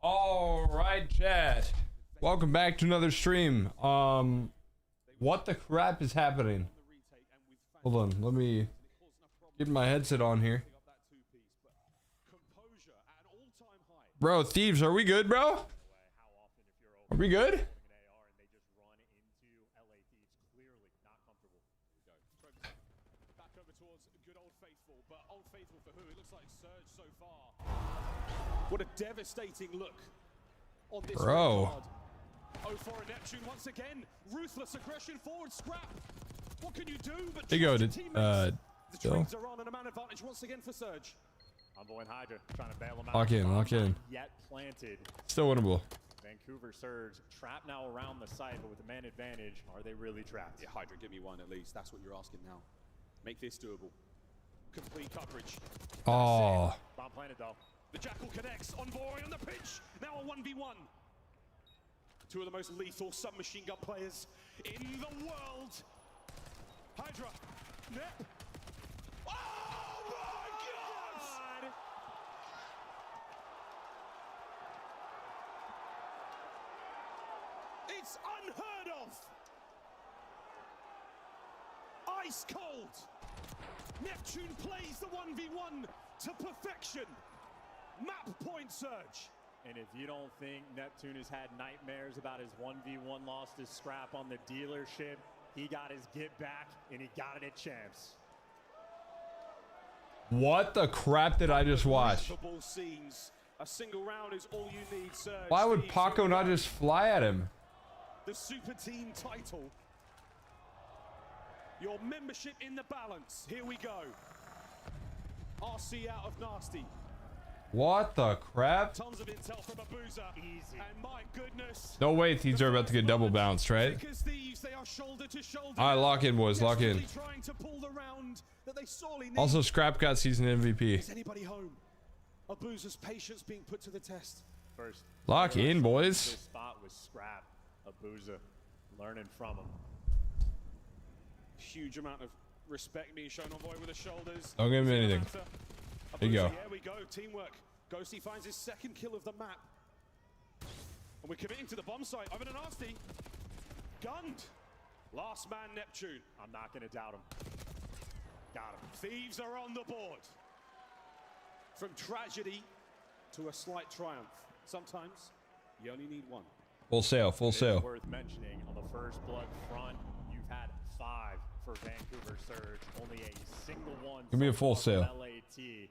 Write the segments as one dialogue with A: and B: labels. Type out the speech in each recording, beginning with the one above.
A: All right, chat. Welcome back to another stream. What the crap is happening? Hold on, let me get my headset on here. Bro, thieves, are we good, bro? Are we good?
B: What a devastating look on this
A: Bro.
B: Oh, for a Neptune once again. Ruthless aggression forward, scrap. What can you do but
A: They go to
B: the
A: still.
B: trains are on and a man advantage once again for Surge.
C: Envoy and Hydra trying to bail him out.
A: Lock in, lock in.
C: Yet planted.
A: Still winnable.
C: Vancouver Surge trapped now around the site, but with the man advantage, are they really trapped?
B: Yeah, Hydra, give me one at least. That's what you're asking now. Make this doable. Complete coverage.
A: Oh.
C: Bomb planted though.
B: The Jackal connects. Envoy on the pitch. Now a 1v1. Two of the most lethal submachine gun players in the world. Hydra. Nep. Oh my God! It's unheard of. Ice cold. Neptune plays the 1v1 to perfection. Map point Surge.
C: And if you don't think Neptune has had nightmares about his 1v1 loss to Scrap on the dealership, he got his get back and he got it at Champs.
A: What the crap did I just watch?
B: Scenes. A single round is all you need, Surge.
A: Why would Paco not just fly at him?
B: The super team title. Your membership in the balance. Here we go. RC out of Nasty.
A: What the crap?
B: Tons of intel from Abuza. Easy. And my goodness.
A: No way, thieves are about to get double bounced, right?
B: Thieves, they are shoulder to shoulder.
A: Alright, lock in, boys, lock in.
B: Trying to pull the round that they sorely need.
A: Also, Scrap got season MVP.
B: Is anybody home? Abuza's patience being put to the test.
C: First.
A: Lock in, boys.
C: This spot was Scrap. Abuza learning from him.
B: Huge amount of respect being shown on Void with the shoulders.
A: Don't give him anything. There you go.
B: There we go. Teamwork. Ghosty finds his second kill of the map. And we're committing to the bomb site. Over to Nasty. Gunned. Last man Neptune.
C: I'm not going to doubt him.
B: Got him. Thieves are on the board. From tragedy to a slight triumph. Sometimes you only need one.
A: Full sail, full sail.
C: Worth mentioning on the first blood front, you've had 5 for Vancouver Surge. Only a single one.
A: Give me a full sail.
C: LAT.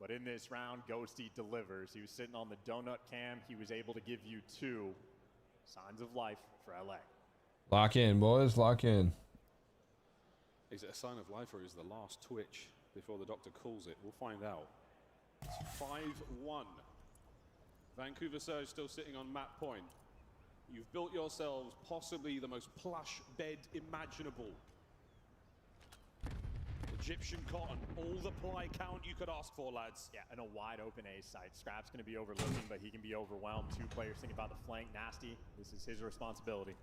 C: But in this round, Ghosty delivers. He was sitting on the donut cam. He was able to give you 2 signs of life for LA.
A: Lock in, boys, lock in.
B: Is it a sign of life or is the last twitch before the doctor calls it? We'll find out. It's 5-1. Vancouver Surge still sitting on map point. You've built yourselves possibly the most plush bed imaginable. Egyptian cotton, all the ply count you could ask for, lads.
C: Yeah, and a wide open A site. Scrap's going to be overlooking, but he can be overwhelmed. 2 players thinking about the flank. Nasty. This is his responsibility.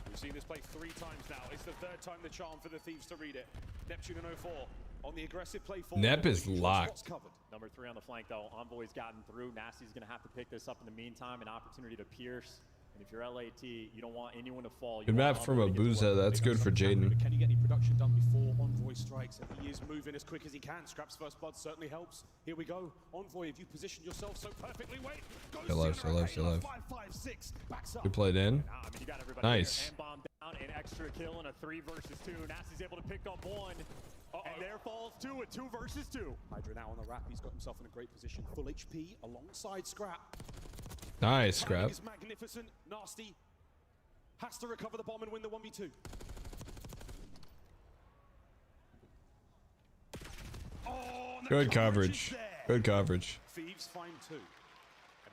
B: We've seen this play 3 times now. It's the 3rd time the charm for the Thieves to read it. Neptune and 04 on the aggressive play forward.
A: Nep is locked.
C: Number 3 on the flank, though. Envoy's gotten through. Nasty's going to have to pick this up in the meantime. An opportunity to pierce. And if you're LAT, you don't want anyone to fall.
A: Good map from Abuza. That's good for Jaden.
B: Can you get any production done before Envoy strikes? And he is moving as quick as he can. Scrap's first blood certainly helps. Here we go. Envoy, if you position yourself so perfectly, wait.
A: Still alive, still alive, still alive.
B: 5-5-6. Backs up.
A: Good play, Dan.
C: I mean, you got everybody
A: Nice.
C: Hand bomb down, an extra kill and a 3 versus 2. Nasty's able to pick up 1. And there falls 2 with 2 versus 2.
B: Hydra now on the wrap. He's got himself in a great position. Full HP alongside Scrap.
A: Nice, Scrap.
B: Is magnificent. Nasty has to recover the bomb and win the 1v2. Oh,
A: Good coverage. Good coverage.
B: Thieves find 2.
C: And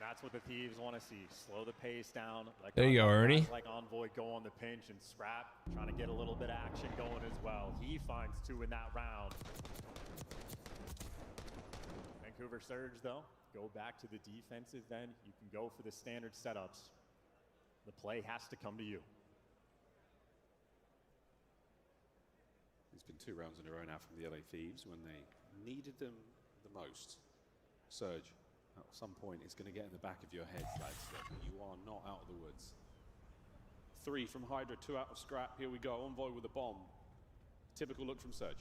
C: that's what the Thieves want to see. Slow the pace down. Like
A: there you go, Ernie.
C: Like Envoy go on the pinch and Scrap trying to get a little bit of action going as well. He finds 2 in that round. Vancouver Surge, though, go back to the defensive end. You can go for the standard setups. The play has to come to you.
B: It's been 2 rounds in a row now from the LA Thieves when they needed them the most. Surge At some point, it's going to get in the back of your head, lads, that you are not out of the woods. 3 from Hydra, 2 out of Scrap. Here we go. Envoy with a bomb. Typical look from Surge.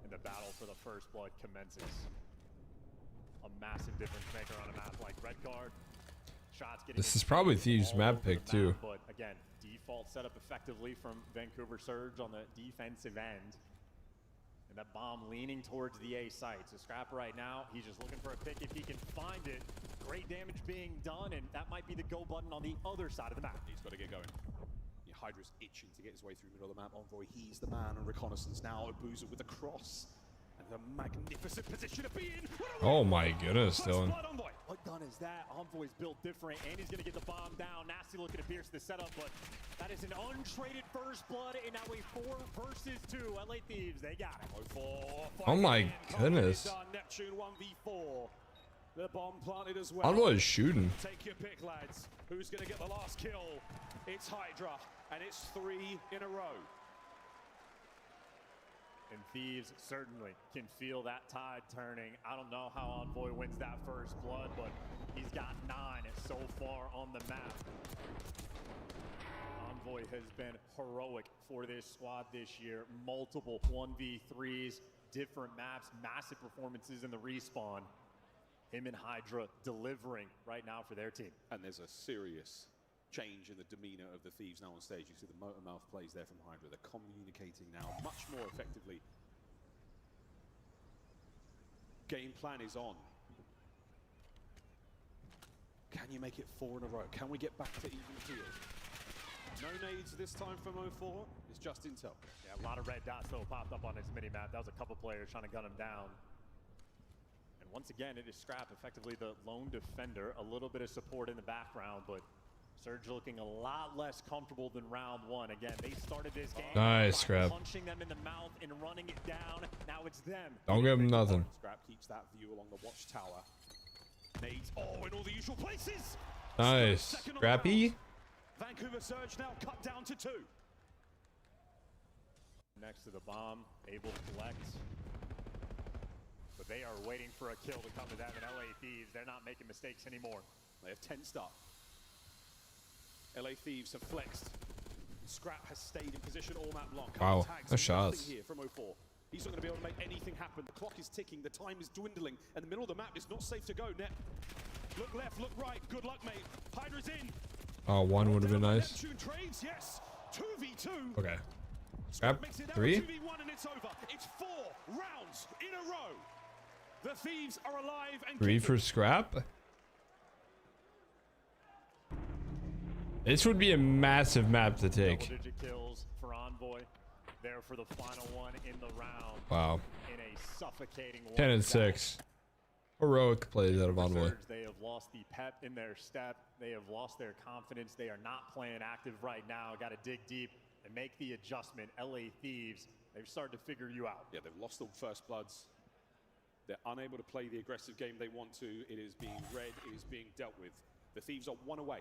C: And the battle for the first blood commences. A massive difference maker on a map like Red Card. Shots getting
A: This is probably Thieves' map pick too.
C: But again, default set up effectively from Vancouver Surge on the defensive end. And that bomb leaning towards the A site. So Scrap right now, he's just looking for a pick if he can find it. Great damage being done, and that might be the go button on the other side of the map.
B: He's got to get going. Yeah, Hydra's itching to get his way through the middle of the map. Envoy, he's the man on reconnaissance now. Abuza with a cross. And a magnificent position to be in.
A: Oh my goodness, Dylan.
C: What gun is that? Envoy's built different, and he's going to get the bomb down. Nasty looking to pierce the setup, but that is an untraded first blood, and now a 4 versus 2. LA Thieves, they got it.
A: Oh my goodness.
B: Neptune 1v4. The bomb planted as well.
A: Envoy is shooting.
B: Take your pick, lads. Who's going to get the last kill? It's Hydra, and it's 3 in a row.
C: And Thieves certainly can feel that tide turning. I don't know how Envoy wins that first blood, but he's got 9 so far on the map. Envoy has been heroic for this squad this year. Multiple 1v3s, different maps, massive performances in the respawn. Him and Hydra delivering right now for their team.
B: And there's a serious change in the demeanor of the Thieves now on stage. You see the motor mouth plays there from Hydra. They're communicating now much more effectively. Game plan is on. Can you make it 4 in a row? Can we get back to even field? No nades this time from 04. It's just intel.
C: Yeah, a lot of red dots though popped up on his mini map. That was a couple players trying to gun him down. And once again, it is Scrap, effectively the lone defender. A little bit of support in the background, but Surge looking a lot less comfortable than round 1. Again, they started this game
A: nice, Scrap.
C: punching them in the mouth and running it down. Now it's them.
A: Don't give him nothing.
B: Scrap keeps that view along the watchtower. Nades, oh, in all the usual places.
A: Nice. Scrappy.
B: Vancouver Surge now cut down to 2.
C: Next to the bomb, able to collect. But they are waiting for a kill to come to them, and LA Thieves, they're not making mistakes anymore.
B: They have tensed up. LA Thieves have flexed. Scrap has stayed in position all map long.
A: Wow,
B: Tags,
A: no shots.
B: Here from 04. He's not going to be able to make anything happen. The clock is ticking, the time is dwindling, and the middle of the map is not safe to go. Nep, look left, look right. Good luck, mate. Hydra's in.
A: Oh, 1 would have been nice.
B: Neptune trades, yes. 2v2.
A: Okay. Scrap 3.
B: 2v1 and it's over. It's 4 rounds in a row. The Thieves are alive and
A: 3 for Scrap. This would be a massive map to take.
C: Double-digit kills for Envoy. There for the final one in the round.
A: Wow.
C: In a suffocating
A: 10 and 6. Heroic plays out of Envoy.
C: They have lost the pep in their step. They have lost their confidence. They are not playing active right now. Got to dig deep and make the adjustment. LA Thieves, they've started to figure you out.
B: Yeah, they've lost the first bloods. They're unable to play the aggressive game they want to. It is being read. It is being dealt with. The Thieves are 1 away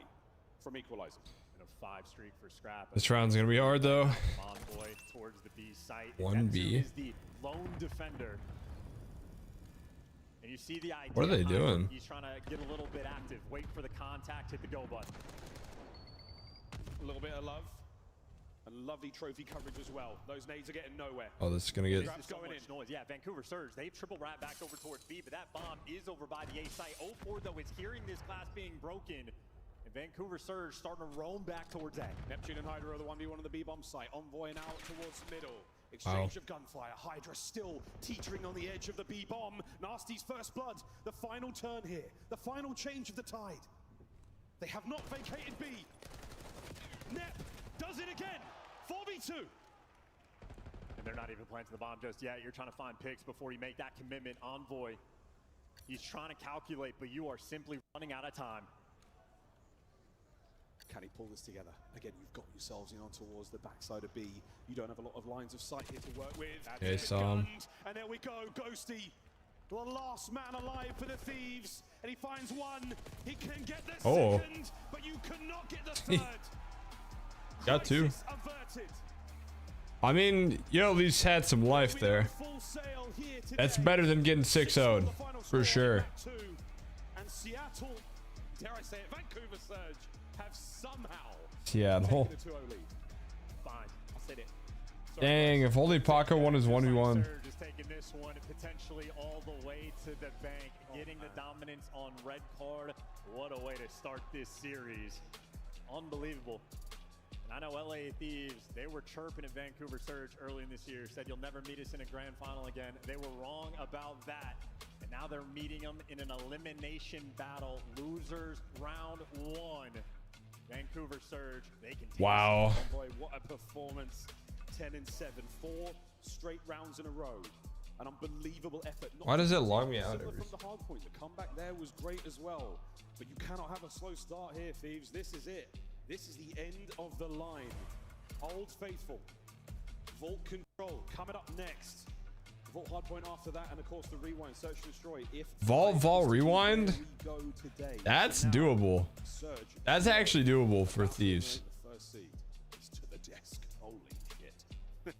B: from equalizing.
C: And a 5 streak for Scrap.
A: This round's gonna be hard though.
C: Envoy towards the B site.
A: 1B.
C: Is the lone defender. And you see the idea.
A: What are they doing?
C: He's trying to get a little bit active. Wait for the contact, hit the go button.
B: A little bit of love. And lovely trophy coverage as well. Those nades are getting nowhere.
A: Oh, this is gonna get.
C: There's so much noise. Yeah, Vancouver Surge, they've triple wrapped back over towards B, but that bomb is over by the A site. 04 though is hearing this glass being broken. And Vancouver Surge starting to roam back towards A.
B: Neptune and Hydra are the 1v1 on the B-bomb site. Envoy now towards middle. Exchange of gunfire. Hydra still teetering on the edge of the B-bomb. Nasty's first blood. The final turn here. The final change of the tide. They have not vacated B. Nep does it again. 4v2.
C: And they're not even planting the bomb just yet. You're trying to find picks before you make that commitment. Envoy, he's trying to calculate, but you are simply running out of time.
B: Can he pull this together? Again, you've got yourselves in on towards the backside of B. You don't have a lot of lines of sight here to work with.
A: Okay, so
B: and there we go, Ghosty. The last man alive for the Thieves. And he finds 1. He can get the second, but you cannot get the 3rd.
A: Got 2.
B: Averted.
A: I mean, you at least had some life there. That's better than getting 6-0'd, for sure.
B: And Seattle, dare I say it, Vancouver Surge have somehow
A: Seattle.
B: taken a 2-0 lead.
C: Fine, I'll say it.
A: Dang, if only Paco won his 1v1.
C: Surge is taking this one potentially all the way to the bank, getting the dominance on red card. What a way to start this series. Unbelievable. And I know LA Thieves, they were chirping at Vancouver Surge early in this year, said you'll never meet us in a grand final again. They were wrong about that. And now they're meeting them in an elimination battle. Losers round 1. Vancouver Surge, they can take
A: Wow.
B: Oh boy, what a performance. 10-7, 4 straight rounds in a row. An unbelievable effort.
A: Why does it log me out
B: Similar
A: every
B: from the hard point. The comeback there was great as well. But you cannot have a slow start here, Thieves. This is it. This is the end of the line. Old Faithful. Vault Control coming up next. Vault Hardpoint after that, and of course the Rewind, Search and Destroy. If
A: Vault Rewind?
B: we go today.
A: That's
B: So now,
A: doable.
B: Surge
A: That's actually doable for Thieves.
B: the first seed is to the desk. Holy shit.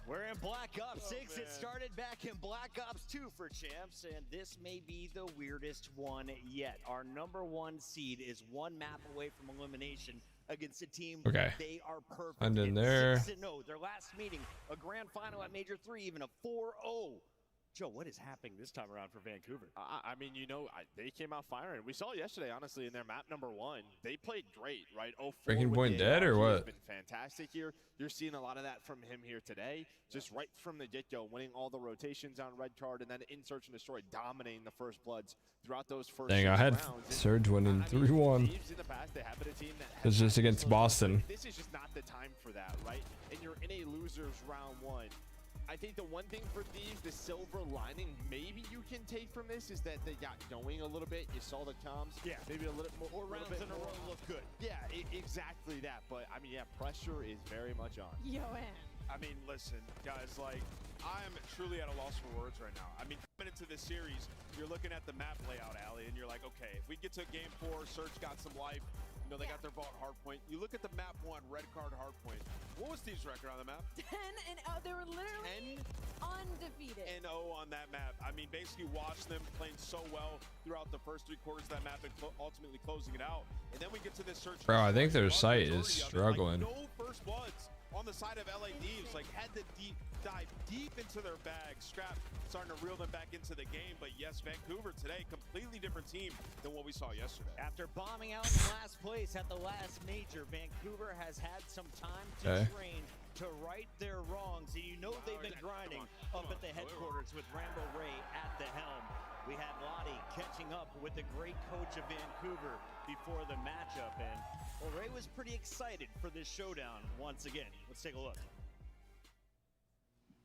D: We're in Black Ops 6.
B: man.
D: It started back in Black Ops 2 for Champs, and this may be the weirdest one yet. Our #1 seed is one map away from elimination against a team
A: Okay.
D: they are perfect.
A: And in
D: in.
A: there.
D: 6-0, their last meeting, a grand final at Major 3, even a 4-0. Joe, what is happening this time around for Vancouver?
E: I mean, you know, they came out firing. We saw yesterday, honestly, in their map #1. They played great, right?
A: Breaking Point
E: with
A: dead or
E: He's
A: what?
E: been fantastic here. You're seeing a lot of that from him here today. Just right from the get-go, winning all the rotations on red card, and then in Search and Destroy, dominating the First Bloods throughout those first
A: Dang, I had
E: rounds.
A: Surge winning
E: I mean,
A: 3-1.
E: Thieves in the past, they have been a team that has
A: It's just
E: had
A: against
E: close
A: Boston.
E: games. This is just not the time for that, right? And you're in a loser's round 1. I think the one thing for Thieves, the silver lining maybe you can take from this is that they got going a little bit. You saw the comms.
C: Yeah.
E: Maybe a little more.
D: Four rounds in a row look good.
E: Yeah, exactly that. But, I mean, yeah, pressure is very much on.
F: Joanne.
G: I mean, listen, guys, like, I am truly at a loss for words right now. I mean, coming into this series, you're looking at the map layout, Allie, and you're like, okay, if we get to game 4, Surge got some life. You know, they got their vault hardpoint. You look at the map 1, red card hardpoint. What was Steve's record on the map?
F: 10-0. They were literally undefeated.
G: 10-0 on that map. I mean, basically watched them playing so well throughout the first 3 quarters of that map and ultimately closing it out. And then we get to this Search.
A: Bro, I think their
G: the
A: site
G: majority
A: is
G: of it,
A: struggling.
G: Like, no First Bloods on the side of LA Thieves. Like, had to dive deep into their bag. Scrap starting to reel them back into the game. But yes, Vancouver today, completely different team than what we saw yesterday.
D: After bombing out in last place at the last major, Vancouver has had some time to train to right their wrongs. And you know they've been grinding up at the headquarters with Rambo Ray at the helm. We had Lottie catching up with the great coach of Vancouver before the matchup. And well, Ray was pretty excited for this showdown once again. Let's take a look.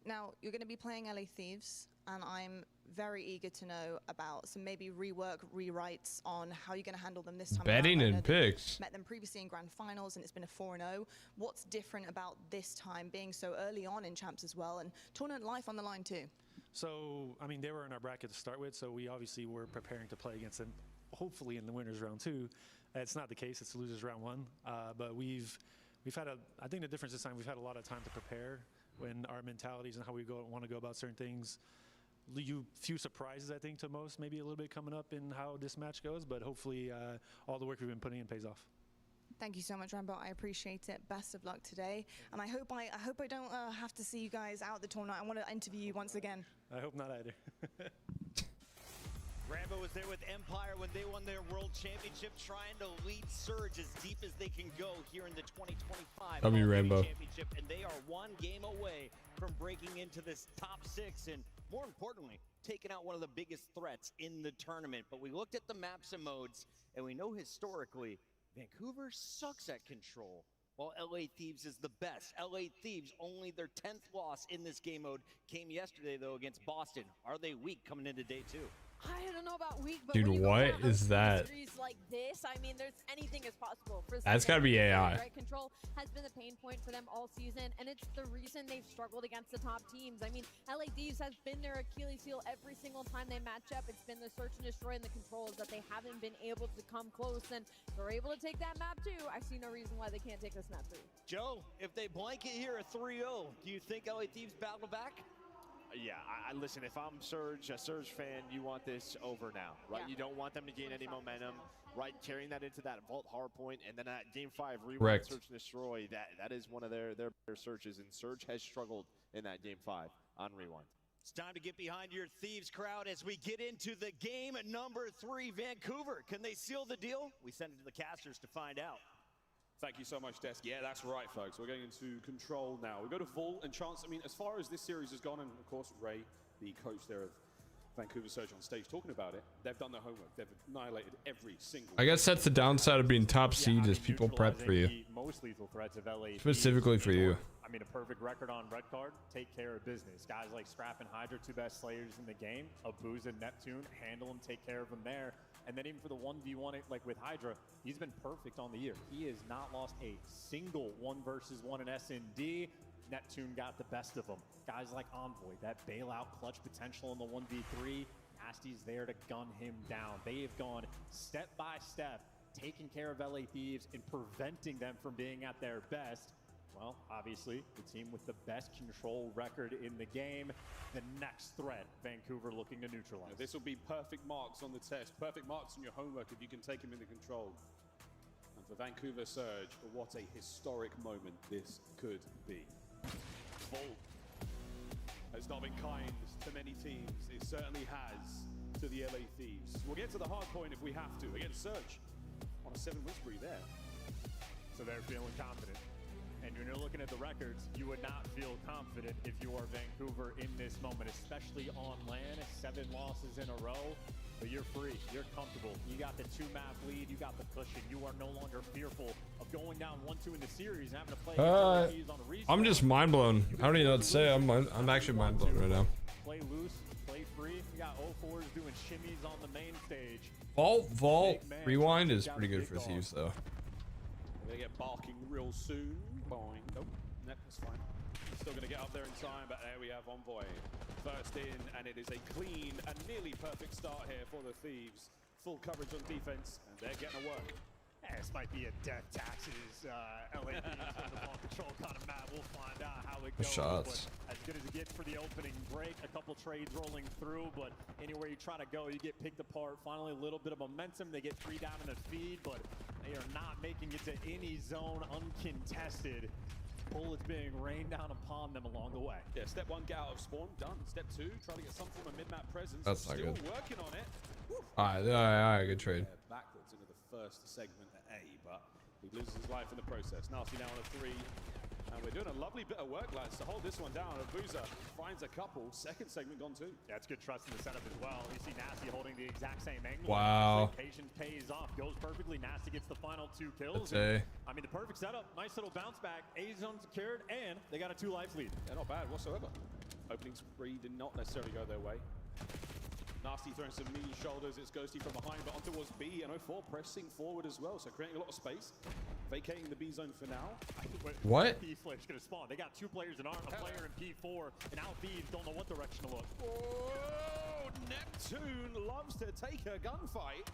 H: Now, you're going to be playing LA Thieves, and I'm very eager to know about some maybe rework, rewrites on how you're going to handle them this time
A: Betting
H: around. I know
A: and
H: that you've
A: picks.
H: Met them previously in grand finals, and it's been a 4-0. What's different about this time being so early on in Champs as well, and tournament life on the line too?
I: So, I mean, they were in our bracket to start with, so we obviously were preparing to play against them, hopefully in the winners round 2. It's not the case, it's the losers round 1. But we've had I think the difference this time, we've had a lot of time to prepare when our mentalities and how we want to go about certain things. Few surprises, I think, to most, maybe a little bit coming up in how this match goes, but hopefully all the work we've been putting in pays off.
H: Thank you so much, Rambo. I appreciate it. Best of luck today. And I hope I don't have to see you guys out the tournament. I want to interview you once again.
I: I hope not either.
D: Rambo was there with Empire when they won their World Championship, trying to lead Surge as deep as they can go here in the 2025
A: W
D: World
A: Rambo.
D: Championship, and they are one game away from breaking into this top 6 and, more importantly, taking out one of the biggest threats in the tournament. But we looked at the maps and modes, and we know historically Vancouver sucks at control, while LA Thieves is the best. LA Thieves, only their 10th loss in this game mode, came yesterday, though, against Boston. Are they weak coming into day 2?
F: I don't know about weak, but
A: Dude,
F: when you go
A: what
F: for a
A: is that?
F: series like this, I mean, there's anything is possible. For
A: That's gotta be AI.
F: Right, control has been a pain point for them all season, and it's the reason they've struggled against the top teams. I mean, LA Thieves has been their Achilles heel every single time they match up. It's been the search and destroy and the controls that they haven't been able to come close, and they're able to take that map too. I see no reason why they can't take this map too.
D: Joe, if they blanket here a 3-0, do you think LA Thieves battle back?
E: Yeah, I listen, if I'm Surge, a Surge fan, you want this over now, right?
F: Yeah.
E: You don't want them to gain any momentum, right? Carrying that into that vault hard point, and then at game 5, rewind,
A: Correct.
E: search and destroy, that is one of their searches, and Surge has struggled in that game 5 on rewind.
D: It's time to get behind your Thieves crowd as we get into the game number 3, Vancouver. Can they seal the deal? We send it to the casters to find out.
B: Thank you so much, Desk. Yeah, that's right, folks. We're going into control now. We go to Vol and Chance. I mean, as far as this series has gone, and of course, Ray, the coach there of Vancouver Surge on stage, talking about it, they've done their homework. They've annihilated every single.
A: I guess that's the downside of being top seed is people prep for you.
C: The most lethal threats of LA
A: Specifically for you.
C: I mean, a perfect record on red card, take care of business. Guys like Scrap and Hydra, 2 best slayers in the game. Abuza and Neptune, handle them, take care of them there. And then even for the 1v1, like with Hydra, he's been perfect on the year. He has not lost a single 1 versus 1 in S&D. Neptune got the best of them. Guys like Envoy, that bailout clutch potential in the 1v3, Nasty's there to gun him down. They have gone step by step, taking care of LA Thieves and preventing them from being at their best. Well, obviously, the team with the best control record in the game. The next threat, Vancouver looking to neutralize.
B: Yeah, this will be perfect marks on the test, perfect marks on your homework if you can take him into control. And for Vancouver Surge, what a historic moment this could be. Volt has not been kind to many teams. It certainly has to the LA Thieves. We'll get to the hard point if we have to. Against Surge on a 7-win spree there.
C: So they're feeling confident. And when you're looking at the records, you would not feel confident if you are Vancouver in this moment, especially on land. 7 losses in a row, but you're free. You're comfortable. You got the 2-map lead. You got the cushion. You are no longer fearful of going down 1-2 in the series and having to play on a reset.
A: I'm just mind blown. I don't even know what to say. I'm actually mind blown right now.
C: Play loose, play free. We got 0-4s doing shimmies on the main stage.
A: Vault rewind is pretty good for Thieves though.
B: We're gonna get barking real soon. Boing. Nope. Nope, that's fine. Still gonna get up there in time, but there we have Envoy. First in, and it is a clean and nearly perfect start here for the Thieves. Full coverage on defense, and they're getting to work.
C: Yeah, this might be a death taxes LA from the ball control kind of map. We'll find out how it goes.
A: Shots.
C: But as good as it gets for the opening break, a couple trades rolling through, but anywhere you try to go, you get picked apart. Finally, a little bit of momentum. They get 3 down in the feed, but they are not making it to any zone uncontested. Bullets being rained down upon them along the way.
B: Yeah, step 1, get out of spawn, done. Step 2, try to get some form of mid-map presence.
A: That's not
B: Still
A: good.
B: working on it.
A: Alright, good trade.
B: Backwards into the first segment at A, but he loses his life in the process. Nasty now on a 3. And we're doing a lovely bit of work, lads, to hold this one down. Abuza finds a couple. Second segment gone too.
C: Yeah, it's good trust in the setup as well. You see Nasty holding the exact same angle.
A: Wow.
C: Patience pays off. Goes perfectly. Nasty gets the final 2 kills.
A: That's A.
C: I mean, the perfect setup. Nice little bounce back. A zone secured, and they got a 2-life lead.
B: Yeah, not bad whatsoever. Opening spree did not necessarily go their way. Nasty throwing some knee shoulders. It's Ghosty from behind, but on towards B. And 04 pressing forward as well, so creating a lot of space. Vacating the B zone for now.
A: What?
C: P flip's gonna spawn. They got 2 players in arm, a player in P4, and now Thieves don't know what direction to look.
B: Oh, Neptune loves to take a gunfight.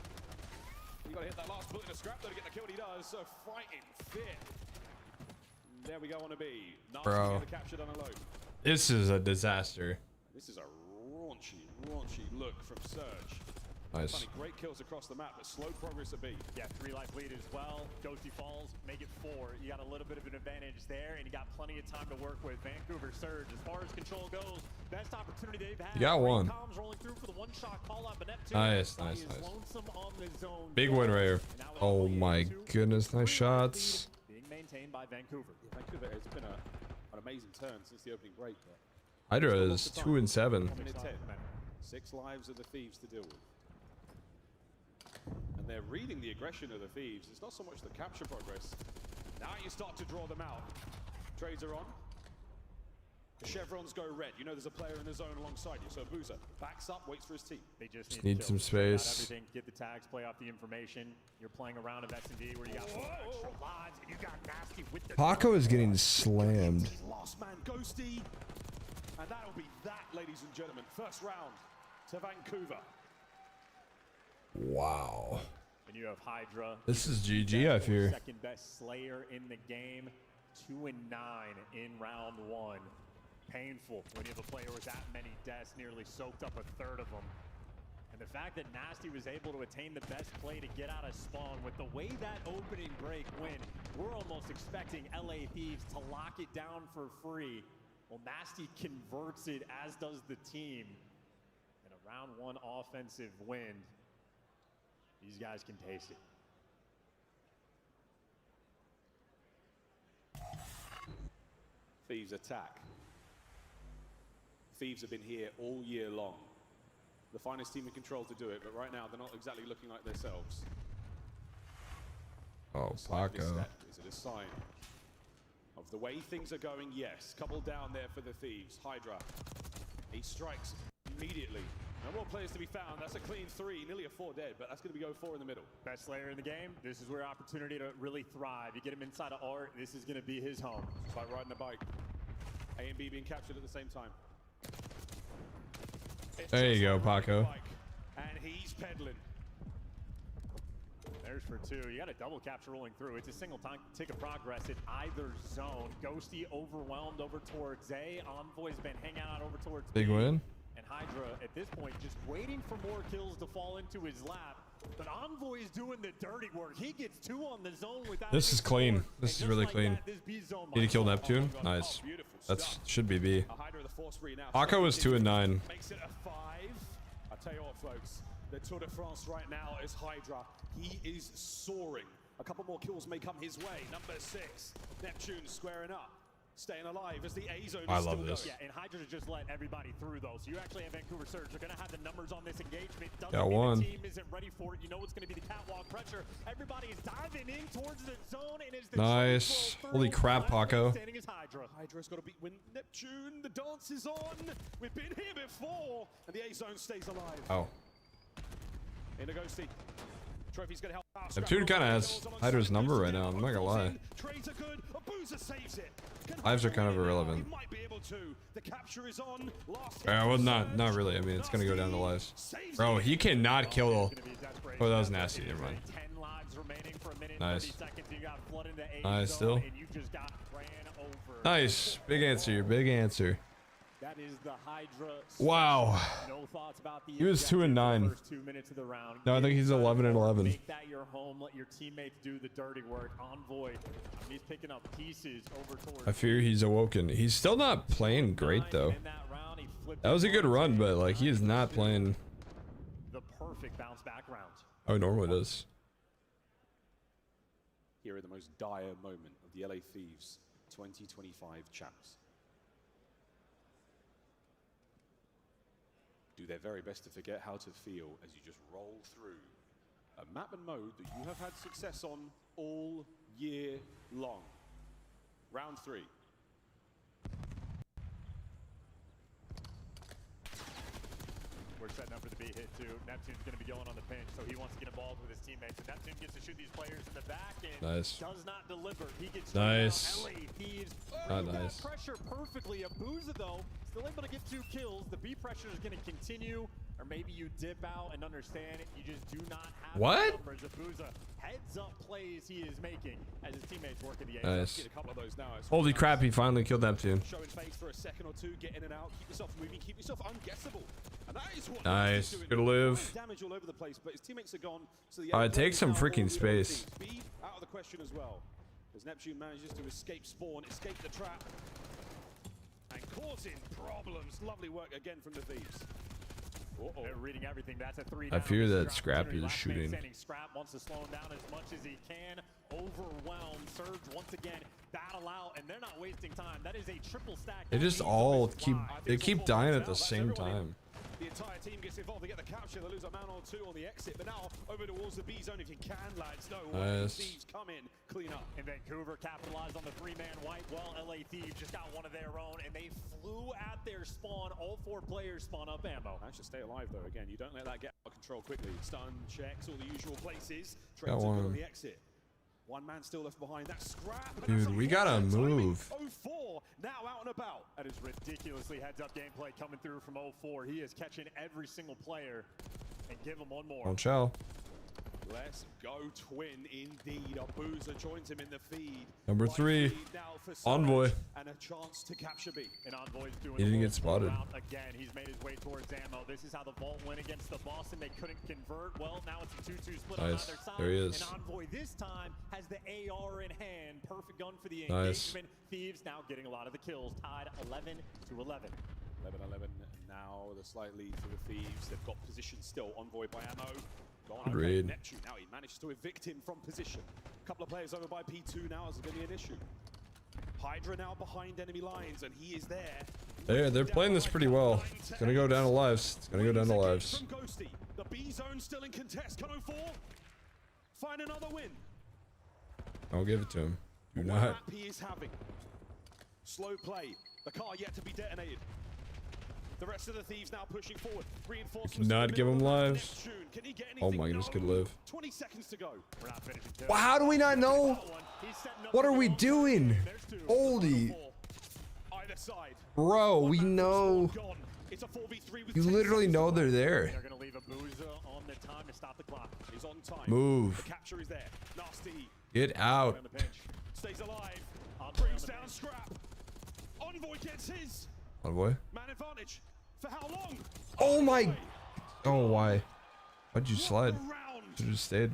B: You gotta hit that last bullet in a scrap though to get the kill he does. So fighting fit. There we go on a B. Nasty
A: Bro.
B: captured on a low.
A: This is a disaster.
B: This is a raunchy look from Surge.
A: Nice.
B: Funny, great kills across the map, but slow progress at B.
C: Yeah, 3-life lead as well. Ghosty falls, make it 4. You got a little bit of an advantage there, and you got plenty of time to work with. Vancouver Surge, as far as control goes, best opportunity they've had.
A: You got one.
C: Comms rolling through for the 1-shot call out, but Neptune
A: Nice.
C: is lonesome on the zone.
A: Big win right here. Oh my goodness, nice shots.
C: Being maintained by Vancouver.
B: Yeah, Vancouver has been an amazing turn since the opening break. But
A: Hydra is 2 and 7.
B: minute 10. 6 lives of the Thieves to deal with. And they're reading the aggression of the Thieves. It's not so much the capture progress. Now you start to draw them out. Trades are on. The chevrons go red. You know there's a player in the zone alongside you. So Boozer backs up, waits for his team.
C: They just
A: Need
C: to
A: some
C: figure out
A: space.
C: everything, get the tags, play off the information. You're playing a round of S&D where you got 4 extra lives, and you got Nasty with the
A: Paco is getting slammed.
B: Last man, Ghosty. And that'll be that, ladies and gentlemen. First round to Vancouver.
A: Wow.
C: And you have Hydra.
A: This is GG, I fear.
C: Second best Slayer in the game. 2 and 9 in round 1. painful when you have a player with that many deaths, nearly soaked up a third of them. And the fact that Nasty was able to attain the best play to get out of spawn with the way that opening break went, we're almost expecting LA Thieves to lock it down for free. Well, Nasty converts it, as does the team. And a round one offensive win. These guys can taste it.
B: Thieves attack. Thieves have been here all year long. The finest team in control to do it, but right now they're not exactly looking like themselves.
A: Oh,
B: Slightly
A: Paco.
B: stepped. Is it a sign of the way things are going? Yes. Couple down there for the Thieves. Hydra. He strikes immediately. No more players to be found. That's a clean 3, nearly a 4 dead, but that's going to be go 4 in the middle.
C: Best player in the game. This is where opportunity to really thrive. You get him inside of Art, this is going to be his home.
B: It's like riding a bike. A and B being captured at the same time. It's
A: There you
B: just
A: go,
B: like riding a
A: Paco.
B: bike, and he's pedaling.
C: There's for 2. You got a double capture rolling through. It's a single time tick of progress in either zone. Ghosty overwhelmed over towards A. Envoy's been hanging out over towards
A: Big
C: B.
A: win.
C: And Hydra, at this point, just waiting for more kills to fall into his lap. But Envoy is doing the dirty work. He gets 2 on the zone without
A: This is clean.
C: support.
A: This
C: And
A: is
C: just
A: really
C: like
A: clean.
C: that, this B zone
A: Need to
C: might
A: kill
C: fall.
A: Neptune.
B: Oh,
A: Nice.
B: beautiful
A: That's
B: stuff.
A: should be B.
B: A Hydra with a force free now.
A: Paco was 2 and 9.
B: Makes it a 5. I tell you what, folks, the Tour de France right now is Hydra. He is soaring. A couple more kills may come his way. Number 6, Neptune squaring up, staying alive as the A zone is
A: I
B: still
A: love this.
B: going.
C: Yeah, and Hydra just let everybody through, though. So you actually have Vancouver Surge. They're going to have the numbers on this engagement. Doesn't
A: Got
C: mean
A: one.
C: the team isn't ready for it. You know it's going to be the catwalk pressure. Everybody is diving in towards the zone. And as the
A: Nice.
C: train rolls
A: Holy
C: through,
A: crap,
C: the last
A: Paco.
C: one standing is Hydra.
B: Hydra's got to beat win Neptune. The dance is on. We've been here before, and the A zone stays alive.
A: Oh.
B: In a ghosty. Trophy's gonna help out.
A: Neptune kind of has Hydra's number right now. I'm not gonna lie.
B: Trades are good. Abuza saves it.
A: Lives are kind of irrelevant.
B: He might be able to. The capture is on. Last hit
A: Well,
B: from
A: not
B: Surge.
A: really. I mean, it's gonna go down to lives.
B: Saves
A: Bro,
B: it.
A: he cannot kill.
C: Gonna be desperate.
A: Oh, that was nasty. Never mind.
C: 10 lives remaining for a minute.
A: Nice.
C: 30 seconds. You got flood into A
A: Nice,
C: zone,
A: still.
C: and you just got ran over.
A: Nice. Big answer. Big answer.
C: That is the Hydra.
A: Wow.
C: No thoughts about the
A: He was 2 and 9.
C: first 2 minutes of the round.
A: No, I think he's 11 and 11.
C: Make that your home. Let your teammates do the dirty work. Envoy, he's picking up pieces over towards.
A: I fear he's awoken. He's still not playing great though.
C: In that round, he flipped
A: That was a good
C: it
A: run, but like he is not playing
C: the perfect bounce back round.
A: how he normally does.
B: Here are the most dire moment of the LA Thieves 2025 champs. Do their very best to forget how to feel as you just roll through a map and mode that you have had success on all year long. Round 3.
C: We're setting up for the B hit too. Neptune's going to be going on the pinch, so he wants to get involved with his teammates. And Neptune gets to shoot these players in the back and
A: Nice.
C: does not deliver. He gets
A: Nice.
C: LA Thieves
A: Not
C: bring that
A: nice.
C: pressure perfectly. Abuza though still able to get 2 kills. The B pressure is going to continue, or maybe you dip out and understand it. You just do not have
A: What?
C: the numbers. Abuza heads up plays he is making as his teammates work in the A.
A: Nice.
B: Get a couple of those now. It's
A: Holy
B: nice.
A: crap, he finally killed Neptune.
B: Showing face for a second or two, get in and out, keep yourself moving, keep yourself unguessable. And that is what
A: Nice.
B: Neptune's
A: Good
B: doing.
A: live.
B: Damage all over the place, but his teammates are gone. So the
A: It takes some freaking space.
B: Speed out of the question as well. As Neptune manages to escape spawn, escape the trap, and causing problems. Lovely work again from the Thieves. Uh-oh.
C: They're reading everything. That's a 3
A: I
C: down.
A: fear
C: This
A: that
C: your
A: Scrap
C: opportunity.
A: is
C: Last man
A: shooting.
C: standing. Scrap wants to slow him down as much as he can. Overwhelmed. Surge once again. Battle out, and they're not wasting time. That is a triple stack.
A: They just all keep dying at the same time.
B: The entire team gets involved. They get the capture. They lose a man or 2 on the exit. But now over towards the B zone if you can, lads. No,
A: Nice.
B: Thieves come in, clean up.
C: And Vancouver capitalized on the 3-man wipe. Well, LA Thieves just got one of their own, and they flew at their spawn. All 4 players spawn up ammo.
B: Managed to stay alive though. Again, you don't let that get out of control quickly. Stun checks all the usual places.
A: Got
B: Trades are good
A: one.
B: on the exit. One man still left behind. That's Scrap. And
A: Dude,
B: that's
A: we gotta
B: unfortunate timing.
A: move.
B: 04 now out and about.
C: That is ridiculously heads-up gameplay coming through from 04. He is catching every single player, and give him one more.
A: Don't chow.
B: Let's go twin indeed. Abuza joins him in the feed.
A: Number 3, Envoy.
B: And a chance to capture B.
C: And Envoy's doing
A: He didn't get spotted.
C: again. He's made his way towards ammo. This is how the Vault went against the Boston. They couldn't convert. Well, now it's a 2-2 split on
A: Nice.
C: either side.
A: There he is.
C: And Envoy this time has the AR in hand. Perfect gun for the
A: Nice.
C: engagement. Thieves now getting a lot of the kills. Tied 11-11.
B: 11-11. Now the slight lead for the Thieves. They've got position still. Envoy by ammo.
A: Good read.
B: Neptune now he managed to evict him from position. A couple of players over by P2 now. Is it going to be an issue? Hydra now behind enemy lines, and he is there.
A: They're playing this pretty well. It's gonna go down to lives. It's gonna go down to lives.
B: From Ghosty. The B zone still in contest. Can 04 find another win?
A: I'll give it to him. Do
B: What
A: not.
B: map he is having. Slow play. The car yet to be detonated. The rest of the Thieves now pushing forward. Reinforcements.
A: Not give him lives.
B: Neptune. Can he get
A: Oh
B: anything?
A: my goodness,
B: No.
A: could live.
B: 20 seconds to go.
C: We're not finishing kills.
A: Well, how do we not know? What are we doing? Holy.
B: Either side.
A: Bro, we know.
B: Gone. It's a 4v3 with
A: You
B: 10
A: literally
B: seconds
A: know
B: to
A: they're
B: go.
A: there.
C: They're going to leave Abuza on the time to stop the clock.
B: He's on time.
A: Move.
B: The capture is there. Nasty.
A: Get out.
C: On the pinch.
B: Stays alive.
C: Envoy
B: Brings
C: on the
B: down
C: pinch.
B: Scrap. Envoy gets his.
A: Envoy.
B: Man advantage. For how long?
A: Oh my. Oh, why? Why'd you slide?
B: What a round.
A: Should've just stayed.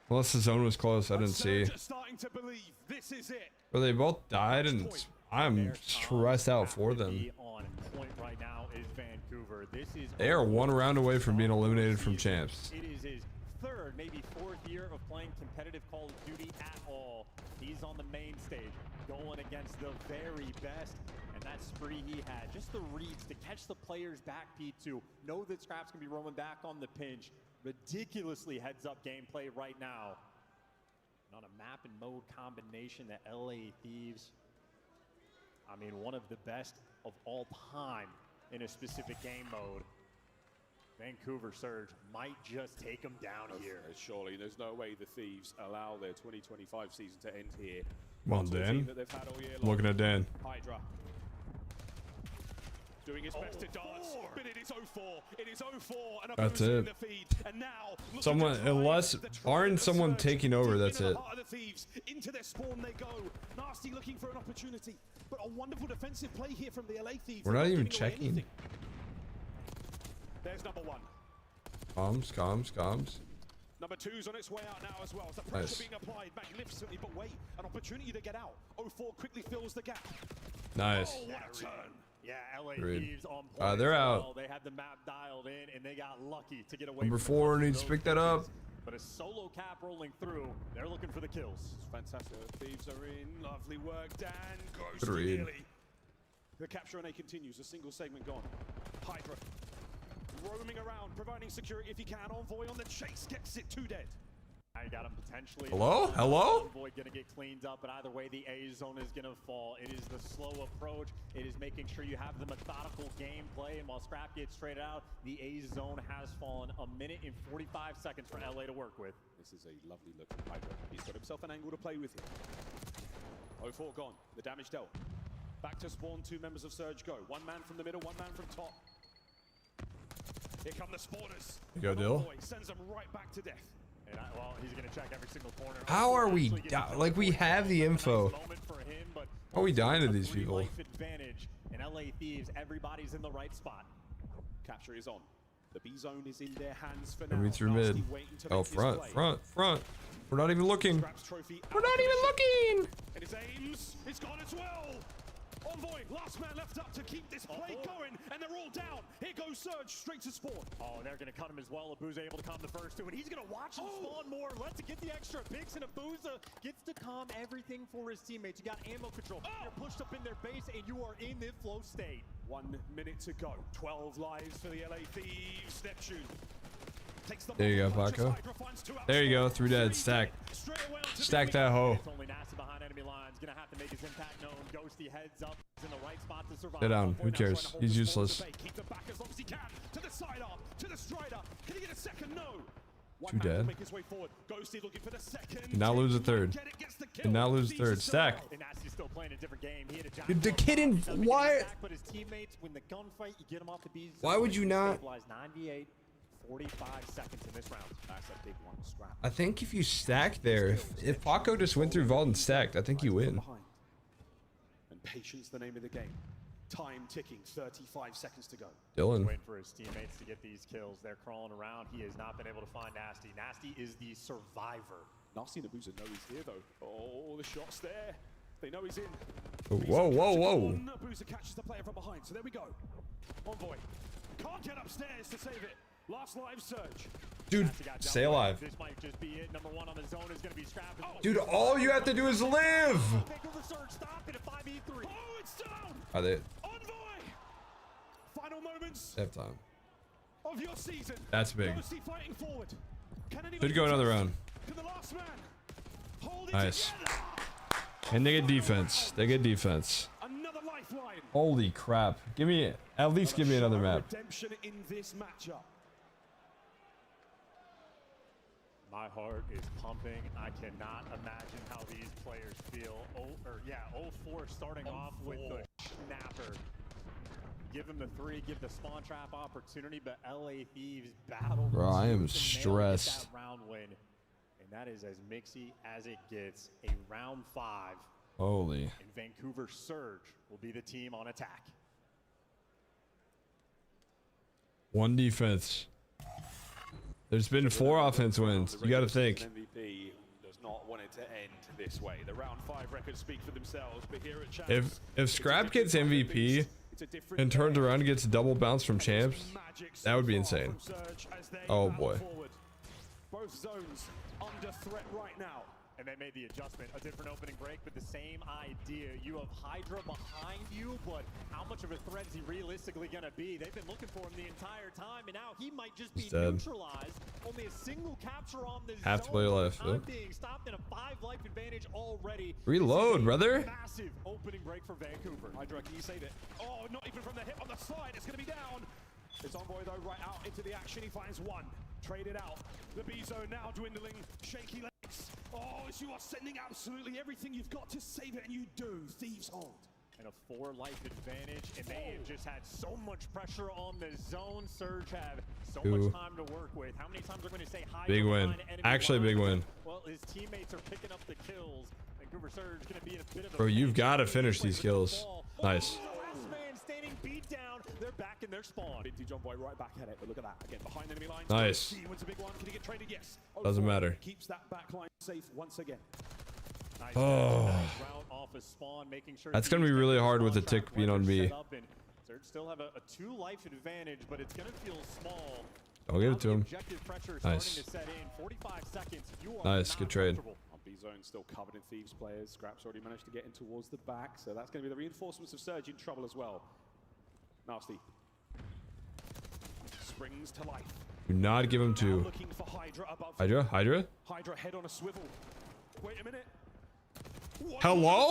A: Unless the zone was close, I didn't see.
B: Surge are starting to believe this is it.
A: But they both died, and I'm stressed out for them.
C: On point right now is Vancouver. This is
A: They are one round away from being eliminated from champs.
C: It is his third, maybe fourth year of playing competitive Call of Duty at all. He's on the main stage, going against the very best. And that spree he had, just the reads to catch the players back, P2. Know that Scrap's gonna be roaming back on the pinch. Ridiculously heads-up gameplay right now. And on a map and mode combination, the LA Thieves, I mean, one of the best of all time in a specific game mode. Vancouver Surge might just take them down here.
B: Surely, there's no way the Thieves allow their 2025 season to end here.
A: Come on,
B: To a
A: Dan.
B: team that they've had all year long.
A: Looking at Dan.
B: Hydra. Doing his best to dance, but it is 04. It is 04, and
A: That's
B: Abuza in
A: it.
B: the feed. And now, looking
A: Someone,
B: to drive
A: unless,
B: the trail
A: barring
B: of
A: someone
B: Surge
A: taking over,
B: deep
A: that's
B: into
A: it.
B: the heart of the Thieves. Into their spawn they go. Nasty looking for an opportunity, but a wonderful defensive play here from the LA Thieves.
A: We're not
B: They're
A: even
B: giving away
A: checking.
B: anything. There's number 1.
A: Comms.
B: Number 2's on its way out now as well. As the pressure
A: Nice.
B: being applied magnificently, but wait, an opportunity to get out. 04 quickly fills the gap.
A: Nice.
B: Oh, what a turn.
C: Yeah, LA
A: Agreed.
C: Thieves on point.
A: They're
C: as
A: out.
C: well. They had the map dialed in, and they got lucky to get away.
A: Number
C: from the
A: 4
C: clutch of
A: needs to
C: those
A: pick that up.
C: pitches. But a solo cap rolling through. They're looking for the kills.
B: It's fantastic. The Thieves are in. Lovely work, Dan. Goes
A: Good
B: to
A: read.
B: nearly. The capture and A continues. A single segment gone. Hydra roaming around, providing security if he can. Envoy on the chase gets it. 2 dead.
C: I got him potentially.
A: Hello? Hello?
C: Envoy gonna get cleaned up, but either way, the A zone is gonna fall. It is the slow approach. It is making sure you have the methodical gameplay, and while Scrap gets straight out, the A zone has fallen. 1 minute and 45 seconds for LA to work with.
B: This is a lovely look from Hydra. He's got himself an angle to play with here. 04 gone. The damage dealt. Back to spawn. 2 members of Surge go. 1 man from the middle, 1 man from top. Here come the spawners.
A: You go,
B: And
A: Dill.
B: Envoy sends them right back to death.
C: And well, he's gonna check every single corner.
A: How are we
C: Actually getting
A: like, we have the info.
C: nice moment for him, but
A: How are we dying to
C: a
A: these
C: 3
A: people?
C: life advantage. And LA Thieves, everybody's in the right spot.
B: Capture is on. The B zone is in their hands for now.
A: Coming through
B: Nasty
A: mid.
B: waiting to
A: Oh,
B: make his
A: front.
B: play.
A: We're not even looking.
B: Scraps trophy
A: We're
B: out
A: not
B: of
A: even
B: position.
A: looking.
B: And his aims, it's gone as well. Envoy, last man left up to keep this play going, and they're all down. Here goes Surge, straight to spawn.
C: Oh, they're going to cut him as well. Abuza able to calm the first 2, and he's going to watch him spawn more. Let's get the extra picks, and Abuza gets to calm everything for his teammates. You got ammo control. You're pushed up in their base, and you are in the flow state.
B: 1 minute to go. 12 lives for the LA Thieves. Neptune takes the
A: There you go,
B: ball,
A: Paco.
B: Hydra finds 2
A: There you go,
B: outside.
A: 3 dead. Stack.
B: Straight away onto
A: Stack
B: the
A: that hoe.
C: It's only NASA behind enemy lines. Going to have to make his impact known. Ghosty heads up. He's in the right spot to survive.
A: Sit down.
C: Envoy
A: Who
C: now trying
A: cares?
C: to hold
A: He's
C: the
A: useless.
C: spawn at bay.
B: Keep it back as long as he can. To the side arm, to the strider. Can he get a second? No. 1
A: Two
B: man will
A: dead.
B: make his way forward. Ghosty looking for the second.
A: Did not lose a third.
B: Get it, gets the kill.
A: Did not lose a
B: Thieves
A: third.
B: are
A: Stack.
B: still out.
C: And Nasty's still playing a different game. He had a giant
A: Dude, the
C: blow
A: kid in-
C: doesn't get
A: why-
C: back, but his teammates, when the gunfight, you get him off the B's.
A: Why would you not-
C: Stabilize 98, 45 seconds in this round.
B: That's a big one, Scrap.
A: I think if you stack there, if Paco just went through Vault and stacked, I think you win.
B: And patience, the name of the game. Time ticking, 35 seconds to go.
A: Dylan.
C: Waiting for his teammates to get these kills. They're crawling around. He has not been able to find Nasty. Nasty is the survivor.
B: Nasty and Abusa know he's here though. Oh, the shot's there. They know he's in.
A: Whoa, whoa, whoa.
B: Abusa catches the player from behind, so there we go. Envoy. Can't get upstairs to save it. Last live Surge.
A: Dude, stay alive.
C: This might just be it. Number one on the zone is going to be Scrap.
A: Dude, all you have to do is live.
C: Surge stop in a 5v3.
B: Oh, it's down.
A: Are they?
B: Envoy. Final moments
A: They have time.
B: of your season.
A: That's big.
B: Ghosty fighting forward. Can anyone
A: Should go another round.
B: to the last man? Hold it
A: Nice.
B: together.
A: And they get defense. They get defense.
B: Another lifeline.
A: Holy crap. Give me, at least give me another map.
B: Redemption in this matchup.
C: My heart is pumping. I cannot imagine how these players feel. 0-4 starting off with the snapper. Give him the 3, give the spawn trap opportunity, but LA Thieves battled.
A: Bro, I am
C: tooth and nail to get
A: stressed.
C: that round win. And that is as mixy as it gets. A round 5.
A: Holy.
C: And Vancouver Surge will be the team on attack.
A: One defense. There's been 4 offense wins. You got to think.
B: MVP does not want it to end this way. The round 5 records speak for themselves, but here at Champs,
A: If Scrap gets MVP and turns around and gets double bounce from Champs, that would be insane. Oh boy.
B: Both zones under threat right now.
C: And they made the adjustment, a different opening break, but the same idea. You have Hydra behind you, but how much of a threat is he realistically going to be? They've been looking for him the entire time, and now he might just be neutralized. Only a single capture on the
A: Have to play life.
C: zone. Being stopped in a 5-life advantage already.
A: Reload, brother.
C: Massive opening break for Vancouver.
B: Hydra, can you save it? Oh, not even from the hip on the side. It's going to be down. It's Envoy though, right out into the action. He finds one. Traded out. The B zone now dwindling. Shaky legs. Oh, as you are sending absolutely everything you've got to save it, and you do. Thieves hold.
C: And a 4-life advantage, and they have just had so much pressure on the zone. Surge have so much time to work with. How many times are going to say hi?
A: Big win. Actually, big win.
C: Well, his teammates are picking up the kills. Vancouver Surge going to be in a bit of a...
A: Bro, you've got to finish these kills. Nice.
C: Last man standing beat down. They're back in their spawn.
B: Vintage Envoy right back at it, but look at that. Again, behind enemy lines.
A: Nice.
B: He wins a big one. Can he get traded? Yes.
A: Doesn't matter.
B: Keeps that back line safe once again.
C: Nice
A: Oh.
C: off a spawn, making sure
A: That's going to be really hard with the tick being on B.
C: Surge still have a 2-life advantage, but it's going to feel small.
A: I'll give it to him.
C: Nice.
A: Nice, good trade.
B: B zone still covered in Thieves players. Scrap's already managed to get in towards the back, so that's going to be the reinforcements of Surge in trouble as well. Nasty. Springs to life.
A: Do not give him 2.
B: Looking for Hydra above.
A: Hydra?
B: Hydra head on a swivel. Wait a minute.
A: Hello?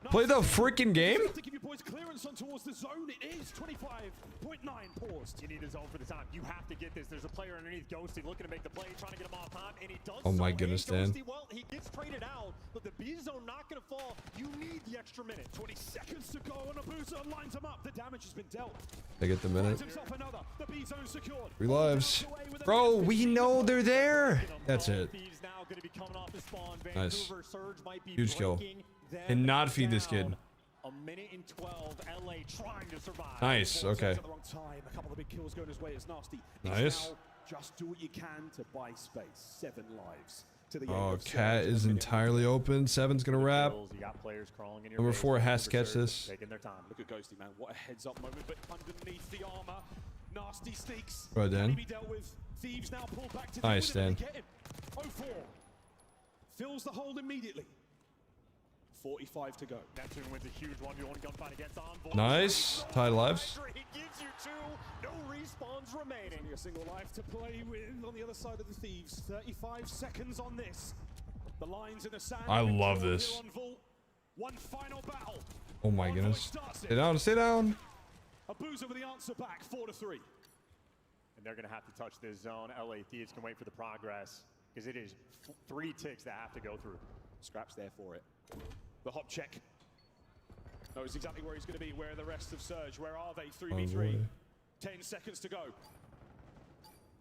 A: Play the freaking game?
B: To give you boys clearance on towards the zone. It is 25.9 paused.
C: You need a zone for the time. You have to get this. There's a player underneath Ghosty looking to make the play, trying to get him off time, and he does.
A: Oh my goodness, Dan.
C: Well, he gets traded out, but the B zone not going to fall. You need the extra minute.
B: 20 seconds to go, and Abusa lines him up. The damage has been dealt.
A: They get the minute.
B: Himself another. The B zone secured.
A: 3 lives. Bro, we know they're there. That's it.
C: Now going to be coming off the spawn.
A: Nice.
C: Surge might be
A: Huge kill.
C: And
A: not feed this kid.
C: A minute and 12. LA trying to survive.
A: Nice. Okay.
B: At the wrong time. A couple of big kills going his way. It's Nasty.
A: Nice.
B: Just do what you can to buy space. 7 lives. To the
A: Oh, Cat is entirely open. 7's gonna wrap.
C: You got players crawling in your
A: Number
C: base.
A: 4 has to catch this.
C: Taking their time.
B: Look at Ghosty, man. What a heads-up moment. But underneath the armor, Nasty sneaks.
A: Right, Dan.
B: Be dealt with. Thieves now pull back to
A: Nice, Dan.
B: 0-4. Fills the hold immediately. 45 to go.
C: Neptune wins a huge 1v1 gunfight against Envoy.
A: Nice. Tied lives.
C: He gives you 2. No respawns remaining.
B: Only a single life to play with on the other side of the Thieves. 35 seconds on this. The lines in the sand.
A: I love this.
B: One final battle.
A: Oh my goodness. Stay down, stay down.
B: Abusa with the answer back, 4-3.
C: And they're going to have to touch this zone. LA Thieves can wait for the progress because it is 3 ticks that have to go through.
B: Scrap's there for it. The hop check. Knows exactly where he's going to be. Where are the rest of Surge? Where are they? 3v3. 10 seconds to go.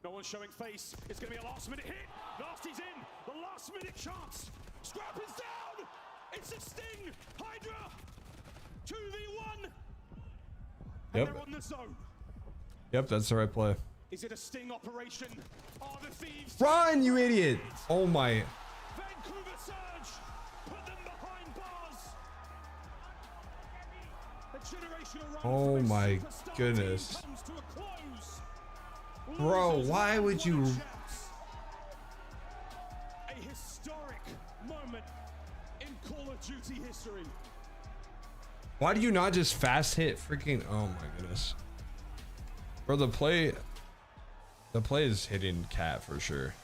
B: No one's showing face. It's going to be a last-minute hit. Nasty's in. The last-minute chance. Scrap is down. It's a sting. Hydra. 2v1. And
A: Yep.
B: they're on the zone.
A: Yep, that's the right play.
B: Is it a sting operation? Are the thieves?
A: Run, you idiot! Oh my.
B: Vancouver Surge. Put them behind bars. A generational run
A: Oh
B: for this
A: my
B: superstar
A: goodness.
B: team comes to a close.
A: Bro,
B: Losers
A: why
B: round
A: would
B: one
A: you-
B: at CHAMPS. A historic moment in Call of Duty history.
A: Why do you not just fast hit freaking? Oh my goodness. Bro, the play is hitting cat for sure.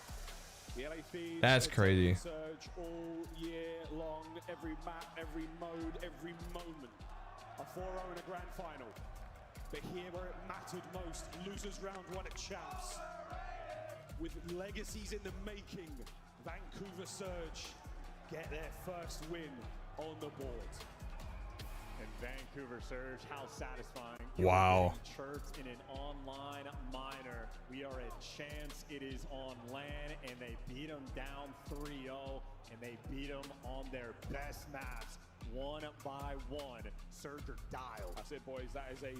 B: The LA Thieves
A: That's
B: have
A: crazy.
B: taken Surge all year long, every map, every mode, every moment. A 4-0 in a grand final. But here where it mattered most, losers round one at CHAMPS. With legacies in the making, Vancouver Surge get their first win on the board.
C: And Vancouver Surge, how satisfying.
A: Wow.
C: Chirped in an online minor. We are at CHAMPS. It is on LAN, and they beat them down 3-0, and they beat them on their best maps, 1 by 1. Surge are dialed.
B: That's it, boys. That is a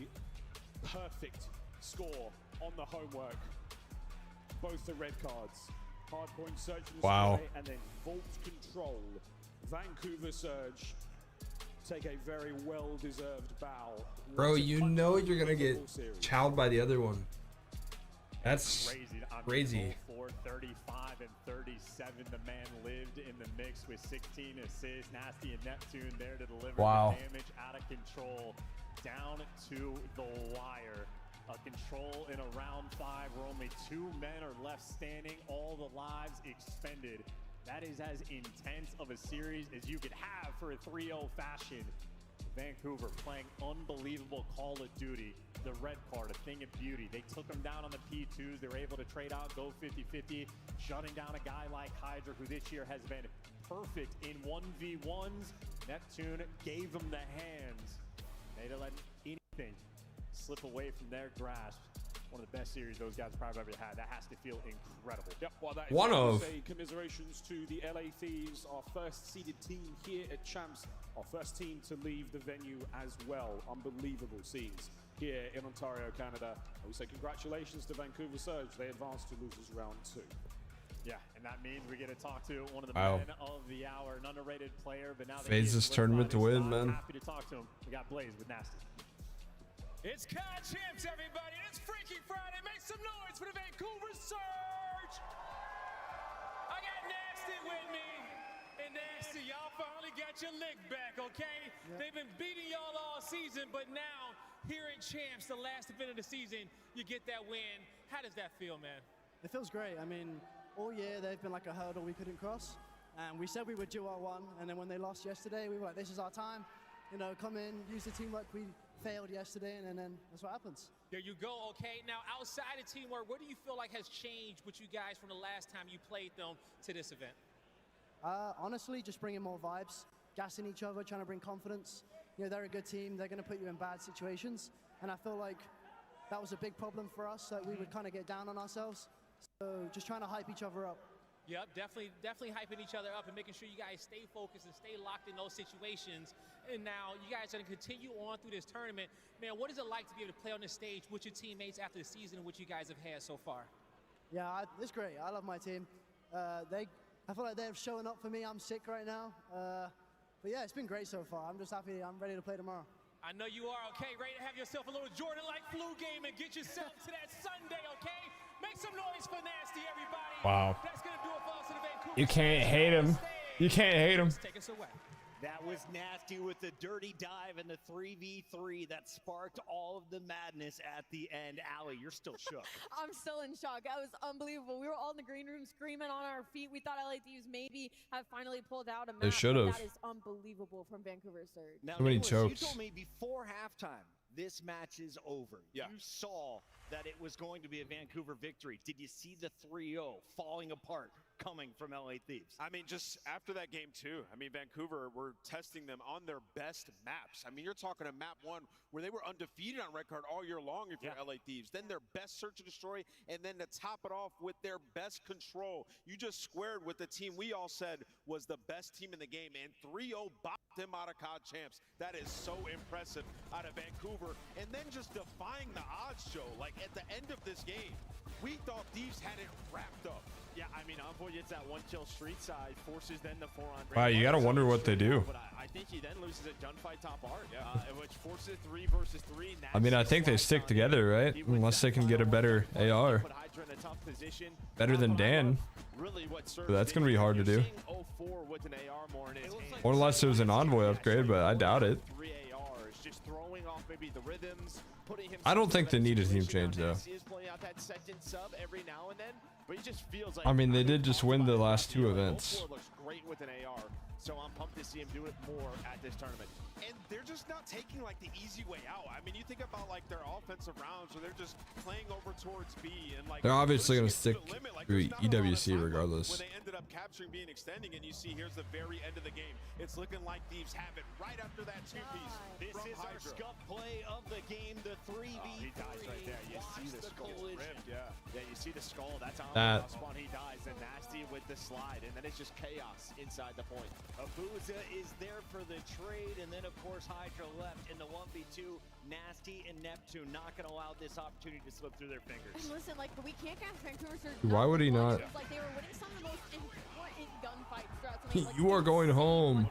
B: perfect score on the homework. Both the red cards. Hardpoint Surge and
A: Wow.
B: Display, and then Vault Control. Vancouver Surge take a very well-deserved bow.
A: Bro,
B: What a
A: you know
B: punch
A: you're gonna
B: in the
A: get
B: football series.
A: chowed by the other one. That's
C: Crazy. I mean,
A: crazy.
C: 4, 35, and 37. The man lived in the mix with 16 assists. Nasty and Neptune there to deliver
A: Wow.
C: the damage out of control. Down to the wire. A control in a round 5 where only 2 men are left standing. All the lives expended. That is as intense of a series as you could have for a 3-0 fashion. Vancouver playing unbelievable Call of Duty. The red card, a thing of beauty. They took them down on the P2s. They were able to trade out, go 50-50, shutting down a guy like Hydra, who this year has been perfect in 1v1s. Neptune gave them the hands. They didn't let anything slip away from their grasp. One of the best series those guys probably ever had. That has to feel incredible.
B: Yep, well, that is
A: One
B: I would
A: of.
B: say commiserations to the LA Thieves, our first seeded team here at CHAMPS, our first team to leave the venue as well. Unbelievable scenes here in Ontario, Canada. And we say congratulations to Vancouver Surge. They advanced to losers round 2.
C: Yeah, and that means we get to talk to one of the
A: Wow.
C: men of the hour, an underrated player, but now that
A: Phase
C: he
A: this
C: is
A: tournament to
C: solidified,
A: win,
C: it's
A: man.
C: Happy to talk to him. We got Blaze with Nasty.
J: It's CHAMPS, everybody. It's Freaky Friday. Make some noise for the Vancouver Surge. I got Nasty with me. And Nasty, y'all finally got your lick back, okay? They've been beating y'all all season, but now here at CHAMPS, the last event of the season, you get that win. How does that feel, man?
K: It feels great. I mean, all year they've been like a hurdle we couldn't cross. And we said we would do our one, and then when they lost yesterday, we were like, this is our time. You know, come in, use the teamwork we failed yesterday, and then that's what happens.
J: There you go, okay? Now, outside of teamwork, what do you feel like has changed with you guys from the last time you played them to this event?
K: Honestly, just bringing more vibes, gassing each other, trying to bring confidence. You know, they're a good team. They're going to put you in bad situations. And I feel like that was a big problem for us, that we would kind of get down on ourselves. So just trying to hype each other up.
J: Yep, definitely hyping each other up and making sure you guys stay focused and stay locked in those situations. And now you guys are going to continue on through this tournament. Man, what is it like to be able to play on this stage with your teammates after the season in which you guys have had so far?
K: Yeah, it's great. I love my team. I feel like they're showing up for me. I'm sick right now. But yeah, it's been great so far. I'm just happy. I'm ready to play tomorrow.
J: I know you are, okay? Ready to have yourself a little Jordan-like flu game and get yourself to that Sunday, okay? Make some noise for Nasty, everybody.
A: Wow.
J: That's going to do it for us in the Vancouver.
A: You can't hate him. You can't hate him.
J: Take us away.
D: That was Nasty with the dirty dive and the 3v3 that sparked all of the madness at the end. Allie, you're still shook.
F: I'm still in shock. That was unbelievable. We were all in the green room screaming on our feet. We thought LA Thieves maybe have finally pulled out a map.
A: They should have.
F: That is unbelievable from Vancouver Surge.
D: Now,
A: Too many
D: Nicholas,
A: chokes.
D: you told me before halftime this match is over.
B: Yeah.
D: You saw that it was going to be a Vancouver victory. Did you see the 3-0 falling apart, coming from LA Thieves.
G: I mean, just after that game too, I mean, Vancouver, we're testing them on their best maps. I mean, you're talking a map 1 where they were undefeated on red card all year long if you're LA Thieves. Then their best search and destroy, and then to top it off with their best control. You just squared with the team we all said was the best team in the game, and 3-0 bopped them out of COD Champs. That is so impressive out of Vancouver. And then just defying the odds, Joe. Like, at the end of this game, we thought Thieves had it wrapped up.
E: Yeah, I mean, Envoy gets that 1-kill street side, forces then the 4-on.
A: Wow, you gotta wonder what they do.
E: But I think he then loses a gunfight top art, which forces 3 versus 3.
A: I mean, I think they stick together, right? Unless they can get a better AR. Better than Dan. But that's gonna be hard to do. Or unless it was an Envoy upgrade, but I doubt it. I don't think they need a team change though. I mean, they did just win the last 2 events.
E: So I'm pumped to see him do it more at this tournament.
G: And they're just not taking like the easy way out. I mean, you think about like their offensive rounds where they're just playing over towards B and like
A: they're obviously going to stick through EWC regardless.
G: When they ended up capturing B and extending, and you see here's the very end of the game. It's looking like Thieves have it right after that 2-piece.
D: This is our scuff play of the game, the 3v3.
E: He dies right there. You see the skull ripped, yeah, you see the skull. That's on
A: that
E: spawn. He dies, and Nasty with the slide, and then it's just chaos inside the point.
D: Abuza is there for the trade, and then of course Hydra left in the 1v2. Nasty and Neptune not going to allow this opportunity to slip through their fingers.
F: And listen, like, we can't catch Vancouver.
A: Why would he not?
F: Like, they were winning some of the most important gunfights throughout the league. Like,
A: you are going home.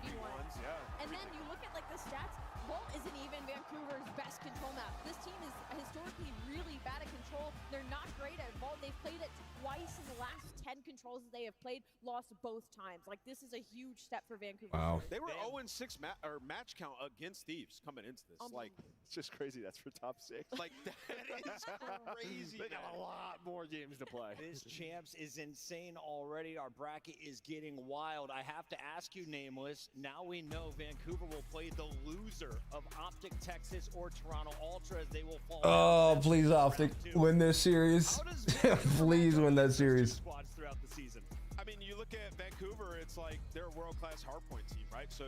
F: And then you look at like the stats. Vault isn't even Vancouver's best control map. This team is historically really bad at control. They're not great at Vault. They've played it twice in the last 10 controls that they have played, lost both times. Like, this is a huge step for Vancouver.
A: Wow.
G: They were 0-6 match count against Thieves coming into this. Like,
E: it's just crazy. That's for top 6.
G: Like, that is crazy.
E: They got a lot more games to play.
D: This Champs is insane already. Our bracket is getting wild. I have to ask you, Nameless. Now we know Vancouver will play the loser of Optic Texas or Toronto Ultra, as they will fall.
A: Oh, please, Optic, win this series. Please win that series.
D: Throughout the season.
G: I mean, you look at Vancouver, it's like they're a world-class hardpoint team, right? So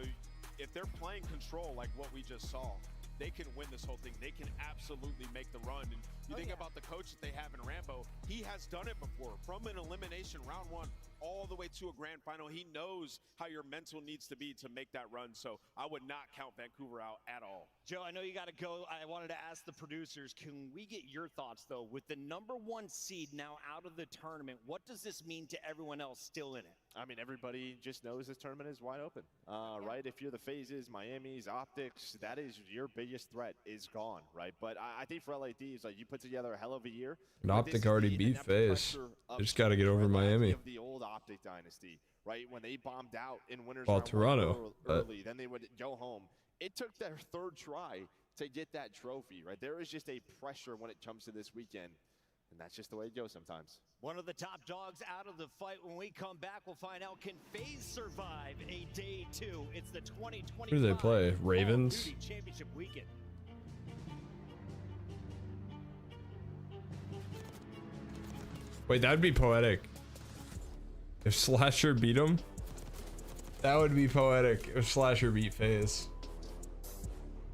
G: if they're playing control like what we just saw, they can win this whole thing. They can absolutely make the run. And you think about the coach that they have in Rambo, he has done it before. From an elimination round 1 all the way to a grand final, he knows how your mental needs to be to make that run. So I would not count Vancouver out at all.
D: Joe, I know you got to go. I wanted to ask the producers, can we get your thoughts, though? With the #1 seed now out of the tournament, what does this mean to everyone else still in it?
E: I mean, everybody just knows this tournament is wide open, right? If you're the Phases, Miami's, Optics, that is your biggest threat is gone, right? But I think for LA Thieves, like, you put together a hell of a year.
A: And Optic already beat FaZe. They just got to get over Miami.
E: Of the old Optic dynasty, right? When they bombed out in winners
A: well,
E: round
A: Toronto
E: early, then they would go home. It took their 3rd try to get that trophy, right? There is just a pressure when it comes to this weekend, and that's just the way it goes sometimes.
D: One of the top dogs out of the fight. When we come back, we'll find out, can FaZe survive a day 2? It's the 2025
A: who do they play? Ravens?
D: Championship weekend.
A: Wait, that would be poetic. If Slasher beat him, that would be poetic. If Slasher beat FaZe.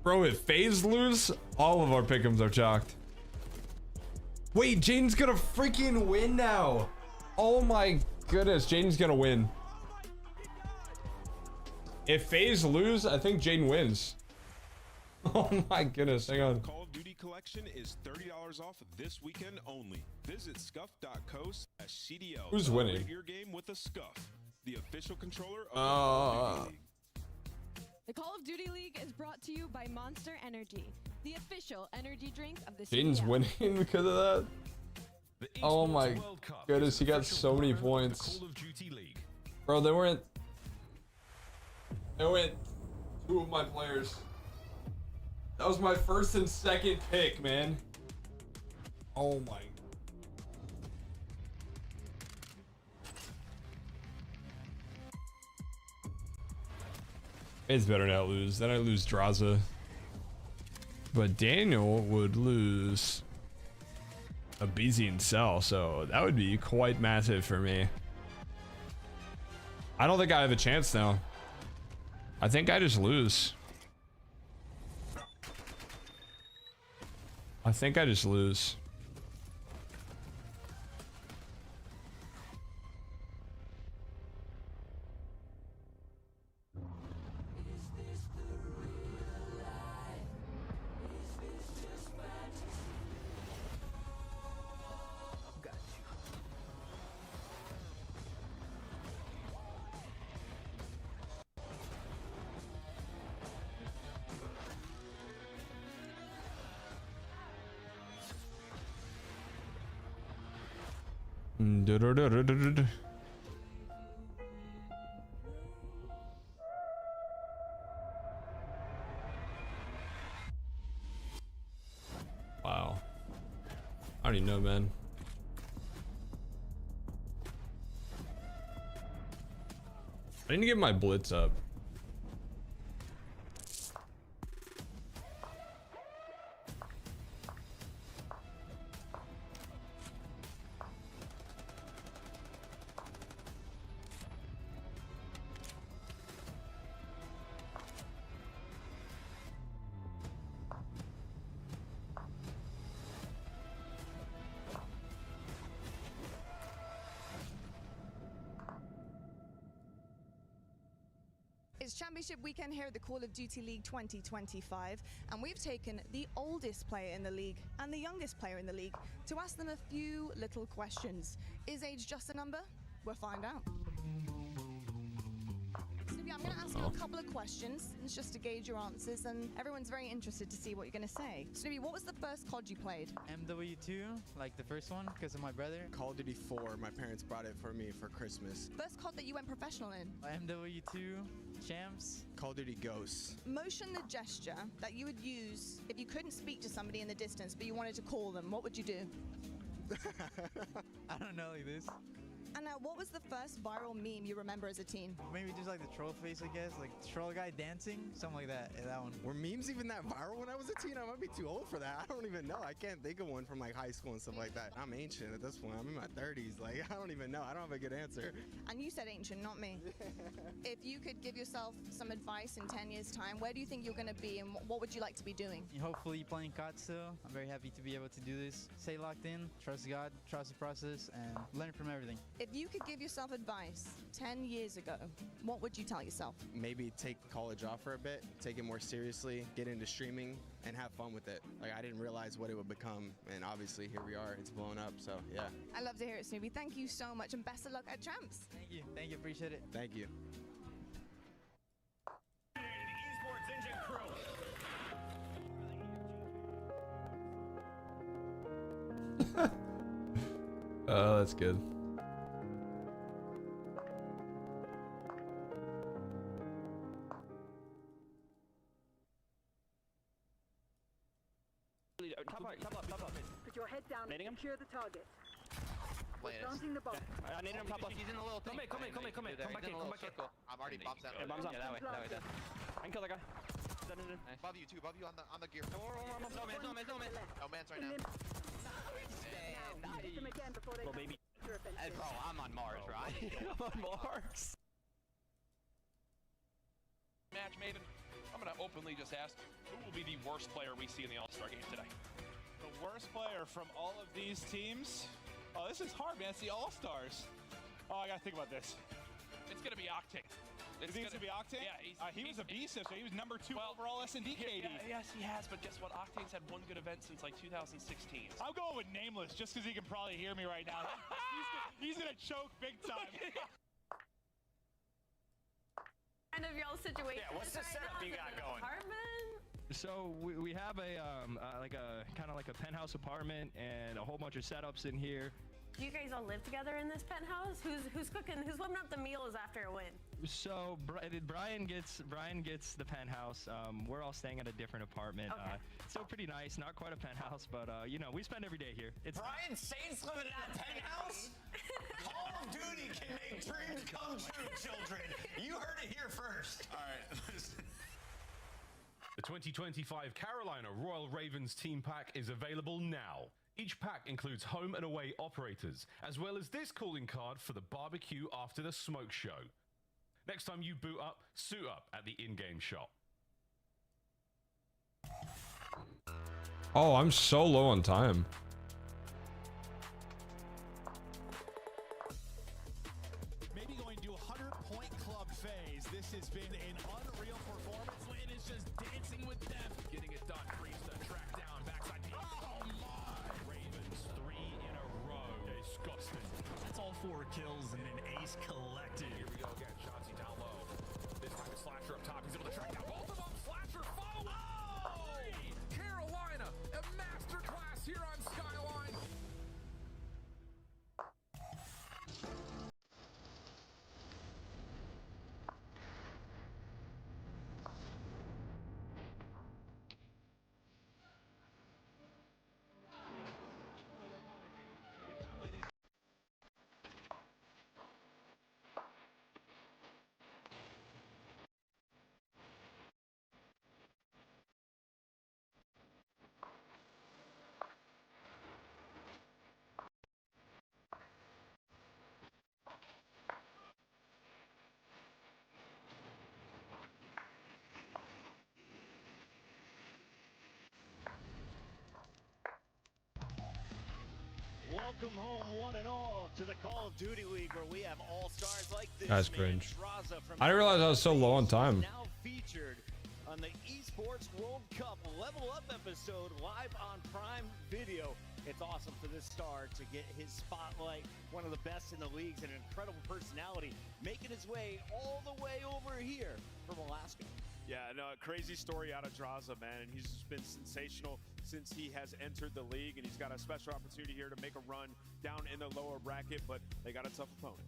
A: Bro, if FaZe lose, all of our pick'ems are chalked. Wait, Jaden's gonna freaking win now. Oh my goodness, Jaden's gonna win. If FaZe lose, I think Jaden wins. Oh my goodness, hang on.
L: Call of Duty collection is $30 off this weekend only. Visit scuff.co/CDL.
A: Who's winning?
L: Your game with a Scuff, the official controller of the Call of Duty League.
M: The Call of Duty League is brought to you by Monster Energy, the official energy drink of the
A: Jaden's
M: CDL.
A: winning because of that. Oh my goodness, he got so many points. Bro, they went 2 of my players. That was my 1st and 2nd pick, man. Oh my. It's better not lose. Then I lose Draza. But Daniel would lose a BZ and Cell, so that would be quite massive for me. I don't think I have a chance now. I think I just lose. I think I just lose. Wow. I don't even know, man. I need to get my blitz up.
H: It's Championship weekend here at the Call of Duty League 2025, and we've taken the oldest player in the league and the youngest player in the league to ask them a few little questions. Is age just a number? We'll find out. Snoopy, I'm going to ask you a couple of questions. It's just to gauge your answers, and everyone's very interested to see what you're going to say. Snoopy, what was the first COD you played?
N: MW2, like the first one, because of my brother.
O: Call of Duty 4, my parents brought it for me for Christmas.
H: First COD that you went professional in?
N: MW2, CHAMPS.
O: Call of Duty Ghosts.
H: Motion the gesture that you would use if you couldn't speak to somebody in the distance, but you wanted to call them. What would you do?
N: I don't know, like this.
H: And now, what was the first viral meme you remember as a teen?
N: Maybe just like the troll face, I guess. Like troll guy dancing, something like that. Yeah, that one.
O: Were memes even that viral when I was a teen? I might be too old for that. I don't even know. I can't think of one from like high school and stuff like that. I'm ancient at this point. I'm in my 30s. Like, I don't even know. I don't have a good answer.
H: And you said ancient, not me. If you could give yourself some advice in 10 years' time, where do you think you're going to be, and what would you like to be doing?
N: Hopefully playing COD still. I'm very happy to be able to do this. Stay locked in, trust God, trust the process, and learn from everything.
H: If you could give yourself advice 10 years ago, what would you tell yourself?
O: Maybe take college off for a bit, take it more seriously, get into streaming, and have fun with it. Like, I didn't realize what it would become, and obviously here we are. It's blown up, so yeah.
H: I love to hear it, Snoopy. Thank you so much, and best of luck at Champs.
N: Thank you, appreciate it.
O: Thank you.
A: Oh, that's good.
P: Put your head down and secure the target. Planting the bomb.
Q: I need him top left. He's in the little thing. Come in. Come back in.
P: I'm already bombs out.
Q: Yeah, bombs out. Yeah, that way. I can kill that guy.
P: Above you, above you on the gear.
Q: No man.
P: No man's right now. Nice. Hit them again before they
Q: baby.
P: Hey,
Q: bro, I'm on Mars, right? I'm on Mars.
R: Match Maven, I'm going to openly just ask, who will be the worst player we see in the All-Star game today?
S: The worst player from all of these teams? Oh, this is hard, man. It's the All-Stars. Oh, I got to think about this.
R: It's going to be Octane.
S: You think it's going to be Octane?
R: Yeah.
S: He was a beast, so he was number 2 overall S&D KD.
R: Yes, he has, but guess what? Octane's had one good event since like 2016.
S: I'm going with Nameless just because he can probably hear me right now. he's going to choke big time.
T: Kind of y'all's situation.
Q: Yeah, what's the setup you got going?
U: So we have a kind of like a penthouse apartment and a whole bunch of setups in here.
T: Do you guys all live together in this penthouse? Who's cooking? Who's whipping up the meals after a win?
U: So Brian gets the penthouse. We're all staying at a different apartment.
T: Okay.
U: Still pretty nice, not quite a penthouse, but you know, we spend every day here. It's
Q: Brian Saints living in a penthouse? Call of Duty can make dreams come true, children. You heard it here first.
V: All right. The 2025 Carolina Royal Ravens team pack is available now. Each pack includes home and away operators, as well as this calling card for the barbecue after the smoke show. next time you boot up, suit up at the in-game shop.
A: Oh, I'm so low on time.
J: Maybe going to 100-point club phase. This has been an unreal performance. Lynn is just dancing with death. Getting it done. Freeze the track down. Backside. Oh, my.
V: Ravens 3 in a row. Disgusting.
J: That's all 4 kills and an ace collected.
V: Here we go again. Shanti down low. This time it's Slasher up top. He's able to track down both of them. Slasher follow. Oh! Carolina, a masterclass here on Skyline.
D: Welcome home, one and all, to the Call of Duty League, where we have all-stars like this.
A: That's
D: man,
A: cringe.
D: Straza from
A: I didn't realize I was so low on time.
D: now featured on the Esports World Cup Level Up episode live on Prime Video. It's awesome for this star to get his spotlight, one of the best in the leagues, and an incredible personality, making his way all the way over here from Alaska.
G: Yeah, no, crazy story out of Draza, man, and he's just been sensational since he has entered the league, and he's got a special opportunity here to make a run down in the lower bracket, but they got a tough opponent.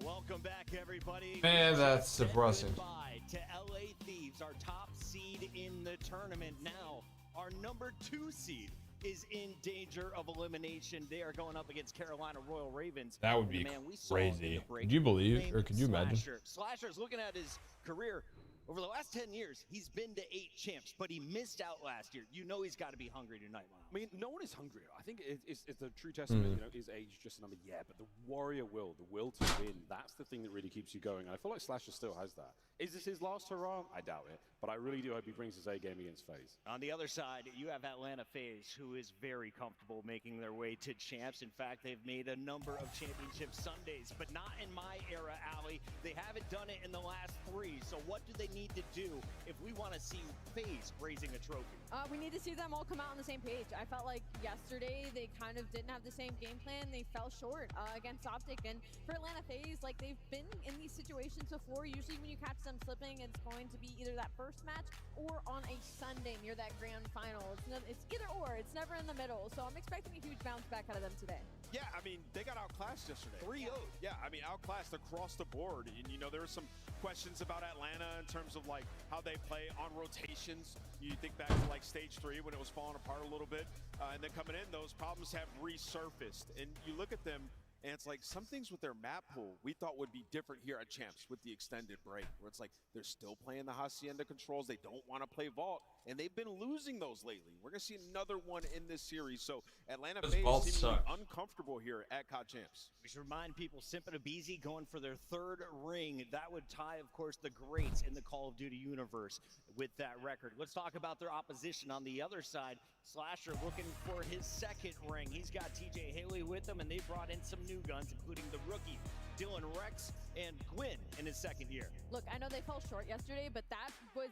D: Welcome back, everybody.
A: Man, that's depressing.
D: Goodbye to LA Thieves, our top seed in the tournament. Now, our number 2 seed is in danger of elimination. They are going up against Carolina Royal Ravens.
A: That would be
D: Man, we saw
A: crazy.
D: in the break
A: Could you believe,
D: named
A: or could you imagine?
D: Slasher's looking at his career. Over the last 10 years, he's been to 8 champs, but he missed out last year. You know he's got to be hungry tonight, Miles.
B: I mean, no one is hungry. I think it's the true testament, you know, is age just a number? Yeah, but the warrior will, the will to win, that's the thing that really keeps you going. I feel like Slasher still has that. Is this his last hurrah? I doubt it, but I really do hope he brings his A game against FaZe.
D: On the other side, you have Atlanta FaZe, who is very comfortable making their way to champs. In fact, they've made a number of championship Sundays, but not in my era, Allie. They haven't done it in the last 3. So what do they need to do if we want to see FaZe raising a trophy?
F: We need to see them all come out on the same page. I felt like yesterday they kind of didn't have the same game plan. They fell short against Optic. And for Atlanta FaZe, like, they've been in these situations before. Usually when you catch them slipping, it's going to be either that first match or on a Sunday near that grand final. It's either or. It's never in the middle. So I'm expecting a huge bounce back out of them today.
G: Yeah, I mean, they got outclassed yesterday. 3-0. Yeah, I mean, outclassed across the board. And, you know, there were some questions about Atlanta in terms of, like, how they play on rotations. You think back to, like, stage 3 when it was falling apart a little bit. And then coming in, those problems have resurfaced. And you look at them, and it's like some things with their map pool we thought would be different here at Champs with the extended break, where it's like they're still playing the Hacienda controls. They don't want to play Vault, and they've been losing those lately. We're going to see another one in this series. So Atlanta FaZe seemingly uncomfortable here at COD Champs.
D: We should remind people, Simp and Abizi going for their 3rd ring. That would tie, of course, the greats in the Call of Duty universe with that record. Let's talk about their opposition on the other side. Slasher looking for his 2nd ring. He's got TJ Haley with him, and they brought in some new guns, including the rookie Dylan Rex and Gwyn in his 2nd year.
F: Look, I know they fell short yesterday, but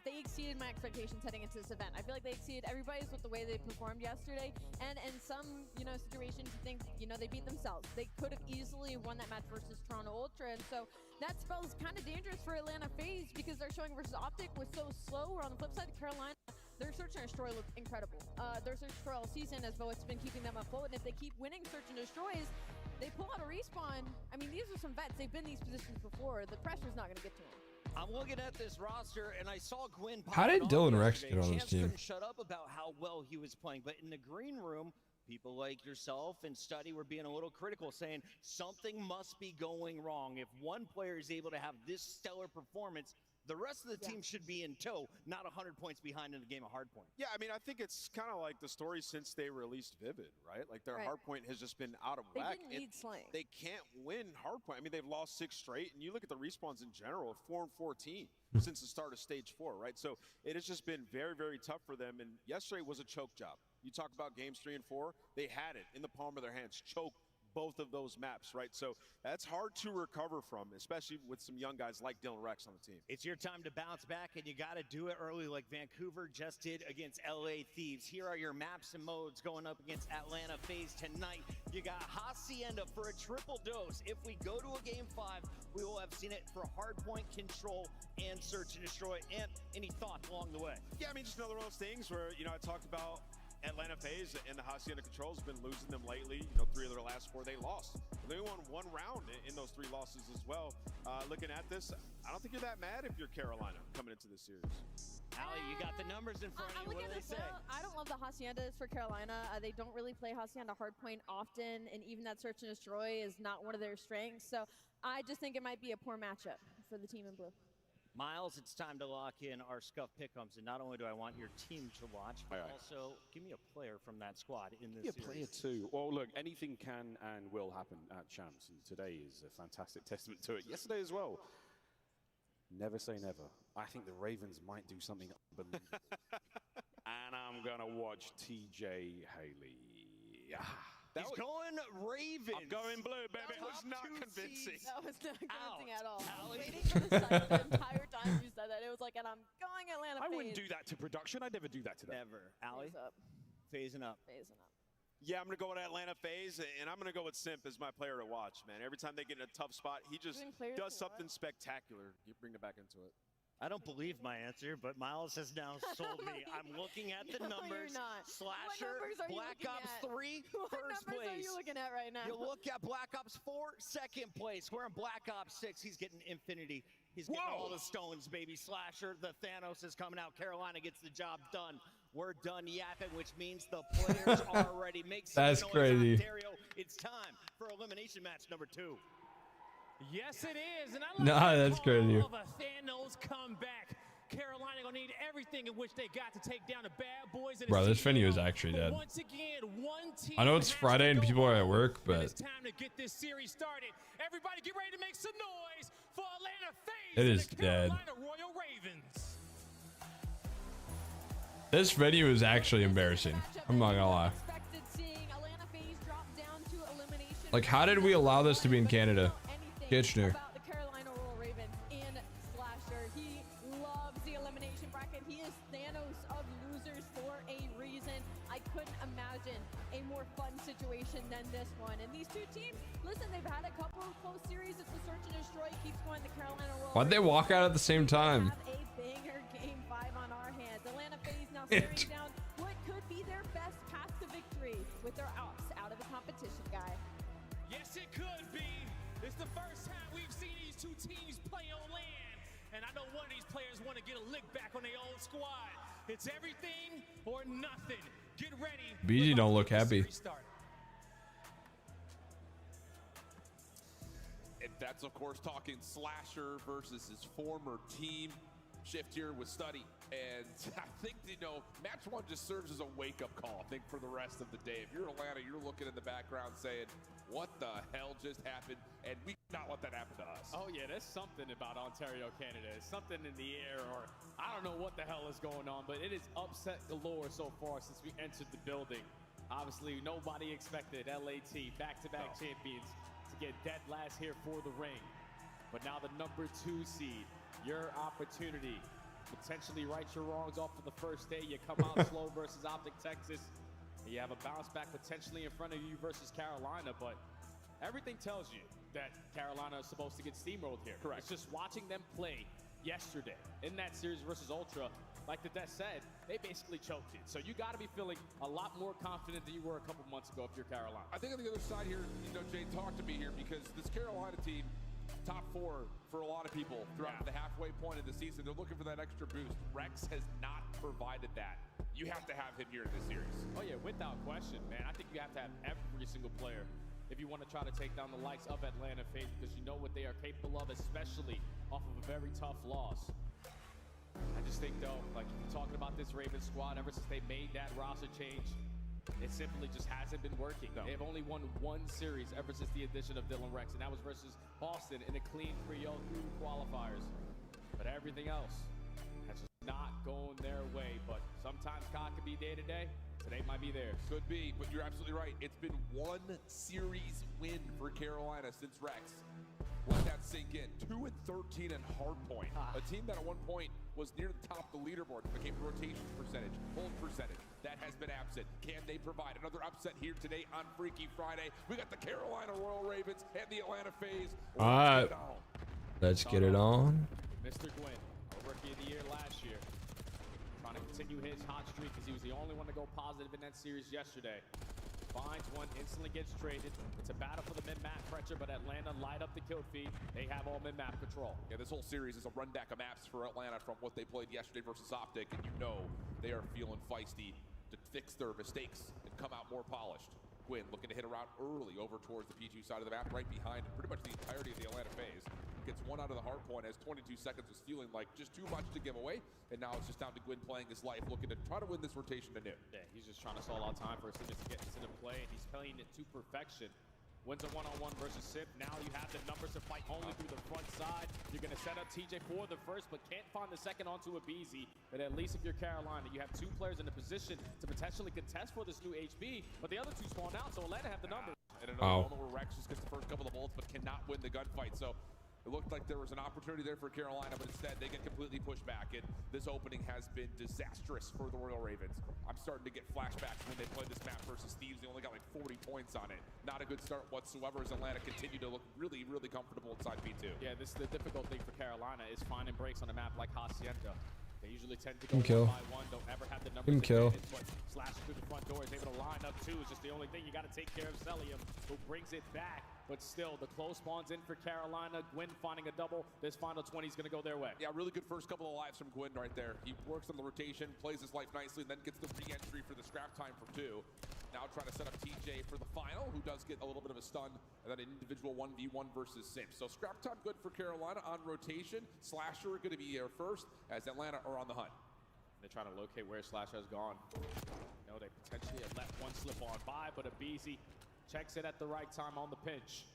F: they exceeded my expectations heading into this event. I feel like they exceeded everybody's with the way they performed yesterday. And in some, situations, you think, they beat themselves. They could have easily won that match versus Toronto Ultra. And so that spells kind of dangerous for Atlanta FaZe because their showing versus Optic was so slow. Or on the flip side, Carolina, their search and destroy looked incredible. Their search and destroy all season as well. It's been keeping them afloat. And if they keep winning search and destroys, they pull out a respawn. I mean, these are some vets. They've been in these positions before. The pressure's not going to get to them.
D: I'm looking at this roster, and I saw Gwyn.
A: How did Dylan Rex get on this team?
D: Couldn't shut up about how well he was playing, but in the green room, people like yourself and Study were being a little critical, saying something must be going wrong. If one player is able to have this stellar performance, The rest of the team should be in tow, not 100 points behind in a game of hardpoint.
B: Yeah, I mean, I think it's kind of like the story since they released Vivid, right? Like their hardpoint has just been out of whack.
F: They didn't need Slang.
B: They can't win hardpoint. I mean, they've lost 6 straight, and you look at the respawns in general, 4-14 since the start of stage 4, right? So it has just been very, very tough for them. And yesterday was a choke job. You talk about games 3 and 4, they had it in the palm of their hands, choked both of those maps, right? So that's hard to recover from, especially with some young guys like Dylan Rex on the team.
D: It's your time to bounce back, and you got to do it early like Vancouver just did against LA Thieves. Here are your maps and modes going up against Atlanta FaZe tonight. You got Hacienda for a triple dose. If we go to a game 5, we will have seen it for hardpoint control and search and destroy. And any thoughts along the way?
B: Yeah, I mean, just another one of those things where, I talked about Atlanta FaZe and the Hacienda Controls have been losing them lately. 3 of their last 4 they lost. They only won 1 round in those 3 losses as well. Looking at this, I don't think you're that mad if you're Carolina coming into this series.
D: Allie, you got the numbers in front of you. What do they say?
F: I don't love the Haciendas for Carolina. They don't really play Hacienda hardpoint often, and even that search and destroy is not one of their strengths. So I just think it might be a poor matchup for the team in blue.
D: Miles, it's time to lock in our Scuff Pick'ems, and not only do I want your team to watch, but also give me a player from that squad in this series.
B: Player too. Well, look, anything can and will happen at Champs, and today is a fantastic testament to it. Yesterday as well. Never say never. I think the Ravens might do something unbelievable. And I'm going to watch TJ Haley.
D: He's going Ravens.
B: I'm going blue, baby. It was not convincing.
F: That was not convincing at all. I was waiting for the site the entire time you said that. It was like, and I'm going Atlanta FaZe.
B: I wouldn't do that to production. I'd never do that to them.
D: Never. Allie?
F: Phasing up.
D: Phasing up.
F: Phasing up.
B: Yeah, I'm going to go with Atlanta FaZe, and I'm going to go with Simp as my player to watch, man. Every time they get in a tough spot, he just does something spectacular. You bring it back into it.
D: I don't believe my answer, but Miles has now sold me. I'm looking at the numbers.
F: You're not.
D: Slasher, Black Ops 3, first
F: What numbers
D: place.
F: are you looking at right now?
D: You look at Black Ops 4, second place. We're in Black Ops 6. He's getting Infinity. He's getting all the stones, baby. Slasher, the Thanos is coming out. Carolina gets the job done. We're done yapping, which means the players are ready. Make some
A: That's
D: noise,
A: crazy.
D: Ontario. It's time for elimination match number 2.
J: Yes, it is. And I love
A: Nah, that's crazy.
J: of a Thanos comeback. Carolina gonna need everything in which they got to take down the bad boys.
A: Bro, this venue is actually dead.
J: Once again, one team.
A: I know it's Friday and people are at work, but
J: it's time to get this series started. Everybody, get ready to make some noise for Atlanta FaZe.
A: it is
J: and the
A: dead.
J: Carolina Royal Ravens.
A: This venue is actually embarrassing. I'm not gonna lie.
F: Expected seeing Atlanta FaZe drop down to elimination.
A: Like, how did we allow this to be in Canada? Kitchener.
F: About the Carolina Royal Ravens in Slasher. He loves the elimination bracket. He is Thanos of losers for a reason. I couldn't imagine a more fun situation than this one. And these two teams, listen, they've had a couple of close series. It's the search and destroy. Keeps going the Carolina Royal
A: Why'd they walk out at the same time?
F: We have a banger game 5 on our hands. Atlanta FaZe now staring down what could be their best path to victory with their ops out of the competition, guy.
J: Yes, it could be. It's the first time we've seen these two teams play on land. And I know one of these players want to get a lick back on their old squad. It's everything or nothing. Get ready.
A: BG don't look happy.
V: And that's, of course, talking Slasher versus his former team. Shift here with Study. And I think, match 1 just serves as a wake-up call, I think, for the rest of the day. If you're Atlanta, you're looking in the background saying, what the hell just happened? And we cannot let that happen to us.
C: Oh, yeah, there's something about Ontario, Canada. It's something in the air, or I don't know what the hell is going on, but it is upset galore so far since we entered the building. Obviously, nobody expected LAT, back-to-back champions, to get dead last here for the ring. But now the number 2 seed, your opportunity. Potentially right your wrongs off of the first day. You come out slow versus Optic Texas. And you have a bounce back potentially in front of you versus Carolina, but everything tells you that Carolina is supposed to get steamrolled here.
V: Correct.
C: It's just watching them play yesterday in that series versus Ultra. Like the Death said, they basically choked it. So you got to be feeling a lot more confident than you were a couple months ago if you're Carolina.
V: I think on the other side here, Jay, talk to me here, because this Carolina team, top 4 for a lot of people throughout the halfway point of the season. They're looking for that extra boost. Rex has not provided that. You have to have him here in this series.
C: Oh yeah, without question, man. I think you have to have every single player if you want to try to take down the likes of Atlanta FaZe, because you know what they are capable of, especially off of a very tough loss. just think, though, like you're talking about this Ravens squad, ever since they made that roster change, it simply just hasn't been working.
B: No.
C: They've only won one series ever since the addition of Dylan Rex, and that was versus Boston in a clean 3-0 through qualifiers. But everything else has just not going their way. But sometimes God can be day to day. Today might be theirs.
V: Could be, but you're absolutely right. It's been one series win for Carolina since Rex. Let that sink in. 2-13 in hardpoint. A team that at one point was near the top of the leaderboard. Became rotation percentage, hold percentage. That has been absent. Can they provide another upset here today on Freaky Friday? We got the Carolina Royal Ravens and the Atlanta FaZe.
A: All right, let's get it on.
C: Mr. Gwynn, a rookie of the year last year, trying to continue his hot streak because he was the only one to go positive in that series yesterday. Finds one, instantly gets traded. It's a battle for the mid-map pressure, but Atlanta light up the kill feed. They have all mid-map control.
V: Yeah, this whole series is a run back of maps for Atlanta from what they played yesterday versus Optic, and you know they are feeling feisty to fix their mistakes and come out more polished. Gwynn looking to hit around early over towards the P2 side of the map, right behind pretty much the entirety of the Atlanta FaZe. Gets one out of the hard point as 22 seconds was feeling like just too much to give away, and now it's just down to Gwynn playing his life, looking to try to win this rotation anew.
C: Yeah, he's just trying to stall out time for his teammates to get into play, and he's playing it to perfection. Wins a one-on-one versus Sip. Now you have the numbers to fight only through the front side. You're going to set up TJ for the first, but can't find the second onto a BZ. But at least if you're Carolina, you have two players in a position to potentially contest for this new HB, but the other two spawn out, so Atlanta have the numbers.
V: And another moment where Rex just gets the first couple of bullets, but cannot win the gunfight. So it looked like there was an opportunity there for Carolina, but instead they get completely pushed back. And this opening has been disastrous for the Royal Ravens. I'm starting to get flashbacks when they played this map versus Thieves. They only got like 40 points on it. Not a good start whatsoever as Atlanta continued to look really, really comfortable inside P2.
C: Yeah, this is the difficult thing for Carolina is finding breaks on a map like Hacienda. They usually tend to go one by one, don't ever have the numbers advantage, but slashing through the front door is able to line up too. It's just the only thing you got to take care of. Celium, who brings it back, but still the close spawns in for Carolina. Gwynn finding a double. This final 20 is going to go their way.
V: Yeah, really good first couple of lives from Gwynn right there. He works on the rotation, plays his life nicely, and then gets the re-entry for the scrap time for 2. Now trying to set up TJ for the final, who does get a little bit of a stun, and then an individual 1v1 versus Simps. So scrap time good for Carolina on rotation. Slasher going to be here first as Atlanta are on the hunt.
C: They're trying to locate where Slasher has gone. You know, they potentially have let one slip on by, but Abizi checks it at the right time on the pinch.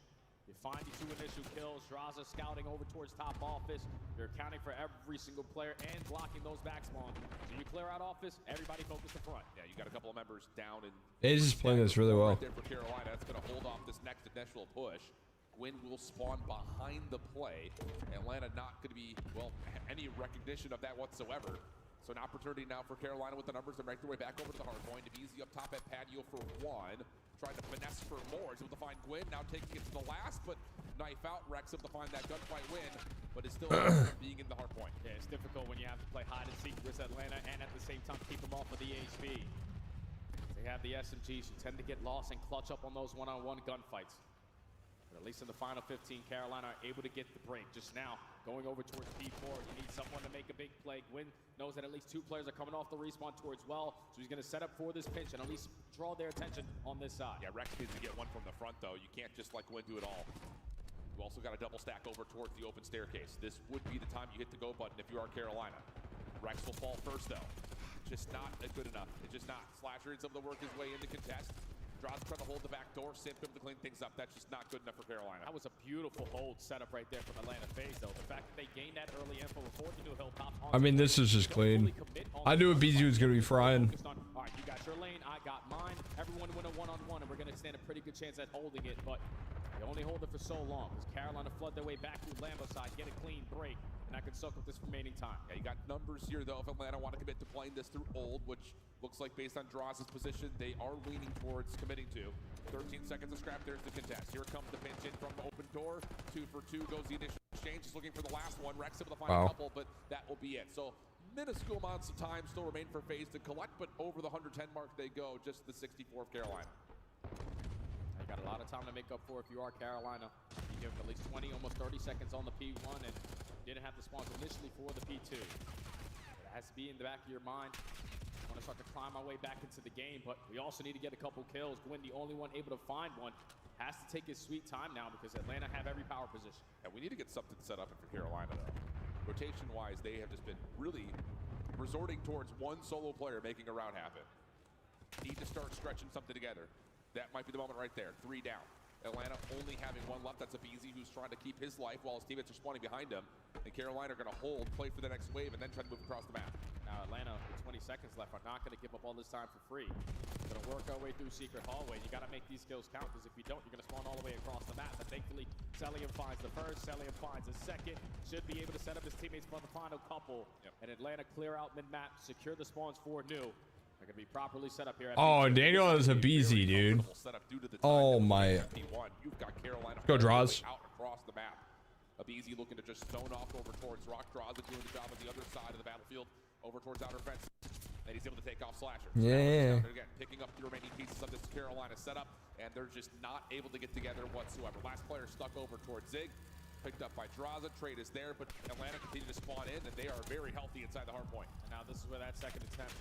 C: You find the 2 initial kills. Draza scouting over towards top office. You're accounting for every single player and blocking those back spawns. So you clear out office, everybody focus the front.
V: Yeah, you got a couple of members down, and
A: He's just playing this really well.
V: Right there for Carolina. That's going to hold off this next initial push. Gwynn will spawn behind the play. Atlanta not going to be, well, any recognition of that whatsoever. So an opportunity now for Carolina with the numbers to make their way back over to the hard point. Easy up top at patio for 1. Trying to finesse for more. He's able to find Gwynn. Now taking it to the last, but knife out. Rex able to find that gunfight win, but it's still being in the hard point.
C: Yeah, it's difficult when you have to play hide and seek versus Atlanta and at the same time keep them off of the HB. They have the SMGs who tend to get lost and clutch up on those one-on-one gunfights. But at least in the final 15, Carolina are able to get the break. Just now, going over towards P4, you need someone to make a big play. Gwynn knows that at least 2 players are coming off the respawn towards well, so he's going to set up for this pinch and at least draw their attention on this side.
V: Yeah, Rex needs to get one from the front, though. You can't just let Gwynn do it all. You also got a double stack over towards the open staircase. This would be the time you hit the go button if you are Carolina. Rex will fall first, though. Just not good enough. It's just not. Slasher is able to work his way into contest. Draws trying to hold the back door. Simp able to clean things up. That's just not good enough for Carolina.
C: That was a beautiful hold setup right there from Atlanta FaZe, though. The fact that they gained that early info before the new hilltop.
A: I mean, this is just clean. I knew a BZ was going to be frying.
C: All right, you got your lane, I got mine. Everyone win a one-on-one, and we're going to stand a pretty good chance at holding it, but they only hold it for so long. As Carolina flood their way back through Lambo side, get a clean break, and I can suck up this remaining time.
V: Yeah, you got numbers here, though. If Atlanta want to commit to playing this through old, which looks like based on Draws' position, they are leaning towards committing to. 13 seconds of scrap, there's the contest. Here comes the pinch in from the open door. 2 for 2 goes the initial exchange. Just looking for the last one. Rex able to find a couple, but that will be it. So minuscule amounts of time still remain for FaZe to collect, but over the 110 mark they go, just the 64 of Carolina.
C: You got a lot of time to make up for if you are Carolina. You give them at least 20, almost 30 seconds on the P1, and didn't have the spawns initially for the P2. It has to be in the back of your mind. I want to start to climb my way back into the game, but we also need to get a couple kills. Gwynn, the only one able to find one, has to take his sweet time now because Atlanta have every power position.
V: And we need to get something set up for Carolina, though. Rotation-wise, they have just been really resorting towards one solo player making a round happen. Need to start stretching something together. That might be the moment right there. 3 down. Atlanta only having 1 left. That's a BZ who's trying to keep his life while his teammates are spawning behind him. And Carolina are going to hold, play for the next wave, and then try to move across the map.
C: Now Atlanta, with 20 seconds left, are not going to give up all this time for free. We're going to work our way through secret hallway. You got to make these kills count, because if you don't, you're going to spawn all the way across the map. But thankfully, Cellium finds the first, Cellium finds the second. Should be able to set up his teammates for the final couple. And Atlanta clear out mid-map, secure the spawns for new. They're going to be properly set up here.
A: Oh, Daniel is a BZ, dude. Oh my. Go draws.
V: Out across the map. A BZ looking to just zone off over towards Rock. Draws and doing the job on the other side of the battlefield, over towards outer fence. And he's able to take off Slasher.
A: Yeah.
V: Again, picking up the remaining pieces of this Carolina setup, and they're just not able to get together whatsoever. Last player stuck over towards Zig. Picked up by Draza. Trade is there, but Atlanta continue to spawn in, and they are very healthy inside the hard point.
C: And now this is where that second attempt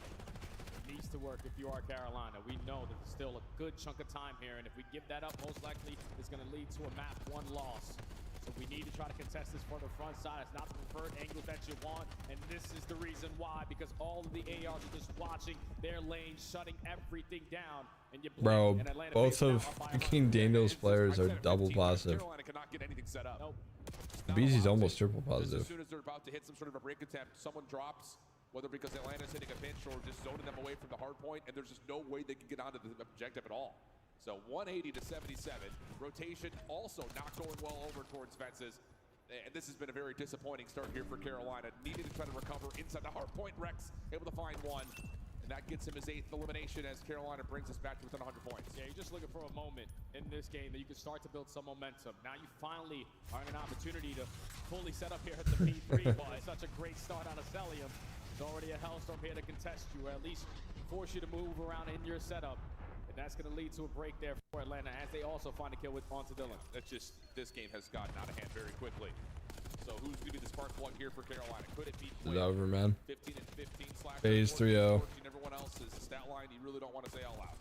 C: needs to work if you are Carolina. We know that there's still a good chunk of time here, and if we give that up, most likely it's going to lead to a map 1 loss. So we need to try to contest this for the front side. It's not the preferred angle that you want, and this is the reason why, because all of the ARs are just watching their lane, shutting everything down. And you
A: Bro, both of King Daniel's players are double positive.
V: Carolina cannot get anything set up.
C: Nope.
A: BZ's almost triple positive.
V: As soon as they're about to hit some sort of a break attempt, someone drops, whether because Atlanta's hitting a pinch or just zoning them away from the hard point, and there's just no way they can get onto the objective at all. So 180 to 77. Rotation also not going well over towards fences. And this has been a very disappointing start here for Carolina. Needing to try to recover inside the hard point. Rex able to find 1. And that gets him his 8th elimination as Carolina brings us back to within 100 points.
C: Yeah, you're just looking for a moment in this game that you can start to build some momentum. Now you finally are in an opportunity to fully set up here at the P3. But it's such a great start out of Cellium. There's already a Hellstorm here to contest you, or at least force you to move around in your setup. And that's going to lead to a break there for Atlanta as they also find a kill with onto Dylan.
V: That's just, this game has gotten out of hand very quickly. So who's going to be the spark plug here for Carolina? Could it be
A: It's over, man.
V: 15 and 15 slash
A: Phase 3-0.
V: Everyone else's stat line you really don't want to say all out.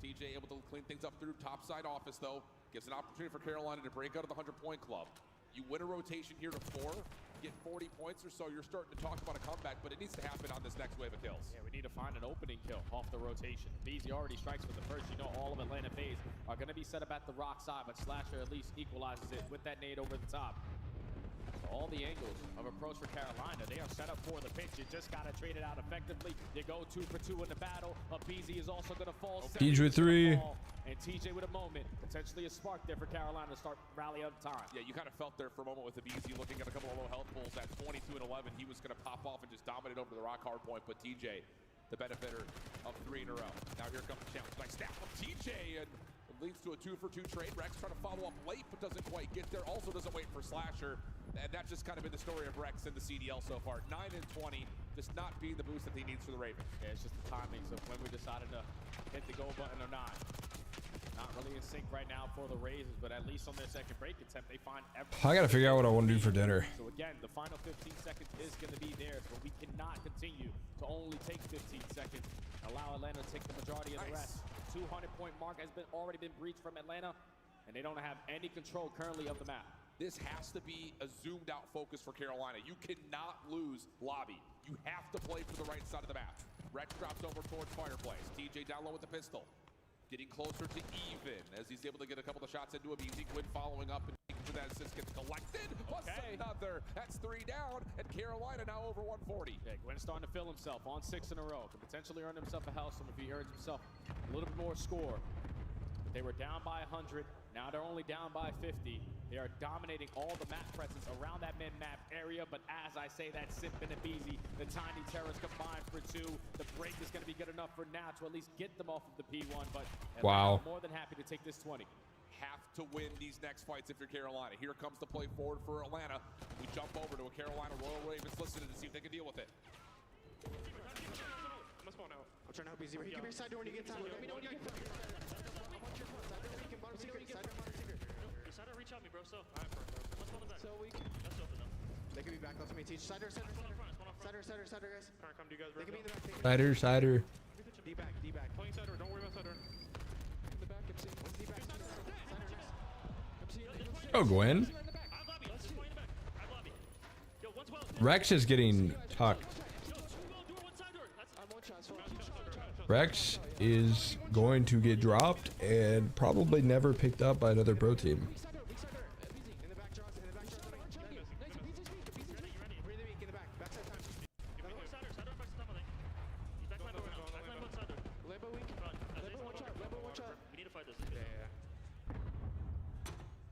V: TJ able to clean things up through topside office though. Gives an opportunity for Carolina to break out of the 100-point club. You win a rotation here to 4, get 40 points or so, you're starting to talk about a comeback, but it needs to happen on this next wave of kills.
C: Yeah, we need to find an opening kill off the rotation. BZ already strikes for the first. You know all of Atlanta phase are going to be set up at the rock side, but Slasher at least equalizes it with that nade over the top. So all the angles of approach for Carolina, they are set up for the pitch. You just got to trade it out effectively. You go 2 for 2 in the battle. BZ is also going to fall.
A: TJ with 3.
C: And TJ with a moment, potentially a spark there for Carolina to start rally up time.
V: Yeah, you kind of felt there for a moment with the BZ looking at a couple of low health pulls at 22 and 11. He was going to pop off and just dominate over the rock hard point, but TJ, the benefitter of 3 in a row. Now here comes the challenge. Nice snap from TJ, and it leads to a 2 for 2 trade. Rex trying to follow up late, but doesn't quite get there. Also doesn't wait for Slasher. And that's just kind of been the story of Rex in the CDL so far. 9 and 20, just not being the boost that he needs for the Ravens.
C: Yeah, it's just the timings of when we decided to hit the go button or not. Not really in sync right now for the Ravens, but at least on their second break attempt, they find everything.
A: I gotta figure out what I want to do for dinner.
C: So again, the final 15 seconds is going to be theirs, but we cannot continue to only take 15 seconds. Allow Atlanta to take the majority of the rest. 200-point mark has already been breached from Atlanta, and they don't have any control currently of the map.
V: This has to be a zoomed-out focus for Carolina. You cannot lose lobby. You have to play for the right side of the map. Rex drops over towards Fireplace. TJ down low with the pistol. Getting closer to even as he's able to get a couple of shots into him. Easy Quinn following up and making sure that assist gets collected. Plus another. That's 3 down, and Carolina now over 140.
C: Yeah, Quinn's starting to fill himself on 6 in a row. Could potentially earn himself a Hellstorm if he earns himself a little bit more score. But they were down by 100. Now they're only down by 50. They are dominating all the map presence around that mid-map area, but as I say that, Sip and Abizi, the Tiny Terrors combined for 2. The break is going to be good enough for now to at least get them off of the P1, but
A: wow,
C: more than happy to take this 20.
V: Have to win these next fights if you're Carolina. Here comes the play forward for Atlanta. We jump over to a Carolina Royal Ravens listening to see if they can deal with it.
I: I'm gonna spawn out. I'm trying to help you. You give me a side door when you get time. Let me know when you get time.
K: Side door, reach out me, bro. So, alright, bro. Let's spawn the back. So weak. Let's open them.
I: They can be back. Let's me teach. Side door,
K: Spawn
I: guys.
K: Alright, come to you guys, bro.
I: They can be in the back.
A: Cider.
I: D back.
K: Playing side door. Don't worry about side door.
I: In the back. I'm seeing. D back.
A: Oh, Gwen. Rex is getting tucked. Rex is going to get dropped and probably never picked up by another pro team.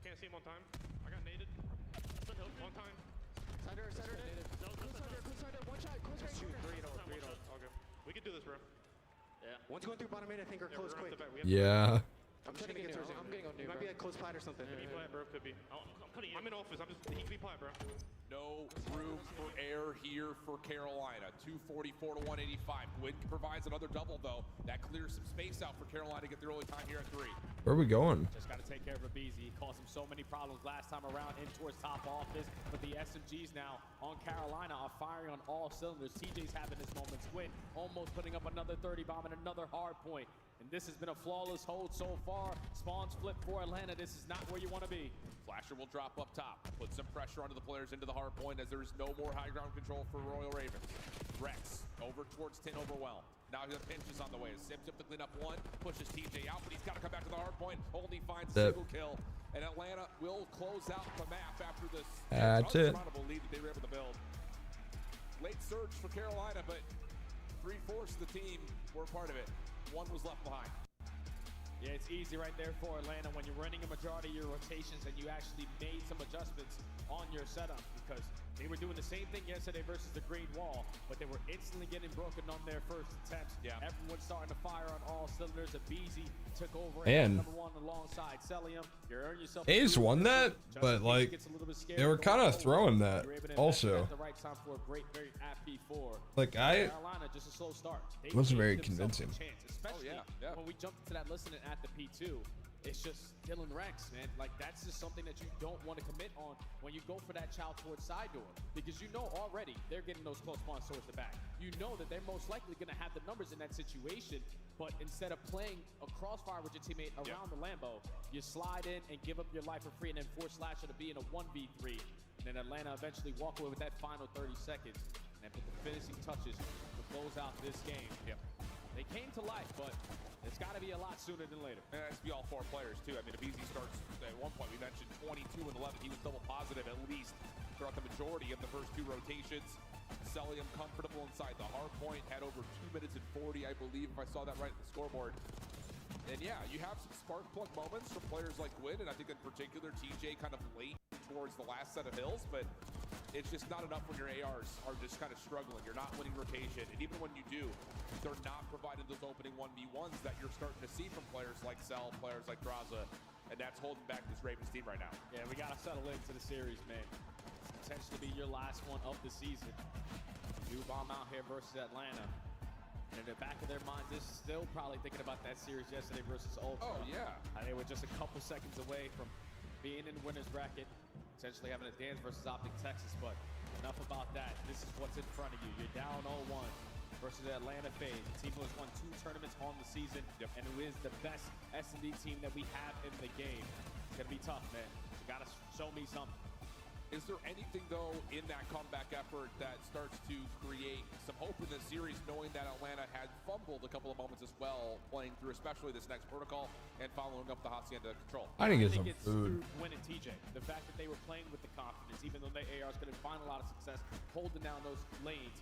I: Can't see him on time. I got naded. On time. Cider. One shot. Close right. Shoot. 3-0. Okay. We can do this, bro. Yeah. One's going through bottom 8, I think, or close quick.
A: Yeah.
I: I'm trying to get towards him. I'm getting on new, might be like close plat or something. Could be plat, bro. Could be. I'm in office. He could be plat, bro.
V: No room for error here for Carolina. 244 to 185. Gwyn provides another double, though. That clears some space out for Carolina to get their early time here at 3.
A: Where are we going?
C: Just got to take care of Abizi. He caused him so many problems last time around in towards top office. But the SMGs now on Carolina are firing on all cylinders. TJ's having his moments. Gwyn almost putting up another 30 bomb and another hard point. And this has been a flawless hold so far. Spawns flip for Atlanta. This is not where you want to be.
V: Flasher will drop up top. Put some pressure onto the players into the hard point as there's no more high ground control for Royal Ravens. Rex over towards 10 overwhelmed. Now the pinch is on the way. Sims up to clean up 1. Pushes TJ out, but he's got to come back to the hard point. Only finds a single kill. And Atlanta will close out the map after this unsurmountable lead that they were able to build. Late surge for Carolina, but 3/4 of the team were part of it. 1 was left behind.
C: Yeah, it's easy right there for Atlanta when you're running a majority of your rotations and you actually made some adjustments on your setup, because they were doing the same thing yesterday versus the Green Wall, but they were instantly getting broken on their first attempts. Yeah. Everyone's starting to fire on all cylinders. Abizi took over at number 1 alongside Celium. You earned yourself.
A: A's won that, but like they were kind of throwing that also.
C: At the right time for a great, very happy 4.
A: Like
C: Carolina, just a slow start. They
A: wasn't very
C: gave themselves
A: convincing.
C: a chance, especially when we jumped into that listening at the P2. It's just Dylan Rex, man. Like, that's just something that you don't want to commit on when you go for that child towards side door, because you know already they're getting those close spawns towards the back. You know that they're most likely going to have the numbers in that situation, but instead of playing a crossfire with your teammate around the Lambo, you slide in and give up your life for free and then force Slasher to be in a 1v3. And then Atlanta eventually walk away with that final 30 seconds and put the finishing touches to close out this game. They came to life, but it's got to be a lot sooner than later.
V: And it has to be all 4 players, too. I mean, Abizi starts at one point. We mentioned 22 and 11. He was double positive at least throughout the majority of the first 2 rotations. Celium comfortable inside the hard point. Had over 2 minutes and 40, I believe, if I saw that right at the scoreboard. And yeah, you have some spark plug moments from players like Gwyn, and I think in particular TJ kind of late towards the last set of hills, but it's just not enough when your ARs are just kind of struggling. You're not winning rotation, and even when you do, they're not providing those opening 1v1s that you're starting to see from players like Cell, players like Draza, and that's holding back this Ravens team right now.
C: Yeah, we got to settle into the series, man. It's potentially be your last one of the season. You bomb out here versus Atlanta. And in the back of their minds, they're still probably thinking about that series yesterday versus Ultra.
V: Oh, yeah.
C: They were just a couple seconds away from being in the winner's bracket, potentially having a dance versus Optic Texas, but enough about that. This is what's in front of you. You're down 0-1 versus Atlanta FaZe, a team who has won 2 tournaments on the season, and who is the best S&D team that we have in the game. It's going to be tough, man. You got to show me something.
V: Is there anything, though, in that comeback effort that starts to create some hope in this series, knowing that Atlanta had fumbled a couple of moments as well, playing through especially this next protocol and following up the Hacienda control?
A: I think it's some
C: it's
A: food.
C: Gwyn and TJ. The fact that they were playing with the confidence, even though their ARs couldn't find a lot of success holding down those lanes,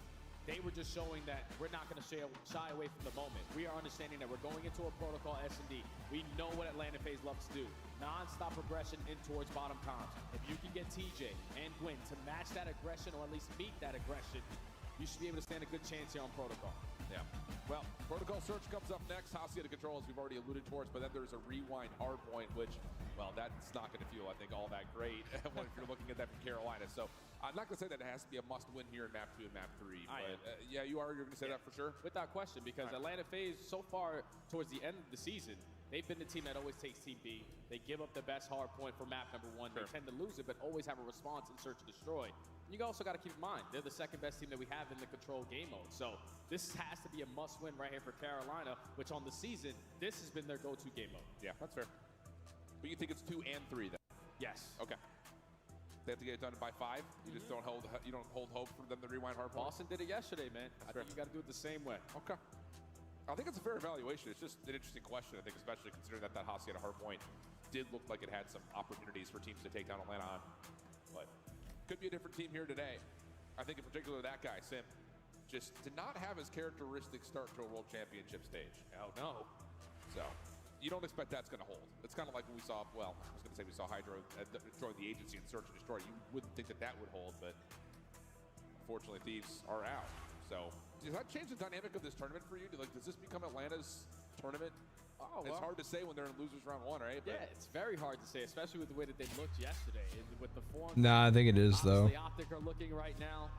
C: they were just showing that we're not going to shy away from the moment. We are understanding that we're going into a protocol S&D. We know what Atlanta FaZe loves to do. Non-stop progression in towards bottom comms. If you can get TJ and Gwyn to match that aggression, or at least meet that aggression, you should be able to stand a good chance here on protocol.
V: Yeah. Well, protocol search comes up next. Hacienda control, as we've already alluded towards, but then there's a rewind hard point, which, well, that's not going to feel, I think, all that great if you're looking at that from Carolina. So I'm not going to say that it has to be a must-win here in Map 2 and Map 3. But, yeah, you are. You're going to say that for sure?
C: Without question, because Atlanta FaZe, so far towards the end of the season, they've been the team that always takes Team B. They give up the best hard point for map number 1. They tend to lose it, but always have a response in search and destroy. And you also got to keep in mind, they're the second best team that we have in the control game mode. So this has to be a must-win right here for Carolina, which on the season, this has been their go-to game mode.
V: Yeah, that's fair. But you think it's 2 and 3 then?
C: Yes.
V: Okay. They have to get it done by 5. You just don't hold hope for them to rewind hard point.
C: Boston did it yesterday, man. I think you got to do it the same way.
V: Okay. I think it's a fair evaluation. It's just an interesting question, I think, especially considering that Hacienda hardpoint did look like it had some opportunities for teams to take down Atlanta on. But could be a different team here today. I think in particular that guy, Sim, just did not have his characteristic start to a World Championship stage.
C: Oh, no.
V: So you don't expect that's going to hold. It's kind of like when we saw, well, I was going to say we saw Hydro join the agency and search and destroy. You wouldn't think that that would hold, but unfortunately Thieves are out. So does that change the dynamic of this tournament for you? Does this become Atlanta's tournament?
C: Oh,
V: it's hard to say when they're in losers round 1, right?
C: Yeah, it's very hard to say, especially with the way that they looked yesterday. And with the form.
A: Nah, I think it is, though.
C: The Optic are looking right now.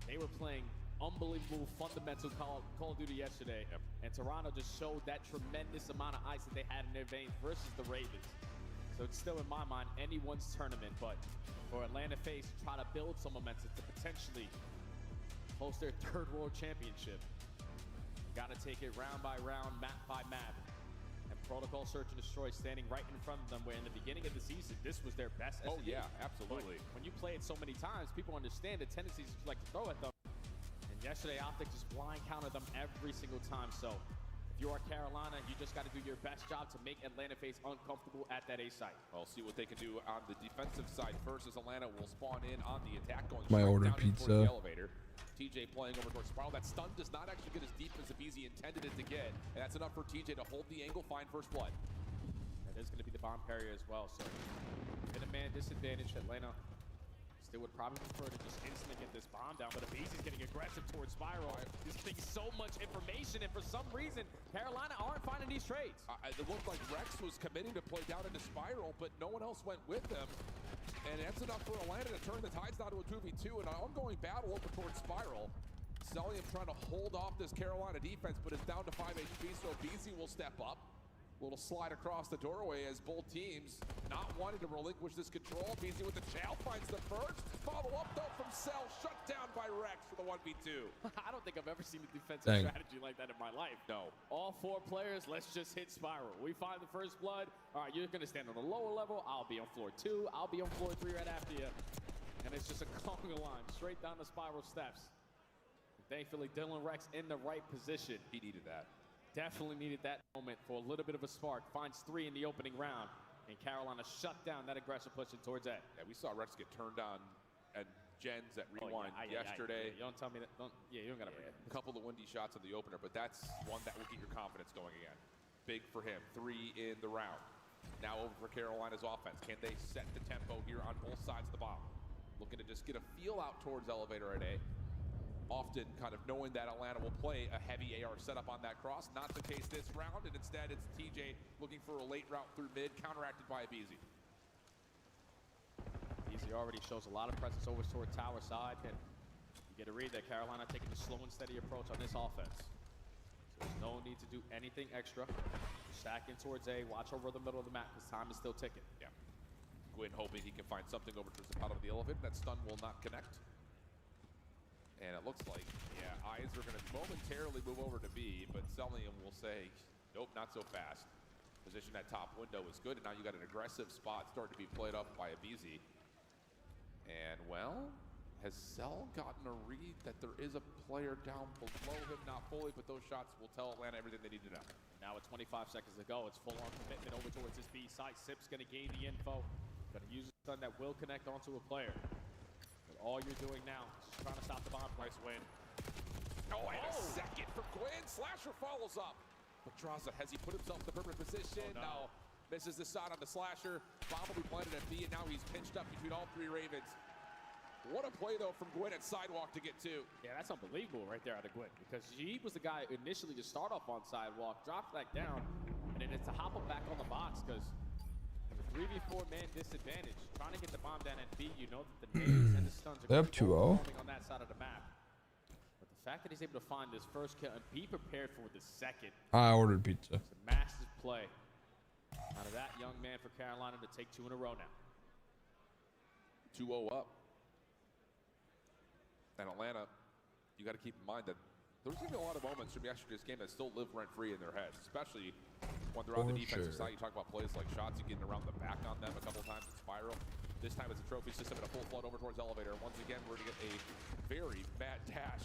C: They were playing unbelievable, fundamental Call of Duty yesterday.
V: Yep.
C: And Toronto just showed that tremendous amount of ice that they had in their veins versus the Ravens. So it's still, in my mind, anyone's tournament. But for Atlanta FaZe to try to build some momentum to potentially host their 3rd World Championship, got to take it round by round, map by map. And Protocol Search and Destroy standing right in front of them, where in the beginning of the season, this was their best SDA.
V: Oh, yeah, absolutely.
C: But when you play it so many times, people understand the tendencies you like to throw at them. And yesterday, Optic just blind countered them every single time. So if you are Carolina, you just got to do your best job to make Atlanta FaZe uncomfortable at that A site.
V: We'll see what they can do on the defensive side first, as Atlanta will spawn in on the attack, going
A: My
V: straight
A: order
V: down in towards
A: pizza.
V: the elevator. TJ playing over towards Spiral. That stun does not actually get as deep as Easy intended it to get, and that's enough for TJ to hold the angle, find first blood.
C: That is going to be the bomb carrier as well. So in a man disadvantage, Atlanta still would probably prefer to just instantly get this bomb down, but Easy's getting aggressive towards Spiral. This thing's so much information, and for some reason, Carolina aren't finding these trades.
V: It looked like Rex was committing to play down into Spiral, but no one else went with them. And that's enough for Atlanta to turn the tides down to a 2v2, an ongoing battle over towards Spiral. Celium trying to hold off this Carolina defense, but is down to 5 HP, so BZ will step up. Little slide across the doorway as both teams not wanting to relinquish this control. BZ with the chow finds the first. Follow up though from Cell, shut down by Rex for the 1v2.
C: I don't think I've ever seen a defensive
A: Dang.
C: strategy like that in my life.
V: No.
C: All 4 players, let's just hit Spiral. We find the first blood. All right, you're going to stand on the lower level. I'll be on floor 2. I'll be on floor 3 right after you. And it's just a conga line straight down the Spiral steps. Thankfully, Dylan Rex in the right position.
V: He needed that.
C: Definitely needed that moment for a little bit of a spark. Finds 3 in the opening round. And Carolina shut down that aggressive pushing towards A.
V: Yeah, we saw Rex get turned on and Gens at Rewind yesterday.
C: You don't tell me that. You don't got to bring it.
V: A couple of windy shots in the opener, but that's one that will get your confidence going again. Big for him. 3 in the round. Now over for Carolina's offense. Can they set the tempo here on both sides of the bomb? Looking to just get a feel out towards elevator at A. Often kind of knowing that Atlanta will play a heavy AR setup on that cross. Not the case this round, and instead it's TJ looking for a late route through mid, counteracted by Easy.
C: Easy already shows a lot of presence over toward tower side, and you get a read that Carolina taking a slow and steady approach on this offense. So there's no need to do anything extra. Stack in towards A, watch over the middle of the map because time is still ticking.
V: Yeah. Gwyn hoping he can find something over towards the bottom of the elevator. That stun will not connect. And it looks like, yeah, eyes are going to momentarily move over to B, but Celium will say, nope, not so fast. Position that top window is good, and now you got an aggressive spot starting to be played up by Abizi. And, well, has Cell gotten a read that there is a player down below him? Not fully, but those shots will tell Atlanta everything they need to know.
C: Now with 25 seconds to go, it's full-on commitment over towards this B side. Sip's going to gain the info. Going to use a stun that will connect onto a player. All you're doing now is trying to stop the bomb. Nice win.
V: Oh, and a second for Gwyn. Slasher follows up. Petraza, has he put himself in the perfect position?
C: Oh, no.
V: Misses the shot on the Slasher. Bomb will be planted at B, and now he's pinched up between all 3 Ravens. What a play, though, from Gwyn at Sidewalk to get 2.
C: Yeah, that's unbelievable right there out of Gwyn, because he was the guy initially to start off on Sidewalk, dropped back down, and then it's to hop him back on the box, because 3v4 man disadvantage. Trying to get the bomb down at B, you know that the nades and the stuns are
A: They're up 2-0
C: on that side of the map. But the fact that he's able to find this first kill and be prepared for the second.
A: I ordered pizza.
C: It's a massive play out of that young man for Carolina to take 2 in a row now.
V: 2-0 up. And Atlanta, you got to keep in mind that there's going to be a lot of moments from yesterday's game that still live rent-free in their heads, especially when they're on the defensive side. You talk about plays like shots, you getting around the back on them a couple times in Spiral. This time it's a trophy system and a full flood over towards elevator. Once again, we're going to get a very bad dash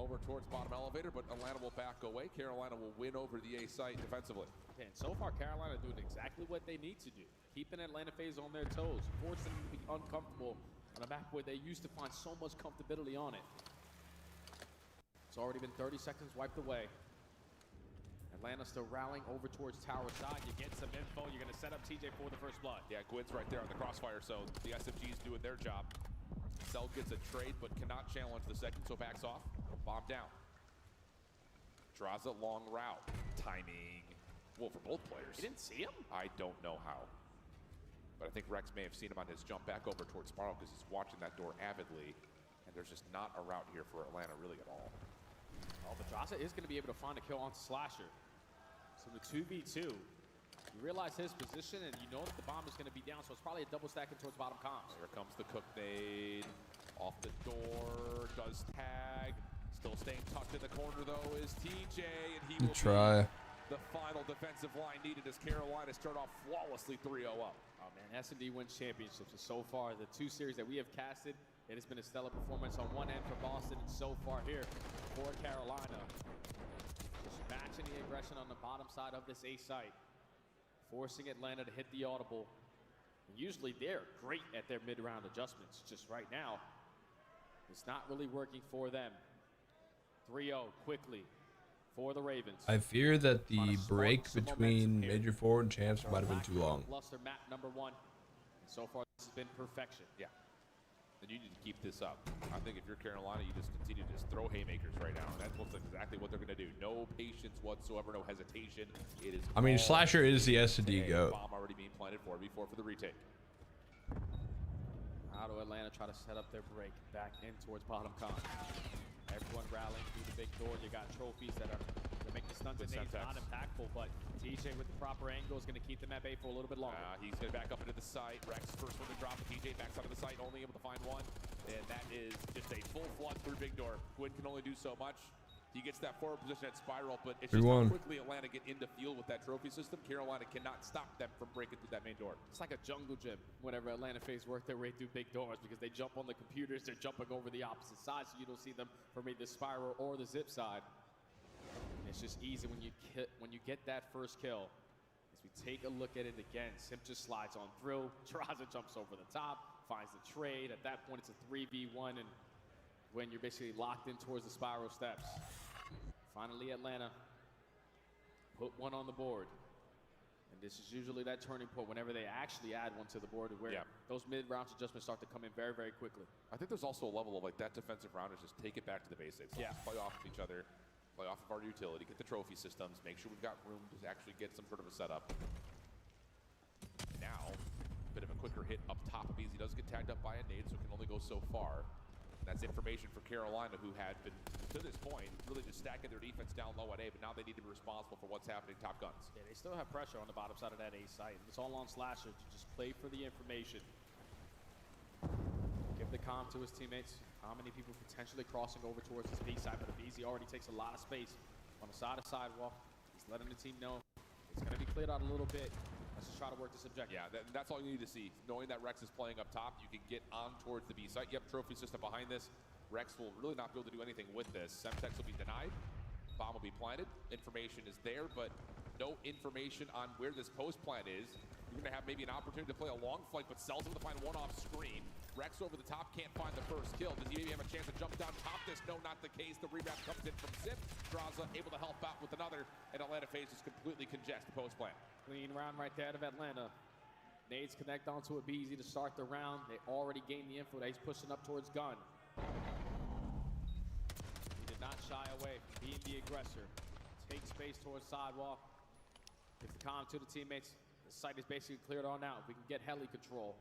V: over towards bottom elevator, but Atlanta will back away. Carolina will win over the A site defensively.
C: And so far, Carolina doing exactly what they need to do. Keeping Atlanta FaZe on their toes, forcing them to be uncomfortable on a map where they used to find so much comfortability on it. It's already been 30 seconds wiped away. Atlanta still rallying over towards tower side. You get some info. You're going to set up TJ for the first blood.
V: Yeah, Gwyn's right there on the crossfire, so the SFG's doing their job. Cell gets a trade, but cannot challenge the second, so backs off. Bomb down. Draws a long route. Timing. Well, for both players.
C: You didn't see him?
V: I don't know how. But I think Rex may have seen him on his jump back over towards Sparrow because he's watching that door avidly. And there's just not a route here for Atlanta really at all.
C: Oh, but Draza is going to be able to find a kill on Slasher. So the 2v2, you realize his position and you know that the bomb is going to be down, so it's probably a double stacking towards bottom comms.
V: Here comes the cook nade. Off the door, does tag. Still staying tucked in the corner though is TJ, and he will
A: try.
V: The final defensive line needed as Carolina start off flawlessly 3-0 up.
C: Oh man, S&D wins championships. And so far, the two series that we have casted, it has been a stellar performance on one end for Boston, and so far here for Carolina. Just matching the aggression on the bottom side of this A site, forcing Atlanta to hit the audible. And usually they're great at their mid-round adjustments. Just right now, it's not really working for them. 3-0 quickly for the Ravens.
A: I fear that the break between Major 4 and Champs might have been too long.
C: Luster map number 1. And so far, this has been perfection.
V: Yeah. And you need to keep this up. I think if you're Carolina, you just continue to just throw haymakers right now. And that's almost exactly what they're going to do. No patience whatsoever, no hesitation. It is.
A: I mean, Slasher is the S&D goat.
V: Bomb already being planted for the retake.
C: How do Atlanta try to set up their break back in towards bottom con? Everyone rallying through the big door. You got trophies that make the stunts and nades not impactful, but TJ with the proper angle is going to keep them at bay for a little bit longer.
V: He's going to back up into the site. Rex first one to drop. TJ backs out of the site, only able to find one. And that is just a full flood through big door. Gwyn can only do so much. He gets that forward position at Spiral, but it's just how quickly Atlanta get into field with that trophy system. Carolina cannot stop them from breaking through that main door.
C: It's like a jungle gym whenever Atlanta FaZe work their way through big doors because they jump on the computers, they're jumping over the opposite side, so you don't see them from either the Spiral or the zip side. And it's just easy when you get that first kill. As we take a look at it again, Simp just slides on through. Draza jumps over the top, finds the trade. At that point, it's a 3v1, and when you're basically locked in towards the Spiral steps. Finally, Atlanta put one on the board. And this is usually that turning point whenever they actually add one to the board where those mid-round adjustments start to come in very, very quickly.
V: I think there's also a level of like that defensive round is just take it back to the basics. Let's just play off of each other, play off of our utility, get the trophy systems, make sure we've got room to actually get some sort of a setup. Now, a bit of a quicker hit up top of Beasley. Does get tagged up by a nade, so can only go so far. That's information for Carolina, who had been, to this point, really just stacking their defense down low at A, but now they need to be responsible for what's happening top guns.
C: Yeah, they still have pressure on the bottom side of that A site. It's all on Slasher to just play for the information. Give the comm to his teammates. How many people potentially crossing over towards this B side, but the BZ already takes a lot of space on the side of sidewalk. He's letting the team know it's going to be cleared out a little bit. Let's just try to work this objective.
V: Yeah, that's all you need to see. Knowing that Rex is playing up top, you can get on towards the B site. Yep, trophy system behind this. Rex will really not be able to do anything with this. Semtex will be denied. Bomb will be planted. Information is there, but no information on where this post plant is. You're going to have maybe an opportunity to play a long flank, but Cell's able to find one off screen. Rex over the top can't find the first kill. Does he maybe have a chance to jump down top this? No, not the case. The rebound comes in from Zip. Draza able to help out with another, and Atlanta FaZe is completely congested post plant.
C: Clean round right there out of Atlanta. Nades connect onto a BZ to start the round. They already gained the info that he's pushing up towards gun. He did not shy away from being the aggressor. Take space towards sidewalk. Gives the comm to the teammates. The site is basically cleared on out. We can get heli control.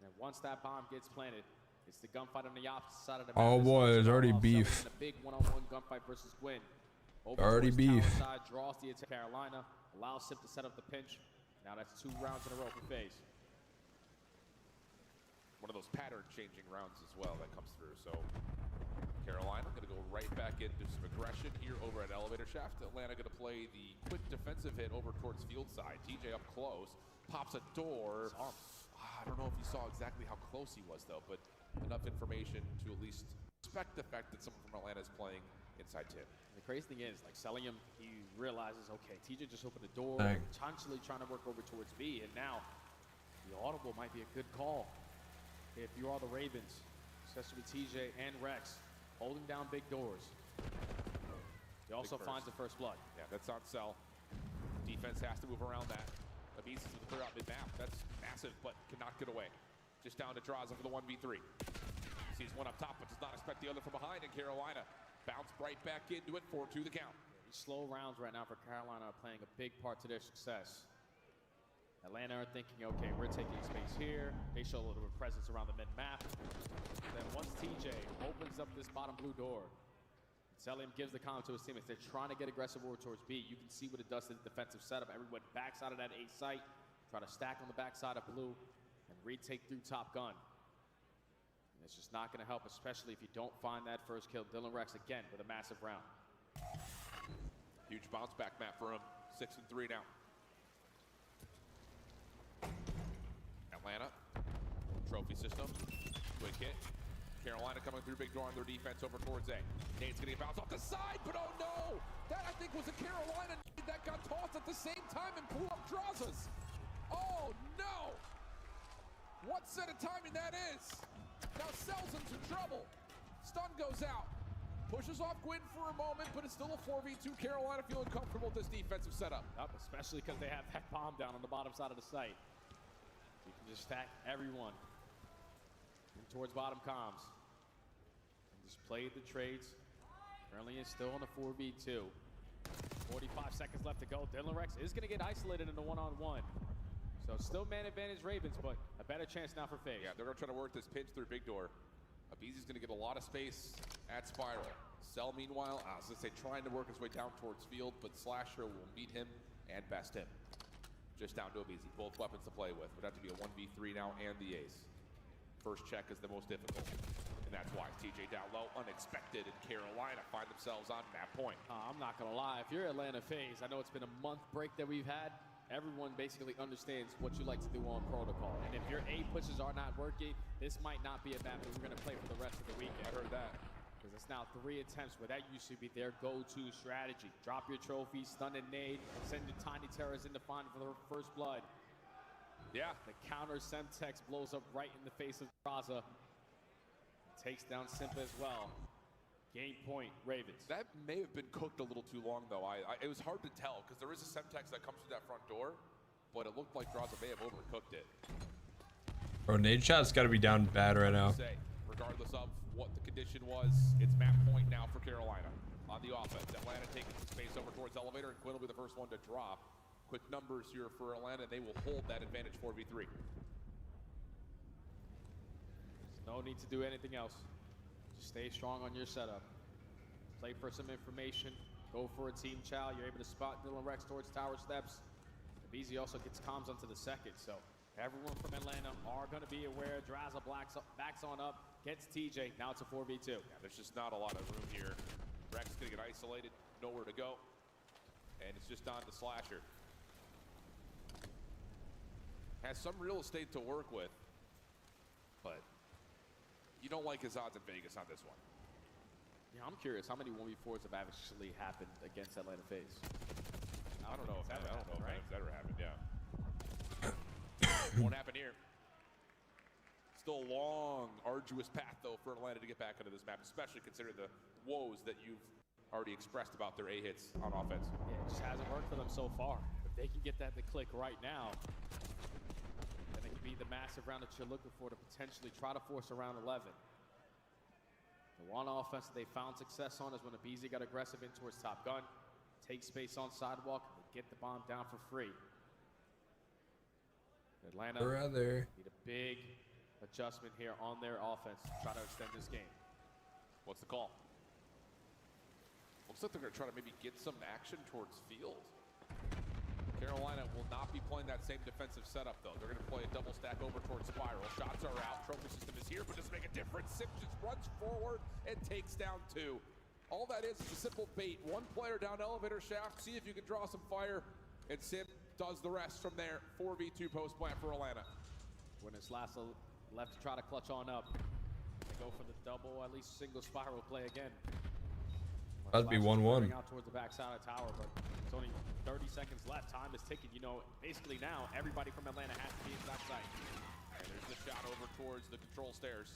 C: And once that bomb gets planted, it's the gunfight on the opposite side of the map.
A: Oh boy, there's already beef.
C: A big one-on-one gunfight versus Gwyn.
A: Already beef.
C: Side draws the attack. Carolina allows Sip to set up the pinch. Now that's 2 rounds in a row for FaZe.
V: One of those pattern-changing rounds as well that comes through. So Carolina going to go right back into some aggression here over at Elevator Shaft. Atlanta going to play the quick defensive hit over towards field side. TJ up close, pops a door. I don't know if you saw exactly how close he was though, but enough information to at least respect the fact that someone from Atlanta is playing inside tip.
C: The crazy thing is, like, Sellium, he realizes, okay, TJ just opened the door,
A: Dang.
C: potentially trying to work over towards B, and now the audible might be a good call if you are the Ravens, especially with TJ and Rex holding down big doors. He also finds the first blood.
V: Yeah, that's on Cell. Defense has to move around that. Abiz is with the clear out mid-map. That's massive, but cannot get away. Just down to Draza for the 1v3. Sees one up top, but does not expect the other from behind, and Carolina bounce right back into it, 4-2 the count.
C: These slow rounds right now for Carolina are playing a big part to their success. Atlanta are thinking, okay, we're taking space here. They show a little bit of presence around the mid-map. Then once TJ opens up this bottom blue door, Sellium gives the comm to his teammates. They're trying to get aggressive over towards B. You can see what it does to the defensive setup. Everyone backs out of that A site, try to stack on the backside of blue, and retake through Top Gun. And it's just not going to help, especially if you don't find that first kill. Dylan Rex again with a massive round.
V: Huge bounce back map for him. 6-3 now. Atlanta, trophy system, quick hit. Carolina coming through big door on their defense over towards A. Nate's gonna get bounced off the side, but oh no! That I think was a Carolina nade that got tossed at the same time and blew up Draza's. Oh no! What set of timing that is! Now Cell's in some trouble. Stun goes out. Pushes off Gwyn for a moment, but it's still a 4v2. Carolina feeling comfortable with this defensive setup.
C: Yep, especially because they have that bomb down on the bottom side of the site. You can just stack everyone in towards bottom comms. And just play the trades. Currently is still on the 4v2. 45 seconds left to go. Dylan Rex is going to get isolated in the one-on-one. So still man advantage Ravens, but a better chance now for FaZe.
V: Yeah, they're going to try to work this pinch through big door. Abizi's going to get a lot of space at Spiral. Cell, meanwhile, I was going to say, trying to work his way down towards field, but Slasher will meet him and best him. Just down to Abizi. Both weapons to play with. Would have to be a 1v3 now and the ace. First check is the most difficult. And that's why TJ down low, unexpected, and Carolina find themselves on that point.
C: I'm not going to lie. If you're Atlanta FaZe, I know it's been a month break that we've had. Everyone basically understands what you like to do on protocol. And if your A pushes are not working, this might not be a map that we're going to play for the rest of the weekend.
V: I heard that.
C: Because it's now 3 attempts where that used to be their go-to strategy. Drop your trophy, stun and nade, send your tiny terrors in to find for the first blood.
V: Yeah.
C: The counter Semtex blows up right in the face of Draza. Takes down Simpa as well. Game point, Ravens.
V: That may have been cooked a little too long, though. It was hard to tell, because there is a Semtex that comes through that front door, but it looked like Draza may have overcooked it.
A: Bro, nade shot's got to be down bad right now.
V: Regardless of what the condition was, it's map point now for Carolina on the offense. Atlanta taking some space over towards elevator, and Quinn will be the first one to drop. Quick numbers here for Atlanta. They will hold that advantage 4v3.
C: No need to do anything else. Just stay strong on your setup. Play for some information. Go for a team chow. You're able to spot Dylan Rex towards tower steps. BZ also gets comms onto the second, so everyone from Atlanta are going to be aware. Draza backs on up, gets TJ. Now it's a 4v2.
V: Yeah, there's just not a lot of room here. Rex is going to get isolated, nowhere to go. And it's just on to Slasher. Has some real estate to work with, but you don't like his odds in Vegas on this one.
C: Yeah, I'm curious how many 1v4s have actually happened against Atlanta FaZe.
V: I don't know if that's ever happened, yeah. Won't happen here. Still a long, arduous path, though, for Atlanta to get back into this map, especially considering the woes that you've already expressed about their A hits on offense.
C: Yeah, it just hasn't worked for them so far. If they can get that to click right now, then it can be the massive round that you're looking for to potentially try to force around 11. The one offense that they found success on is when Abizi got aggressive in towards Top Gun, take space on sidewalk, and get the bomb down for free. Atlanta need a big adjustment here on their offense to try to extend this game.
V: What's the call? Looks like they're going to try to maybe get some action towards field. Carolina will not be playing that same defensive setup, though. They're going to play a double stack over towards Spiral. Shots are out. Trophy system is here, but doesn't make a difference. Sim just runs forward and takes down 2. All that is a simple bait. One player down elevator shaft. See if you can draw some fire. And Sim does the rest from there. 4v2 post plant for Atlanta.
C: When it's left to try to clutch on up. The go for the double, at least single spiral play again.
A: That'd be 1-1.
C: Out towards the backside of tower, but it's only 30 seconds left. Time is ticking. You know, basically now everybody from Atlanta has to be inside sight.
V: And there's the shot over towards the control stairs.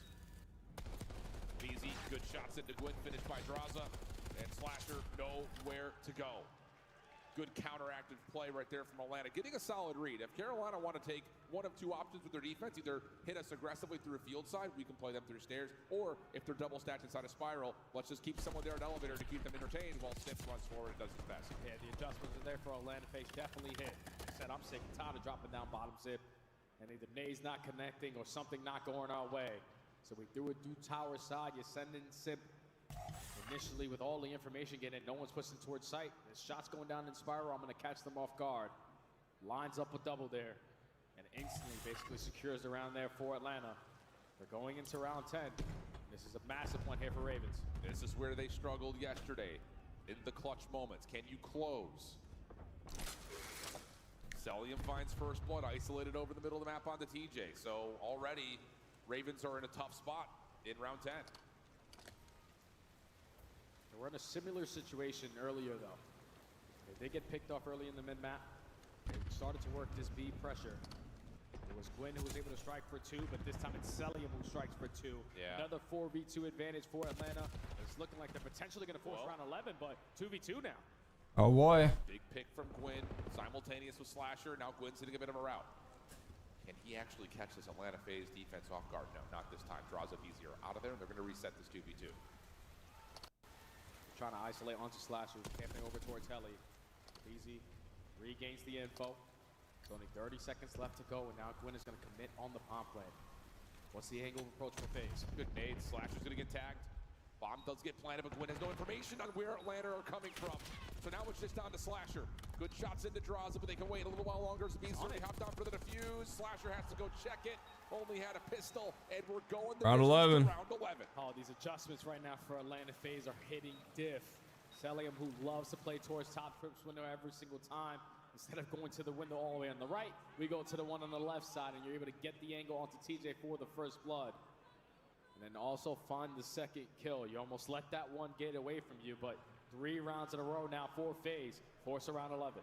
V: Easy, good shots into Gwyn, finished by Draza. And Slasher nowhere to go. Good counteractive play right there from Atlanta. Getting a solid read. If Carolina want to take one of two options with their defense, either hit us aggressively through a field side, we can play them through stairs, or if they're double stacked inside a spiral, let's just keep someone there at elevator to keep them entertained while Stips runs forward and does his best.
C: Yeah, the adjustments are there for Atlanta face. Definitely hit. Like I said, I'm sick and tired of dropping down bottom zip, and either Nade's not connecting or something not going our way. So we threw it through tower side. You send in Sip initially with all the information getting it. No one's pushing towards sight. There's shots going down in spiral. I'm going to catch them off guard. Lines up a double there. And instantly basically secures the round there for Atlanta. They're going into round 10. This is a massive one here for Ravens.
V: This is where they struggled yesterday. In the clutch moments. Can you close? Celium finds first blood, isolated over the middle of the map onto TJ. So already, Ravens are in a tough spot in round 10.
C: We're in a similar situation earlier, though. They get picked off early in the mid-map. They started to work this B pressure. It was Gwyn who was able to strike for 2, but this time it's Celium who strikes for 2.
V: Yeah.
C: Another 4v2 advantage for Atlanta. It's looking like they're potentially going to force round 11, but 2v2 now.
A: Oh boy.
V: Big pick from Gwyn, simultaneous with Slasher. Now Gwyn's hitting a bit of a route. Can he actually catch this Atlanta phase defense off guard? No, not this time. Draws up easier out of there, and they're going to reset this 2v2.
C: Trying to isolate onto Slasher, camping over towards Heli. Easy regains the info. There's only 30 seconds left to go, and now Gwyn is going to commit on the bomb play. What's the angle of approach for phase?
V: Good nade. Slasher's going to get tagged. Bomb does get planted, but Gwyn has no information on where Atlanta are coming from. So now it's just down to Slasher. Good shots into Draza, but they can wait a little while longer. They hopped on for the defuse. Slasher has to go check it. Only had a pistol, and we're going
A: round 11.
V: Round 11.
C: Oh, these adjustments right now for Atlanta phase are hitting diff. Celium, who loves to play towards top trips window every single time, instead of going to the window all the way on the right, we go to the one on the left side, and you're able to get the angle onto TJ for the first blood. And then also find the second kill. You almost let that one get away from you, but 3 rounds in a row now for phase. Force around 11.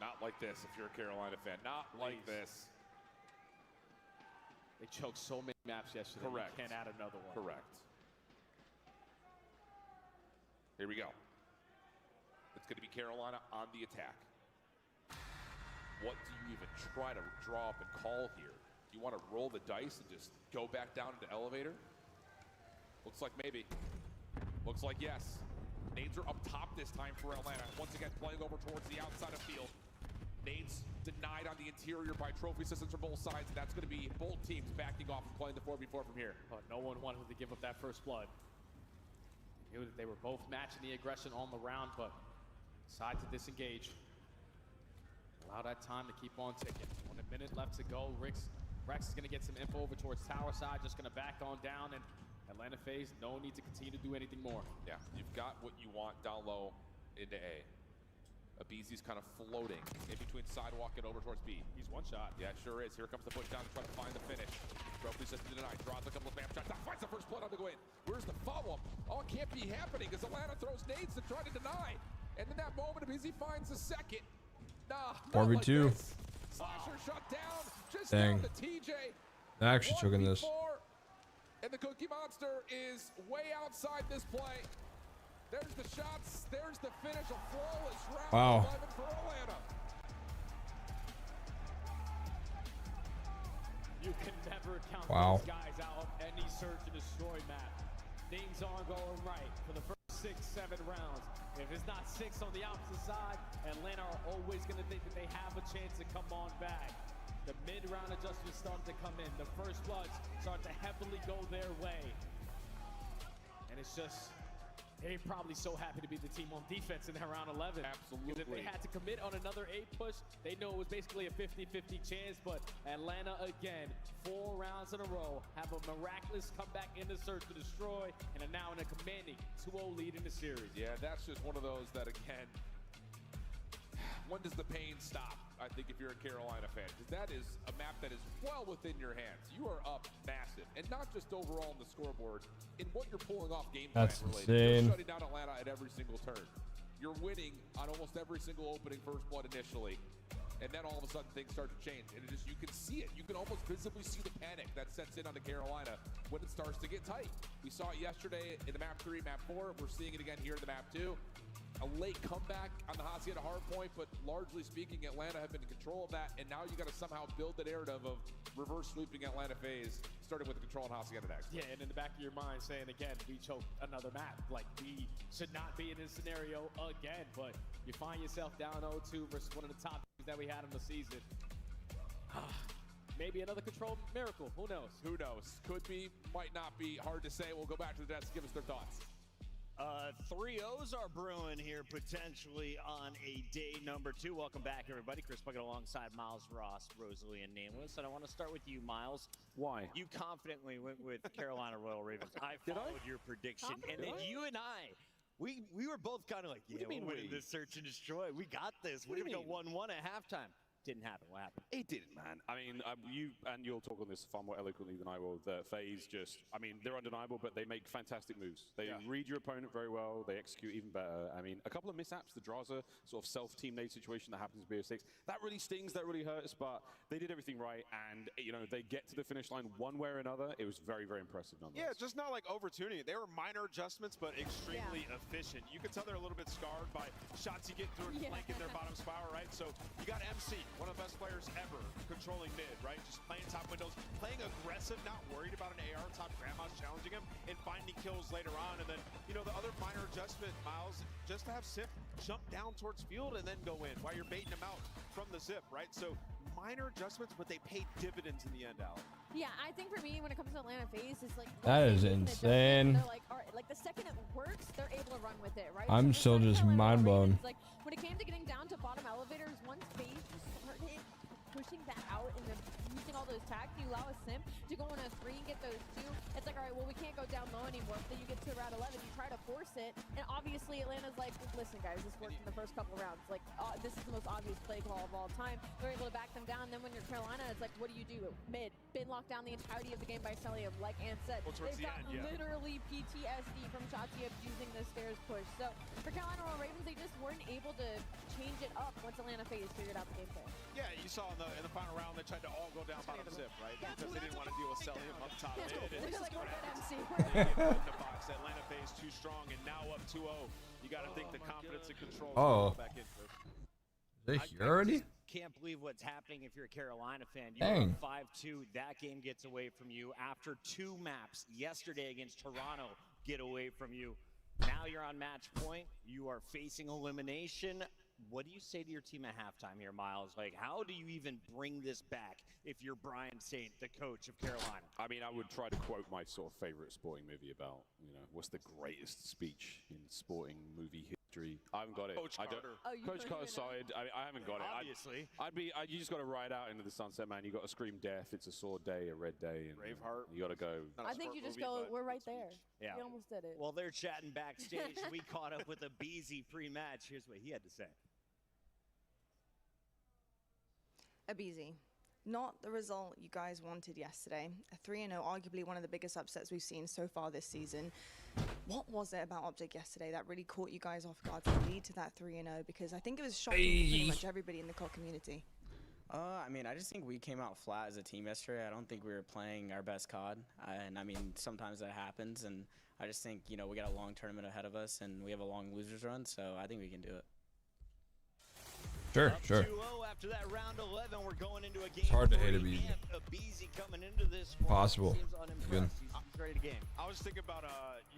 V: Not like this if you're a Carolina fan. Not like this.
C: They choked so many maps yesterday.
V: Correct.
C: You can't add another one.
V: Correct. Here we go. It's going to be Carolina on the attack. What do you even try to draw up and call here? Do you want to roll the dice and just go back down into elevator? Looks like maybe. Looks like yes. Nades are up top this time for Atlanta. Once again, playing over towards the outside of field. Nades denied on the interior by trophy systems from both sides. And that's going to be both teams backing off and playing the 4v4 from here.
C: But no one wanted to give up that first blood. Knew that they were both matching the aggression on the round, but decided to disengage. Allow that time to keep on ticking. 1 minute left to go. Rex is going to get some info over towards tower side. Just going to back on down, and Atlanta phase, no need to continue to do anything more.
V: Yeah, you've got what you want down low into A. Abizi's kind of floating in between sidewalk and over towards B.
C: He's one shot.
V: Yeah, it sure is. Here comes the push down to try to find the finish. Trophy system denied. Draws a couple of map shots. Finds the first blood on the go in. Where's the follow-up? Oh, it can't be happening because Atlanta throws nades to try to deny. And in that moment, Abizi finds the second. Nah,
A: 4v2.
V: like Slasher shut down. Just
A: Dang.
V: down to TJ.
A: I actually took in this.
V: And the Cookie Monster is way outside this play. There's the shots. There's the finish. A flawless round.
A: Wow.
V: 11 for Atlanta.
C: You can never count
A: Wow.
C: these guys out of any search and destroy map. Things aren't going right for the first 6, 7 rounds. If it's not 6 on the opposite side, Atlanta are always going to think that they have a chance to come on back. The mid-round adjustments start to come in. The first bloods start to heavily go their way. And it's just, they're probably so happy to be the team on defense in that round 11.
V: Absolutely.
C: Because if they had to commit on another 8 push, they know it was basically a 50-50 chance. But Atlanta, again, 4 rounds in a row, have a miraculous comeback in the search to destroy, and are now in a commanding 2-0 lead in the series.
V: Yeah, that's just one of those that, again, when does the pain stop? I think, if you're a Carolina fan, because that is a map that is well within your hands. You are up massive, and not just overall on the scoreboard, in what you're pulling off game plan
A: That's
V: related.
A: insane.
V: You're shutting down Atlanta at every single turn. You're winning on almost every single opening first blood initially. And then all of a sudden things start to change. And it just, you can see it. You can almost visibly see the panic that sets in on the Carolina when it starts to get tight. We saw it yesterday in the map 3, map 4. We're seeing it again here in the map 2. A late comeback on the Hacienda hard point, but largely speaking, Atlanta have been in control of that. And now you got to somehow build the narrative of reverse sweeping Atlanta phase, starting with the control on Hacienda next.
C: Yeah, and in the back of your mind saying again, we choked another map. Like, we should not be in this scenario again, but you find yourself down 0-2 versus one of the top teams that we had in the season. Maybe another control miracle. Who knows?
V: Who knows? Could be, might not be. Hard to say. We'll go back to the desk. Give us their thoughts.
D: 3-0s are brewing here potentially on a day number 2. Welcome back, everybody. Chris Puckett alongside Miles Ross, Rosalie, and Nameless. And I want to start with you, Miles.
B: Why?
D: You confidently went with Carolina Royal Ravens. I followed your prediction. And then you and I, we were both kind of like, yeah, we're winning this search and destroy. We got this. We're going to go 1-1 at halftime. Didn't happen. What happened?
B: It didn't, man. I mean, you'll talk on this far more eloquently than I will. The FaZe just, I mean, they're undeniable, but they make fantastic moves. They read your opponent very well. They execute even better. I mean, a couple of mishaps, the Draza sort of self-team nade situation that happens in BO6, that really stings, that really hurts, but they did everything right, and, you know, they get to the finish line one way or another. It was very, very impressive nonetheless.
G: Yeah, just not like overtuning it. They were minor adjustments, but extremely efficient. You can tell they're a little bit scarred by shots you get through and flanking their bottom spiral, right? So you got MC, one of the best players ever, controlling mid, right? Just playing top windows, playing aggressive, not worried about an AR top grandma's challenging him, and finding kills later on. And then, you know, the other minor adjustment, Miles, just to have Sip jump down towards field and then go in while you're baiting him out from the zip, right? So minor adjustments, but they paid dividends in the end, Alec.
F: Yeah, I think for me, when it comes to Atlanta FaZe, it's like
A: That is insane.
F: They're like, all right, like the second it works, they're able to run with it, right?
A: I'm still just mind blown.
F: Like when it came to getting down to bottom elevators, once FaZe started pushing that out and then using all those tags, you allow a Simp to go on a 3 and get those 2. It's like, all right, well, we can't go down low anymore. Then you get to round 11, you try to force it, and obviously Atlanta's like, listen, guys, this worked in the first couple rounds. Like, this is the most obvious play call of all time. They're able to back them down. Then when you're Carolina, it's like, what do? Mid, been locked down the entirety of the game by Celium, like Ant said. They've got literally PTSD from Chatsi abusing the stairs push. So for Carolina Royal Ravens, they just weren't able to change it up once Atlanta FaZe figured out the gameplay. Yeah,
G: you saw in the final round, they tried to all go down bottom zip, right? Because they didn't want to deal with Celium up top mid. And this is MC. They get put in the box. Atlanta FaZe too strong, and now up 2-0. You got to think the confidence and control back in.
A: Is it here already?
D: Can't believe what's happening if you're a Carolina fan.
A: Dang.
D: You're 5-2. That game gets away from you after 2 maps yesterday against Toronto get away from you. Now you're on match point. You are facing elimination. What do you say to your team at halftime here, Miles? Like, how do you even bring this back if you're Brian Saint, the coach of Carolina?
B: I mean, I would try to quote my sort of favorite sporting movie about, you know, what's the greatest speech in sporting movie history. I haven't got it.
G: Coach Carter.
B: Coach Carter's side. I haven't got it.
D: Obviously.
B: You just got to ride out into the sunset, man. You got to scream death. It's a sword day, a red day. And
G: Braveheart.
B: You got to go.
F: I think you just go, we're right there.
D: Yeah.
F: We almost did it.
D: Well, they're chatting backstage. We caught up with a Beezy pre-match. Here's what he had to say.
H: Abizi, not the result you guys wanted yesterday. A 3-0, arguably one of the biggest upsets we've seen so far this season. What was it about Object yesterday that really caught you guys off guard to lead to that 3-0? Because I think it was shocking to pretty much everybody in the COD community.
E: I mean, I just think we came out flat as a team yesterday. I don't think we were playing our best COD. And I mean, sometimes that happens. And I just think, you know, we got a long tournament ahead of us and we have a long losers run. So I think we can do it.
A: Sure, sure.
D: 2-0 after that round 11, we're going into a game.
A: It's hard to hate Abizi.
D: Abizi coming into this one
A: Impossible.
D: seems unimpressed. He's ready to game.
G: I was thinking about,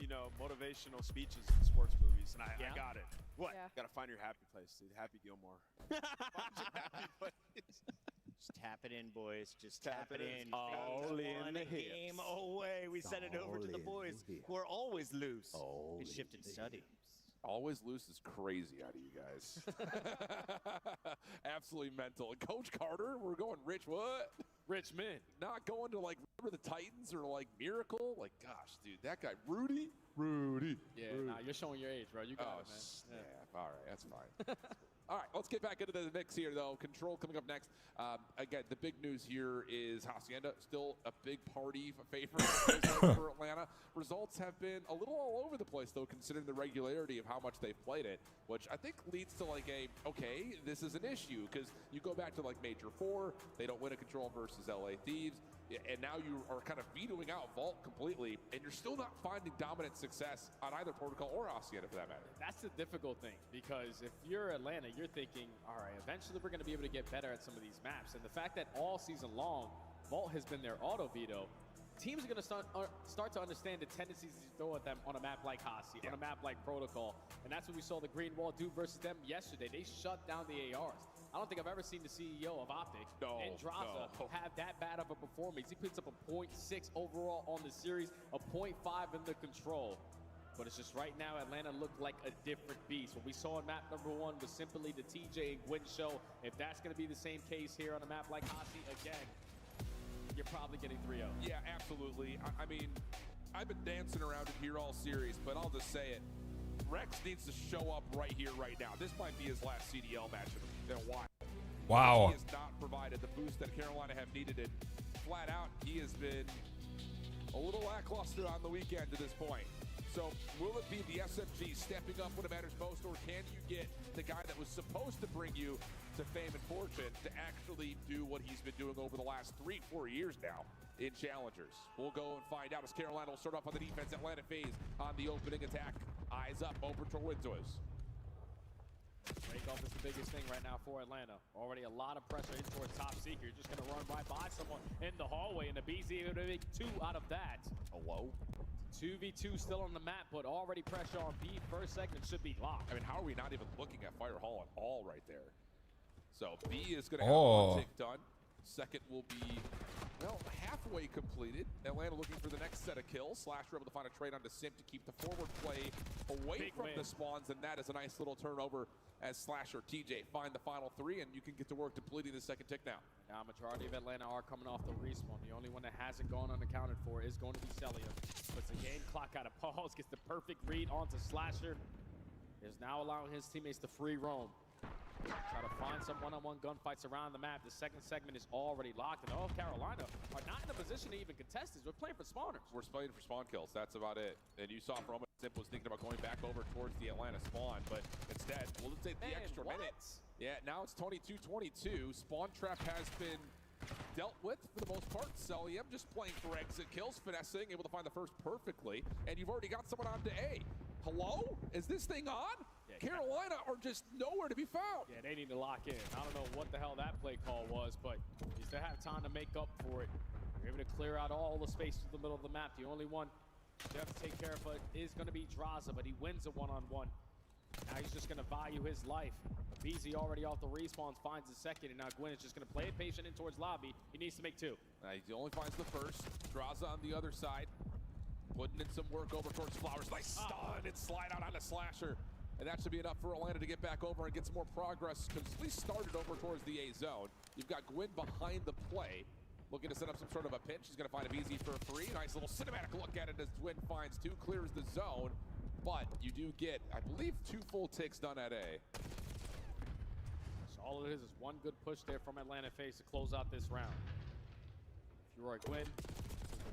G: you know, motivational speeches in sports movies, and I got it.
D: What?
G: Got to find your happy place, dude. Happy Gilmore. Find your happy place.
D: Just tap it in, boys. Just tap it in.
G: All in the hips.
D: Game away. We send it over to the boys who are always loose. It's shifted study.
V: Always loose is crazy out of you guys. Absolutely mental. And Coach Carter, we're going rich what?
C: Richmond.
V: Not going to like Remember the Titans or like Miracle? Like, gosh, dude, that guy, Rudy.
C: Yeah, nah, you're showing your age, bro. You got it, man.
V: Snap. All right, that's fine. All right, let's get back into the mix here, though. Control coming up next. Again, the big news here is Hacienda, still a big party favorite for Atlanta. Results have been a little all over the place, though, considering the regularity of how much they've played it, which I think leads to like okay, this is an issue, because you go back to like Major 4, they don't win a Control versus LA Thieves, and now you are kind of vetoing out Vault completely, and you're still not finding dominant success on either Protocol or Hacienda for that matter.
C: That's the difficult thing, because if you're Atlanta, you're thinking, all right, eventually we're going to be able to get better at some of these maps. And the fact that all season long, Vault has been their auto veto, teams are going to start to understand the tendencies you throw at them on a map like Hasi, on a map like Protocol. And that's what we saw the Green Wall do versus them yesterday. They shut down the ARs. I don't think I've ever seen the CEO of Optic and Draza have that bad of a performance. He puts up a 0.6 overall on the series, a 0.5 in the Control. But it's just right now, Atlanta looked like a different beast. What we saw in map number 1 was simply the TJ and Gwyn show. If that's going to be the same case here on a map like Hasi again, you're probably getting 3-0.
V: Yeah, absolutely. I mean, I've been dancing around it here all series, but I'll just say it. Rex needs to show up right here, right now. This might be his last CDL match in a while.
A: Wow.
V: He has not provided the boost that Carolina have needed it. Flat out, he has been a little lackluster on the weekend to this point. So will it be the SFG stepping up when it matters most, or can you get the guy that was supposed to bring you to fame and fortune to actually do what he's been doing over the last 3-4 years now in Challengers? We'll go and find out as Carolina will start off on the defense. Atlanta phase on the opening attack. Eyes up, Bone Patrol into us.
C: Breakoff is the biggest thing right now for Atlanta. Already a lot of pressure in towards top secret. You're just going to run right by someone in the hallway, and the BZ able to make 2 out of that.
V: Hello?
C: 2v2 still on the map, but already pressure on B. First segment should be locked.
V: I mean, how are we not even looking at Fire Hall at all right there? So B is going to have one tick done. Second will be, well, halfway completed. Atlanta looking for the next set of kills. Slasher able to find a trade onto Simp to keep the forward play away from the spawns, and that is a nice little turnover as Slasher TJ find the final 3, and you can get to work depleting the second tick now.
C: Now, majority of Atlanta are coming off the respawn. The only one that hasn't gone unaccounted for is going to be Celia. Puts the game clock out of pause, gets the perfect read onto Slasher. Is now allowing his teammates to free roam. Try to find some one-on-one gunfights around the map. The second segment is already locked, and all of Carolina are not in a position to even contest this. We're playing for spawners.
V: We're playing for spawn kills. That's about it. And you saw from Simp was thinking about going back over towards the Atlanta spawn, but instead, we'll take the extra minute. Yeah, now it's 22-22. Spawn trap has been dealt with for the most part. Celium just playing for exit kills, finessing, able to find the first perfectly, and you've already got someone on to A. Hello? Is this thing on? Yeah, Carolina are just nowhere to be found.
C: Yeah, they need to lock in. I don't know what the hell that play call was, but you still have time to make up for it. You're able to clear out all the space to the middle of the map. The only one you have to take care of is going to be Draza, but he wins a one-on-one. Now he's just going to value his life. BZ already off the respawns, finds the second, and now Gwyn is just going to play it patient in towards lobby. He needs to make 2.
V: He only finds the first. Draza on the other side, putting in some work over towards Flowers. Nice stun and slide out onto Slasher. And that should be enough for Atlanta to get back over and get some more progress, because at least started over towards the A zone. You've got Gwyn behind the play, looking to set up some sort of a pinch. He's going to find a BZ for a 3. Nice little cinematic look at it as Gwyn finds 2, clears the zone. But you do get, I believe, 2 full ticks done at A.
C: So all it is one good push there from Atlanta FaZe to close out this round. If you're Gwyn,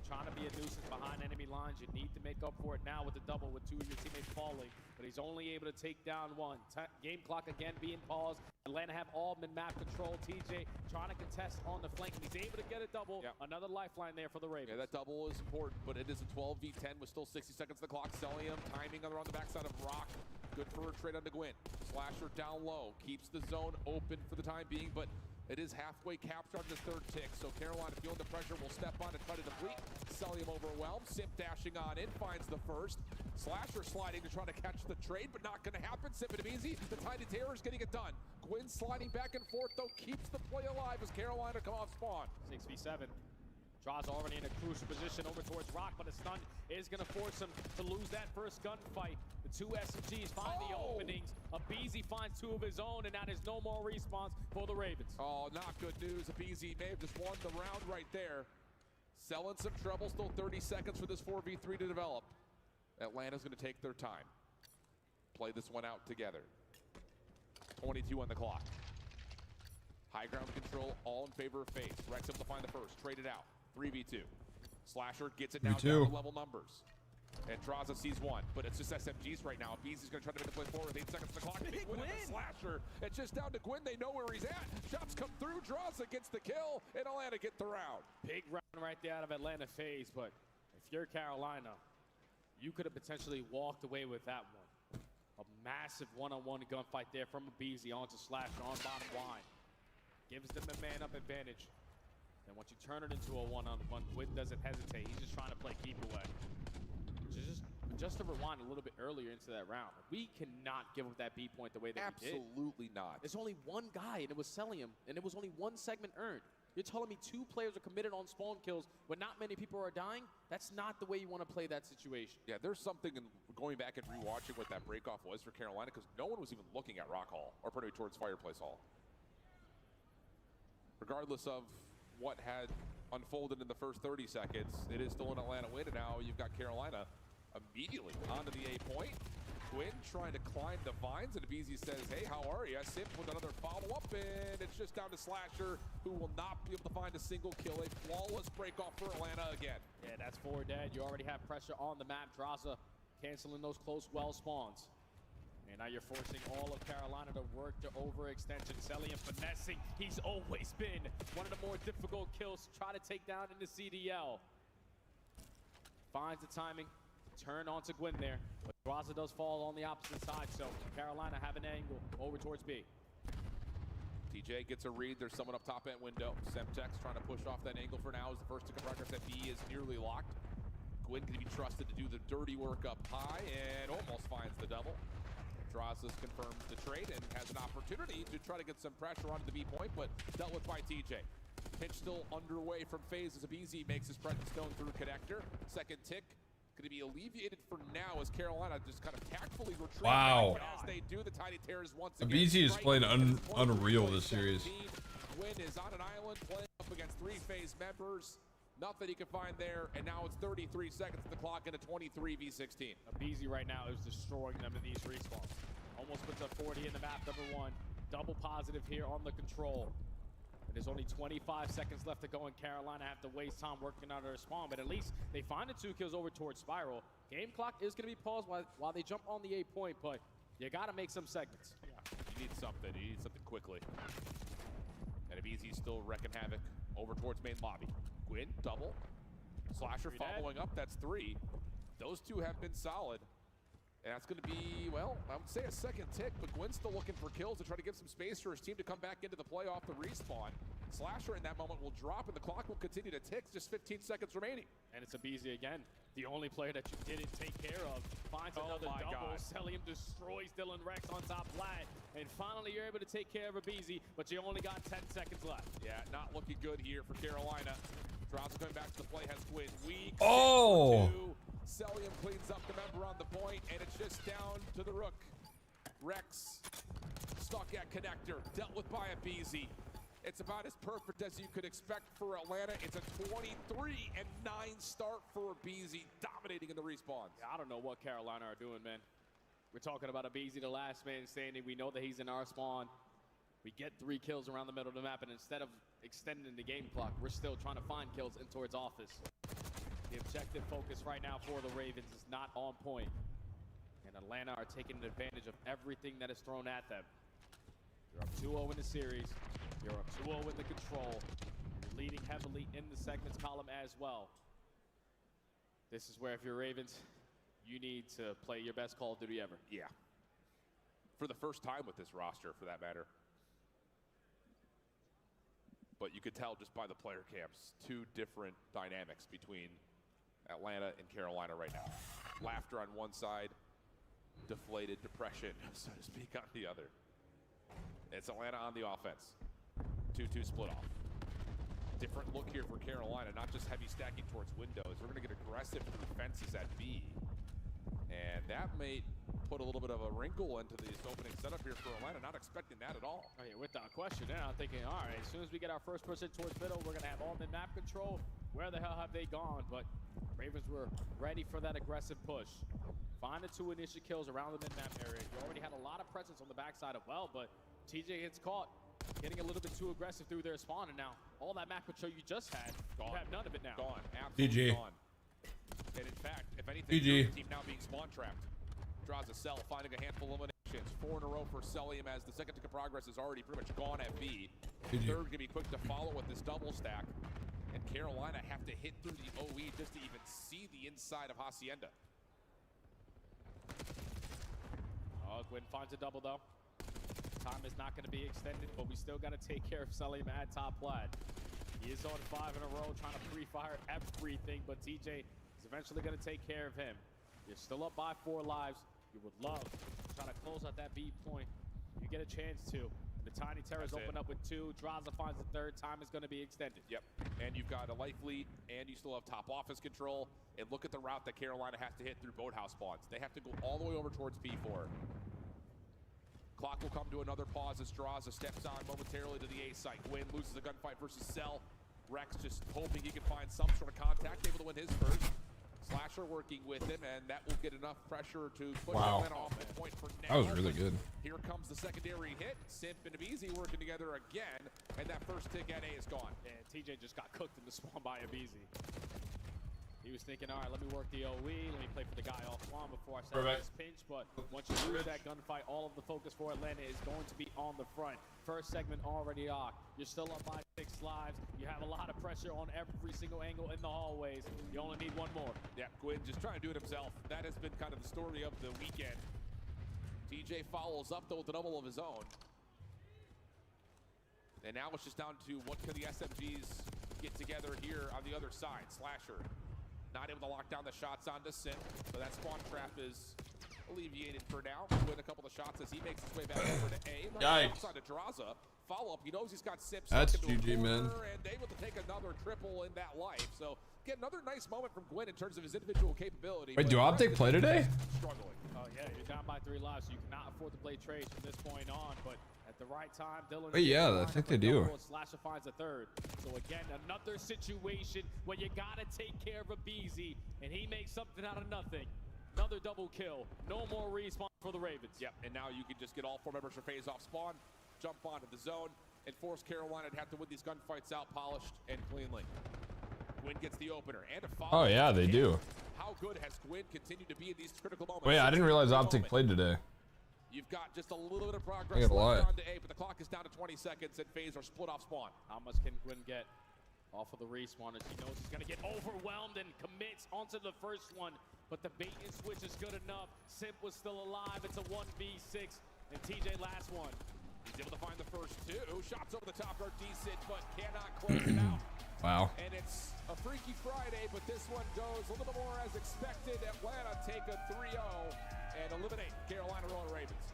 C: trying to be a nuisance behind enemy lines, you need to make up for it now with the double, with 2 of your teammates falling. But he's only able to take down 1. Game clock again being paused. Atlanta have all mid-map control. TJ trying to contest on the flank. He's able to get a double. Another lifeline there for the Ravens.
V: Yeah, that double is important, but it is a 12v10 with still 60 seconds on the clock. Celium timing around the backside of Rock. Good for a trade onto Gwyn. Slasher down low, keeps the zone open for the time being, but it is halfway captured on the 3rd tick, so Carolina feeling the pressure will step on and try to deplete. Celium overwhelmed. Simp dashing on in, finds the first. Slasher sliding to try to catch the trade, but not going to happen. Simp and easy. The Tiny Terror is getting it done. Gwyn sliding back and forth, though, keeps the play alive as Carolina come off spawn.
C: 6v7. Draws already in a crucial position over towards Rock, but a stun is going to force him to lose that first gunfight. The 2 SMGs find the openings. A BZ finds 2 of his own, and now there's no more respawns for the Ravens.
V: Oh, not good news. A BZ may have just won the round right there. Selling some trouble. Still 30 seconds for this 4v3 to develop. Atlanta's going to take their time. Play this one out together. 22 on the clock. High ground control, all in favor of FaZe. Rex able to find the first, trade it out. 3v2. Slasher gets it down to level numbers. And Draza sees one, but it's just SMGs right now. Beezy's gonna try to make the play forward with 8 seconds on the clock. Big win on the Slasher. It's just down to Gwyn. They know where he's at. Shots come through. Draza gets the kill, and Atlanta get the round.
C: Big round right there out of Atlanta FaZe, but if you're Carolina, you could have potentially walked away with that one. A massive one-on-one gunfight there from Beezy onto Slasher on bottom line. Gives them a man-up advantage. And once you turn it into a one-on-one, Gwyn doesn't hesitate. He's just trying to play keep away. Just to rewind a little bit earlier into that round, we cannot give up that B point the way that we did.
V: Absolutely not.
C: There's only one guy, and it was Celium, and it was only one segment earned. You're telling me 2 players are committed on spawn kills when not many people are dying? That's not the way you want to play that situation.
V: Yeah, there's something in going back and rewatching what that breakoff was for Carolina, because no one was even looking at Rock Hall, or pardon me, towards Fireplace Hall. Regardless of what had unfolded in the first 30 seconds, it is still an Atlanta win, and now you've got Carolina immediately onto the A point. Gwyn trying to climb the vines, and Beezy says, hey, how are you? Simp with another follow-up, and it's just down to Slasher, who will not be able to find a single kill. A flawless break-off for Atlanta again.
C: Yeah, that's 4 dead. You already have pressure on the map. Draza canceling those close well spawns. And now you're forcing all of Carolina to work the overextension. Celium finessing. He's always been one of the more difficult kills to try to take down in the CDL. Finds the timing. Turn onto Gwyn there. But Draza does fall on the opposite side, so Carolina have an angle over towards B.
V: TJ gets a read. There's someone up top at window. Semtex trying to push off that angle for now. Is the first to come progress. That B is nearly locked. Gwyn can be trusted to do the dirty work up high and almost finds the double. Draza's confirms the trade and has an opportunity to try to get some pressure onto the B point, but dealt with by TJ. Pitch still underway from FaZe as Beezy makes his presence known through connector. Second tick going to be alleviated for now as Carolina just kind of tactfully retreat.
A: Wow.
V: As they do, the Tiny Terrors once again.
A: Beezy is playing unreal this series.
V: Gwyn is on an island playing up against 3 FaZe members. Nothing he can find there, and now it's 33 seconds to the clock into 23 v16.
C: Beezy right now is destroying them in these respawns. Almost puts a 40 in the map, number 1. Double positive here on the control. There's only 25 seconds left to go, and Carolina have to waste time working on their spawn, but at least they find the 2 kills over towards Spiral. Game clock is going to be paused while they jump on the A point, but you got to make some segments.
V: Yeah, you need something. You need something quickly. And Beezy's still wrecking havoc over towards main lobby. Gwyn, double. Slasher following up, that's 3. Those 2 have been solid. And that's going to be, well, I would say a second tick, but Gwyn's still looking for kills to try to give some space for his team to come back into the play off the respawn. Slasher in that moment will drop, and the clock will continue to tick. Just 15 seconds remaining.
C: And it's a Beezy again. The only player that you didn't take care of finds another double. Celium destroys Dylan Rex on top flat. And finally, you're able to take care of a Beezy, but you only got 10 seconds left.
V: Yeah, not looking good here for Carolina. Draza going back to the play, has Gwyn. Weak.
A: Oh!
V: Celium cleans up the member on the point, and it's just down to the Rook. Rex stuck at connector, dealt with by a Beezy. It's about as perfect as you could expect for Atlanta. It's a 23-9 start for Beezy, dominating in the respawns.
C: Yeah, I don't know what Carolina are doing, man. We're talking about a Beezy, the last man standing. We know that he's in our spawn. We get 3 kills around the middle of the map, and instead of extending the game clock, we're still trying to find kills in towards office. The objective focus right now for the Ravens is not on point. And Atlanta are taking advantage of everything that is thrown at them. You're up 2-0 in the series. You're up 2-0 in the control. You're leading heavily in the segments column as well. This is where, if you're Ravens, you need to play your best Call of Duty ever.
V: Yeah. For the first time with this roster, for that matter. But you could tell just by the player camps, 2 different dynamics between Atlanta and Carolina right now. Laughter on one side, deflated depression, so to speak, on the other. It's Atlanta on the offense. 2-2 split off. Different look here for Carolina, not just heavy stacking towards windows. We're going to get aggressive through fences at B. And that may put a little bit of a wrinkle into this opening setup here for Atlanta. Not expecting that at all.
C: Oh, yeah, without question. Now I'm thinking, all right, as soon as we get our first person towards middle, we're going to have all the map control. Where the hell have they gone? But Ravens were ready for that aggressive push. Find the 2 initial kills around the mid-map area. You already had a lot of presence on the backside of well, but TJ gets caught getting a little bit too aggressive through their spawn, and now all that map control you just had, you have none of it now.
V: Gone. Absolutely
A: GG.
V: gone. And in fact, if anything,
A: GG.
V: the team now being spawn trapped. Draws a cell, finding a handful of eliminations. 4 in a row for Celium as the second tick of progress is already pretty much gone at B.
A: GG.
V: Third gonna be quick to follow with this double stack. And Carolina have to hit through the OE just to even see the inside of Hacienda.
C: Gwyn finds a double though. Time is not going to be extended, but we still got to take care of Celium at top plat. He is on 5 in a row, trying to pre-fire everything, but TJ is eventually going to take care of him. You're still up by 4 lives. You would love to try to close out that B point. You get a chance to. And the Tiny Terrors open up with 2. Draza finds the 3rd. Time is going to be extended.
V: Yep. And you've got a life lead, and you still have top office control. And look at the route that Carolina has to hit through boathouse spawns. They have to go all the way over towards P4. Clock will come to another pause as Draza steps on momentarily to the A site. Gwyn loses a gunfight versus Cell. Rex just hoping he can find some sort of contact, able to win his first. Slasher working with him, and that will get enough pressure to push Atlanta off the point for now.
A: That was really good.
V: Here comes the secondary hit. Simp and Abizi working together again, and that first tick at A is gone.
C: And TJ just got cooked in the spawn by Abizi. He was thinking, all right, let me work the OE, let me play for the guy off spawn before I set this pinch. But once you lose that gunfight, all of the focus for Atlanta is going to be on the front. First segment already locked. You're still up by 6 lives. You have a lot of pressure on every single angle in the hallways. You only need 1 more.
V: Yeah, Gwyn just trying to do it himself. That has been kind of the story of the weekend. TJ follows up, though, with a double of his own. And now it's just down to what can the SMGs get together here on the other side. Slasher not able to lock down the shots onto Simp, so that spawn trap is alleviated for now. With a couple of shots as he makes his way back over to A.
A: Yikes.
V: Outside to Draza. Follow up, he knows he's got Simp.
A: That's
V: stuck into a
A: GG, man.
V: corner, and able to take another triple in that life. So get another nice moment from Gwyn in terms of his individual capability.
A: Wait, do Optic play today?
V: Struggling.
C: Oh, yeah, you're down by 3 lives, so you cannot afford to play trades from this point on. But at the right time, Dylan...
A: Wait, yeah, I think they do.
C: Slasher finds a 3rd. So again, another situation where you got to take care of Abizi, and he makes something out of nothing. Another double kill. No more respawn for the Ravens.
V: Yep, and now you can just get all 4 members for phase off spawn, jump onto the zone, and force Carolina to have to win these gunfights out polished and cleanly. Gwyn gets the opener and a follow.
A: Oh, yeah, they do.
V: How good has Gwyn continued to be in these critical moments?
A: Wait, I didn't realize Optic played today.
V: You've got just a little bit of progress left on to A, but the clock is down to 20 seconds and phase are split off spawn.
C: How much can Gwyn get off of the respawn as he knows he's going to get overwhelmed and commits onto the first one? But the bait and switch is good enough. Simp was still alive. It's a 1v6, and TJ last one.
V: He's able to find the first 2. Shots over the top are decent, but cannot close it out.
A: Wow.
V: And it's a Freaky Friday, but this one goes a little bit more as expected. Atlanta take a 3-0 and eliminate Carolina Royal Ravens.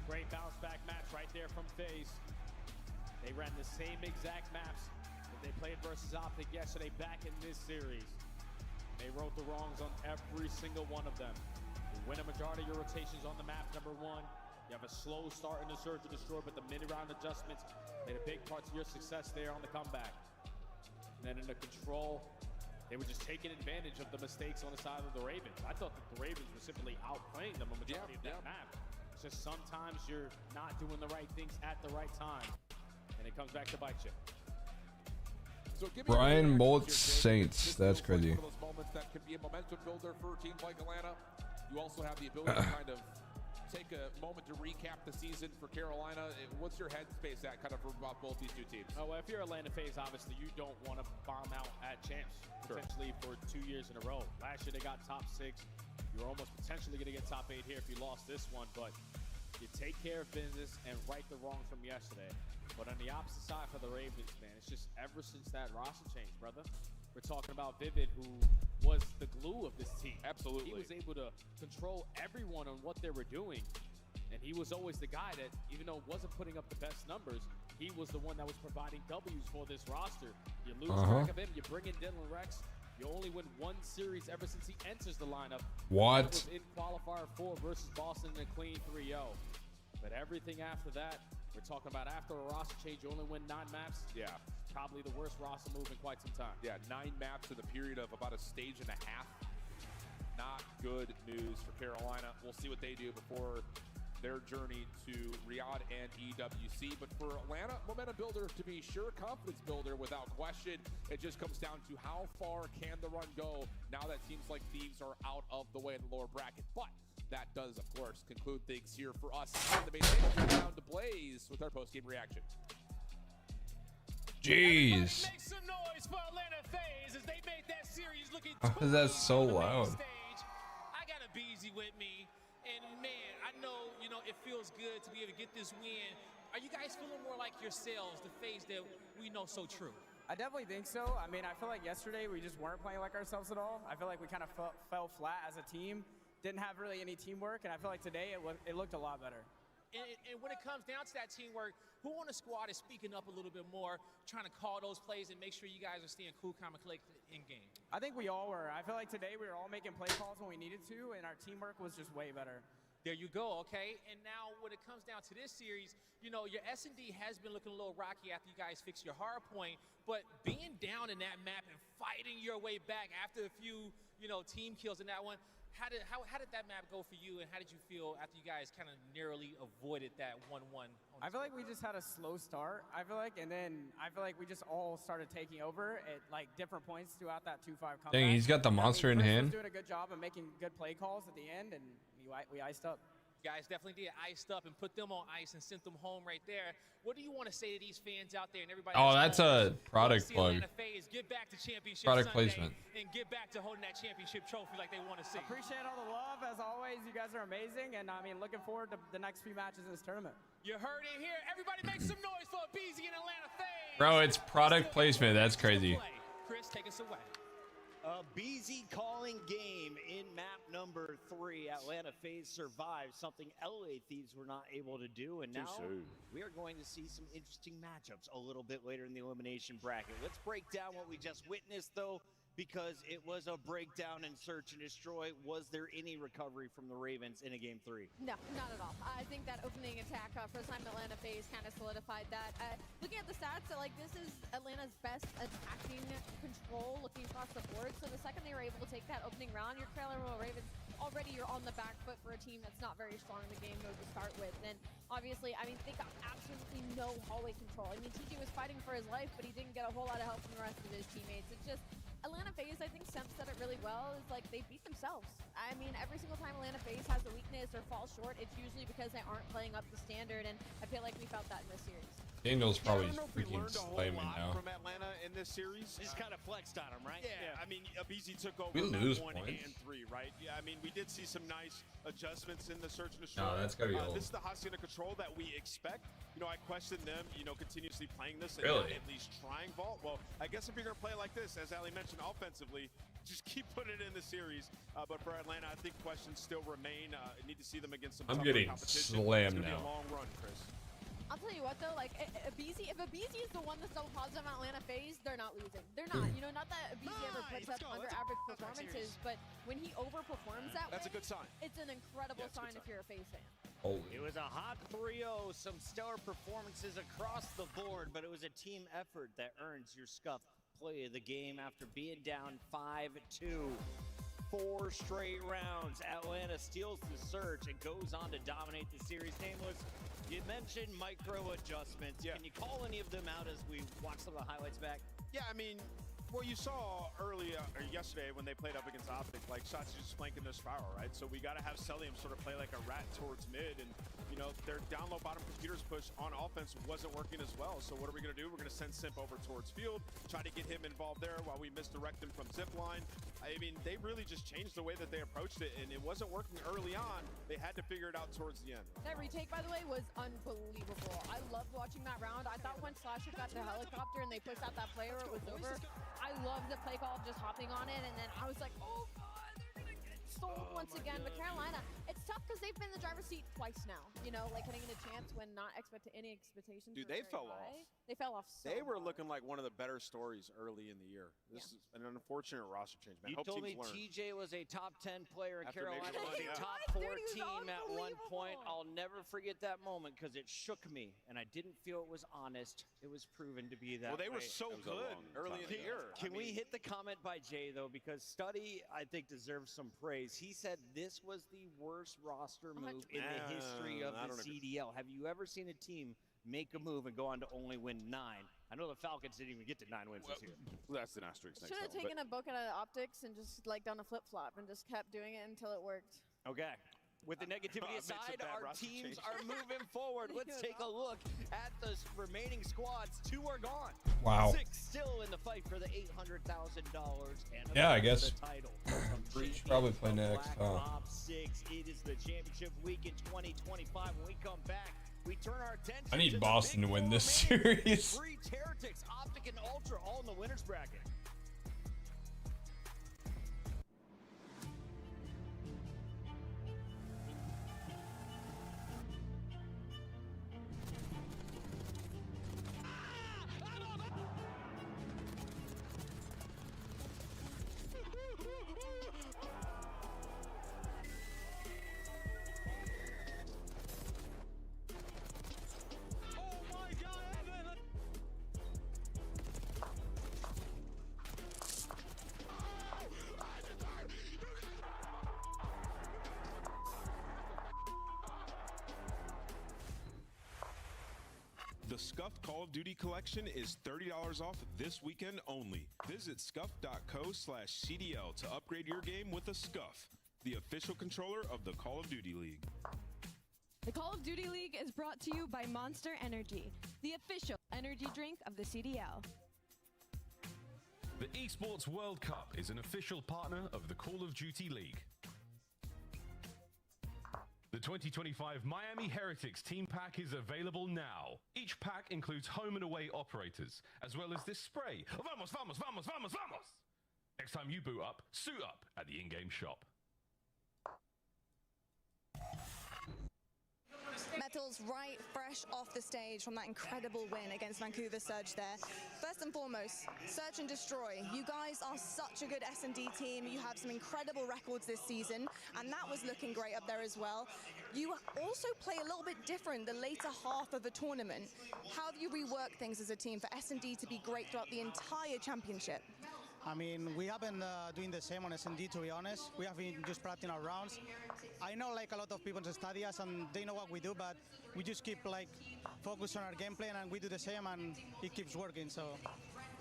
C: Great bounce back match right there from FaZe. They ran the same exact maps that they played versus Optic yesterday back in this series. They wrote the wrongs on every single one of them. You win a majority of your rotations on the map, number 1. You have a slow start in the Search and Destroy, but the mid-round adjustments made a big part to your success there on the comeback. And then in the control, they were just taking advantage of the mistakes on the side of the Ravens. I thought that the Ravens were simply outplaying them a majority of that map. It's just sometimes you're not doing the right things at the right time, and it comes back to bite you.
V: So give me
A: Brian Moltz Saints. That's crazy.
V: One of those moments that can be a momentum builder for teams like Atlanta. You also have the ability to kind of take a moment to recap the season for Carolina. What's your headspace at kind of about both these 2 teams?
C: Oh, well, if you're Atlanta FaZe, obviously you don't want to bomb out at champs potentially for 2 years in a row. Last year they got top 6. You're almost potentially going to get top 8 here if you lost this one, but you take care of business and right the wrongs from yesterday. But on the opposite side for the Ravens, man, it's just ever since that roster change, brother. We're talking about Vivid, who was the glue of this team.
V: Absolutely.
C: He was able to control everyone on what they were doing. And he was always the guy that, even though wasn't putting up the best numbers, he was the one that was providing W's for this roster. You lose track of him, you bring in Dylan Rex. You only win 1 series ever since he enters the lineup.
A: What?
C: That was in qualifier 4 versus Boston in a clean 3-0. But everything after that, we're talking about after a roster change, you only win 9 maps.
V: Yeah.
C: Probably the worst roster move in quite some time.
V: Yeah, 9 maps in the period of about a stage and a half. not good news for Carolina. We'll see what they do before their journey to Riyadh and EWC. But for Atlanta, momentum builder to be sure, confidence builder without question. It just comes down to how far can the run go now that teams like Thieves are out of the way in the lower bracket. But that does, of course, conclude things here for us on the main stage. Down to Blaze with our post-game reaction.
A: Jeez.
J: Make some noise for Atlanta FaZe as they make that series looking
A: How is that so loud?
J: stage. I got a Beezy with me, and man, I know, it feels good to be able to get this win. Are you guys feeling more like yourselves, the FaZe that we know so true?
E: I definitely think so. I mean, I feel like yesterday we just weren't playing like ourselves at all. I feel like we kind of fell flat as a team, didn't have really any teamwork, and I feel like today it looked a lot better.
J: And when it comes down to that teamwork, who on the squad is speaking up a little bit more, trying to call those plays and make sure you guys are staying cool, calm, and collected in game?
E: I think we all were. I feel like today we were all making play calls when we needed to, and our teamwork was just way better.
J: There you go, okay? And now when it comes down to this series, your S&D has been looking a little rocky after you guys fix your hard point, but being down in that map and fighting your way back after a few, team kills in that one, how did that map go for you, and how did you feel after you guys kind of narrowly avoided that 1-1?
E: I feel like we just had a slow start, and then I feel like we just all started taking over at like different points throughout that 2-5 comeback.
A: Dang, he's got the monster in
E: Chris
A: hand.
E: was doing a good job of making good play calls at the end, and we iced up.
J: You guys definitely did iced up and put them on ice and sent them home right there. What do you want to say to these fans out there and everybody?
A: Oh, that's a product plug.
J: Get back to championship
A: Product
J: Sunday
A: placement.
J: and get back to holding that championship trophy like they want to see.
E: Appreciate all the love as always. You guys are amazing, and I mean, looking forward to the next few matches in this tournament.
J: You heard it here. Everybody make some noise for BZ and Atlanta FaZe.
A: Bro, it's product placement. That's crazy.
J: Chris, take us away.
D: A BZ calling game in map number 3. Atlanta FaZe survived, something LA Thieves were not able to do. And now we are going to see some interesting matchups a little bit later in the elimination bracket. Let's break down what we just witnessed, though, because it was a breakdown and search and destroy. Was there any recovery from the Ravens in a game 3?
F: No, not at all. I think that opening attack for time Atlanta FaZe kind of solidified that. Looking at the stats, this is Atlanta's best attacking control looking across the board. So the second they were able to take that opening round, your Carolina Ravens, already you're on the back foot for a team that's not very strong in the game mode to start with. And obviously, they got absolutely no hallway control. TJ was fighting for his life, but he didn't get a whole lot of help from the rest of his teammates. It's just Atlanta FaZe, I think Semp said it really well, is they beat themselves. Every single time Atlanta FaZe has a weakness or falls short, it's usually because they aren't playing up to standard, and I feel like we felt that in this series.
A: Daniel's probably freaking
G: learned a whole
A: slamming
G: lot
A: now.
G: from Atlanta in this series.
D: Just kind of flexed on him, right?
G: Yeah. BZ took over
A: We lose
G: 1
A: points.
G: and 3, right? Yeah, we did see some nice adjustments in the search and destroy.
A: No, that's gotta be old.
G: This is the Hacienda control that we expect. I question them, continuously playing this and
A: Really?
G: not at least trying vault. Well, I guess if you're gonna play like this, as Ali mentioned, offensively, just keep putting it in the series. But for Atlanta, I think questions still remain. Need to see them against some
A: I'm
G: tougher
A: getting
G: competition.
A: slammed
G: It's gonna be
A: now.
G: a long run, Chris.
F: I'll tell you what though, if Abizi is the one that's double positive on Atlanta FaZe, they're not losing. They're not. Not that Abizi ever puts up under average performances, but when he overperforms
G: That's a good sign.
F: It's an incredible sign if you're a FaZe fan.
D: It was a hot 3-0, some stellar performances across the board, but it was a team effort that earns your scuff play of the game after being down 5-2. 4 straight rounds. Atlanta steals the search and goes on to dominate the series. Nameless, you mentioned micro adjustments. Can you call any of them out as we watch some of the highlights back?
G: Yeah, what you saw earlier or yesterday when they played up against Optic, shots just flanking their spiral, right? So we got to have Celium sort of play like a rat towards mid, and their down low bottom computers push on offense wasn't working as well. So what are we going to do? We're going to send Simp over towards field, try to get him involved there while we misdirect him from zipline. They really just changed the way that they approached it, and it wasn't working early on. They had to figure it out towards the end.
F: That retake, by the way, was unbelievable. I loved watching that round. I thought when Slasher got the helicopter and they pushed out that player, it was over. I loved the play call of just hopping on it, and then I was like, oh god, they're gonna get sold once again. But Carolina, it's tough because they've been in the driver's seat twice now. you know, like heading into champs when not any expectations.
L: Dude,
F: were
L: they
F: very
L: fell
F: high.
L: off.
F: They fell off so
L: They were
F: hard.
L: looking like one of the better stories early in the year. This is an unfortunate roster change, man.
D: You
L: Hope
D: told me
L: teams learn.
D: TJ was a top 10 player in
L: After
D: Carolina,
L: making
D: was
L: one,
D: a
L: yeah.
D: top
F: Dude,
D: 4
F: he was
D: team at one point.
F: unbelievable.
D: I'll never forget that moment because it shook me, and I didn't feel it was honest. It was proven to be that
G: Well, they were
D: way.
G: so
L: That was a
G: good
L: long
G: early in
L: time
G: the
L: ago.
G: year.
D: Can we hit the comment by Jay, though? Because Study, I think, deserves some praise. He said this was the worst roster move in the history of
L: I
D: the
L: don't agree.
D: CDL. Have you ever seen a team make a move and go on to only win 9? I know the Falcons didn't even get to 9 wins this year.
L: That's an asterisk next
F: Should have
L: level,
F: taken a book out of optics and just like done a flip flop and just kept doing it until it worked.
D: Okay. With the negativity
G: Makes a
D: aside,
G: bad
D: our
G: roster
D: teams
G: change.
D: are moving forward. Let's take a look at the remaining squads. 2 are gone.
A: Wow.
D: 6 still in the fight for the $800,000 and
A: Yeah, I
D: the
A: guess.
D: title.
A: We should probably play next, huh?
D: Top 6. It is the championship week in 2025. When we come back, we turn our attention
A: I need
D: to the
A: Boston to
D: big
A: win this
D: four main
A: series.
D: 3 Heretics, Optic, and Ultra all in the winners bracket.
M: The Scuffed Call of Duty collection is $30 off this weekend only. Visit scuff.co/CDL to upgrade your game with a Scuff, the official controller of the Call of Duty League.
W: The Call of Duty League is brought to you by Monster Energy, the official energy drink of the CDL.
X: The Esports World Cup is an official partner of the Call of Duty League. The 2025 Miami Heretics team pack is available now. Each pack includes home and away operators, as well as this spray. Vamos, vamos, vamos, vamos, vamos! Next time you boot up, suit up at the in-game shop.
H: Metals right fresh off the stage from that incredible win against Vancouver Surge there. First and foremost, Search and Destroy. You guys are such a good S&D team. You have some incredible records this season, and that was looking great up there as well. You also play a little bit different the later half of the tournament. How do you rework things as a team for S&D to be great throughout the entire championship?
Y: I mean, we have been doing the same on S&D, to be honest. We have been just practicing our rounds. I know like a lot of people study us and they know what we do, but we just keep like focused on our gameplay and we do the same and it keeps working, so.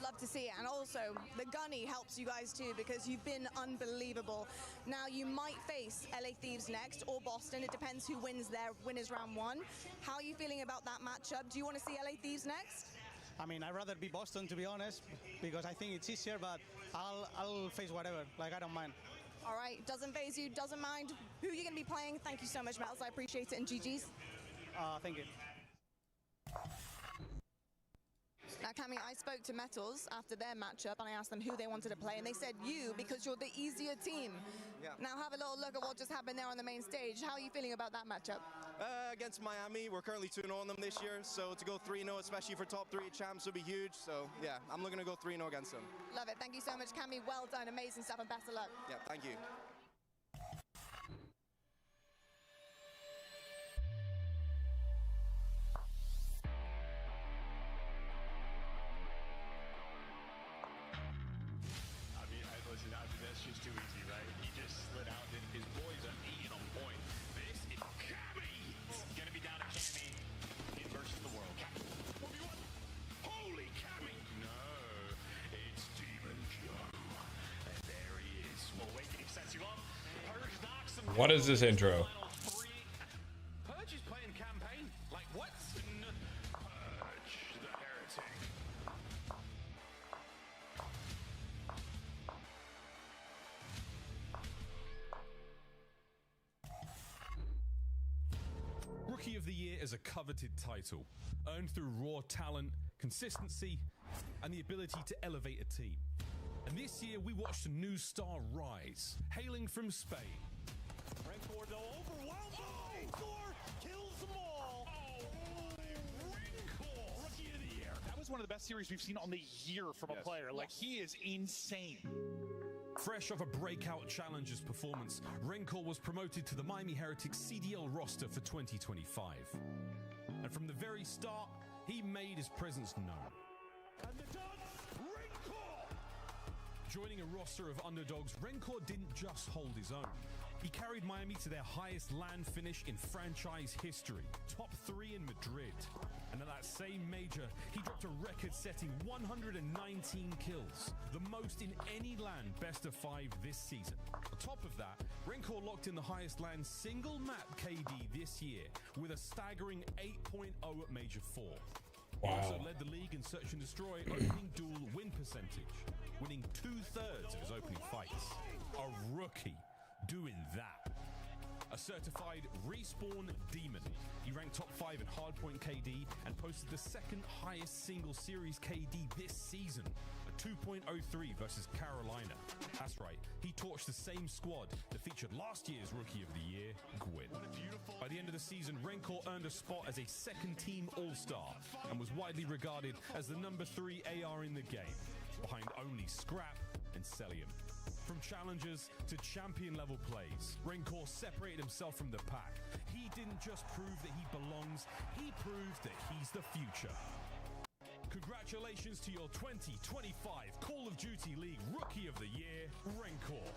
H: Love to see it. And also, the gunny helps you guys too because you've been unbelievable. Now, you might face LA Thieves next or Boston. It depends who wins their winners round 1. How are you feeling about that matchup? Do you want to see LA Thieves next?
Y: I mean, I'd rather be Boston, to be honest, because I think it's easier, but I'll face whatever. Like, I don't mind.
H: All right, doesn't phase you, doesn't mind who you're going to be playing. Thank you so much, Metals. I appreciate it, and GG's.
Y: Thank you.
H: Now, Cammy, I spoke to Metals after their matchup, and I asked them who they wanted to play, and they said you, because you're the easier team.
O: Yeah.
H: Now, have a little look at what just happened there on the main stage. How are you feeling about that matchup?
O: Against Miami, we're currently 2-0 on them this year, so to go 3-0, especially for top 3 champs, would be huge. So, yeah, I'm looking to go 3-0 against them.
H: Love it. Thank you so much, Cammy. Well done. Amazing stuff, and best of luck.
O: Yeah, thank you.
U: Listen, that's just too easy, right? He just slid out, and his boys are eating on point. This is Cammy! It's gonna be down to Cammy versus the world. What do you want? Holy Cammy! No, it's Demon Joe. And there he is. Well, wait, he sets you up. Purge knocks him.
A: What is this intro?
U: Purge is playing campaign. Like, what? Purge the heretic.
Z: Rookie of the Year is a coveted title, earned through raw talent, consistency, and the ability to elevate a team. And this year, we watched a new star rise, hailing from Spain.
J: Rank 4, though, overwhelmed. Rank 4 kills them all.
N: of the best series we've seen on the year from a player. Like, he is insane.
Z: Fresh off a breakout Challengers performance, Rencor was promoted to the Miami Heretics CDL roster for 2025. And from the very start, he made his presence known.
J: And the dance, Rencor!
Z: Joining a roster of underdogs, Rencor didn't just hold his own. He carried Miami to their highest LAN finish in franchise history, top 3 in Madrid. And at that same major, he dropped a record-setting 119 kills, the most in any LAN best of 5 this season. On top of that, Rencor locked in the highest LAN single map KD this year with a staggering 8.0 at Major 4. He also led the league in Search and Destroy opening duel win percentage, winning 2/3 of his opening fights. A rookie doing that. A certified respawn demon, he ranked top 5 in hardpoint KD and posted the second highest single series KD this season, a 2.03 versus Carolina. That's right, he torched the same squad that featured last year's Rookie of the Year, Gwyn. By the end of the season, Rencor earned a spot as a second-team All-Star and was widely regarded as the number 3 AR in the game, behind only Scrap and Celium. From challengers to champion-level plays, Rencor separated himself from the pack. He didn't just prove that he belongs, he proved that he's the future. Congratulations to your 2025 Call of Duty League Rookie of the Year, Rencor.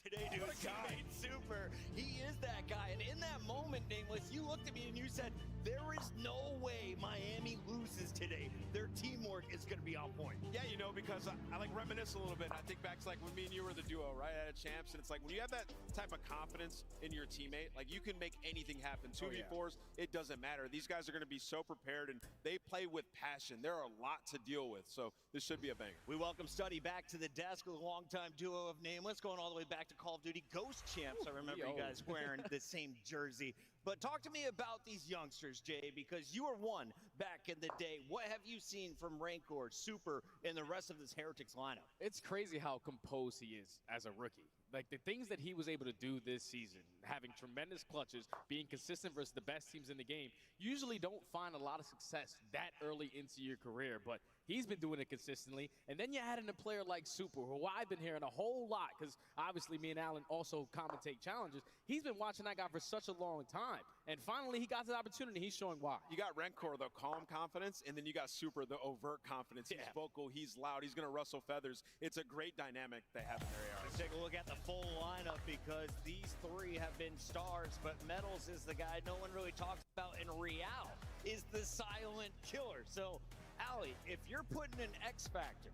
D: Today to his teammate Super. He is that guy. And in that moment, Nameless, you looked at me and you said, there is no way Miami loses today. Their teamwork is going to be on point.
L: Yeah, you know, because I like reminisce a little bit. I think back to like when me and you were the duo, right, at Champs, and it's like when you have that type of confidence in your teammate, like you can make anything happen. 2v4s, it doesn't matter. These guys are going to be so prepared, and they play with passion. There are a lot to deal with, so this should be a banger.
D: We welcome Study back to the desk with a longtime duo of Nameless, going all the way back to Call of Duty Ghost Champs. I remember you guys wearing the same jersey. But talk to me about these youngsters, Jay, because you were one back in the day. What have you seen from Rencor, Super, and the rest of this Heretics lineup?
C: It's crazy how composed he is as a rookie. Like, the things that he was able to do this season, having tremendous clutches, being consistent versus the best teams in the game, usually don't find a lot of success that early into your career, but he's been doing it consistently. And then you add in a player like Super, who I've been hearing a whole lot, because obviously me and Alan also commentate challenges. He's been watching that guy for such a long time. And finally, he got the opportunity. He's showing why.
L: You got Rencor, the calm confidence, and then you got Super, the overt confidence. He's vocal, he's loud, he's going to rustle feathers. It's a great dynamic they have in their ARs.
D: Let's take a look at the full lineup, because these three have been stars, but Metals is the guy no one really talks about, and Real is the silent killer. So, Allie, if you're putting an X Factor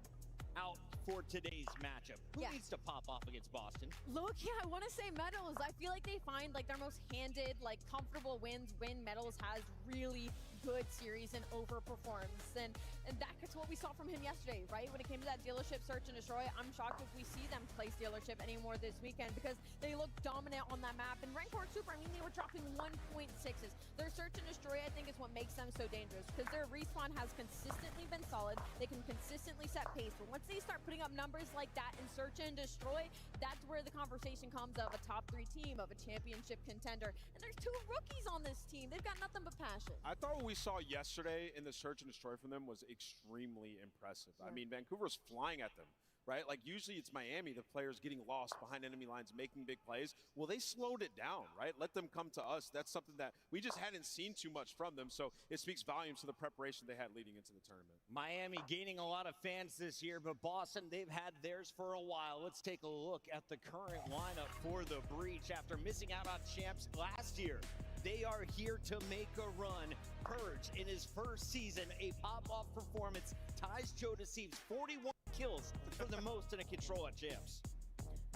D: out for today's matchup, who needs to pop off against Boston?
F: Look, I want to say Metals. I feel like they find like their most handed, like comfortable wins when Metals has really good series and overperforms. And that's what we saw from him yesterday, right? When it came to that dealership search and destroy, I'm shocked if we see them play dealership anymore this weekend, because they look dominant on that map. And Rencor Super, I mean, they were dropping 1.6s. Their search and destroy, I think, is what makes them so dangerous, because their respawn has consistently been solid. They can consistently set pace. But once they start putting up numbers like that in search and destroy, that's where the conversation comes of a top 3 team, of a championship contender. And there's 2 rookies on this team. They've got nothing but passion.
L: I thought what we saw yesterday in the search and destroy from them was extremely impressive. I mean, Vancouver's flying at them, right? Like, usually it's Miami, the players getting lost behind enemy lines, making big plays. Well, they slowed it down, right? Let them come to us. That's something that we just hadn't seen too much from them, so it speaks volumes to the preparation they had leading into the tournament.
D: Miami gaining a lot of fans this year, but Boston, they've had theirs for a while. Let's take a look at the current lineup for the Breach after missing out on champs last year. They are here to make a run. Purge, in his first season, a pop-off performance, ties Joe Deceives 41 kills for the most in a control at champs.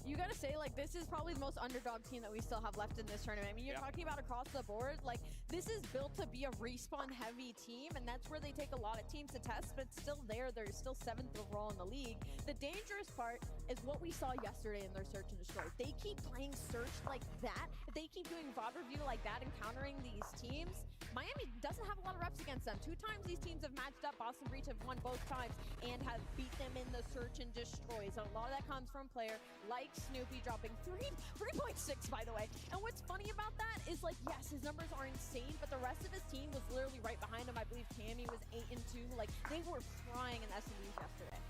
F: You gotta say, like, this is probably the most underdog team that we still have left in this tournament. I mean, you're talking about across the board, like, this is built to be a respawn-heavy team, and that's where they take a lot of teams to test, but still they're still 7th overall in the league. The dangerous part is what we saw yesterday in their search and destroy. They keep playing search like that. They keep doing VOD review like that, encountering these teams. Miami doesn't have a lot of reps against them. 2 times these teams have matched up Boston Breach have won both times and have beat them in the search and destroy. So a lot of that comes from player like Snoopy dropping 3.6, by the way. And what's funny about that is, like, yes, his numbers are insane, but the rest of his team was literally right behind him. I believe Cammy was 8-2. Like, they were crying in SMUs yesterday.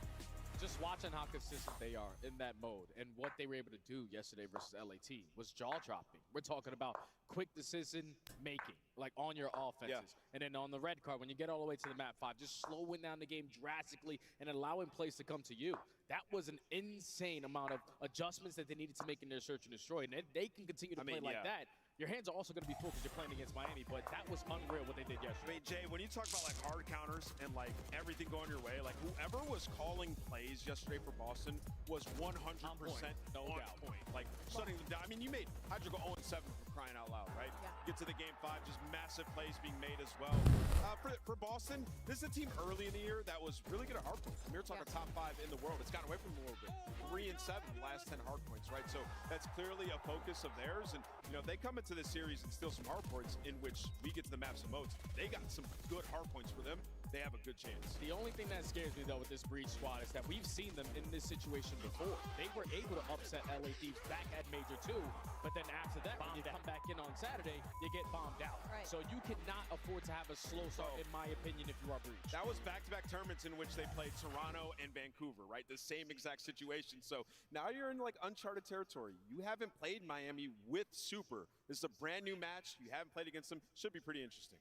C: Just watching how consistent they are in that mode and what they were able to do yesterday versus LAT was jaw-dropping. We're talking about quick decision making, like on your offenses. Yeah. And then on the red card, when you get all the way to the map 5, just slowing down the game drastically and allowing plays to come to you. That was an insane amount of adjustments that they needed to make in their search and destroy. And they can continue to play like that. Your hands are also going to be full because you're playing against Miami, but that was unreal what they did yesterday.
L: I mean, Jay, when you talk about like hard counters and like everything going your way, like whoever was calling plays yesterday for Boston was 100% on point. Like shutting them down. I mean, you made Hydra go 0-7 for crying out loud, right? Yeah. Get to the game 5, just massive plays being made as well. For Boston, this is a team early in the year that was really good at hard points. We were talking top 5 in the world. It's gotten away from them a little bit. 3-7 the last 10 hard points, right? So that's clearly a focus of theirs. And you know, they come into this series and steal some hard points in which we get to the maps and modes. They got some good hard points for them. They have a good chance.
C: The only thing that scares me, though, with this Breach squad is that we've seen them in this situation before. They were able to upset LA Thieves back at Major 2, but then after that, when you come back in on Saturday, you get bombed out. Right. So you cannot afford to have a slow start, in my opinion, if you are Breach.
L: That was back-to-back tournaments in which they played Toronto and Vancouver, right? The same exact situation. So now you're in, like, uncharted territory. You haven't played Miami with Super. This is a brand new match. You haven't played against them. Should be pretty interesting.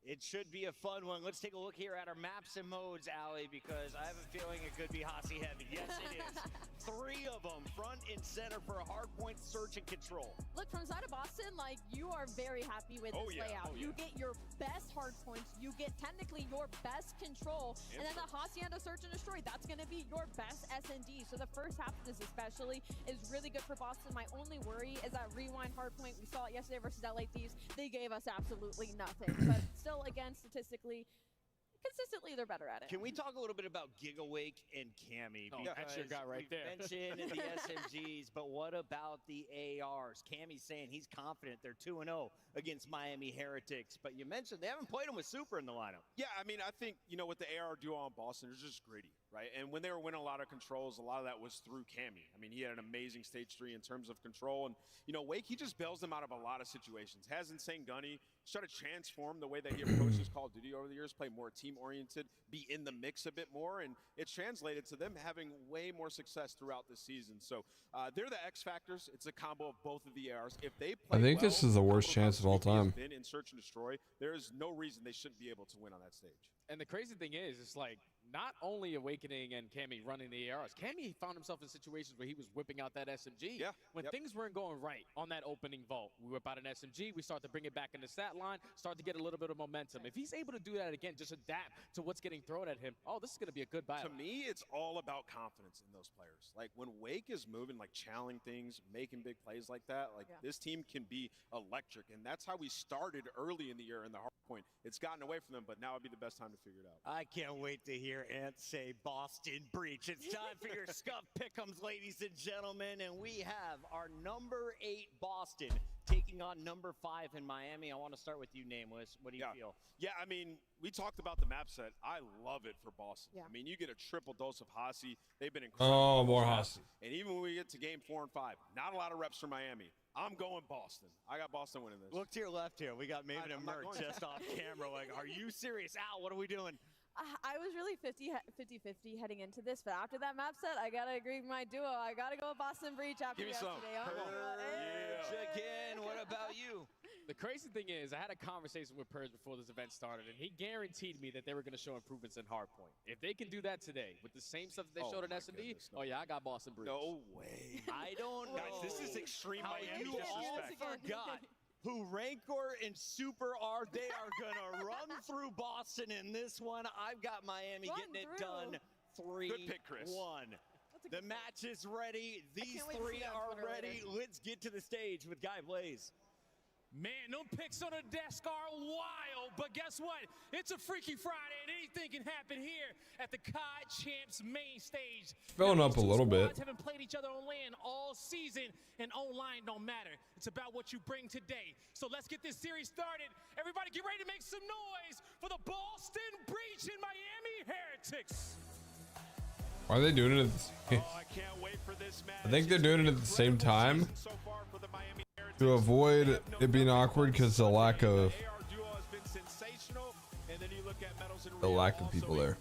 D: It should be a fun one. Let's take a look here at our maps and modes, Allie, because I have a feeling it could be Hossie heavy. Yes, it is. 3 of them front and center for a hard point search and control.
F: Look, from side of Boston, like, you are very happy with this layout. You get your best hard points. You get technically your best control. And then the Hacienda search and destroy, that's going to be your best SND. So the first half of this especially is really good for Boston. My only worry is that rewind hard point. We saw it yesterday versus LA Thieves. They gave us absolutely nothing. But still, again, statistically, consistently, they're better at it.
D: Can we talk a little bit about Gigawake and Cammy?
C: Oh, that's your guy right there.
D: Mentioned the SMGs, but what about the ARs? Cammy's saying he's confident they're 2-0 against Miami Heretics, but you mentioned they haven't played them with Super in the lineup.
L: Yeah, I mean, I think, you know, with the AR duo on Boston, it's just gritty, right? And when they were winning a lot of controls, a lot of that was through Cammy. I mean, he had an amazing stage 3 in terms of control. And, you know, Wake, he just bails them out of a lot of situations. Has insane gunny, try to transform the way that he approaches Call of Duty over the years, play more team-oriented, be in the mix a bit more, and it's translated to them having way more success throughout the season. So they're the X factors. It's a combo of both of the ARs. If they play
A: I think this is the worst chance of all time.
L: Been in search and destroy, there is no reason they shouldn't be able to win on that stage.
C: And the crazy thing is, it's like, not only Awakening and Cammy running the ARs, Cammy found himself in situations where he was whipping out that SMG.
L: Yeah.
C: When things weren't going right on that opening vault, we whip out an SMG, we start to bring it back in the stat line, start to get a little bit of momentum. If he's able to do that again, just adapt to what's getting thrown at him, oh, this is going to be a good battle.
L: To me, it's all about confidence in those players. Like, when Wake is moving, like challenging things, making big plays like that, like this team can be electric. And that's how we started early in the year in the hard point. It's gotten away from them, but now would be the best time to figure it out.
D: I can't wait to hear Ant say Boston Breach. It's time for your Scuff Pick'ems, ladies and gentlemen, and we have our number 8 Boston taking on number 5 in Miami. I want to start with you, Nameless. What do you feel?
L: Yeah, I mean, we talked about the map set. I love it for Boston. I mean, you get a triple dose of Hossie. They've been incredible.
A: Oh, more Hossie.
L: And even when we get to game 4 and 5, not a lot of reps for Miami. I'm going Boston. I got Boston winning this.
D: Look to your left here. We got Maven and Merc just off camera. Like, are you serious? Al, what are we doing?
F: I was really 50-50 heading into this, but after that map set, I gotta agree with my duo. I gotta go with Boston Breach after yesterday.
D: Again, what about you?
C: The crazy thing is, I had a conversation with Purge before this event started, and he guaranteed me that they were going to show improvements in hardpoint. If they can do that today with the same stuff that they showed in S&D, I got Boston Breach.
L: No way.
D: I don't know.
L: Guys, this is extreme
D: how
L: Miami
D: you all
L: disrespect.
D: forgot who Rancor and Super are. They are going to run through Boston in this one. I've got Miami getting it done 3-1.
L: Good pick, Chris.
D: The match is ready. These 3 are ready. Let's get to the stage with Guy Blaze.
J: Man, them picks on the desk are wild, but guess what? It's a Freaky Friday, and anything can happen here at the COD Champs main stage.
A: Filling up a little bit.
J: Haven't played each other on LAN all season, and online don't matter. It's about what you bring today. So let's get this series started. Everybody get ready to make some noise for the Boston Breach in Miami Heretics.
A: Why are they doing it at the same?
G: Oh, I can't wait for this match.
A: I think they're doing it at the same time to avoid it being awkward because the lack of people there.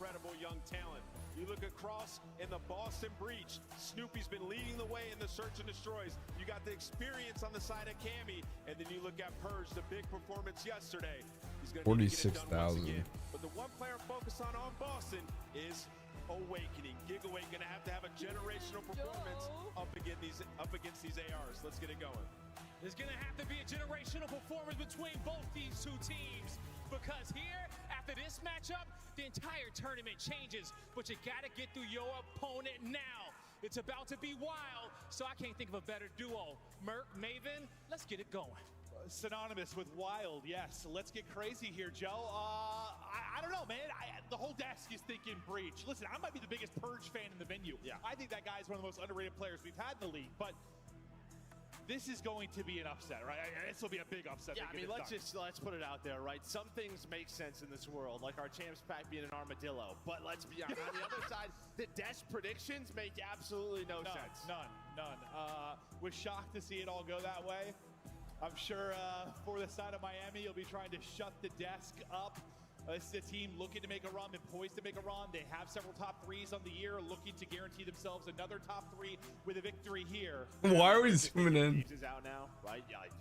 G: You look across in the Boston Breach. Snoopy's been leading the way in the search and destroys. You got the experience on the side of Cammy, and then you look at Purge, the big performance yesterday. He's going to
A: 46,000.
G: But the one player focused on Boston is Awakening. Gigawatt going to have a generational performance up against these ARs. Let's get it going.
J: There's going to have to be a generational performance between both these two teams, because here, after this matchup, the entire tournament changes, but you got to get through your opponent now. It's about to be wild, so I can't think of a better duo. Merc, Maven, let's get it going.
N: Synonymous with wild, yes. Let's get crazy here, Joe. I don't know, man. The whole desk is thinking Breach. Listen, I might be the biggest Purge fan in the venue.
G: Yeah.
N: I think that guy is one of the most underrated players we've had in the league, but this is going to be an upset, right? This will be a big upset.
K: Yeah, I mean, let's put it out there, right? Some things make sense in this world, like our champs pack being an armadillo. But let's be honest, on the other side, the desk predictions make absolutely no sense.
N: None. Was shocked to see it all go that way. I'm sure for the side of Miami, you'll be trying to shut the desk up. This is a team looking to make a run and poised to make a run. They have several top threes on the year, looking to guarantee themselves another top three with a victory here.
A: Why are we zooming in?
K: Is out now, right? Yeah, like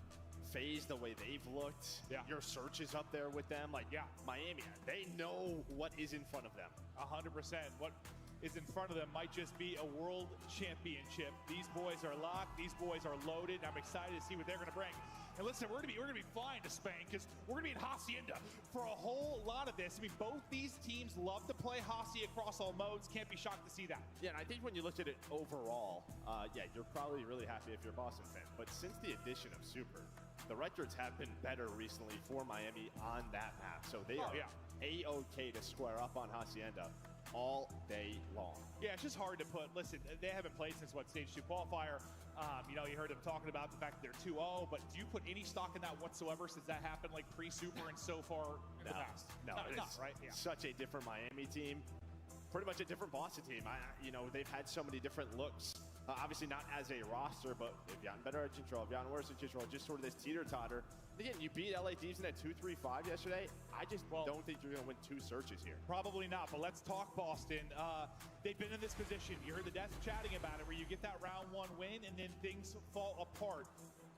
K: FaZe, the way they've looked.
N: Yeah.
K: Your search is up there with them. Like, yeah, Miami, they know what is in front of them.
N: 100%. What is in front of them might just be a world championship. These boys are locked. These boys are loaded. I'm excited to see what they're going to bring. And listen, we're gonna be flying to Spain because we're gonna be in Hacienda for a whole lot of this. I mean, both these teams love to play Haci across all modes. Can't be shocked to see that.
K: Yeah, and I think when you looked at it overall, yeah, you're probably really happy if you're a Boston fan. But since the addition of Super, the Records have been better recently for Miami on that map. So they are A-OK to square up on Hacienda all day long.
N: Yeah, it's just hard to put. Listen, they haven't played since what, stage 2 qualifier. You know, you heard them talking about the fact that they're 2-0, but do you put any stock in that whatsoever since that happened like pre-Super and so far in the past?
K: No,
N: it's
K: right? Yeah. Such a different Miami team, pretty much a different Boston team. You know, they've had so many different looks. Obviously not as a roster, but they've gotten better at control, they've gotten worse at control, just sort of this teeter-totter. Again, you beat LA Thieves in that 2-3-5 yesterday. I just don't think you're going to win 2 searches here.
N: Probably not, but let's talk Boston. They've been in this position. You heard the desk chatting about it, where you get that round 1 win and then things fall apart.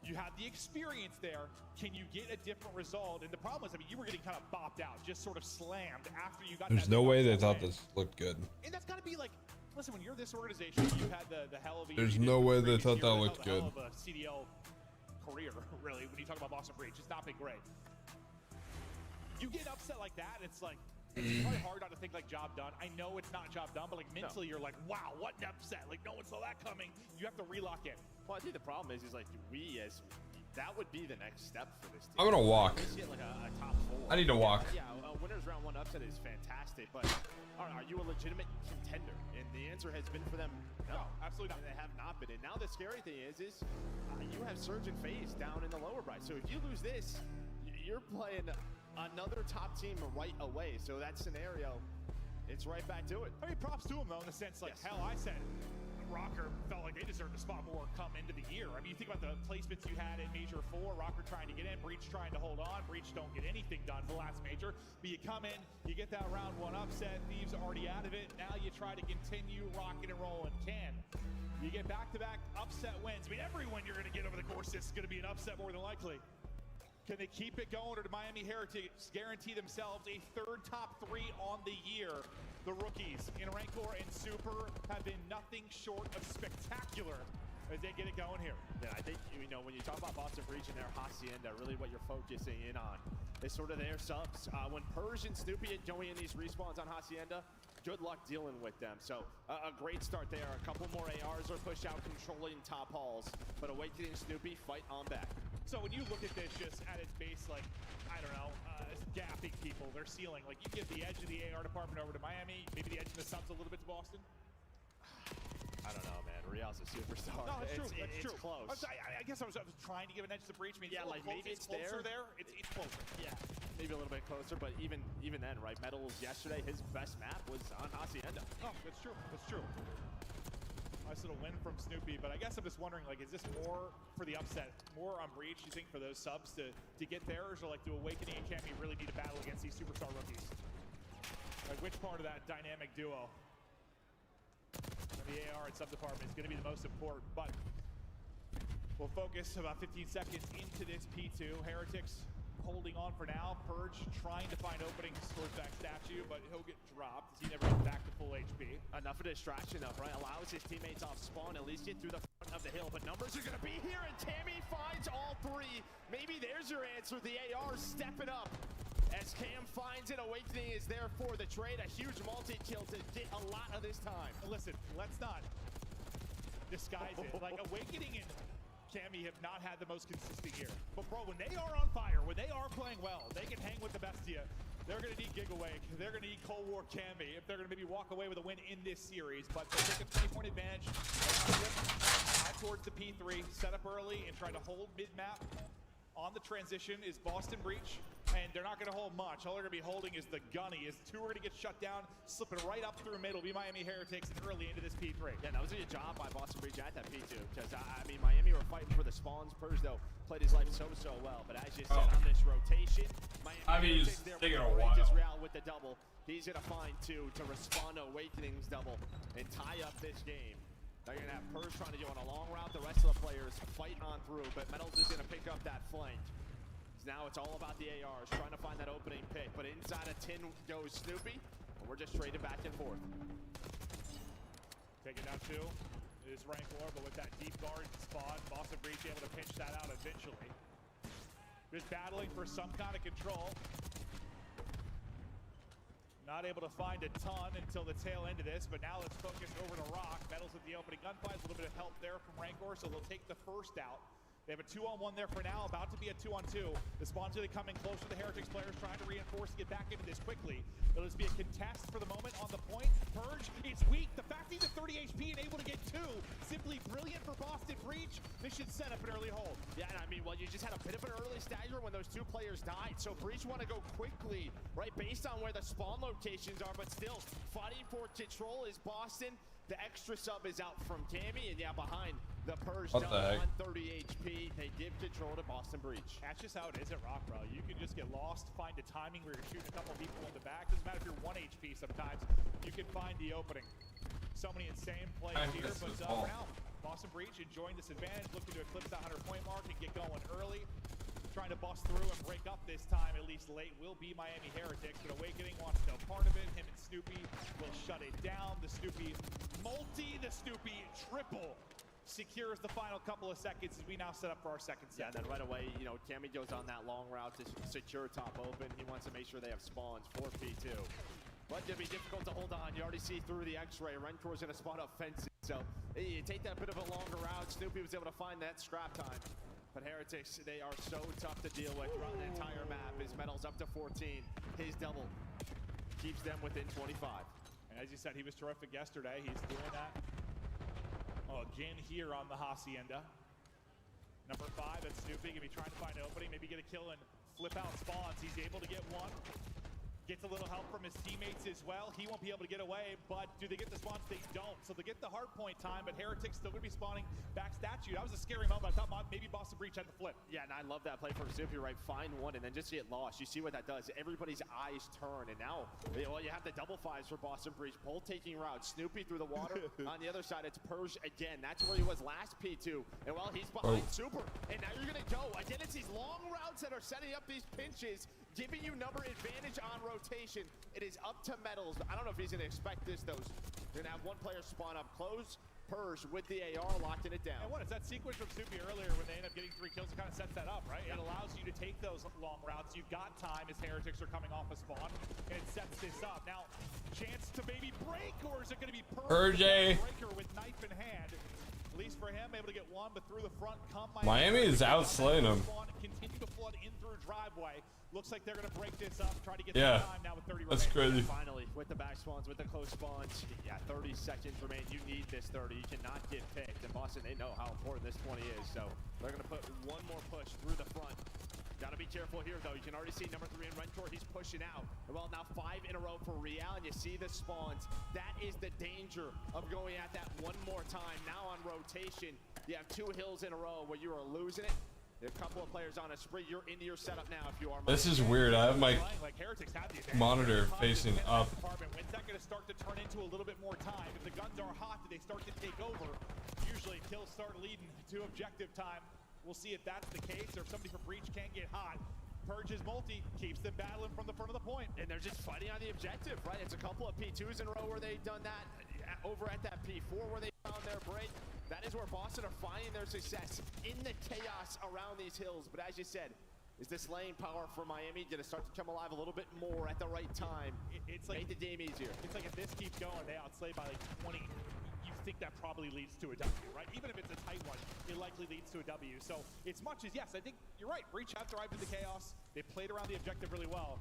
N: You have the experience there. Can you get a different result? And the problem is, I mean, you were getting kind of bopped out, just sort of slammed after you got
A: There's no way they thought this looked good.
N: And that's got to be like, listen, when you're this organization, you've had the hell of a
A: There's no way they thought that looked good.
N: Hell of a CDL career, really, when you talk about Boston Breach. It's not been great. You get upset like that, it's like, it's probably hard not to think like job done. I know it's not job done, but like mentally you're like, wow, what an upset. Like no one saw that coming. You have to relock in.
K: Well, I think the problem is like that would be the next step for this team.
A: I'm gonna walk.
K: Get like a top 4.
A: I need to walk.
K: Yeah, a winner's round 1 upset is fantastic, but are you a legitimate contender? And the answer has been for them, no,
N: absolutely not.
K: They have not been. And now the scary thing is you have Surge and FaZe down in the lower bracket. So if you lose this, you're playing another top team right away. So that scenario, it's right back to it.
N: I mean, props to him though, in the sense like, hell, I said Rocker felt like they deserved a spot more come into the year. I mean, you think about the placements you had in Major 4, Rocker trying to get in, Breach trying to hold on. Breach don't get anything done for the last Major. But you come in, you get that round 1 upset, Thieves already out of it. Now you try to continue rocking and rolling. You get back-to-back upset wins. I mean, every win you're going to get over the course is going to be an upset more than likely. Can they keep it going, or do Miami Heretics guarantee themselves a 3rd top 3 on the year? The rookies in Rancor and Super have been nothing short of spectacular as they get it going here.
K: Yeah, I think, you know, when you talk about Boston Breach and their Hacienda, really what you're focusing in on is sort of their subs. When Purge and Snoopy going in these respawns on Hacienda, good luck dealing with them. So a great start there. A couple more ARs are pushed out, controlling top halls. But Awakening Snoopy, fight on back.
N: So when you look at this just at its base, like, I don't know, gapping people, their ceiling, like you give the edge of the AR department over to Miami, maybe the edge of the subs a little bit to Boston?
K: I don't know, man. Real's a superstar.
N: No, that's true.
K: It's
N: true.
K: close.
N: I guess I was trying to give an edge to the Breach. I mean,
K: yeah, like maybe it's
N: closer
K: there.
N: It's closer.
K: Yeah. maybe a little bit closer, but even then, right? Metals yesterday, his best map was on Hacienda.
N: Oh, that's true. That's true. Nice little win from Snoopy, but I guess I'm just wondering, like, is this more for the upset, more on Breach, you think, for those subs to get theirs, or like do Awakening and Cammy really need to battle against these superstar rookies? Like, which part of that dynamic duo and the AR and sub department is going to be the most important? But we'll focus about 15 seconds into this P2. Heretics holding on for now. Purge trying to find openings towards that statue, but he'll get dropped as he never gets back to full HP.
K: Enough of distraction though, right? Allows his teammates off spawn, at least get through the front of the hill, but numbers are gonna be here, and Tammy finds all three. Maybe there's your answer. The AR stepping up. As Cam finds it, Awakening is there for the trade. A huge multi-kill to get a lot of this time.
N: Listen, let's not disguise it. Like, Awakening and Cammy have not had the most consistent year. But bro, when they are on fire, when they are playing well, they can hang with the best of you. They're gonna need Gigawake. They're gonna need Cold War Cammy if they're gonna maybe walk away with a win in this series. But they take a 20-point advantage. Out towards the P3, set up early and try to hold mid-map. On the transition is Boston Breach, and they're not going to hold much. All they're going to be holding is the gunny, as two are going to get shut down, slipping right up through mid. It'll be Miami Heretics and early into this P3.
K: Yeah, that was a good job by Boston Breach at that P2, because, I mean, Miami were fighting for the spawns. Purge, though, played his life so well, but as you said, on this rotation, Miami
A: he's
K: Heretics
A: taking
K: there
A: a while.
K: Real with the double. He's going to find two to respond to Awakening's double and tie up this game. They're going to have Purge trying to go on a long route. The rest of the players fighting on through, but Metals is going to pick up that flank. Now it's all about the ARs, trying to find that opening pick, but inside a 10 goes Snoopy, and we're just trading back and forth.
N: Taking down two is Rancor, but with that deep guard spot, Boston Breach able to pinch that out eventually. Just battling for some kind of control. Not able to find a ton until the tail end of this, but now let's focus over to Rock. Metals at the opening gunfight, a little bit of help there from Rancor, so they'll take the first out. They have a 2-on-1 there for now, about to be a 2-on-2. The spawn's really coming closer to the Heretics players, trying to reinforce to get back into this quickly. It'll just be a contest for the moment on the point. Purge, it's weak. The fact he's at 30 HP and able to get two, simply brilliant for Boston Breach. This should set up an early hold.
K: Yeah, and I mean, well, you just had a bit of an early stagger when those two players died, so Breach want to go quickly, right, based on where the spawn locations are, but still, fighting for control is Boston. The extra sub is out from Cammy, and yeah, behind the Purge
A: What the heck?
K: on 30 HP. They give control to Boston Breach.
N: That's just how it is at Rock, bro. You can just get lost, find a timing where you're shooting a couple people in the back. Doesn't matter if you're 1 HP sometimes. You can find the opening. So many insane plays here, but for now, Boston Breach enjoying this advantage, looking to eclipse that 100-point mark and get going early. Trying to bust through and break up this time, at least late, will be Miami Heretics, but Awakening wants no part of it. Him and Snoopy will shut it down. The Snoopy multi, the Snoopy triple secures the final couple of seconds as we now set up for our second set.
K: Yeah, and then right away, you know, Cammy goes on that long route to secure top open. He wants to make sure they have spawns for P2. But it'll be difficult to hold on. You already see through the X-ray. Renkor's going to spot up fences. So you take that bit of a longer route. Snoopy was able to find that scrap time. But Heretics, they are so tough to deal with throughout the entire map. His medals up to 14. His double keeps them within 25.
N: And as you said, he was terrific yesterday. He's doing that again here on the Hacienda. Number 5, that's Snoopy. Gonna be trying to find an opening, maybe get a kill and flip out spawns. He's able to get one. Gets a little help from his teammates as well. He won't be able to get away, but do they get the spawns? They don't. So they get the hard point time, but Heretics still gonna be spawning back statue. That was a scary moment. I thought maybe Boston Breach had the flip.
K: Yeah, and I love that play from Snoopy, right? Find one and then just get lost. You see what that does. Everybody's eyes turn, and now well, you have the double fives for Boston Breach. Both taking routes. Snoopy through the water. On the other side, it's Purge again. That's where he was last P2. And well, he's behind Super. And now you're gonna go. Again, it's these long routes that are setting up these pinches, giving you number advantage on rotation. It is up to Metals. I don't know if he's going to expect this, though. You're going to have one player spawn up close. Purge with the AR locking it down.
N: And what is that sequence from Snoopy earlier when they end up getting 3 kills? It kind of sets that up, right? Yeah. It allows you to take those long routes. You've got time as Heretics are coming off a spawn, and it sets this up. Now, chance to maybe break, or is it going to be Purge breaker with knife in hand? At least for him, able to get one, but through the front come
A: Miami is outslaying him.
N: Continue to flood in through driveway. Looks like they're going to break this up, try to get
A: Yeah,
N: some time now with 30
A: that's
N: remaining.
A: crazy.
K: Finally, with the back spawns, with the close spawns, yeah, 30 seconds remain. You need this 30. You cannot get picked. And Boston, they know how important this 20 is. So they're going to put one more push through the front. Gotta be careful here, though. You can already see number 3 in Rentor. He's pushing out. Well, now 5 in a row for Real, and you see the spawns. That is the danger of going at that one more time. Now on rotation, you have 2 hills in a row where you are losing it. There are a couple of players on a spree. You're into your setup now if you are.
A: This is weird. I have my monitor facing up.
N: When's that going to start to turn into a little bit more time? If the guns are hot, do they start to take over? Usually kills start leading to objective time. We'll see if that's the case, or if somebody from Breach can't get hot. Purge's multi keeps them battling from the front of the point.
K: And they're just fighting on the objective, right? It's a couple of P2s in a row where they've done that. Over at that P4 where they found their break. That is where Boston are finding their success in the chaos around these hills. But as you said, is this lane power for Miami going to start to come alive a little bit more at the right time?
N: It's like
K: make the game easier.
N: It's like if this keeps going, they outslay by like 20. You think that probably leads to a W, right? Even if it's a tight one, it likely leads to a W. So as much as, yes, I think you're right. Breach have thrived in the chaos. They played around the objective really well.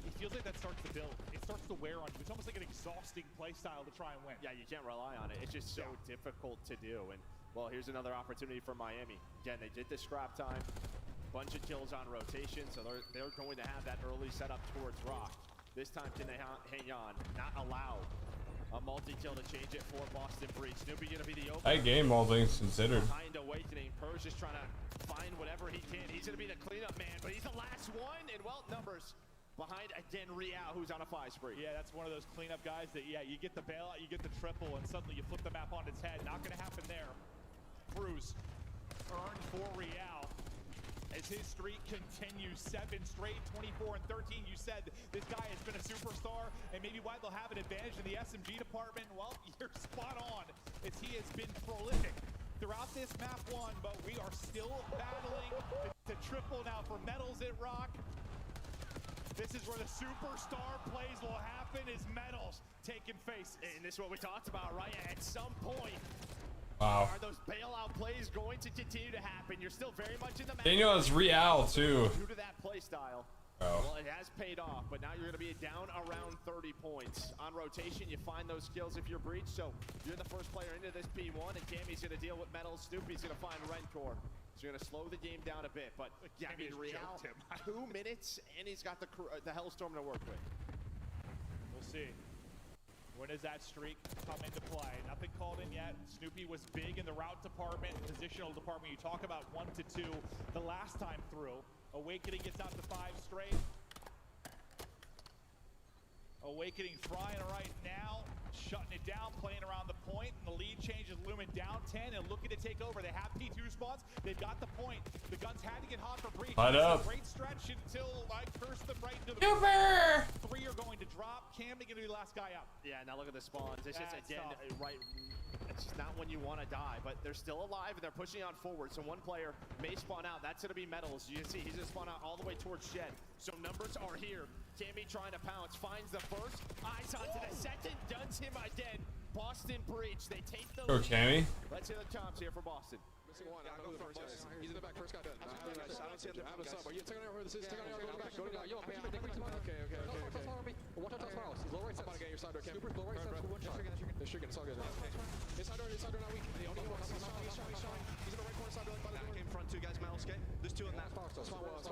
N: It feels like that starts to build. It starts to wear on you. It's almost like an exhausting play style to try and win.
K: Yeah, you can't rely on it. It's just so difficult to do. And, well, here's another opportunity for Miami. Again, they did the scrap time. Bunch of kills on rotation, so they're going to have that early setup towards Rock. This time, can they hang on? Not allow a multi-kill to change it for Boston Breach. Snoopy gonna be the opener.
A: That game, all things considered.
K: Behind Awakening, Purge just trying to find whatever he can. He's gonna be the cleanup man, but he's the last one. And well, numbers behind again Real, who's on a 5 spree.
N: Yeah, that's one of those cleanup guys that, yeah, you get the bailout, you get the triple, and suddenly you flip the map on its head. Not gonna happen there. Cruz earned for Real as his streak continues. 7 straight, 24 and 13. You said this guy has been a superstar, and maybe why they'll have an advantage in the SMG department. Well, you're spot on, as he has been prolific throughout this map 1, but we are still battling the triple now for medals at Rock. This is where the superstar plays will happen, is medals taking face.
K: And this is what we talked about, right? At some point,
A: wow.
K: Are those bailout plays going to continue to happen? You're still very much in the match.
A: Daniel has Real too.
K: Due to that play style.
A: Oh.
K: Well, it has paid off, but now you're going to be down around 30 points. On rotation, you find those kills if you're Breach, so you're the first player into this P1, and Cammy's going to deal with medals. Snoopy's going to find Rentor. So you're going to slow the game down a bit, but yeah, I mean, Real, 2 minutes, and he's got the Hellstorm to work with.
N: We'll see. When does that streak come into play? Nothing called in yet. Snoopy was big in the route department, positional department. You talk about 1 to 2 the last time through. Awakening gets out to 5 straight. Awakening trying right now, shutting it down, playing around the point. And the lead changes, Lumen down 10 and looking to take over. They have P2 spots. They've got the point. The guns had to get hot for Breach.
A: Light up.
N: Great stretch until I curse them right into the
A: Super!
N: 3 are going to drop. Cam going to be the last guy out.
K: Yeah, now look at the spawns. It's just,
N: That's
K: again,
N: tough.
K: right. It's just not when you want to die, but they're still alive and they're pushing on forward. So one player may spawn out. That's going to be medals. You can see he's going to spawn out all the way towards Shed. So numbers are here. Cammy trying to pounce, finds the first. Eyes onto the second, does him again. Boston Breach, they take the
A: Go,
K: lead.
A: Cammy.
K: Let's hear the CHAMPS here for Boston.
I: Missing one. I'll go the first guys. He's in the back. First guy done. I don't see him. I have a sub. Are you taking over this? Take on go to back. Go to back. Yo, okay. One time smiles. He's low right side. I'm gonna get your side door. Super low right side. One shot. They're shooting. It's all good. Inside door not weak. He's in the right corner side door.
D: Back in front, 2 guys, metal skate. There's 2 on that.
I: Small wall.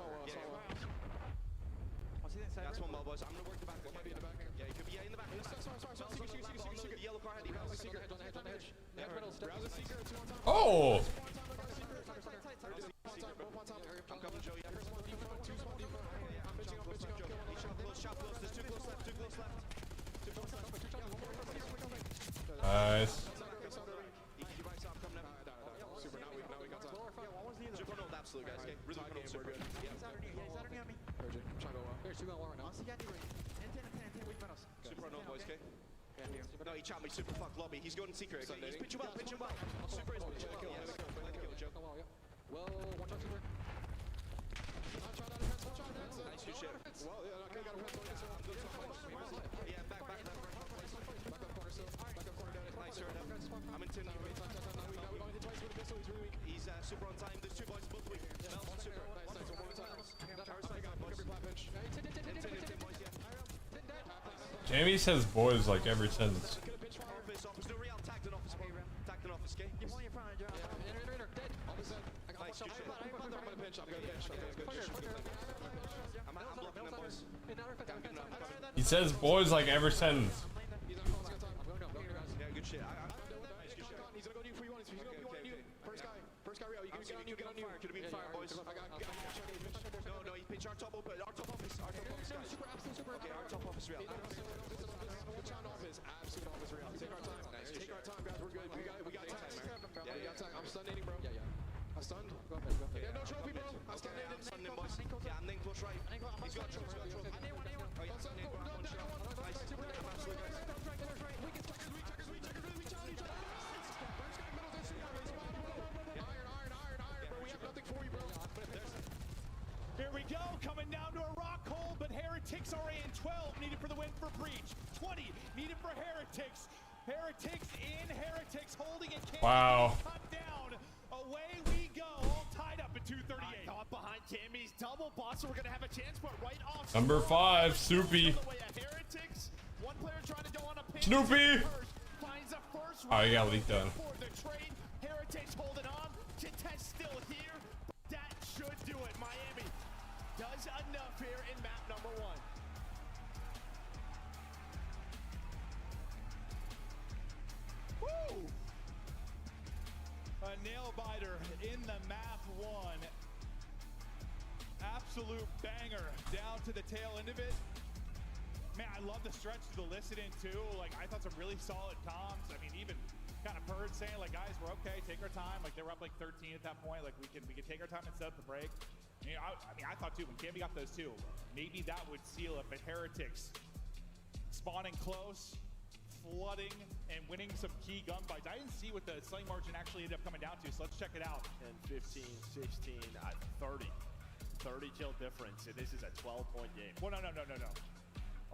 D: That's one more, boys. I'm gonna work the back.
I: One might be in the back.
D: Yeah, he could be in the back.
I: Secret.
D: The yellow car head.
I: On the hedge. Browse a secret. 2 on top.
A: Oh!
D: I'm coming, Joey. There's 1 deep front, 2 small deep front. I'm pitching up. Shot close. There's 2 close left. 2 close left.
A: Nice.
I: Super. Now we got time.
D: Super no absolute, guys. Okay. Really good.
I: We're good. Try to go well. There's 2 on one right now.
D: Super no, boys. Okay. No, he chopped me. Super fuck lobby. He's going secret. Okay? He's pitching well. Super is pitching well. Yes.
I: Well, one shot super.
D: Nice shoot shit.
I: Well, yeah, okay, got a win.
D: Yeah, back.
I: Back up corner still. Back up corner down.
D: Nice, sure enough. I'm in 10.
I: We only did twice with the pistol. He's really weak.
D: He's super on time. There's 2 boys, both weak. Mel's super.
I: Nice. One more time. Look every flat bench.
A: Jamie says boys like every sentence.
D: There's no real tagged an office. Tagged an office, okay?
I: Dead. On the side. I got one shot. pinch. I'm gonna pinch. I'm blocking them, boys.
A: He says boys like every sentence.
I: Yeah, good shit. He's gonna go new for you. He's gonna go new. First guy, Rio. You can get on new. Could have been fire, boys. No, he pinch our top open. Our top office. Okay, our top office, Rio. Absolute office, Rio. Take our time. Take our time, guys. We're good. We got time. Yeah, we got time. I'm stunning, bro. Yeah. I'm stunned. Go ahead. Yeah, no trophy, bro. I'm stunning. I'm stunning, boys. Yeah, I'm name close right. He's got a trophy. Oh, yeah.
N: Here we go, coming down to a rock hole, but Heretics are in. 12 needed for the win for Breach. 20 needed for Heretics. Heretics in, Heretics holding it.
A: Wow.
N: Cut down. Away we go, all tied up at 238.
K: I thought behind Tammy's double boss, so we're gonna have a chance, but right off.
A: Number 5, Soupy.
K: Heretics. One player trying to go on a pinch.
A: Snoopy.
K: Finds a first.
A: Oh, you got leaked done.
K: For the trade, Heretics holding on. Chitte's still here. That should do it. Miami does enough here in map number 1.
N: Woo! A nail biter in the map 1. Absolute banger down to the tail end of it. Man, I love the stretch to the listening too. Like, I thought some really solid comms. I mean, even kind of Bird saying like, guys, we're okay, take our time. Like, they were up like 13 at that point. Like, we can take our time and set up the break. I thought too, when Cammy got those two, maybe that would seal it. But Heretics spawning close, flooding, and winning some key gun fights. I didn't see what the slaying margin actually ended up coming down to, so let's check it out.
K: 10, 15, 16, 30. 30 kill difference, and this is a 12-point game.
N: Well, no.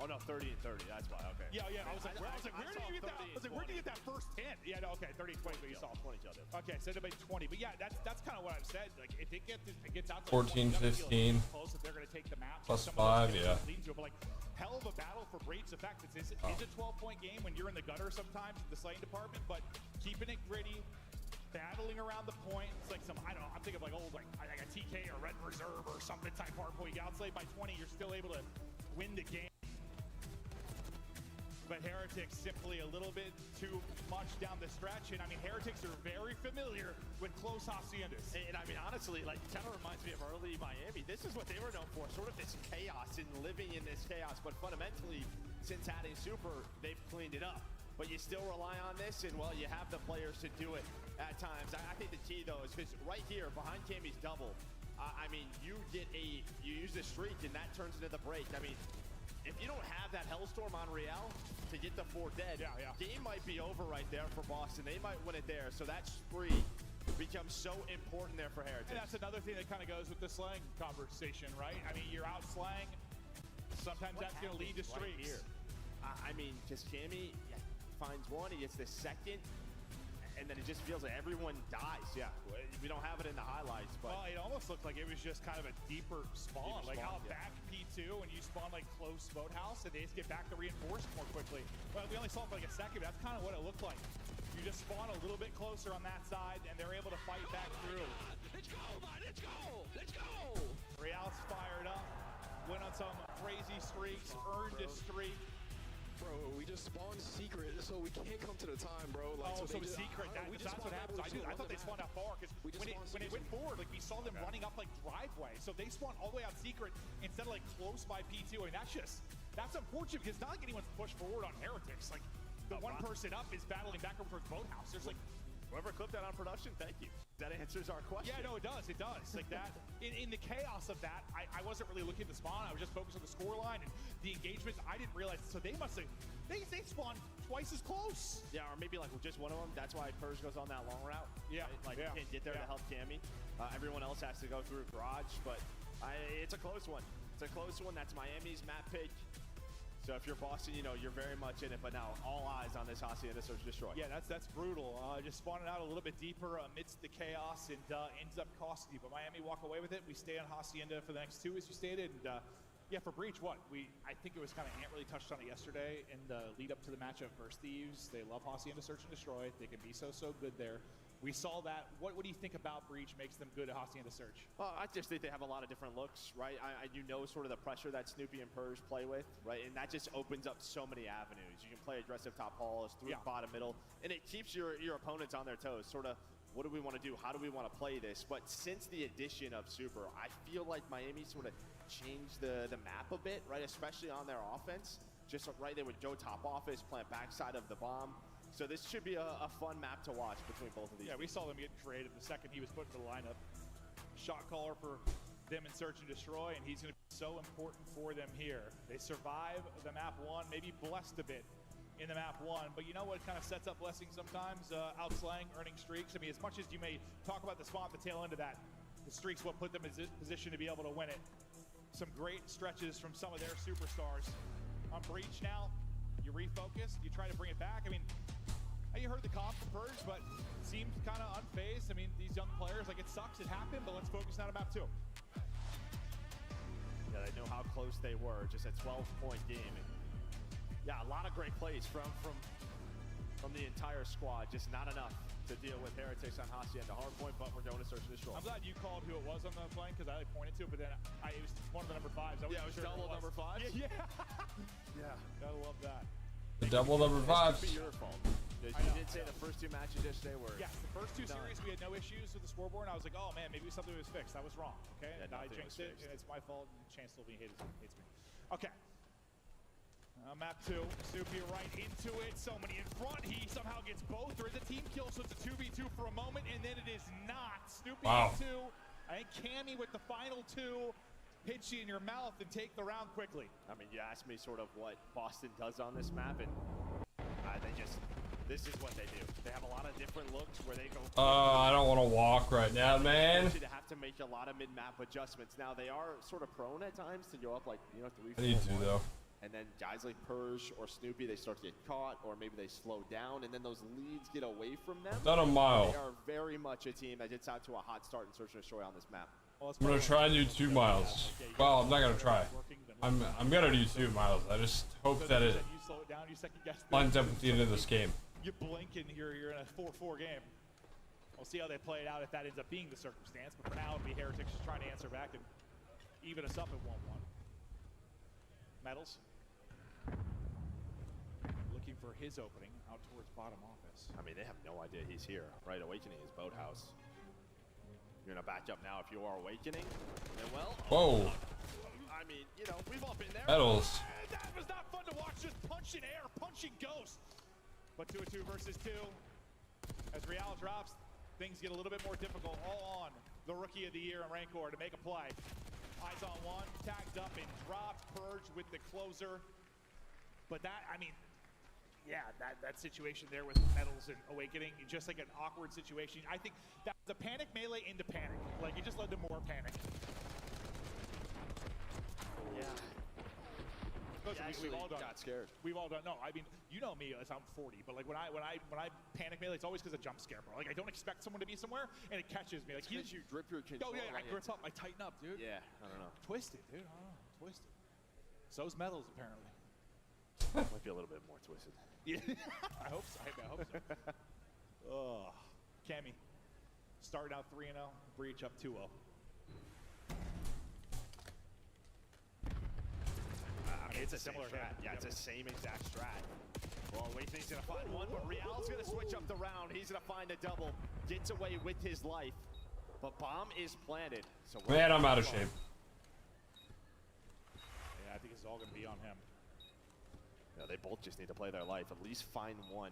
K: Oh no, 30 and 30. That's why. Okay.
N: Yeah. I was like, where did you get that? I was like, where did you get that first 10? Yeah, no, okay, 30 and 20, but you saw
K: 20 kill difference.
N: Okay, so it'll be 20. But yeah, that's kind of what I've said. Like, if it gets out to
A: 14, 15.
N: close, if they're going to take the map.
A: Plus 5, yeah.
N: But like, hell of a battle for Breach. The fact that this is a 12-point game when you're in the gutter sometimes in the slaying department, but keeping it gritty, battling around the point. It's like some, I don't know, I'm thinking of like old, like a TK or Red Reserve or something type hardcore. You get outslayed by 20, you're still able to win the game. But Heretics simply a little bit too much down the stretch. And I mean, Heretics are very familiar with close haciendas.
K: And I mean, honestly, like, kind of reminds me of early Miami. This is what they were known for, sort of this chaos and living in this chaos. But fundamentally, since adding Super, they've cleaned it up. But you still rely on this, and well, you have the players to do it at times. I think the key though is because right here behind Cammy's double, I mean, you use the streak and that turns into the break. I mean, if you don't have that Hellstorm on Real to get the 4 dead, game might be over right there for Boston. They might win it there. So that spree becomes so important there for Heretics.
N: And that's another thing that kind of goes with the slang conversation, right? I mean, you're out slang. Sometimes that's going to lead to streaks.
K: Right here? I mean, just Cammy finds one, he gets the second, and then it just feels like everyone dies. Yeah, we don't have it in the highlights, but
N: well, it almost looked like it was just kind of a deeper spawn, like how back P2 and you spawn like close boathouse, and they just get back to reinforce more quickly. Well, we only saw it for like a second, but that's kind of what it looked like. You just spawn a little bit closer on that side, and they're able to fight back through.
J: Let's go, man! Let's go! Let's go!
N: Real's fired up, went on some crazy streaks, earned a streak.
I: Bro, we just spawned secret, so we can't come to the time, bro.
N: Like, so secret, that's what happens. I thought they spawned out far, because when they went forward, like, we saw them running up, like, driveway. So they spawned all the way out secret instead of, like, close by P2. I mean, that's unfortunate, because it's not like anyone's pushed forward on Heretics. Like, the one person up is battling back over towards Boathouse. There's, like,
K: whoever clipped that on production, thank you. That answers our question.
N: Yeah, no, it does. It does. Like that, in the chaos of that, I wasn't really looking at the spawn. I was just focused on the scoreline and the engagements. I didn't realize. So they must have, they spawned twice as close.
K: Yeah, or maybe like with just one of them. That's why Purge goes on that long route.
N: Yeah.
K: Right? Like, you can't get there to help Cammy. Everyone else has to go through garage, but it's a close one. It's a close one. That's Miami's map pick. So if you're Boston, you know, you're very much in it, but now all eyes on this Hacienda Search and Destroy.
N: Yeah, that's brutal. Just spawning out a little bit deeper amidst the chaos and ends up costing you. But Miami walk away with it. We stay on Hacienda for the next 2, as you stated. And yeah, for Breach, I think it was kind of Ant really touched on it yesterday in the lead up to the matchup versus Thieves. They love Hacienda Search and Destroy. They can be so good there. We saw that. What do you think about Breach makes them good at Hacienda Search?
K: I just think they have a lot of different looks, right? You know sort of the pressure that Snoopy and Purge play with, right? And that just opens up so many avenues. You can play aggressive top halls, through bottom middle, and it keeps your opponents on their toes. Sort of, what do we want to do? How do we want to play this? But since the addition of Super, I feel like Miami sort of changed the map a bit, right? Especially on their offense. Just right, they would go top office, plant backside of the bomb. So this should be a fun map to watch between both of these.
N: Yeah, we saw them getting creative the second he was put into the lineup. Shot caller for them in Search and Destroy, and he's going to be so important for them here. They survive the map 1, maybe blessed a bit in the map 1, but you know what kind of sets up blessings sometimes? Outslaying, earning streaks. I mean, as much as you may talk about the spot at the tail end of that, the streaks what put them in position to be able to win it. Some great stretches from some of their superstars. On Breach now, you refocus, you try to bring it back. I mean, you heard the comp from Purge, but seems kind of unfazed. I mean, these young players, like, it sucks, it happened, but let's focus on a map 2.
K: Yeah, they know how close they were, just a 12-point game. And yeah, a lot of great plays from the entire squad, just not enough to deal with Heretics on Hacienda. Hard point, but we're going to Search and Destroy.
N: I'm glad you called who it was on the plane, because I pointed to it, but then it was one of the number 5s.
K: Yeah, it was double number 5?
N: Yeah.
K: Yeah.
N: Gotta love that.
A: The double number 5.
K: It could be your fault. You did say the first 2 matches yesterday were...
N: Yeah, the first 2 series we had no issues with the scoreboard, and I was like, oh man, maybe something was fixed. I was wrong, okay?
K: Yeah,
N: and I jinxed it, and it's my fault, and Chance still hates me. Okay. Map 2, Snoopy right into it, somebody in front, he somehow gets both. There is a team kill, so it's a 2v2 for a moment, and then it is not. Snoopy in 2, I think Cammy with the final 2, hits you in your mouth and take the round quickly.
K: I mean, you asked me sort of what Boston does on this map, and this is what they do. They have a lot of different looks where they go...
A: I don't want to walk right now, man.
K: They have to make a lot of mid-map adjustments. Now, they are sort of prone at times to go up like, 3, 4,
A: I need to, though.
K: And then guys like Purge or Snoopy, they start to get caught, or maybe they slow down, and then those leads get away from them.
A: Done a mile.
K: They are very much a team that gets out to a hot start in Search and Destroy on this map.
A: I'm gonna try and do 2 miles. Well, I'm not gonna try. I'm gonna do 2 miles. I just hope that it lines up with the end of this game.
N: You blink and you're in a 4-4 game. We'll see how they play it out if that ends up being the circumstance. But for now, it'll be Heretics just trying to answer back and even us up at 1-1. Metals looking for his opening out towards bottom office.
K: I mean, they have no idea he's here, right? Awakening is Boathouse. You're gonna back up now if you are Awakening. And well,
A: whoa.
K: I mean, we've all been there.
A: Metals.
N: That was not fun to watch, just punching air, punching ghost. But 2-2 versus 2. As Real drops, things get a little bit more difficult. All on the Rookie of the Year and Rancor to make a play. Eyes on one, tagged up and dropped. Purge with the closer. But that, I mean, yeah, that situation there with Metals and Awakening, just like an awkward situation. I think that the panic melee into panic. Like, it just led to more panic.
K: Yeah.
N: We've all done.
K: Got scared.
N: We've all done. No, I mean, you know me as I'm 40, but like when I panic melee, it's always because of jump scare, bro. Like I don't expect someone to be somewhere and it catches me. Like
K: you grip your control.
N: Oh yeah, I grip up, I tighten up, dude.
K: Yeah, I don't know.
N: Twisted, dude. I don't know. Twisted. So's Metals apparently.
K: Might be a little bit more twisted.
N: Yeah, I hope so. I hope so. Oh, Cammy, starting out 3-0, Breach up 2-0.
K: It's a similar strat. Yeah, it's the same exact strat. Well, Awakening's gonna find one, but Real's gonna switch up the round. He's gonna find a double. Gets away with his life. But bomb is planted. So
A: man, I'm out of shape.
N: Yeah, I think it's all gonna be on him.
K: No, they both just need to play their life. At least find one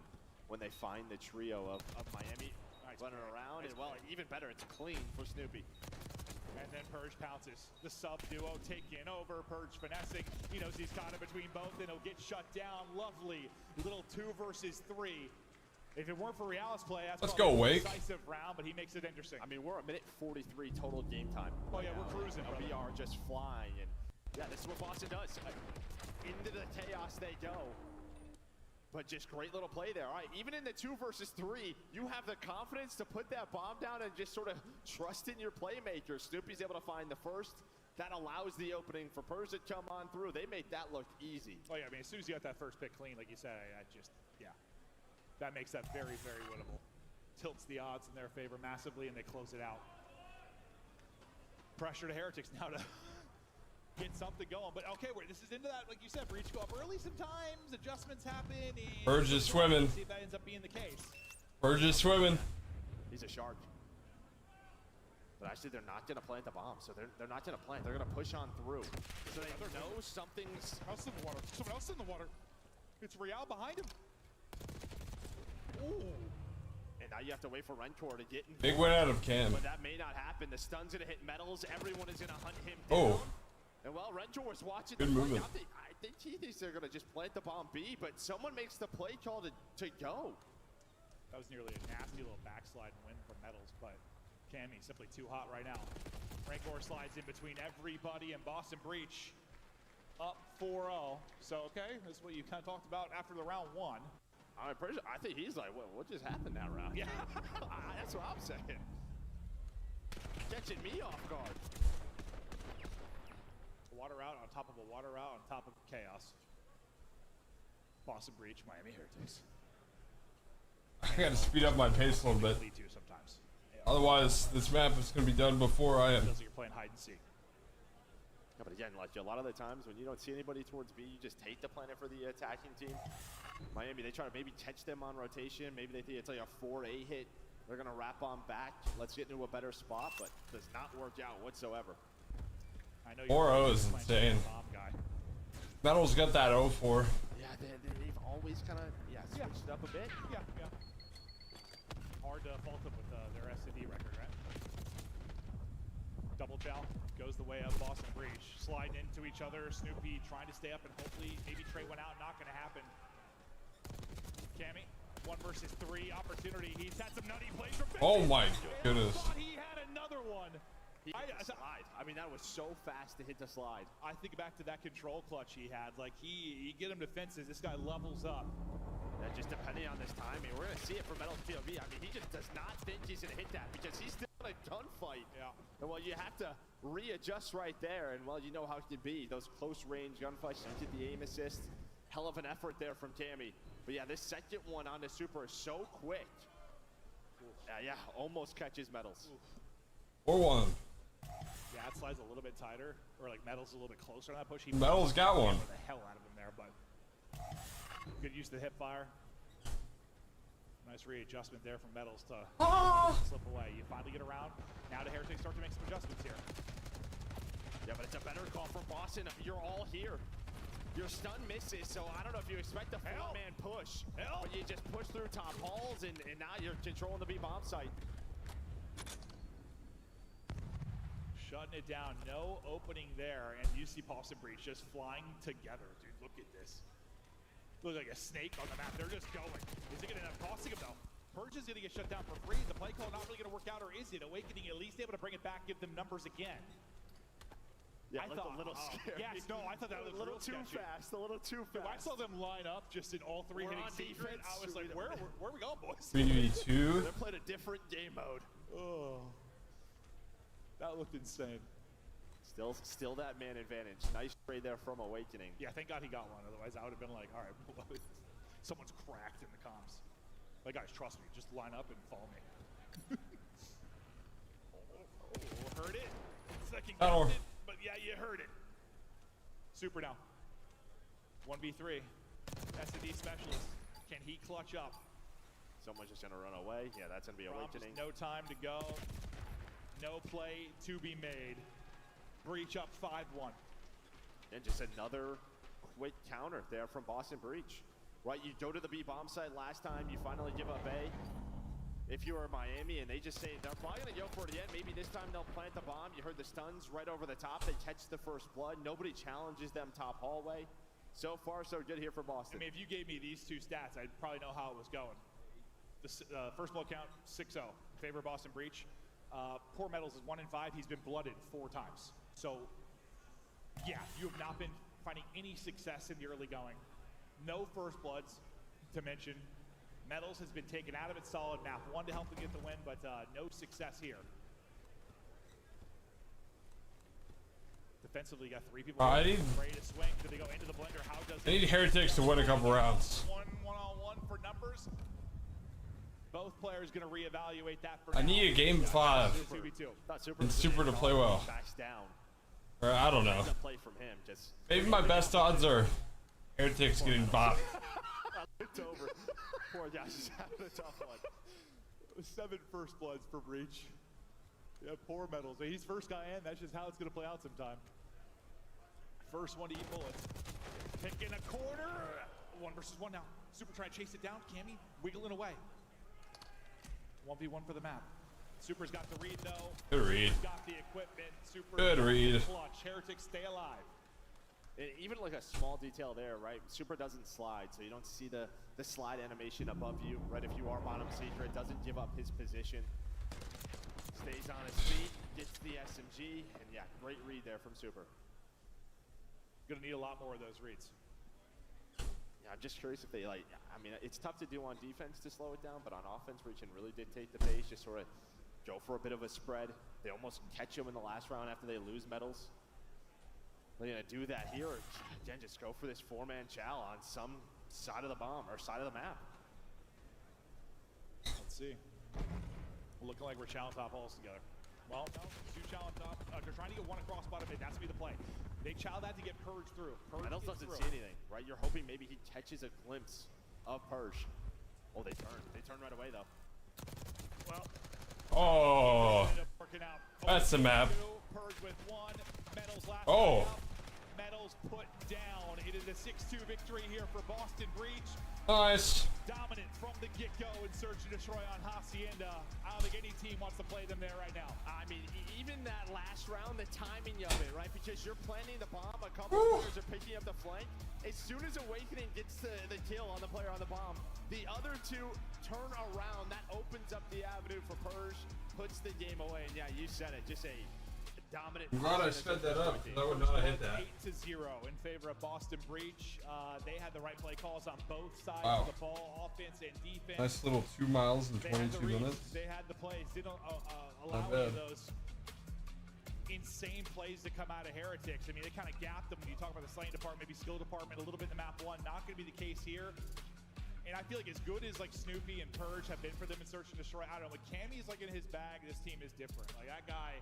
K: when they find the trio of Miami running around. And well, even better, it's clean for Snoopy.
N: And then Purge pounces. The sub duo taking over. Purge finessing. He knows he's caught in between both and he'll get shut down. Lovely little 2 versus 3. If it weren't for Real's play, that's
A: let's go, Wake.
N: A decisive round, but he makes it interesting.
K: I mean, we're a minute 43 total game time.
N: Oh yeah, we're cruising.
K: We are just flying, and yeah, this is what Boston does. Into the chaos they go. But just great little play there. All right, even in the 2 versus 3, you have the confidence to put that bomb down and just sort of trust in your playmakers. Snoopy's able to find the first. That allows the opening for Purge to come on through. They made that look easy.
N: Oh yeah, I mean, as soon as you got that first pick clean, like you said, I just, yeah. That makes that very, very winnable. tilts the odds in their favor massively, and they close it out. Pressure to Heretics now to get something going. But okay, this is into that, like you said, Breach go up early sometimes, adjustments happen.
A: Burge is swimming.
N: See if that ends up being the case.
A: Burge is swimming.
K: He's a shark. But actually, they're not going to plant the bomb, so they're not going to plant. They're going to push on through. So they know something's...
N: Someone else in the water. Someone else in the water. It's Real behind him. Ooh.
K: And now you have to wait for Rencor to get in.
A: Big win out of Cam.
K: But that may not happen. The stun's going to hit Metals. Everyone is going to hunt him down.
A: Oh.
K: And well, Rencor was watching.
A: Good movement.
K: I think he thinks they're going to just plant the bomb B, but someone makes the play call to go.
N: That was nearly a nasty little backslide win from Metals, but Cammy simply too hot right now. Rancor slides in between everybody, and Boston Breach up 4-0. So, okay, this is what you kind of talked about after the round one.
K: I think he's like, what just happened that round?
N: Yeah.
K: That's what I'm saying. Catching me off guard.
N: Water out on top of a water out on top of chaos. Boston Breach, Miami Heretics.
A: I gotta speed up my pace a little bit.
N: Lead to sometimes.
A: Otherwise, this map is gonna be done before I am.
N: Feels like you're playing hide and seek.
K: Yeah, but again, like a lot of the times when you don't see anybody towards B, you just take the planet for the attacking team. Miami, they try to maybe catch them on rotation. Maybe they think it's like a 4A hit. They're gonna wrap on back. Let's get into a better spot, but does not work out whatsoever.
N: I know
A: 4-0 is insane. Metal's got that 0-4.
K: Yeah, they've always kind of switched it up a bit.
N: Yeah. Hard to fault them with their S&D record, right? Double chow goes the way of Boston Breach. Sliding into each other. Snoopy trying to stay up and hopefully maybe Trey went out. Not going to happen. Cammy, 1 versus 3 opportunity. He's had some nutty plays for
A: Oh my goodness.
N: Thought he had another one.
K: He hit the slide. I mean, that was so fast to hit the slide.
N: I think back to that control clutch he had. Like, you get him to fences, this guy levels up.
K: Yeah, just depending on this timing, we're going to see it from Metal's POV. I mean, he just does not think he's going to hit that because he's still in a gunfight.
N: Yeah.
K: And, well, you have to readjust right there. And, well, you know how it can be. Those close-range gunfights, you get the aim assist. Hell of an effort there from Cammy. But, yeah, this second one on the Super is so quick. Yeah, almost catches Metals.
A: 4-1.
N: Yeah, it slides a little bit tighter, or like Metal's a little bit closer on that push.
A: Metal's got one.
N: The hell out of him there, but good use of the hip fire. Nice readjustment there from Metals to slip away. You finally get around. Now the Heretics start to make some adjustments here.
K: Yeah, but it's a better call from Boston. You're all here. Your stun misses, so I don't know if you expect a 4-man push. But you just push through top halls, and now you're controlling the B-bomb site.
N: Shutting it down, no opening there, and you see Boston Breach just flying together. Dude, look at this. Looks like a snake on the map. They're just going. Is it going to end up costing him, though? Purge is going to get shut down for free. The play call not really going to work out, or is it? Awakening at least able to bring it back, give them numbers again.
K: Yeah,
N: I thought
K: a little scary.
N: Yes, no, I thought that was
K: a little too
N: sketchy.
K: fast. A little too fast.
N: Dude, I saw them line up just in all 3
K: We're
N: hitting
K: on
N: secret.
K: defense.
N: I was like, where are we going, boys?
A: 3v2.
K: They're playing a different game mode.
N: Oh, that looked insane.
K: Still that man advantage. Nice trade there from Awakening.
N: Yeah, thank God he got one. Otherwise, I would have been like, all right, someone's cracked in the comms. Like, guys, trust me. Just line up and follow me. Heard it. Second guessed it, but yeah, you heard it. Super now. 1v3. S&D specialist. Can he clutch up?
K: Someone's just going to run away. Yeah, that's going to be Awakening.
N: No time to go. No play to be made. Breach up 5-1.
K: And just another quick counter there from Boston Breach. Right, you go to the B-bomb site last time, you finally give up A. If you were Miami and they just say, they're probably going to go for it again, maybe this time they'll plant the bomb. You heard the stuns right over the top. They catch the first blood. Nobody challenges them top hallway. So far, so good here for Boston.
N: I mean, if you gave me these 2 stats, I'd probably know how it was going. The first blood count, 6-0. Favor Boston Breach. Poor Metals is 1-5. He's been blooded 4 times. So, yeah, you have not been finding any success in the early going. No first bloods to mention. Metals has been taken out of its solid map. 1 to help them get the win, but no success here. Defensively, you got 3 people ready to swing. Do they go into the blender? How does
A: I need Heretics to win a couple rounds.
N: One-on-one for numbers. Both players going to reevaluate that for
A: I
N: now.
A: need a game 5 and Super to play well.
K: Backs down.
A: Or I don't know.
K: Play from him. Just
A: Maybe my best odds are Heretics getting bopped.
K: It's over. Poor guy just having a tough one.
N: 7 first bloods for Breach. Yeah, poor Metals. He's first guy in. That's just how it's going to play out sometime. First one to eat bullets. Picking a corner. 1 versus 1 now. Super trying to chase it down. Cammy wiggling away. 1v1 for the map. Super's got the read though.
A: Good read.
N: Got the equipment. Super
A: Good read.
N: Clutch. Heretics stay alive.
K: Even like a small detail there, right? Super doesn't slide, so you don't see the slide animation above you, right? If you are bottom Seeker, it doesn't give up his position. Stays on his feet, gets the SMG, and yeah, great read there from Super.
N: Gonna need a lot more of those reads.
K: Yeah, I'm just curious if they I mean, it's tough to do on defense to slow it down, but on offense, Breach can really dictate the pace, just sort of go for a bit of a spread. They almost catch him in the last round after they lose Metals. They're gonna do that here, or again, just go for this 4-man chow on some side of the bomb, or side of the map.
N: Let's see. Looking like we're chow top holes together. Well, no, 2 chow on top. They're trying to get 1 across bottom mid. That's gonna be the play. They chow that to get Purge through.
K: Metals doesn't see anything, right? You're hoping maybe he catches a glimpse of Purge. Oh, they turn. They turn right away, though.
N: Well.
A: Oh. That's the map.
N: Purge with 1. Metals last.
A: Oh.
N: Metals put down. It is a 6-2 victory here for Boston Breach.
A: Nice.
N: Dominant from the get-go in Search and Destroy on Hacienda. I don't think any team wants to play them there right now.
K: I mean, even that last round, the timing of it, right? Because you're planting the bomb, a couple players are picking up the flank. As soon as Awakening gets the kill on the player on the bomb, the other 2 turn around. That opens up the avenue for Purge, puts the game away. And yeah, you said it, just a dominant.
A: I'm glad I sped that up. I would not have hit that.
N: 8-0 in favor of Boston Breach. They had the right play calls on both sides
A: Wow.
N: of the ball, offense and defense.
A: Nice little 2 miles in
N: They had the
A: 22
N: reads,
A: minutes.
N: They had the plays. Didn't allow
A: Not
N: any of
A: bad.
N: those insane plays to come out of Heretics. I mean, they kind of gapped them when you talk about the slaying department, maybe skill department, a little bit in the map 1. Not going to be the case here. And I feel like as good as like Snoopy and Purge have been for them in Search and Destroy, I don't know, like Cammy's like in his bag, this team is different. Like that guy,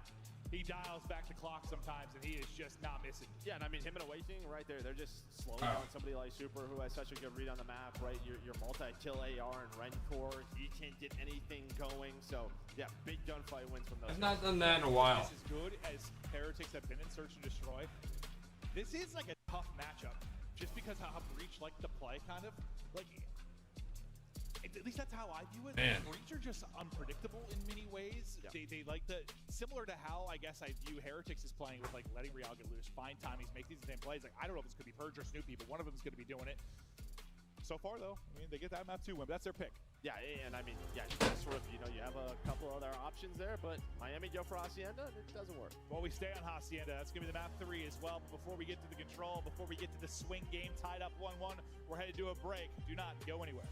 N: he dials back the clock sometimes and he is just not missing.
K: Yeah, and I mean, him and Awakening right there, they're just slowing down somebody like Super who has such a good read on the map, right? Your multi-kill AR and Rencore, he can't get anything going. So yeah, big gunfight wins from those.
A: I've not done that in a while.
N: As good as Heretics have been in Search and Destroy, this is like a tough matchup just because how Breach like to play, kind of. Like, at least that's how I view it.
A: Man.
N: Breach are just unpredictable in many ways.
K: Yeah.
N: They like to, similar to how I guess I view Heretics is playing with like letting Real get loose, find timings, make these same plays. Like I don't know if it's gonna be Purge or Snoopy, but one of them is gonna be doing it. So far though, I mean, they get that map 2 win, but that's their pick.
K: Yeah, and I mean, yeah, you gotta sort of, you know, you have a couple other options there, but Miami go for Hacienda, and it doesn't work.
N: Well, we stay on Hacienda. That's going to be the map 3 as well. But before we get to the control, before we get to the swing game tied up 1-1, we're headed to a break. Do not go anywhere.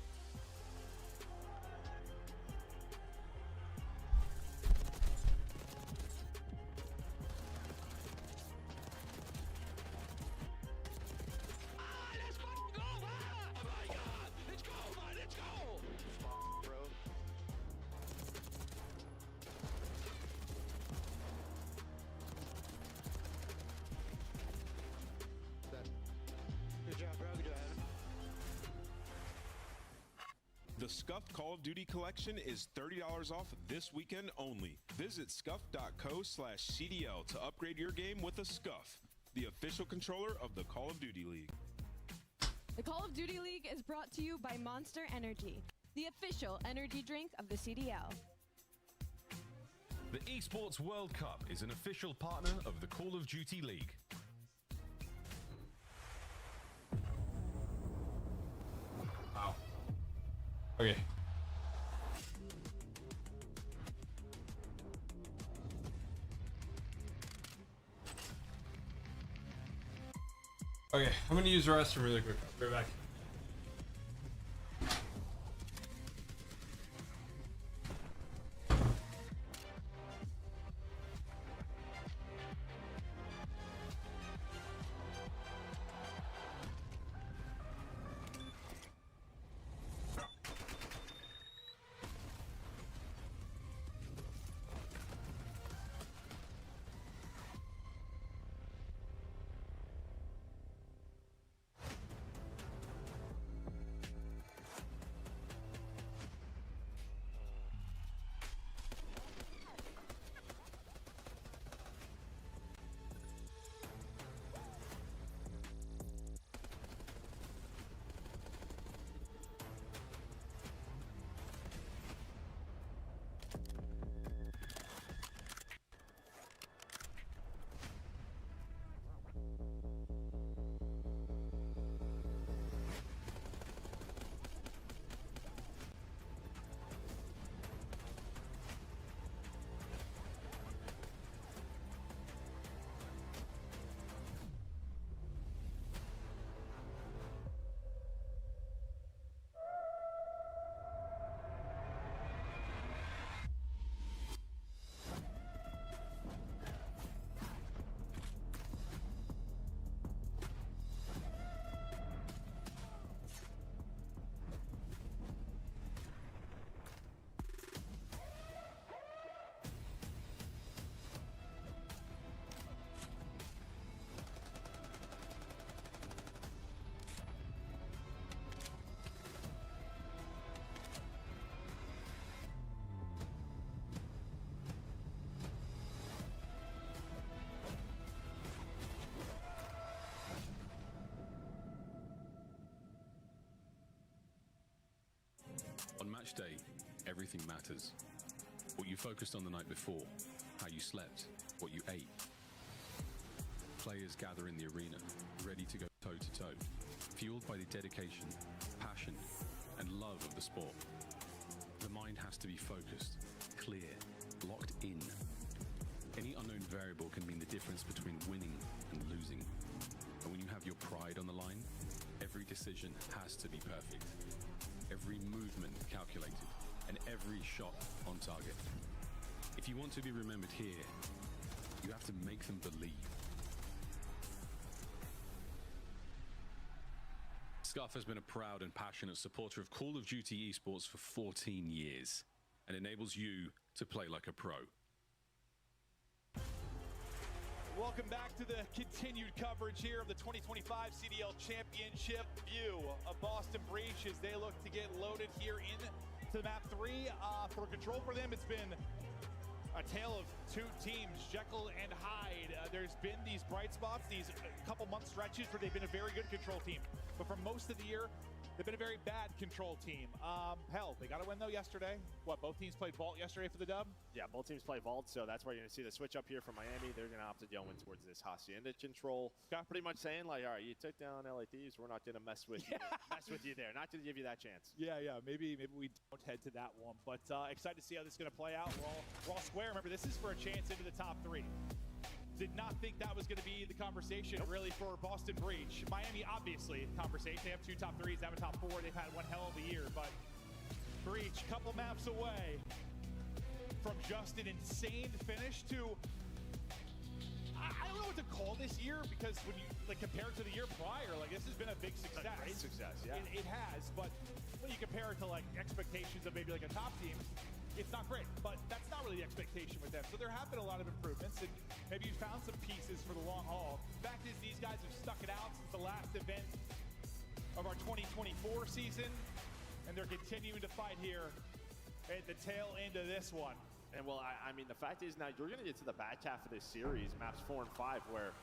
M: The Scuffed Call of Duty collection is $30 off this weekend only. Visit scuff.co/CDL to upgrade your game with a Scuff, the official controller of the Call of Duty League.
W: The Call of Duty League is brought to you by Monster Energy, the official energy drink of the CDL.
X: The Esports World Cup is an official partner of the Call of Duty League.
A: Wow. Okay. Okay, I'm gonna use the restroom really quick. I'll be right back.
B: match day, everything matters. What you focused on the night before, how you slept, what you ate. Players gather in the arena, ready to go toe-to-toe, fueled by the dedication, passion, and love of the sport. The mind has to be focused, clear, locked in. Any unknown variable can mean the difference between winning and losing. And when you have your pride on the line, every decision has to be perfect. Every movement calculated, and every shot on target. If you want to be remembered here, you have to make them believe. Scuff has been a proud and passionate supporter of Call of Duty esports for 14 years and enables you to play like a pro.
N: Welcome back to the continued coverage here of the 2025 CDL Championship view of Boston Breach as they look to get loaded here into map 3. For control for them, it's been a tale of two teams, Jekyll and Hyde. There's been these bright spots, these couple month stretches where they've been a very good control team. But for most of the year, they've been a very bad control team. Hell, they got a win though yesterday. What, both teams played Vault yesterday for the dub?
K: Yeah, both teams play Vault, so that's where you're going to see the switch up here from Miami. They're going to opt to go in towards this Hacienda control. Got pretty much saying like, all right, you took down LA Thieves, we're not going to mess with you. Mess with you there, not going to give you that chance.
N: Yeah, maybe we don't head to that one, but excited to see how this is going to play out. We're all square. Remember, this is for a chance into the top 3. Did not think that was going to be the conversation really for Boston Breach. Miami, obviously, conversation. They have 2 top 3s, they have a top 4. They've had one hell of a year, but Breach, couple maps away from just an insane finish to, I don't know what to call this year, because when you compare it to the year prior, this has been a big success.
K: A great success, yeah.
N: It has, but when you compare it to expectations of maybe a top team, it's not great, but that's not really the expectation with them. So there have been a lot of improvements, and maybe you found some pieces for the long haul. The fact is, these guys have stuck it out since the last event of our 2024 season, and they're continuing to fight here at the tail end of this one.
K: And well, I mean, the fact is now you're going to get to the back half of this series, maps 4 and 5, where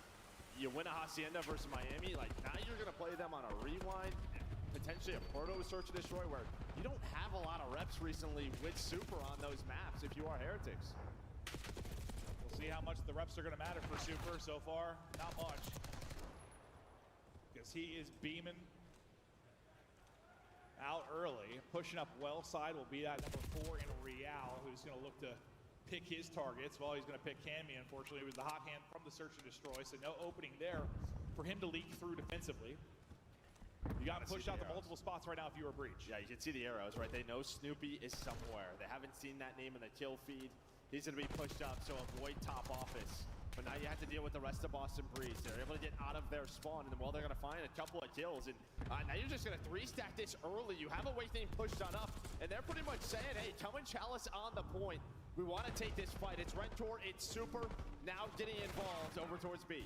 K: you win a Hacienda versus Miami. Now you're going to play them on a rewind, potentially a proto search and destroy, where you don't have a lot of reps recently with Super on those maps if you are Heretics.
N: We'll see how much the reps are going to matter for Super. So far, not much, because he is beaming out early. Pushing up well side will be that number 4 in Real, who's going to look to pick his targets. Well, he's going to pick Cammy. Unfortunately, it was the hot hand from the search and destroy, so no opening there for him to leak through defensively. You got pushed out to multiple spots right now if you were Breach.
K: Yeah, you can see the arrows, right? They know Snoopy is somewhere. They haven't seen that name in the kill feed. He's going to be pushed up, so avoid top office. But now you have to deal with the rest of Boston Breeze. They're able to get out of their spawn, and well, they're going to find a couple of kills. And now you're just going to 3-stack this early. You have Awakening pushed on up, and they're pretty much saying, hey, come and Chalice on the point. We want to take this fight. It's Rentor, it's Super, now getting involved over towards B.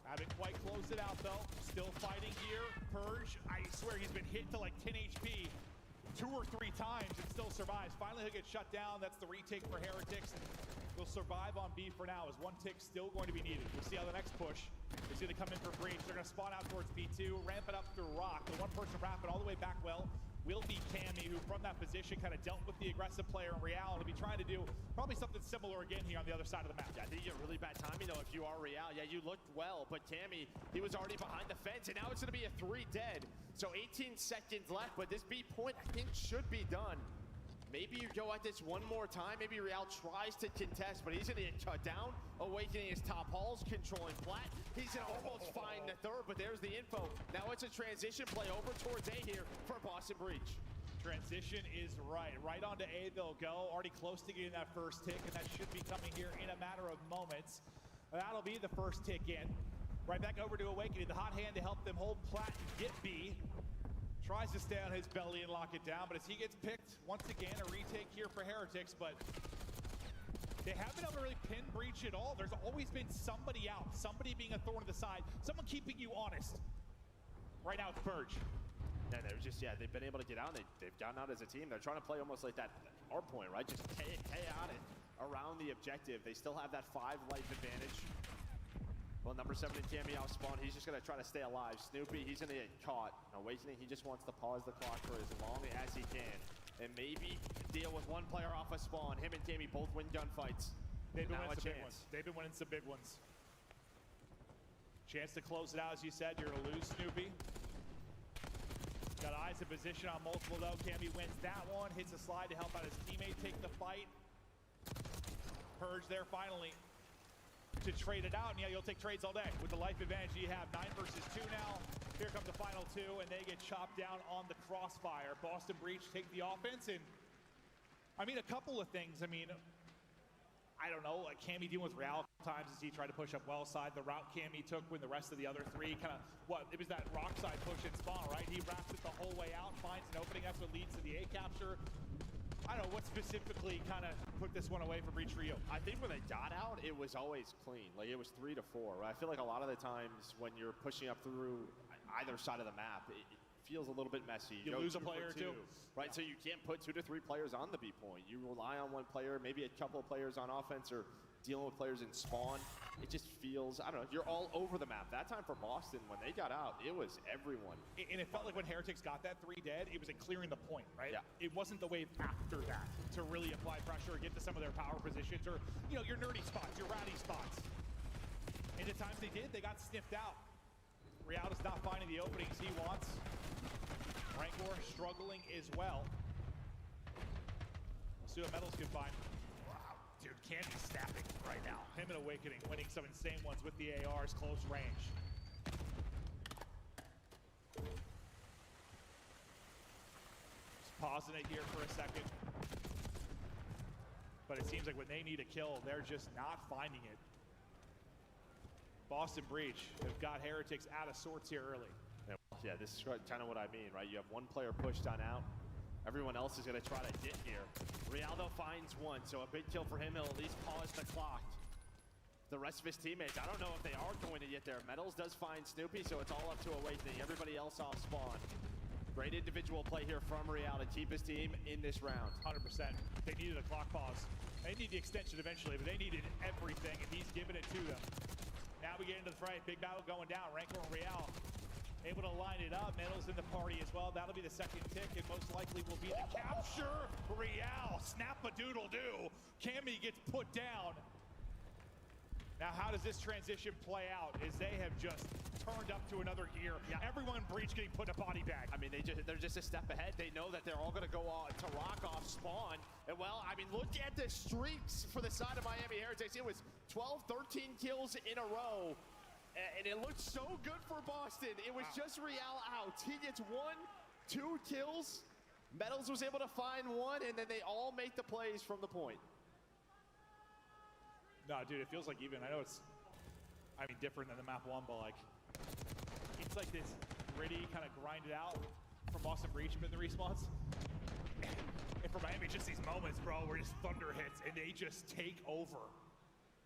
N: Haven't quite closed it out, though. Still fighting here. Purge, I swear he's been hit to 10 HP 2 or 3 times and still survives. Finally, he'll get shut down. That's the retake for Heretics. Will survive on B for now, as 1 tick still going to be needed. We'll see how the next push is going to come in for Breach. They're going to spawn out towards B2, ramp it up through Rock. The 1-person wrap it all the way back well will be Cammy, who from that position kind of dealt with the aggressive player in Real and will be trying to do probably something similar again here on the other side of the map.
K: Yeah, I think you get really bad timing though if you are Real. Yeah, you looked well, but Cammy, he was already behind the fence, and now it's going to be a 3 dead. So 18 seconds left, but this B point I think should be done. Maybe you go at this one more time. Maybe Real tries to contest, but he's going to get cut down. Awakening his top halls, controlling flat. He's going to almost find the third, but there's the info. Now it's a transition play over towards A here for Boston Breach.
N: Transition is right onto A they'll go. Already close to getting that first tick, and that should be coming here in a matter of moments. That'll be the first tick in. Right back over to Awakening, the hot hand to help them hold plat and get B. Tries to stay on his belly and lock it down, but as he gets picked, once again, a retake here for Heretics, but they haven't been able to really pin Breach at all. There's always been somebody out, somebody being a thorn in the side, someone keeping you honest. Right now it's Purge.
K: Yeah, they're just, they've been able to get out. They've gotten out as a team. They're trying to play almost like that our point, right? Just chaotic around the objective. They still have that 5 life advantage. Well, number 7 in Cammy off spawn. He's just gonna try to stay alive. Snoopy, he's gonna get caught. Awakening, he just wants to pause the clock for as long as he can. And maybe deal with one player off of spawn. Him and Cammy both win gunfights.
N: They've been winning some big ones. They've been winning some big ones. Chance to close it out, as you said. You're gonna lose Snoopy. Got eyes in position on multiple though. Cammy wins that one, hits a slide to help out his teammate take the fight. Purge there finally to trade it out, and yeah, you'll take trades all day. With the life advantage you have, 9 versus 2 now. Here come the final 2, and they get chopped down on the crossfire. Boston Breach take the offense, and I mean, a couple of things. I mean, I don't know, like Cammy dealing with Real times as he tried to push up well side. The route Cammy took when the rest of the other 3 kind of, it was that rock side push and spawn, right? He wraps it the whole way out, finds an opening. That's what leads to the A capture. I don't know what specifically kind of put this one away from Breach for you.
K: I think when they got out, it was always clean. Like, it was 3 to 4. Right? I feel like a lot of the times when you're pushing up through either side of the map, it feels a little bit messy.
N: You lose a player or 2.
K: Right, so you can't put 2 to 3 players on the B point. You rely on one player, maybe a couple of players on offense, or dealing with players in spawn. It just feels, I don't know, you're all over the map. That time for Boston, when they got out, it was everyone.
N: And it felt like when Heretics got that 3 dead, it was like clearing the point, right?
K: Yeah.
N: It wasn't the wave after that to really apply pressure or get to some of their power positions or, you know, your nerdy spots, your ratty spots. And the times they did, they got sniffed out. Real is not finding the openings he wants. Rancor struggling as well. We'll see what Metals can find. Wow, dude, Candy snapping right now. Him and Awakening winning some insane ones with the ARs close range. Just pausing it here for a second. But it seems like when they need a kill, they're just not finding it. Boston Breach have got Heretics out of sorts here early.
K: Yeah, this is kind of what I mean, right? You have one player pushed on out. Everyone else is going to try to get here. Rialdo finds one, so a big kill for him. He'll at least pause the clock. The rest of his teammates, I don't know if they are going to get there. Metals does find Snoopy, so it's all up to Awakening. Everybody else off spawn. Great individual play here from Real to keep his team in this round.
N: 100%. They needed a clock pause. They need the extension eventually, but they needed everything, and he's giving it to them. Now we get into the fray. Big battle going down. Rancor and Real able to line it up. Metals in the party as well. That'll be the second tick, and most likely will be the capture. Real, snap-a-doodle-doo. Cammy gets put down. Now, how does this transition play out as they have just turned up to another gear? Yeah. Everyone in Breach getting put in a body bag.
K: I mean, they're just a step ahead. They know that they're all going to go to rock off spawn. And, well, I mean, look at the streaks for the side of Miami Heretics. It was 12, 13 kills in a row. And it looked so good for Boston. It was just Real out. He gets 1, 2 kills. Metals was able to find one, and then they all make the plays from the point.
N: No, dude, it feels like even, I know it's, I mean, different than the map 1, but like, it's like this gritty kind of grinded out from Boston Breach in the respawns. And for Miami, just these moments, bro, where just thunder hits and they just take over.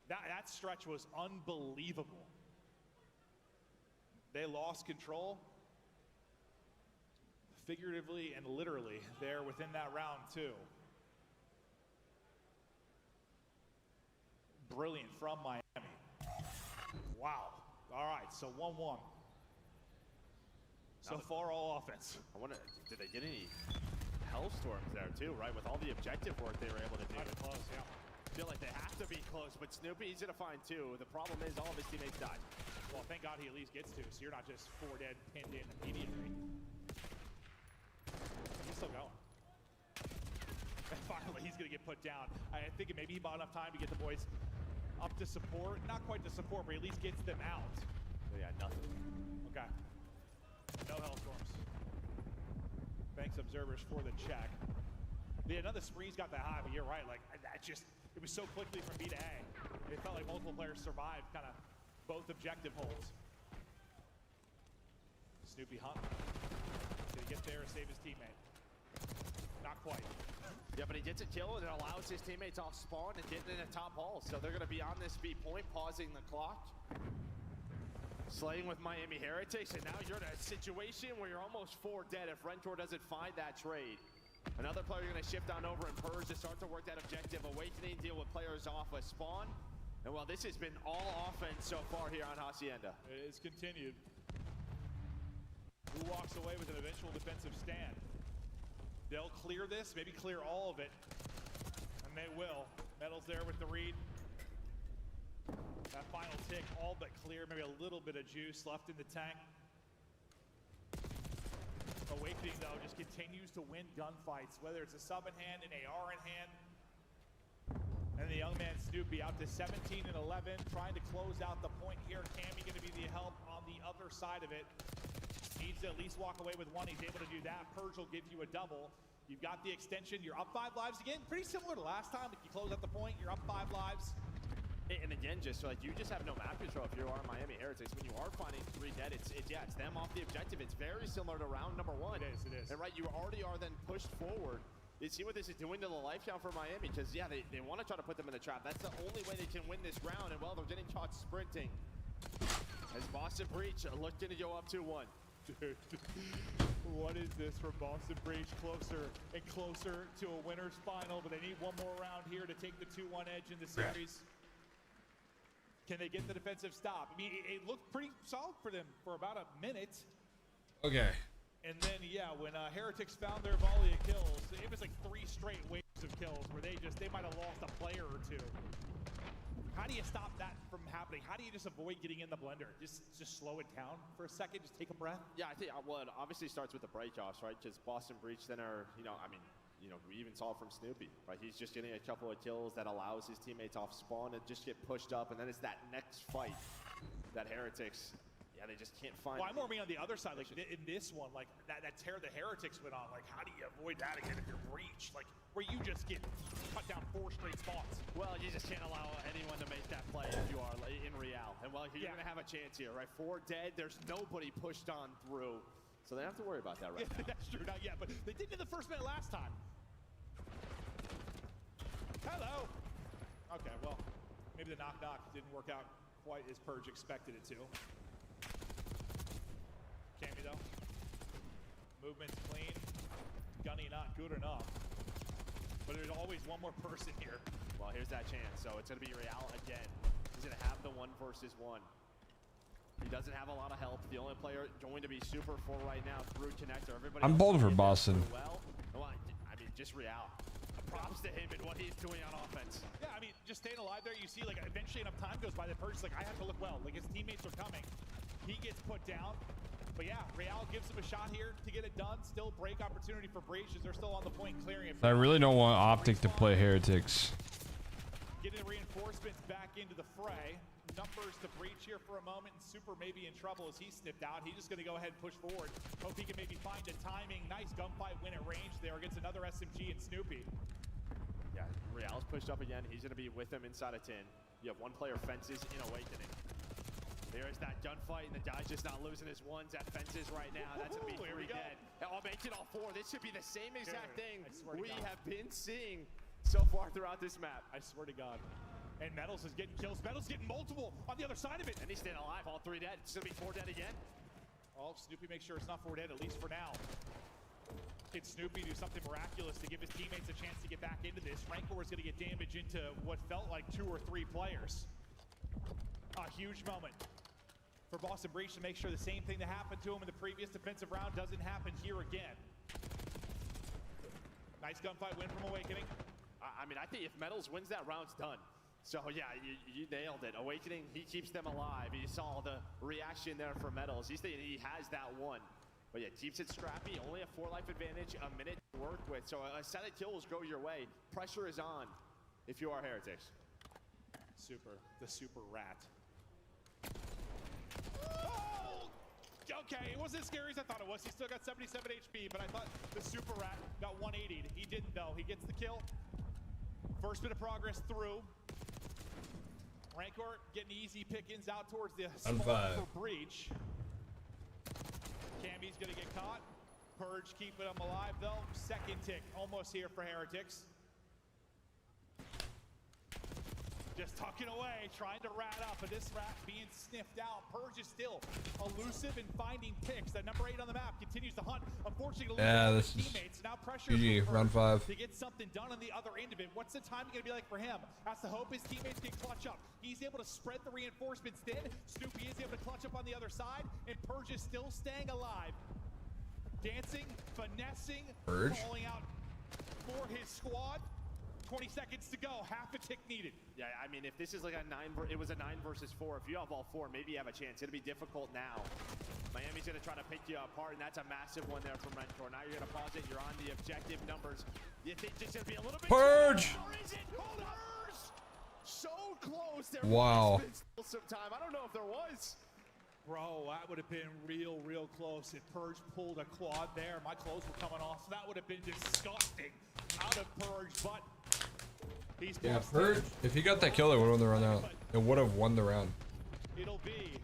N: That stretch was unbelievable. They lost control, figuratively and literally, there within that round too. Brilliant from Miami. Wow. All right, so 1-1. So far, all offense.
K: I wonder, did they get any Hellstorms there too, right? With all the objective work they were able to do.
N: Kind of close, yeah.
K: Feel like they have to be close, but Snoopy easy to find too. The problem is all of his teammates died.
N: Well, thank God he at least gets to, so you're not just 4 dead, pinned in immediately. He's still going. And finally, he's going to get put down. I think maybe he bought enough time to get the boys up to support. Not quite to support, but at least gets them out.
K: So yeah, nothing.
N: Okay. No Hellstorms. Thanks, observers, for the check. Yeah, none of the sprees got that high, but you're right. Like, that just, it was so quickly from B to A. It felt like multiple players survived kind of both objective holds. Snoopy Hunt. Did he get there or save his teammate? Not quite.
K: Yeah, but he gets a kill and it allows his teammates off spawn and get in the top hall. So they're going to be on this B point, pausing the clock. Slaying with Miami Heretics, and now you're in a situation where you're almost 4 dead if Rentor doesn't find that trade. Another player going to shift on over and Purge to start to work that objective. Awakening, deal with players off a spawn. And well, this has been all offense so far here on Hacienda.
N: It is continued. Who walks away with an eventual defensive stand? They'll clear this, maybe clear all of it. And they will. Metals there with the read. That final tick, all but clear. Maybe a little bit of juice left in the tank. Awakening, though, just continues to win gunfights, whether it's a sub in hand, an AR in hand. And the young man Snoopy out to 17 and 11, trying to close out the point here. Cammy going to be the help on the other side of it. Needs to at least walk away with one. He's able to do that. Purge will give you a double. You've got the extension. You're up 5 lives again. Pretty similar to last time. If you close out the point, you're up 5 lives.
K: And again, just like you just have no map control if you are Miami Heretics. When you are finding 3 dead, it's them off the objective. It's very similar to round number 1.
N: It is.
K: And right, you already are then pushed forward. You see what this is doing to the life count for Miami, because yeah, they want to try to put them in the trap. That's the only way they can win this round, and well, they're getting caught sprinting. As Boston Breach looking to go up 2-1.
N: Dude, what is this for Boston Breach? Closer and closer to a winner's final, but they need one more round here to take the 2-1 edge in the series. Can they get the defensive stop? I mean, it looked pretty solid for them for about a minute.
A: Okay.
N: And then, yeah, when Heretics found their volley of kills, it was like 3 straight waves of kills where they might have lost a player or 2. How do you stop that from happening? How do you just avoid getting in the blender? Just slow it down for a second, just take a breath?
K: Yeah, I think, well, it obviously starts with the break-offs, right? Because Boston Breach then are, we even saw it from Snoopy, right? He's just getting a couple of kills that allows his teammates off spawn to just get pushed up, and then it's that next fight that Heretics, yeah, they just can't find.
N: Well, I'm more being on the other side, like in this one, like that tear the Heretics went on, like how do you avoid that again if you're Breach? Like where you just get cut down 4 straight spots.
K: Well, you just can't allow anyone to make that play if you are in Real. And well, you're gonna have a chance here, right? 4 dead, there's nobody pushed on through. So they don't have to worry about that right now.
N: That's true, not yet, but they did in the first minute last time. Hello. Okay, well, maybe the knock-knock didn't work out quite as Purge expected it to. Cammy though. Movement's clean. Gunny not good enough. But there's always one more person here.
K: Well, here's that chance. So it's gonna be Real again. He's gonna have the 1 versus 1. He doesn't have a lot of help. The only player going to be super full right now through connector. Everybody
A: I'm bold for Boston.
K: Well, I mean, just Real. Props to him and what he's doing on offense.
N: Yeah, I mean, just staying alive there, you see, like, eventually enough time goes by, the Purge's like, I have to look well. Like, his teammates are coming. He gets put down. But yeah, Real gives him a shot here to get it done. Still break opportunity for Breach as they're still on the point clearing it.
A: I really don't want Optic to play Heretics.
N: Getting the reinforcements back into the fray. Numbers to Breach here for a moment. And Super may be in trouble as he's snipped out. He's just going to go ahead and push forward. Hope he can maybe find a timing. Nice gunfight win at range there against another SMG and Snoopy.
K: Yeah, Real's pushed up again. He's going to be with him inside of 10. You have 1 player fences in Awakening. There's that gunfight, and the guy's just not losing his ones at fences right now. That's going to be 3 dead. I'll make it all 4. This should be the same exact thing we have been seeing so far throughout this map.
N: I swear to God. And Metals is getting kills. Metals getting multiple on the other side of it.
K: And he's staying alive. All 3 dead. It's going to be 4 dead again.
N: Oh, Snoopy makes sure it's not 4 dead, at least for now. Can Snoopy do something miraculous to give his teammates a chance to get back into this? Rancor is going to get damage into what felt like 2 or 3 players. A huge moment for Boston Breach to make sure the same thing that happened to him in the previous defensive round doesn't happen here again. Nice gunfight win from Awakening.
K: I mean, I think if Metals wins that, round's done. So yeah, you nailed it. Awakening, he keeps them alive. You saw the reaction there for Metals. He's thinking he has that 1. But yeah, keeps it scrappy. Only a 4 life advantage, a minute to work with. So a set of kills go your way. Pressure is on if you are Heretics.
N: Super, the super rat. Oh! Okay, it wasn't as scary as I thought it was. He still got 77 HP, but I thought the super rat got 180'd. He didn't though. He gets the kill. First bit of progress through. Rancor getting easy pickings out towards the smoke for Breach. Cammy's gonna get caught. Purge keeping him alive though. Second tick almost here for Heretics. Just tucking away, trying to rat up, but this rat being sniffed out. Purge is still elusive and finding picks. That number 8 on the map continues to hunt. Unfortunately,
A: this is
N: teammates. Now pressure
A: GG, round 5.
N: to get something done on the other end of it. What's the timing gonna be like for him? Has to hope his teammates can clutch up. He's able to spread the reinforcements thin. Snoopy is able to clutch up on the other side, and Purge is still staying alive. Dancing, finessing,
A: Purge?
N: calling out for his squad. 20 seconds to go, half a tick needed.
K: Yeah, I mean, if this is like it was a 9 versus 4. If you have all 4, maybe you have a chance. It'll be difficult now. Miami's gonna try to pick you apart, and that's a massive one there from Rentor. Now you're gonna pause it. You're on the objective numbers. You think it's gonna be a little bit
A: Purge!
K: Or is it? Purge! So close. There
A: Wow.
K: was still some time. I don't know if there was.
N: Bro, that would have been real close. If Purge pulled a quad there, my clothes were coming off. So that would have been disgusting out of Purge, but he's
A: Purge. If he got that kill, they would have won the round out. It would have won the round.
N: It'll be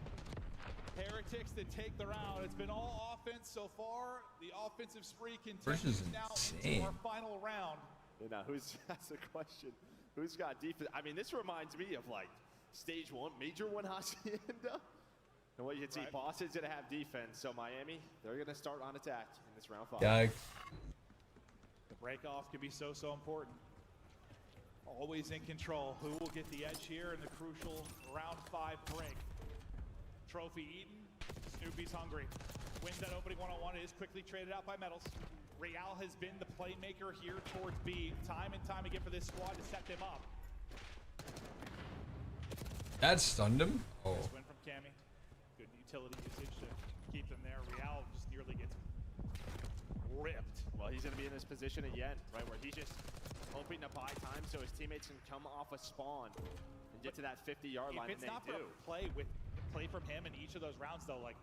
N: Heretics that take the round. It's been all offense so far. The offensive spree
A: Purge
N: continues
A: is
N: now
A: insane.
N: into our final round.
K: Now, that's the question. Who's got defense? I mean, this reminds me of like stage 1, major 1 Hacienda. And what you can see, Boston's gonna have defense. So Miami, they're gonna start on attack in this round 5.
A: Yikes.
N: The break off can be so important. Always in control. Who will get the edge here in the crucial round 5 break? Trophy eaten. Snoopy's hungry. Wins that opening one-on-one. It is quickly traded out by Metals. Real has been the playmaker here towards B, time and time again for this squad to set them up.
A: That stunned him? Oh.
N: Nice win from Cammy. Good utility usage to keep them there. Real just nearly gets ripped.
K: Well, he's gonna be in this position again, right, where he's just hoping to buy time so his teammates can come off a spawn and get to that 50-yard line.
N: If it's
K: and
N: not
K: they
N: for
K: do.
N: a play from him in each of those rounds, though, like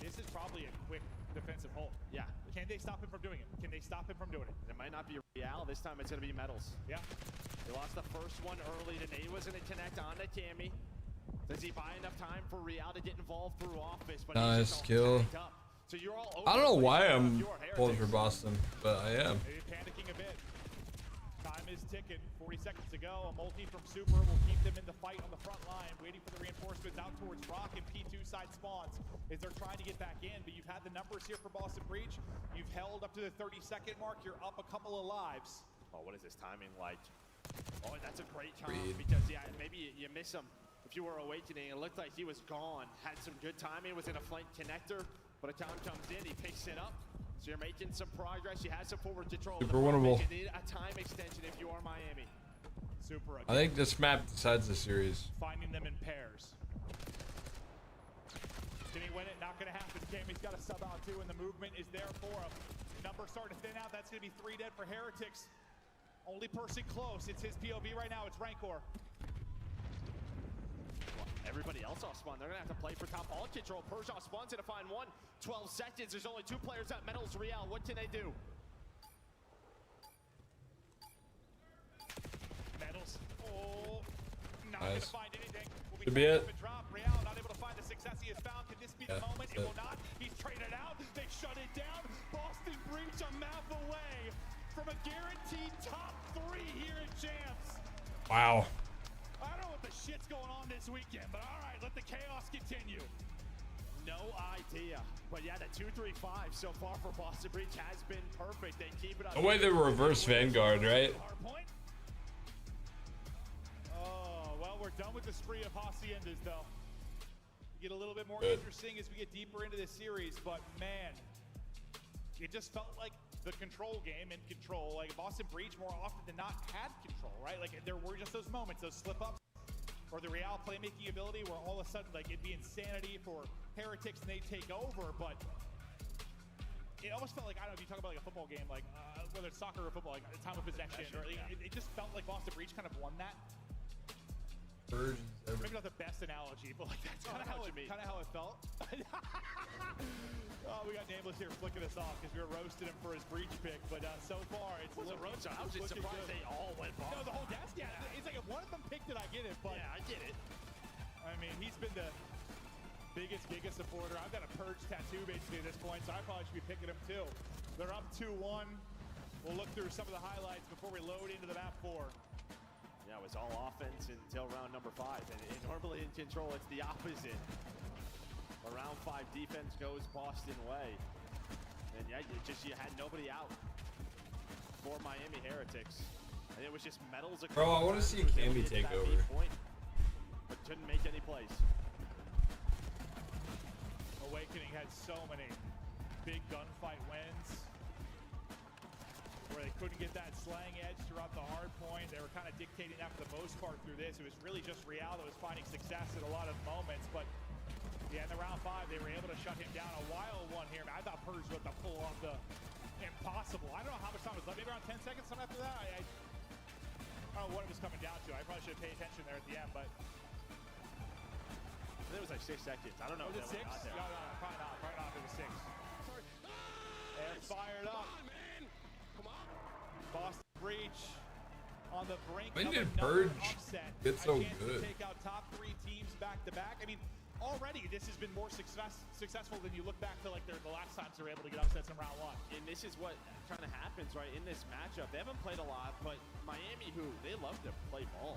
N: this is probably a quick defensive hold.
K: Yeah.
N: Can they stop him from doing it? Can they stop him from doing it?
K: It might not be Real. This time it's gonna be Metals.
N: Yeah.
K: They lost the first one early. The nade was gonna connect onto Cammy. Does he buy enough time for Real to get involved through office? But
A: Nice kill.
K: So you're all
A: I don't know why I'm pulling for Boston, but I am.
N: Maybe panicking a bit. Time is ticking. 40 seconds to go. A multi from Super will keep them in the fight on the front line, waiting for the reinforcements out towards Rock and P2 side spawns as they're trying to get back in. But you've had the numbers here for Boston Breach. You've held up to the 30-second mark. You're up a couple of lives.
K: Oh, what is this timing like? Oh, that's a great time
A: Reed.
K: because yeah, maybe you miss him. If you were awakening, it looked like he was gone. Had some good timing, was in a flank connector, but a time comes in, he picks it up. So you're making some progress. You have some forward control.
A: Super winnable.
K: You need a time extension if you are Miami.
N: Super.
A: I think this map decides the series.
N: Finding them in pairs. Can he win it? Not going to happen. Cammy's got a sub out too, and the movement is there for him. Numbers starting to thin out. That's going to be 3 dead for Heretics. Only person close. It's his POV right now. It's Rancor.
K: Everybody else off spawn. They're going to have to play for top ball control. Purge off spawn's going to find one. 12 seconds. There's only 2 players at Metals Real. What can they do?
N: Metals. Oh, not
A: Nice.
N: going to find anything.
A: Could be it.
N: Drop. Real not able to find the success he has found. Can this be the moment? It will not. He's traded out. They shut it down. Boston Breach a map away from a guaranteed top 3 here at CHAMPS.
A: Wow.
N: I don't know what the shit's going on this weekend, but all right, let the chaos continue.
K: No idea. But yeah, the 2-3-5 so far for Boston Breach has been perfect. They keep it up.
A: The way they reverse Vanguard, right?
N: Hardpoint. Oh, well, we're done with the spree of Haciendas, though. Get a little bit more interesting as we get deeper into this series, but man, it just felt like the control game in control. Like Boston Breach more often than not had control, right? Like there were just those moments, those slip-ups, or the Real playmaking ability where all of a sudden like it'd be insanity for Heretics and they take over, but it almost felt like, I don't know if you talk about like a football game, like whether it's soccer or football, like time of possession, or like, it just felt like Boston Breach kind of won that. Maybe not the best analogy, but like that's kind of how it felt. Oh, we got Nameless here flicking us off because we were roasting him for his Breach pick, but so far it's
K: a roast. I was just surprised they all went Boston.
N: No, the whole desk. Yeah, it's like if one of them picked it, I get it. But
K: yeah, I get it.
N: I mean, he's been the biggest Giga supporter. I've got a Purge tattoo basically at this point, so I probably should be picking him too. They're up 2-1. We'll look through some of the highlights before we load into the map 4.
K: Yeah, it was all offense until round number 5. And normally in control, it's the opposite. But round 5 defense goes Boston way. And yeah, you had nobody out for Miami Heretics. And it was just medals across.
A: Bro, I want to see Cammy take over.
K: But couldn't make any plays.
N: Awakening had so many big gunfight wins where they couldn't get that slang edge throughout the hard point. They were kind of dictating that for the most part through this. It was really just Real that was finding success at a lot of moments. But yeah, in the round 5, they were able to shut him down. A wild one here. I thought Purge was to pull off the impossible. I don't know how much time was left. Maybe around 10 seconds, something after that. I don't know what it was coming down to. I probably should have paid attention there at the end, but
K: I think it was like 6 seconds. I don't know.
N: Was it 6? No, probably not. Probably not. It was 6. They're fired up. Boston Breach on the brink
A: When
N: of
A: did
N: another
A: Purge
N: upset.
A: get so
N: A chance
A: good?
N: to take out top 3 teams back to back. I mean, already this has been more successful than you look back to like the last times they were able to get upsets in round 1.
K: And this is what kind of happens, right, in this matchup. They haven't played a lot, but Miami, who they love to play ball.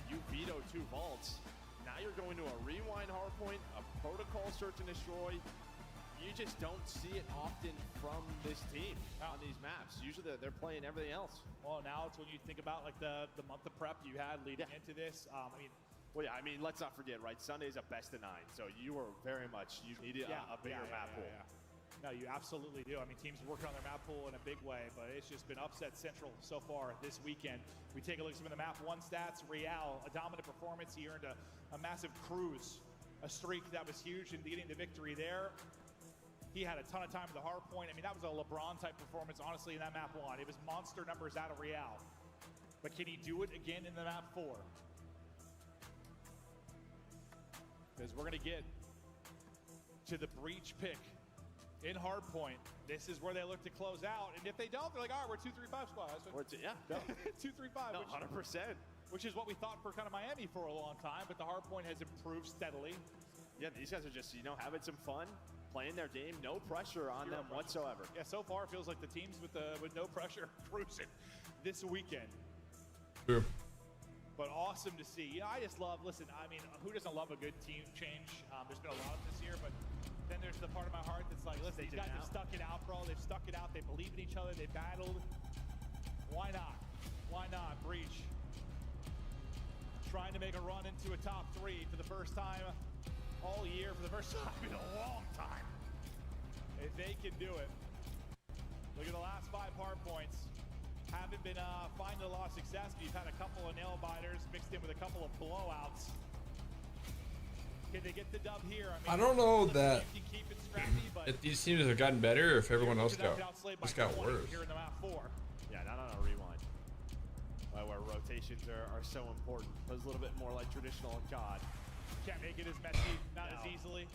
K: You veto 2 vaults. Now you're going to a rewind hardpoint, a protocol search and destroy. You just don't see it often from this team on these maps. Usually they're playing everything else.
N: Well, now it's when you think about like the month of prep you had leading into this.
K: Well, yeah, I mean, let's not forget, right? Sunday's a best of 9, so you were very much, you needed a bigger map pool.
N: No, you absolutely do. I mean, teams are working on their map pool in a big way, but it's just been upset central so far this weekend. We take a look at some of the map 1 stats. Real, a dominant performance. He earned a massive cruise, a streak that was huge in getting the victory there. He had a ton of time at the hard point. I mean, that was a LeBron-type performance, honestly, in that map 1. It was monster numbers out of Real. But can he do it again in the map 4? Because we're going to get to the breach pick in hardpoint. This is where they look to close out. And if they don't, they're like, all right, we're 2-3-5 squad. That's what,
K: yeah.
N: 2-3-5.
K: No, 100%.
N: Which is what we thought for kind of Miami for a long time. But the hardpoint has improved steadily.
K: Yeah, these guys are just, having some fun, playing their game. No pressure on them whatsoever.
N: Yeah, so far it feels like the teams with no pressure cruising this weekend.
A: True.
N: But awesome to see. I just love, listen, I mean, who doesn't love a good team change? There's been a lot of this year, but then there's the part of my heart that's like, listen, these guys have stuck it out, bro. They've stuck it out. They believe in each other. They battled. Why not? Why not? Breach. Trying to make a run into a top 3 for the first time all year, for the first time in a long time. If they can do it. Look at the last 5 hard points. Haven't been finding a lot of success, but you've had a couple of nail biters mixed in with a couple of blowouts. Can they get the dub here?
A: I don't know that
N: keep it scrappy, but
A: if these teams have gotten better or if everyone else just got worse.
N: Here in the map 4.
K: Yeah, not on a rewind. Where rotations are so important. It was a little bit more like traditional COD.
N: Can't make it as messy, not as easily.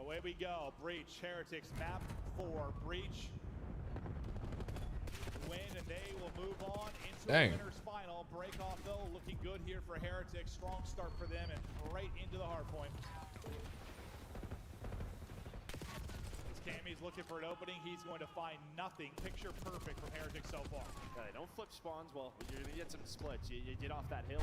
N: Away we go. Breach, Heretics, map 4. Breach win, and they will move on into the winner's final. Break off, though, looking good here for Heretics. Strong start for them, and right into the hard point. As Cammy's looking for an opening, he's going to find nothing. Picture perfect from Heretics so far.
K: Yeah, don't flip spawns. Well, you're going to get some splits. You get off that hill.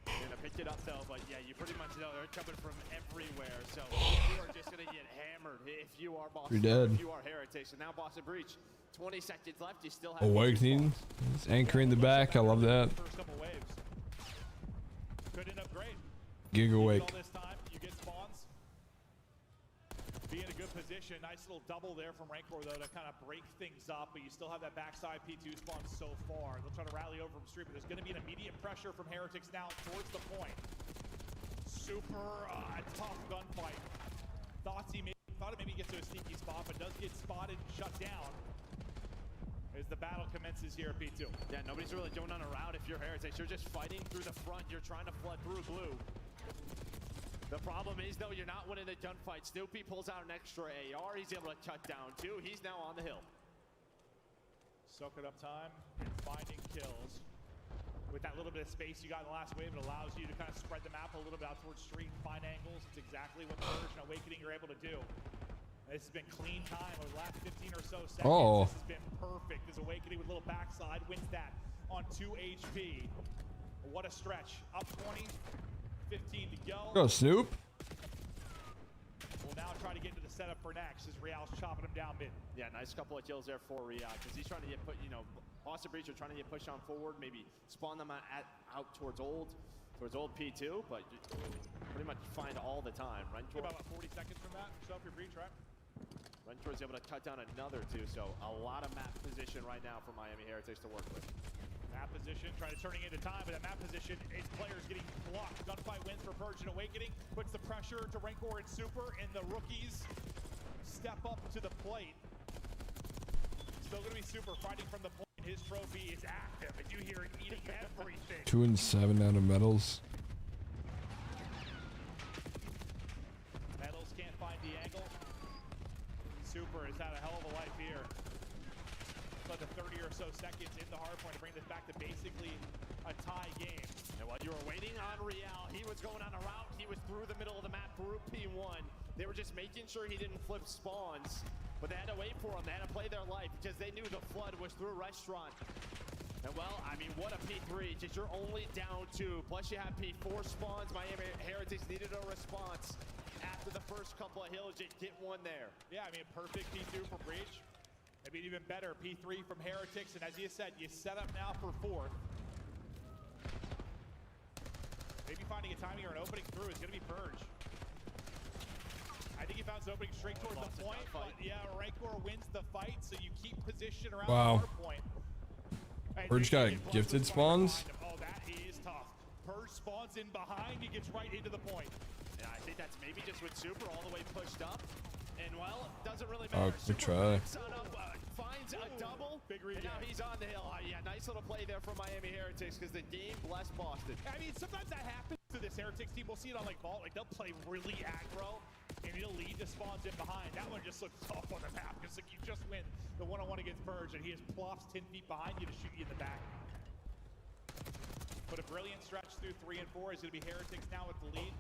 K: You're going to pick it up, though, but yeah, you pretty much know they're coming from everywhere. So you are just going to get hammered if you are Boston.
A: You're dead.
K: If you are Heretics. And now Boston Breach. 20 seconds left. You still have
A: Awakening. It's anchoring the back. I love that.
N: First couple waves. Could end up great.
A: Gig awake.
N: All this time, you get spawns. Be in a good position. Nice little double there from Rancor, though, to kind of break things up. But you still have that backside P2 spawn so far. They'll try to rally over from street, but there's going to be an immediate pressure from Heretics now towards the point. Super tough gunfight. Thought it maybe gets to a sneaky spot, but does get spotted and shut down as the battle commences here at P2.
K: Yeah, nobody's really going on a route if you're Heretics. You're just fighting through the front. You're trying to flood through blue. The problem is, though, you're not winning the gunfight. Snoopy pulls out an extra AR. He's able to cut down, too. He's now on the hill.
N: Soaking up time and finding kills. With that little bit of space you got in the last wave, it allows you to kind of spread the map a little bit out towards street and find angles. It's exactly what Purge and Awakening are able to do. This has been clean time over the last 15 or so seconds. This has been perfect. This Awakening with a little backside wins that on 2 HP. What a stretch. Up 20, 15 to go.
A: Go, Snoop.
N: We'll now try to get into the setup for next as Real's chopping him down mid.
K: Yeah, nice couple of kills there for Real, because he's trying to get put, you know, Boston Breach are trying to get pushed on forward, maybe spawn them out towards old P2, but pretty much find all the time.
N: About 40 seconds from that, so for Breach, right?
K: Rentor's able to cut down another two, so a lot of map position right now for Miami Heretics to work with.
N: Map position, trying to turn it into time, but that map position is players getting blocked. Gunfight wins for Purge and Awakening, puts the pressure to Rancor and Super, and the rookies step up to the plate. Still gonna be Super fighting from the point. His trophy is active, and you hear it eating everything.
A: 2 and 7 out of medals.
N: Metals can't find the angle. Super has had a hell of a life here. But the 30 or so seconds in the hard point to bring this back to basically a tie game.
K: And while you were waiting on Real, he was going on a route. He was through the middle of the map, through P1. They were just making sure he didn't flip spawns. But they had to wait for him. They had to play their life because they knew the flood was through Restaurant. And well, I mean, what a P3, because you're only down 2. Plus you have P4 spawns. Miami Heretics needed a response after the first couple of hills. You get one there.
N: Yeah, I mean, perfect P2 for Breach. I mean, even better, P3 from Heretics. And as you said, you set up now for 4th. Maybe finding a timing or an opening through is going to be Purge. I think he found his opening straight towards the point, but yeah, Rancor wins the fight, so you keep position around the hard point.
A: Purge got gifted spawns.
N: Oh, that is tough. Purge spawns in behind, he gets right into the point.
K: And I think that's maybe just with Super all the way pushed up. And well, doesn't really matter.
A: Oh, good try.
K: Finds a double, and now he's on the hill. Yeah, nice little play there from Miami Heretics because the game blessed Boston.
N: I mean, sometimes that happens to this Heretics team. We'll see it on like Vault. Like they'll play really aggro, and he'll lead the spawns in behind. That one just looks tough on the map because like you just win the one-on-one against Purge, and he just plops 10 feet behind you to shoot you in the back. But a brilliant stretch through 3 and 4 is going to be Heretics now with the lead.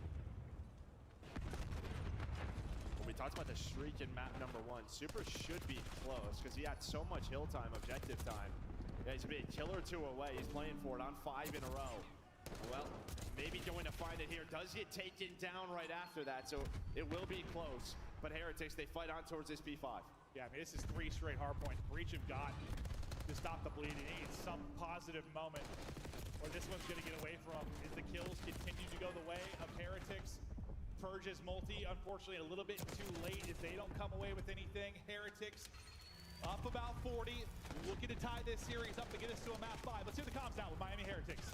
K: When we talked about the streak in map number 1, Super should be close because he had so much hill time, objective time. Yeah, he's going to be a kill or 2 away. He's playing for it on 5 in a row. Well, maybe going to find it here. Does get taken down right after that, so it will be close. But Heretics, they fight on towards this P5.
N: Yeah, I mean, this is 3 straight hard points. Breach have got to stop the bleeding. They need some positive moment where this one's going to get away from. As the kills continue to go the way of Heretics. Purge's multi, unfortunately, a little bit too late as they don't come away with anything. Heretics up about 40, looking to tie this series up to get us to a map 5. Let's hear the comms now with Miami Heretics.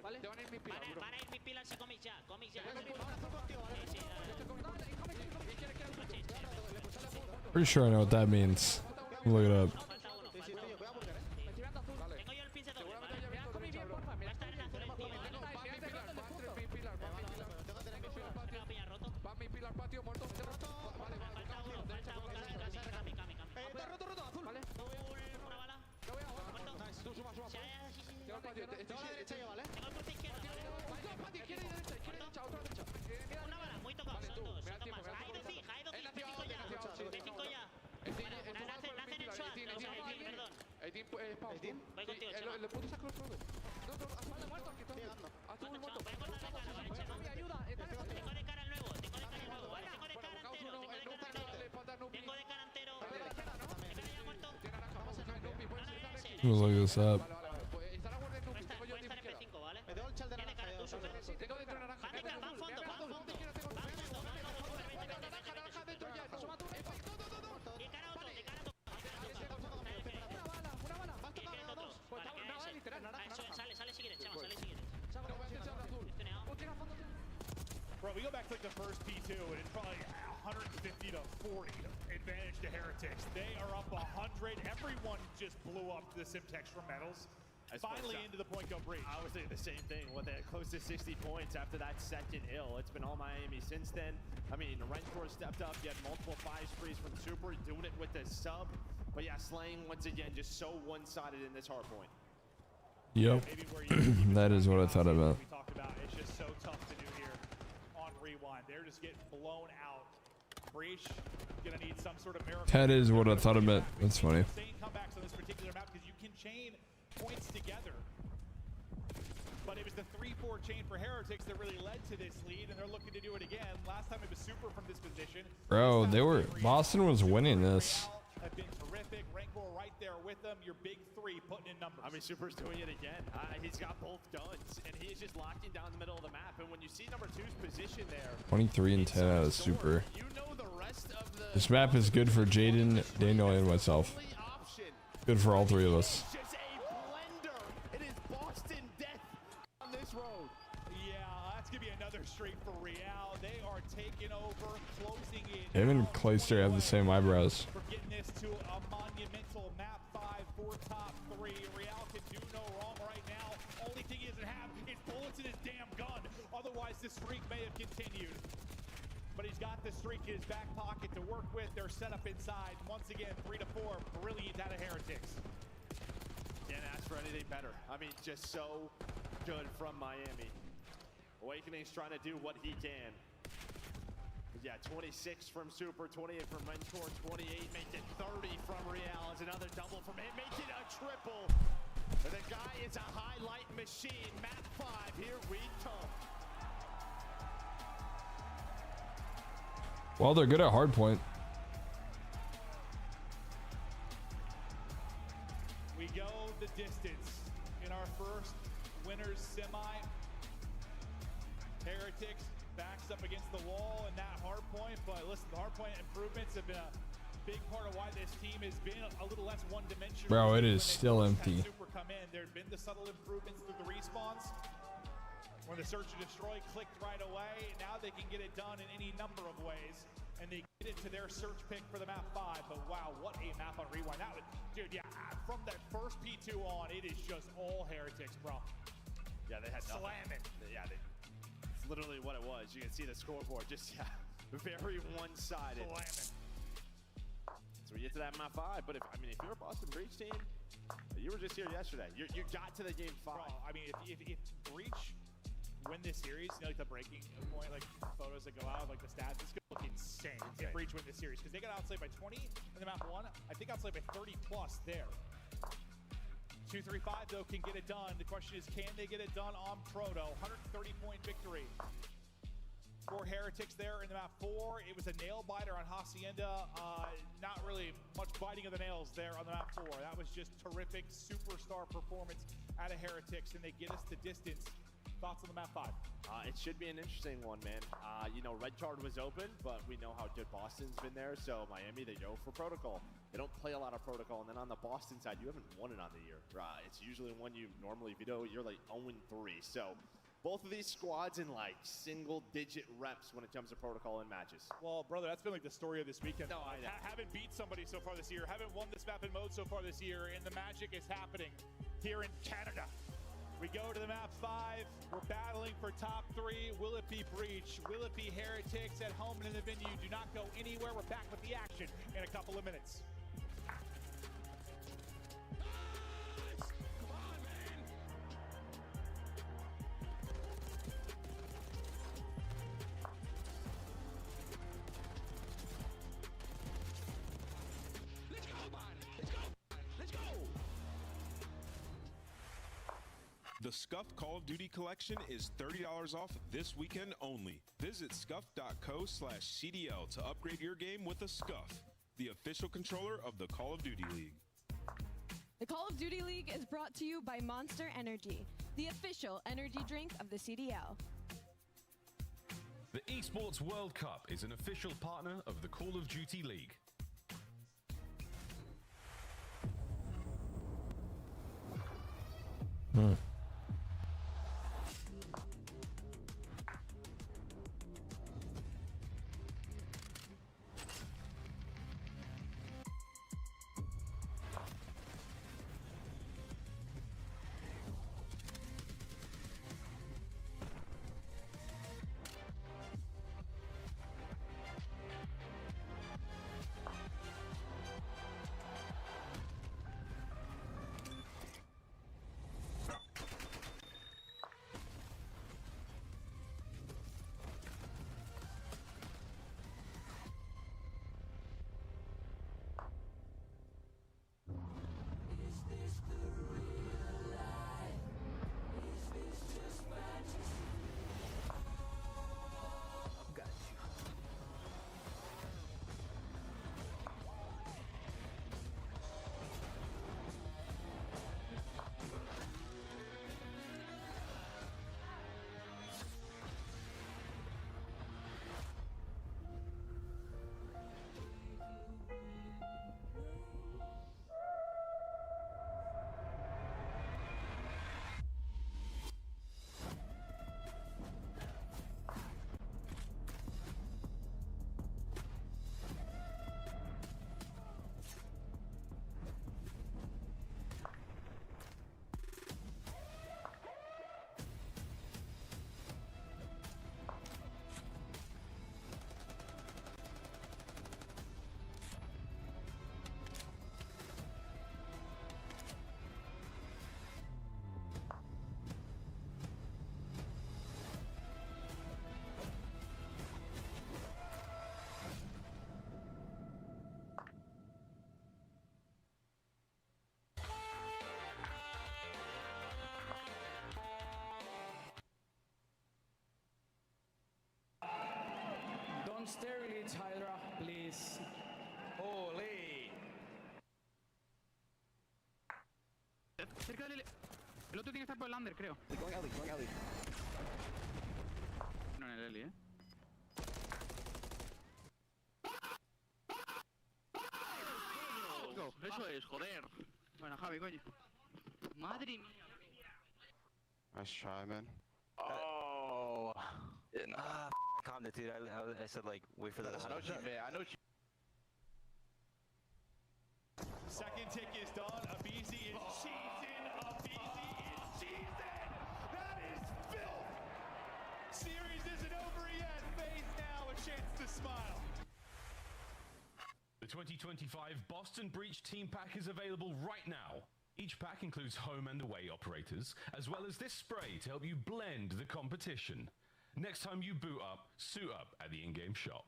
I: Vale, te van a ir mis pilas, bro.
P: Van a ir mis pilas y comics ya, comics ya.
A: Pretty sure I know what that means. Look it up. Let's look this up.
N: Bro, we go back to like the first P2 and it's probably 150 to 40 in advantage to Heretics. They are up 100. Everyone just blew up the Simtex from medals. Finally into the point go breach.
K: I was thinking the same thing. What, they're close to 60 points after that second ill. It's been all Miami since then. I mean, Rencore stepped up. You had multiple 5 sprees from Super, doing it with the sub. But yeah, Slaying once again just so one-sided in this hard point.
A: Yep. That is what I thought about.
N: We talked about it's just so tough to do here on Rewind. They're just getting blown out. Breach gonna need some sort of miracle.
A: That is what I thought about. That's funny.
N: Insane comebacks on this particular map because you can chain points together. But it was the 3-4 chain for Heretics that really led to this lead, and they're looking to do it again. Last time it was Super from this position.
A: Bro, Boston was winning this.
N: Have been terrific. Rancor right there with them. Your big 3 putting in numbers.
K: I mean, Super's doing it again. He's got both guns, and he's just locking down the middle of the map. And when you see number 2's position there,
A: 23 and 10 out of Super.
K: you know the rest of the
A: This map is good for Jaden, Daniel, and myself. Good for all 3 of us.
K: just a blender. It is Boston death on this road.
N: Yeah, that's gonna be another streak for Real. They are taking over, closing in.
A: Him and Clayster have the same eyebrows.
N: For getting this to a monumental map 5 for top 3. Real can do no wrong right now. Only thing he doesn't have is bullets in his damn gun. Otherwise, the streak may have continued. But he's got the streak in his back pocket to work with. They're set up inside. Once again, 3-4. Brilliant out of Heretics.
K: Can't ask for anything better. I mean, just so good from Miami. Awakening's trying to do what he can. But yeah, 26 from Super, 28 from Rencore, 28, make it 30 from Real. Is another double from him, make it a triple. And the guy is a highlight machine. Map 5, here we come.
A: Well, they're good at hardpoint.
N: We go the distance in our first winners semi. Heretics backs up against the wall in that hard point, but listen, the hard point improvements have been a big part of why this team has been a little less one-dimensional.
A: Bro, it is still empty.
N: Super come in. There have been the subtle improvements through the respawns. When the search and destroy clicked right away, now they can get it done in any number of ways, and they get it to their search pick for the map 5. But wow, what a map on Rewind. That was, dude, yeah, from that first P2 on, it is just all Heretics, bro.
K: Yeah, they had nothing.
N: Slamming.
K: Yeah, it's literally what it was. You can see the scoreboard, just, yeah, very one-sided.
N: Slamming.
K: So we get to that map 5, but if you're a Boston Breach team, you were just here yesterday. You got to the game 5.
N: Bro, I mean, if Breach win this series, you know, like the breaking point, like photos that go out, like the stats, it's gonna look insane if Breach win this series, because they got outslayed by 20 in the map 1. I think outslayed by 30 plus there. 2-3-5 though can get it done. The question is, can they get it done on Proto? 130-point victory for Heretics there in the map 4. It was a nail biter on Hacienda. Not really much biting of the nails there on the map 4. That was just terrific superstar performance out of Heretics, and they get us the distance. Thoughts on the map 5?
K: It should be an interesting one, man. You know, Red Card was open, but we know how good Boston's been there. So Miami, they go for protocol. They don't play a lot of protocol. And then on the Boston side, you haven't won it on the year. It's usually one you normally veto. You're like 0-3. So both of these squads in like single-digit reps when it comes to protocol in matches.
N: Well, brother, that's been like the story of this weekend.
K: No, I know.
N: Haven't beat somebody so far this year. Haven't won this map in mode so far this year. And the magic is happening here in Canada. We go to the map 5. We're battling for top 3. Will it be Breach? Will it be Heretics at home and in the venue? Do not go anywhere. We're back with the action in a couple of minutes.
M: The Scuff Call of Duty collection is $30 off this weekend only. Visit scuff.co/CDL to upgrade your game with a Scuff, the official controller of the Call of Duty League.
W: The Call of Duty League is brought to you by Monster Energy, the official energy drink of the CDL.
X: The Esports World Cup is an official partner of the Call of Duty League.
J: Monster Elite Hydra, please.
E: Holy.
J: Cerca del... El otro tiene que estar por el under, creo.
E: Going alley.
J: No en el Eli, Go, eso es, joder. Bueno, Javi, coño. Madre mía.
Q: Nice try, man.
E: Oh. Calm it, dude. I said, like, wait for that.
I: I know she.
N: Second tick is done. Abizi is cheating. Abizi is cheating. That is filth. Series isn't over yet. FaZe now a chance to smile.
X: The 2025 Boston Breach Team Pack is available right now. Each pack includes home and away operators, as well as this spray to help you blend the competition. Next time you boot up, suit up at the in-game shop.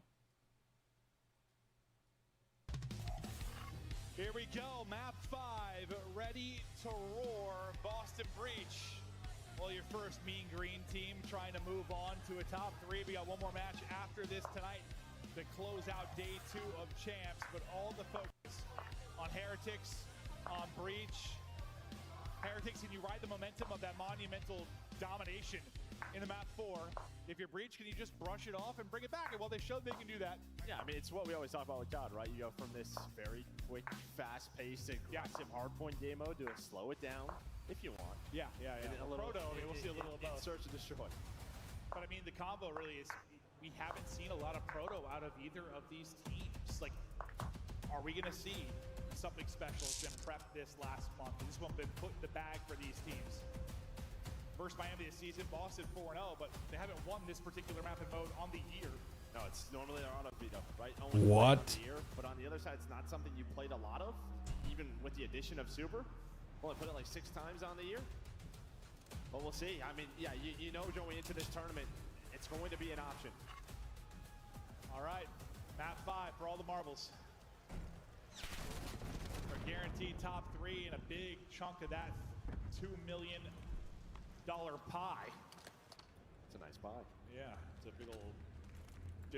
N: Here we go, map 5, ready to roar. Boston Breach. Well, your first mean green team trying to move on to a top 3. We got one more match after this tonight to close out day 2 of Champs, but all the focus on Heretics, on Breach. Heretics, can you ride the momentum of that monumental domination in the map 4? If you're Breach, can you just brush it off and bring it back? And well, they showed they can do that.
K: Yeah, I mean, it's what we always talk about with God, right? You go from this very quick, fast-paced, aggressive hardpoint game mode to a slow it down if you want.
N: Yeah.
K: And a little
N: Proto, we'll see a little of both.
K: Search and destroy.
N: But I mean, the combo really is, we haven't seen a lot of Proto out of either of these teams. Like, are we going to see something special? It's been prepped this last month. This one been put in the bag for these teams. First Miami this season, Boston 4-0, but they haven't won this particular map and mode on the year.
K: No, it's normally they're on a beat up, right? Only
A: What?
K: on the year, but on the other side, it's not something you played a lot of, even with the addition of Super. Only put it like 6 times on the year. But we'll see. I mean, yeah, you know going into this tournament, it's going to be an option.
N: All right, map 5 for all the marbles. For guaranteed top 3 and a big chunk of that $2 million pie.
K: It's a nice pie.
N: Yeah, it's a big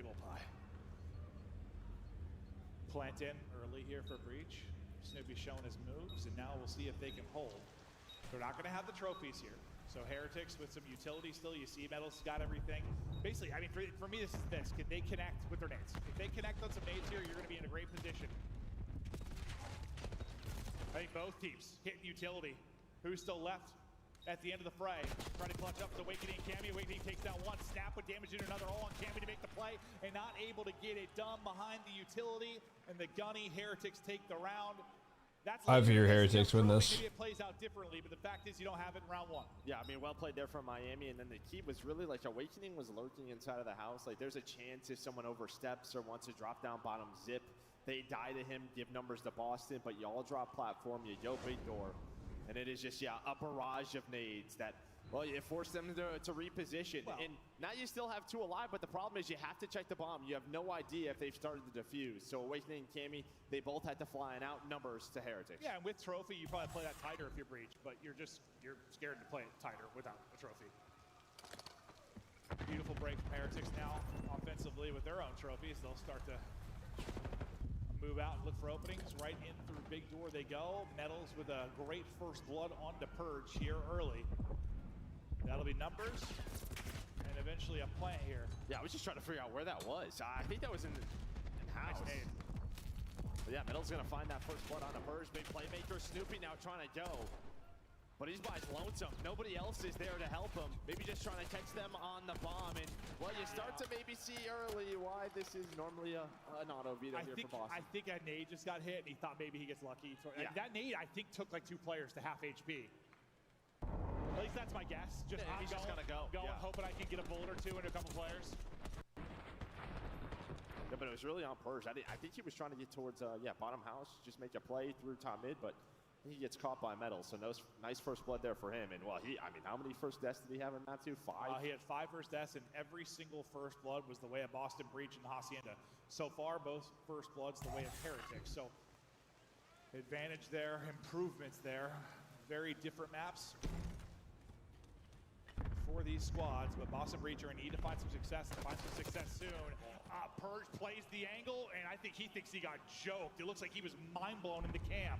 N: old pie. Plant in early here for Breach. Snoopy showing his moves, and now we'll see if they can hold. They're not going to have the trophies here. So Heretics with some utility still. You see Metal's got everything. Basically, I mean, for me, this is this. Can they connect with their nades? If they connect on some nades here, you're going to be in a great position. I think both teams hitting utility. Who's still left at the end of the fray? Trying to clutch up with Awakening Cammy. Awakening takes down one. Snap with damage into another. All on Cammy to make the play, and not able to get it done behind the utility. And the gunny Heretics take the round. That's
A: I figure Heretics win this.
N: Maybe it plays out differently, but the fact is you don't have it in round 1.
K: Yeah, I mean, well played there from Miami, and then the key was really like Awakening was lurking inside of the house. Like, there's a chance if someone oversteps or wants to drop down bottom zip, they die to him, give numbers to Boston, but y'all drop platform, you go big door, and it is just, yeah, a barrage of nades that, well, it forced them to reposition.
N: Well,
K: and now you still have 2 alive, but the problem is you have to check the bomb. You have no idea if they've started to defuse. So Awakening and Cammy, they both had to fly and out numbers to Heretics.
N: Yeah, and with Trophy, you probably play that tighter if you're Breach, but you're scared to play it tighter without a Trophy. Beautiful break from Heretics now offensively with their own trophies. They'll start to move out and look for openings. Right in through big door they go. Metals with a great first blood on the Purge here early. That'll be numbers, and eventually a plant here.
K: Yeah, I was just trying to figure out where that was. I think that was in house.
N: Nice nade.
K: But yeah, Middle's gonna find that first blood on a Purge. Big playmaker, Snoopy now trying to go. But he's by his lonesome. Nobody else is there to help him. Maybe just trying to catch them on the bomb. And, well, you start to maybe see early why this is normally an auto beat here for Boston.
N: I think that nade just got hit, and he thought maybe he gets lucky. So,
K: yeah.
N: That nade, I think, took like 2 players to half HP. At least that's my guess.
K: Yeah, he's just gonna go.
N: Hoping I can get a bullet or 2 into a couple players.
K: Yeah, but it was really on Purge. I think he was trying to get towards, bottom house, just make a play through top mid, but he gets caught by Metal. So nice first blood there for him. And, well, how many first deaths did he have in that too? 5?
N: He had 5 first deaths, and every single first blood was the way of Boston Breach and the Hacienda. So far, both first bloods the way of Heretics. So, advantage there, improvements there. Very different maps for these squads, but Boston Breach are in need to find some success and find some success soon. Purge plays the angle, and I think he thinks he got joked. It looks like he was mind blown in the cam.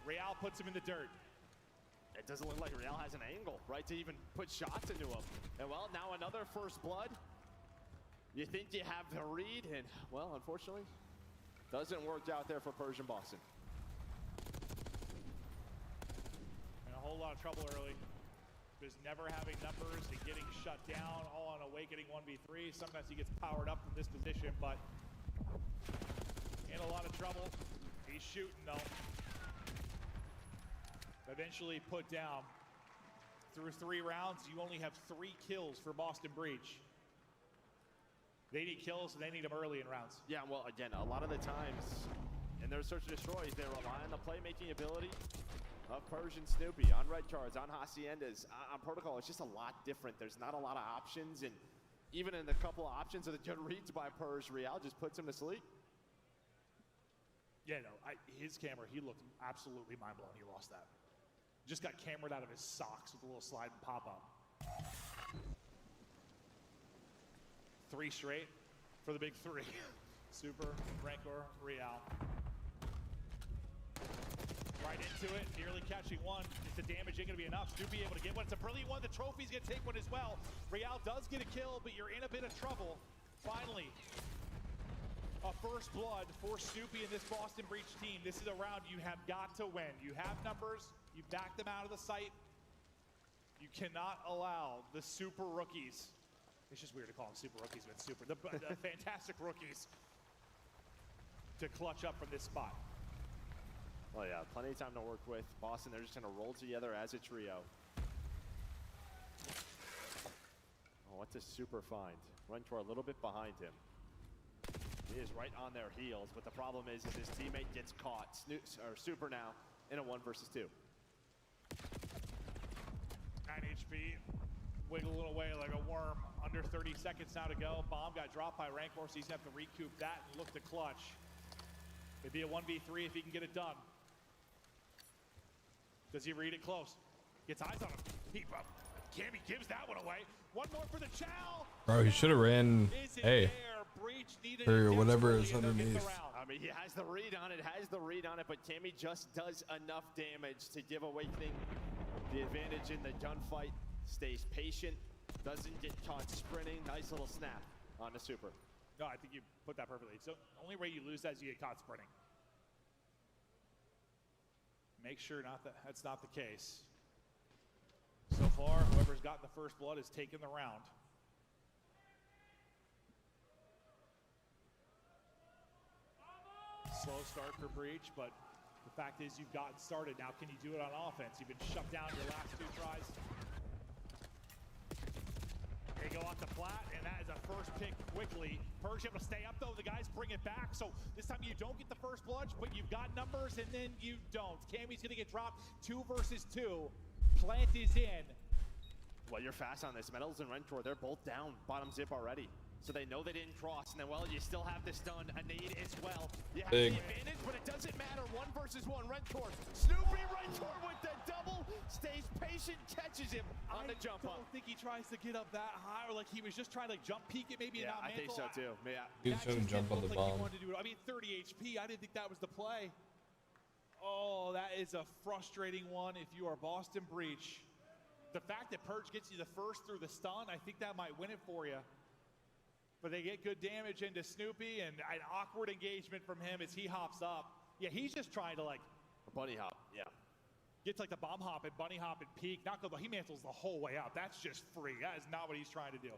N: Real puts him in the dirt.
K: It doesn't look like Real has an angle, right, to even put shots into him. And well, now another first blood. You think you have the read, and well, unfortunately, doesn't work out there for Persian Boston.
N: In a whole lot of trouble early. Just never having numbers and getting shut down, all on Awakening 1v3. Sometimes he gets powered up from this position, but in a lot of trouble. He's shooting though. Eventually put down. Through 3 rounds, you only have 3 kills for Boston Breach. They need kills, and they need them early in rounds.
K: Yeah, well, again, a lot of the times in their search and destroys, they rely on the playmaking ability of Persian Snoopy on red cards, on Haciendas, on Protocol. It's just a lot different. There's not a lot of options, and even in the couple of options of the good reads by Perj, Real just puts him to sleep.
N: Yeah, no, his camera, he looked absolutely mind-blown. He lost that. Just got cameraed out of his socks with a little slide and pop-up. 3 straight for the big 3. Super, Rancor, Real. Right into it, nearly catching one. Is the damage ain't gonna be enough? Snoopy able to get one. It's a brilliant one. The trophy's gonna take one as well. Real does get a kill, but you're in a bit of trouble. Finally, a first blood for Snoopy and this Boston Breach team. This is a round you have got to win. You have numbers, you back them out of the sight. You cannot allow the super rookies. It's just weird to call them super rookies, but super. The fantastic rookies to clutch up from this spot.
K: Well, yeah, plenty of time to work with. Boston, they're just going to roll together as a trio. Oh, what's a super find? Rentor a little bit behind him. He is right on their heels, but the problem is his teammate gets caught. Super now in a 1 versus 2.
N: 9 HP, wiggling away like a worm. Under 30 seconds now to go. Bomb got dropped by Rancor, so he's going to have to recoup that and look to clutch. It'd be a 1v3 if he can get it done. Does he read it close? Gets eyes on him. Cammy gives that one away. One more for the Chow.
A: Bro, he should have ran A. Or whatever is underneath.
K: I mean, he has the read on it, but Cammy just does enough damage to give Awakening the advantage in the gunfight. Stays patient, doesn't get caught sprinting. Nice little snap on the super.
N: No, I think you put that perfectly. So the only way you lose that is you get caught sprinting. Make sure that's not the case. So far, whoever's gotten the first blood has taken the round. Slow start for Breach, but the fact is you've gotten started. Now can you do it on offense? You've been shut down your last 2 tries. They go off the flat, and that is a first pick quickly. Perj able to stay up, though. The guys bring it back, so this time you don't get the first blood, but you've got numbers, and then you don't. Cammy's going to get dropped 2 versus 2. Plant is in.
K: Well, you're fast on this. Metals and Rentor, they're both down. Bottom zip already. So they know they didn't cross, and then, well, you still have this done. A nade as well. You have the advantage, but it doesn't matter. 1 versus 1. Rentor. Snoopy Rentor with the double. Stays patient, catches him on the jump up.
N: I don't think he tries to get up that high, or like he was just trying to jump peek it maybe.
K: Yeah, I think so too. Yeah.
A: He's trying to jump on the bomb.
N: I mean, 30 HP. I didn't think that was the play. Oh, that is a frustrating one if you are Boston Breach. The fact that Perj gets you the first through the stun, I think that might win it for you. But they get good damage into Snoopy, and an awkward engagement from him as he hops up. Yeah, he's just trying to like
K: bunny hop. Yeah.
N: Gets like the bomb hop and bunny hop and peek. Not good, but he mantles the whole way out. That's just free. That is not what he's trying to do.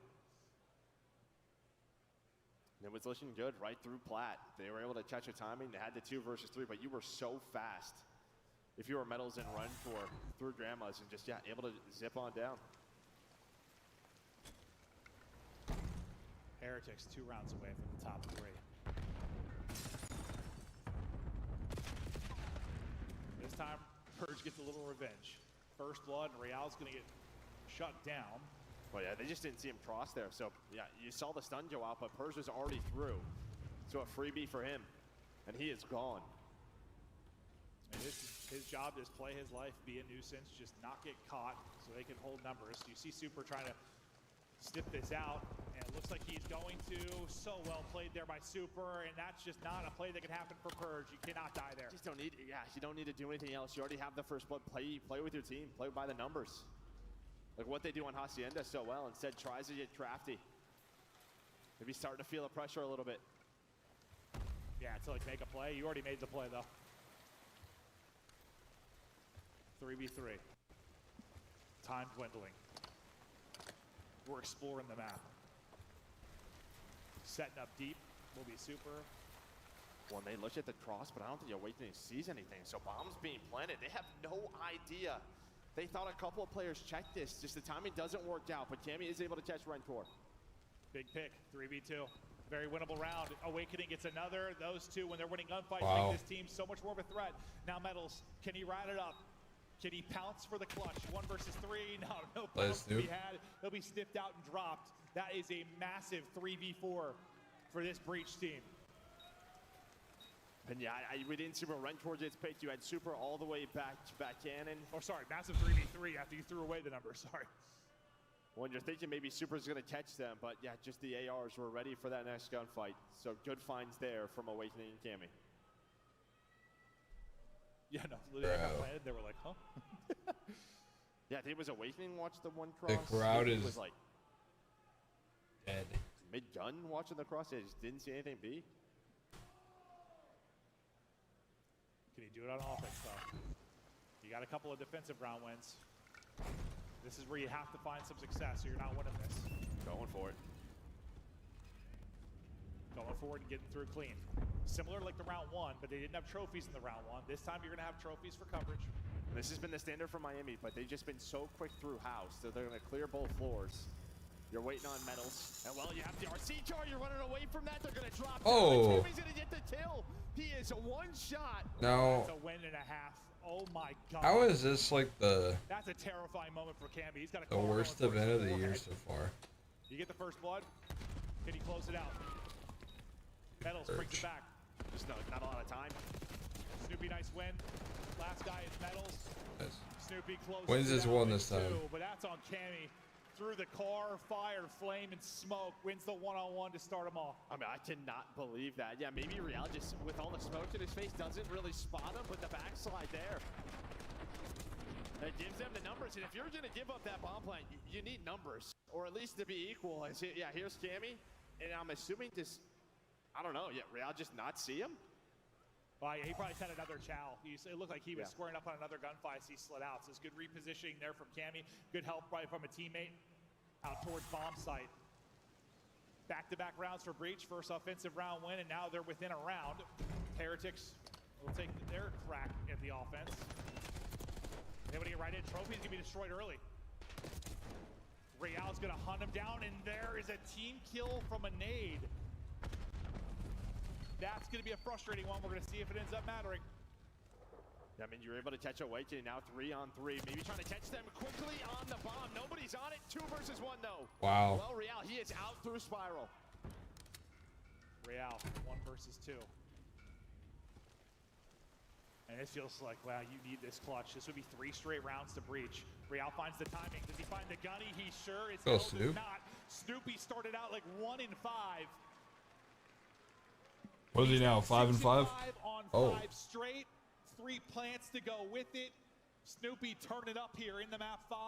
K: It was looking good right through Platt. They were able to catch a timing. They had the 2 versus 3, but you were so fast. If you were Metals and Run for through Grandmas and just able to zip on down.
N: Heretics 2 rounds away from the top 3. This time, Perj gets a little revenge. First blood, and Real's gonna get shut down.
K: Well, yeah, they just didn't see him cross there. So, yeah, you saw the stun go out, but Perj was already through. So a freebie for him, and he is gone.
N: I mean, his job is play his life, be a nuisance, just not get caught so they can hold numbers. You see Super trying to sniff this out, and Looks like he's going to. So well played there by Super, and that's just not a play that can happen for Purge. You cannot die there.
K: Just don't need, you don't need to do anything else. You already have the first blood. Play with your team. Play by the numbers. Like what they do on Hacienda so well. Instead, tries to get crafty. Maybe starting to feel the pressure a little bit.
N: Yeah, to like make a play. You already made the play though. 3v3. Time dwindling. We're exploring the map. Setting up deep will be Super.
K: Well, they look at the cross, but I don't think Awakening sees anything. So bombs being planted. They have no idea. They thought a couple of players checked this. Just the timing doesn't work out, but Cammy is able to catch Rentor.
N: Big pick, 3v2. Very winnable round. Awakening gets another. Those two, when they're winning gunfights, make this team so much more of a threat. Now Metals, can he ride it up? Can he pounce for the clutch? 1 versus 3. No pounce to be had. He'll be sniffed out and dropped. That is a massive 3v4 for this Breach team.
K: And yeah, we didn't see where Rentor gets picked. You had Super all the way back cannon.
N: Oh, sorry, massive 3v3 after you threw away the number, sorry.
K: When you're thinking maybe Super's gonna catch them, but yeah, just the ARs were ready for that next gunfight. So good finds there from Awakening and Cammy.
N: Yeah, no, they got planted. They were like, huh?
K: Yeah, I think it was Awakening watched the one cross.
A: The crowd is
K: was like
A: dead.
K: Mid-gun watching the cross. They just didn't see anything be.
N: Can he do it on offense, though? You got a couple of defensive round wins. This is where you have to find some success, or you're not winning this.
K: Going for it.
N: Going forward and getting through clean. Similar like the round 1, but they didn't have trophies in the round 1. This time you're going to have trophies for coverage.
K: And this has been the standard for Miami, but they've just been so quick through house that they're going to clear both floors. You're waiting on Metals. And well, you have the RC car. You're running away from that. They're going to drop.
A: Oh.
K: Tammy's going to get the kill. He is a one shot.
A: Now,
N: that's a win and a half. Oh my God.
A: how is this like the
N: That's a terrifying moment for Camby. He's got
A: the worst event of the year so far?
N: You get the first blood. Can he close it out? Metals brings it back.
K: Just not a lot of time.
N: Snoopy, nice win. Last guy is Metals.
A: Nice.
N: Snoopy closes
A: Wins
N: it
A: this
N: out
A: one
N: in
A: this time.
N: 2, but that's on Cammy. Through the car, fire, flame, and smoke. Wins the one-on-one to start them off.
K: I mean, I cannot believe that. Yeah, maybe Real just, with all the smoke in his face, doesn't really spot him, but the backslide there. It gives them the numbers, and if you're going to give up that bomb plant, you need numbers, or at least to be equal. Yeah, here's Cammy, and I'm assuming just, I don't know, yeah, Real just not see him?
N: Well, he probably had another chow. It looked like he was squaring up on another gunfight as he slid out. So it's good repositioning there from Cammy. Good help right from a teammate out towards bomb site. Back-to-back rounds for Breach. First offensive round win, and now they're within a round. Heretics will take their crack at the offense. They want to get right in. Trophy's going to be destroyed early. Real's going to hunt him down, and there is a team kill from a nade. That's going to be a frustrating one. We're going to see if it ends up mattering.
K: I mean, you're able to catch Awakening now 3-on-3. Maybe trying to catch them quickly on the bomb. Nobody's on it. 2 versus 1, though.
A: Wow.
K: Well, Real, he is out through Spiral.
N: Real, 1 versus 2. And it feels like, wow, you need this clutch. This would be 3 straight rounds to Breach. Real finds the timing. Does he find the gunny? He sure is.
A: Go,
N: does
A: Snoop.
N: not. Snoopy started out like 1 in 5.
A: What is he now? 5 and 5?
N: On 5 straight. 3 plants to go with it. Snoopy turn it up here in the map 5.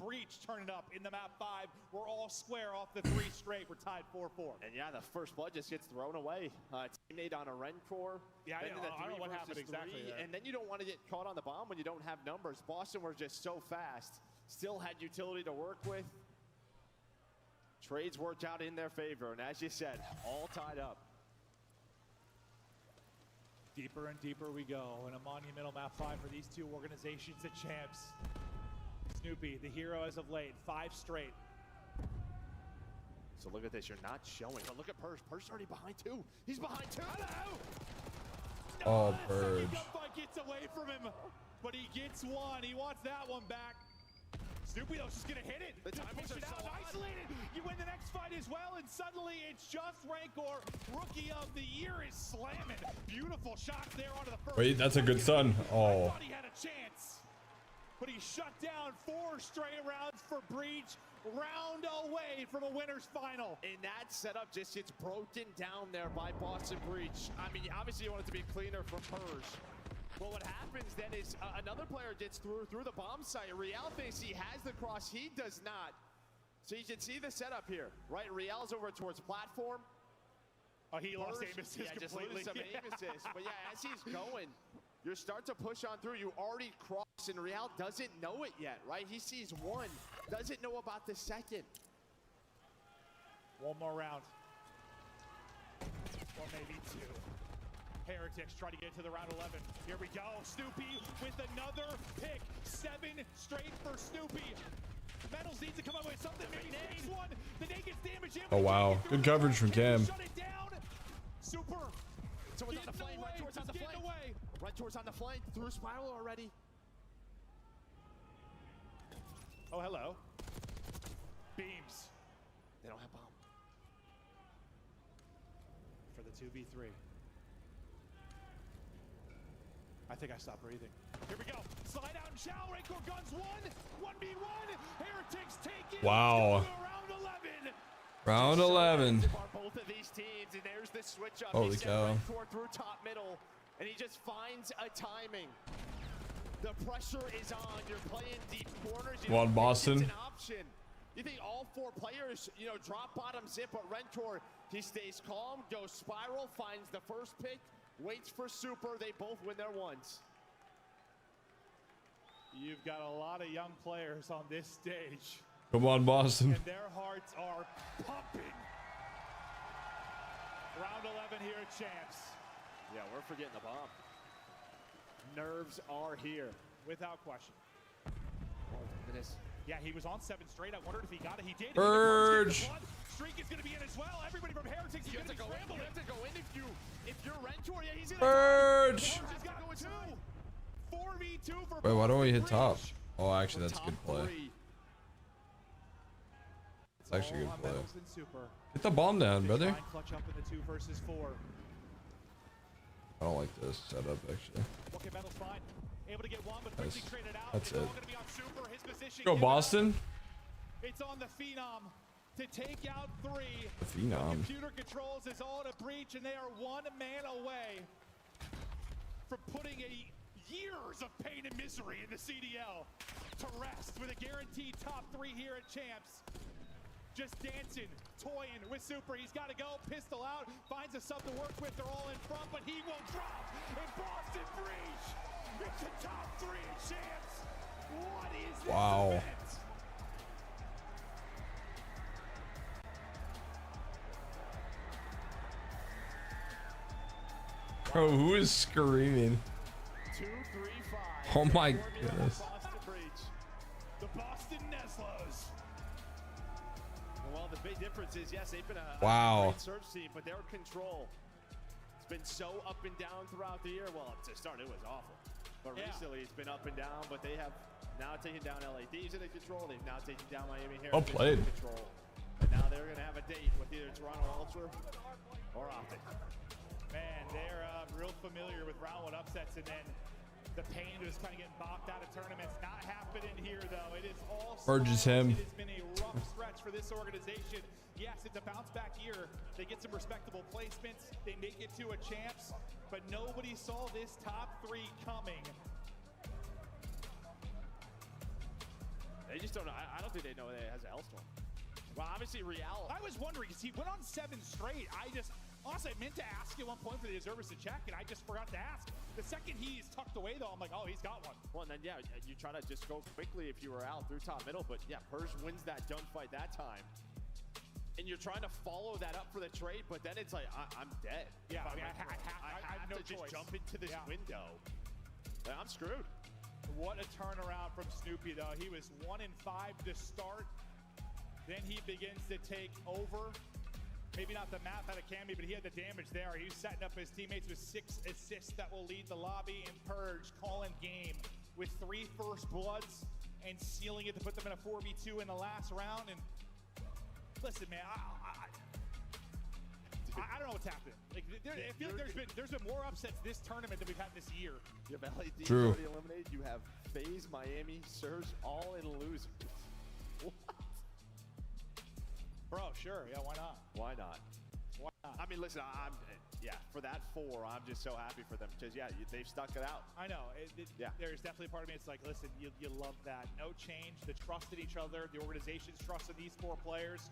N: Breach turn it up in the map 5. We're all square off the 3 straight. We're tied 4-4.
K: And yeah, the first blood just gets thrown away. Teammate on a Rencore.
N: Yeah, I don't know what happened exactly there.
K: And then you don't want to get caught on the bomb when you don't have numbers. Boston were just so fast. Still had utility to work with. Trades worked out in their favor. And as you said, all tied up.
N: Deeper and deeper we go in a monumental map 5 for these 2 organizations at Champs. Snoopy, the hero as of late, 5 straight.
K: So look at this, you're not showing, but look at Purge. Purge already behind 2. He's behind 2. Hello!
A: Oh, Purge.
N: Gunfight gets away from him, but he gets 1. He wants that one back. Snoopy, though, is just going to hit it.
K: The timings are so
N: isolated. You win the next fight as well, and suddenly it's just Rancor. Rookie of the Year is slamming. Beautiful shots there onto the first.
A: Wait, that's a good son.
N: I
A: Oh.
N: thought he had a chance. but he shut down 4 straight rounds for Breach, round away from a winner's final.
K: And that setup just gets broken down there by Boston Breach. I mean, obviously you want it to be cleaner from Purge. Well, what happens then is another player gets through the bomb site. Real thinks he has the cross, he does not. So you can see the setup here, right? Real's over towards platform.
N: Oh, he lost aim assist
K: completely. Just losing some aim assist. But yeah, as he's going, you start to push on through. You already crossed, and Real doesn't know it yet, right? He sees one, doesn't know about the second.
N: One more round. Or maybe 2. Heretics try to get to the round 11. Here we go. Snoopy with another pick. 7 straight for Snoopy. Metals needs to come up with something. Maybe next one. The nade gets damaged.
A: Oh wow, good coverage from Cam.
N: Shut it down. Super.
K: So it's on the flank. Red Tour's on the flank. Red Tour's on the flank. Through Spiral already.
N: Oh, hello. Beams.
K: They don't have bomb.
N: For the 2v3. I think I stopped breathing. Here we go. Slide out and chow. Rancor guns 1v1. Heretics take it.
A: Wow. Round 11.
K: Both of these teams, and there's the switch up.
A: Holy cow.
K: Rancor through top middle, and he just finds a timing. The pressure is on. You're playing deep corners.
A: Come on, Boston.
K: It's an option. You think all 4 players, drop bottom zip, but Rancor, he stays calm, goes spiral, finds the first pick, waits for Super. They both win their ones.
N: You've got a lot of young players on this stage.
A: Come on, Boston.
N: And their hearts are pumping. Round 11 here at Champs.
K: Yeah, we're forgetting the bomb. Nerves are here.
N: Without question.
K: Oh, goodness.
N: Yeah, he was on 7 straight. I wondered if he got it. He did.
A: Purge.
N: Streak is going to be in as well. Everybody from Heretics is going to be scrambling.
K: You have to go in if you're Rancor. Yeah, he's in.
A: Purge.
K: Purge has got to go 2.
N: 4v2 for.
A: Wait, why don't we hit top? Oh, actually, that's a good play. It's actually a good play. Get the bomb down, brother.
N: Clutch up in the 2 versus 4.
A: I don't like this setup, actually.
N: Okay, Metal's fine. Able to get one, but quickly traded out.
A: That's it.
N: All gonna be on Super. His position.
A: Go, Boston.
N: It's on the Phenom to take out 3.
A: The Phenom.
N: Computer controls is all to Breach, and they are 1 man away from putting years of pain and misery in the CDL to rest with a guaranteed top 3 here at Champs. Just dancing, toying with Super. He's got to go. Pistol out. Finds a sub to work with. They're all in front, but he will drop. And Boston Breach. It's the top 3 at Champs. What is this event?
A: Bro, who is screaming?
K: 2, 3, 5.
A: Oh my goodness.
K: Boston Breach.
N: The Boston Neslos.
K: Well, the big difference is, yes, they've been a
A: Wow.
K: great search team, but their control, it's been so up and down throughout the year. Well, to start, it was awful. But recently, it's been up and down, but they have now taken down LADs into control. They've now taken down Miami Heretics
A: Well played.
K: into control. And now they're going to have a date with either Toronto Ultra or Optic.
N: Man, they're real familiar with round 1 upsets, and then the pain just kind of getting bopped out of tournaments. Not happening here, though. It is all
A: Purges
N: small.
A: him.
N: It has been a rough stretch for this organization. Yes, it's a bounce-back year. They get some respectable placements. They make it to a Champs, but nobody saw this top 3 coming.
K: They just don't know. I don't think they know that it has a Hellstorm. Well, obviously, Real.
N: I was wondering, because he went on 7 straight. Honestly, I meant to ask at one point for the observers to check, and I just forgot to ask. The second he's tucked away, though, I'm like, oh, he's got one.
K: Well, and then, yeah, you try to just go quickly if you were out through top middle, but yeah, Purge wins that gunfight that time. And you're trying to follow that up for the trade, but then it's like, I'm dead.
N: Yeah, I
K: have
N: no
K: to just
N: choice.
K: jump into this window. Yeah, I'm screwed.
N: What a turnaround from Snoopy, though. He was 1 in 5 to start. Then he begins to take over. Maybe not the math out of Cammy, but he had the damage there. He was setting up his teammates with 6 assists that will lead the lobby, and Purge calling game with 3 first bloods and sealing it to put them in a 4v2 in the last round. And listen, man, I don't know what's happening. Like, I feel like there's been more upsets this tournament than we've had this year.
K: You have LAD
A: True.
K: already eliminated. You have FaZe, Miami, Surge, all in losers. What?
N: Bro, sure. Yeah, why not?
K: Why not?
N: Why not?
K: I mean, listen, yeah, for that 4, I'm just so happy for them because, yeah, they've stuck it out.
N: I know.
K: Yeah.
N: There's definitely a part of me. It's like, listen, you love that. No change. The trust in each other. The organization's trust in these 4 players.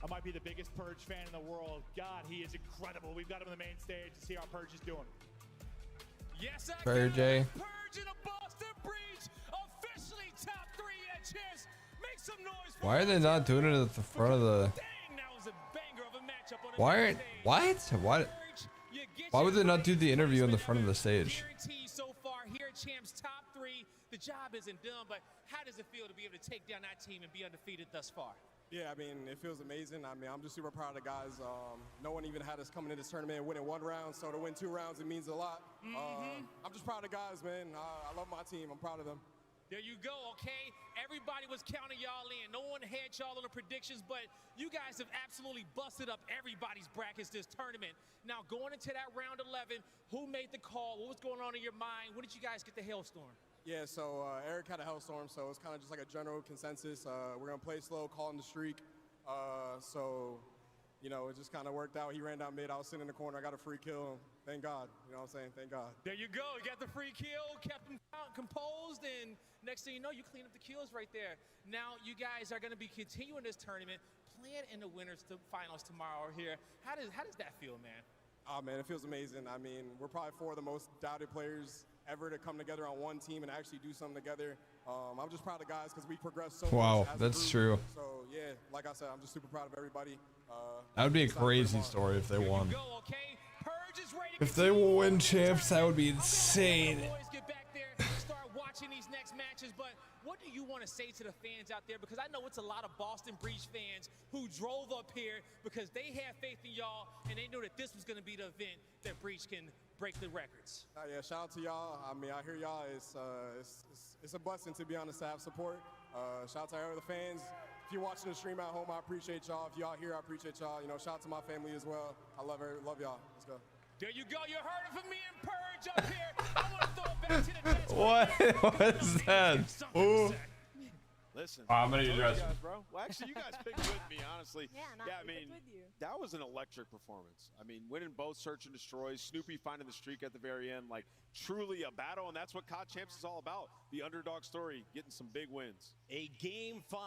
N: I might be the biggest Purge fan in the world. God, he is incredible. We've got him on the main stage to see how Purge is doing.
J: Yes, I
A: Purge.
J: Purge in a Boston Breach, officially top 3 at CHAMPS. Make some noise.
A: Why are they not doing it at the front of the?
J: Dang, that was a banger of a matchup on the
A: Why
J: main
A: aren't
J: stage.
A: what? Why would they not do the interview in the front of the stage?
J: Guarantee so far here at CHAMPS top 3. The job isn't done, but how does it feel to be able to take down that team and be undefeated thus far?
H: Yeah, I mean, it feels amazing. I mean, I'm just super proud of the guys. No one even had us coming into this tournament and winning 1 round, so to win 2 rounds, it means a lot. I'm just proud of the guys, man. I love my team. I'm proud of them.
J: There you go, okay? Everybody was counting y'all in. No one had y'all on the predictions, but you guys have absolutely busted up everybody's brackets this tournament. Now, going into that round 11, who made the call? What was going on in your mind? When did you guys get the hailstorm?
H: Yeah, so Eric had a hellstorm, so it's kind of just like a general consensus. We're going to play slow, call in the streak. So, you know, it just kind of worked out. He ran down mid. I was sitting in the corner. I got a free kill. Thank God. You know what I'm saying? Thank God.
J: There you go. You got the free kill, kept him composed, and next thing you know, you clean up the kills right there. Now, you guys are going to be continuing this tournament, playing in the winners finals tomorrow here. How does that feel, man?
H: Oh, man, it feels amazing. I mean, we're probably 4 of the most doubted players ever to come together on one team and actually do something together. I'm just proud of the guys because we progressed so much.
A: Wow,
H: as a
A: that's
H: group.
A: true.
H: So, yeah, like I said, I'm just super proud of everybody.
A: That would be a crazy story if they won. If they will win champs, that would be insane.
J: Boys, get back there, start watching these next matches, but what do you want to say to the fans out there? Because I know it's a lot of Boston Breach fans who drove up here because they had faith in y'all and they knew that this was going to be the event that Breach can break the records.
H: Yeah, shout out to y'all. I mean, I hear y'all. It's a blessing to be on the staff support. Shout out to all the fans. If you're watching the stream at home, I appreciate y'all. If y'all here, I appreciate y'all. You know, shout out to my family as well. I love y'all. Let's go.
J: There you go. You heard it from me and Purge up here. I want to throw it back to the Jets.
A: What is that? Ooh.
L: Listen,
A: I'm gonna
L: you
A: address
L: guys, bro. Well, actually, you guys picked with me, honestly.
F: Yeah,
L: I mean, that was an electric performance. I mean, winning both Search and Destroy, Snoopy finding the streak at the very end, like truly a battle, and that's what COD Champs is all about. The underdog story, getting some big wins.
D: A game 5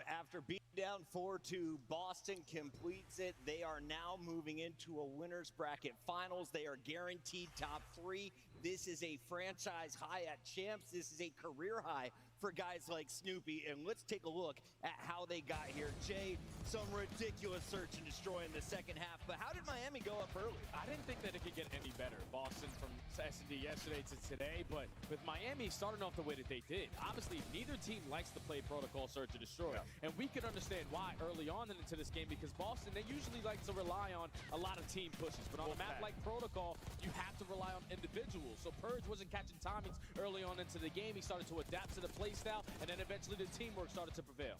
D: after being down 4-2, Boston completes it. They are now moving into a winners bracket finals. They are guaranteed top 3. This is a franchise high at Champs. This is a career high for guys like Snoopy, and let's take a look at how they got here. Jay, some ridiculous search and destroy in the second half, but how did Miami go up early?
C: I didn't think that it could get any better. Boston from S&D yesterday to today, but with Miami starting off the way that they did, obviously neither team likes to play protocol search and destroy, and we could understand why early on into this game, because Boston, they usually like to rely on a lot of team pushes, but on a map like protocol, you have to rely on individuals. So Purge wasn't catching timings early on into the game. He started to adapt to the play style, and then eventually the teamwork started to prevail.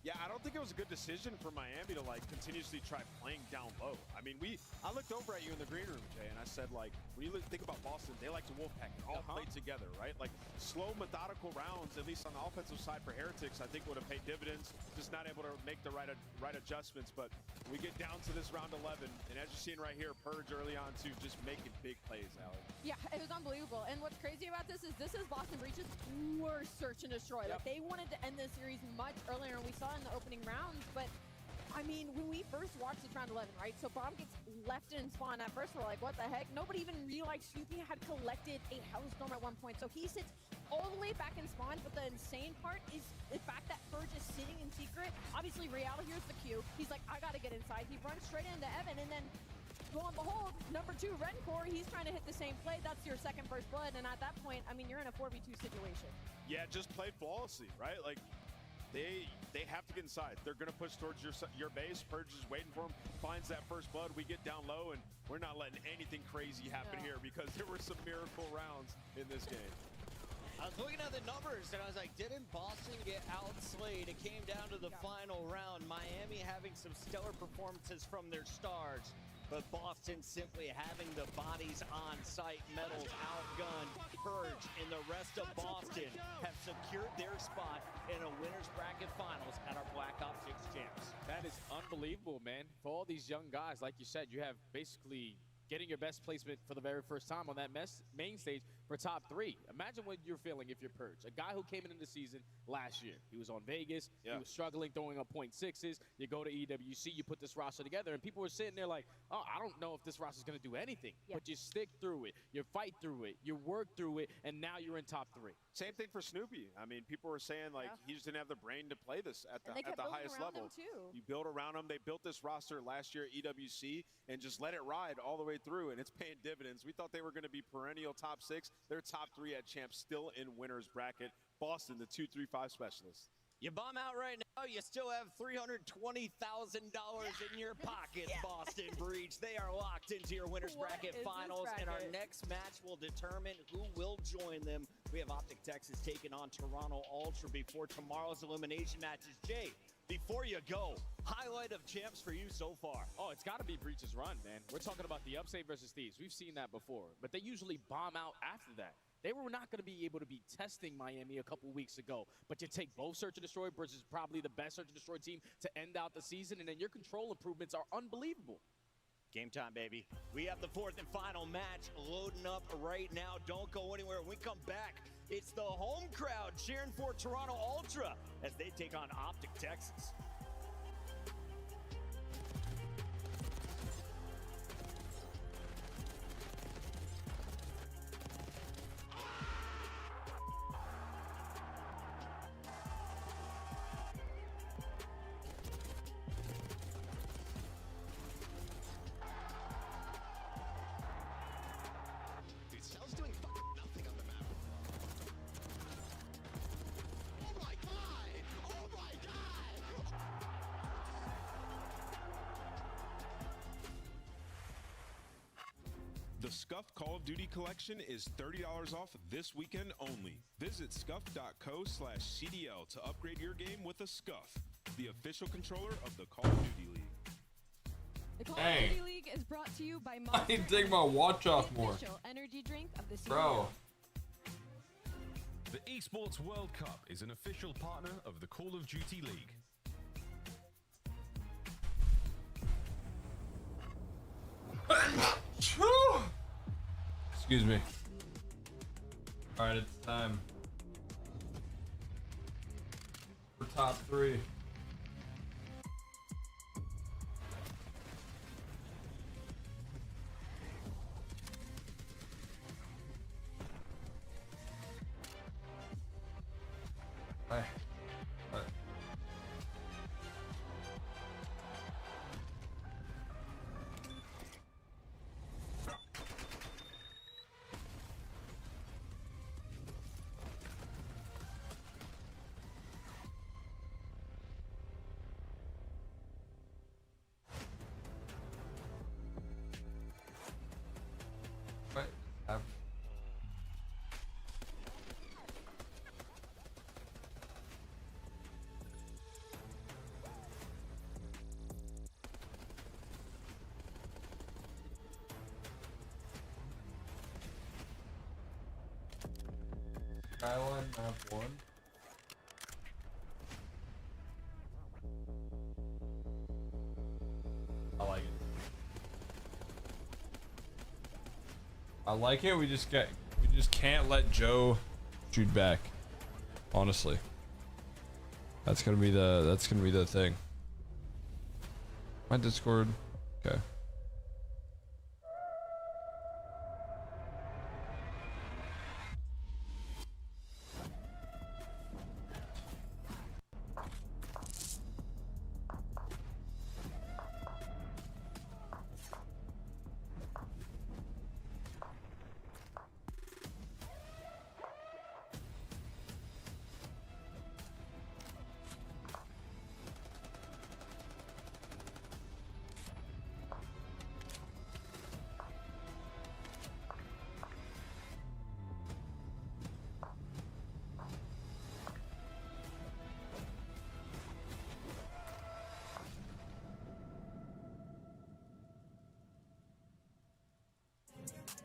L: Yeah, I don't think it was a good decision for Miami to like continuously try playing down low. I mean, I looked over at you in the green room, Jay, and I said, like, when you think about Boston, they like to wolfpack and all play together, right? Like slow, methodical rounds, at least on the offensive side for Heretics, I think would have paid dividends. Just not able to make the right adjustments. But we get down to this round 11, and as you're seeing right here, Purge early on too, just making big plays, Allie.
F: Yeah, it was unbelievable. And what's crazy about this is Boston Breach's worst search and destroy. Like, they wanted to end this series much earlier, and we saw in the opening rounds, but I mean, when we first watched this round 11, right? So Bomb gets left in spawn. At first, we're like, what the heck? Nobody even realized Snoopy had collected a Hellstorm at one point. So he sits all the way back in spawn, but the insane part is the fact that Purge is sitting in secret. Obviously, Real here's the cue. He's like, I gotta get inside. He runs straight into Evan, and then lo and behold, number 2, Rencore, he's trying to hit the same play. That's your second first blood, and at that point, I mean, you're in a 4v2 situation.
L: Yeah, just played flawlessly, right? Like, they have to get inside. They're going to push towards your base. Purge is waiting for him, finds that first blood. We get down low, and we're not letting anything crazy happen here because there were some miracle rounds in this game.
D: I was looking at the numbers, and I was like, didn't Boston get outslayed? It came down to the final round. Miami having some stellar performances from their stars, but Boston simply having the bodies on site, medals outgunned. Purge and the rest of Boston have secured their spot in a winner's bracket finals at our Black Ops 6 Champs.
C: That is unbelievable, man. For all these young guys, like you said, you have basically getting your best placement for the very first time on that main stage for top 3. Imagine what you're feeling if you're Purge. A guy who came into the season last year. He was on Vegas. He was struggling, throwing up .6s. You go to EWC, you put this roster together, and people were sitting there like, oh, I don't know if this roster is going to do anything. But you stick through it. You fight through it. You work through it, and now you're in top 3.
L: Same thing for Snoopy. I mean, people were saying, like, he just didn't have the brain to play this at the highest level. You build around him. They built this roster last year at EWC and just let it ride all the way through, and it's paying dividends. We thought they were going to be perennial top 6. They're top 3 at Champs, still in winner's bracket. Boston, the 2-3-5 specialist.
D: You bomb out right now, you still have $320,000 in your pockets, Boston Breach. They are locked into your winner's bracket finals, and our next match will determine who will join them. We have Optic Texas taking on Toronto Ultra before tomorrow's elimination matches. Jay, before you go, highlight of Champs for you so far.
C: Oh, it's got to be Breach's run, man. We're talking about the Upstate versus Thieves. We've seen that before, but they usually bomb out after that. They were not going to be able to be testing Miami a couple weeks ago, but you take both Search and Destroy versus probably the best Search and Destroy team to end out the season, and then your control improvements are unbelievable.
D: Game time, baby. We have the 4th and final match loading up right now. Don't go anywhere. When we come back, it's the home crowd cheering for Toronto Ultra as they take on Optic Texas.
M: The Scuff Call of Duty collection is $30 off this weekend only. Visit scuff.co/CDL to upgrade your game with a Scuff, the official controller of the Call of Duty League.
W: The Call of Duty League is brought to you by Monster.
A: I need to take my watch off more.
W: Official energy drink of the CDL.
A: Bro.
X: The Esports World Cup is an official partner of the Call of Duty League.
A: Excuse me. All right, it's time for top 3. Hi. Hi. Right. Skyline map 1. I like it. I like it. We just can't let Joe shoot back. Honestly. That's gonna be the thing. My Discord. Okay.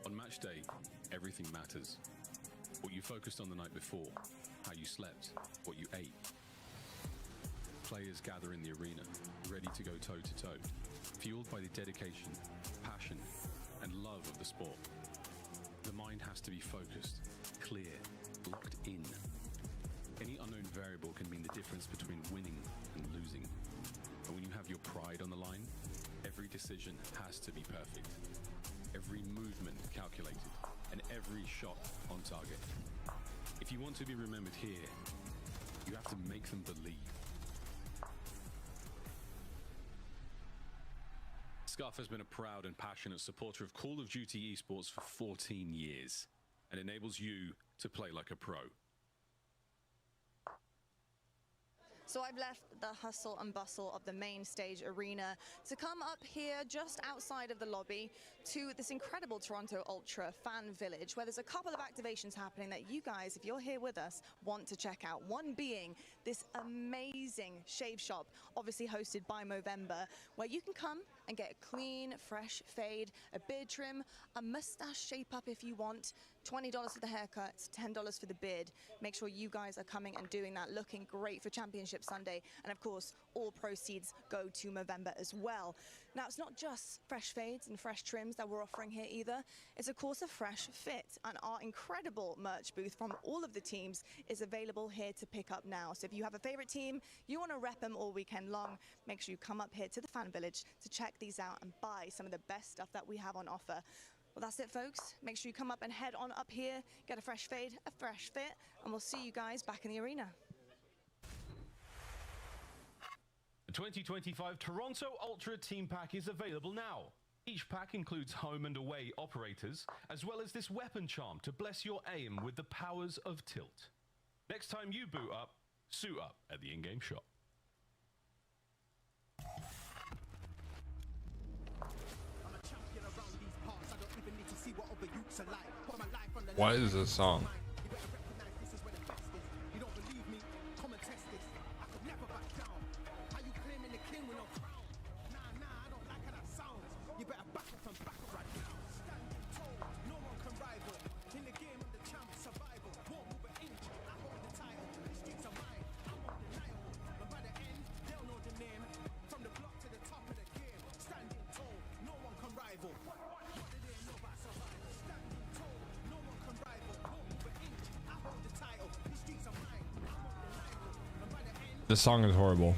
B: On match day, everything matters. what you focused on the night before, how you slept, what you ate. Players gather in the arena, ready to go toe-to-toe, fueled by the dedication, passion, and love of the sport. The mind has to be focused, clear, locked in. Any unknown variable can mean the difference between winning and losing. And when you have your pride on the line, every decision has to be perfect. Every movement calculated, and every shot on target. If you want to be remembered here, you have to make them believe. Scuff has been a proud and passionate supporter of Call of Duty esports for 14 years and enables you to play like a pro.
O: So I've left the hustle and bustle of the main stage arena to come up here just outside of the lobby to this incredible Toronto Ultra fan village where there's a couple of activations happening that you guys, if you're here with us, want to check out. One being this amazing shave shop, obviously hosted by Movember, where you can come and get a clean, fresh fade, a beard trim, a mustache shape up if you want, $20 for the haircuts, $10 for the beard. Make sure you guys are coming and doing that, looking great for Championship Sunday. And of course, all proceeds go to Movember as well. Now, it's not just fresh fades and fresh trims that we're offering here either. It's of course a fresh fit, and our incredible merch booth from all of the teams is available here to pick up now. So if you have a favorite team, you want to rep them all weekend long, make sure you come up here to the fan village to check these out and buy some of the best stuff that we have on offer. Well, that's it, folks. Make sure you come up and head on up here, get a fresh fade, a fresh fit, and we'll see you guys back in the arena.
X: The 2025 Toronto Ultra Team Pack is available now. Each pack includes home and away operators, as well as this weapon charm to bless your aim with the powers of tilt. Next time you boot up, suit up at the in-game shop.
A: What is this song? This song is horrible.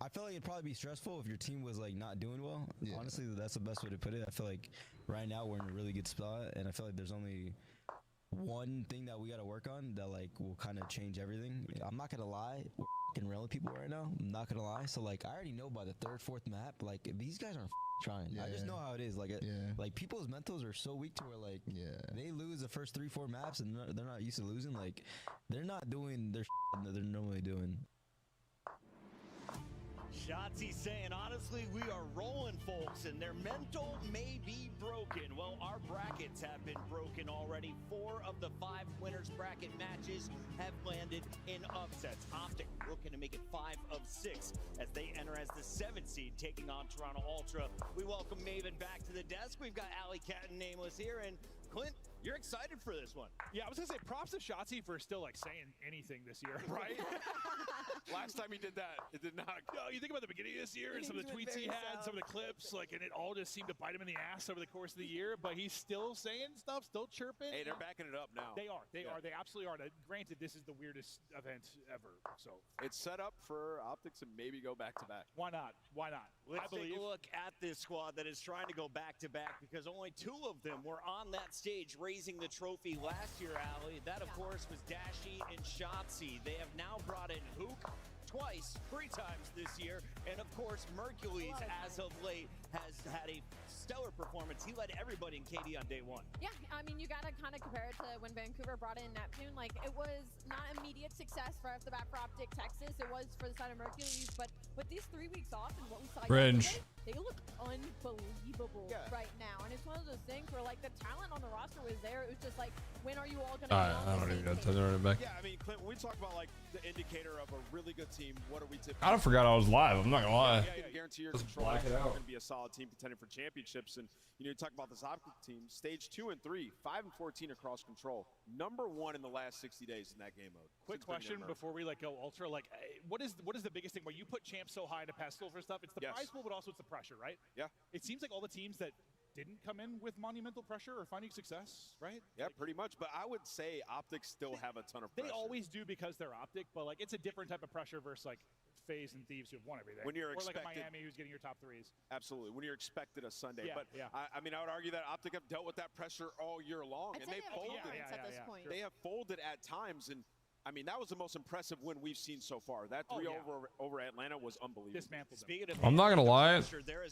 R: I feel like it'd probably be stressful if your team was like not doing well. Yeah. Honestly, that's the best way to put it. I feel like right now we're in a really good spot, and I feel like there's only one thing that we got to work on that like will kind of change everything. I'm not gonna lie, we're f***ing railing people right now. I'm not gonna lie. So like I already know by the third, fourth map, like these guys aren't trying. Yeah. I just know how it is. Like like people's mentals are so weak to where like they lose the first 3-4 maps and they're not used to losing. Like they're not doing their that they're normally doing.
D: Shotzi saying, honestly, we are rolling, folks, and their mental may be broken. Well, our brackets have been broken already. 4 of the 5 winners bracket matches have landed in upsets. Optic looking to make it 5 of 6 as they enter as the 7th seed, taking on Toronto Ultra. We welcome Maven back to the desk. We've got Alley Cat and Nameless here, and Clint, You're excited for this one.
N: Yeah, I was gonna say props to Shotzi for still like saying anything this year, right?
L: Last time he did that, it did not.
N: No, you think about the beginning of this year and some of the tweets he had, some of the clips, like, and it all just seemed to bite him in the ass over the course of the year. But he's still saying stuff, still chirping.
L: Hey, they're backing it up now.
N: They are. They are. They absolutely are. Now, granted, this is the weirdest event ever. So
L: it's set up for Optics to maybe go back to back.
N: Why not? Why not?
D: Let's take a look at this squad that is trying to go back to back because only 2 of them were on that stage raising the trophy last year, Allie. That, of course, was Dashi and Shotzi. They have now brought in Hook twice, 3 times this year, and of course Mercules as of late has had a stellar performance. He led everybody in KD on day 1.
F: Yeah, I mean, you gotta kind of compare it to when Vancouver brought in Neptune. Like, it was not immediate success right off the bat for Optic Texas. It was for the side of Mercules, but with these 3 weeks off and what we saw
A: Cringe.
F: yesterday, they look unbelievable right now. And it's one of those things where, like, the talent on the roster was there. It was just like, when are you all gonna
A: I don't even know. Turn it back.
L: Yeah, I mean, Clint, when we talk about like the indicator of a really good team, what are we typically?
A: I don't forgot I was live. I'm not gonna lie.
L: Yeah, guarantee your
A: Just
L: control
A: black it
L: is
A: out.
L: going to be a solid team contending for championships. And you talk about this Optic team, stage 2 and 3, 5 and 14 across control, number 1 in the last 60 days in that game mode.
N: Quick question before we go ultra, like, what is the biggest thing where you put Champs so high in a pedestal for stuff? It's the prize pool, but also it's the pressure, right?
L: Yeah.
N: It seems like all the teams that didn't come in with monumental pressure are finding success, right?
L: Yeah, pretty much. But I would say Optics still have a ton of pressure.
N: They always do because they're Optic, but like it's a different type of pressure versus like FaZe and Thieves who have won everything.
L: When you're
N: or like a
L: expected-
N: Miami who's getting your top 3s.
L: Absolutely. When you're expected a Sunday.
N: Yeah,
L: but
N: yeah.
L: I mean, I would argue that Optic have dealt with that pressure all year long.
F: I'd
L: and
F: say
L: they
F: they have
L: folded.
F: confidence at this point.
L: They have folded at times. And I mean, that was the most impressive win we've seen so far. That 3 over Atlanta was unbelievable.
N: Dismantled them.
D: Speaking of
A: I'm not gonna lie.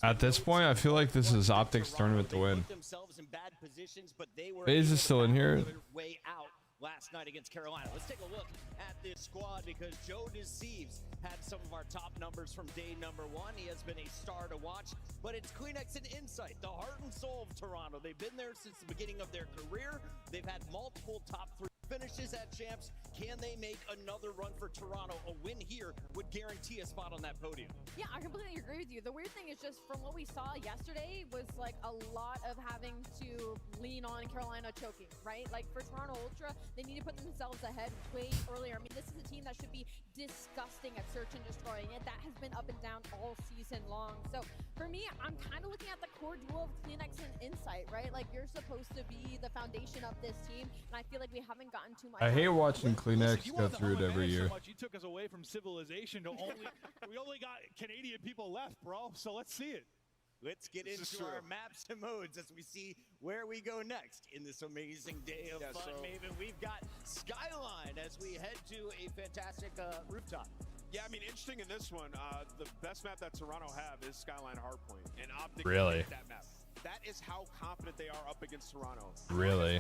A: At this point, I feel like this is Optic's tournament to win.
D: themselves in bad positions, but they were
A: FaZe
D: able
A: is
D: to
A: still in here.
D: battle their way out last night against Carolina. Let's take a look at this squad because Joe Deceives had some of our top numbers from day number 1. He has been a star to watch, but it's Kleenex and Insight, the heart and soul of Toronto. They've been there since the beginning of their career. They've had multiple top 3 finishes at Champs. Can they make another run for Toronto? A win here would guarantee a spot on that podium.
F: Yeah, I completely agree with you. The weird thing is just from what we saw yesterday was like a lot of having to lean on Carolina choking, right? Like for Toronto Ultra, they need to put themselves ahead way earlier. I mean, this is a team that should be disgusting at search and destroying it. That has been up and down all season long. So for me, I'm kind of looking at the core duo of Kleenex and Insight, right? Like you're supposed to be the foundation of this team, and I feel like we haven't gotten too much.
A: I hate watching Kleenex go through it every year.
N: So much, you took us away from civilization to only we only got Canadian people left, bro. So let's see it.
D: Let's get into our maps and modes as we see where we go next in this amazing day of fun, Maven. We've got Skyline as we head to a fantastic rooftop.
L: Yeah, I mean, interesting in this one, the best map that Toronto have is Skyline Hardpoint. And Optic
A: Really?
L: that map. That is how confident they are up against Toronto.
A: Really?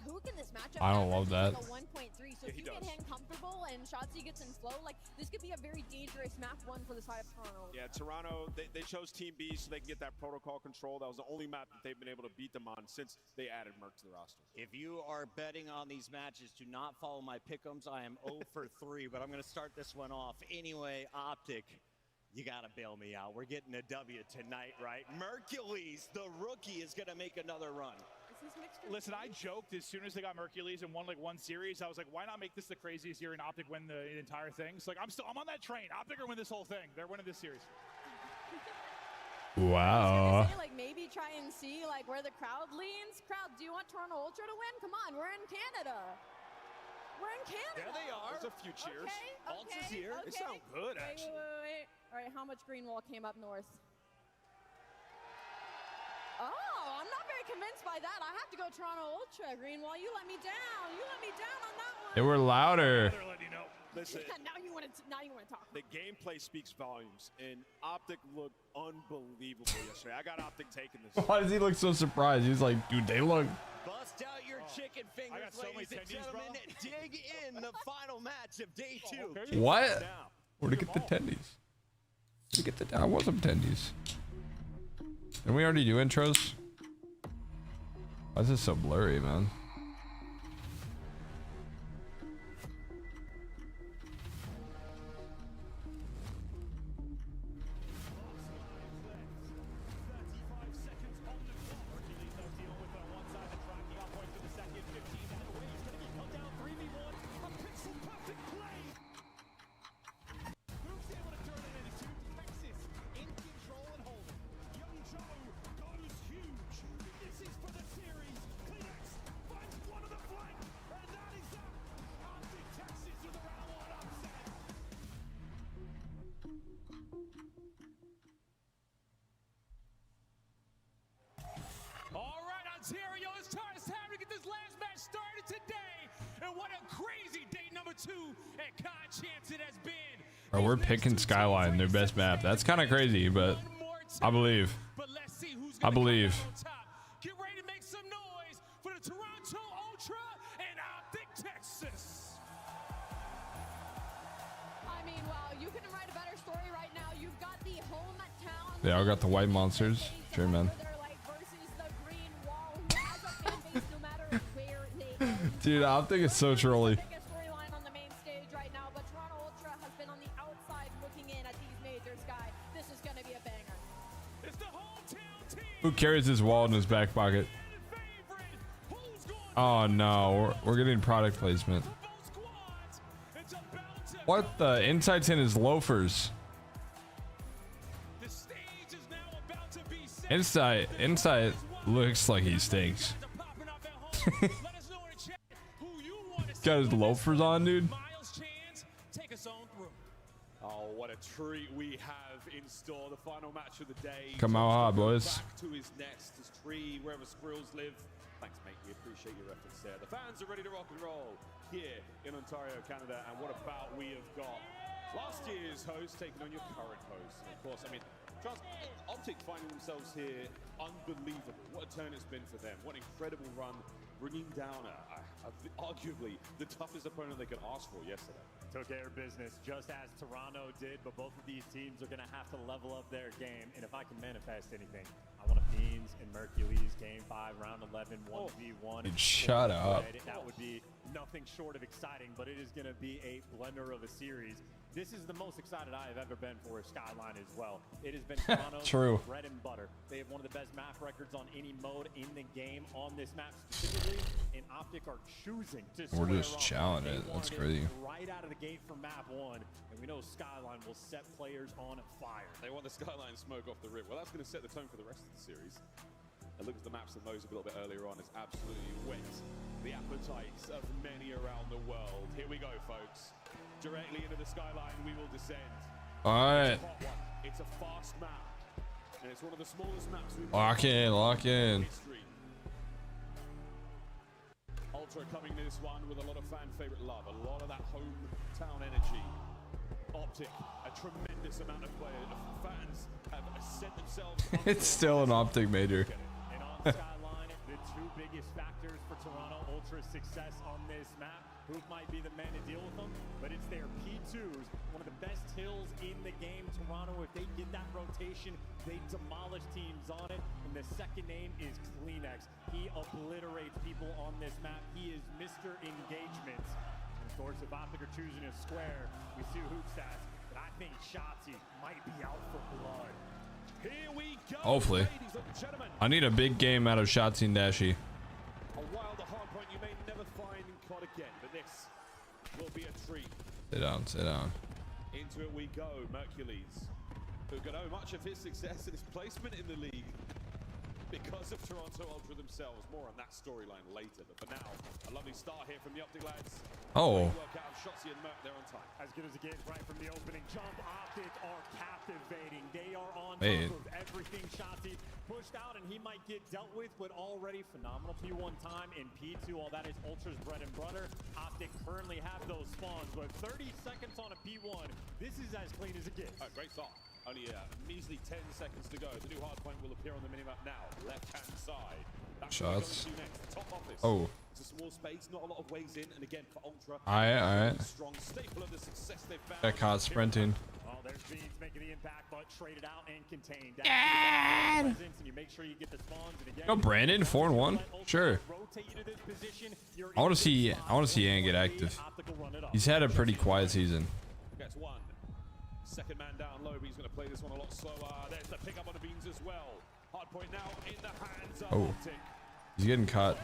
F: Hook in this matchup
A: I don't love that.
F: Like a 1.3, so if you get him comfortable and Shotzi gets in flow, like this could be a very dangerous map 1 for the side of Toronto.
L: Yeah, Toronto, they chose Team B so they can get that protocol control. That was the only map that they've been able to beat them on since they added Merc to the roster.
D: If you are betting on these matches, do not follow my pick'ems. I am 0 for 3, but I'm going to start this one off. Anyway, Optic, you got to bail me out. We're getting a W tonight, right? Mercules, the rookie, is going to make another run.
N: Listen, I joked as soon as they got Mercules and won like 1 series. I was like, why not make this the craziest year and Optic win the entire thing? So like, I'm on that train. Optic are win this whole thing. They're winning this series.
A: Wow.
F: Say, like maybe try and see like where the crowd leans. Crowd, do you want Toronto Ultra to win? Come on, we're in Canada. We're in Canada.
D: There they are.
L: There's a few cheers.
F: Okay,
D: Ultra's here.
F: Okay.
D: They sound good,
F: Wait,
D: actually.
F: Wait. All right, how much Greenwall came up north? Oh, I'm not very convinced by that. I have to go Toronto Ultra. Greenwall, you let me down. You let me down on that one.
A: They were louder.
N: They're letting you know.
L: Listen,
F: now you want to talk.
L: the gameplay speaks volumes, and Optic looked unbelievable yesterday. I got Optic taking this.
A: Why does he look so surprised? He's like, dude, they look.
D: Bust out your chicken fingers,
N: got so many
D: ladies and
N: tendies,
D: gentlemen.
N: bro.
D: Dig in the final match of day 2.
A: What? Where'd he get the tendies? Where'd he get the? I want some tendies. Didn't we already do intros? Why is this so blurry, man?
J: today. And what a crazy day number 2 at CHAMPS it has been.
A: Bro, we're picking Skyline, their best map. That's kind of crazy, but I believe. I believe.
J: Get ready to make some noise for the Toronto Ultra and Optic Texas.
F: I mean, wow, you couldn't write a better story right now. You've got the hometown.
A: They all got the white monsters. Sure, man. Dude, Optic is so trolly.
F: Storyline on the main stage right now, but Toronto Ultra has been on the outside looking in at these majors, guy. This is gonna be a banger.
J: It's the hometown team.
A: Who carries his wallet in his back pocket? Oh no, we're getting product placement. What the? Inside 10 is loafers. Inside looks like he stinks. Got his loafers on, dude.
G: Oh, what a treat we have in store. The final match of the day.
A: Come out hot, boys.
G: Back to his nest, his tree, wherever squirrels live. Thanks, mate. We appreciate your efforts there. The fans are ready to rock and roll here in Ontario, Canada. And what a bout we have got. Last year's host taking on your current host. And of course, I mean, Optic finding themselves here, unbelievable. What a turn it's been for them. What an incredible run, bringing down arguably the toughest opponent they could ask for yesterday.
K: Took care of business just as Toronto did, but both of these teams are going to have to level up their game. And if I can manifest anything, I want a Beans and Mercules Game 5, Round 11, 1v1.
A: Dude, shut up.
K: That would be nothing short of exciting, but it is going to be a blender of a series. This is the most excited I have ever been for a Skyline as well. It has been Toronto's
A: True.
K: bread and butter. They have one of the best map records on any mode in the game on this map specifically, and Optic are choosing to
A: We're just
K: square
A: chowing
K: off. They
A: it. That's
K: wanted
A: crazy.
K: Right out of the gate from map 1, and we know Skyline will set players on fire.
G: They want the Skyline smoke off the rip. Well, that's going to set the tone for the rest of the series. A look at the maps of those a little bit earlier on has absolutely whet the appetites of many around the world. Here we go, folks. Directly into the Skyline we will descend.
A: All right.
G: It's a fast map, and it's one of the smallest maps we've
A: Lock in, lock in.
G: Ultra coming to this one with a lot of fan favorite love, a lot of that hometown energy. Optic, a tremendous amount of players, fans have set themselves.
A: It's still an Optic major.
K: And on Skyline, the two biggest factors for Toronto Ultra's success on this map. Hoop might be the man to deal with them, but it's their P2s, one of the best hills in the game. Toronto, if they get that rotation, they demolish teams on it. And the second name is Kleenex. He obliterates people on this map. He is Mr. Engagement. And of course, if Optic are choosing a square, we see Hoop stats, but I think Shotzi might be out for blood.
G: Here we go.
A: Hopefully.
G: Ladies and gentlemen.
A: I need a big game out of Shotzi and Dashi.
G: A wilder hard point you may never find in COD again, but this will be a treat.
A: Sit down, sit down.
G: Into it we go, Mercules, who could owe much of his success and his placement in the league because of Toronto Ultra themselves. More on that storyline later, but for now, a lovely start here from the Optic lads.
A: Oh.
G: Great work out of Shotzi and Merc, they're on time.
K: As good as it gets right from the opening jump, Optic are captivating. They are on
A: Wait.
K: top of everything. Shotzi pushed out and he might get dealt with, but already phenomenal P1 time in P2. All that is Ultra's bread and butter. Optic currently have those spawns, but 30 seconds on a P1. This is as clean as it gets.
G: Great start. Only a measly 10 seconds to go. The new hard point will appear on the minimap now. Left-hand side. That's
A: Shots.
G: what we're going to do next. Top office.
A: Oh.
G: It's a small space, not a lot of ways in. And again, for Ultra,
A: Alright.
G: strong staple of the success they've found.
A: Got caught sprinting.
K: Oh, there's Beans making the impact, but traded out and contained.
A: Dad!
K: And you make sure you get the spawns. And again,
A: Go Brandon, 4-1. Sure.
K: rotate you to this position. You're
A: I want to see Ian get active. He's had a pretty quiet season.
G: Gets one. Second man down low, but he's going to play this one a lot slower. There's the pickup on the Beans as well. Hard point now in the hands of
A: Oh.
G: Optic.
A: He's getting caught.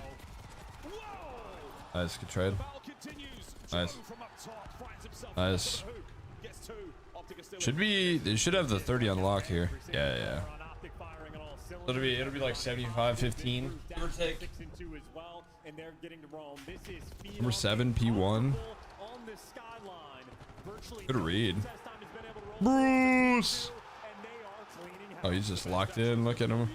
G: Whoa!
A: Nice, good trade.
G: The battle continues.
A: Nice.
G: Joe from up top finds himself
A: Nice.
G: on the hook. Gets two. Optic is still
A: Should be, they should have the 30 on lock here. Yeah, yeah. It'll be like 75-15. Number 7, P1. Good read. Bruce! Oh, he's just locked in. Look at him.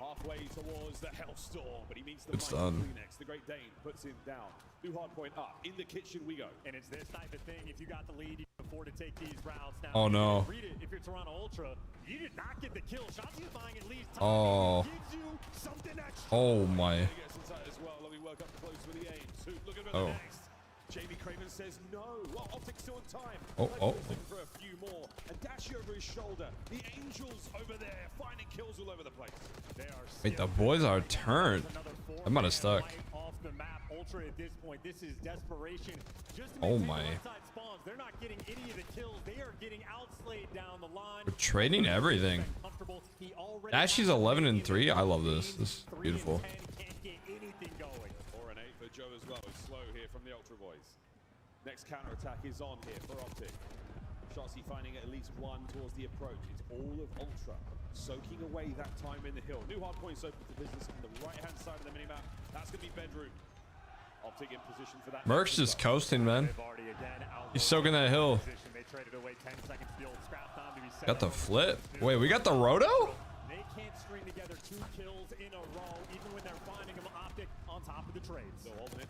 S: halfway towards the Hellstorm, but he meets the
A: Good stun.
S: Kleenex. The Great Dane puts him down. New hard point up. In the kitchen we go.
N: And it's this type of thing. If you got the lead, you can afford to take these routes. Now,
A: Oh, no.
N: Read it. If you're Toronto Ultra, you did not get the kill. Shots buying at least time.
A: Oh.
N: Gives you something extra.
A: Oh my.
S: He gets inside as well. Let me work up close with the aim. So looking for the
A: Oh.
S: next. Jamie Craven says no. Well, Optic still in time.
A: Oh, oh.
S: Looking for a few more. And Dashi over his shoulder. The Angels over there finding kills all over the place.
N: They are
A: Wait, the boys are turned. I'm out of stuck.
N: off the map. Ultra at this point. This is desperation. Just to
A: Oh
N: maintain
A: my.
N: the inside spawns. They're not getting any of the kills. They are getting outslayed down the line.
A: We're trading everything. Dashi's 11 and 3. I love this. This is beautiful.
N: Can't get anything going.
S: 4 and 8 for Joe as well. It's slow here from the Ultra Boys. Next counter attack is on here for Optic. Shotzzy finding at least one towards the approach. It's all of Ultra soaking away that time in the hill. New hard points open to business on the right hand side of the minimap. That's going to be bedroom. Optic in position for that.
A: Merc's just coasting, man. He's soaking that hill.
N: They traded away 10 seconds to the old scrap time to be set
A: Got the
N: up.
A: flip. Wait, we got the roto?
N: They can't string together 2 kills in a row, even when they're finding them. Optic on top of the trades.
S: Still holding it.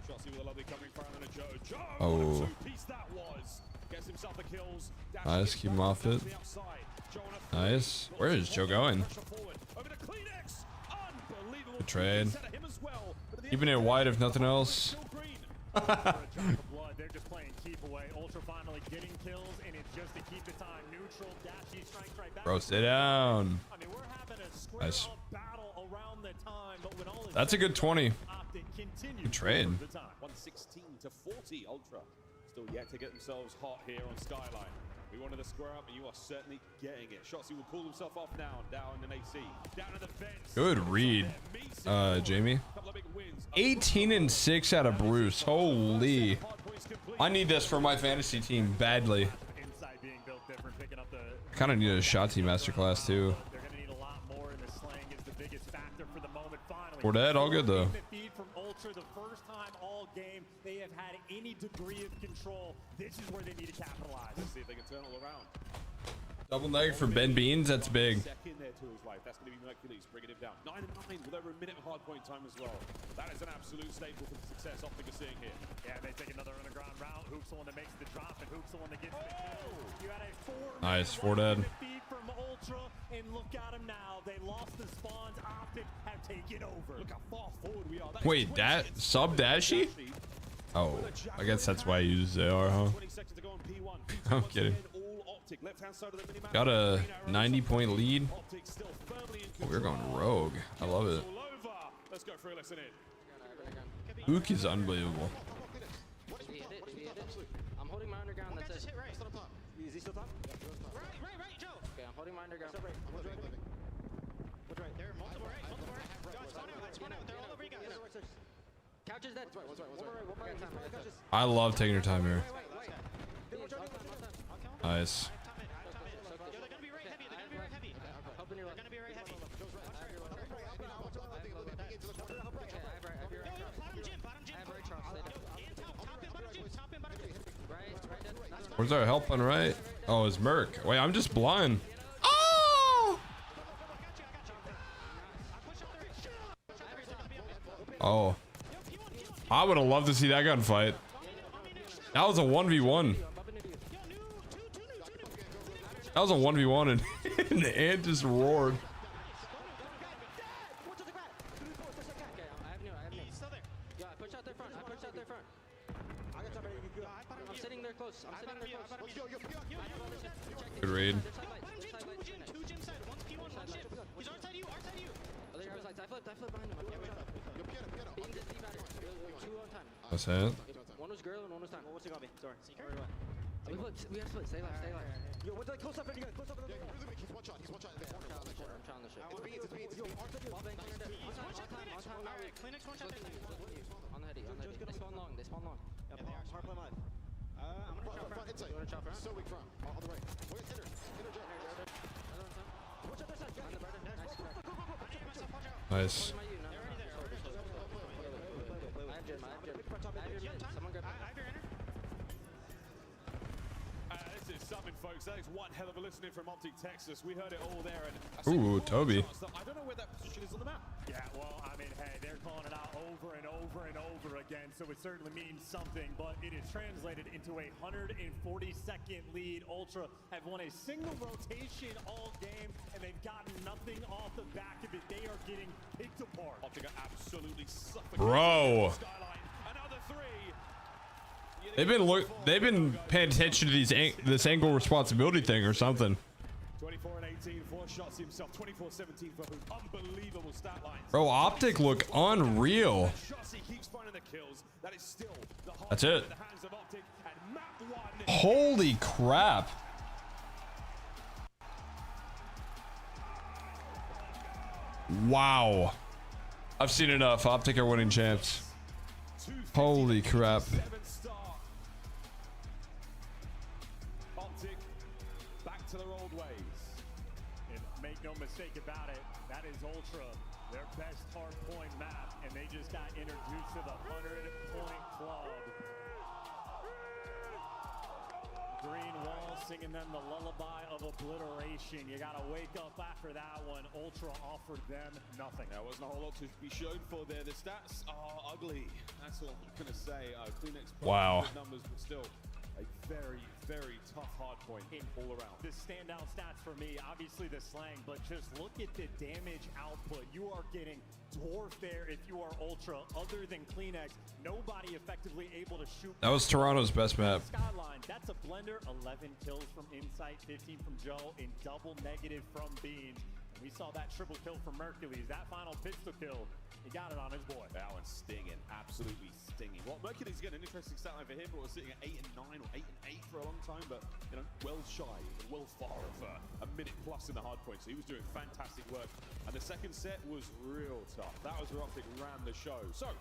S: Shotzzy with a lovely covering fire on a Joe. Joe,
A: Oh.
S: what a two-piece that was. Gets himself the kills. Dash
A: Nice,
S: gets
A: keep him
S: one
A: off
S: to
A: it.
S: the outside. Joe on a
A: Nice. Where is Joe going?
S: pressure forward. Over to Kleenex. Unbelievable.
A: Good trade.
S: Set of him as well. But at the
A: Keeping it wide if nothing else.
N: For a drop of blood, they're just playing keep away. Ultra finally getting kills, and it's just to keep the time neutral. Dashi strikes right back.
A: Bro, stay down.
N: I mean, we're having a straight
A: Nice.
N: up battle around the time, but when all is
A: That's a good 20.
N: Optic continues
A: Good trade.
N: the time.
S: 116 to 40. Ultra still yet to get themselves hot here on Skyline. We wanted to square up, and you are certainly getting it. Shotzzy will pull himself off now, down in AC. Down to the fence.
A: Good read, Jamie. 18 and 6 out of Bruce. Holy. I need this for my fantasy team badly.
N: Inside being built different, picking up the.
A: Kind of need a Shotzzy masterclass too.
N: They're going to need a lot more, and the slang is the biggest factor for the moment. Finally,
A: We're dead, all good though.
N: The feed from Ultra, the first time all game they have had any degree of control. This is where they need to capitalize.
S: Let's see if they can turn it all around.
A: Double neg for Ben Beans. That's big.
S: Second there to his life. That's going to be Mercules bringing him down. 9 and 9 with over a minute of hard point time as well. That is an absolute staple for the success Optic are seeing here.
N: Yeah, they take another underground route. Hoop's the one that makes the drop, and Hoop's the one that gets the kill. You had a 4
A: Nice, 4 dead.
N: feed from Ultra, and look at him now. They lost the spawns. Optic have taken over.
S: Look how far forward we are.
A: Wait, that sub Dashi? Oh, I guess that's why I use AR, huh?
S: 20 seconds to go on P1.
A: I'm kidding.
S: All Optic. Left hand side of the minimap.
A: Got a 90-point lead.
S: Optic still firmly in
A: Oh, we're going rogue. I love it.
S: all over. Let's go for a listen in.
A: Luke is unbelievable.
E: I'm holding my underground. That's it.
I: Just hit right. Still up top.
E: Is he still top?
I: Right, Joe.
E: Okay, I'm holding my underground.
I: What's right? There are multiple right. Spawn out. They're all over you guys.
E: Couch is dead. One more time.
A: I love taking your time here. Nice.
I: They're gonna be right heavy. They're gonna be right heavy.
A: Where's our help on right? Oh, it's Merc. Wait, I'm just blind. Oh! Oh. I would have loved to see that gunfight. That was a 1v1. That was a 1v1 and the ant just roared.
E: I'm sitting there close.
A: Good raid. That's it.
E: One was girl and one was time. What's it gonna be? Sorry. We have to split. Stay left. Yo, what's close up? Close up.
I: He's one shot.
E: I'm trying the shit.
I: It's beans.
E: Clinics one shot. On the heady. They spawn long.
I: Yeah, they are. Hard play live. I'm gonna chop front.
E: You wanna chop front?
I: So weak front. On the right. Look at Tinder. Joe.
E: Watch out this side. On the bird. Nice.
A: Nice.
S: This is something, folks. That is one hell of of a listening from Optic Texas. We heard it all there. And
A: Ooh, Toby.
S: I don't know where that position is on the map.
N: Yeah, well, I mean, hey, they're calling it out over and over and over again, so it certainly means something, but it is translated into a 140-second lead. Ultra have won a single rotation all game, and they've gotten nothing off the back of it. They are getting picked apart.
S: Optic are absolutely suffocating.
A: Bro.
S: Skyline. Another three.
A: They've been paying attention to this angle responsibility thing or something.
S: 24 and 18 for shots himself. 24-17 for who? Unbelievable stat lines.
A: Bro, Optic look unreal.
S: Shotsy keeps finding the kills. That is still the
A: That's it.
S: in the hands of Optic, and map one.
A: Holy crap. Wow. I've seen enough. Optic are winning champs. Holy crap.
S: Optic back to their old ways.
N: And make no mistake about it, that is Ultra, their best hard point map, and they just got introduced to the 100-point club. Green Wall singing them the lullaby of obliteration. You gotta wake up after that one. Ultra offered them nothing.
S: There wasn't a whole lot to be shown for there. The stats are ugly. That's all I'm gonna say. Kleenex
A: Wow.
S: numbers, but still a very, very tough hard point all around.
N: The standout stats for me, obviously the slang, but just look at the damage output. You are getting dwarfed there if you are Ultra. Other than Kleenex, nobody effectively able to shoot.
A: That was Toronto's best map.
N: Skyline, that's a blender. 11 kills from Insight, 15 from Joe, and double negative from Beans. We saw that triple kill from Mercules. That final pistol kill, he got it on his boy.
S: That one's stinging, absolutely stinging. Well, Mercules getting an interesting stat line for him, but we're sitting at 8 and 9 or 8 and 8 for a long time, but you know, well shy and well far of a minute plus in the hard point. So he was doing fantastic work. And the second set was real tough. That was where Optic ran the show. So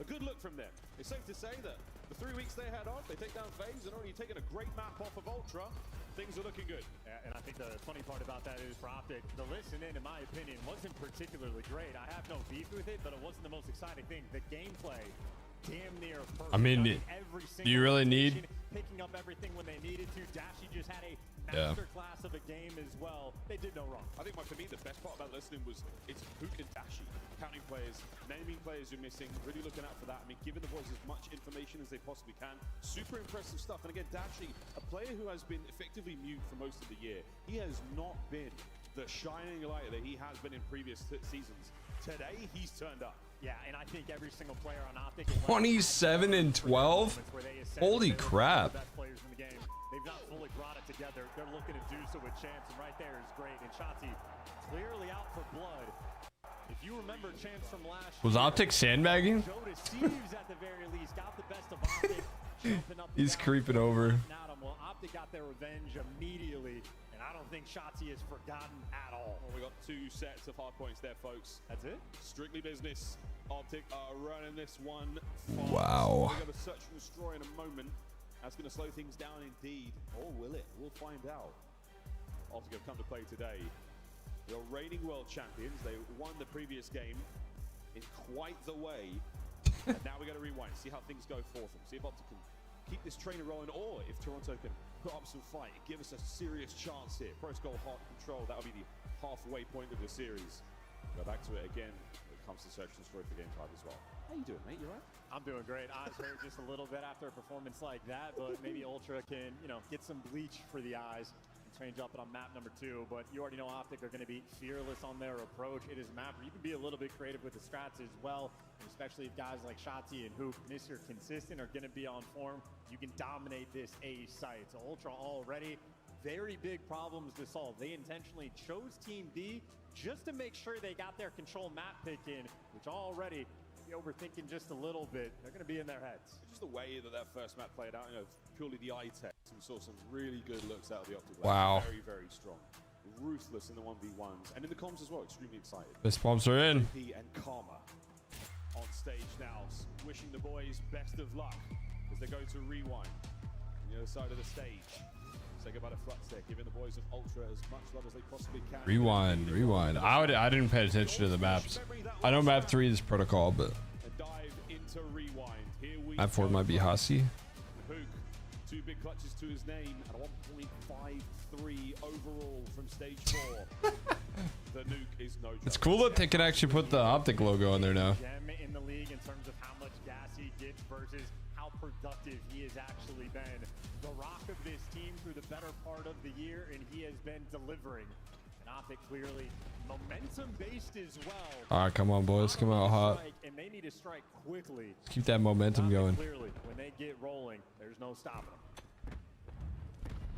S: a good look from them. It's safe to say that the 3 weeks they had off, they take down FaZe and already taken a great map off of Ultra. Things are looking good.
N: Yeah, and I think the funny part about that is for Optic, the listen in my opinion, wasn't particularly great. I have no beef with it, but it wasn't the most exciting thing. The gameplay, damn near perfect.
A: I mean, do you really need?
N: Picking up everything when they needed to. Dashy just had a masterclass of a game as well. They did no wrong.
S: I think for me, the best part about listening was it's Hook and Dashy. Counting players, naming players you're missing, really looking out for that. I mean, giving the boys as much information as they possibly can. Super impressive stuff. And again, Dashy, a player who has been effectively mute for most of the year. He has not been the shining light that he has been in previous seasons. Today, he's turned up.
N: Yeah, and I think every single player on Optic
A: 27 and 12. Holy crap.
N: Best players in the game. They've not fully brought it together. They're looking to do so with Champs, and right there is great. And Shotzi clearly out for blood. If you remember Champs from last
A: Was Optic sandbagging?
N: Joe deceives at the very least. Got the best of Optic. Jumping up
A: He's creeping over.
N: Well, Optic got their revenge immediately, and I don't think Shotzi is forgotten at all.
S: Well, we got 2 sets of hard points there, folks.
N: That's it?
S: Strictly business. Optic are running this one fast.
A: Wow.
S: We're going to search and destroy in a moment. That's going to slow things down indeed. Or will it? We'll find out. Optic have come to play today. They're reigning world champions. They won the previous game in quite the way. And now we're going to rewind, see how things go for them. See if Optic can keep this trainer rolling, or if Toronto can put up some fight and give us a serious chance here. Pro Skull hot control, that'll be the halfway point of the series. Go back to it again when it comes to search and destroy for game 5 as well. How you doing, mate? You all right?
N: I'm doing great. Eyes hurt just a little bit after a performance like that, but maybe Ultra can, you know, get some bleach for the eyes and change up it on map number 2. But you already know Optic are going to be fearless on their approach. It is a map where you can be a little bit creative with the strats as well, and especially if guys like Shotzi and Hoop, Mr. Consistent, are going to be on form. You can dominate this A site. So Ultra already very big problems to solve. They intentionally chose Team B just to make sure they got their control map pick in, which already overthinking just a little bit. They're going to be in their heads.
S: Just the way that first map played out, you know, purely the eye test, and saw some really good looks out of the Optic.
A: Wow.
S: Very, very strong. Ruthless in the 1v1s. And in the comms as well, extremely excited.
A: Fist bumps are in.
S: P and Karma on stage now, wishing the boys best of luck as they go to rewind on the other side of the stage. Say goodbye to Flux there, giving the boys of Ultra as much love as they possibly can.
A: Rewind. I didn't pay attention to the maps. I know map 3 is protocol, but
S: dive into rewind. Here we
A: map 4 might be Hasi.
S: Hook to 2 big clutches to his name and a 1.53 overall from stage 4. The nuke is no joke.
A: It's cool that they can actually put the Optic logo on there now.
K: Gem in the league in terms of how much gas he gets versus how productive he has actually been. The rock of this team through the better part of the year, and he has been delivering. And Optic clearly momentum-based as well.
A: All right, come on, boys, come out hot.
K: And they need to strike quickly.
A: Let's keep that momentum going.
K: Clearly, when they get rolling, there's no stopping them.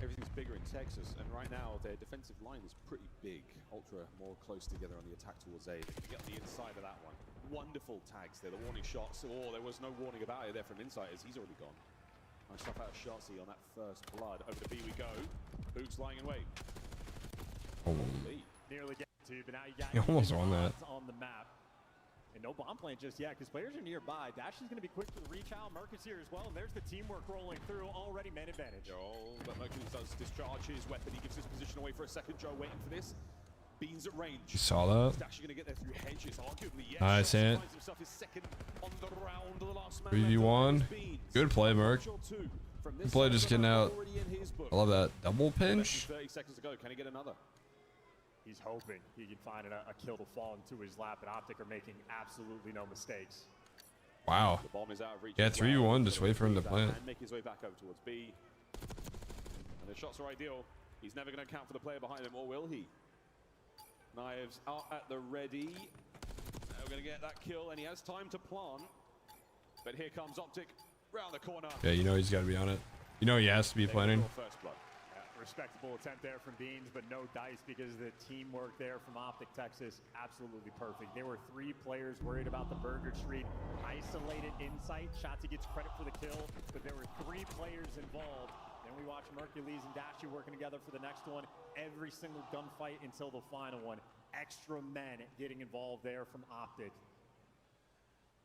B: Everything's bigger in Texas, and right now their defensive line is pretty big. Ultra more close together on the attack towards A. They can get on the inside of that one. Wonderful tags there, the warning shots. Oh, there was no warning about it there from Insiders. He's already gone. Nice stuff out of Shotzi on that first blood. Over to B we go. Boots lying in wait.
A: Oh.
K: Nearly get to, but now you got
A: He almost won that.
K: on the map. And no bomb plant just yet, because players are nearby. Dash is going to be quick for the reach out. Merc is here as well, and there's the teamwork rolling through. Already man advantage.
B: Oh, but Mercury does discharge his weapon. He gives his position away for a second. Joe waiting for this. Beans at range.
A: You saw that?
B: Dash going to get there through hedges, arguably. Yes.
A: Nice, Ant.
B: Finds himself his second on the round. The last man
A: 3v1. Good play, Merc. Good play, just getting out. I love that double pinch.
B: 30 seconds to go. Can he get another?
K: He's hoping he can find a kill to fall into his lap, and Optic are making absolutely no mistakes.
A: Wow.
B: The bomb is out of reach.
A: Yeah, 3v1. Just wait for him to plant.
B: And make his way back over towards B. And the shots are ideal. He's never going to account for the player behind him, or will he? Knives out at the ready. We're going to get that kill, and he has time to plant. But here comes Optic round the corner.
A: Yeah, you know he's got to be on it. You know he has to be planning.
B: First blood.
K: Respectable attempt there from Beans, but no dice because the teamwork there from Optic Texas, absolutely perfect. There were 3 players worried about the Burger Street isolated insight. Shotzi gets credit for the kill, but there were 3 players involved. Then we watch Mercules and Dashy working together for the next one. Every single gunfight until the final one. Extra men getting involved there from Optic.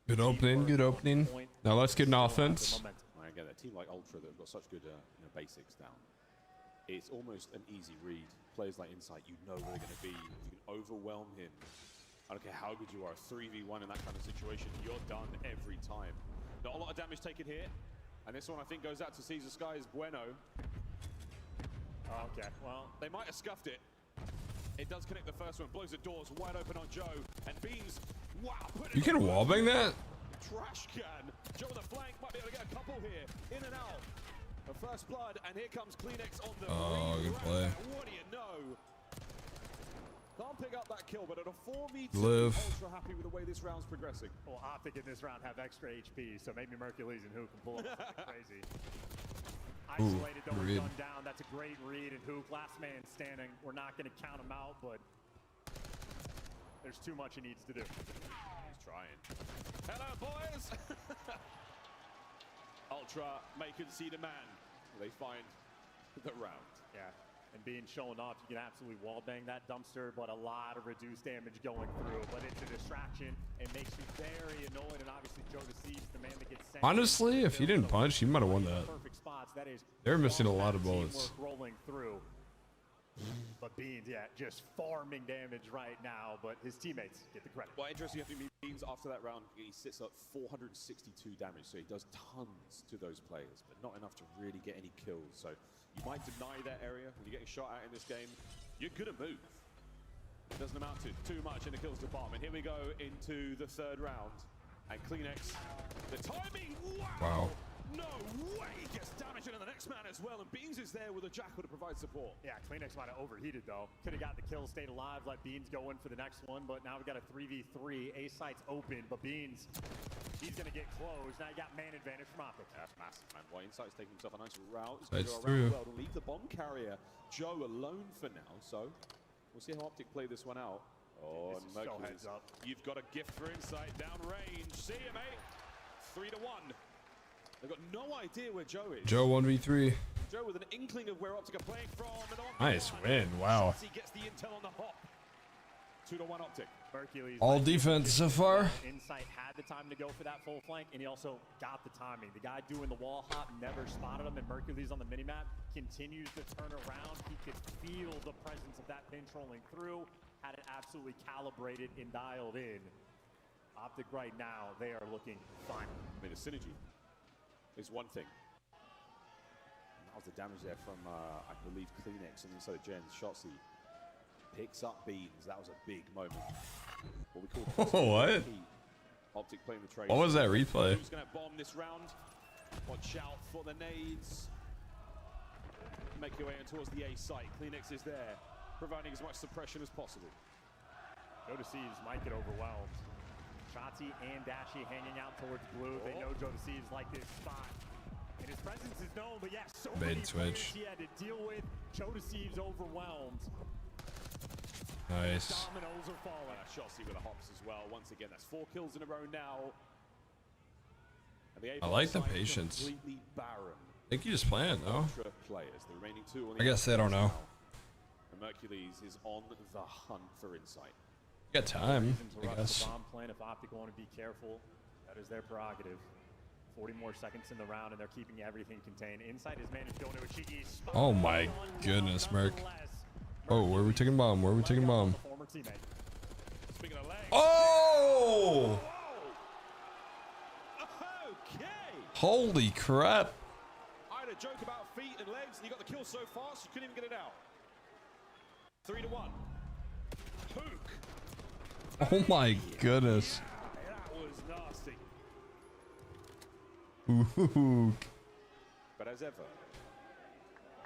A: Good opening, good opening. Now let's get an offense.
B: Again, a team like Ultra that have got such good basics down. It's almost an easy read. Players like Insight, you know where they're going to be. If you can overwhelm him, I don't care how good you are, 3v1 in that kind of situation, you're done every time. Not a lot of damage taken here. And this one, I think, goes out to Caesar Sky's Bueno.
K: Okay, well,
B: they might have scuffed it. It does connect the first one, blows the doors wide open on Joe. And Beans, wow.
A: You can wallbang that?
B: Trash can. Joe on the flank, might be able to get a couple here. In and out. The first blood, and here comes Kleenex on the
A: good play.
B: What do you know? Can't pick up that kill, but at a 4v2,
A: Live.
B: Ultra happy with the way this round's progressing.
K: Well, Optic in this round have extra HP, so maybe Mercules and Hook can pull up something crazy. Isolated, though,
A: read.
K: gunned down. That's a great read, and Hook, last man standing. We're not going to count him out, but there's too much he needs to do.
B: He's trying. Hello, boys! Ultra may concede a man. They find the round.
K: Yeah, and being shown off, you can absolutely wallbang that dumpster, but a lot of reduced damage going through. But it's a distraction. It makes you very annoyed, and obviously Joe deceives the man that gets sent.
A: Honestly, if he didn't punch, he might have won that.
K: Perfect spots. That is.
A: They're missing a lot of bullets.
K: Rolling through. But Beans, yeah, just farming damage right now, but his teammates get the credit.
B: Well, interesting, Beans after that round, he sits at 462 damage, so he does tons to those players, but not enough to really get any kills. So you might deny that area when you're getting shot at in this game. You're gonna move. It doesn't amount to too much in the kills department. Here we go into the 3rd round, and Kleenex, the timing, wow. No way! He gets damage into the next man as well, and Beans is there with a jackal to provide support.
K: Yeah, Kleenex might have overheated, though. Could have got the kill, stayed alive, let Beans go in for the next one, but now we've got a 3v3. A site's open, but Beans, he's going to get close. Now you got man advantage from Optic.
B: That's massive, man. Well, Insight's taking himself a nice route. He's
A: That's
B: going to go around
A: true.
B: the world and leave the bomb carrier, Joe, alone for now. So we'll see how Optic play this one out. Oh, and
K: so heads up.
B: You've got a gift for Insight down range. See you, mate. 3-1. They've got no idea where Joe is.
A: Joe 1v3.
B: Joe with an inkling of where Optic are playing from. And
A: Nice win. Wow.
B: He gets the intel on the hop. 2-1 Optic.
K: Mercules.
A: All defense so far.
K: Insight had the time to go for that full flank, and he also got the timing. The guy doing the wall hop never spotted him, and Mercules on the minimap continues to turn around. He could feel the presence of that pinch rolling through. Had it absolutely calibrated and dialed in. Optic right now, they are looking fine.
B: I mean, the synergy is one thing.
S: That was the damage there from, I believe, Kleenex, and inside of Jens. Shotzi picks up Beans. That was a big moment. What we call
A: What?
S: Optic playing the trade.
A: What was that replay?
S: Who's going to bomb this round? Watch out for the nades. Make your way in towards the A site. Kleenex is there, providing as much suppression as possible.
K: Jodeci's might get overwhelmed. Shotzi and Dashi hanging out towards blue. They know Jodeci's like this spot. And his presence is known, but yeah, so many players he had to deal with. Jodeci's overwhelmed.
A: Nice.
K: Dominoes are falling.
S: Shotzi with the hops as well. Once again, that's 4 kills in a row now. And the
A: I like the patience.
S: Completely barren.
A: I think you just playing though.
S: Players. The remaining 2 on the
A: I guess they don't know.
S: And Mercules is on the hunt for insight.
A: You got time, I guess.
K: The bomb plan, if Optic want to be careful, that is their prerogative. 40 more seconds in the round, and they're keeping everything contained. Inside is managed to go into Ichigi.
A: Oh my goodness, Merc. Oh, where are we taking bomb? Where are we taking bomb?
K: Former teammate.
S: Speaking of legs.
A: Oh!
S: Okay.
A: Holy crap.
S: I had a joke about feet and legs, and you got the kill so fast you couldn't even get it out. 3-1. Hook.
A: Oh my goodness.
S: That was nasty.
A: Ooh.
S: But as ever,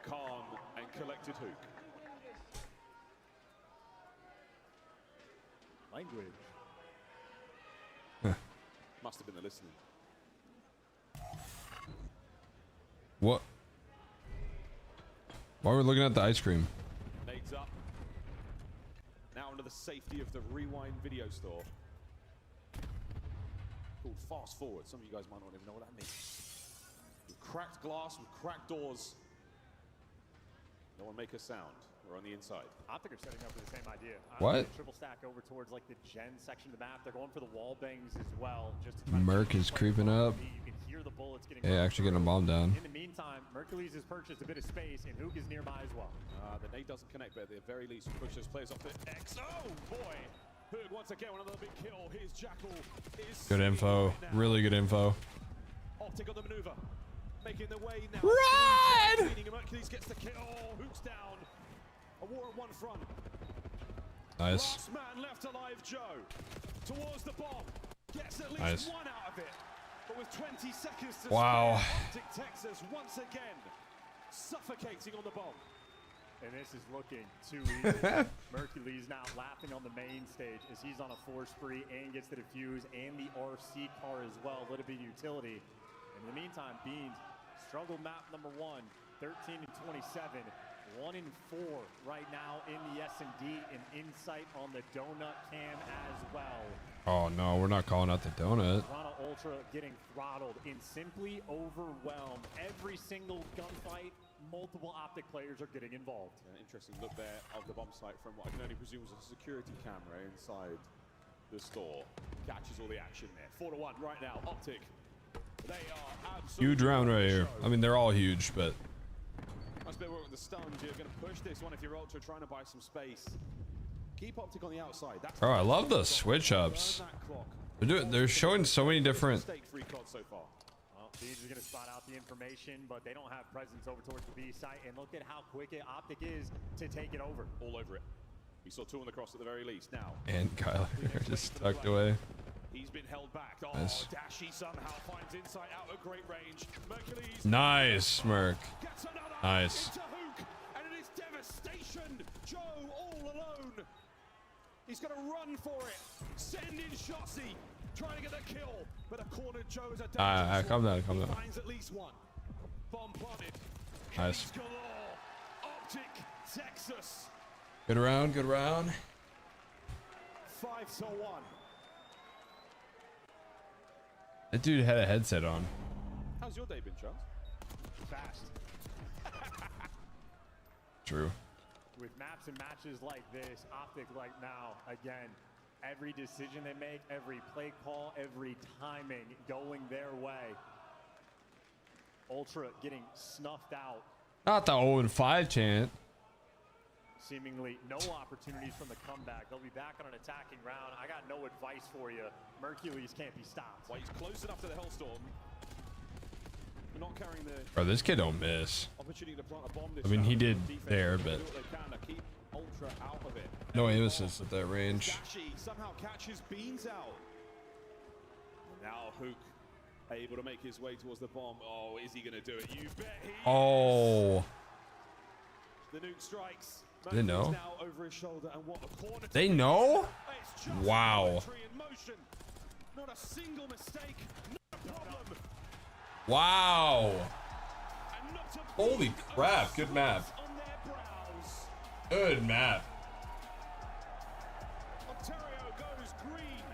S: calm and collected Hook.
K: Language.
S: Must have been the listening.
A: What? Why are we looking at the ice cream?
S: Nades up. Now under the safety of the Rewind video store. Called Fast Forward. Some of you guys might not even know what that means. With cracked glass, with cracked doors. No one make a sound. We're on the inside.
K: Optic are setting up for the same idea.
A: What?
K: Triple stack over towards like the gen section of the map. They're going for the wall bangs as well. Just to
A: Merc is creeping up.
K: You can hear the bullets getting
A: Yeah, actually getting a bomb down.
K: In the meantime, Mercules has purchased a bit of space, and Hook is nearby as well.
S: The nade doesn't connect, but at the very least, push those players off the X. Oh boy! Hook once again, another big kill. Here's Jackal.
A: Good info. Really good info.
S: Optic on the maneuver. Making their way now.
A: Run!
S: Mercules gets the kill. Hook's down. A war at one front.
A: Nice.
S: Last man left alive, Joe. Towards the bomb. Gets at least
A: Nice.
S: one out of it. But with 20 seconds to
A: Wow.
S: spare, Optic Texas once again suffocating on the bomb.
K: And this is looking too easy. Mercules now laughing on the main stage as he's on a 4 spree and gets the defuse and the RC car as well. A little bit of utility. In the meantime, Beans struggle map number 1, 13 and 27. 1 and 4 right now in the S&D, and insight on the donut cam as well.
A: Oh no, we're not calling out the donut.
K: Toronto Ultra getting throttled and simply overwhelmed. Every single gunfight, multiple Optic players are getting involved.
S: An interesting look there of the bomb site from what I can only presume was a security camera inside the store. Catches all the action there. 4-1 right now. Optic. They are absolutely
A: Huge round right here. I mean, they're all huge, but
S: nice bit of work with the stuns. You're going to push this one if you're Ultra trying to buy some space. Keep Optic on the outside. That's
A: oh, I love the switch ups. They're showing so many different.
S: Free COD so far.
K: Well, Beans are going to spot out the information, but they don't have presence over towards the B site. And look at how quick Optic is to take it over.
S: All over it. We saw 2 on the cross at the very least. Now.
A: And Kyler just tucked away.
S: He's been held back. Oh,
A: Nice.
S: Dashi somehow finds insight out at great range. Mercules.
A: Nice, Merc.
S: Gets another
A: Nice.
S: into Hook, and it is devastation. Joe all alone. He's going to run for it. Send in Shotzi, trying to get the kill, but a cornered Joe is a dangerous
A: calm
S: one.
A: down, calm
S: He
A: down.
S: finds at least one. Bomb planted.
A: Nice.
S: Case galore. Optic Texas.
A: Good round, good round.
S: 5-1.
A: That dude had a headset on.
S: How's your day been, Charles?
K: Fast.
A: True.
K: With maps and matches like this, Optic like now, again, every decision they make, every play call, every timing going their way. Ultra getting snuffed out.
A: Not the 0-5 chant.
K: Seemingly no opportunities from the comeback. They'll be back on an attacking round. I got no advice for you. Mercules can't be stopped.
S: Well, he's close enough to the Hellstorm. not carrying the
A: Bro, this kid don't miss.
S: opportunity to plant a bomb this
A: I mean, he
S: round.
A: did
S: Defense
A: there,
S: do
A: but
S: what they can to keep Ultra out of it.
A: no aim assist at that range.
S: Dashi somehow catches Beans out. Now Hook able to make his way towards the bomb. Oh, is he going to do it? You bet he
A: Oh.
S: The nuke strikes.
A: They know.
S: Now over his shoulder, and what a corner.
A: They know? Wow.
S: In motion. Not a single mistake. Not a problem.
A: Wow. Holy crap. Good map. Good map.
S: Ontario goes green.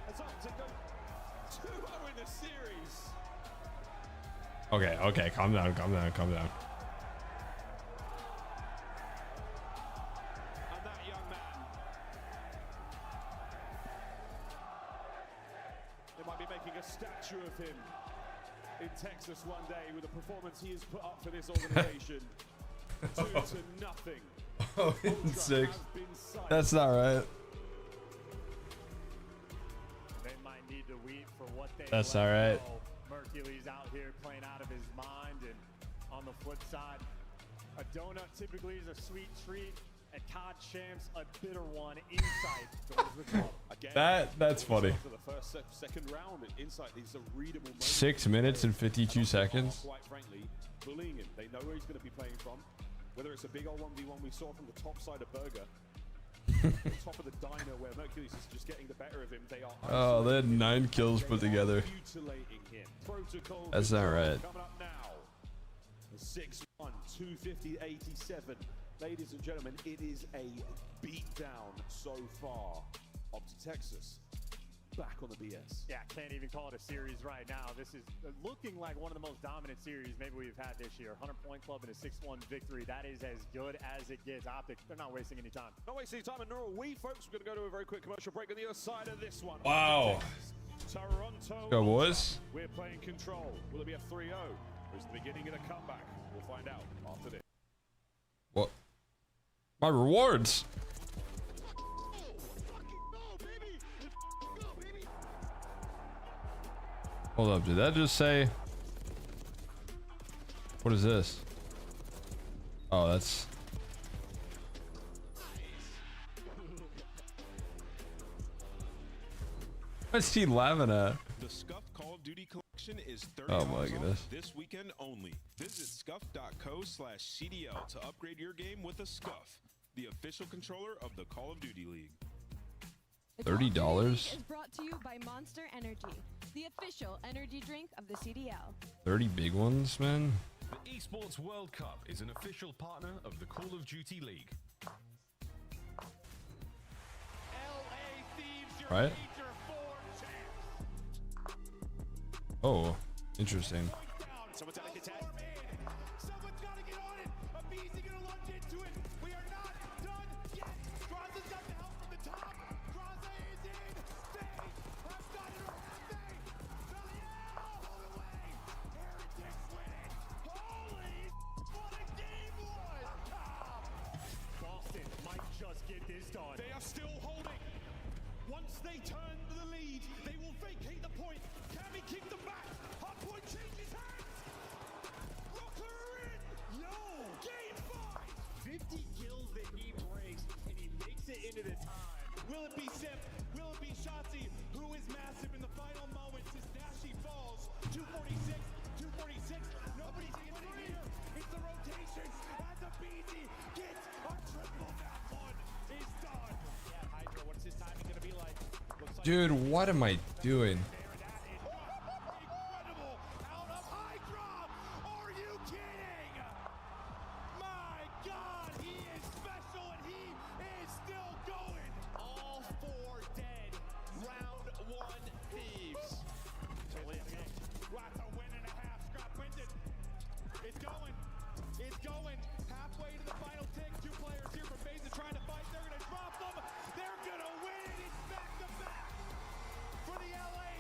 S: As Optic go 2-0 in the series.
A: Okay, okay. Calm down, calm down, calm down.
S: And that young man, they might be making a statue of him in Texas one day with the performance he has put up for this organization. 2-0.
A: Oh, 6. That's not right.
K: They might need to weep for what they
A: That's
K: let
A: all right.
K: go. Mercury's out here playing out of his mind, and on the flip side, a donut typically is a sweet treat. At COD Champs, a bitter one. Insight goes with love.
S: Again,
A: That's funny.
S: for the first second round, Insight is a readable moment.
A: 6 minutes and 52 seconds.
S: Quite frankly, bullying him. They know where he's going to be playing from. Whether it's a big old 1v1 we saw from the top side of Burger, the top of the diner where Mercury's is just getting the better of him. They are
A: Oh, they had 9 kills put together.
S: mutilating him. Protocol
A: That's not right.
S: coming up now. 6-1, 250-87. Ladies and gentlemen, it is a beatdown so far. Up to Texas. Back on the BS.
K: Yeah, can't even call it a series right now. This is looking like one of the most dominant series maybe we've had this year. 100 Point Club in a 6-1 victory. That is as good as it gets. Optic, they're not wasting any time.
S: Not wasting time, and nor are we, folks. We're going to go to a very quick commercial break on the other side of this one.
A: Wow.
S: Toronto.
A: Go, boys.
S: We're playing control. Will it be a 3-0? Or is the beginning of a comeback? We'll find out after this.
A: What? My rewards. Hold up, did that just say? What is this? Oh, that's... What's he laughing at?
M: The Scuff Call of Duty collection is $30
A: Oh my goodness.
M: off this weekend only. Visit scuff.co/CDL to upgrade your game with a Scuff, the official controller of the Call of Duty League.
A: $30?
W: Is brought to you by Monster Energy, the official energy drink of the CDL.
A: 30 big ones, man.
X: The Esports World Cup is an official partner of the Call of Duty League.
A: Right? Oh, interesting.
J: Someone's got to contest. Someone's got to get on it. A BZ going to lunge into it. We are not done yet. Graza's got the help from the top. Graza is in. They have got it or have they? Belial all the way. Heretics win it. Holy, what a game was.
K: Boston might just get this done.
J: They are still holding. Once they turn the lead, they will vacate the point. Can he keep them back? Hot point changes hands. Rocker in. Yo, game 5.
K: 50 kills that he breaks, and he makes it into the time.
J: Will it be Sip? Will it be Shotzi? Who is massive in the final moments as Dashi falls? 246, 246. Nobody's getting here. It's the rotation. As a BZ gets a triple. That one is done.
K: Yeah, Hydra, what's his timing going to be like?
A: Dude, what am I doing?
J: Incredible out of Hydra. Are you kidding? My God, he is special and he is still going.
D: All 4 dead. Round 1 thieves.
J: That's a win and a half. Scrap wins it. It's going. It's going. Halfway to the final tick. 2 players here from Beza trying to fight. They're going to drop them. They're going to win it. It's back to back for the LA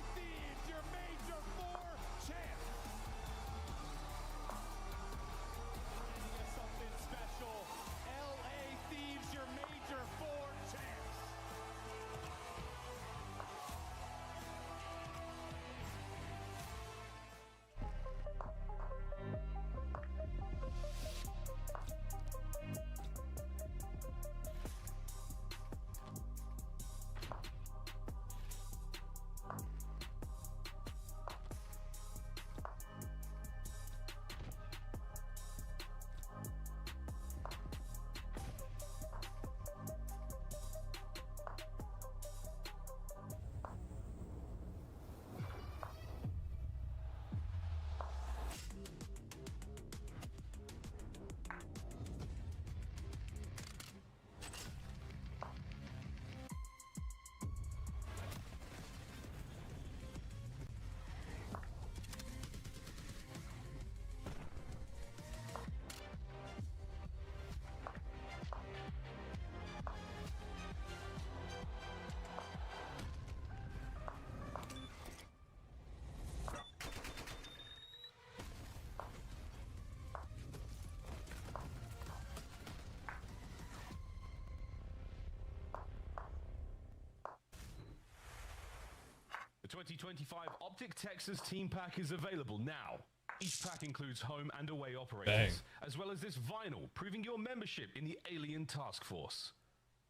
X: 2025 Optic Texas Team Pack is available now. Each pack includes home and away operators,
A: Bang.
X: as well as this vinyl proving your membership in the Alien Task Force.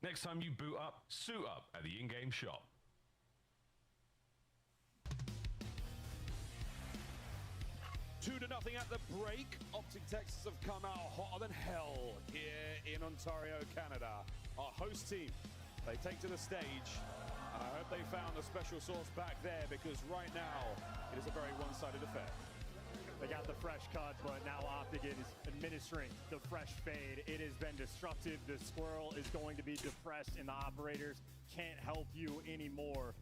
X: Next time you boot up, suit up at the in-game shop.
S: 2-0 at the break. Optic Texas have come out hotter than hell here in Ontario, Canada. Our host team, they take to the stage, and I hope they found a special sauce back there, because right now it is a very one-sided affair.
K: They got the fresh cut, but now Optic is administering the fresh fade. It has been destructive. The squirrel is going to be depressed, and the operators can't help you anymore.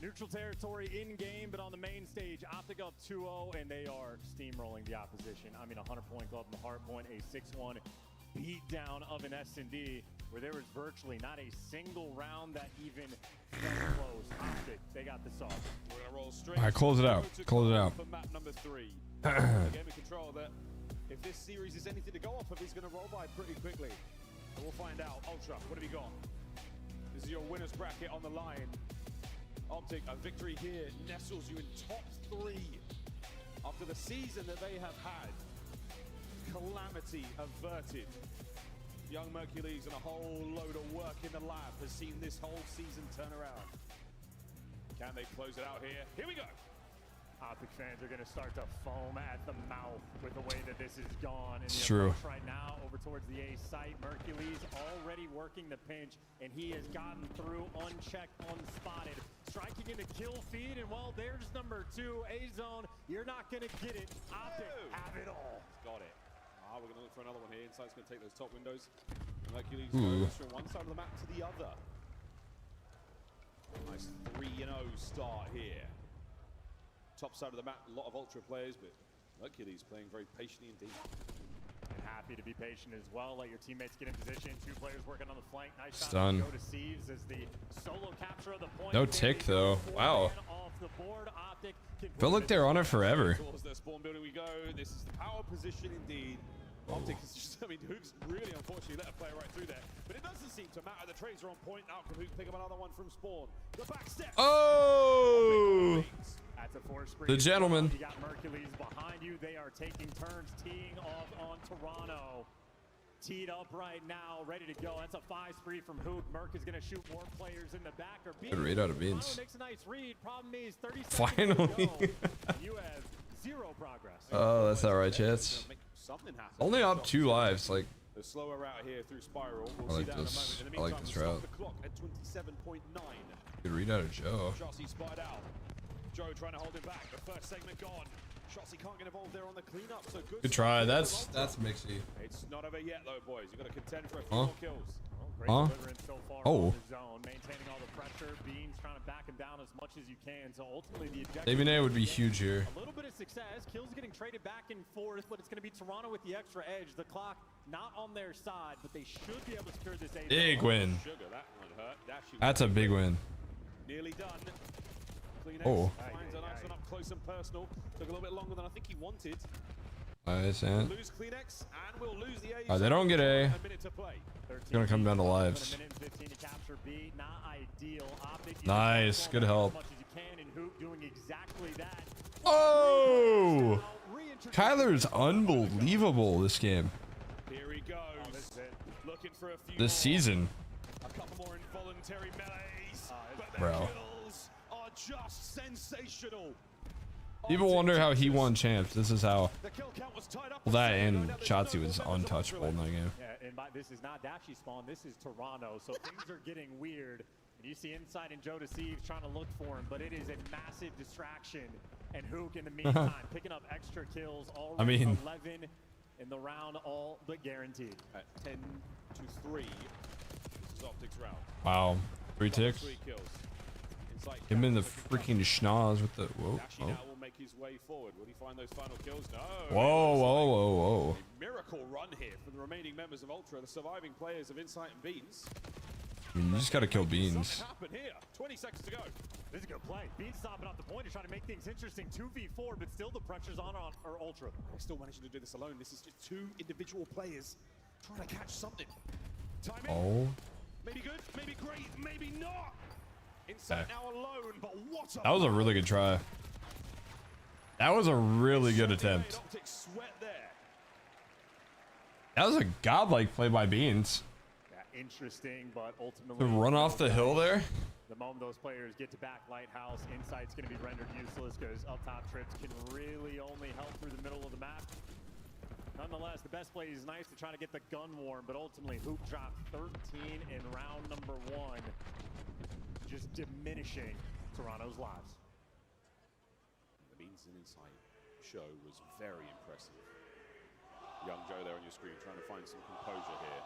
K: Neutral territory in game, but on the main stage, Optic up 2-0, and they are steamrolling the opposition. I mean, a 100-point club, the hard point, a 6-1 beatdown of an S&D, where there was virtually not a single round that even felt close. Optic, they got the sauce.
S: We're gonna roll straight.
A: All right, close it out. Close it out.
S: For map number 3. Game of control that if this series is anything to go off of, he's going to roll by pretty quickly. But we'll find out. Ultra, what have you got? This is your winner's bracket on the line. Optic, a victory here nestles you in top 3 after the season that they have had. Calamity averted. Young Mercules and a whole load of work in the lab has seen this whole season turn around. Can they close it out here? Here we go.
K: Optic fans are going to start to foam at the mouth with the way that this has gone. And
A: It's true.
K: Right now, over towards the A site, Mercules already working the pinch, and he has gotten through unchecked, unspotted. Striking into kill feed, and well, there's number 2, A zone. You're not going to get it. Optic have it all.
S: Got it. We're going to look for another one here. Insight's going to take those top windows. Mercules goes from one side of the map to the other. Nice 3-0 start here. Top side of the map, a lot of Ultra players, but Mercules playing very patiently indeed.
K: And happy to be patient as well. Let your teammates get in position. 2 players working on the flank. Nice shot
A: Stun.
K: to go to Sieves as the solo capture of the point.
A: No tick though. Wow.
K: Off the board. Optic can
A: Felt like they're on it forever.
S: Towards the spawn building we go. This is the power position indeed. Optic is just, I mean, Hook's really unfortunately let a player right through there. But it doesn't seem to matter. The trades are on point. Out can Hook pick up another one from spawn. The back step.
A: Oh!
K: That's a force spree.
A: The gentleman.
K: You got Mercules behind you. They are taking turns teeing off on Toronto. Teed up right now, ready to go. That's a 5 spree from Hook. Merc is going to shoot more players in the back. Or
A: Good read out of Beans.
K: Makes a nice read. Problem is 30
A: Finally.
K: you have 0 progress.
A: Oh, that's not right, chats. Only up 2 lives. Like,
S: the slower route here through Spiral.
A: I
S: We'll
A: like
S: see that
A: this.
S: in a moment. In the
A: I like
S: meantime,
A: this
S: we'll
A: route.
S: stop the clock at 27.9.
A: good read out of Joe.
S: Shotzi spied out. Joe trying to hold him back. The first segment gone. Shotzi can't get involved there on the cleanup. So good
A: try. That's mixy.
S: It's not over yet though, boys. You've got to contend for a few
A: Huh?
S: more kills.
K: Great delivering so far
A: Oh.
K: on the zone, maintaining all the pressure. Beans trying to back him down as much as you can. So ultimately, the objective.
A: Saving A would be huge here.
K: A little bit of success. Kills getting traded back and forth, but it's going to be Toronto with the extra edge. The clock not on their side, but they should be able to secure this A.
A: Big win.
S: Sugar, that one hurt.
A: That's a big win.
S: Nearly done. Kleenex
A: Oh.
S: finds a nice one up close and personal. Took a little bit longer than I think he wanted.
A: Nice, and
S: Lose Kleenex and we'll lose the A.
A: they don't get A.
S: A minute to play.
A: It's gonna come down to lives.
K: A minute and 15 to capture B. Not ideal. Optic
A: Nice, good help.
K: as much as you can, and Hoop doing exactly that.
A: Oh! Kyler's unbelievable this game.
S: Here he goes. Looking for a few
A: This season.
S: A couple more involuntary melees. But the
A: Bro.
S: kills are just sensational.
A: People wonder how he won champs. This is how. Well, that and Shotzi was untouchable in that game.
K: Yeah, and this is not Dashi spawn. This is Toronto. So things are getting weird. And you see Inside and Joe Deceives trying to look for him, but it is a massive distraction. And Hook in the meantime picking up extra kills. Already
A: I mean,
K: 11 in the round, all but guaranteed.
S: At 10-3, this is Optic's round.
A: Wow. 3 ticks.
S: 3 kills. Inside
A: Give him in the freaking schnoz with the. Whoa.
S: Dashi
A: Oh.
S: now will make his way forward. Will he find those final kills? No.
A: Whoa, whoa, whoa, whoa.
S: A miracle run here from the remaining members of Ultra, the surviving players of Insight and Beans.
A: I mean, you just gotta kill Beans.
S: Something happened here. 20 seconds to go.
K: This is a good play. Beans stopping off the point and trying to make things interesting. 2v4, but still the pressure's on or Ultra.
S: They're still managing to do this alone. This is just 2 individual players trying to catch something. Timing.
A: Oh.
S: Maybe good, maybe great, maybe not.
A: Okay. That was a really good try. That was a really good attempt. That was a godlike play by Beans.
K: Yeah, interesting, but ultimately
A: To run off the hill there.
K: The moment those players get to back Lighthouse, Insight's going to be rendered useless because up top trips can really only help through the middle of the map. Nonetheless, the best play is nice to try to get the gun warm, but ultimately Hoop dropped 13 in round number 1, just diminishing Toronto's lives.
B: The Beans and Insight show was very impressive. Young Joe there on your screen trying to find some composure here.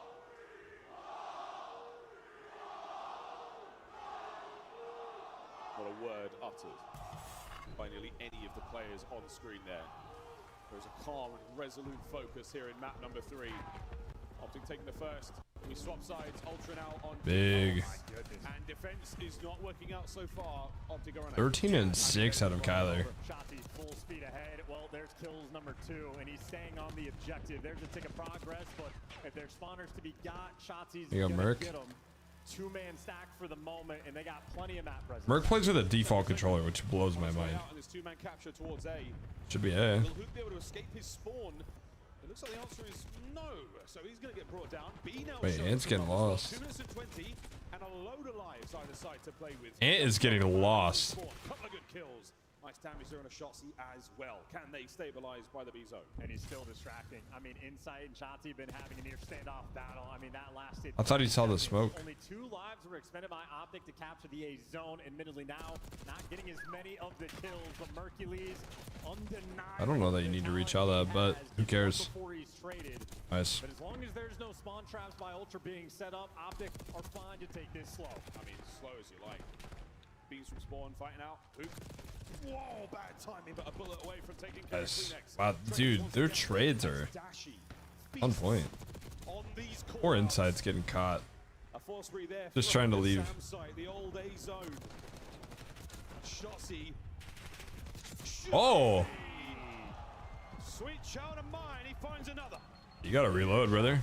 B: Not a word uttered by nearly any of the players on screen there. There's a calm and resolute focus here in map number 3. Optic taking the first. We swap sides. Ultra now on
A: Big.
B: and defense is not working out so far. Optic are on
A: 13 and 6 out of Kyler.
K: Shotzi full speed ahead. Well, there's kills number 2, and he's staying on the objective. There's a tick of progress, but if there's spawners to be got, Shotzi's
A: You got
K: gonna
A: Merc.
K: get them. 2-man stack for the moment, and they got plenty of map presence.
A: Merc plays with a default controller, which blows my mind.
B: And this 2-man capture towards A.
A: Should be A.
B: Will Hoop be able to escape his spawn? It looks like the answer is no. So he's going to get brought down. B now
A: Wait, Ant's getting lost.
B: 2 minutes and 20, and a load of lives either side to play with.
A: Ant is getting lost.
B: Couple of good kills. Nice damage there on a Shotzi as well. Can they stabilize by the B zone?
K: And he's still distracting. I mean, Insight and Shotzi have been having a near standoff battle. I mean, that lasted.
A: I thought he saw the smoke.
K: Only 2 lives were expended by Optic to capture the A zone. Admittedly, now not getting as many of the kills. But Mercules, undeniable.
A: I don't know that you need to reach all that, but who cares?
K: Before he's traded.
A: Nice.
K: But as long as there's no spawn traps by Ultra being set up, Optic are fine to take this slow.
B: I mean, slow as you like. Beans from spawn fighting out. Hoop. Whoa, bad timing, but a bullet away from taking care of Kleenex.
A: Wow, dude, their trades are on point. Or Inside's getting caught.
B: A force free there.
A: Just trying to leave.
B: Site, the old A zone. Shotzi.
A: Oh!
B: Sweet child of mine, he finds another.
A: You gotta reload, brother.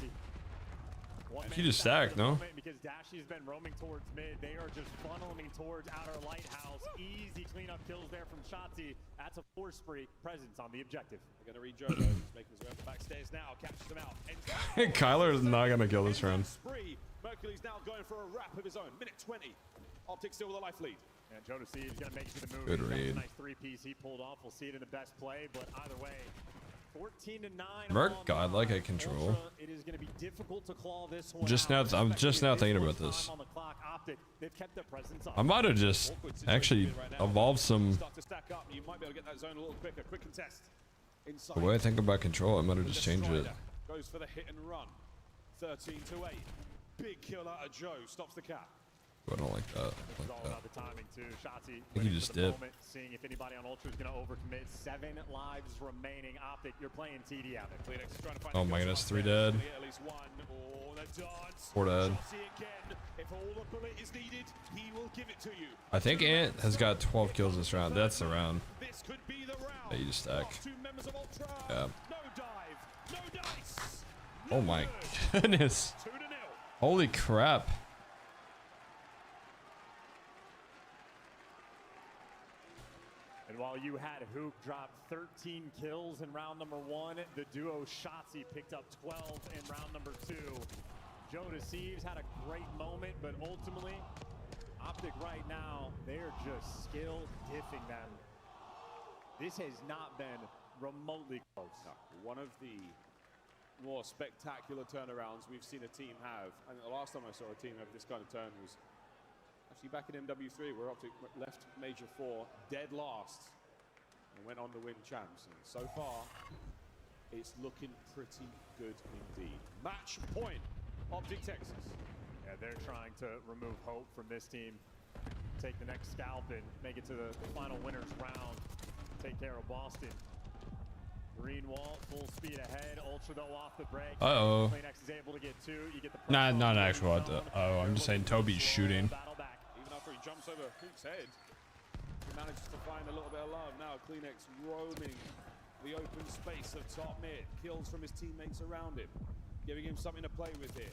A: You just stacked, no?
K: Because Dashy's been roaming towards mid. They are just funneling towards outer lighthouse. Easy cleanup kills there from Shotzi. That's a force free presence on the objective.
B: They're gonna read Joe though. He's making his way up the backstairs now. Catches them out.
A: Kyler is not gonna kill this round.
B: Spree. Mercury's now going for a wrap of his own. Minute 20. Optic still with a life lead.
K: And Joe is gonna make it to the move.
A: Good
K: That's
A: read.
K: a nice 3-piece he pulled off. We'll see it in the best play, but either way. 14-9.
A: Merc godlike at control.
K: It is going to be difficult to claw this one
A: Just
K: out,
A: now, I'm just now thinking about this.
K: on the clock. Optic, they've kept their presence up.
A: I might have just actually evolved some.
B: Start to stack up. You might be able to get that zone a little quicker. Quick contest. Inside.
A: The way I think about control, I might have just changed it.
B: Goes for the hit and run. 13 to 8. Big kill out of Joe. Stops the cap.
A: I don't like that.
K: It's all about the timing too. Shotzi,
A: I think you just did.
K: Seeing if anybody on Ultra is going to overcommit. 7 lives remaining. Optic, you're playing TD out there.
B: Kleenex is trying to find
A: Oh my goodness, 3 dead.
B: At least 1. Oh, the dance.
A: 4 dead.
B: Shotzi again. If all the bullet is needed, he will give it to you.
A: I think Ant has got 12 kills this round. That's the round.
B: This could be the round.
A: That you just stack.
B: 2 members of Ultra.
A: Yeah.
B: No dive. No dice.
A: Oh my goodness.
B: 2-0.
A: Holy crap.
K: And while you had Hoop drop 13 kills in round number 1, the duo Shotzi picked up 12 in round number 2. Joe Deceives had a great moment, but ultimately, Optic right now, they're just skill diffing them. This has not been remotely close.
B: No, one of the more spectacular turnarounds we've seen a team have. And the last time I saw a team have this kind of turn was actually back in MW3, where Optic left Major 4 dead last and went on to win champs. And so far, it's looking pretty good indeed. Match point, Optic Texas.
K: Yeah, they're trying to remove hope from this team. Take the next scalp and make it to the final winners round. Take care of Boston. Green wall, full speed ahead. Ultra though off the break.
A: Uh-oh.
K: Kleenex is able to get 2. You get the
A: Not actual. Oh, I'm just saying Toby's shooting.
B: Even after he jumps over Hoop's head, he manages to find a little bit of love. Now Kleenex roaming the open space of top mid. Kills from his teammates around him, giving him something to play with here.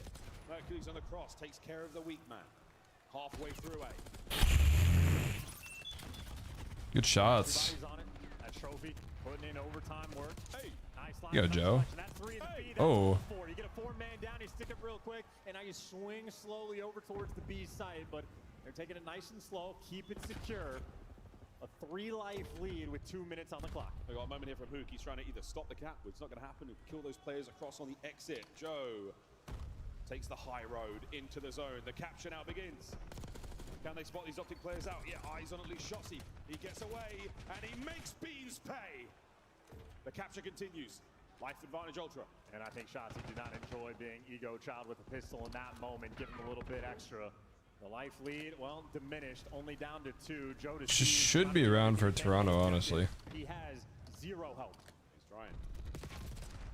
B: Mercury's on the cross, takes care of the weak man. Halfway through A.
A: Good shots.
K: Everybody's on it. That trophy, putting in overtime work. Hey, nice line.
A: You go, Joe.
K: That's 3 in the feed.
A: Oh.
K: Four. You get a 4-man down, you stick it real quick, and now you swing slowly over towards the B side, but they're taking it nice and slow. Keep it secure. A 3-life lead with 2 minutes on the clock.
S: We got a moment here from Hook. He's trying to either stop the gap, but it's not going to happen. He'll kill those players across on the exit. Joe takes the high road into the zone. The capture now begins. Can they spot these Optic players out? Yeah, eyes on at least Shotzi. He gets away, and he makes Beans pay. The capture continues. Life advantage Ultra.
K: And I think Shotzi did not enjoy being ego child with a pistol in that moment. Give him a little bit extra. The life lead, well, diminished, only down to 2. Joe to
A: Should be around for Toronto, honestly.
K: He has 0 help.
S: He's trying.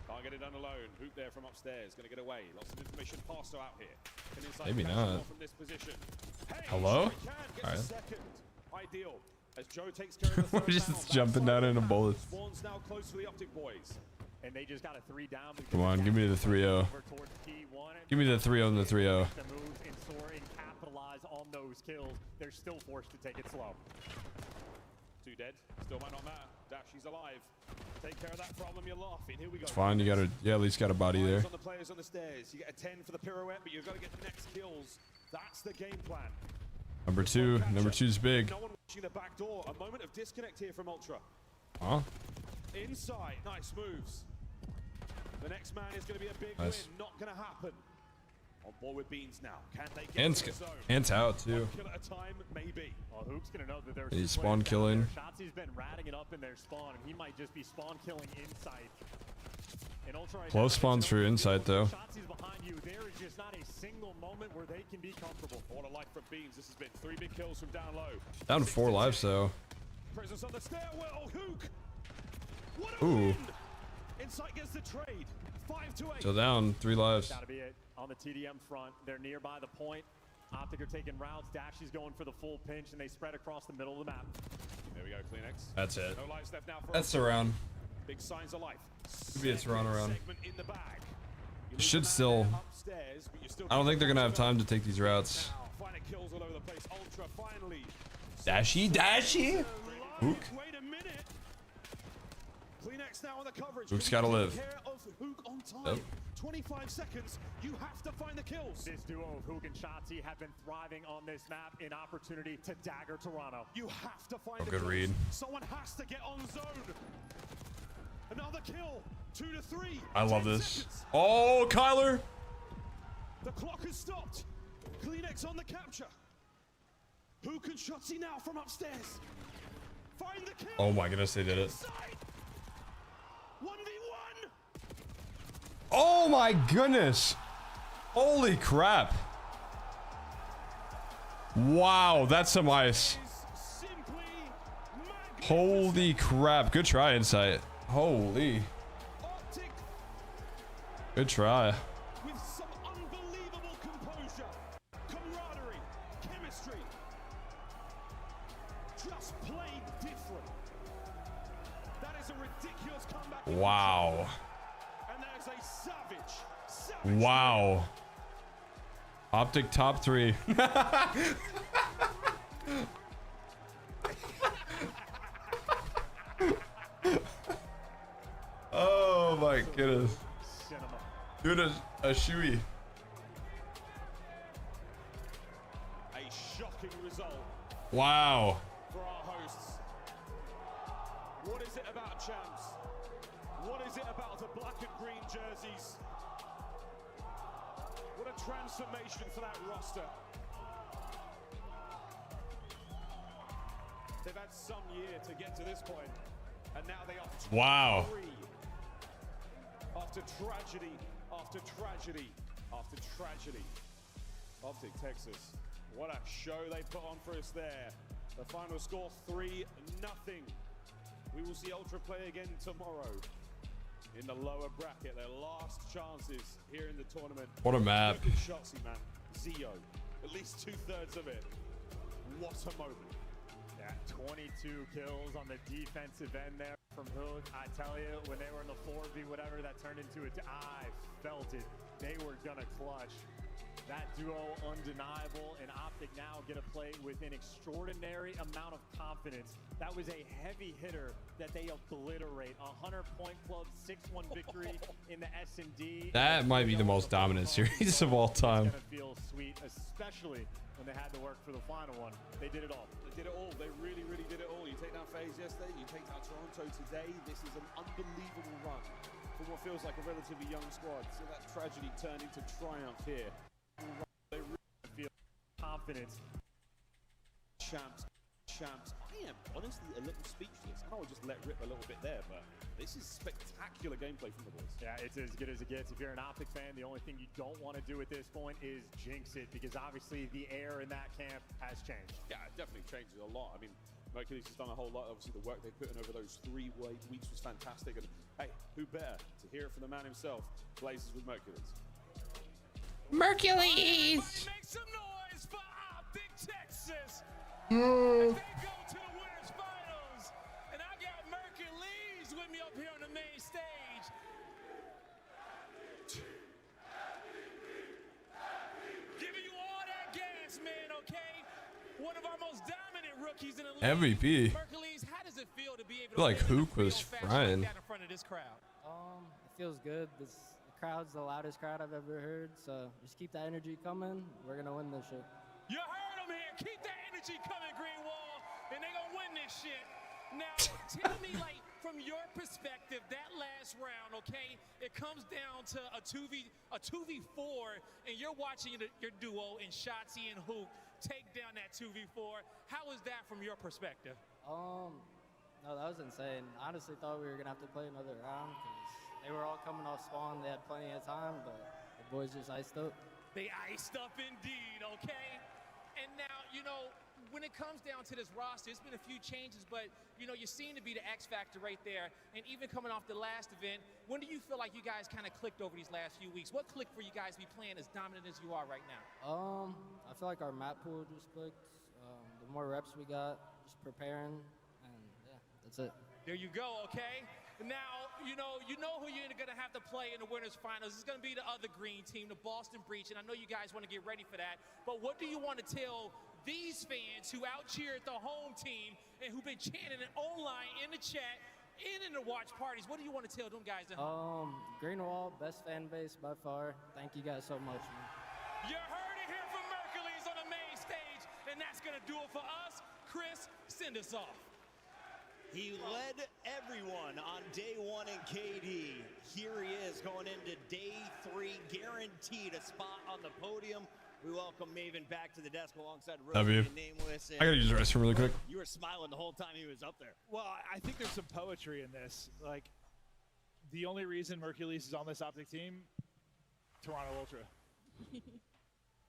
S: Can't get it done alone. Hoop there from upstairs. Going to get away. Lots of information. Pasto out here.
A: Maybe not.
S: From this position. Hey,
A: Hello?
S: All right. Second. Ideal. As Joe takes care of the
A: We're just jumping down into bullets.
S: Spawns now close for the Optic boys.
K: And they just got a 3 down.
A: Come on, give me the 3-0. Give me the 3-0 and the 3-0.
K: The moves and soar and capitalize on those kills. They're still forced to take it slow.
S: 2 dead. Still might not matter. Dashy's alive. Take care of that problem. You're laughing. Here we go.
A: It's fine. You gotta, yeah, at least got a body there.
S: On the players on the stairs. You get a 10 for the pirouette, but you've got to get the next kills. That's the game plan.
A: Number 2. Number 2's big.
S: No one watching the back door. A moment of disconnect here from Ultra.
A: Huh?
S: Inside. Nice moves. The next man is going to be a big
A: Nice.
S: win. Not going to happen. On board with Beans now. Can they get
A: Hands,
S: to the zone?
A: hands out too.
S: One kill at a time, maybe.
K: Well, Hoop's going to know that there's
A: He's spawn killing.
K: Shotzi's been ratting it up in their spawn, and he might just be spawn killing inside. And Ultra right
A: Close
K: now,
A: spawns for insight though.
K: Shotzi's behind you. There is just not a single moment where they can be comfortable.
S: What a life from Beans. This has been 3 big kills from down low.
A: Down to 4 lives though.
S: Presence on the stairwell. Hook. What a
A: Ooh.
S: win. Insight gets the trade. 5-8.
A: So down 3 lives.
K: Gotta be it. On the TDM front, they're nearby the point. Optic are taking routes. Dashy's going for the full pinch, and they spread across the middle of the map.
S: There we go, Kleenex.
A: That's it.
S: No lives left now for
A: That's
S: Ultra.
A: the round.
S: Big signs of life.
A: Could be a Toronto round.
S: Segment in the bag. You
A: Should
S: lose a
A: still.
S: man upstairs, but you're still
A: I don't think they're gonna have time to take these routes.
S: now. Finding kills all over the place. Ultra finally.
A: Dashy. Hook.
S: Wait a minute. Kleenex now on the coverage.
A: Hook's gotta live.
S: Take care of Hook on time.
A: Yep.
S: 25 seconds. You have to find the kills.
K: This duo of Hook and Shotzi have been thriving on this map. An opportunity to dagger Toronto.
S: You have to find the
A: good
S: kills.
A: read.
S: Someone has to get on zone. Another kill. 2 to 3.
A: I love
S: 10
A: this.
S: seconds.
A: Oh, Kyler.
S: The clock has stopped. Kleenex on the capture. Hook and Shotzi now from upstairs. Find the kill.
A: Oh my goodness, they did it.
S: Inside. 1v1.
A: Oh my goodness. Holy crap. Wow, that's some ice. Holy crap. Good try, Insight. Holy. Good try.
S: With some unbelievable composure, camaraderie, chemistry. Just played different. That is a ridiculous comeback.
A: Wow.
S: And that is a savage.
A: Wow. Optic top 3. Oh my goodness. Doing a shoey.
S: A shocking result
A: Wow.
S: for our hosts. What is it about champs? What is it about the black and green jerseys? What a transformation for that roster. They've had some year to get to this point, and now they are 23.
A: Wow.
S: After tragedy, after tragedy, after tragedy. Optic, Texas. What a show they put on for us there. The final score 3-0. We will see Ultra play again tomorrow in the lower bracket. Their last chances here in the tournament.
A: What a map.
S: Look at Shotzi, man. Zio. At least 2/3 of it. What a moment.
K: Yeah, 22 kills on the defensive end there from Hook. I tell you, when they were in the 4v whatever, that turned into it. I felt it. They were gonna clutch. That duo undeniable, and Optic now get to play with an extraordinary amount of confidence. That was a heavy hitter that they obliterate. 100-point club, 6-1 victory in the S&D.
A: That might be the most dominant series of all time.
K: It's gonna feel sweet, especially when they had to work for the final one. They did it all.
S: They did it all. They really, really did it all. You take down FaZe yesterday, you take down Toronto today. This is an unbelievable run for what feels like a relatively young squad. So that tragedy turned into triumph here.
K: They really feel confidence.
S: Champs. I am honestly a little speechless. I know I'll just let rip a little bit there, but this is spectacular gameplay from the boys.
K: Yeah, it's as good as it gets. If you're an Optic fan, the only thing you don't want to do at this point is jinx it, because obviously the air in that camp has changed.
S: Yeah, it definitely changes a lot. I mean, Mercury's has done a whole lot. Obviously, the work they put in over those 3 weeks was fantastic. And hey, who better to hear it from the man himself? Blazers with Mercury's.
A: Mercules!
J: Make some noise for Optic Texas.
A: Mm.
J: They go to the winners finals, and I got Mercules with me up here on the main stage. Giving you all that gas, man. Okay, one of our most dominant rookies in the league.
A: MVP.
J: Mercules, how does it feel to be able
A: I
J: to
A: feel like
J: play in
A: Hook
J: the
A: was
J: real fashion
A: frying.
J: like that in front of this crowd?
P: It feels good. The crowd's the loudest crowd I've ever heard, so just keep that energy coming. We're gonna win this shit.
J: You heard them here. Keep that energy coming, Greenwall, and they gonna win this shit. Now, tell me, like, from your perspective, that last round, okay, it comes down to a 2v4, and you're watching your duo in Shotzi and Hook take down that 2v4. How was that from your perspective?
P: No, that was insane. I honestly thought we were gonna have to play another round because they were all coming off spawn. They had plenty of time, but the boys just iced up.
J: They iced up indeed, okay? And now, you know, when it comes down to this roster, it's been a few changes, but, you know, you seem to be the X factor right there. And even coming off the last event, when do you feel like you guys kind of clicked over these last few weeks? What clicked for you guys to be playing as dominant as you are right now?
P: I feel like our map pool just clicked. The more reps we got, just preparing, and yeah, that's it.
J: There you go, okay? Now, you know who you're going to have to play in the winners finals. It's going to be the other green team, the Boston Breach, and I know you guys want to get ready for that. But what do you want to tell these fans who out-cheered the home team and who've been chanting it online, in the chat, and in the watch parties? What do you want to tell them guys at home?
P: Greenwall, best fan base by far. Thank you guys so much, man.
J: You heard it here from Mercules on the main stage, and that's going to do it for us. Chris, send us off.
D: He led everyone on day 1 in KD. Here he is going into day 3, guaranteed a spot on the podium. We welcome Maven back to the desk alongside Rosie and Nameless.
A: I gotta use the restroom really quick.
D: You were smiling the whole time he was up there.
N: Well, I think there's some poetry in this. Like, the only reason Mercules is on this Optic team, Toronto Ultra.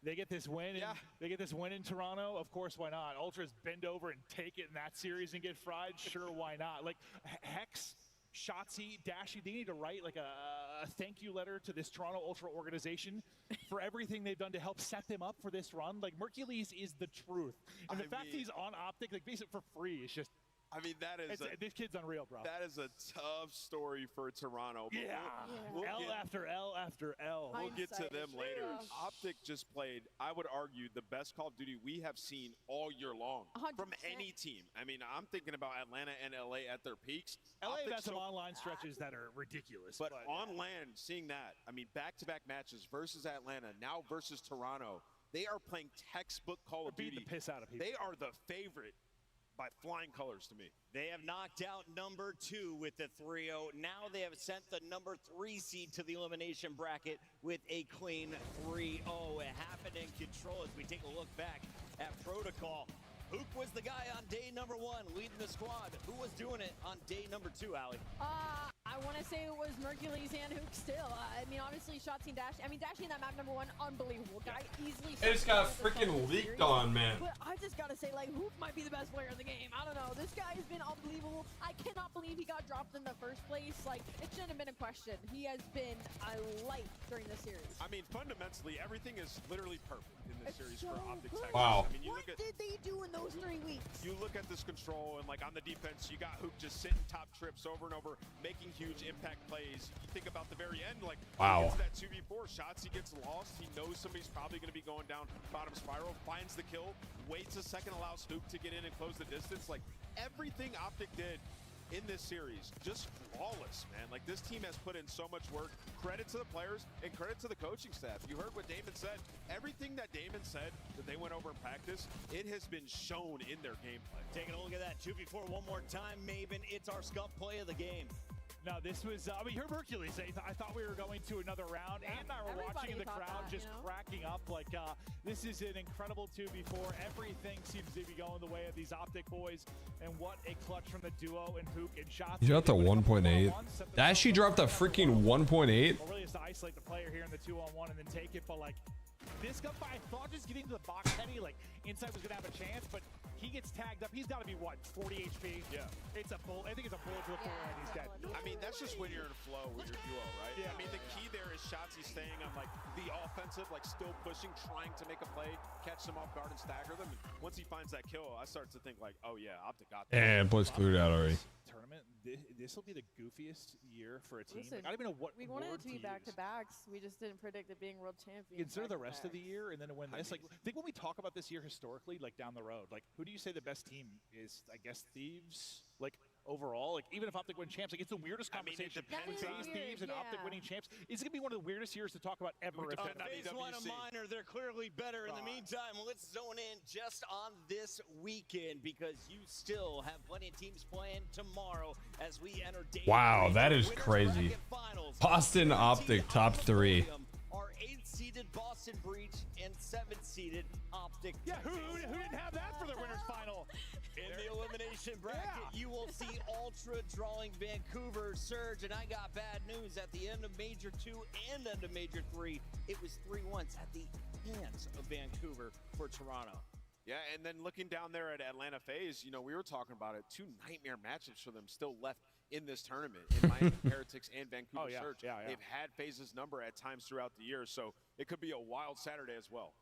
N: They get this win. They get this win in Toronto. Of course, why not? Ultras bend over and take it in that series and get fried. Sure, why not? Like Hex, Shotzi, Dashy, they need to write like a thank you letter to this Toronto Ultra organization for everything they've done to help set them up for this run. Like Mercules is the truth, and the fact he's on Optic, like basically for free, is just.
L: I mean, that is
N: this kid's unreal, bro.
L: That is a tough story for Toronto. But
N: L after L after L.
L: We'll get to them later. Optic just played, I would argue, the best Call of Duty we have seen all year long
F: 100%.
L: from any team. I mean, I'm thinking about Atlanta and LA at their peaks.
N: LA
L: Optic
N: has some online stretches that are ridiculous.
L: But on land, seeing that, I mean, back-to-back matches versus Atlanta, now versus Toronto, they are playing textbook Call of Duty.
N: Beat the piss out of people.
L: They are the favorite by flying colors to me.
D: They have knocked out number 2 with the 3-0. Now they have sent the number 3 seed to the elimination bracket with a clean 3-0. It happened in control as we take a look back at Protocol. Hook was the guy on day number 1 leading the squad. Who was doing it on day number 2, Allie?
F: I want to say it was Mercules and Hook still. I mean, obviously, Shotzi and Dash. I mean, Dashy in that map number 1, unbelievable. Guy easily.
A: It just got freaking leaked on, man.
F: But I just got to say, like, Hook might be the best player in the game. I don't know. This guy has been unbelievable. I cannot believe he got dropped in the first place. Like, it shouldn't have been a question. He has been a light during this series.
L: I mean, fundamentally, everything is literally perfect in this series for Optic Texas.
A: Wow.
L: I mean, you
F: What did they do in those 3 weeks?
L: You look at this control, and like on the defense, you got Hook just sitting top trips over and over, making huge
G: huge impact plays. You think about the very end, like
A: Wow.
G: that 2v4 shots, he gets lost. He knows somebody's probably going to be going down bottom spiral, finds the kill, waits a second, allows Hoop to get in and close the distance. Like everything Optic did in this series, just flawless, man. Like this team has put in so much work. Credit to the players and credit to the coaching staff. You heard what Damon said. Everything that Damon said that they went over in practice, it has been shown in their gameplay.
D: Taking a look at that 2v4 one more time, Maven. It's our scuff play of the game.
N: No, this was, I mean, you heard Hercules say, I thought we were going to another round.
F: Yeah,
N: and I were watching in the crowd
F: that,
N: just cracking up. Like, this is an incredible 2v4. Everything seems to be going the way of these Optic boys. And what a clutch from the duo and Hook and shots.
A: He dropped a 1.8. That she dropped a freaking 1.8.
N: Well, really is to isolate the player here in the 2-on-1 and then take it. But, like, this gunfight, I thought just getting to the box heady, like, Inside was going to have a chance, but he gets tagged up. He's got to be, what, 40 HP?
G: Yeah.
N: It's a bull. I think it's a bullet to the forehead. He's dead.
G: I mean, that's just when you're in flow with your duo, right?
N: Yeah.
G: I mean, the key there is Shotzi staying on, like, the offensive, like, still pushing, trying to make a play, catch them off guard and stagger them. And once he finds that kill, I start to think, like, oh, yeah, Optic got that.
A: And boys cleared out already.
N: Tournament, this will be the goofiest year for a team.
F: Listen,
N: Like, I don't even know what
F: we wanted
N: word
F: it to be back-to-backs. We just didn't predict it being world champions.
N: Consider the rest of the year and then to win this. Like, think when we talk about this year historically, like down the road, like who do you say the best team is? I guess Thieves. Like overall, like even if Optic win champs, like it's the weirdest conversation.
G: depends
N: With
G: on-
N: FaZe, Thieves, and Optic winning champs. It's gonna be one of the weirdest years to talk about ever.
D: FaZe won a minor. They're clearly better. In the meantime, let's zone in just on this weekend because you still have plenty of teams playing tomorrow as we enter day
A: Wow,
D: three.
A: that is
D: Winners
A: crazy.
D: bracket finals.
A: Boston Optic top 3.
D: Our 8th-seeded Boston Breach and 7th-seeded Optic.
N: Yeah, who didn't have that for their winners final?
D: In the elimination bracket, you will see Ultra drawing Vancouver Surge, and I got bad news at the end of Major 2 and end of Major 3. It was 3-1 at the hands of Vancouver for Toronto.
G: Yeah, and then looking down there at Atlanta FaZe, you know, we were talking about it. 2 nightmare matchups for them still left in this tournament. In Miami Heretics and Vancouver Surge. They've had FaZe's number at times throughout the year, so it could be a wild Saturday as well.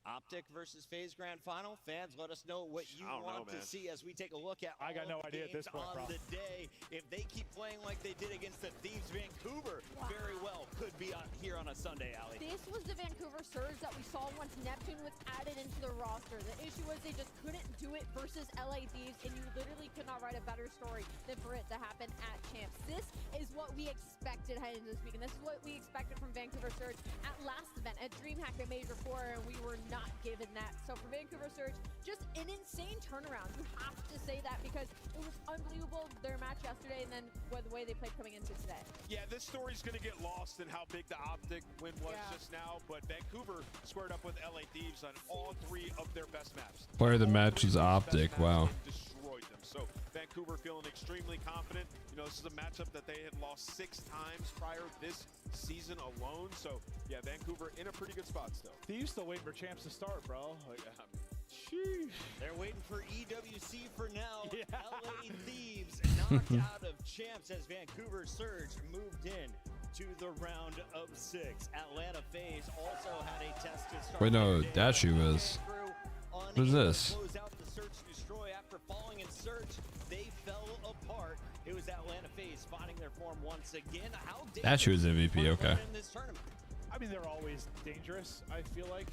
D: Optic versus FaZe Grand Final. Fans, let us know what you want to see as we take a look at
N: I got no
D: all
N: idea at this
D: games
N: point,
D: on
N: bro.
D: the day. If they keep playing like they did against the Thieves Vancouver, very well could be on here on a Sunday, Allie.
F: This was the Vancouver Surge that we saw once Neptune was added into the roster. The issue was they just couldn't do it versus LA Thieves, and you literally could not write a better story than for it to happen at Champs. This is what we expected heading into this week, and this is what we expected from Vancouver Surge at last event at DreamHack at Major 4, and we were not given that. So for Vancouver Surge, just an insane turnaround. You have to say that because it was unbelievable, their match yesterday, and then the way they played coming into today.
G: Yeah, this story's going to get lost in how big the Optic win was just now, but Vancouver squared up with LA Thieves on all 3 of their best maps.
A: Player of the match is Optic. Wow.
G: Destroyed them. So Vancouver feeling extremely confident. You know, this is a matchup that they had lost 6 times prior this season alone. So yeah, Vancouver in a pretty good spot still.
N: Thieves still waiting for champs to start, bro. Like,
D: Sheesh. They're waiting for EWC for now. LA Thieves knocked out of champs as Vancouver Surge moved in to the round of 6. Atlanta FaZe also had a test to start.
A: Wait, no, Dashu is. What is this?
D: Close out the search and destroy after falling in search. They fell apart. It was Atlanta FaZe finding their form once again. How
A: Dashu is MVP. Okay.
D: in this tournament?
N: I mean, they're always dangerous, I feel like.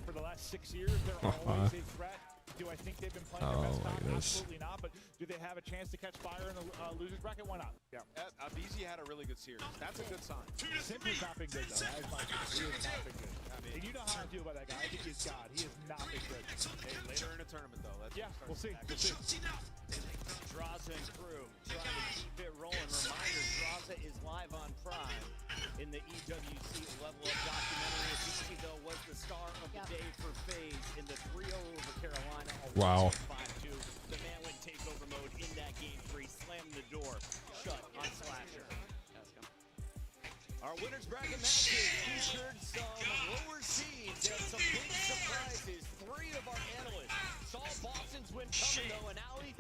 N: For the last 6 years, they're always a threat. Do I think they've been playing their best time? Absolutely not. But do they have a chance to catch fire in the losers bracket? Why not? Yeah.
G: Abizi had a really good series. That's a good sign.
N: Simply's not been good, though. That is my opinion. He has not been good. And you know how I feel about that guy. I think he's God. He has not been good.
G: Hey, later in the tournament, though.
N: We'll see. We'll see.
D: Draza and crew trying to keep it rolling. Reminder, Draza is live on Prime in the EWC Level Up documentary. Abizi, though, was the star of the day for FaZe in the 3-0 over Carolina.
A: Wow.
D: 5-2. The man went takeover mode in that game 3, slammed the door shut on Slasher. Our winners bracket matches featured some lower seeds and some big surprises. 3 of our analysts saw Boston's win coming, though, and Allie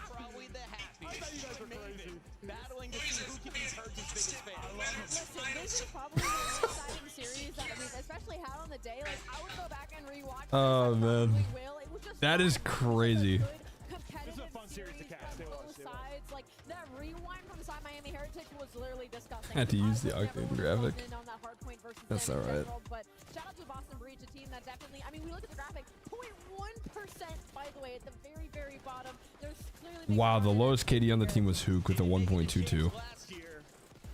D: probably the happiest.
N: I thought you guys were crazy.
D: Battling to see who can be Purge's biggest fan.
F: Listen, this is probably the most exciting series that we've especially had on the day. Like, I would go back and rewatch.
A: Oh man,
F: It was just
A: that is crazy.
F: competitive
N: This is a fun series to catch.
F: on both sides. Like that rewind from Side Miami Heretics Heretics was literally disgusting.
A: Had to use the Octane graphic.
F: On that hard point versus
A: That's
F: them in
A: alright.
F: general, but shout out to Boston Breach, a team that definitely, I mean, we look at the graphic, 0.1%, by the way, at the very, very bottom. There's clearly
A: Wow, the lowest KD on the team was Hook with a 1.22.
D: Last year,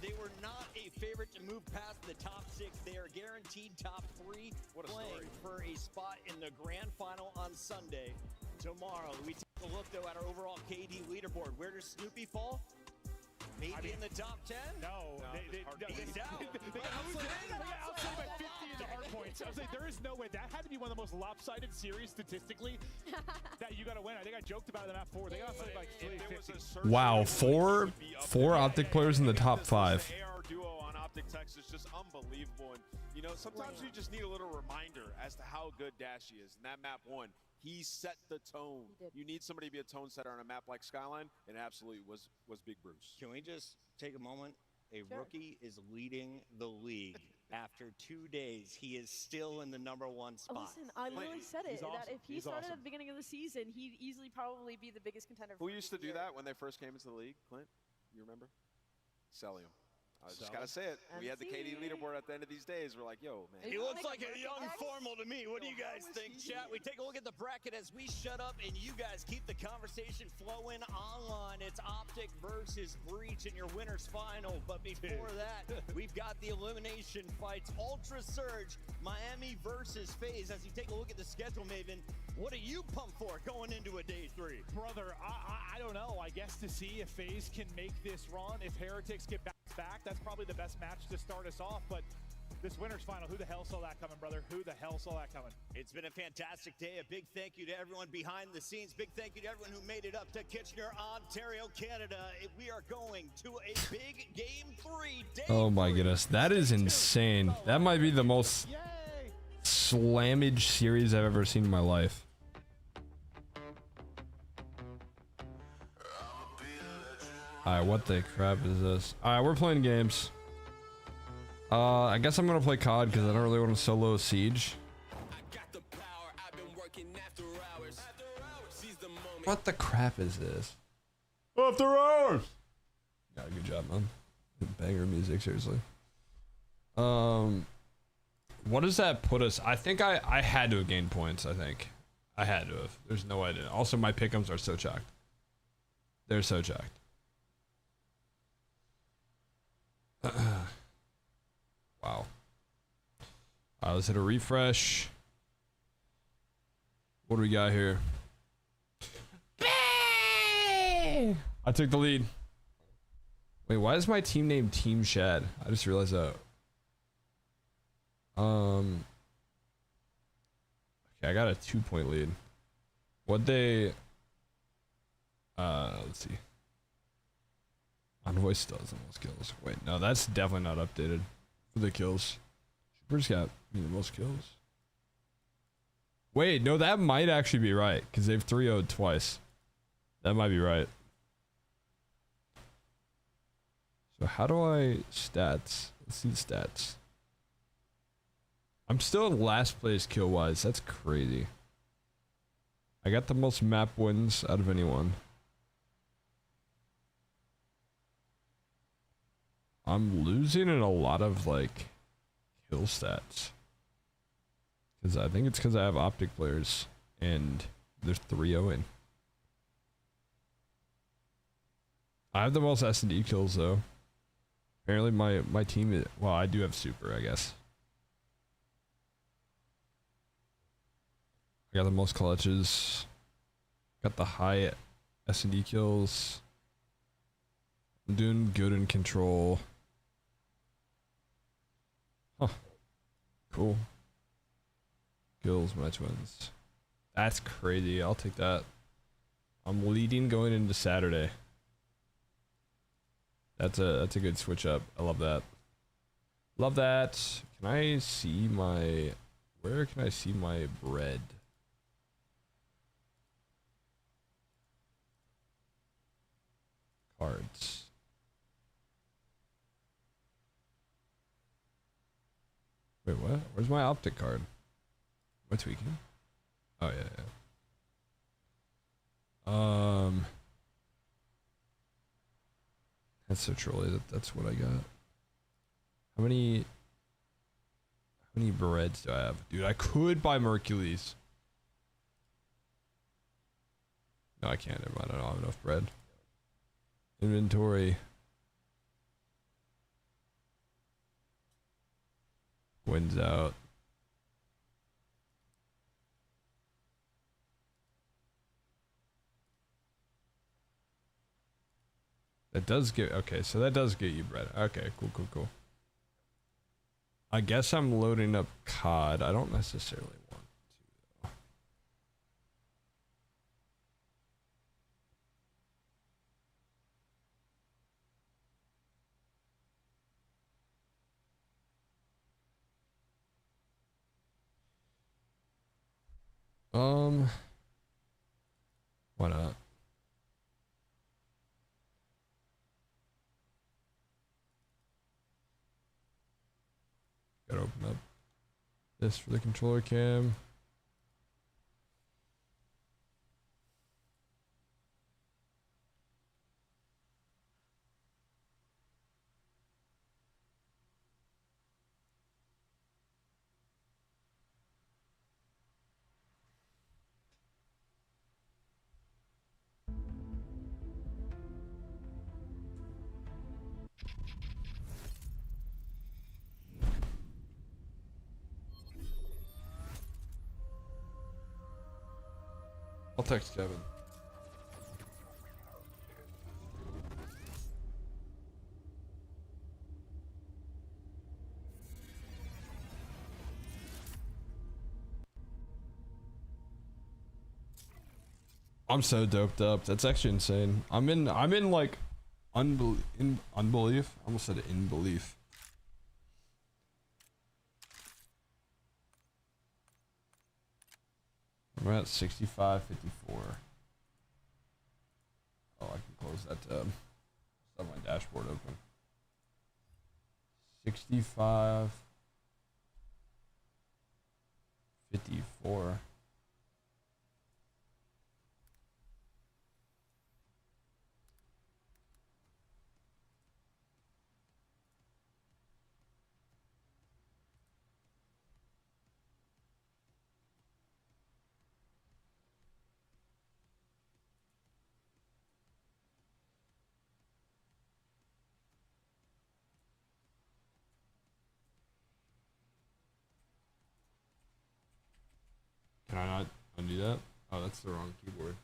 D: they were not a favorite to move past the top 6. They are guaranteed top 3, playing for a spot in the grand final on Sunday. Tomorrow, we take a look, though, at our overall KD leaderboard. Where does Snoopy fall? Maybe in the top 10?
N: No,
D: he's out.
N: They got outside by 50 in the hard points. I was like, there is no way. That had to be one of the most lopsided series statistically that you got to win. I think I joked about it in map 4. They got outside by 50.
A: Wow, four Optic players in the top 5.
L: AR duo on Optic Text is just unbelievable. And, you know, sometimes you just need a little reminder as to how good Dashy is. And that map 1, he set the tone. You need somebody to be a tone setter on a map like Skyline, and it absolutely was Big Bruce.
D: Can we just take a moment? A rookie is leading the league. After 2 days, he is still in the #1 spot.
F: Listen, I literally said it, that if he started
L: awesome.
F: at the beginning of the season, he'd easily probably be the biggest contender.
L: Who used to do that when they first came into the league, Clint? You remember? Celium. I just gotta say it. We had the KD leaderboard at the end of these days. We're like, yo, man.
D: He looks like a young formal to me. What do you guys think, chat? We take a look at the bracket as we shut up and you guys keep the conversation flowing online. It's Optic versus Breach in your winner's final. But before that, we've got the elimination fights. Ultra Surge, Miami versus FaZe. As you take a look at the schedule, Maven, what are you pumped for going into a day 3?
N: Brother, I don't know. I guess to see if FaZe can make this run, if Heretics get back, that's probably the best match to start us off. But this winner's final, who the hell saw that coming, brother? Who the hell saw that coming?
D: It's been a fantastic day. A big thank you to everyone behind the scenes. Big thank you to everyone who made it up to Kitchener, Ontario, Canada. We are going to a big game 3 day.
A: Oh my goodness, that is insane. That might be the most slammage series I've ever seen in my life. Alright, what the crap is this? Alright, we're playing games. I guess I'm gonna play COD because I don't really want to solo Siege. What the crap is this? After hours! Yeah, good job, man. Banger music, seriously. What does that put us? I think I had to have gained points, I think. I had to have. There's no way I didn't. Also, my pick'ems are so jacked. They're so jacked. Wow. Alright, let's hit a refresh. What do we got here? I took the lead. Wait, why is my team named Team Shad? I just realized that. Okay, I got a 2-point lead. What they let's see. Envoy still has the most kills. Wait, no, that's definitely not updated for the kills. Shooper's got the most kills. Wait, no, that might actually be right because they've 3-0'd twice. That might be right. So how do I stats? Let's see the stats. I'm still in last place kill wise. That's crazy. I got the most map wins out of anyone. I'm losing in a lot of like kill stats. Because I think it's because I have Optic players and they're 3-0-ing. I have the most S&D kills though. Apparently my team is, well, I do have super, I guess. I got the most clutches. Got the high S&D kills. I'm doing good in control. Huh. Cool. Kills, match wins. That's crazy. I'll take that. I'm leading going into Saturday. That's a good switch up. I love that. Love that. Can I see my, where can I see my bread? Cards. Wait, what? Where's my Optic card? Am I tweaking? Oh yeah, That's so trolly that that's what I got. How many breads do I have? Dude, I could buy Mercules. No, I can't. I don't have enough bread. Inventory. Wins out. That does get, okay, so that does get you bread. Okay, cool. I guess I'm loading up COD. I don't necessarily want to, though. Why not? Gotta open up this for the controller cam. I'll text Kevin. I'm so doped up. That's actually insane. I'm in like unbelief. I almost said in belief. I'm at 65.54. Oh, I can close that tab. Just have my dashboard open. 65.54. Can I not undo that? Oh, that's the wrong keyboard.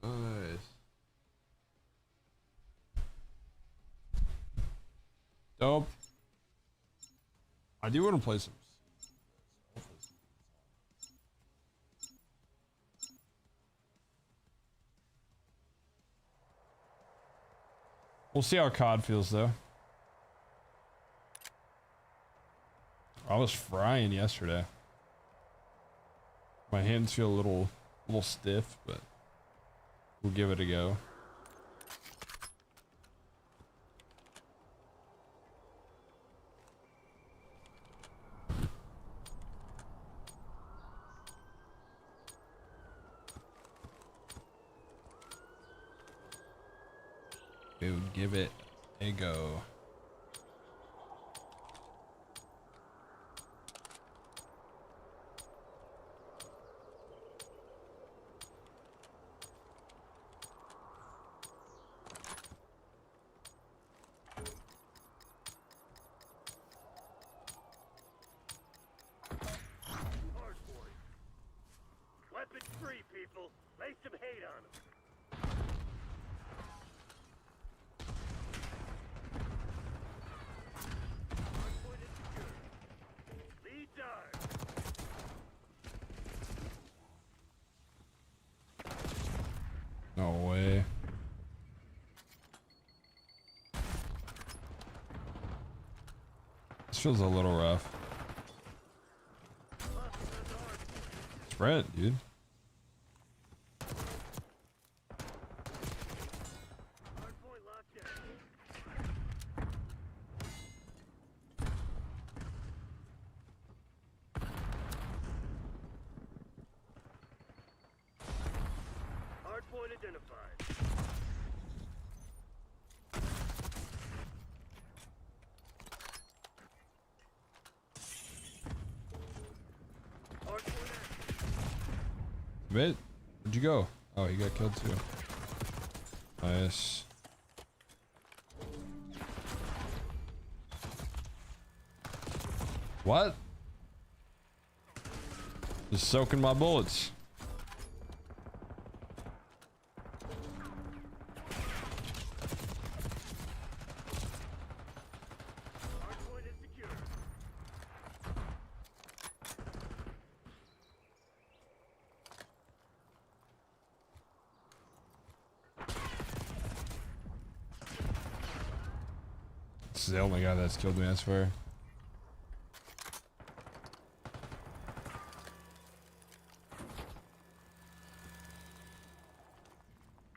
A: Nice. Dope. I do want to play some. We'll see how COD feels though. I was frying yesterday. My hands feel a little stiff, but we'll give it a go. Dude, give it a go.
Q: it free, people. Lay some hate on them. Hardpoint is secure. Lead dive.
A: No way. This feels a little rough. Sprint, dude.
Q: Hardpoint locked down. Hardpoint identified. Hardpoint active.
A: Bit? Where'd you go? Oh, he got killed too. Nice. What? Just soaking my bullets.
Q: Hardpoint is secure.
A: This is the only guy that's killed me, I swear.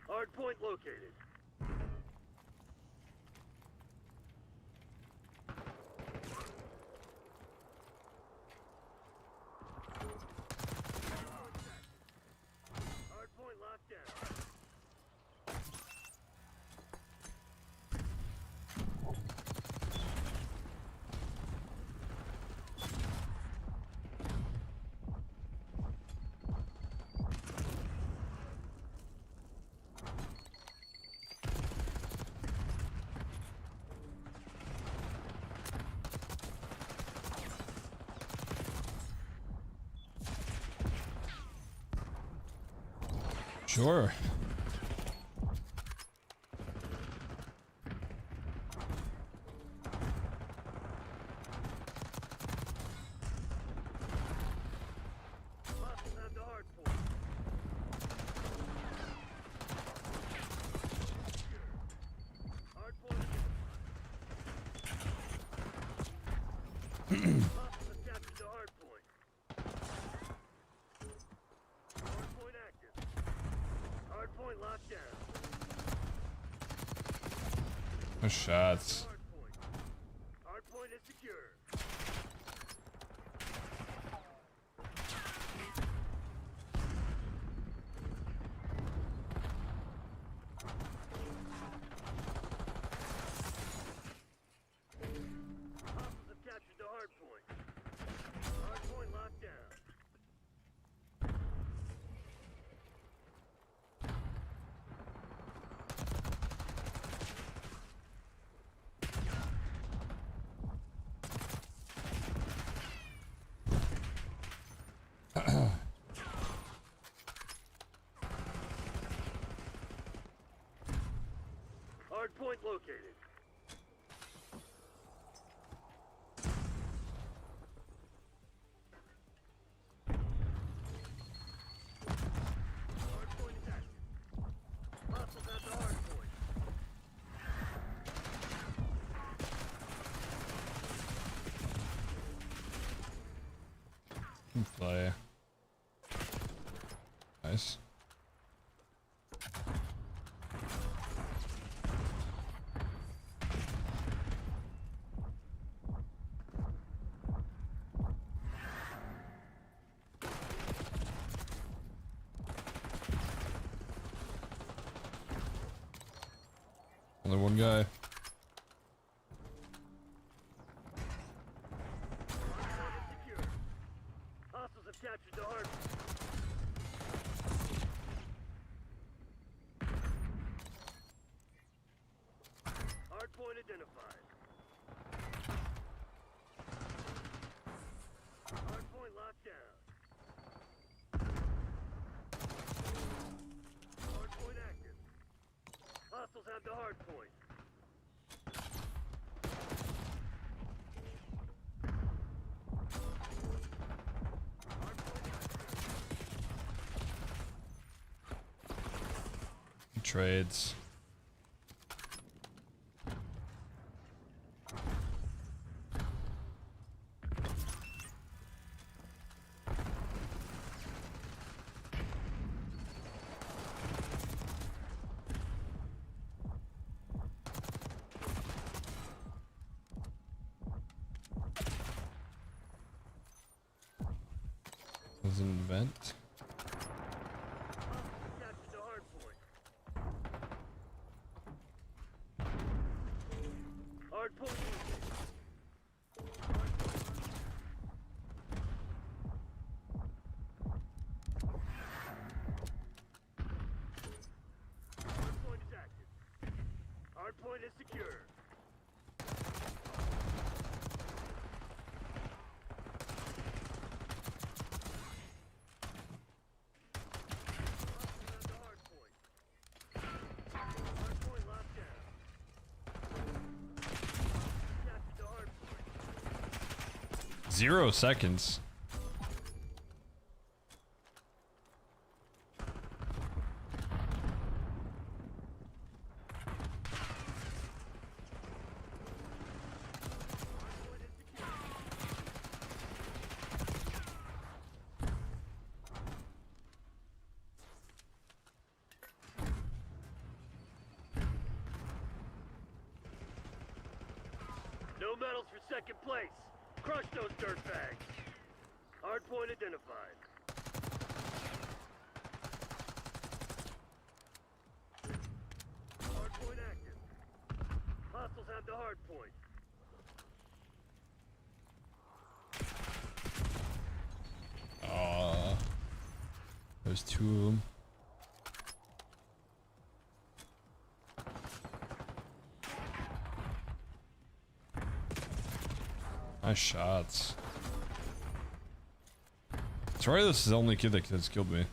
Q: Hardpoint located. Hardpoint locked down.
A: Sure.
Q: Hostiles have the hardpoint. Hardpoint identified. Hostiles have captured the hardpoint. Hardpoint active. Hardpoint locked down.
A: No shots.
Q: Hardpoint is secure. Hostiles have captured the hardpoint. Hardpoint locked down. Hardpoint located. Hardpoint is active. Hostiles at the hardpoint.
A: Play. Nice. Only one guy.
Q: Hardpoint is secure. Hostiles have captured the hardpoint. Hardpoint identified. Hardpoint locked down. Hostiles have the hard point.
A: Trades. Was an event.
Q: Captured the hard point. Hard point. Hard point is active. Hard point is secure. Hard point locked down. Captured the hard point.
A: 0 seconds.
Q: No medals for second place. Crush those dirtbags. Hard point identified. Hard point active. Hostiles have the hard point.
A: There's 2 of them. Nice shots. Sorry, this is the only kid that has killed me.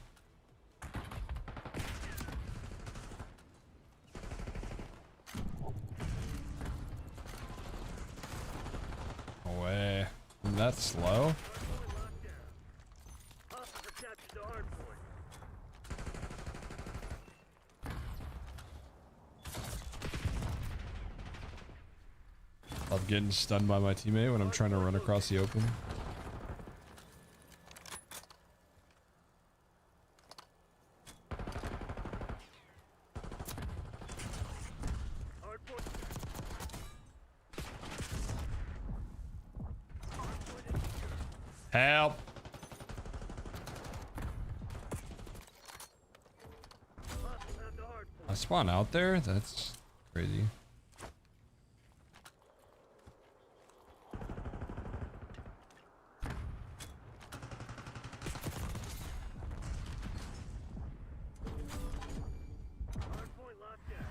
A: No way. That's slow?
Q: Hostiles have captured the hard point.
A: I'm getting stunned by my teammate when I'm trying to run across the open.
Q: Hard point.
A: Help!
Q: Hostiles have the hard point.
A: I spawn out there? That's crazy.
Q: Hard point locked down.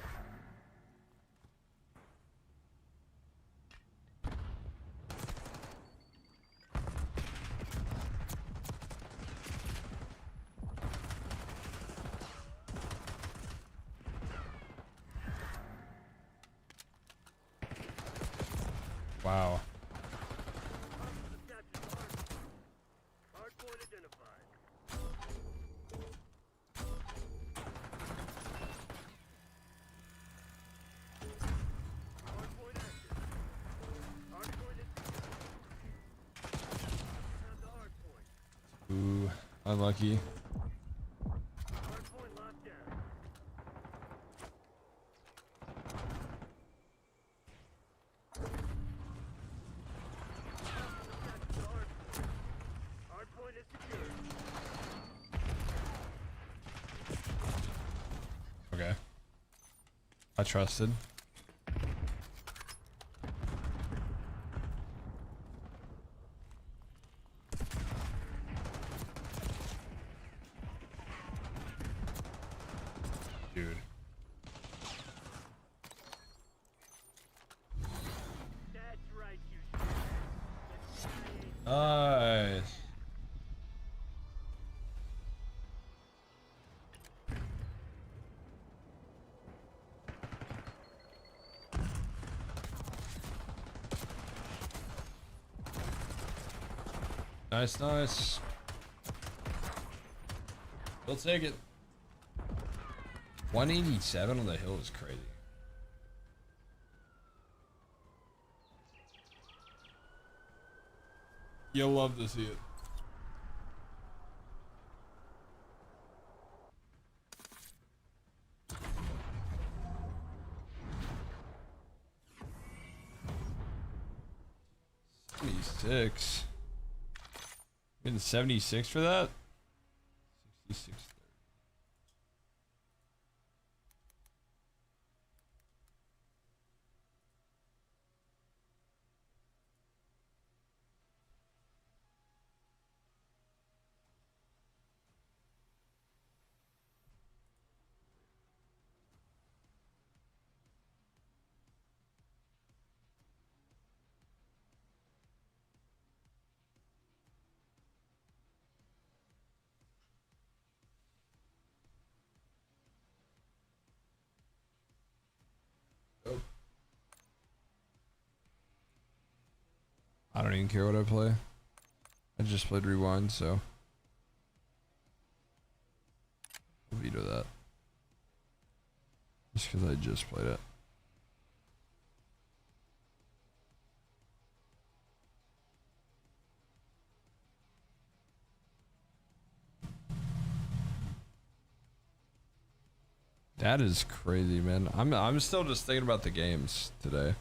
A: Wow.
Q: Hostiles have captured the hard point. Hard point identified. Hard point active. Hard point is have the hard point.
A: Ooh, unlucky.
Q: Hard point locked down. Hostiles have captured the hard point. Hard point is secure.
A: Okay. I trusted. Dude.
Q: That's right, you
A: Nice. Nice, nice. We'll take it. 187 on the hill is crazy. You'll love to see it. $76. Getting 76 for that? 66. I don't even care what I play. I just played Rewind, so I'll veto that. Just because I just played it. That is crazy, man. I'm still just thinking about the games today.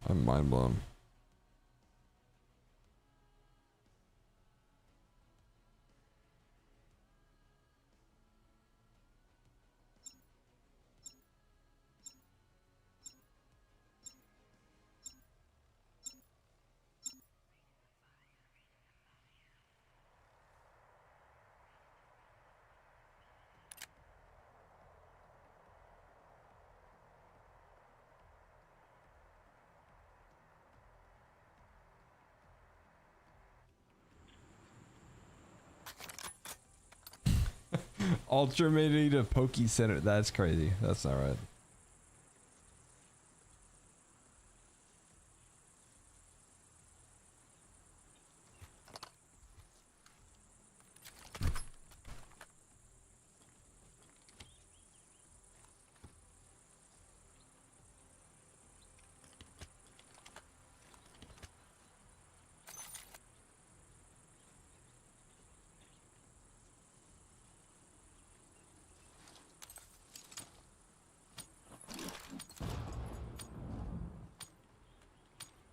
A: I'm mind blown. Ultra made it to Poke Center. That's crazy. That's not right.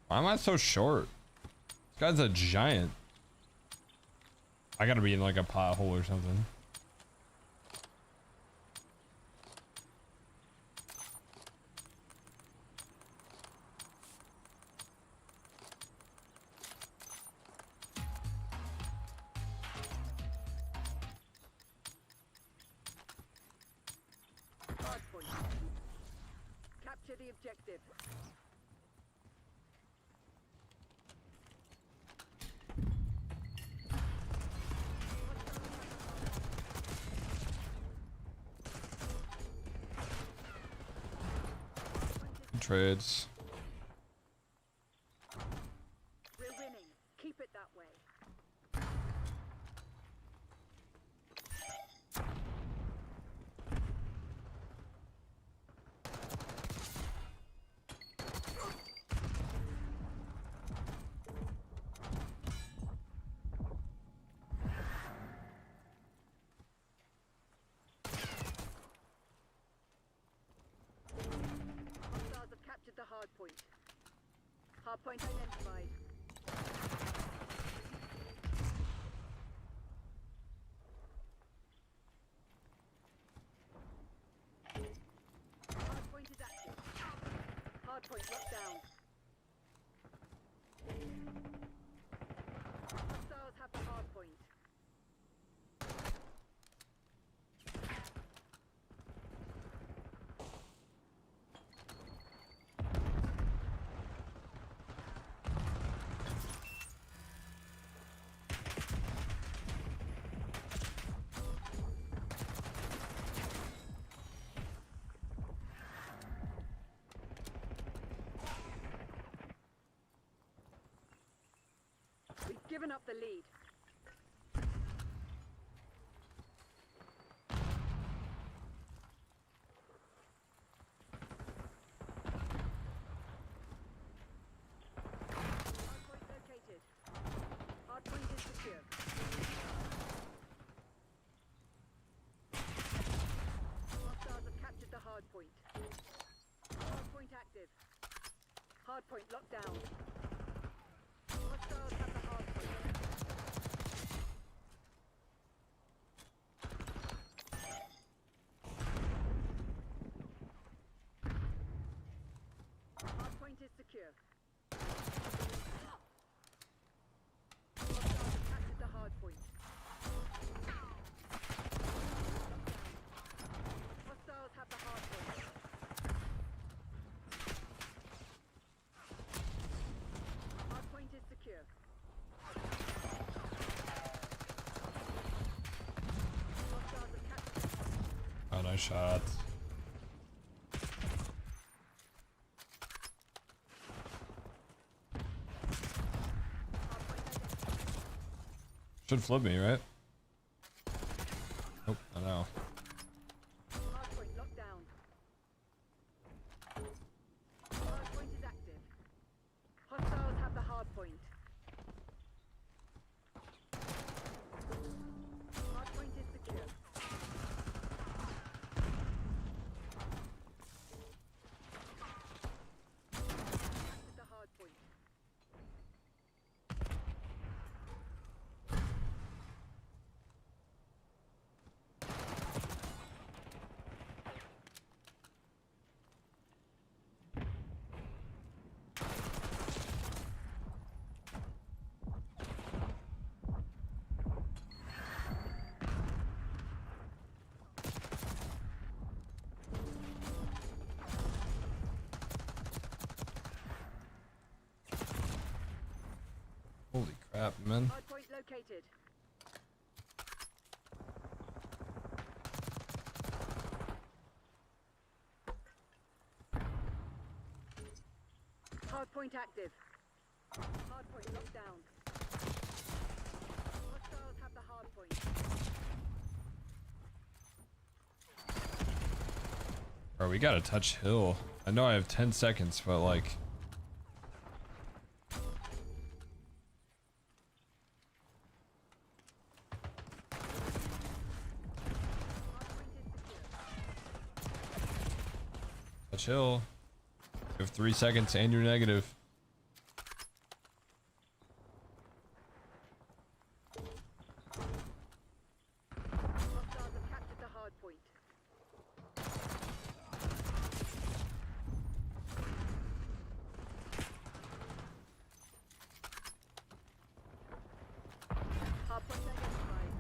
A: Why am I so short? This guy's a giant. I gotta be in like a pothole or something.
Q: Hardpoint. Capture the objective.
A: Trades.
Q: We're winning. Keep it that way. Hostiles have captured the hard point. Hard point identified. Hard point is active. Hard point locked down. Hostiles have the hard point.
H: given up the lead. Hardpoint located. Hardpoint is secure. Hostiles have captured the hardpoint. Hardpoint active. Hardpoint locked down. Hostiles have the hardpoint. Hardpoint is secure. Hostiles have captured the hardpoint. Hostiles have the hardpoint. Hardpoint is secure. Hostiles have captured the hardpoint.
A: Oh, nice shot. Should flip me, right? Oh, I know.
H: Hardpoint locked down. Hardpoint is active. Hostiles have the hardpoint. Hardpoint is secure. Captured the hardpoint.
A: Holy crap, man.
H: Hardpoint located. Hardpoint active. Hardpoint locked down. Hostiles have the hardpoint.
A: Bro, we gotta touch hill. I know I have 10 seconds, but like... Touch hill. You have 3 seconds and you're negative.
H: Hostiles have captured the hardpoint. Hardpoint identified.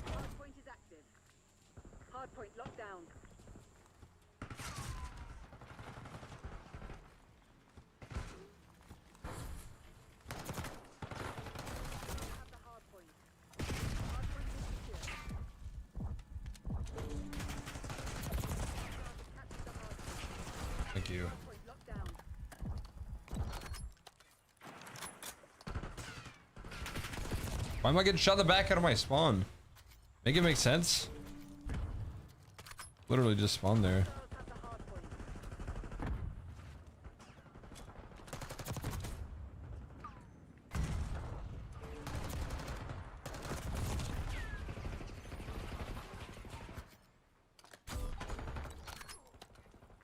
H: Hardpoint is active. Hardpoint locked down. Have the hardpoint. Hardpoint is secure. Captured the hardpoint.
A: Thank you.
H: Hardpoint locked down.
A: Why am I getting shot in the back out of my spawn? Make it make sense? Literally just spawned there.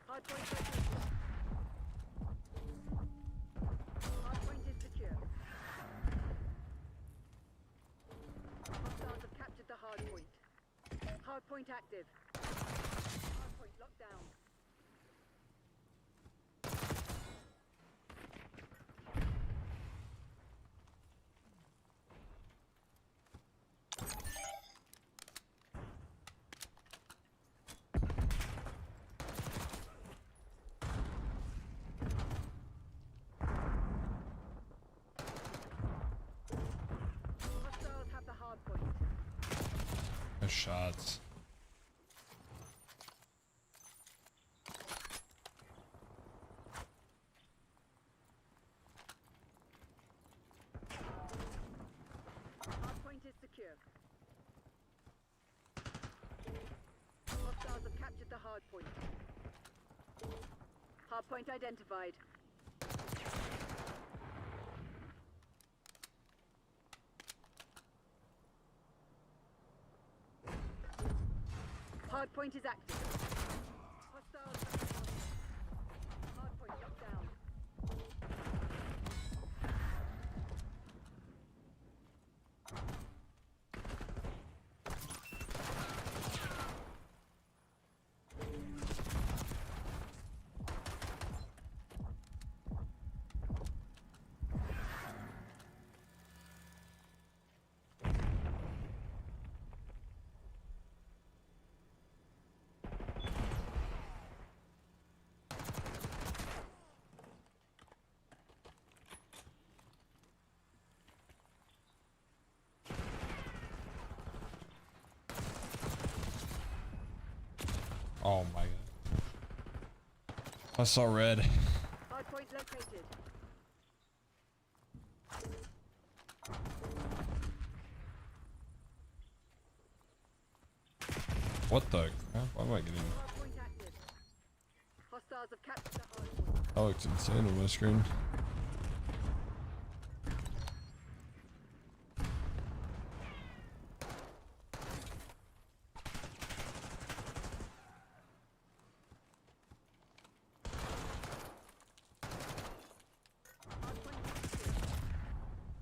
H: Hardpoint located. Hardpoint is secure. Hostiles have captured the hardpoint. Hardpoint active. Hardpoint locked down.
A: Nice shots.
H: hard point. Hard point identified. Hard point is active. Hostiles have the hard point. Hard point locked down.
A: Oh my god. I saw red.
H: Hard point located.
A: What the crap? Why am I getting...
H: Hard point active. Hostiles have captured the hard point.
A: That looks insane on my screen.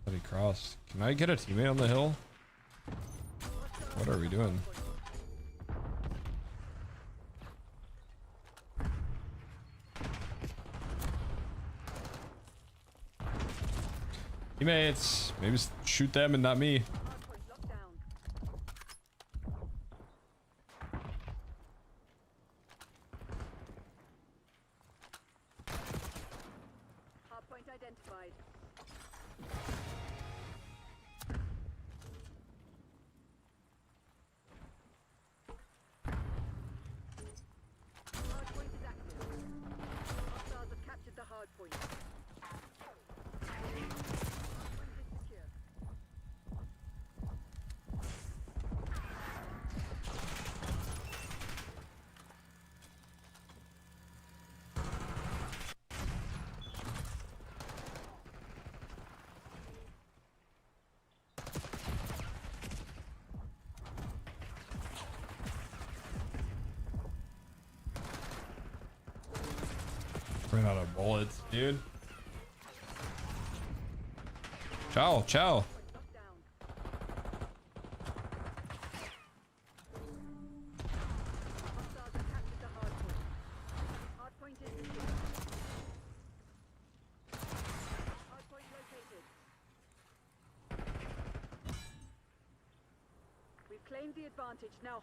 A: But he crossed. Can I get a teammate on the hill? What are we doing? Teammates, maybe shoot them and not me.
H: Hard point locked down. Hard point identified. Hard point is active. Hostiles have captured the hard point. Hard point is secure.
A: Ran out of bullets, dude. Ciao, ciao.
H: Locked down. Hostiles have captured the hard point. Hard point is secure. Hard point located. We've claimed the advantage. Now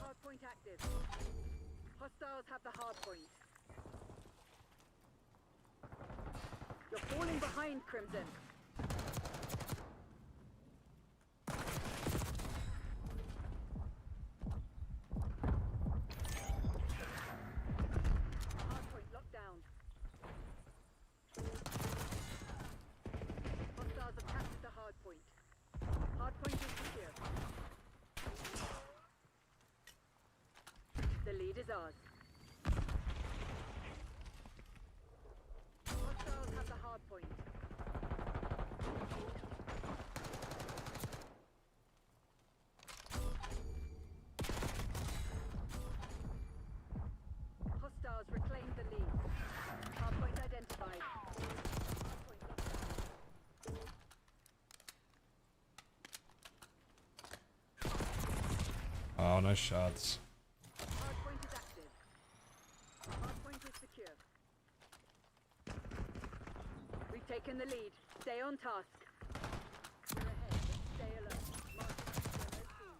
H: hard point active. Hostiles have the hard point. You're falling behind, Crimson. Hard point locked down. Hostiles have captured the hard point. Hard point is secure. The lead is ours. Hostiles have the hard point. Hostiles reclaimed the lead. Hard point identified. Hard point locked down.
A: Oh, nice shots.
H: Hard point is active. Hard point is secure. We've taken the lead. Stay on task. We're ahead, but stay alert. Mark yellow team.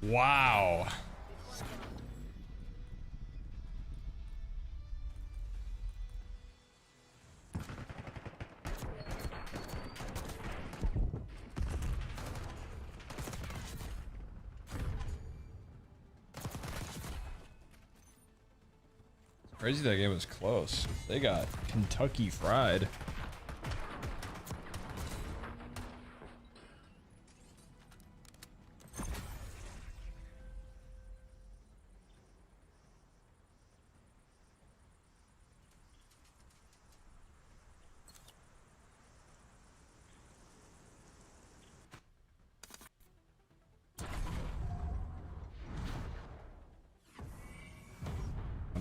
A: Wow. Crazy that game was close. They got Kentucky fried.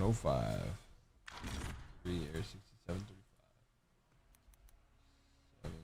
A: Oh 5. 3 years, 67, 35. 7.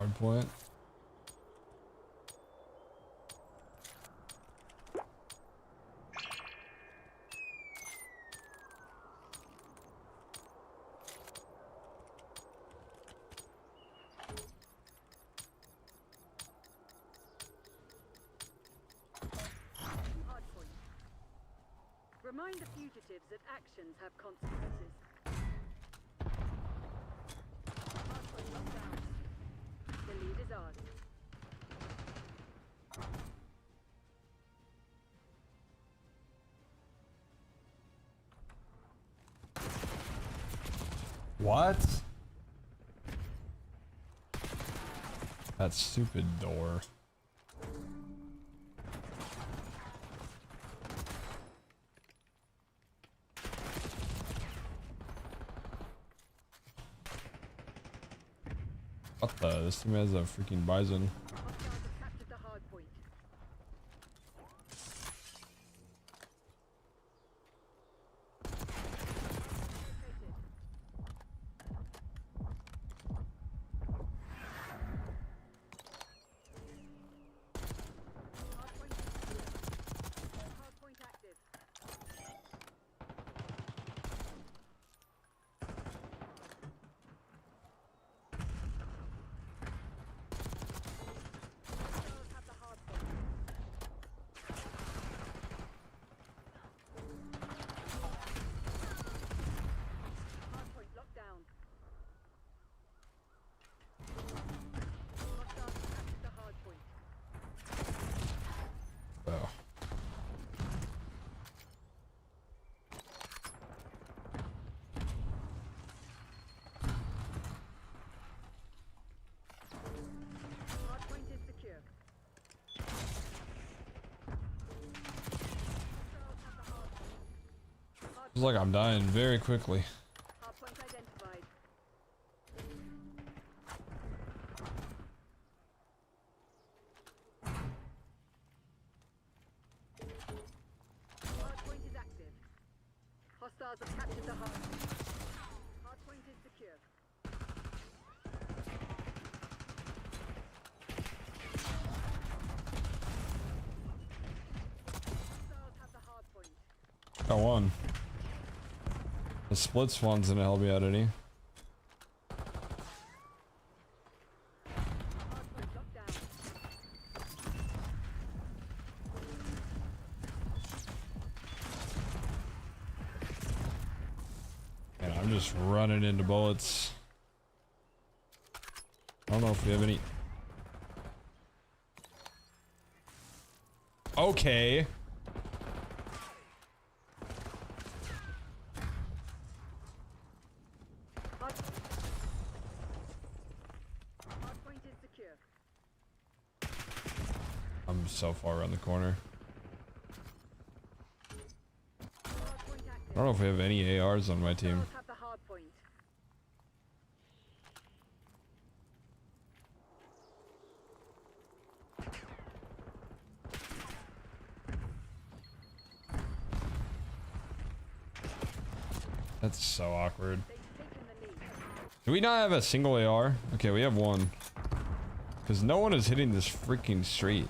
A: Hard point.
H: Hardpoint. Remind the fugitives that actions have consequences. Hardpoint locked down. The lead is ours.
A: What? That stupid door. What the? This team has a freaking bison.
H: Hostiles have captured the hardpoint. Hardpoint active.
A: Feels like I'm dying very quickly.
H: Hardpoint identified. Hardpoint is active. Hostiles have captured the hardpoint. Hardpoint is secure. Hostiles have the hardpoint.
A: Got one. The splits one's gonna help me out any. And I'm just running into bullets. I don't know if we have any. Okay.
H: Hardpoint is secure.
A: I'm so far around the corner. I don't know if we have any ARs on my team.
H: Have the hardpoint.
A: That's so awkward. Do we not have a single AR? Okay, we have one. Because no one is hitting this freaking street.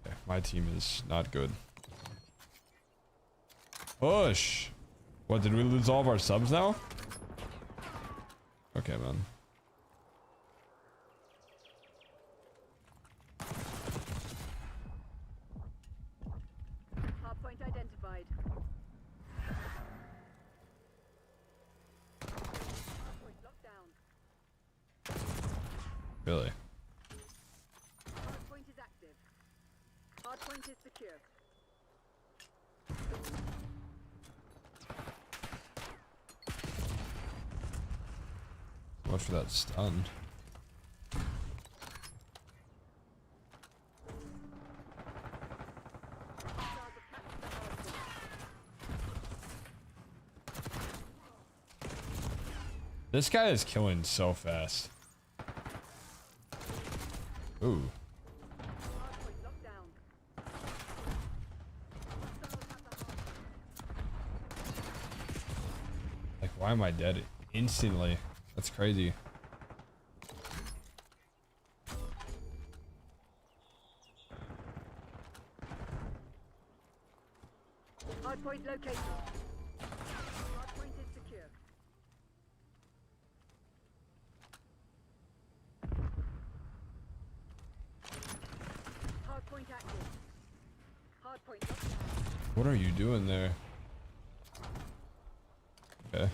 A: Okay, my team is not good. Push! What, did we lose all of our subs now? Okay, man.
H: Hardpoint identified. Hardpoint locked down.
A: Really?
H: Hardpoint is active. Hardpoint is secure.
A: Much for that stun. This guy is killing so fast. Ooh. Like, why am I dead instantly? That's crazy.
H: Hardpoint located. Hardpoint is secure. Hardpoint active. Hardpoint locked down.
A: What are you doing there? Okay.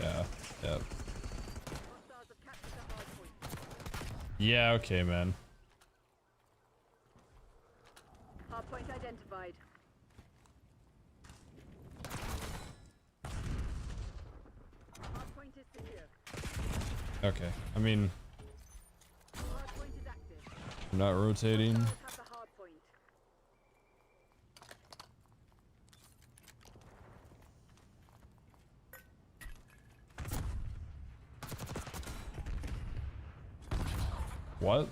A: Yeah, yep. Yeah, okay, man.
H: Hardpoint identified. Hardpoint is secure.
A: Okay, I mean,
H: Hardpoint is active.
A: I'm not rotating.
H: Have the hardpoint.
A: What?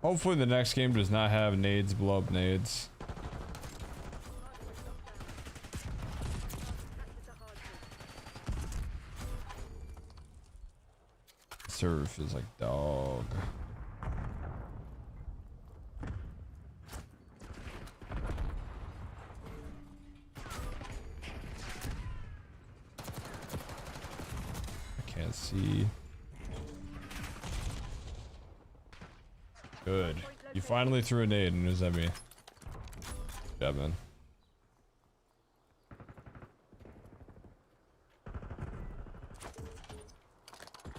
A: Hopefully the next game does not have nades blow up nades. Server feels like dog. Good. You finally threw a nade, and what does that mean? Yeah, man.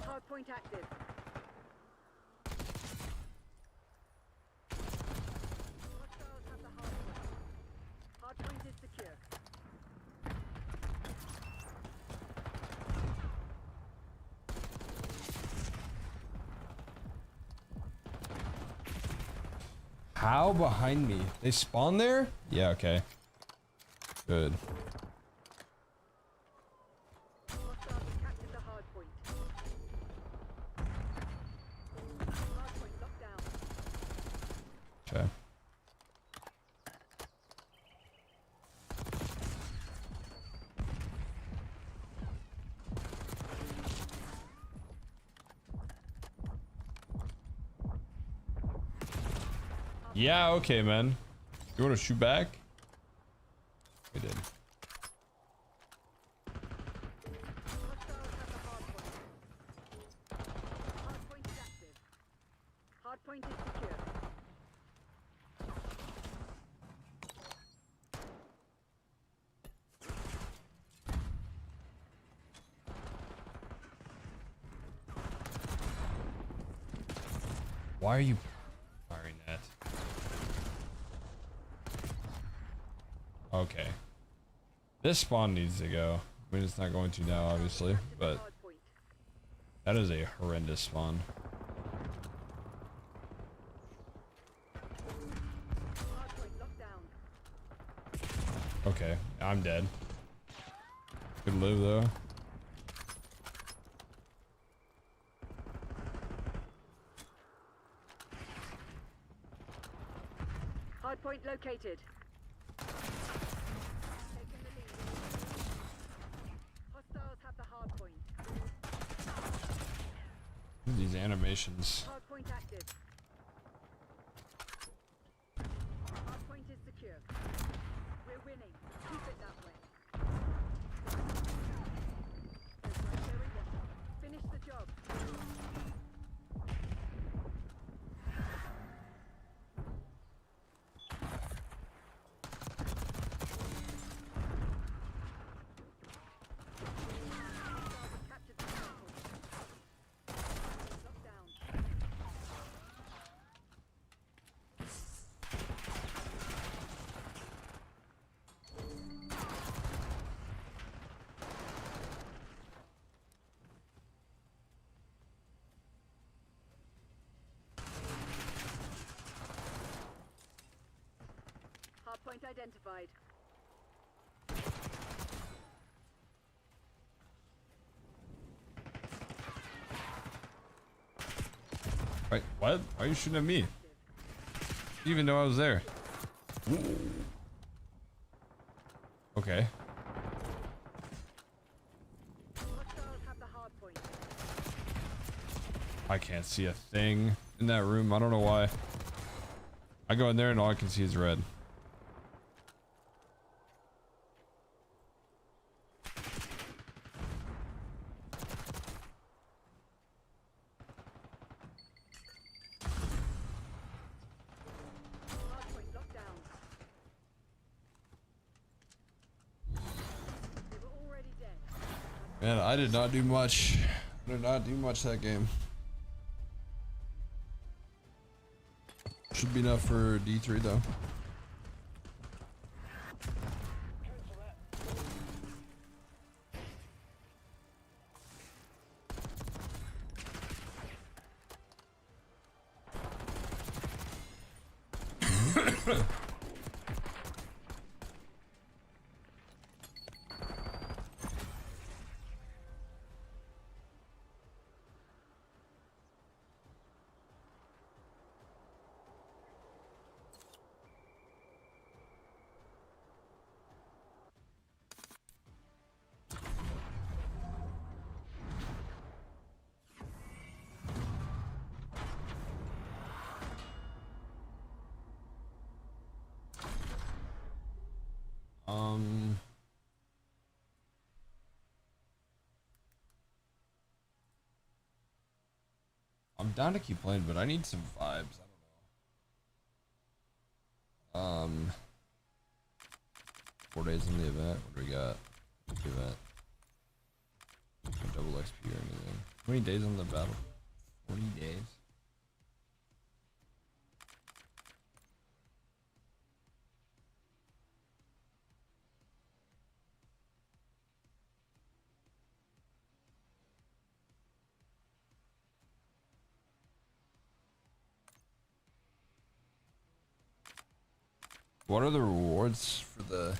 H: Hardpoint active. Hostiles have the hardpoint. Hardpoint is secure.
A: How behind me? They spawn there? Yeah, okay. Good.
H: Hostiles have captured the hardpoint. Hardpoint locked down.
A: Okay. Yeah, okay, man. You want to shoot back? We did.
H: Hostiles have the hardpoint. Hardpoint is active. Hardpoint is secure.
A: Why are you firing that? Okay. This spawn needs to go. I mean, it's not going to now, obviously, but that is a horrendous spawn.
H: Hardpoint locked down.
A: Okay, I'm dead. Could live though.
H: Hardpoint located. Taking the lead. Hostiles have the hardpoint.
A: These animations.
H: Hardpoint active. Hardpoint is secure. We're winning. Keep it that way. There's no showing off. Finish the job. Captured the hardpoint. Locked down. Hardpoint identified.
A: Wait, what? Why are you shooting at me? You even know I was there. Okay.
H: Hostiles have the hardpoint.
A: I can't see a thing in that room. I don't know why. I go in there and all I can see is red.
H: Hardpoint locked down. They were already dead.
A: Man, I did not do much. I did not do much that game. Should be enough for D3 though. I'm down to keep playing, but I need some vibes. I don't know. 4 days in the event. What do we got? The event. No double XP or anything. How many days on the battle? 40 days. What are the rewards for the...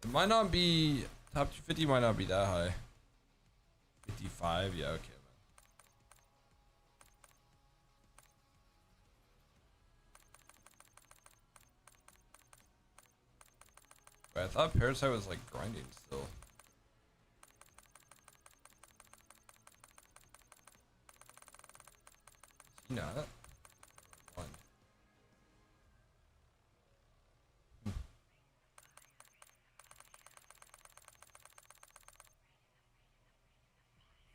A: It might not be... Top 250 might not be that high. 55? Yeah, okay. Wait, I thought Parasite was like grinding still. Is he not? One.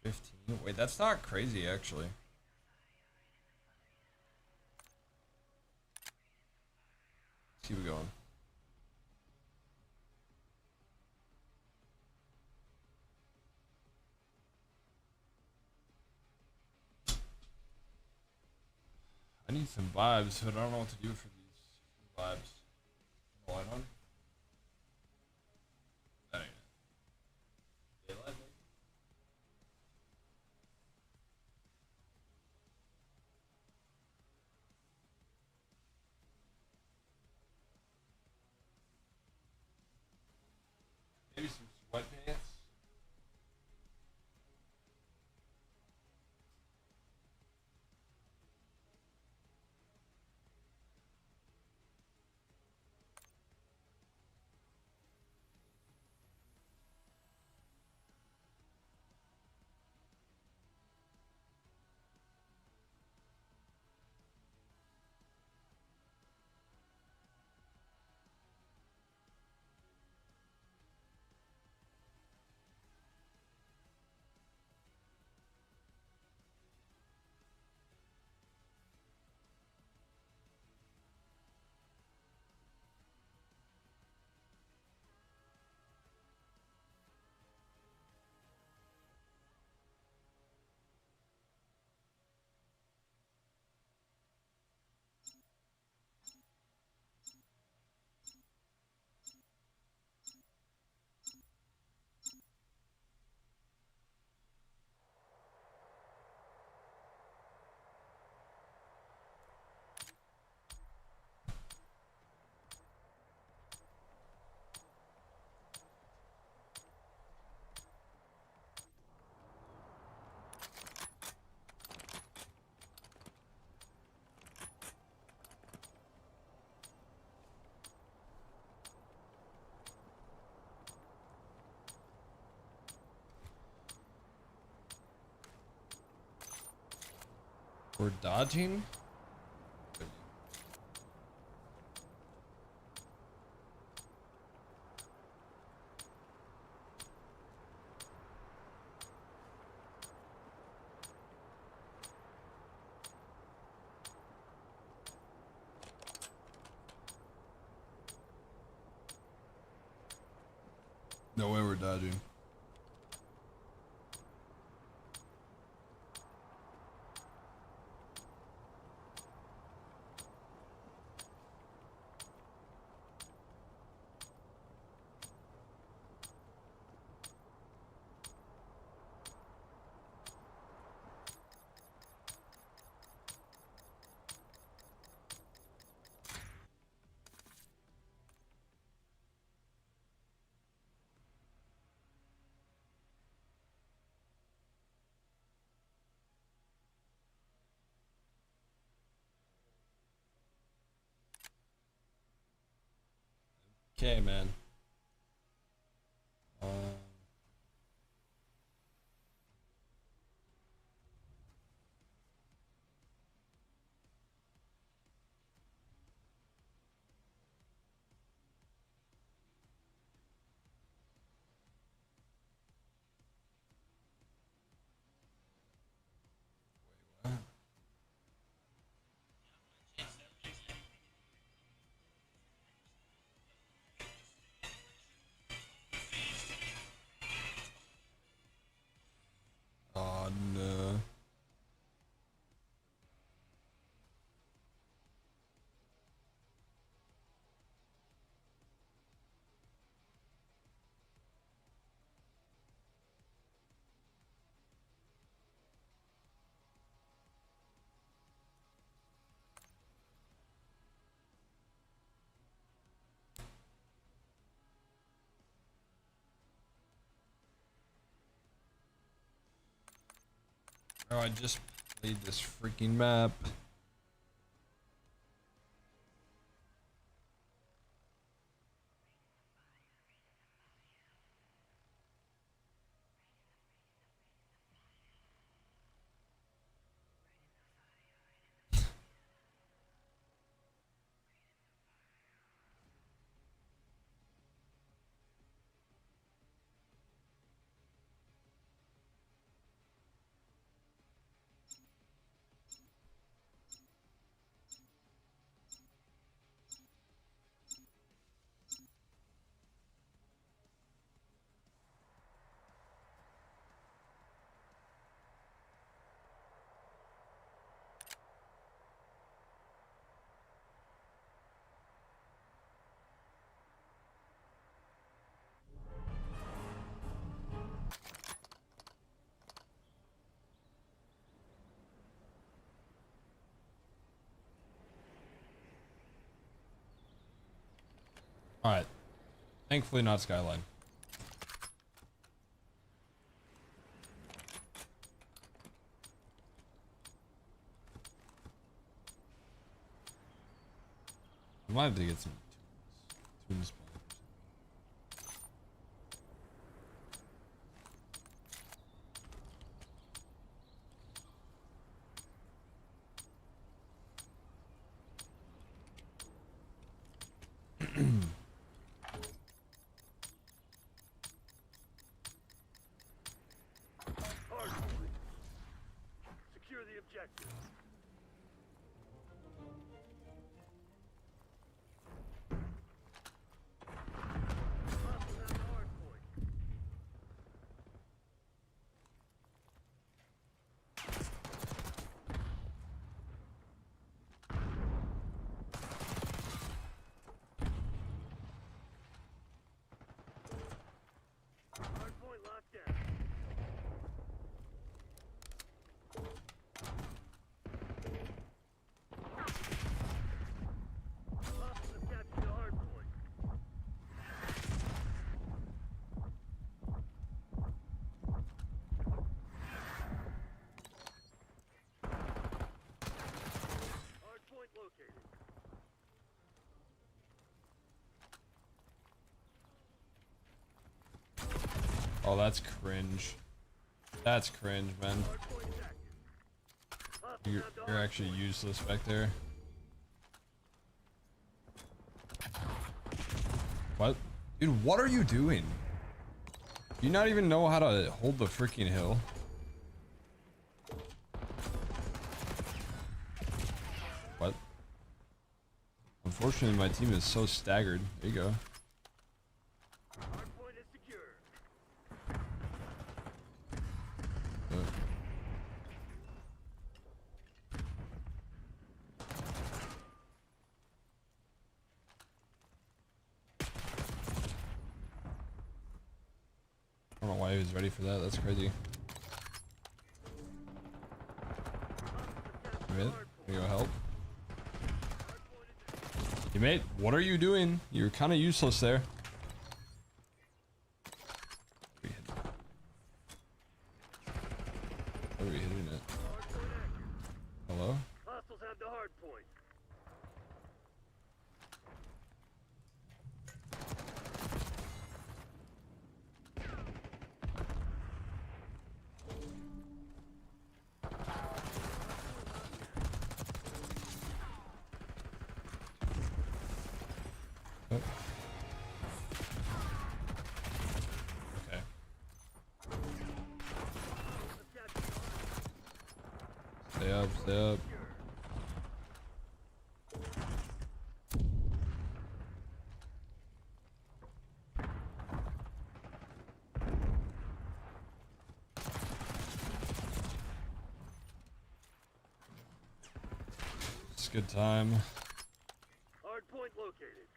A: 15? Wait, that's not crazy actually. Let's keep it going. I need some vibes, but I don't know what to do for these vibes. Light on? That ain't it. Daylight, maybe? Maybe some sweatpants? We're dodging? No way we're dodging. Okay, man. Oh, I just played this freaking map. All right. Thankfully not Skyline. I might have to get some tunes.
Q: Hardpoint. Secure the objective. Hostiles have the hardpoint. Hardpoint locked down. Hostiles have captured the hardpoint. Hardpoint located.
A: Oh, that's cringe. That's cringe, man. You're actually useless back there. What? Dude, what are you doing? Do you not even know how to hold the freaking hill? What? Unfortunately, my team is so staggered. There you go.
Q: Hardpoint is secure.
A: I don't know why he was ready for that. That's crazy. Mate, can you go help? Hey, mate, what are you doing? You're kind of useless there. Where are we hitting it? Hello?
Q: Hostiles have the hardpoint.
A: Oh. Okay. Stay up, stay up. It's a good time.
Q: Hardpoint located.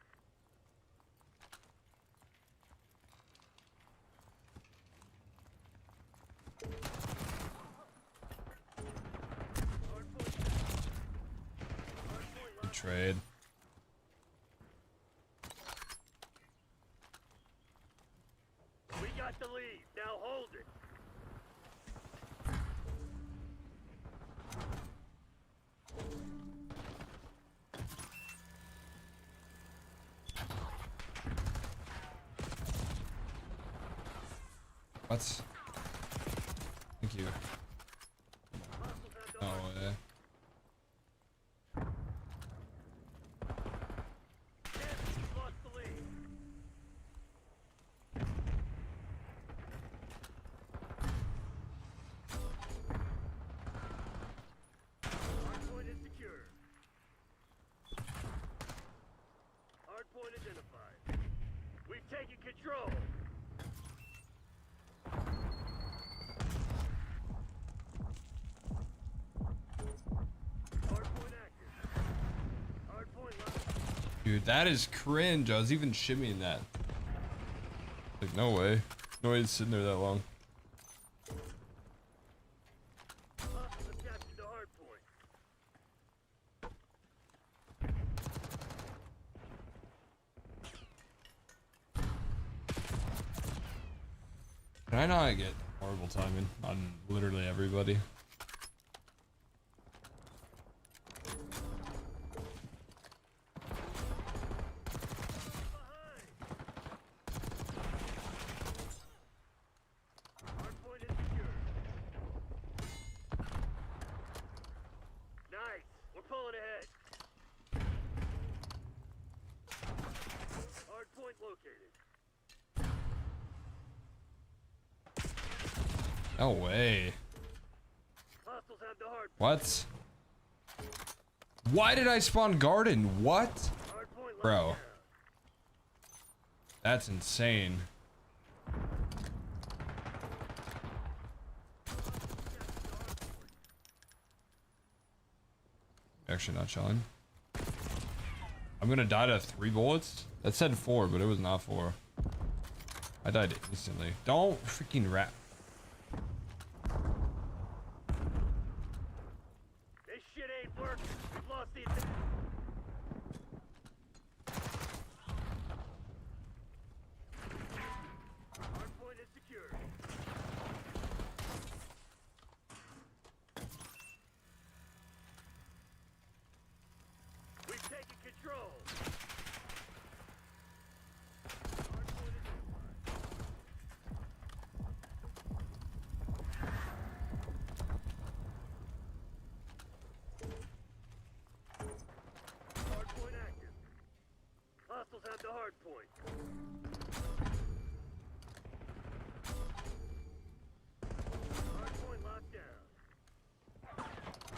A: Good trade.
Q: We got the lead. Now hold it.
A: What? Thank you. No way.
Q: Lost the lead. Hardpoint is secure. Hardpoint identified. We've taken control. Hardpoint active. Hardpoint locked.
A: Dude, that is cringe. I was even shimmying that. Like, no way. No way it's sitting there that long.
Q: Hostiles have captured the hardpoint.
A: Can I not get horrible timing on literally everybody?
Q: Hardpoint is secure. Nice. We're pulling ahead. Hardpoint located.
A: No way.
Q: Hostiles have the hard.
A: What? Why did I spawn garden? What?
Q: Hardpoint
A: Bro.
Q: locked down.
A: That's insane. Actually not chilling. I'm gonna die to 3 bullets? That said 4, but it was not 4. I died instantly. Don't freaking rap.
Q: This shit ain't working. We've lost the advantage. Hardpoint is secure. We've taken control. Hardpoint is identified. Hardpoint active. Hostiles have the hardpoint. Hardpoint locked down.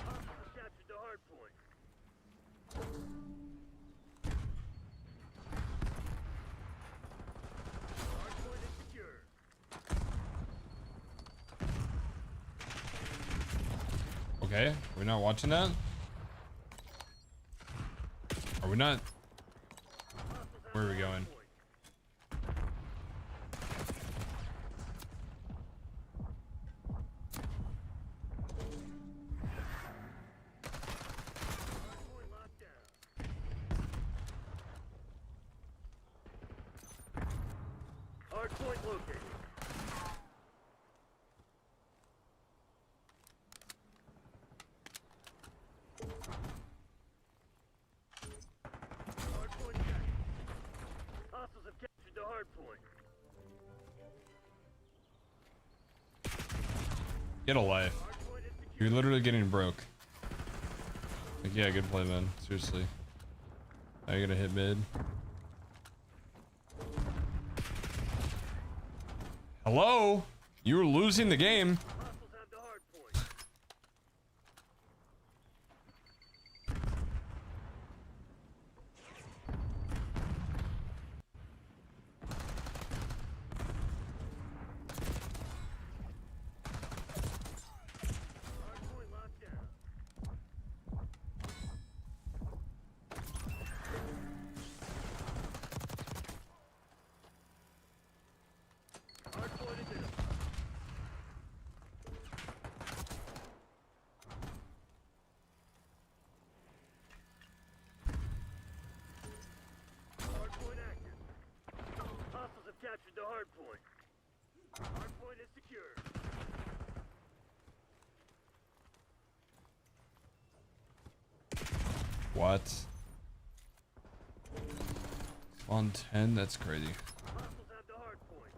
Q: Hostiles have captured the hardpoint. Hardpoint is secure.
A: Okay, we're not watching that? Are we not? Where are we going?
Q: Hardpoint locked down. Hardpoint located. Hardpoint active. Hostiles have captured the hardpoint.
A: Get a life.
Q: Hardpoint is secure.
A: You're literally getting broke. Like, yeah, good play, man. Seriously. Now you're gonna hit mid. Hello? You were losing the game.
Q: Hostiles have the hardpoint. Hardpoint locked down. Hardpoint identified. Hardpoint active. Hostiles have captured the hardpoint. Hardpoint is secure.
A: What? On 10? That's crazy.
Q: Hostiles have the hardpoint.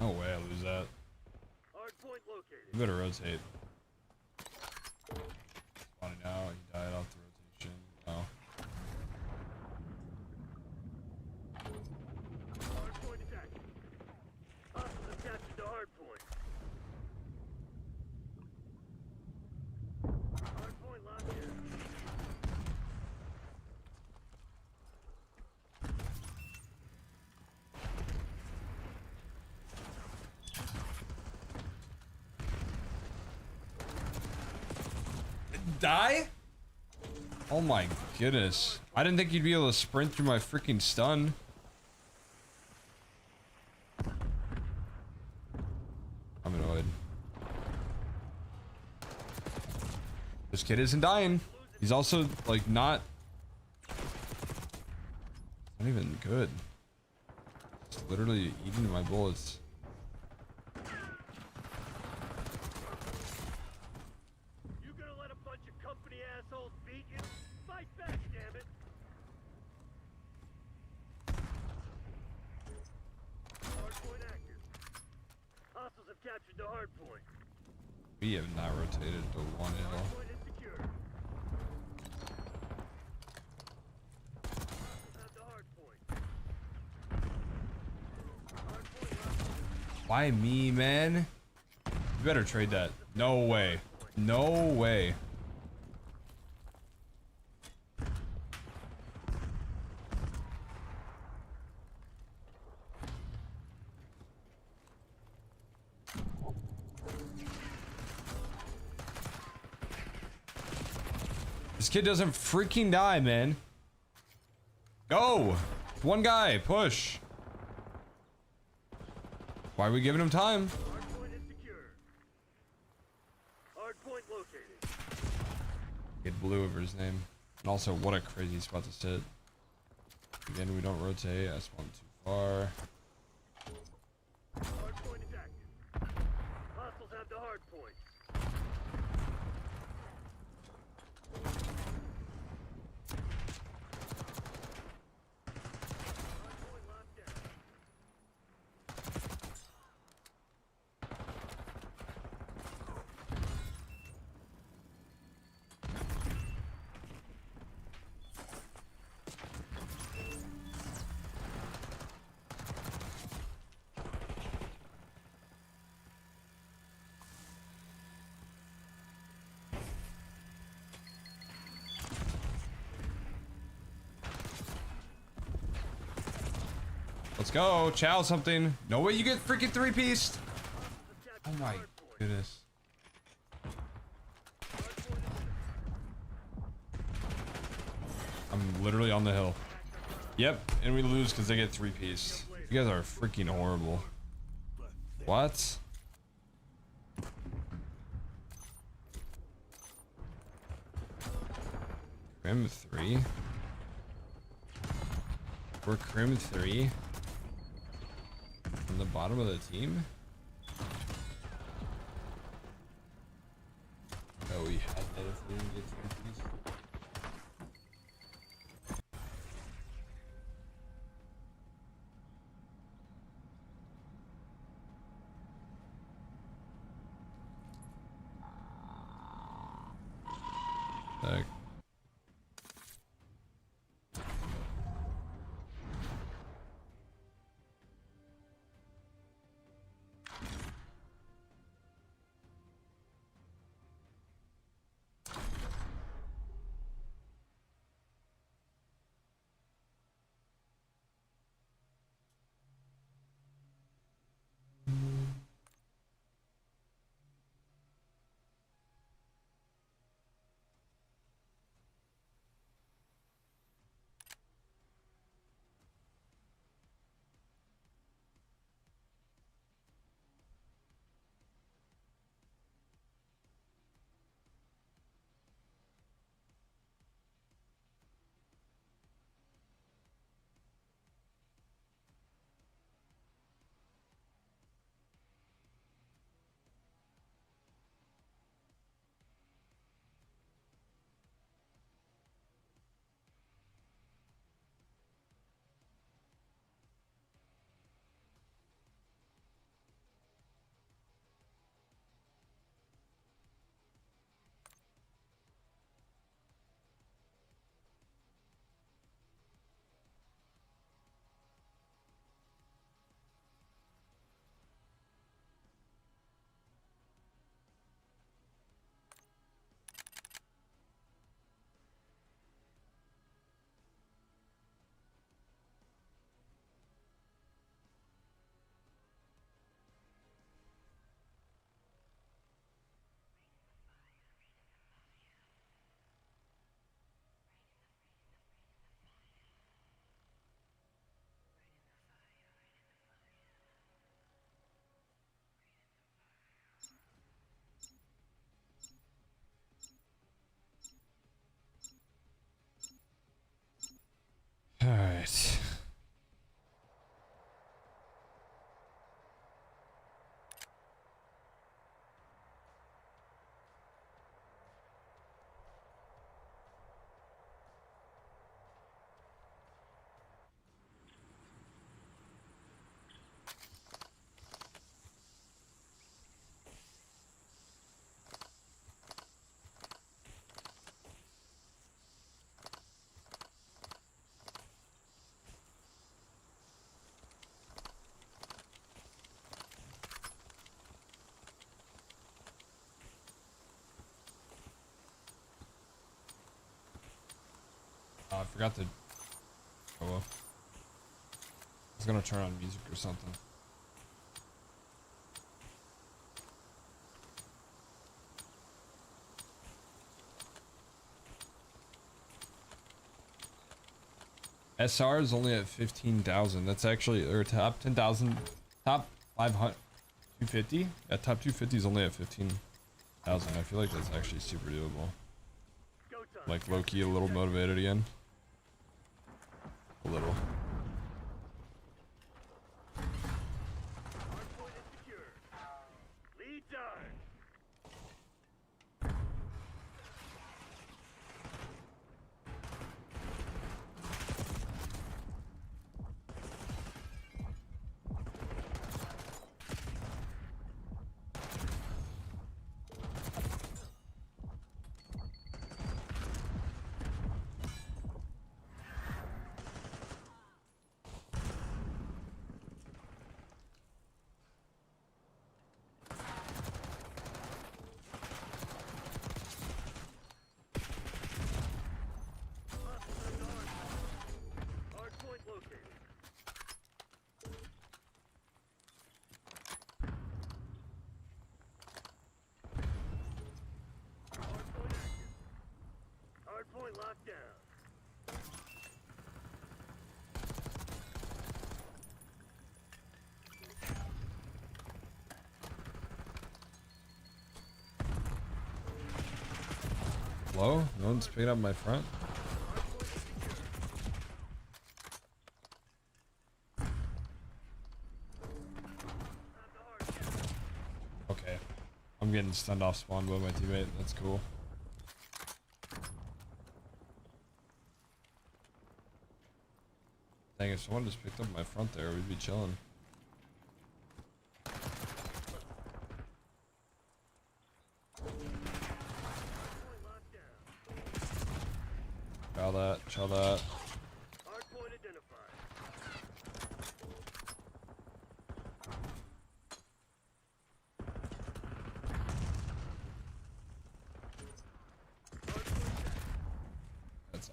A: No way I lose that.
Q: Hard point located.
A: You better rotate. Funny now, he died off the rotation. Oh.
Q: Hard point attack. Hostiles have captured the hard point. Hard point locked in.
A: Die? Oh my goodness. I didn't think you'd be able to sprint through my freaking stun. I'm annoyed. This kid isn't dying. He's also like not even good. It's literally eating my bullets.
Q: You gonna let a bunch of company assholes beat you? Fight back, damn it! Hard point active. Hostiles have captured the hard point.
A: We have not rotated to 1 hill.
Q: Hard point is secure. Hostiles have the hard point. Hard point locked in.
A: Why me, man? You better trade that. No way. No way. This kid doesn't freaking die, man. Go! One guy, push. Why are we giving him time?
Q: Hard point is secure. Hard point located.
A: Get blue over his name. And also, what a crazy spot to sit. Again, we don't rotate. I spawned too far.
Q: Hard point is active. Hostiles have the hard point. Hard point locked down.
A: Let's go. Chow something. No way you get freaking 3-pieced. Oh my goodness. I'm literally on the hill. Yep, and we lose because they get 3-pieced. You guys are freaking horrible. What? Crim 3? We're Crim 3? From the bottom of the team? Oh, we had that if we didn't get 3-pieced. Heck. I forgot to. Oh well. I was gonna turn on music or something. SR is only at 15,000. That's actually, or top 10,000, top 500, 250. Yeah, top 250 is only at 15,000. I feel like that's actually super doable. Like low key, a little motivated again. A little.
Q: Hardpoint is secure. Lead time. Hardpoint located. Hardpoint active. Hardpoint locked down.
A: Hello? No one's picking up my front? Okay. I'm getting stunned off spawn by my teammate. That's cool. Dang, if someone just picked up my front there, we'd be chilling. Chow that, chow that.
Q: Hardpoint identified.
A: That's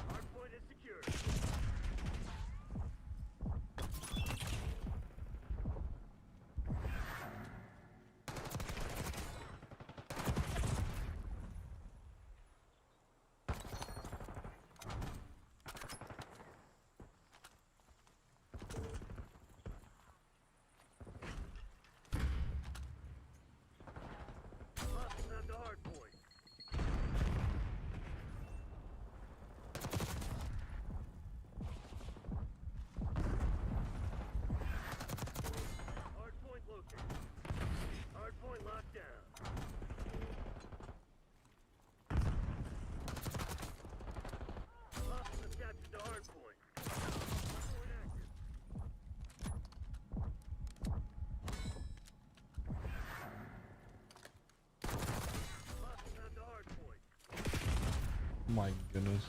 Q: Hardpoint is secure. Hostiles have the hardpoint. Hardpoint located. Hardpoint locked down. Hostiles have captured the hardpoint. Hardpoint active. Hostiles have the hardpoint.
A: Oh my goodness.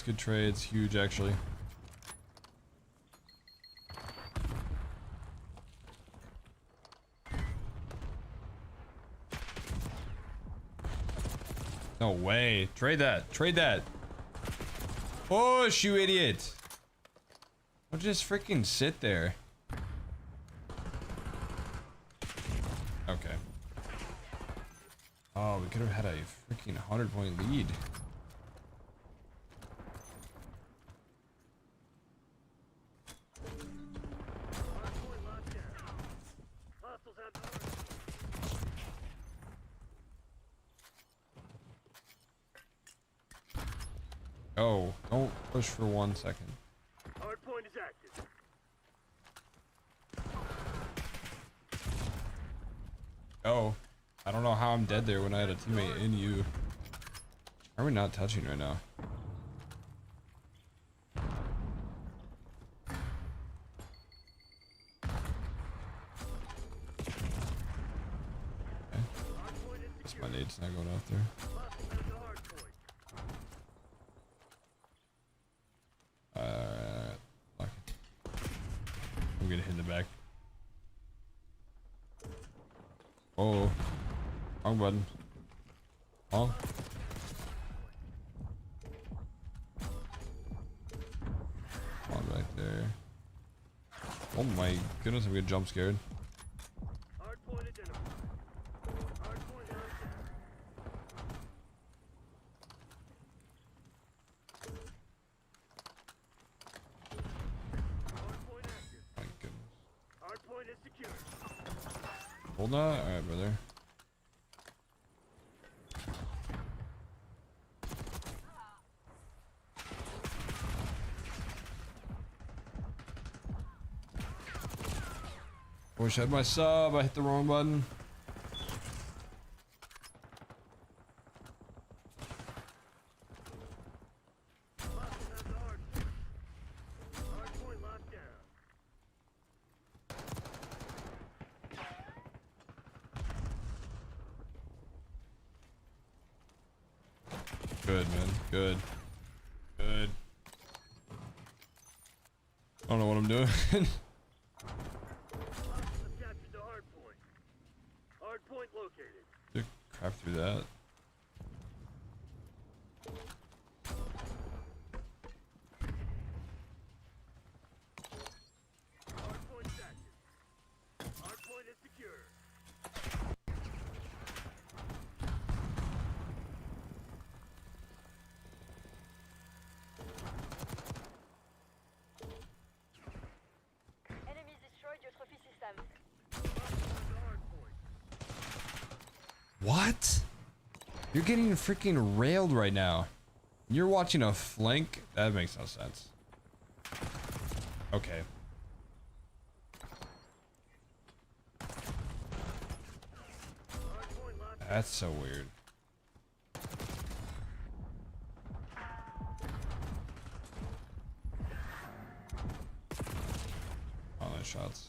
A: Good trades, huge actually. No way. Trade that. Trade that. Push, you idiot. Don't just freaking sit there. Okay. Oh, we could have had a freaking 100-point lead.
Q: Hardpoint locked down. Hostiles have the hardpoint.
A: Oh, don't push for 1 second.
Q: Hardpoint is active.
A: Oh, I don't know how I'm dead there when I had a teammate in you. How are we not touching right now? Okay. Guess my nade's not going out there.
Q: Hostiles have the hardpoint.
A: Lucky. getting hit in the back. Oh, wrong button. Oh. On back there. Oh my goodness, I'm getting jump scared.
Q: Hardpoint identified. Hardpoint locked down. Hardpoint active.
A: My goodness.
Q: Hardpoint is secure.
A: Hold on. Alright, brother. Wish I had my sub. I hit the wrong button.
Q: Hardpoint locked down.
A: Good, man. Good. Good. I don't know what I'm doing.
Q: Captured the hardpoint. Hardpoint located.
A: Just crap through that.
Q: Hardpoint's active. Hardpoint is secure.
H: Enemies destroyed your trophy system.
A: What? You're getting freaking railed right now. You're watching a flank? That makes no sense. Okay. That's so weird. Oh, nice shots.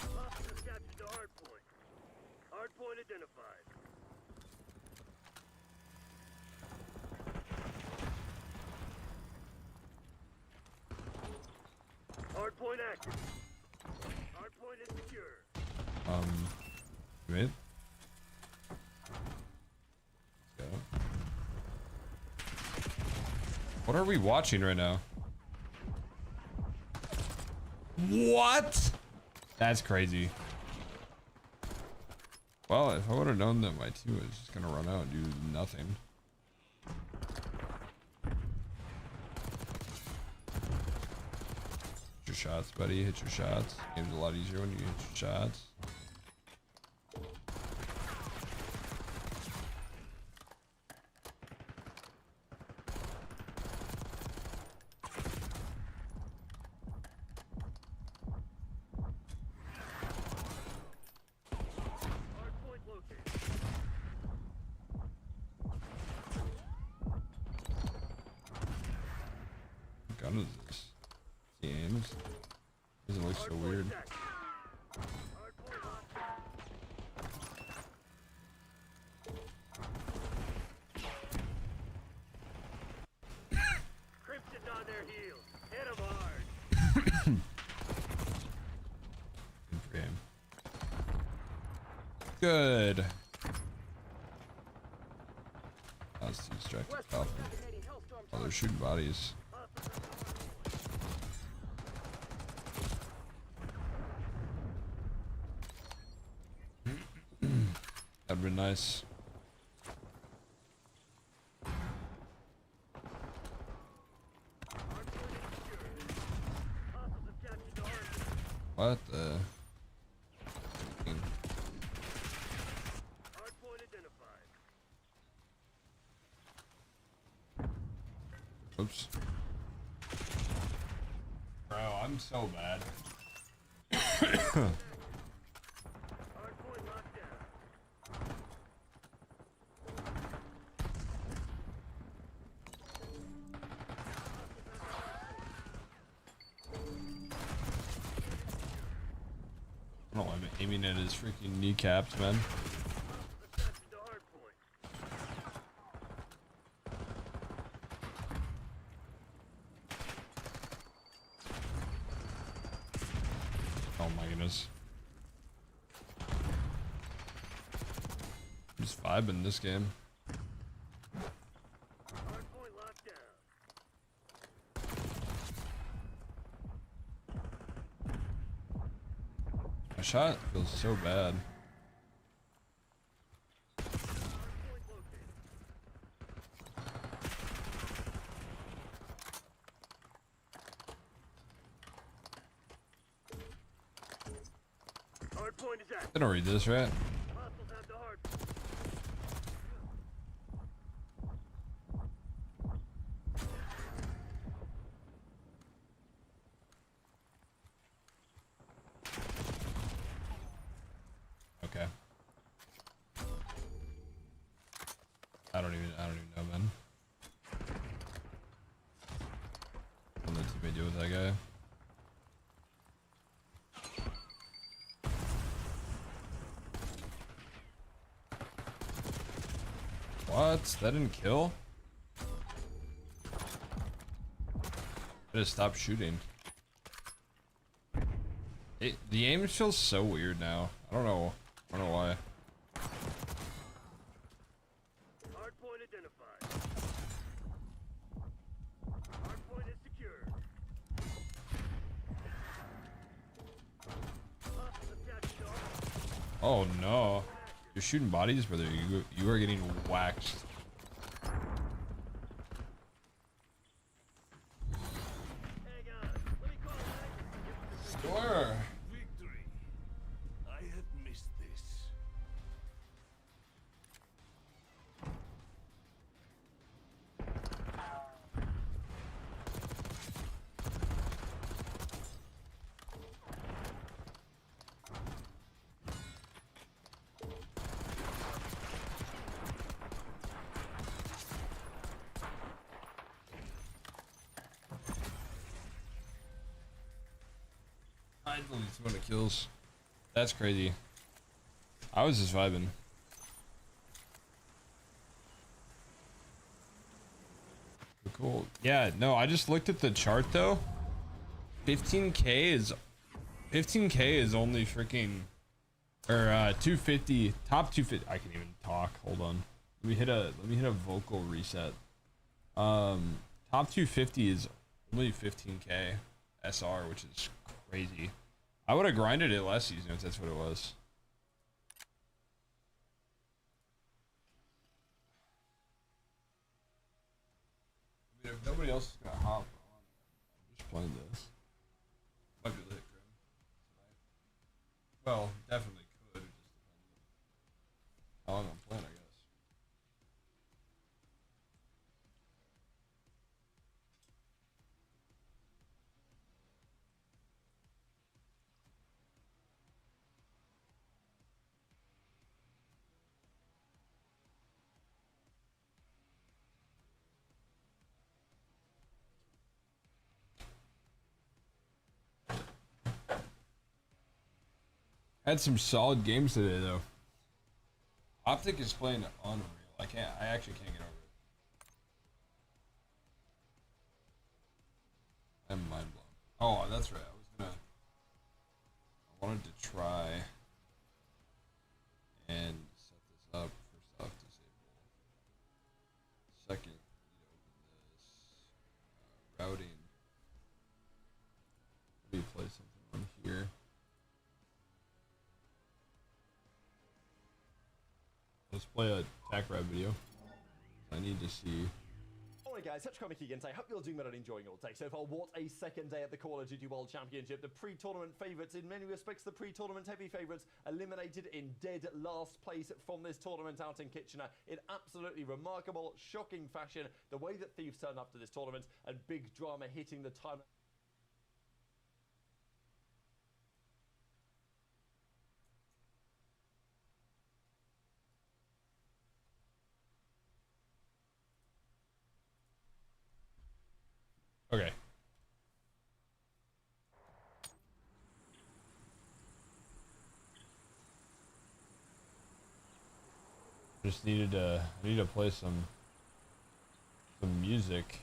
Q: Officers captured the hardpoint. Hardpoint identified. Hardpoint active. Hardpoint is secure.
A: Wait. Let's go. What are we watching right now? What? That's crazy. Well, if I would have known that my team was just gonna run out and do nothing. Hit your shots, buddy. Hit your shots. Game's a lot easier when you hit your shots.
Q: Hardpoint located.
A: What gun is this? The aims? Doesn't look so weird.
Q: Hardpoint locked down. Crimson's on their heels. Hit 'em hard.
A: Good for him. Good. That's too distracted. Oh, they're shooting bodies. That'd be nice. What the?
Q: Hardpoint identified.
A: Oops. Bro, I'm so bad.
Q: Hardpoint locked down.
A: I don't know why I'm aiming at his freaking kneecaps, man.
Q: Captured the hardpoint.
A: Oh my goodness. Just vibing this game.
Q: Hardpoint locked down.
A: My shot feels so bad.
Q: Hardpoint is active.
A: I don't read this, right?
Q: Hostiles have the hardpoint.
A: Okay. I don't even know, man. What did teammate do with that guy? What? That didn't kill? I just stopped shooting. The aim feels so weird now. I don't know why.
Q: Hardpoint identified. Hardpoint is secured. Hostiles attached to our
A: Oh no. You're shooting bodies, brother. You are getting waxed. Sure.
Q: victory. I have missed this.
A: I deleted 200 kills. That's crazy. I was just vibing. Cool. Yeah, no, I just looked at the chart though. 15k is only freaking or 250, top 250. I can even talk. Hold on. Let me hit a vocal reset. Top 250 is only 15k SR, which is crazy. I would have grinded it last season if that's what it was. I mean, if nobody else is gonna hop on, I'm just playing this. Might be lit, Grim. Well, definitely could. It just depends on how long I'm playing, I guess. Had some solid games today though. Optic is playing unreal. I actually can't get over it. I'm mind blown. Oh, that's right. I wanted to try and set this up. First off, disable. Second, open this routing. Let me play something on here. Let's play a attack rap video. I need to see.
C: Alright guys, such comic again. I hope you're doing well and enjoying your day so far. What a second day at the Call of Duty World Championship. The pre-tournament favourites, in many respects the pre-tournament heavy favourites, eliminated in dead last place from this tournament out in Kitchener in absolutely remarkable, shocking fashion. The way that Thieves turned up to this tournament and big drama hitting the time.
A: Okay. Just needed to. I need to play some music.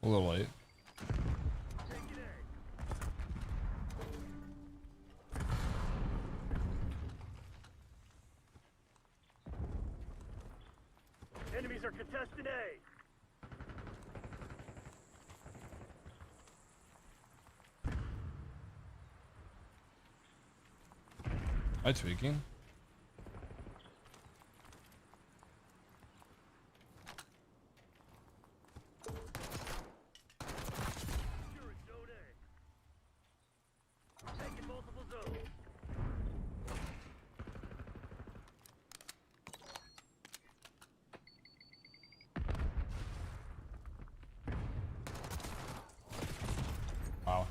A: A little late.
Q: Enemies are contesting A.
A: Am I tweaking?
Q: Taking multiple zones.
A: Wow.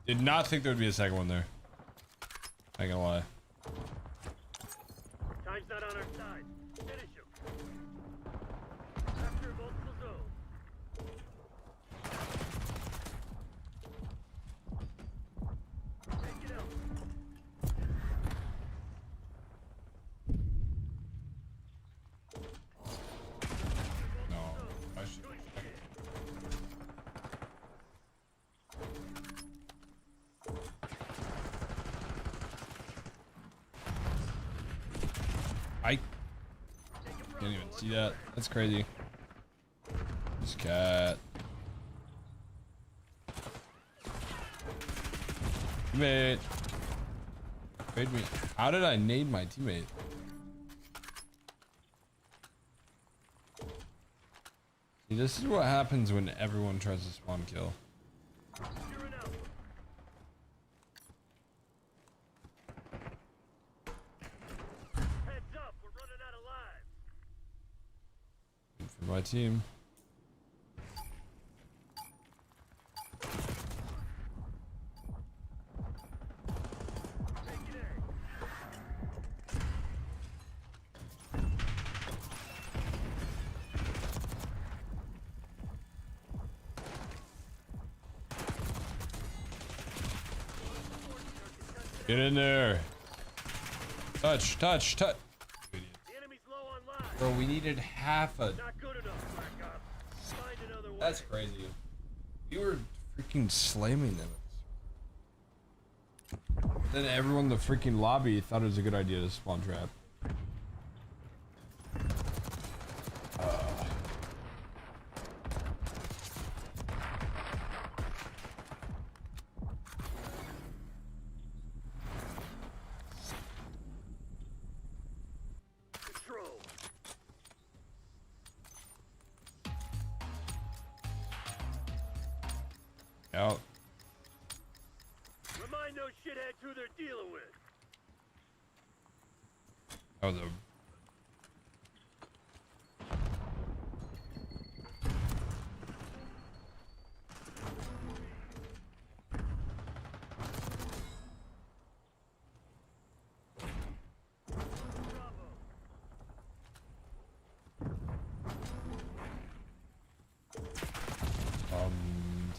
A: Did not think there would be a second one there. I ain't gonna lie.
Q: Time's not on our side. Finish him. Capture multiple zones. Take it out.
A: No, I should. I can't even see that. That's crazy. This cat. Teammate. Made me. How did I nade my teammate? See, this is what happens when everyone tries to spawn kill.
Q: Heads up, we're running out of lives.
A: For my team. Get in there. Touch, touch, touch.
Q: The enemy's low on lives.
A: Bro, we needed half a.
Q: Not good enough, Black Ops. Find another way.
A: That's crazy. You were freaking slamming them. Then everyone in the freaking lobby thought it was a good idea to spawn trap.
Q: Control.
A: Out.
Q: Remind those shitheads who they're dealing with.
A: That was a.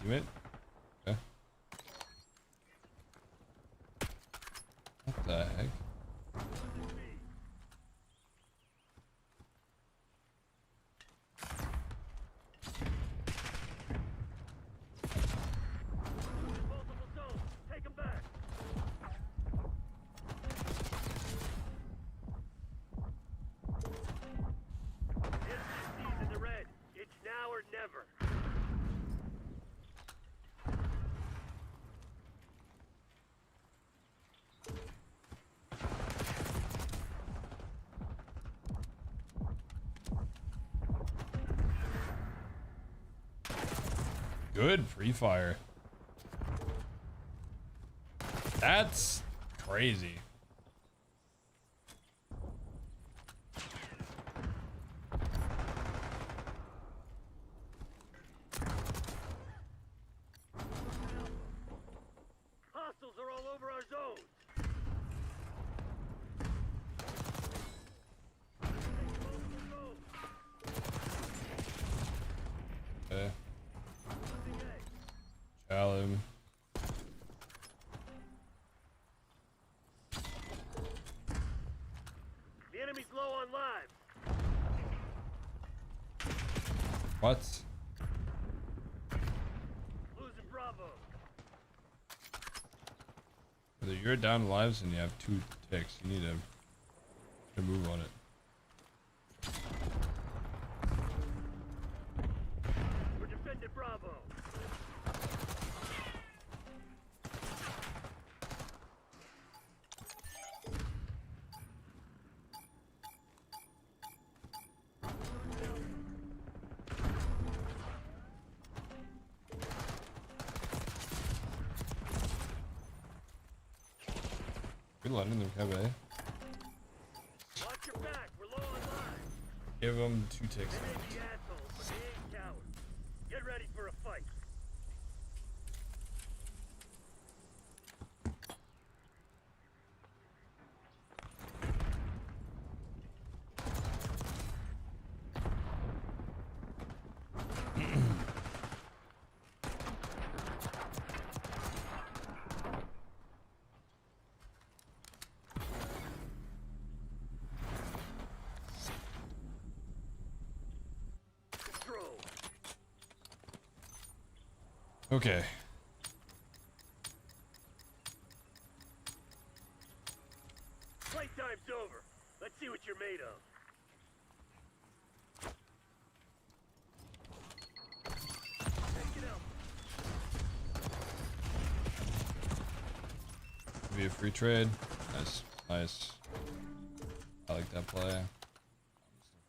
A: Teammate? Okay. What the heck?
Q: Multiple zones. Take them back. MCC's in the red. It's now or never.
A: Good pre-fire. That's crazy.
Q: Hostiles are all over our zones.
A: Okay. Challenge. What?
Q: Losing Bravo.
A: Whether you're down lives and you have 2 ticks, you need to move on it.
Q: We're defending Bravo.
A: We're letting them come in.
Q: Watch your back. We're low on lives.
A: Give them 2 ticks.
Q: They may be assholes, but they ain't cowards. Get ready for a fight. Control.
A: Okay.
Q: Playtime's over. Let's see what you're made of. Take it out.
A: Be a free trade. Nice. Nice. I like that play.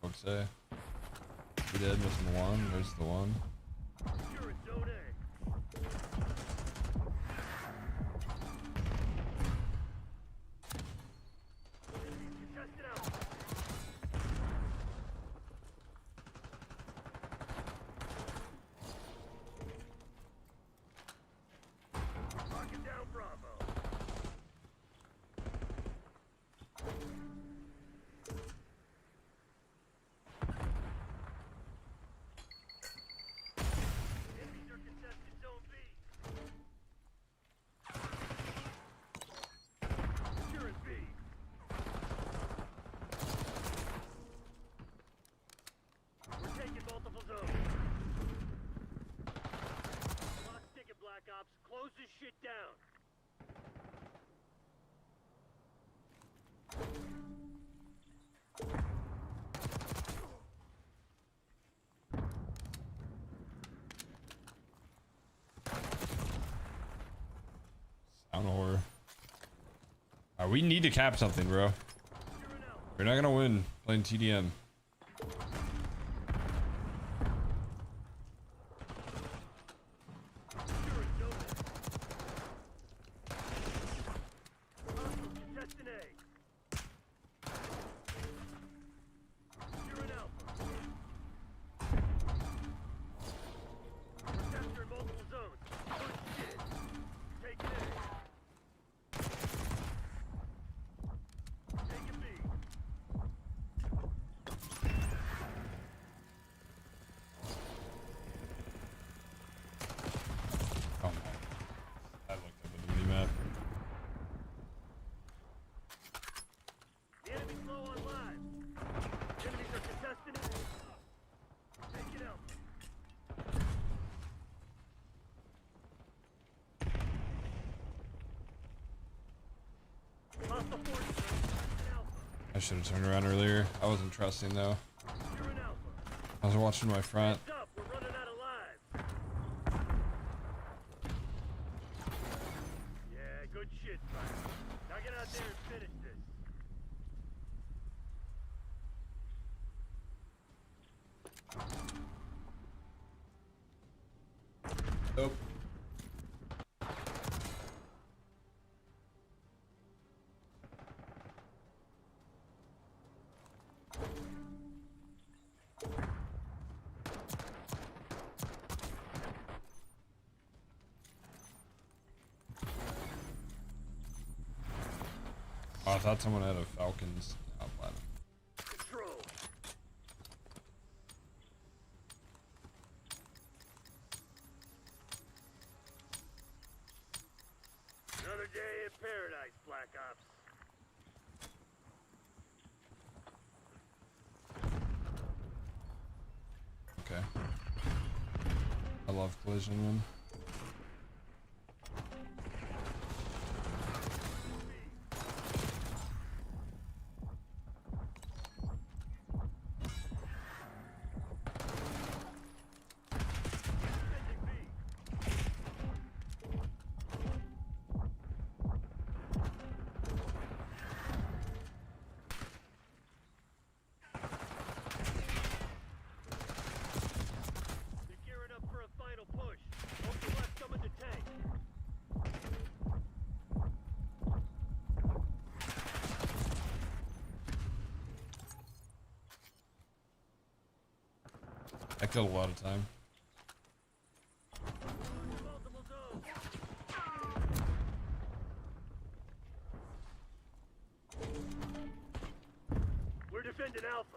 A: Folks say. We did, missing 1. There's the 1.
Q: You're in zone A. Contested out. Locking down Bravo. Enemies are contested zone B. Securing B. We're taking multiple zones. Clock ticking, Black Ops. Close this shit down.
A: Sound horror. Alright, we need to cap something, bro. We're not gonna win playing TDM.
Q: Contestant A. Securing Alpha. We're capturing multiple zones. Good shit. Taking A. Taking B.
A: Oh my. I looked up at the mini map.
Q: The enemy's low on lives. Enemies are contesting it. Take it out. Hostile forces are contesting Alpha.
A: I should have turned around earlier. I wasn't trusting though.
Q: Securing Alpha.
A: I was watching my front.
Q: Heads up, we're running out of lives. Yeah, good shit, Spider. Now get out there and finish this.
A: Nope. Oh, I thought someone had a Falcons outlet.
Q: Control. Another day in paradise, Black Ops.
A: Okay. I love collision, man.
Q: They're gearing up for a final push. Hope you left someone to tank.
A: I killed a lot of time.
Q: Multiple zones. We're defending Alpha.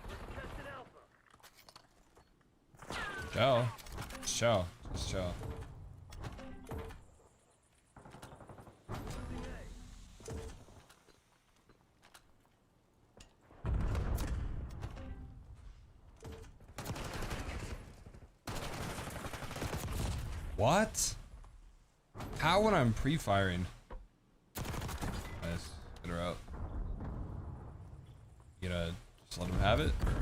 Q: We're contesting Alpha.
A: Ciao. Just ciao. Just ciao. What? How when I'm pre-firing? Nice. Get her out. You gonna just let him have it? Or?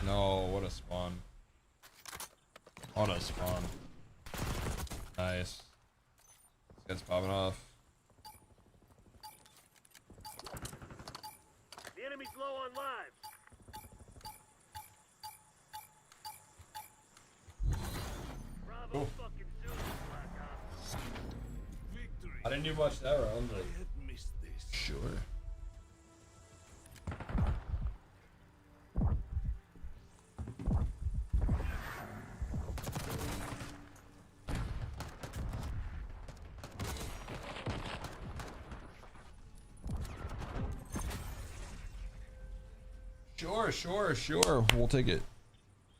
A: No, what a spawn. What a spawn. Nice. This guy's popping off.
Q: The enemy's low on lives. Bravo
A: Cool.
Q: fucking Zulu, Black Ops.
A: I didn't do much that round, but sure. Sure. We'll take it.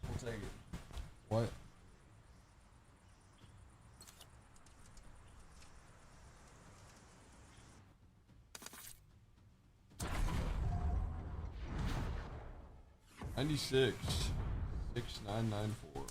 A: We'll take it. What? $96. 6994.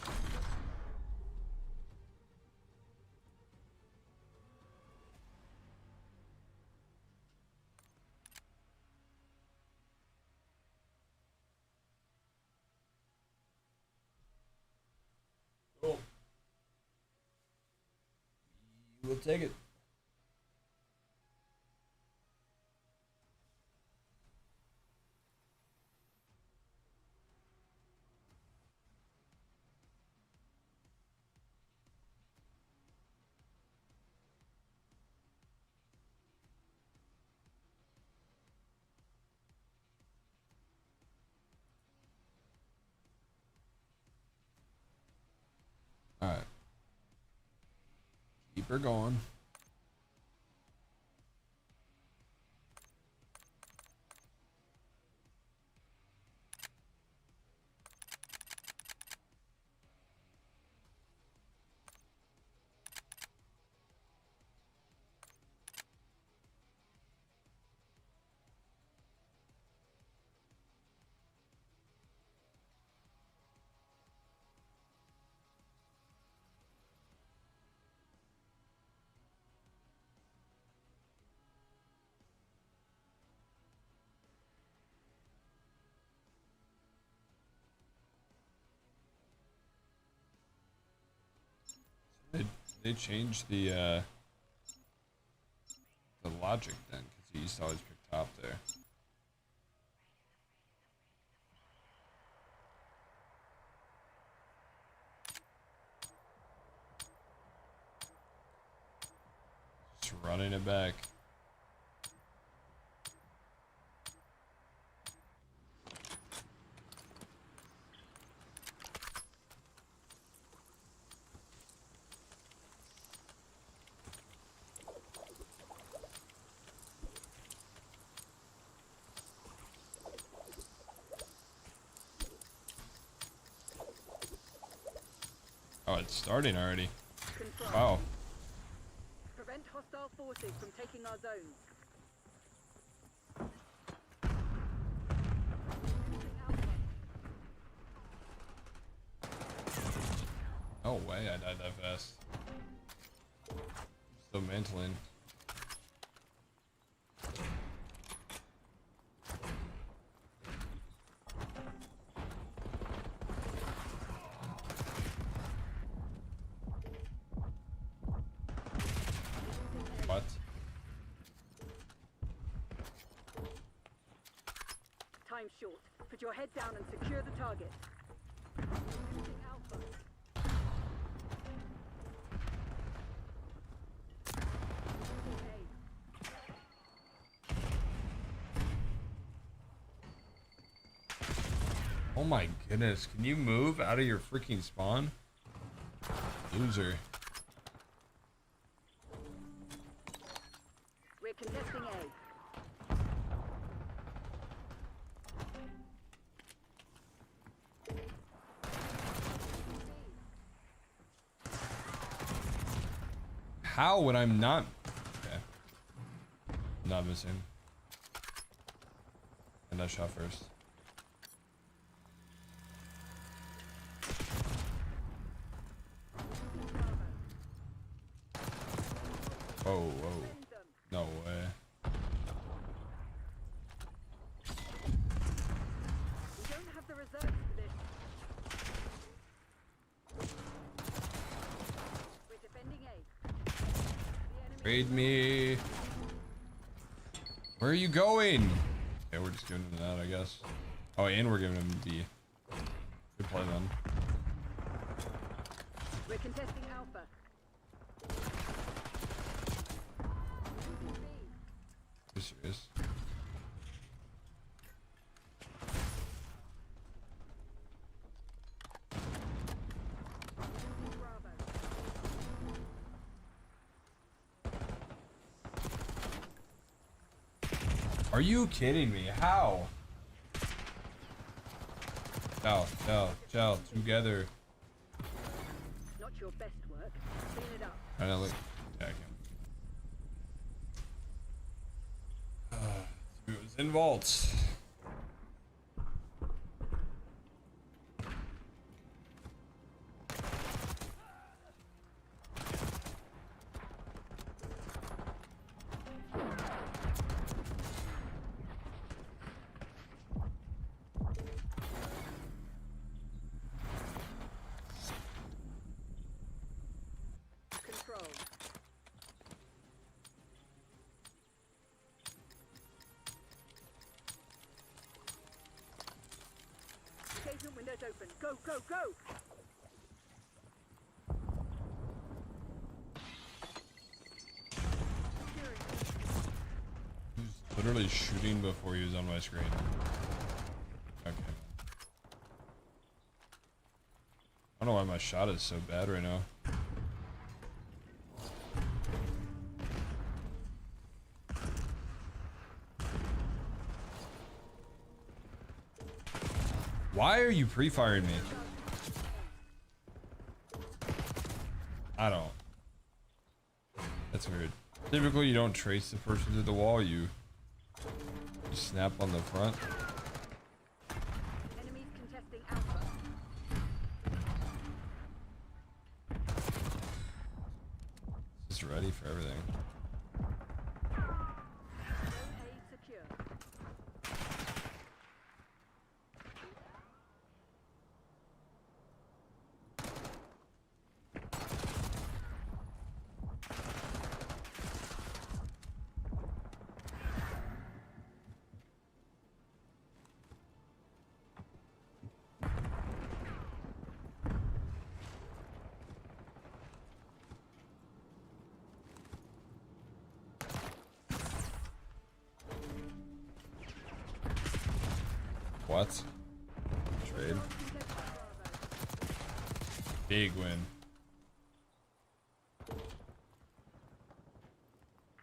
A: Cool. We'll take it. Alright. Keep her going. They changed the logic then, because he used to always pick top there. Just running it back. Oh, it's starting already.
H: Control.
A: Wow.
H: Prevent hostile forces from taking our zones.
A: No way I died that fast. So mantling. What?
H: Time short. Put your head down and secure the target. Losing Alpha.
A: Oh my goodness, can you move out of your freaking spawn? Loser.
H: We're contesting A.
A: How would I'm not? Okay. Not missing. And I shot first. Whoa, whoa. No way.
H: We don't have the reserves for this. We're defending A.
A: Trade me. Where are you going? Okay, we're just giving him that, I guess. Oh, and we're giving him D. Good play then.
H: We're contesting Alpha.
A: You serious? Are you kidding me? How? Gel, together.
H: Not your best work. Clean it up.
A: I know, look. Yeah, I can. It was in vaults.
H: Control. Engagement windows open. Go, go, go!
A: Literally shooting before he was on my screen. Okay. I don't know why my shot is so bad right now. Why are you pre-firing me? I don't. That's weird. Typically you don't trace the person to the wall, you snap on the front.
H: Enemies contesting Alpha.
A: Just ready for everything.
H: Zone A secure.
A: What? Trade. Big win.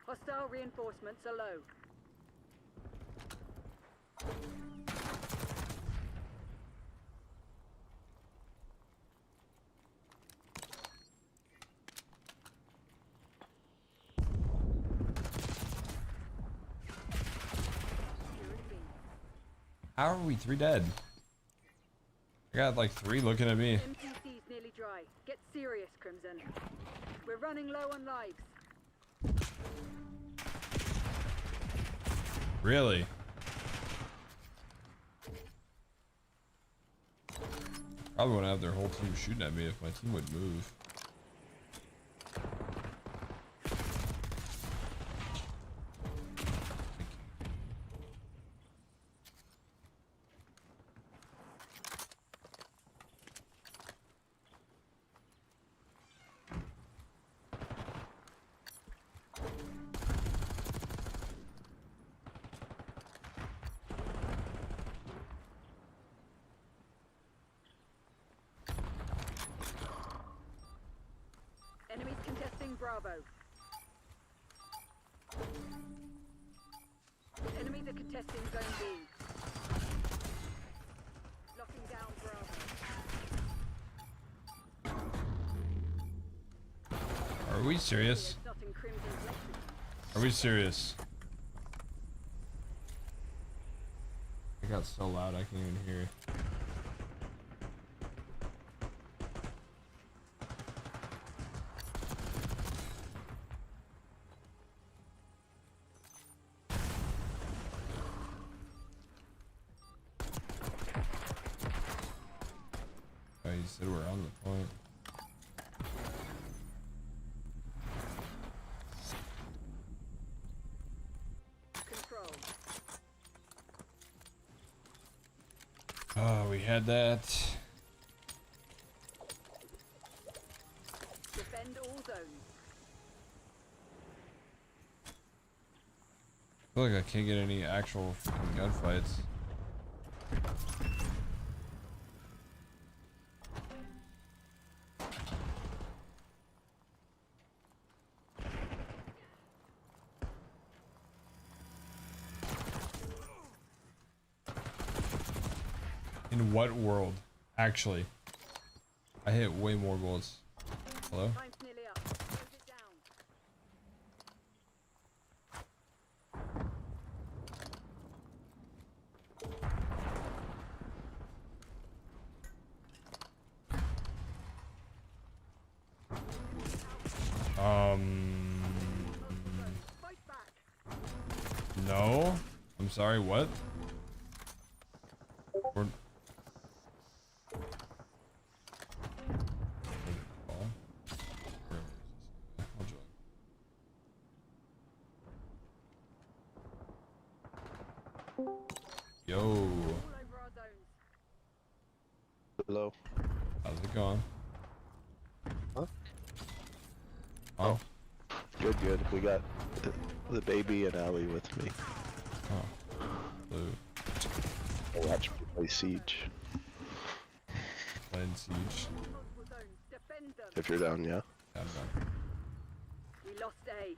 H: Hostile reinforcements are low.
A: How are we 3 dead? I got like 3 looking at me.
H: MTC's nearly dry. Get serious, Crimson. We're running low on lives.
A: Really? Probably wouldn't have their whole team shooting at me if my team would move.
H: Enemies contesting Bravo. Enemies are contesting Zone B. Locking down Bravo.
A: Are we serious?
H: Not in Crimson's lexicon.
A: Are we serious? It got so loud I can't even hear. Oh, you said we're on the point.
H: Control.
A: Oh, we had that.
H: Defend all zones.
A: I feel like I can't get any actual freaking gunfights. In what world? Actually, I hit way more bullets. Hello?
H: Time's nearly up. Close it down. Fight back.
A: No. I'm sorry, what? We're... Yo.
H: All over our zones.
O: Hello.
A: How's it going?
O: Huh?
A: Oh.
O: Good, good. We got the baby and Allie with me.
A: Oh. Blue.
O: I'll watch me play Siege.
A: Playing Siege.
H: Multiple zones. Defend them.
O: If you're down, yeah.
A: Yeah, I'm done.
H: We lost A.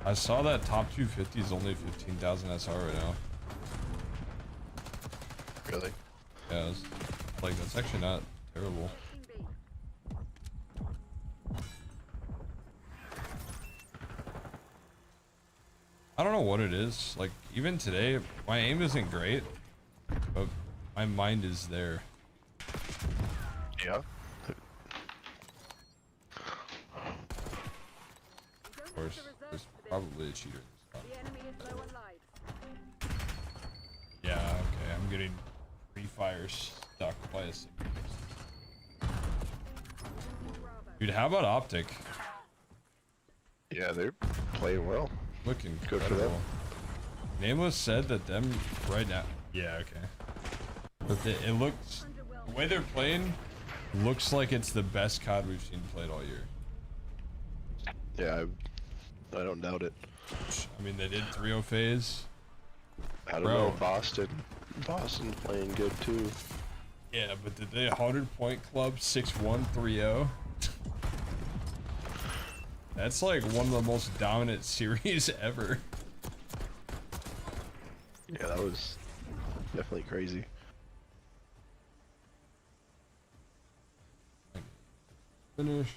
A: I saw that top 250 is only 15,000 SR right now.
O: Really?
A: Yeah, it's, like that's actually not terrible.
H: Taking B.
A: I don't know what it is. Like even today, my aim isn't great, but my mind is there.
O: Yeah.
A: Of course, there's probably a cheater.
H: The enemy is low on lives.
A: Yeah, okay, I'm getting pre-fire stuck by a signal. Dude, how about Optic?
O: Yeah, they're playing well.
A: Looking
O: Good for them.
A: incredible. Nameless said that them right now. Yeah, okay. But it looks, the way they're playing looks like it's the best COD we've seen played all year.
O: Yeah, I don't doubt it.
A: I mean, they did 3-0 phase.
O: I don't
A: Bro.
O: know. Boston's playing good too.
A: Yeah, but did they 100-point club 6-1 3-0? That's like one of the most dominant series ever.
O: Yeah, that was definitely crazy.
A: Finish.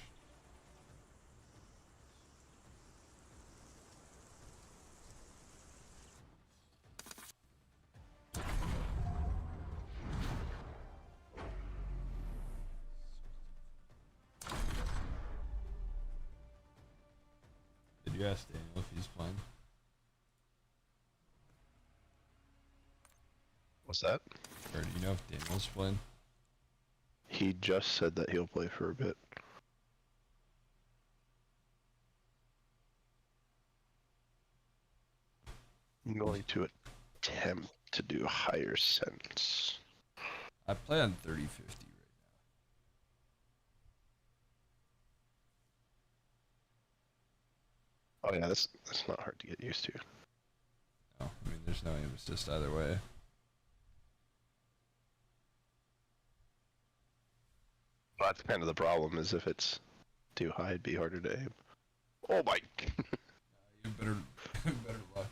A: You asked Daniel if he's playing.
O: What's that?
A: Or do you know if Daniel's playing?
O: He just said that he'll play for a bit. I'm going to attempt to do higher sense.
A: I play on 3050 right
O: now. Oh yeah, that's not hard to get used to.
A: No, I mean there's no aim assist either way.
O: Well, that's kind of the problem, is if it's too high, it'd be harder to aim. Oh my!
A: You better luck.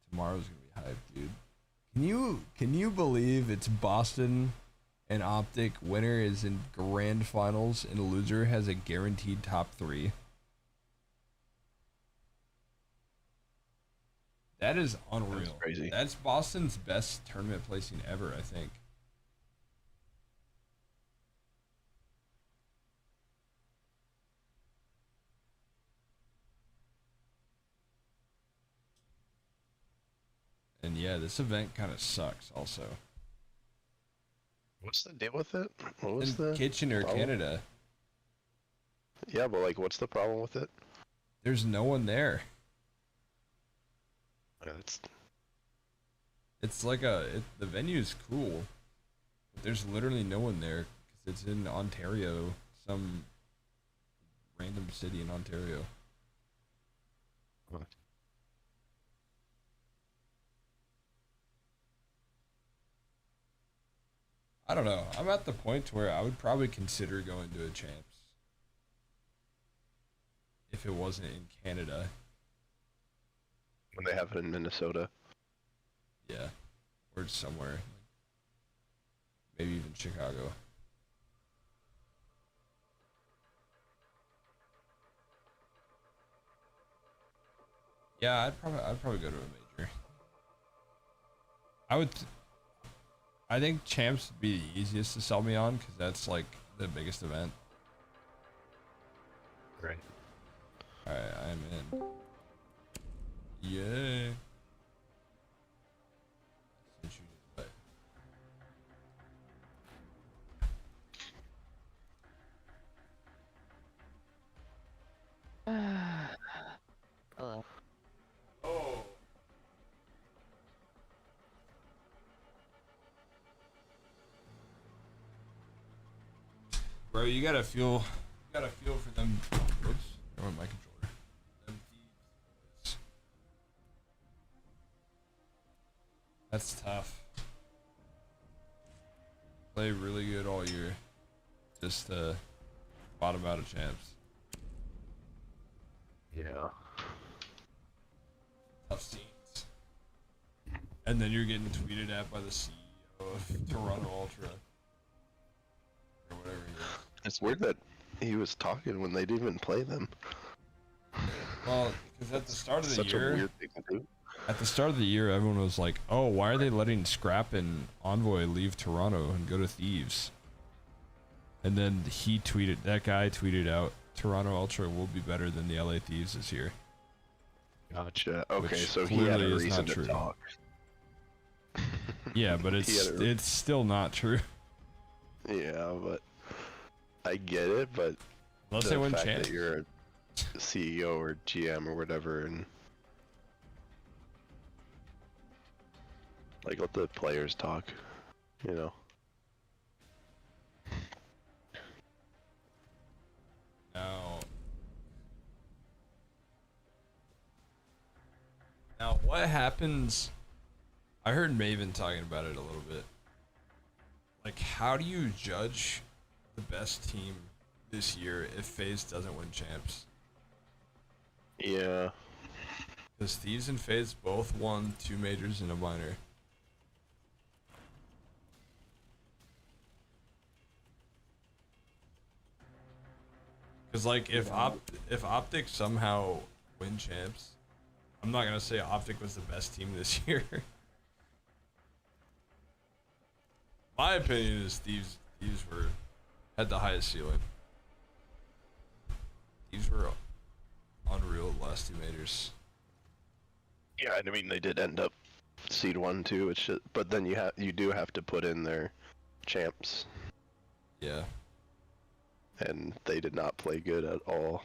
A: Tomorrow's gonna be hype, dude. Can you believe it's Boston and Optic? Winner is in grand finals and a loser has a guaranteed top 3. That is unreal.
O: That's crazy.
A: That's Boston's best tournament placing ever, I think. And yeah, this event kind of sucks also.
O: What's the deal with it? What was
A: In
O: the
A: Kitchener,
O: problem?
A: Canada.
O: Yeah, but like, what's the problem with it?
A: There's no one there. It's like the venue's cool, but there's literally no one there because it's in Ontario, some random city in Ontario.
O: What?
A: I don't know. I'm at the point where I would probably consider going to a Champs if it wasn't in Canada.
O: When they have it in Minnesota.
A: Yeah, or somewhere, maybe even Chicago. Yeah, I'd probably go to a major. I think Champs would be the easiest to sell me on because that's like the biggest event.
O: Right.
A: All right, I'm in. Yeah.
E: Hello.
A: Oh. Bro, you gotta feel for them. Oops, I want my controller. Them thieves. That's tough. Play really good all year, just to bottom out of Champs.
O: Yeah.
A: Tough scenes. And then you're getting tweeted at by the CEO of Toronto Ultra. Or whatever he is.
O: It's weird that he was talking when they didn't even play them.
A: Well, because at the start of the
O: Such
A: year,
O: a weird thing to do.
A: at the start of the year, everyone was like, "Oh, why are they letting Scrap and Envoy leave Toronto and go to Thieves?" And then that guy tweeted out, "Toronto Ultra will be better than the LA Thieves this year."
O: Gotcha. Okay,
A: Which
O: so he had a
A: clearly is
O: reason
A: not
O: to
A: true.
O: talk.
A: Yeah, but
O: He had a-
A: it's still not true.
O: Yeah, but I get it, but
A: Unless
O: the
A: they win
O: fact
A: Champs.
O: that you're a CEO or GM or whatever, and like let the players talk, you know.
A: Now what happens? I heard Maven talking about it a little bit. Like, how do you judge the best team this year if FaZe doesn't win Champs?
O: Yeah.
A: Because Thieves and FaZe both won 2 majors and a minor. Because like if Optic somehow win Champs, I'm not gonna say Optic was the best team this year. My opinion is Thieves These had the highest ceiling. These were unreal the last 2 majors.
O: Yeah, I mean they did end up seed 1 too, which but then you do have to put in their champs.
A: Yeah.
O: And they did not play good at all.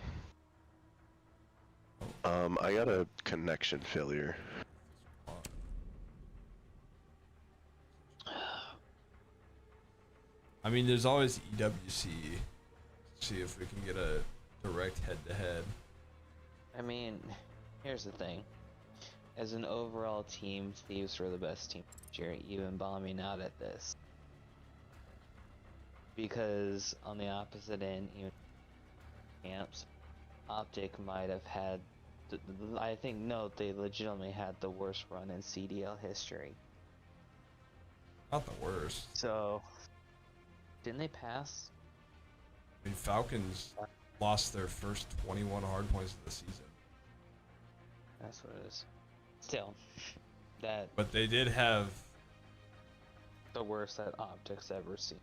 O: I got a connection failure.
A: I mean, there's always EWC. See if we can get a direct head-to-head.
R: I mean, here's the thing. As an overall team, Thieves were the best team this year, even bombing out at this. Because on the opposite end, even Camps, Optic might have had, I think, no, they legitimately had the worst run in CDL history.
A: Not the worst.
R: So, didn't they pass?
A: I mean, Falcons lost their first 21 hard points of the season.
R: That's what it is. Still, that.
A: But they did have
R: the worst that Optics ever seen.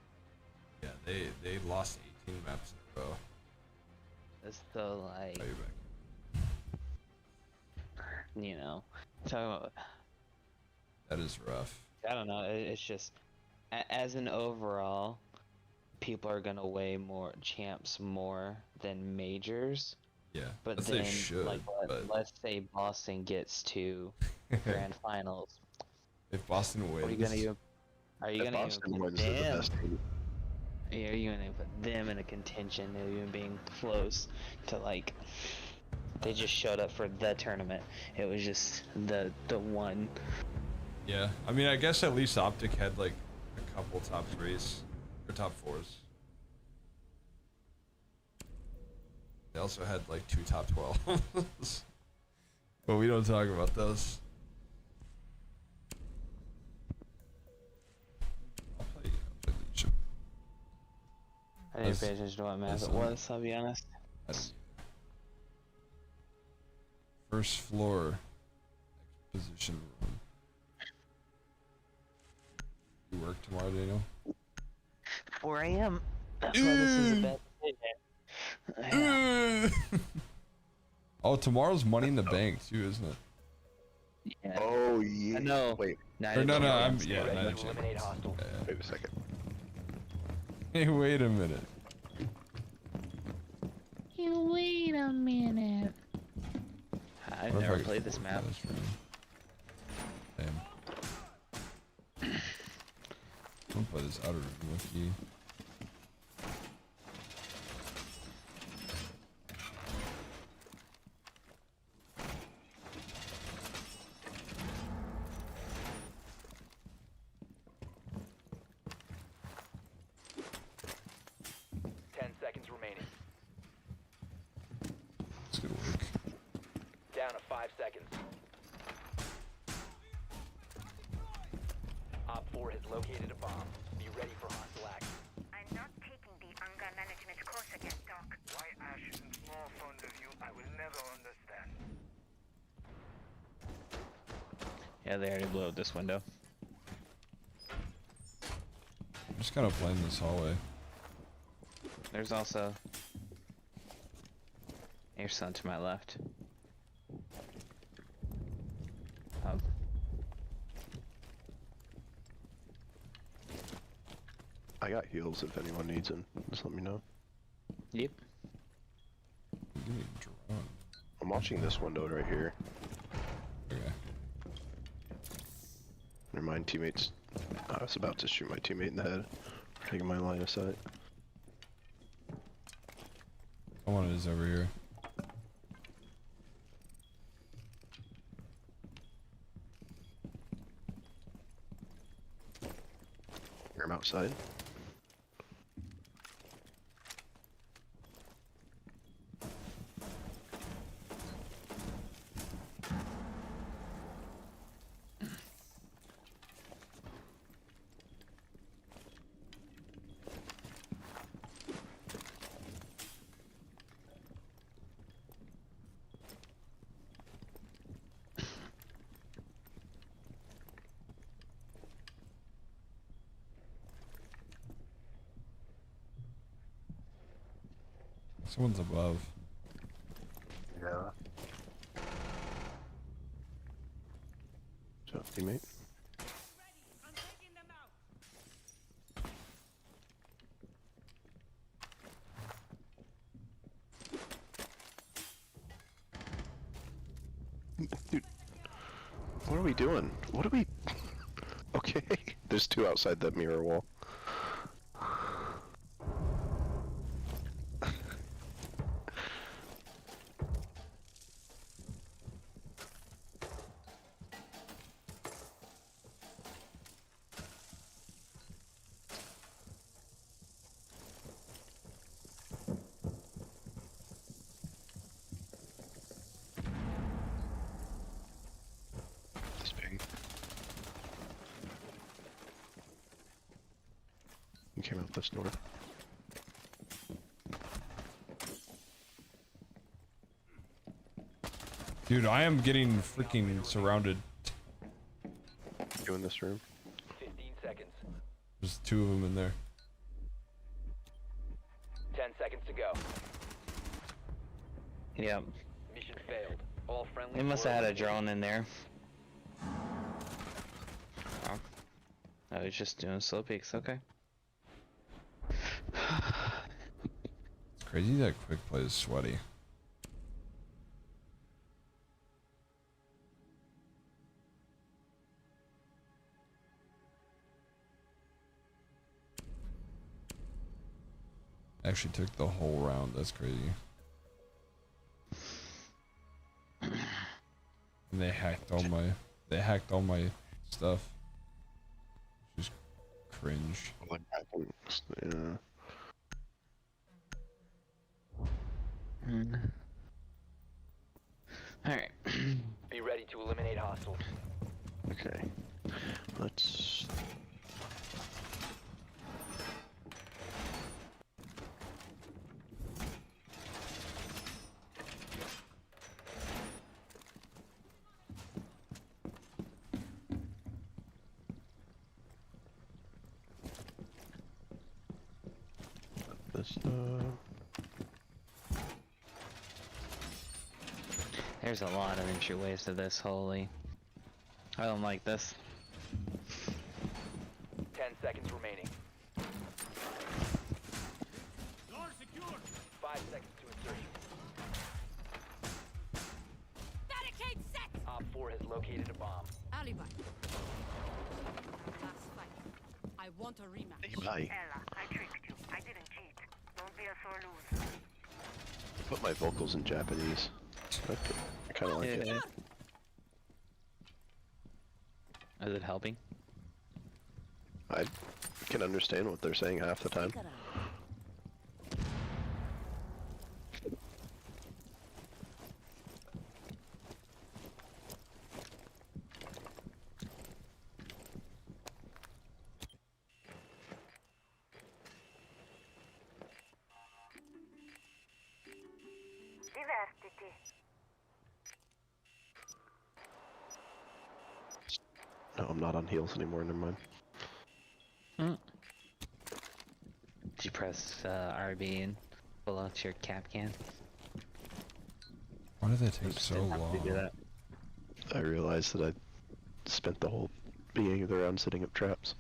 A: Yeah, they lost 18 maps in a row.
R: It's still like, you know, talking about.
A: That is rough.
R: I don't know. It's just, as an overall, people are gonna weigh more champs more than majors.
A: Yeah,
R: but
A: as
R: then,
A: they should,
R: like,
A: but
R: let's say Boston gets to grand finals.
A: If Boston wins,
R: what are you gonna do? Are you
O: If
R: gonna
O: Boston
R: even put
O: wins, they're the
R: them?
O: best team.
R: Yeah, are you gonna put them in a contention of even being close to, like, they just showed up for the tournament. It was just the one.
A: Yeah, I mean, I guess at least Optic had like a couple top 3s or top 4s. They also had like 2 top 12s. But we don't talk about those. I'll play Legion.
R: I didn't pay attention to what map it was, I'll be honest.
A: First floor exposition room. You work tomorrow, Daniel?
R: 4 a.m. That's why this is a bad decision.
A: Oh, tomorrow's Money in the Bank too, isn't it?
R: Yeah.
O: Oh yeah.
R: No.
O: Wait.
A: Or no, I'm yeah. Night of Champions.
O: Wait a second.
A: Hey, wait a minute.
R: You wait a minute. I've
A: What if
R: never
A: I
R: played this map.
A: Damn. I'll play this outer room with you. It's gonna work.
T: Down to 5 seconds. Op 4 has located a bomb. Be ready for hostile action.
H: I'm not taking the anger management course again, Doc.
Q: Why Ash isn't more fond of you, I will never understand.
R: Yeah, they already blew out this window.
A: I'm just kind of playing this hallway.
R: There's also your son to my left. Oh.
O: I got heals if anyone needs them. Just let me know.
R: Yep.
O: I'm watching this window right here.
A: Okay.
O: Never mind, teammates. I was about to shoot my teammate in the head for taking my line of sight.
A: Someone is over here.
O: Hear him outside.
A: Someone's above.
O: Yeah. So, teammate. Dude, what are we doing? What are we... Okay, there's two outside that mirror wall. This ping. He came out this door.
A: Dude, I am getting freaking surrounded.
O: You in this room?
T: 15 seconds.
A: There's two of them in there.
T: 10 seconds to go.
R: Yep.
T: Mission failed. All friendly.
R: They must have had a drone in there. Oh. I was just doing slow peeks, okay.
A: It's crazy that quick play is sweaty. Actually took the whole round. That's crazy. And they hacked all my stuff. Just cringe.
O: Yeah.
R: Alright.
T: Be ready to eliminate hostiles.
O: Okay. Let's... This,
R: There's a lot of entryways to this, holy. I don't like this.
T: 10 seconds remaining. 5 seconds to insertion.
H: Barricade set!
T: Op 4 has located a bomb.
H: Alibi. Last fight. I want a rematch.
O: Alibi.
H: Ella, I tricked you. I didn't cheat. Don't be a sore loser.
O: Put my vocals in Japanese. I kind of like it.
R: Is it helping?
O: I can understand what they're saying half the time.
H: Diversity.
O: No, I'm not on heels anymore, never mind.
R: Did you press RB and pull out your cap can?
A: Why did they take so
R: Didn't have
A: long?
R: to do that.
O: I realized that I spent the whole beginning of the round setting up traps.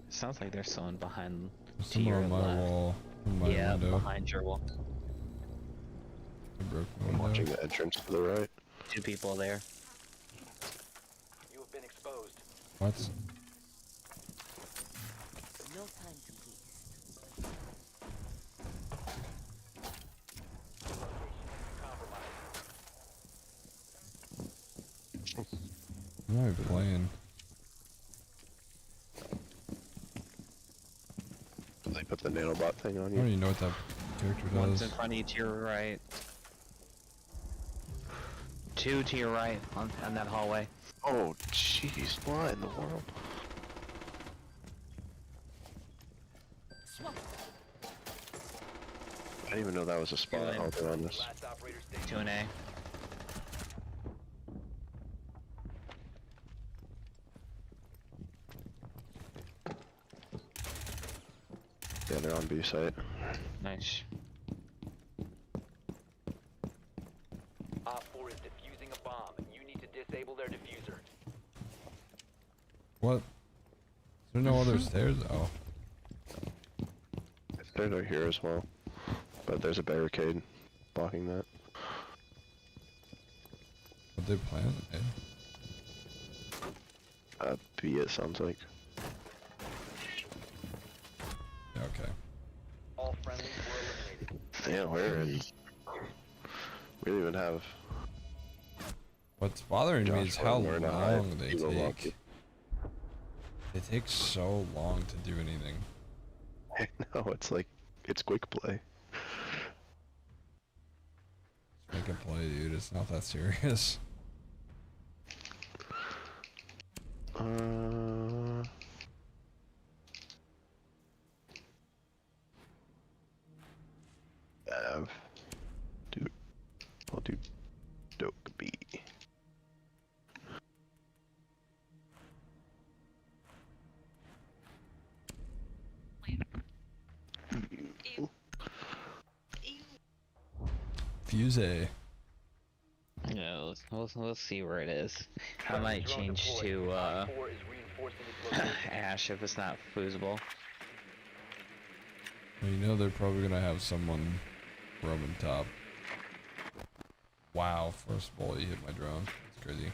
R: Sounds like there's someone behind to
A: Someone
R: your
A: on my
R: left.
A: wall. On my
R: Yeah,
A: window.
R: behind your wall.
A: I broke the
O: I'm
A: window.
O: watching the entrance to the right.
R: Two people there.
T: You have been exposed.
A: What?
H: No time to waste.
A: What am I playing?
O: They put the nanobot thing on
A: I don't
O: you.
A: even know what that character
R: One's
A: does.
R: in front of you to your right. Two to your right on that hallway.
O: Oh, jeez, what in the world? I didn't even know that was a spot. I'll be honest.
R: 2 and A.
O: Yeah, they're on B site.
R: Nice.
T: Op 4 is defusing a bomb. You need to disable their diffuser.
A: What? Is there no other stairs? Oh.
O: Stairs are here as well, but there's a barricade blocking that.
A: What they plan?
O: B it sounds like.
A: Yeah, okay.
T: All friendlies were eliminated.
O: Yeah, where in? We don't even have.
A: What's bothering me is how
O: We're not
A: long they
O: Kilo
A: take.
O: Lucky.
A: They take so long to do anything.
O: No, it's like, it's quick play.
A: Just make a play, dude. It's not that serious.
O: Dude, I'll do Doke B.
A: Fuse A.
R: Yeah, we'll see where it is. I might change to Ash if it's not feasible.
A: Well, you know they're probably gonna have someone roaming top. Wow, first ball you hit my drone. That's crazy.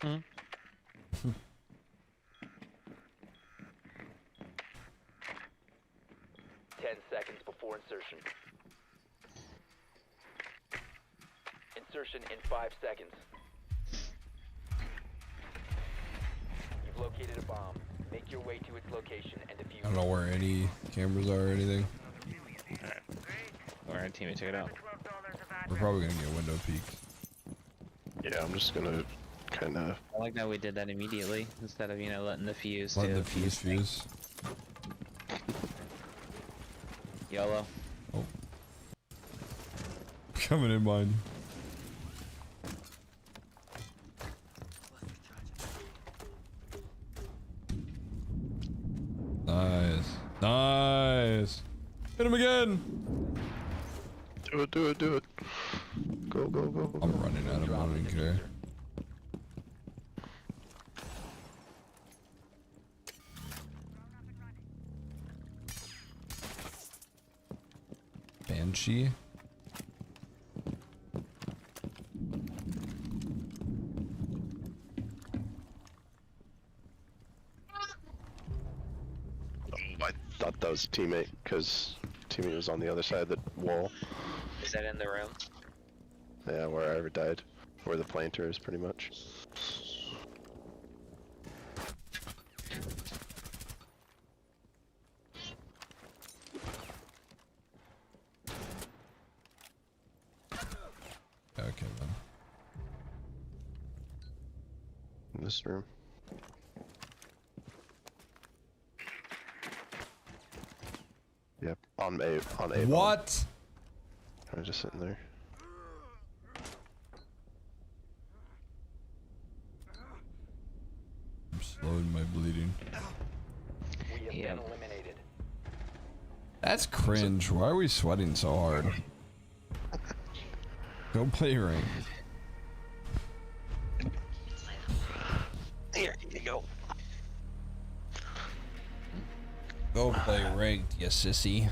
R: Hmm.
T: 10 seconds before insertion. Insertion in 5 seconds. You've located a bomb. Make your way to its location and defuse.
A: I don't know where any cameras are or anything.
R: Or our teammate took it out.
A: We're probably gonna get window peeked.
O: Yeah, I'm just gonna kind of.
R: I like that we did that immediately instead of, you know, letting the fuse
A: Let
R: do
A: the fuse.
R: YOLO.
A: Oh. Coming in mine. Nice. Nice. Hit him again.
O: Do it, do it, do it. Go, go, go, go.
A: I'm running out of money here. Banshee.
O: I thought that was a teammate, because teammate was on the other side of the wall.
R: Is that in the room?
O: Yeah, where I ever died. Where the planter is, pretty much.
A: Okay, then.
O: In this room. Yep, on A.
A: What?
O: I'm just sitting there.
A: I'm slowing my bleeding.
T: We have been eliminated.
A: That's cringe. Why are we sweating so hard? Go play ranked.
O: Here you go.
A: Go play ranked, you sissy.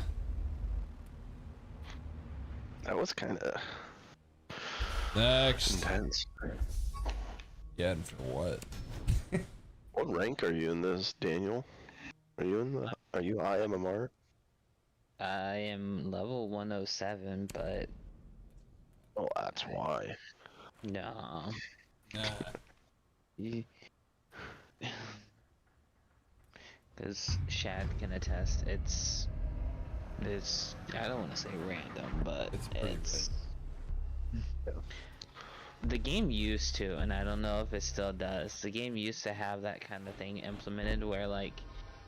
O: That was kind of
A: Next.
O: intense.
A: Yeah, and for what?
O: What rank are you in this, Daniel? Are you in the? Are you IMMR?
R: I am level 107, but
O: Oh, that's why.
R: no. Because Shad can attest, it's I don't want to say random, but it's The game used to, and I don't know if it still does, the game used to have that kind of thing implemented where, like,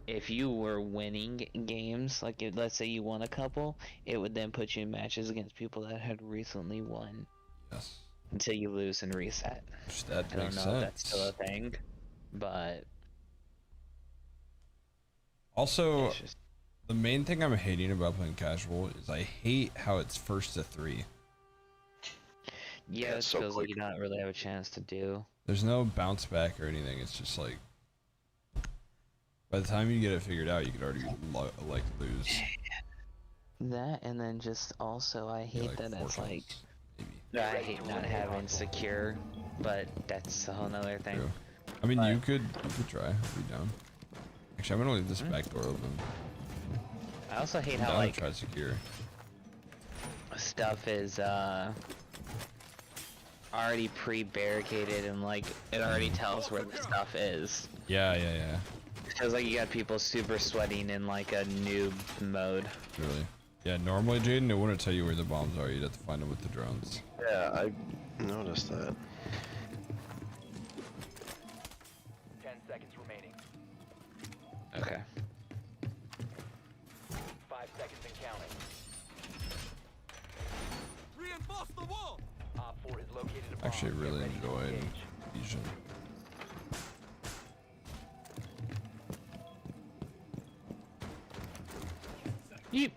R: if you were winning games, like, let's say you won a couple, it would then put you in matches against people that had recently won.
A: Yes.
R: Until you lose and reset.
A: That
R: I don't
A: makes
R: know if that's still a
A: sense.
R: thing, but...
A: Also, the main thing I'm hating about playing casual is I hate how it's first to 3.
R: Yeah, it
O: so
R: feels like
O: quick.
R: you don't really have a chance to do.
A: There's no bounce back or anything. It's just like, by the time you get it figured out, you could already like lose.
R: That, and then just also, I hate
A: like
R: that
A: 4
R: it's like...
A: kills,
R: I hate not having secure, but that's a whole nother thing.
A: True. I mean, you could try. Be down. Actually, I'm gonna leave this back door open.
R: I also hate
A: I'm
R: how,
A: down to
R: like,
A: try secure.
R: stuff is, already pre-barricaded and, like, it already tells where the stuff is.
A: Yeah.
R: It feels like you got people super sweating in, like, a noob mode.
A: Really. Yeah, normally, Jaden, it wouldn't tell you where the bombs are. You'd have to find them with the drones.
O: Yeah, I noticed that.
T: 10 seconds remaining.
R: Okay.
T: 5 seconds and counting.
J: Reinforce the wall.
T: Op 4 has located a bomb.
A: Actually,
T: Get
A: really
T: ready to
A: enjoyed
T: engage.
A: Fusion.
R: Yeep.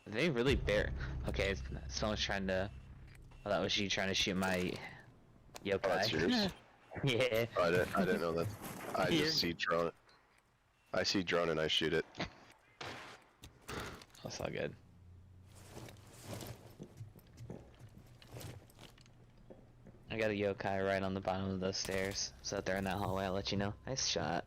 R: They really bear. Okay, someone's trying to. Oh, that was you trying to shoot my yokai.
O: Oh, that's yours?
R: Yeah.
O: Oh, I didn't know that. I just see drone. I see drone and I shoot it.
R: That's all good. I got a yokai right on the bottom of those stairs. So if they're in that hallway, I'll let you know. Nice shot.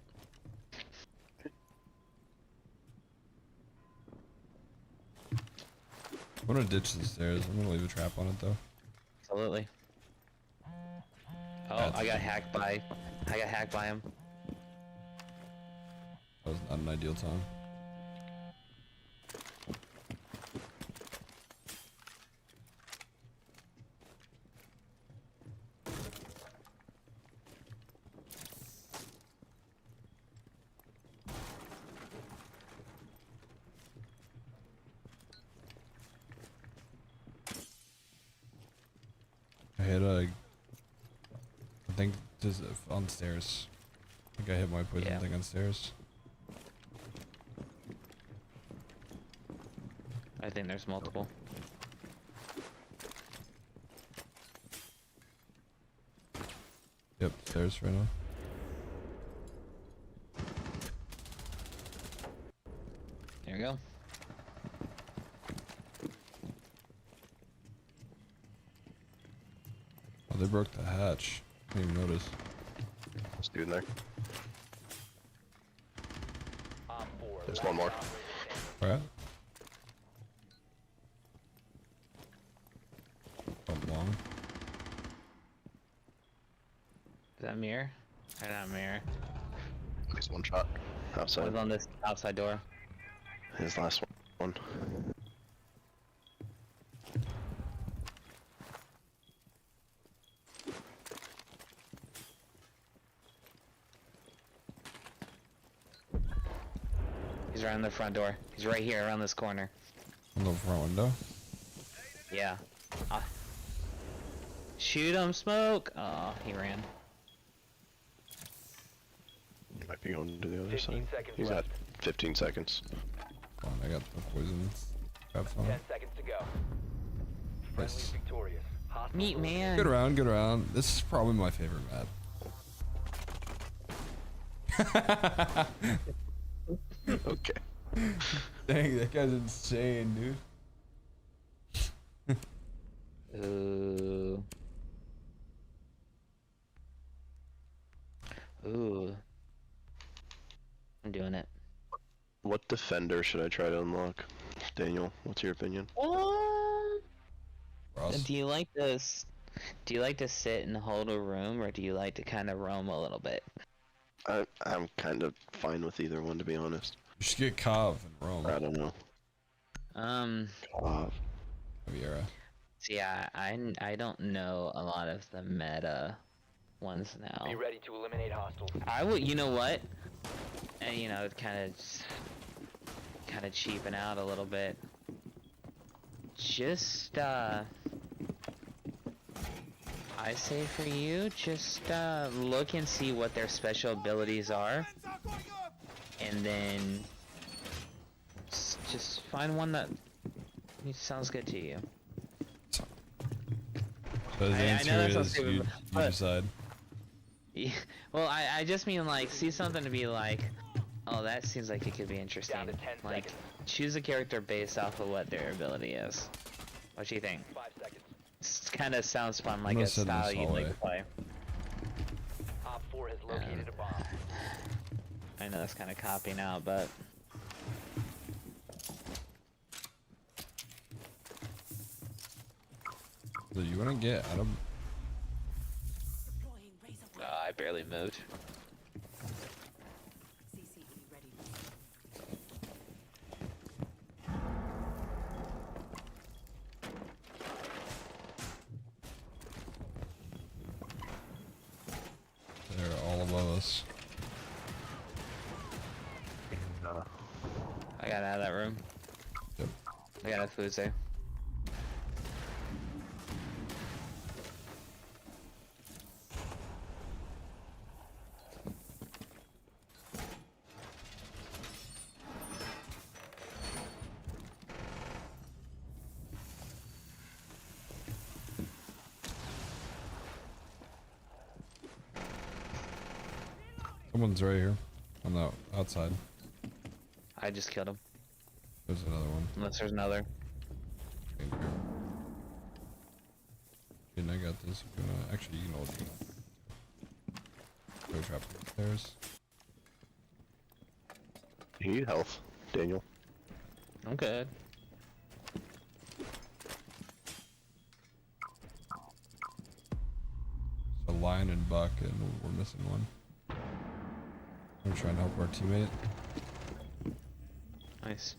A: I'm gonna ditch the stairs. I'm gonna leave a trap on it though.
R: Absolutely. Oh, I got hacked by him.
A: That was not an ideal time. I hit a. I think just on stairs. I think I hit my poison thing on stairs.
R: I think there's multiple.
A: Yep, stairs right now.
R: There you go.
A: Oh, they broke the hatch. Didn't even notice.
O: There's a dude in there.
T: Op 4.
O: There's one more.
A: Alright. Oh, long.
R: Is that mirror? Or not mirror?
O: He's one shot. Outside.
R: One's on this outside door.
O: His last one.
R: He's right on the front door. He's right here around this corner.
A: On the front window.
R: Yeah. Shoot him, smoke! Oh, he ran.
O: He might be going to the other
T: 15
O: side.
T: seconds
O: He's
T: left.
O: at 15 seconds.
A: Come on, I got the poison traps on
T: 10
A: it.
T: seconds to go.
A: Nice.
T: Victorious. Hostile
R: Meat man.
A: Good round, good round. This is probably my favorite map.
O: Okay.
A: Dang, that guy's insane, dude.
R: Ooh. Ooh. I'm doing it.
O: What defender should I try to unlock? Daniel, what's your opinion?
A: Ross.
R: Do you like this? Do you like to sit and hold a room, or do you like to kind of roam a little bit?
O: I'm kind of fine with either one, to be honest.
A: You should get Cov and Rome.
O: I don't know. Cov.
A: Viera.
R: See, I don't know a lot of the meta ones now.
T: Be ready to eliminate hostiles.
R: I would, you know what? And you know, kind of cheaping out a little bit. Just I say for you, just look and see what their special abilities are, and then just find one that sounds good to you.
A: So the answer is you decide.
R: Yeah, well, I just mean like see something to be like, oh, that seems like it could be interesting. Like choose a character based off of what their ability is. What do you think?
T: 5 seconds.
R: This kind of sounds fun, like a style you'd like to play.
T: Op 4 has located a bomb.
R: I know that's kind of copying out, but
A: So you want to get out of?
R: I barely moved.
A: They're all above us.
R: I got out of that room.
A: Yep.
R: I got a food there.
A: Someone's right here, on the outside.
R: I just killed him.
A: There's another one.
R: Unless there's another.
A: And I got this. If you wanna, actually, you know, go trap upstairs.
O: You need health, Daniel.
R: I'm good.
A: So Lion and Buck, and we're missing one. I'm trying to help our teammate.
R: Nice.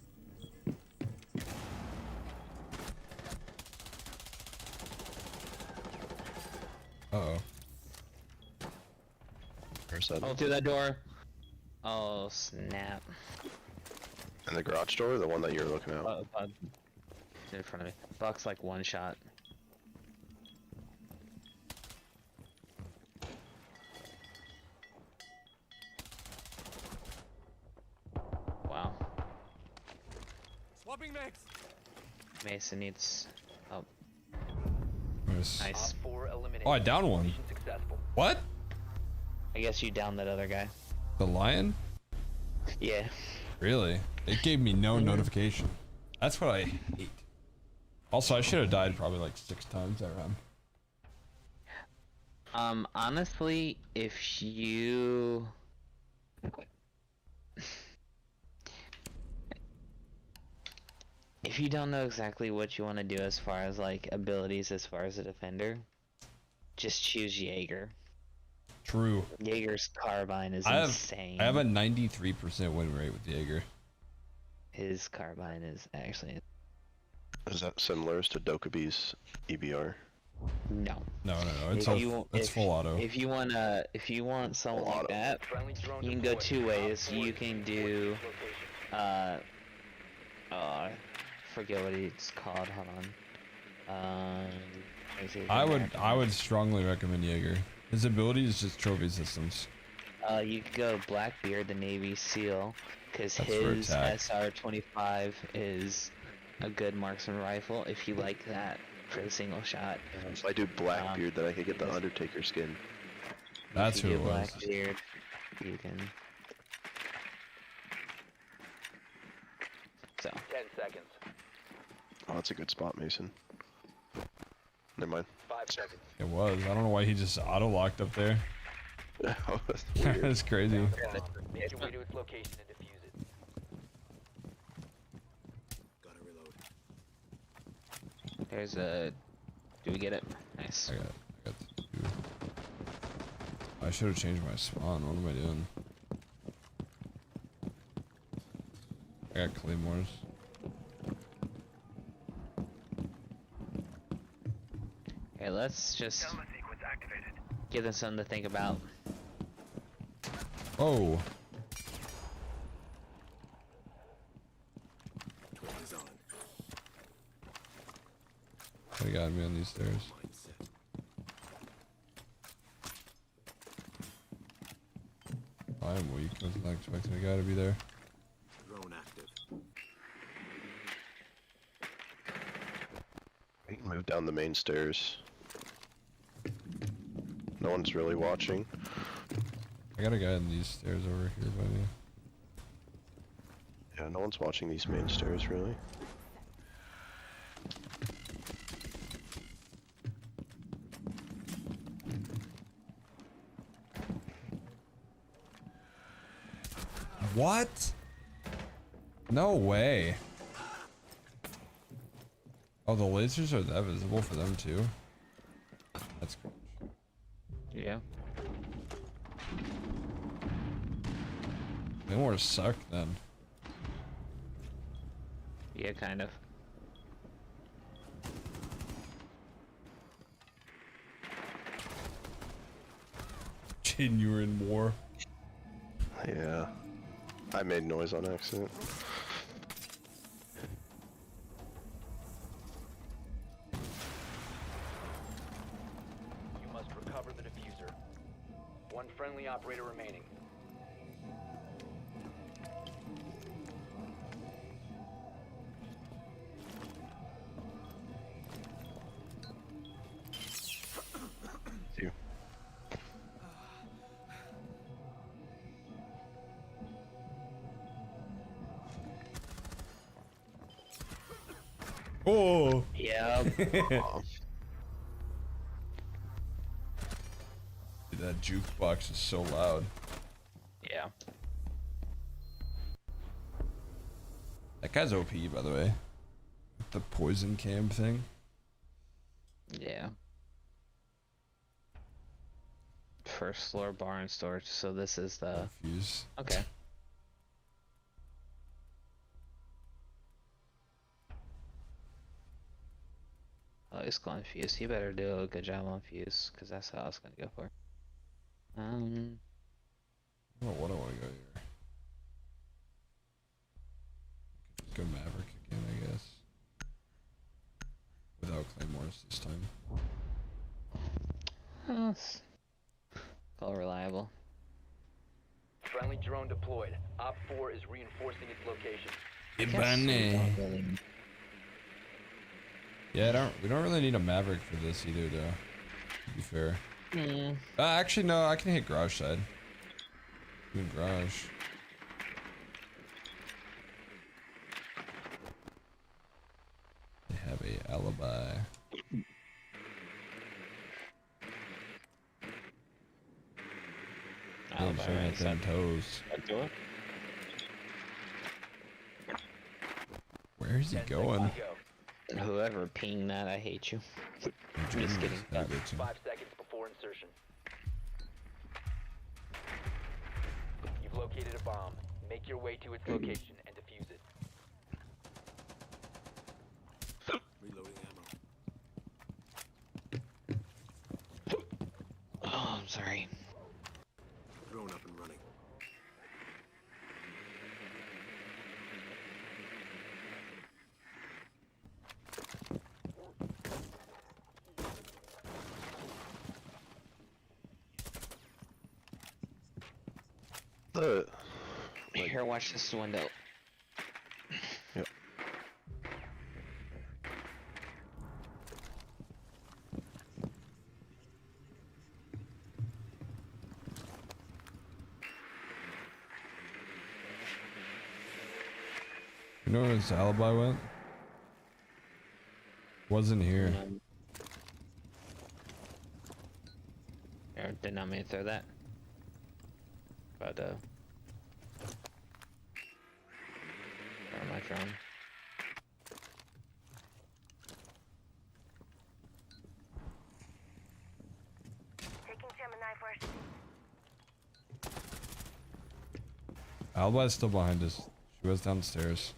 A: Uh-oh.
O: Where's that?
R: Oh, through that door. Oh, snap.
O: In the garage door, the one that you're looking at.
R: In front of me. Buck's like one shot. Wow.
J: Swapping max.
R: Mason needs help.
A: Nice.
R: Nice.
A: Oh, I downed one. What?
R: I guess you downed that other guy.
A: The lion?
R: Yeah.
A: Really? It gave me no notification. That's what I hate. Also, I should have died probably like 6 times that round.
R: Honestly, if you... If you don't know exactly what you want to do as far as like abilities as far as a defender, just choose Jaeger.
A: True.
R: Jaeger's carbine is
A: I
R: insane.
A: have a 93% win rate with Jaeger.
R: His carbine is actually...
O: Is that similar to Dokubi's EBR?
R: No.
A: No. It's full auto.
R: If you want something like that, you can go 2 ways. You can do forget what it's called. Hold on.
A: I would strongly recommend Jaeger. His ability is just trophy systems.
R: You could go Blackbeard, the Navy SEAL, because
A: That's for
R: his
A: attack.
R: SR-25 is a good marksman rifle if you like that for the single shot.
O: If I do Blackbeard, then I could get the Undertaker skin.
A: That's
R: if you
A: who
R: do
A: it was.
R: Blackbeard, you can. So.
T: 10 seconds.
O: Oh, that's a good spot, Mason. Never mind.
T: 5 seconds.
A: It was. I don't know why he just auto-locked up there.
O: Oh, that's weird.
A: That's crazy.
T: Make your way to its location and defuse it.
J: Gotta reload.
R: There's a... Do we get it? Nice.
A: I got I should have changed my spawn. What am I doing? I got claymores.
R: Okay, let's just give them something to think about.
A: Oh. They got me on these stairs. I'm weak. I was not expecting a guy to be there.
I: Drone active.
O: We can move down the main stairs. No one's really watching.
A: I got a guy on these stairs over here by me.
O: Yeah, no one's watching these main stairs really.
A: What? No way. Oh, the lasers are that visible for them too? That's cool.
R: Yeah.
A: They more suck then.
R: Yeah, kind of.
A: Jaden, you were in war.
O: Yeah. I made noise on accident.
T: You must recover the diffuser. One friendly operator remaining.
O: You.
A: Oh.
R: Yeah.
A: That jukebox is so loud.
R: Yeah.
A: That guy's OP, by the way. The poison cam thing.
R: Yeah. First floor bar and storage. So this is the
A: fuse.
R: Okay. Oh, he's going fuse. He better do a good job on fuse, because that's how I was gonna go for.
A: I don't know what I want to go here. Go Maverick again, I guess. Without claymores this time.
R: Oh, it's all reliable.
T: Friendly drone deployed. Op 4 is reinforcing its location.
A: Yeah, we don't really need a Maverick for this either, though. To be fair.
R: Mm.
A: Actually, no, I can hit garage side. Even garage. They have a alibi.
R: Alibi,
A: Showing
R: right,
A: at them toes. Where is he going?
R: Whoever pinged that, I hate you. I'm just kidding.
T: 5 seconds before insertion. You've located a bomb. Make your way to its location and defuse it.
I: Reloading ammo.
R: Oh, I'm sorry.
I: Drone up and running.
R: Here, watch this window.
O: Yep.
A: You know where his alibi went? Wasn't here.
R: Did not mean to throw that. But, my drone.
H: Taking Gemini first.
A: Alibi's still behind us. She was downstairs.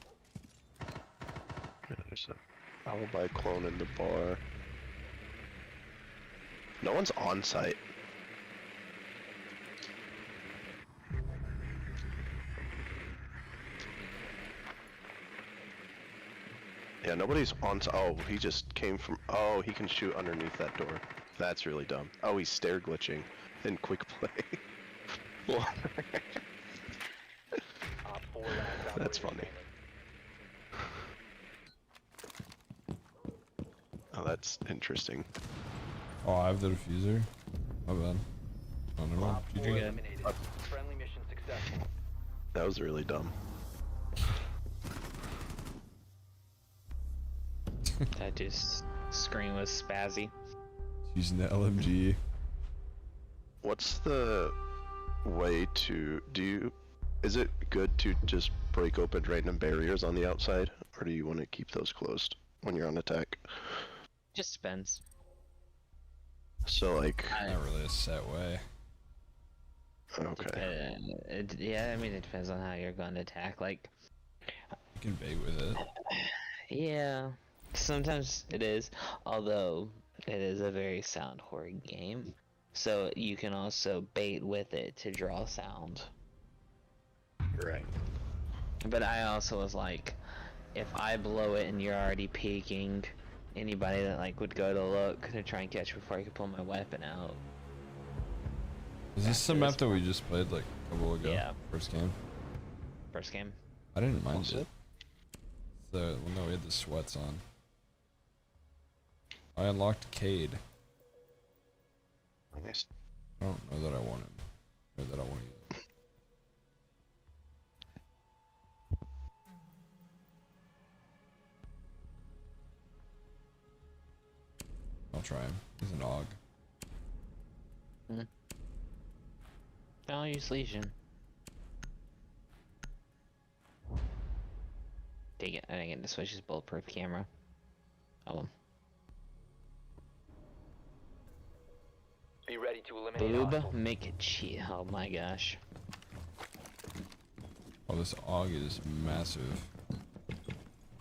O: Yeah, there's a alibi clone in the bar. No one's on site. Yeah, nobody's on. Oh, he just came from. Oh, he can shoot underneath that door. That's really dumb. Oh, he's stair glitching in quick play. That's funny. Oh, that's interesting.
A: Oh, I have the diffuser. My bad. Oh, never mind.
T: Friendly mission successful.
O: That was really dumb.
R: That just screen was spazzy.
A: Using the LMG.
O: What's the way to is it good to just break open random barriers on the outside, or do you want to keep those closed when you're on attack?
R: Just depends.
O: So like,
A: not really a set way.
O: Okay.
R: Yeah, I mean it depends on how you're going to attack. Like,
A: you can bait with it.
R: Yeah, sometimes it is. Although it is a very sound horror game, so you can also bait with it to draw sound.
O: Right.
R: But I also was like, if I blow it and you're already peeking, anybody that like would go to look to try and catch before I could pull my weapon out.
A: Is this the map that we just played like a couple ago?
R: Yeah.
A: First game?
R: First game.
A: I didn't mind it. Well, no, we had the sweats on. I unlocked Cade.
O: Nice.
A: I don't know that I want him. Or that I want to use him. I'll try him. He's an AUG.
R: I'll use Legion. Dang it, I didn't get to switch his bulletproof camera. Oh.
T: Be ready to eliminate
R: Boob
T: hostiles.
R: McChee. Oh my gosh.
A: Oh, this AUG is massive.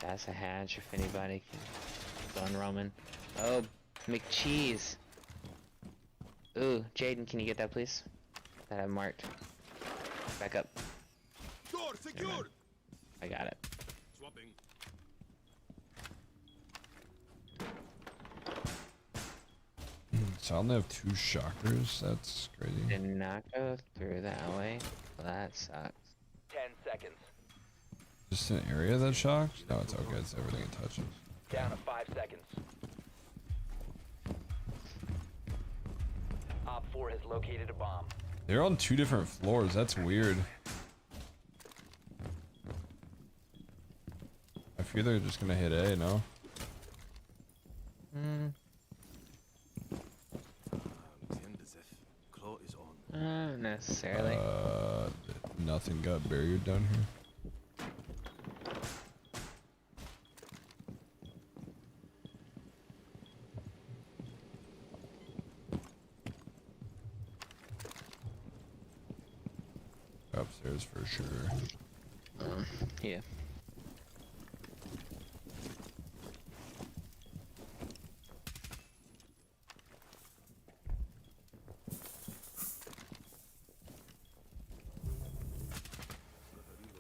R: That's a hatch if anybody can. Gun Roman. Oh, McCheese. Ooh, Jaden, can you get that please? That I marked. Back up.
I: Door secured.
R: I got it.
I: Swapping.
A: So I only have 2 shockers. That's crazy.
R: Did not go through that way. That sucks.
T: 10 seconds.
A: Just an area that shocks? No, it's okay. It's everything it touches.
T: Down to 5 seconds. Op 4 has located a bomb.
A: They're on 2 different floors. That's weird. I feel they're just gonna hit A, no?
R: Not necessarily.
A: Nothing got barriered down here. Upstairs for sure.
R: Yeah.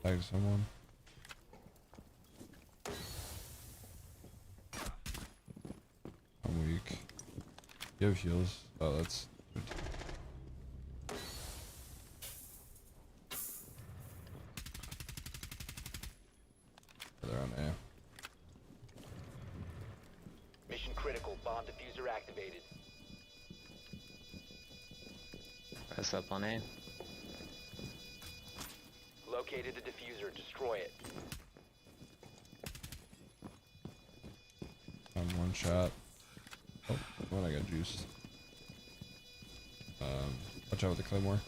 A: Tag someone. I'm weak. You have heals. Oh, that's good. They're on A.
T: Mission critical. Bomb diffuser activated.
R: Press up on A.
T: Located the diffuser. Destroy it.
A: I'm 1 shot. Oh, what? I got juiced. Watch out with the claymore.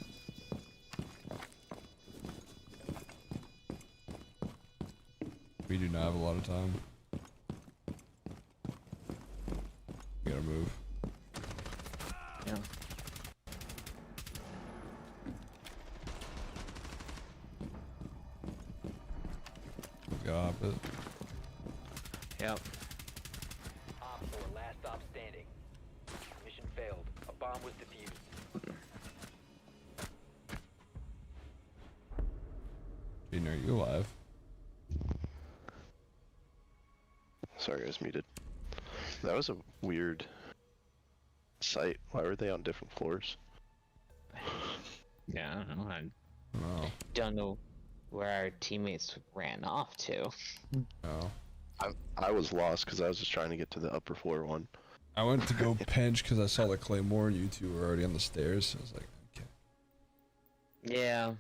A: We do not have a lot of time. We gotta move.
R: Yeah.
A: go up it.
R: Yep.
T: Op 4, last stop standing. Mission failed. A bomb was defused.
A: Gene, are you alive?
O: Sorry, I was muted. That was a weird site. Why were they on different floors?
R: Yeah, I don't know.
A: No.
R: Don't know where our teammates ran off to.
A: No.
O: I was lost because I was just trying to get to the upper floor one.
A: I went to go pinch because I saw the claymore and you two were already on the stairs. So I was like, okay.
R: Yeah,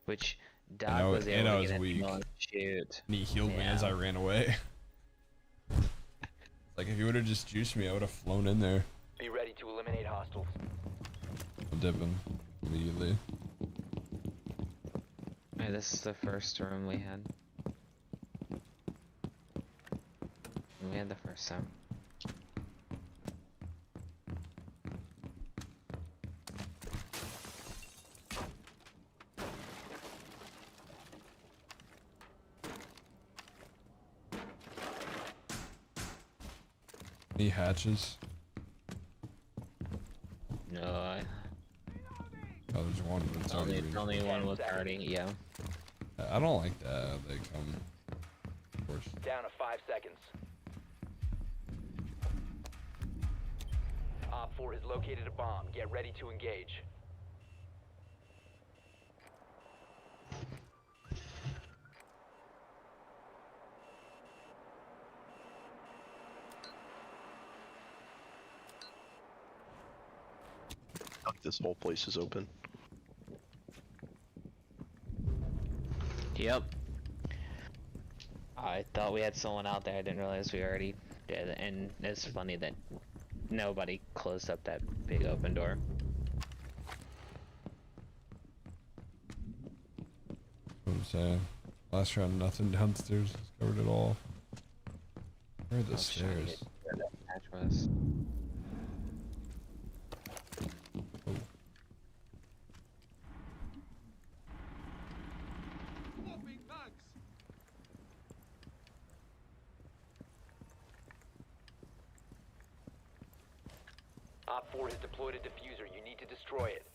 R: which Doc was able to get
A: weak.
R: on shoot.
A: And he healed me as I ran away. Like if he would have just juiced me, I would have flown in there.
T: Be ready to eliminate hostiles.
A: I'm dipping immediately.
R: Hey, this is the first room we had. We had the first time.
A: Any hatches?
R: No,
A: Oh, there's one, but it's
R: only
A: already
R: one with party, yeah.
A: I don't like that. They come. Of course.
T: Down to 5 seconds. Op 4 has located a bomb. Get ready to engage.
O: This whole place is open.
R: Yep. I thought we had someone out there. I didn't realize we already did. And it's funny that nobody closed up that big open door.
A: What I'm saying. Last round, nothing downstairs. Covered it all. Where are the stairs?
R: Where that hatch was.
T: Op 4 has deployed a diffuser. You need to destroy it.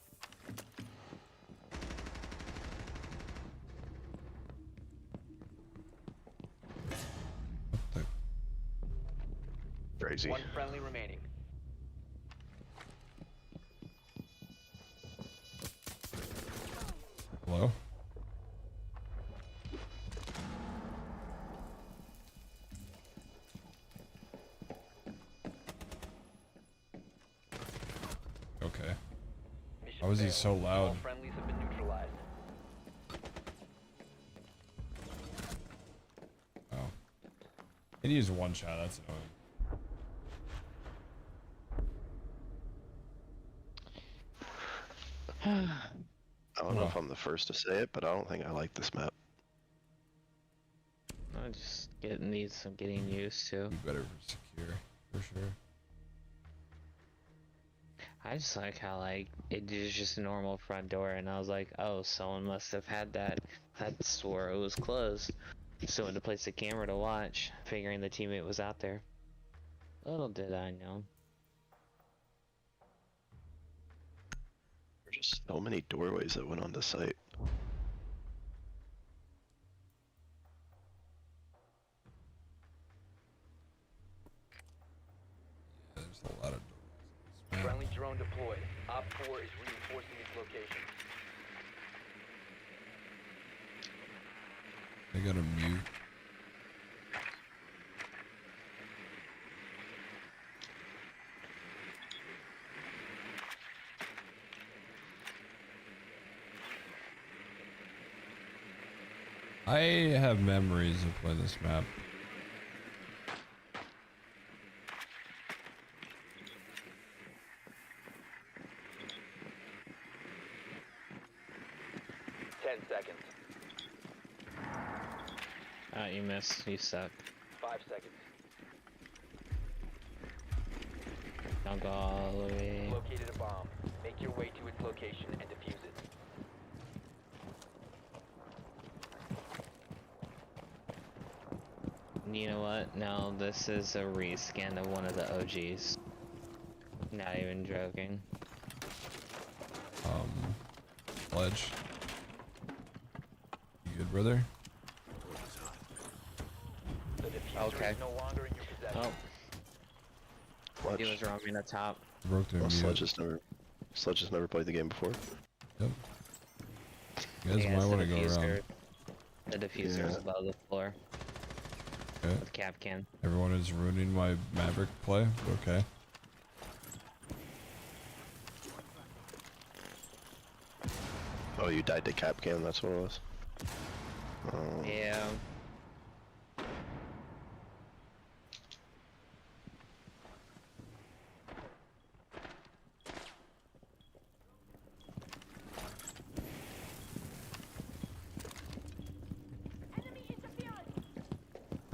O: Crazy.
T: One friendly remaining.
A: Hello? Okay. Why was he so loud?
T: All friendlies have been neutralized.
A: Oh. He used one shot, that's annoying.
O: I don't know if I'm the first to say it, but I don't think I like this map.
R: I just needs some getting used to.
A: Be better secure, for sure.
R: I just like how like it is just a normal front door, and I was like, oh, someone must have had that. I swore it was closed. So I went to place the camera to watch, figuring the teammate was out there. Little did I know.
O: There's just so many doorways that went on the site.
A: There's a lot of doors.
T: Friendly drone deployed. Op 4 is reinforcing its location.
A: They gotta mute. I have memories of playing this map.
T: Seconds.
R: Oh, you missed. You suck.
T: 5 seconds.
R: Don't go all the way.
T: Located a bomb. Make your way to its location and defuse it.
R: You know what? No, this is a reskin of one of the OGs. Not even joking.
A: Sledge. You good, brother?
R: Okay.
T: No longer in your possession.
R: Oh. He was roaming the top.
A: Broke their mute.
O: Sledge has never played the game before.
A: Yep. You guys might want to go around.
R: The diffuser is above the floor.
A: Okay.
R: With cap can.
A: Everyone is ruining my Maverick play. Okay.
O: Oh, you died to cap cam, that's what it was. Oh.
R: Yeah.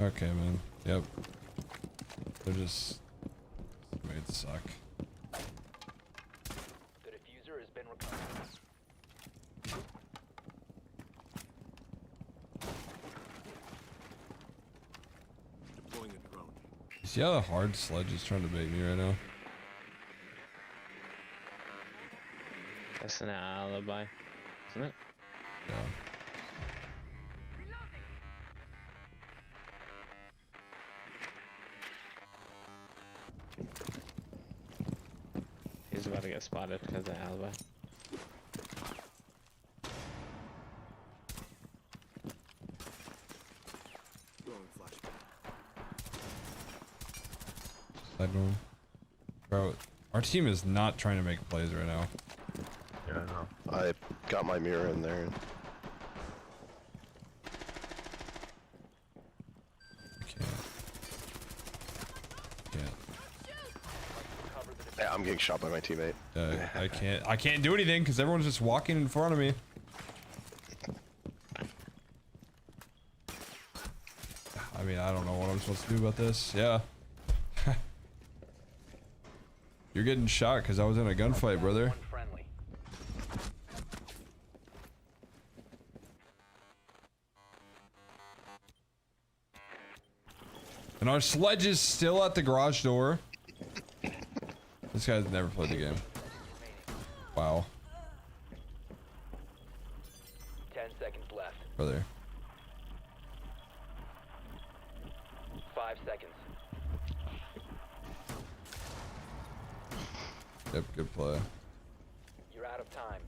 A: Okay, man. Yep. They're just made to suck.
T: The diffuser has been recovered.
I: Deploying a drone.
A: You see how hard Sledge is trying to bait me right now?
R: That's an alibi, isn't it?
A: Yeah.
R: He's about to get spotted because of the alibi.
A: I don't. Bro, our team is not trying to make plays right now.
O: Yeah, I know. I got my mirror in there. Yeah, I'm getting shot by my teammate.
A: I can't do anything because everyone's just walking in front of me. I mean, I don't know what I'm supposed to do about this. Yeah. You're getting shot because I was in a gunfight, brother. And our Sledge is still at the garage door. This guy's never played the game. Wow.
T: 10 seconds left.
A: Brother.
T: 5 seconds.
A: Yep, good play.
T: You're out of time.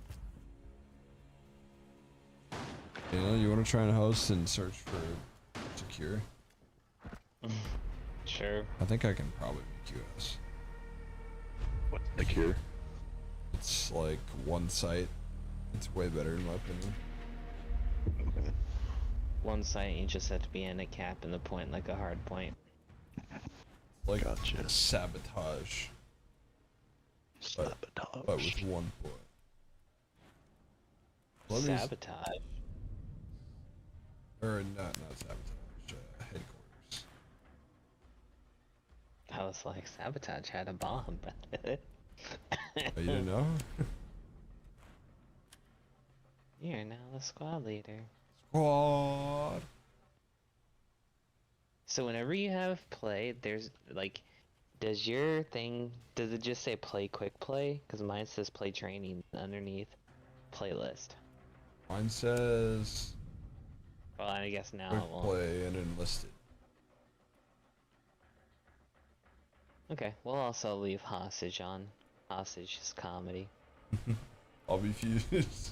A: You know, you want to try and host and search for secure?
R: Sure.
A: I think I can probably make QS.
O: What's secure?
A: It's like one site. It's way better in my opinion.
O: Okay.
R: One site, you just have to be in a cap and the point like a hard point.
A: Like sabotage. But with 1 point.
R: Sabotage?
A: Or not sabotage. Headquarters.
R: I was like, sabotage had a bomb.
A: Oh, you didn't know?
R: You're now the squad leader.
A: Squad.
R: So whenever you have play, there's like, does it just say play quick play? Because mine says play training underneath playlist.
A: Mine says
R: Well, I guess now
A: quick
R: it won't.
A: play and enlisted.
R: Okay, we'll also leave hostage on. Hostage is comedy.
A: I'll be fused.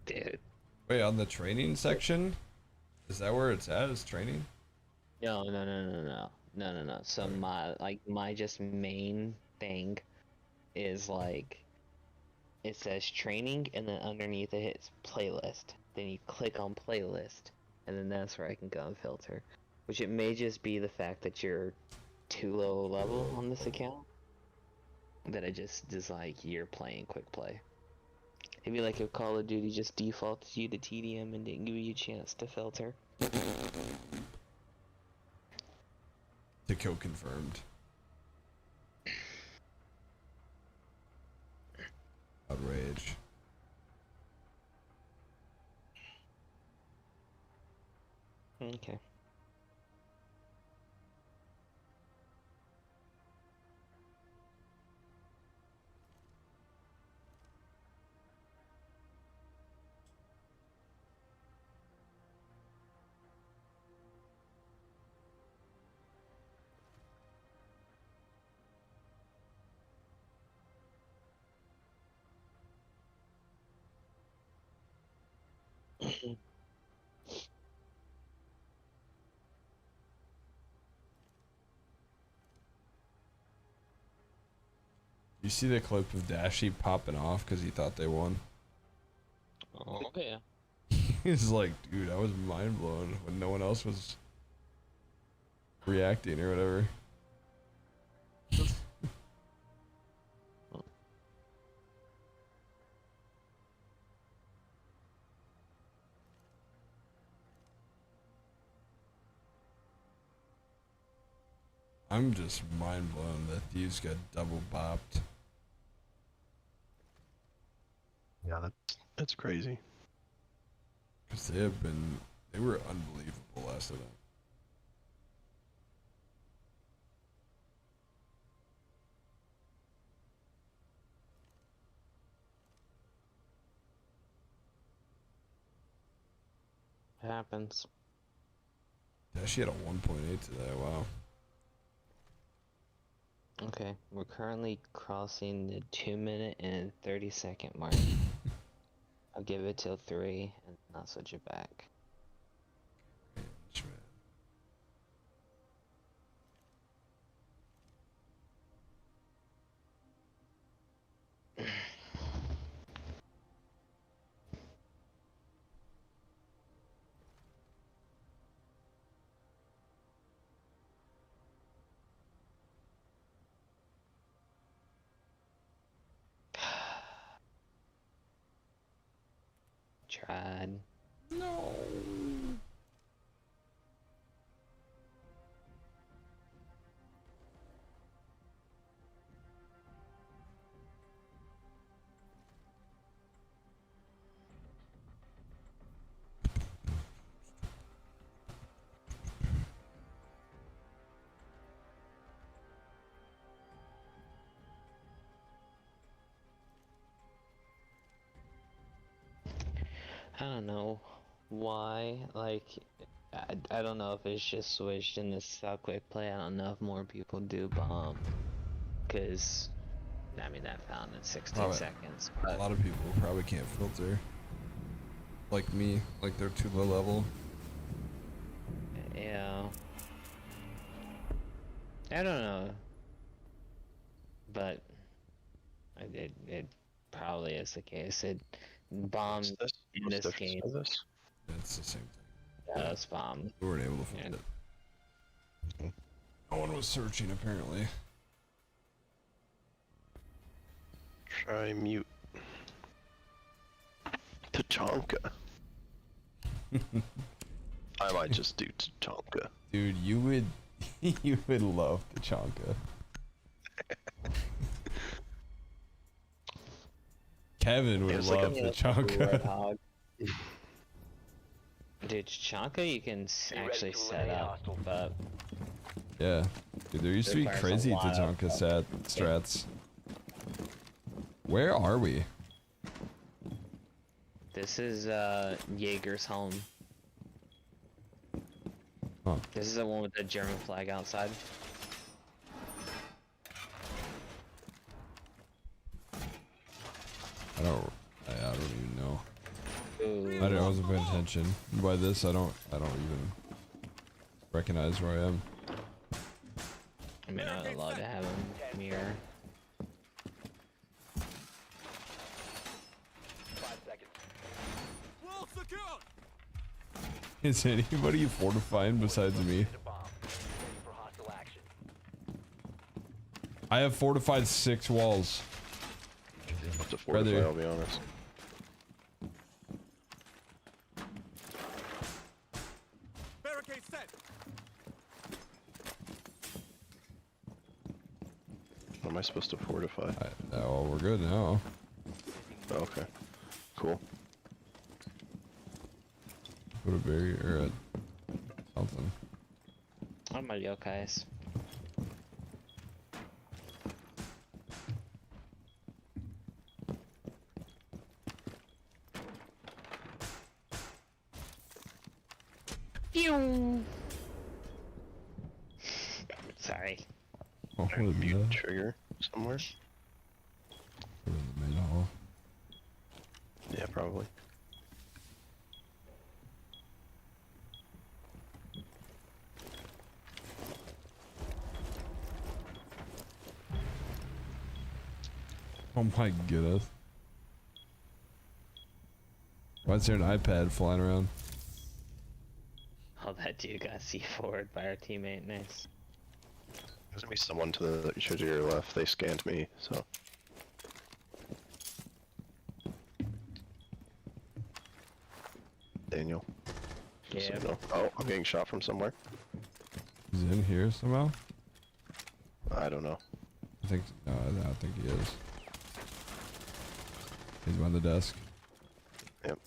R: Dude.
A: Wait, on the training section? Is that where it's at? Is training?
R: No. So my just main thing is like, it says training and then underneath it hits playlist. Then you click on playlist and then that's where I can go and filter. Which it may just be the fact that you're too low level on this account. That it just is like you're playing quick play. It'd be like if Call of Duty just defaulted you to TDM and didn't give you a chance to filter.
A: The kill confirmed. Outrage.
R: Okay.
A: You see the clip of Dashy popping off because he thought they won?
R: Oh yeah.
A: He's like, dude, I was mind blown when no one else was reacting or whatever. I'm just mind blown that these got double bopped.
O: Yeah, that's crazy.
A: Because they were unbelievable last event.
R: Happens.
A: She had a 1.8 today, wow.
R: Okay, we're currently crossing the 2-minute and 30-second mark. I'll give it till 3 and I'll switch it back. Tried.
A: No.
R: I don't know why, like, I don't know if it's just switched in this quick play. I don't know if more people do bomb, because, I mean, that found in 16 seconds.
A: A lot of people probably can't filter. Like me, like they're too low level.
R: Yeah. I don't know. But it probably is the case. It bombed in this game.
A: It's the same thing.
R: Yeah, it's bombed.
A: We weren't able to find it. No one was searching apparently.
O: Try mute. Tachanka. I might just do Tachanka.
A: Dude, you would love Tachanka. Kevin would love Tachanka.
R: Dude, Tachanka you can actually set up, but
A: yeah, dude, there used to be crazy Tachanka strats. Where are we?
R: This is Jaeger's home.
A: Huh.
R: This is the one with the German flag outside.
A: I don't even know.
R: Ooh.
A: I wasn't paying attention. By this, I don't even recognize where I am.
R: I mean, I would love to have a mirror.
T: 5 seconds.
Q: Wall secured.
A: Is anybody fortifying besides me? I have fortified 6 walls.
O: Up to fortify, I'll be honest.
Q: Barricade set.
O: What am I supposed to fortify?
A: Oh, we're good now.
O: Okay. Cool.
A: Put a barrier or something.
R: I'm gonna go, guys. Sorry.
A: Oh,
O: mute trigger somewhere.
A: Put it in the main hall.
O: Yeah, probably.
A: Oh my goodness. Why is there an iPad flying around?
R: Oh, that dude got C4'd by our teammate. Nice.
O: There's gonna be someone to your left. They scanned me, so. Daniel. Just so you know. Oh, I'm getting shot from somewhere.
A: He's in here somehow?
O: I don't know.
A: I think, no, I don't think he is. He's behind the desk.
O: Yep.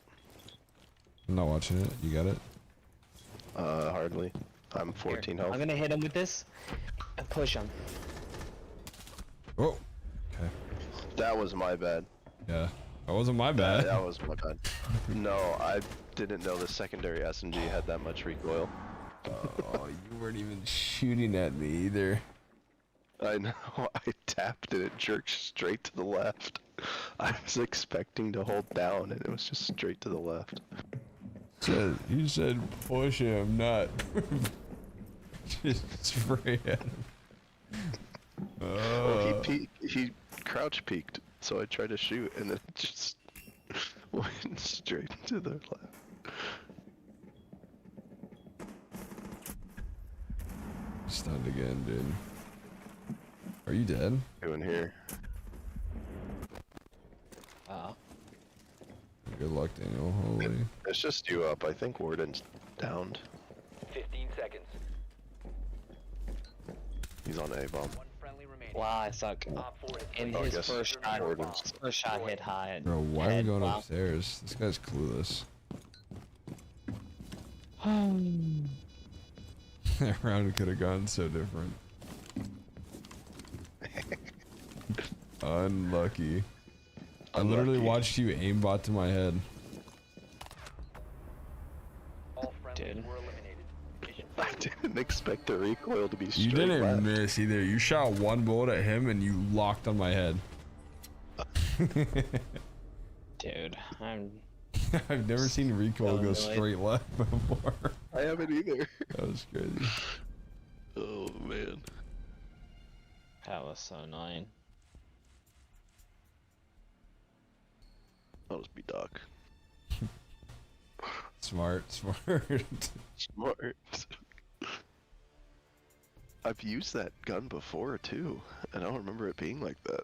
A: I'm not watching it. You got it?
O: Hardly. I'm 14
R: Here,
O: health.
R: I'm gonna hit him with this and push him.
A: Oh. Okay.
O: That was my bad.
A: Yeah. That wasn't my bad.
O: That was my bad. No, I didn't know the secondary SMG had that much recoil.
A: Oh, you weren't even shooting at me either.
O: I know. I tapped and it jerked straight to the left. I was expecting to hold down and it was just straight to the left.
A: You said push him, not just spray at him.
O: Oh, he crouch peeked, so I tried to shoot and then it just went straight to the left.
A: Stunned again, dude. Are you dead?
O: Doing here.
A: Good luck, Daniel. Holy.
O: It's just you up. I think Warden's downed.
T: 15 seconds.
O: He's on A-bomb.
R: Wow, I suck. And
O: I
R: his
O: guess
R: first shot hit high.
A: Bro, why are we going upstairs? This guy's clueless. That round could have gone so different. Unlucky. I literally watched you aimbot to my head.
R: Dude.
O: I didn't expect the recoil to be straight
A: You didn't
O: left.
A: miss either. You shot one bullet at him and you locked on my head.
R: Dude,
A: I've never seen recoil go straight left before.
O: I haven't either.
A: That was crazy.
O: Oh man.
R: That was so annoying.
O: That was be Doc.
A: Smart.
O: Smart. I've used that gun before too. I don't remember it being like that.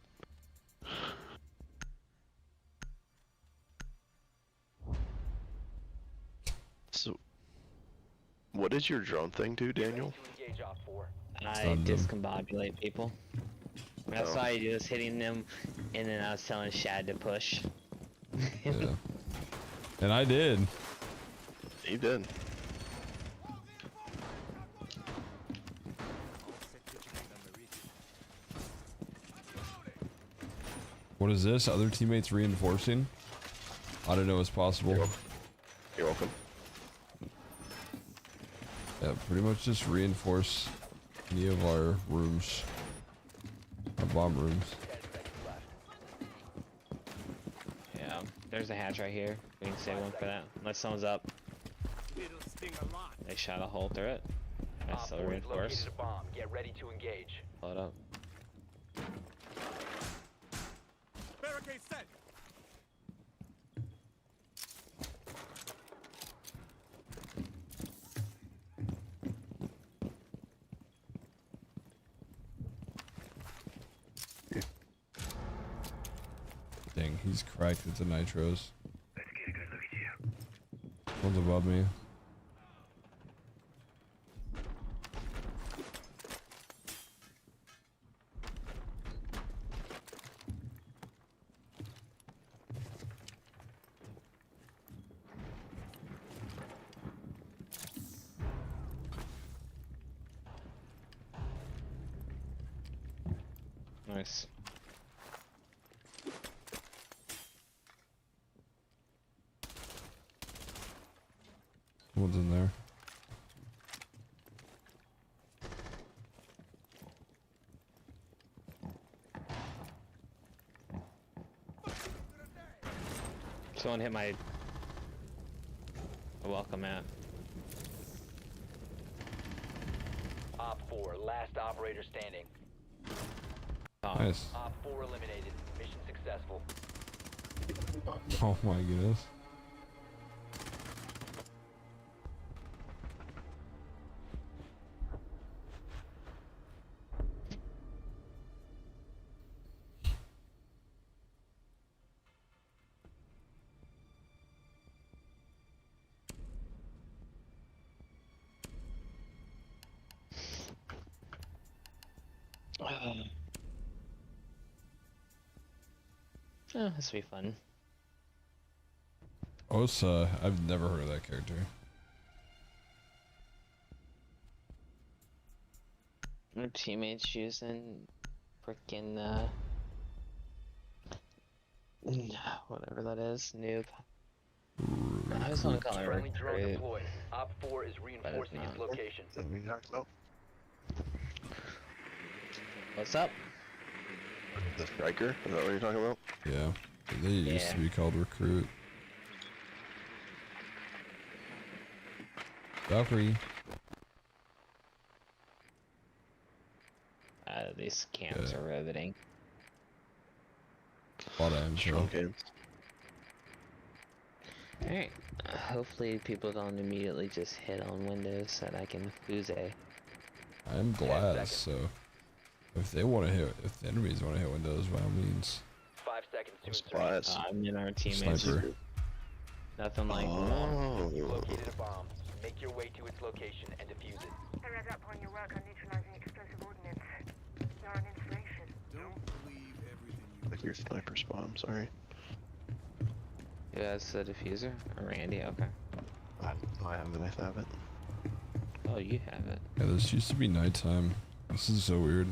O: So, what does your drone thing do, Daniel?
R: I discombobulate people. That's why I do is hitting them, and then I was telling Shad to push.
A: Yeah. And I did.
O: You did.
A: What is this? Other teammates reinforcing? I didn't know it was possible.
O: You're welcome.
A: Yeah, pretty much just reinforce any of our rooms. Our bomb rooms.
R: Yeah, there's a hatch right here. We can save one for that. Unless someone's up. They shot a hole through it. I still reinforce.
T: Get ready to engage.
R: Load up.
Q: Barricade set.
A: Dang, he's cracked into nitros.
Q: Let's get a good look at you.
A: One's above me.
R: Nice.
A: One's in there.
R: Someone hit my welcome mat.
T: Op 4, last operator standing.
R: Oh.
A: Nice.
T: Op 4 eliminated. Mission success. successful.
A: Oh my goodness.
R: Oh, this will be fun.
A: Osa, I've never heard of that character.
R: My teammates using frickin' whatever that is, noob. I just want to call it
T: Friendly drone
R: recruit,
T: deployed. Op 4 is reinforcing its
R: not.
T: location.
O: What are you talking about?
R: What's up?
O: The striker? Is that what you're talking about?
A: Yeah. They used to be called recruit. Valkyrie.
R: These camps are riveting.
A: A lot of
O: Strong games.
R: Alright, hopefully people don't immediately just hit on windows that I can fuse.
A: I am glass, so if they want to hit, if the enemies want to hit windows, by all means.
T: 5 seconds to
O: Splats.
R: I'm in our teammates.
A: Sniper.
R: Nothing like
T: You located a bomb. Make your way to its location and defuse it.
H: I read up on your work on neutralizing explosive ordnance. You're an inspiration.
I: Don't believe everything you
O: Like your sniper spawn, sorry.
R: Yeah, it's the diffuser? Or Randy, okay.
O: I have it.
R: Oh, you have it.
A: Yeah, this used to be nighttime. This is so weird.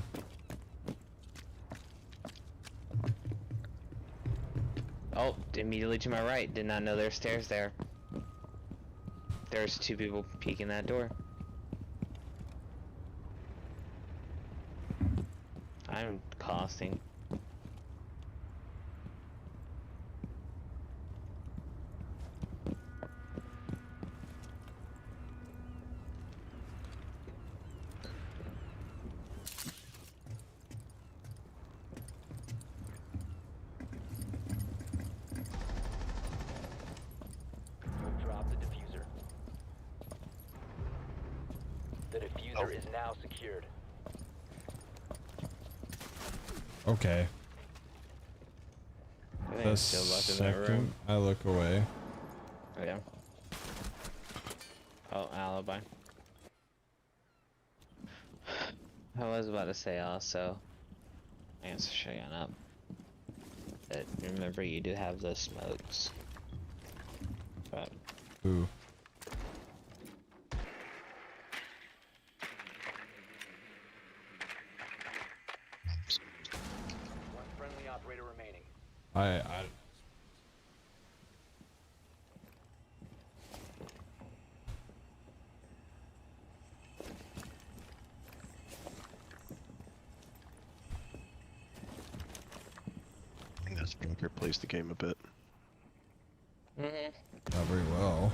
R: Oh, immediately to my right. Did not know there were stairs there. There's two people peeking that door. I'm costing.
T: Drop the diffuser. The diffuser is now secured.
A: Okay.
R: I
A: The
R: think still left in that room.
A: second I look away.
R: Oh, yeah. Oh, alibi. I was about to say also, answer shutting up. But remember, you do have those smokes. But
A: Ooh.
T: One friendly operator remaining.
A: I
O: think this Joker plays the game a bit.
A: not very well.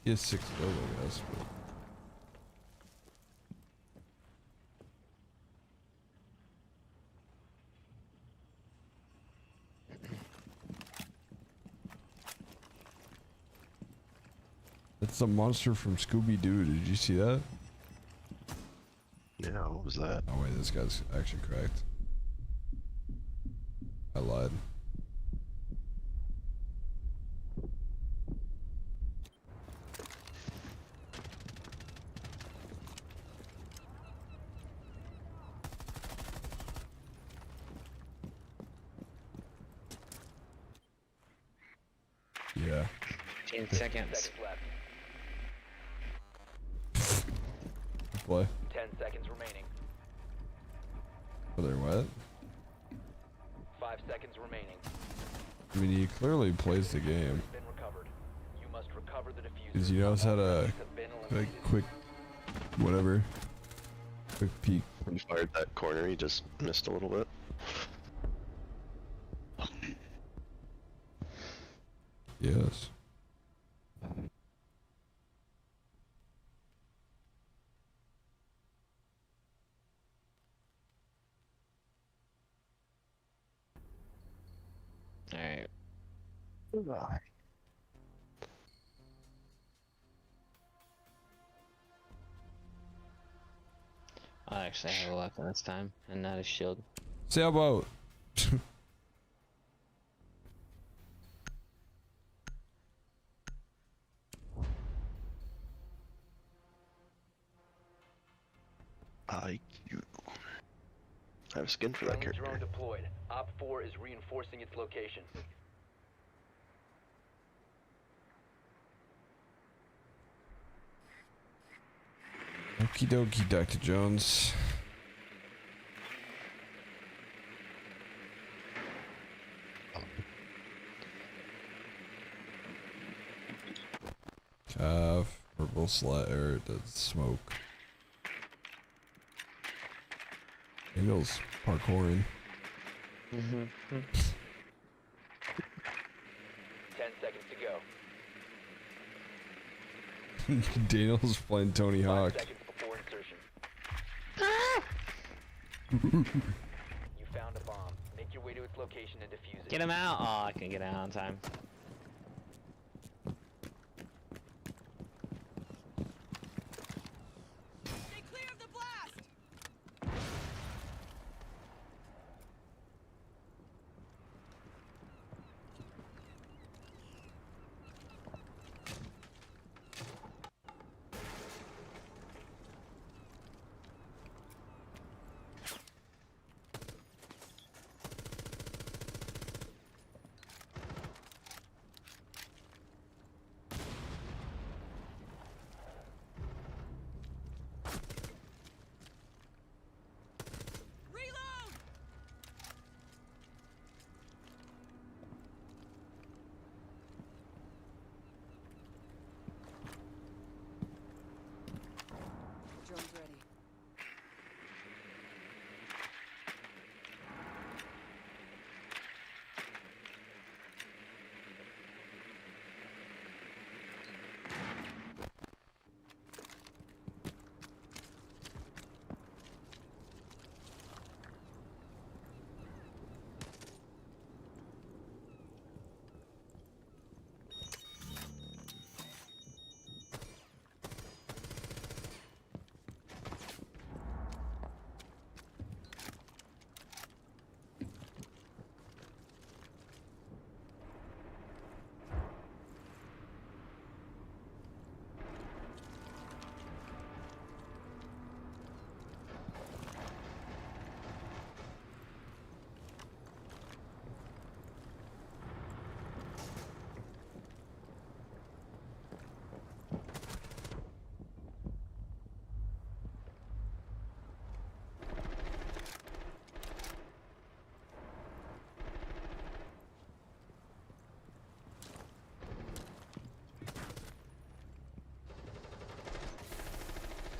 A: He has 6 kills, I guess. But it's the monster from Scooby-Doo. Did you see that?
O: Yeah, what was that?
A: Oh wait, this guy's actually cracked. I lied. Yeah.
R: 15 seconds.
T: Left.
A: Play.
T: 10 seconds remaining.
A: Are they what?
T: 5 seconds remaining.
A: I mean, he clearly plays the game.
T: Been recovered. You must recover the diffuser.
A: Because he knows how to, like, quick, whatever. Quick peek.
O: When he fired that corner, he just missed a little bit.
A: Yes.
R: I actually have a weapon this time, and not a shield.
A: Sailboat.
O: IQ. I have a skin for that
T: Friendly
O: character.
T: drone deployed. Op 4 is reinforcing its location.
A: Okie dokie, Dr. Jones. Purple sled or the smoke. Daniel's parkouring.
T: 10 seconds to go.
A: Daniel's playing Tony
T: 5
A: Hawk.
T: seconds before insertion. You found a bomb. Make your way to its location and defuse it.
R: Get him out! Oh, I can get out on time.
H: Drone's ready.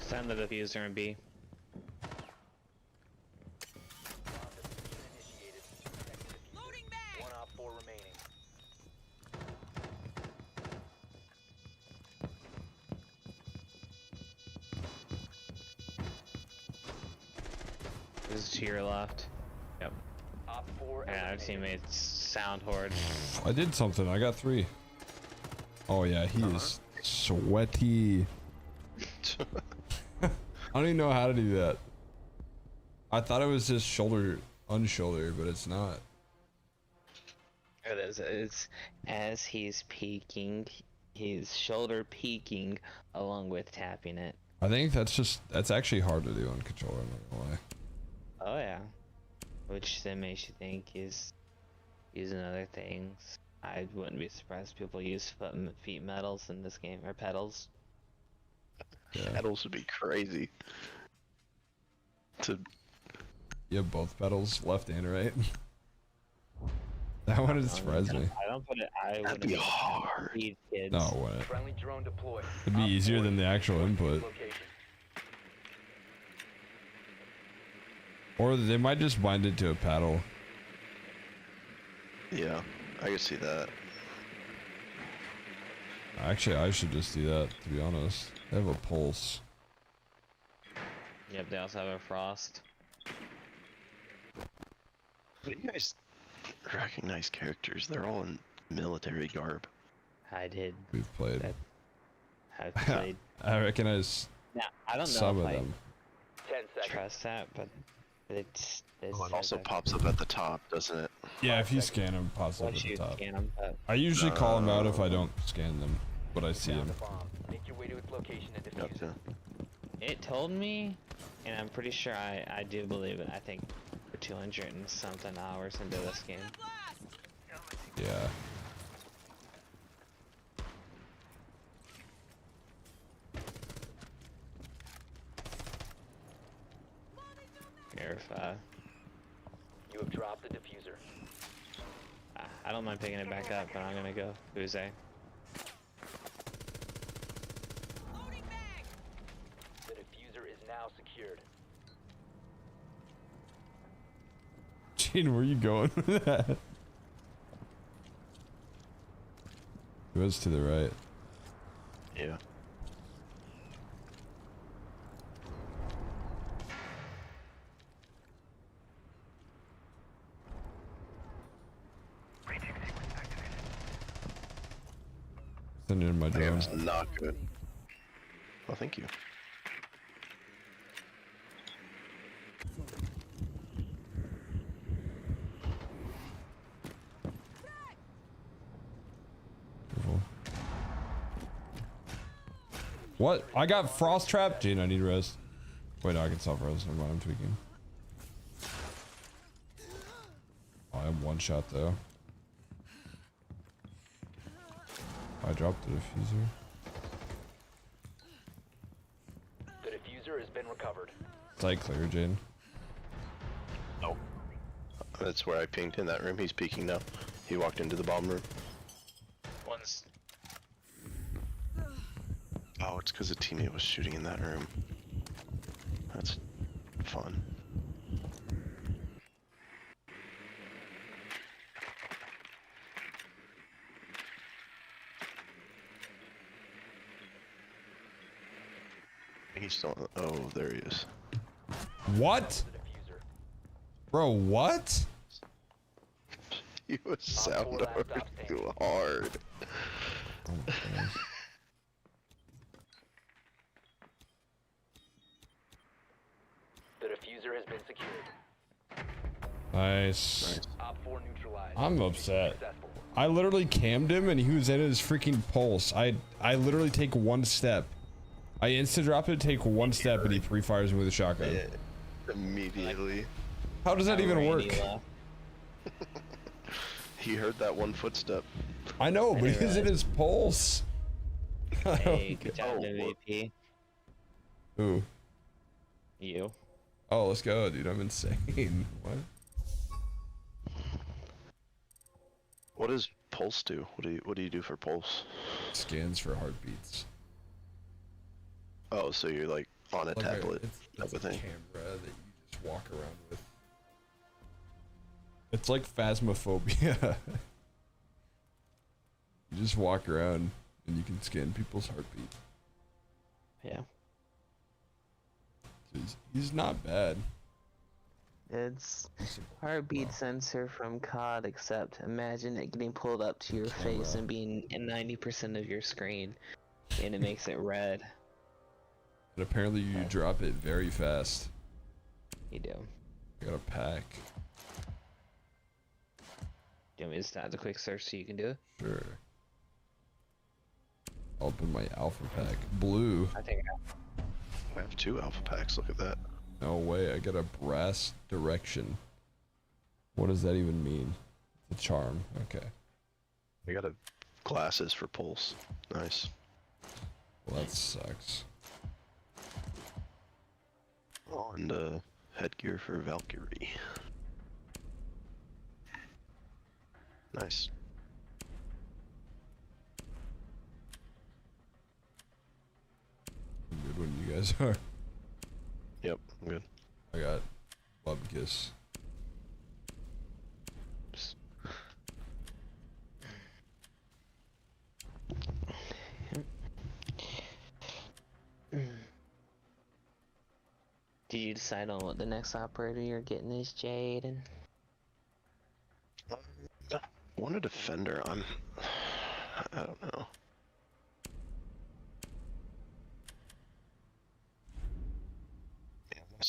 R: Send the diffuser and B.
T: One Op 4 remaining.
R: This is to your left. Yep.
T: Op 4
R: Yeah, our teammates sound horde.
A: I did something. I got 3. Oh yeah, he is sweaty. I don't even know how to do that. I thought it was just shoulder unshoulder, but it's not.
R: It is. It's as he's peeking, he's shoulder peeking along with tapping it.
A: I think that's actually hard to do on controller. I'm not gonna lie.
R: Oh yeah. Which then makes you think he's using other things. I wouldn't be surprised if people use feet medals in this game, or pedals.
A: Yeah.
O: Pedals would be crazy.
A: You have both pedals, left and right. That one would surprise me.
R: I don't put it. I
O: That'd be hard.
R: Kids.
A: No, it wouldn't.
T: Friendly drone deployed.
A: It'd be easier than the actual input.
T: Location.
A: Or they might just bind it to a paddle.
O: Yeah, I can see that.
A: Actually, I should just do that, to be honest. They have a pulse.
R: Yep, they also have a frost.
O: You guys recognize characters. They're all in military garb.
R: I did.
A: We've played.
R: I've played.
A: I recognize
R: Now, I don't know
A: some
R: if
A: of
R: I
A: them.
T: 10 seconds.
R: trust that, but it's
O: Oh, it also pops up at the top, doesn't it?
A: Yeah, if you scan them, it pops up
R: Once
A: at the
R: you
A: top.
R: scan 'em, but-
A: I usually call them out if I don't scan them, but I see them.
T: Make your way to its location and defuse it.
R: It told me, and I'm pretty sure I do believe it. I think we're 200 and something hours into this game.
A: Yeah.
R: Here, if
T: You have dropped the diffuser.
R: I don't mind picking it back up, but I'm gonna go Buze.
T: The diffuser is now secured.
A: Gene, where are you going with that? It was to the right.
O: Yeah.
A: Send it in my
O: That
A: drone.
O: was not good. Oh, thank you.
A: What? I got frost trapped? Gene, I need res. Wait, no, I can self-res. Never mind, I'm tweaking. Oh, I have one shot though. I dropped the diffuser.
T: The diffuser has been recovered.
A: Site clear, Jane.
O: Oh. That's where I pinged in that room. He's peeking now. He walked into the bomb room.
R: One's.
O: Oh, it's because a teammate was shooting in that room. That's fun. He's still. Oh, there he is.
A: What? Bro, what?
O: He was sound too hard.
A: Oh my goodness.
T: The diffuser has been secured.
A: Nice.
T: Op 4 neutralized.
A: I'm upset.
T: Successful.
A: I literally cammed him and he was in his freaking pulse. I literally take one step. I insta drop it, take one step, and he pre-fires me with a shotgun.
O: Yeah, immediately.
A: How does that even work?
O: He heard that one footstep.
A: I know, but he's in his pulse.
R: Hey, good job, MVP.
A: Who?
R: You.
A: Oh, let's go, dude. I'm insane. What?
O: What does pulse do? What do you do for pulse?
A: Scans for heartbeats.
O: Oh, so you're like on a tablet type of thing.
A: Camera that you just walk around with. It's like phasmophobia. You just walk around and you can scan people's heartbeat.
R: Yeah.
A: He's not bad.
R: It's heartbeat sensor from COD, except imagine it getting pulled up to your face and being in 90% of your screen, and it makes it red.
A: But apparently you drop it very fast.
R: You do.
A: I got a pack.
R: Do you want me to start the quick search so you can do it?
A: Sure. Open my alpha pack. Blue.
R: I think
O: I have 2 alpha packs. Look at that.
A: No way. I got a brass direction. What does that even mean? The charm. Okay.
O: I got glasses for pulse. Nice.
A: Well, that sucks.
O: Oh, and headgear for Valkyrie. Nice.
A: Good one you guys are.
O: Yep, I'm good.
A: I got Love Kiss.
R: Did you decide on what the next operator you're getting is, Jaden?
O: want a defender. I don't know. Yeah,
A: I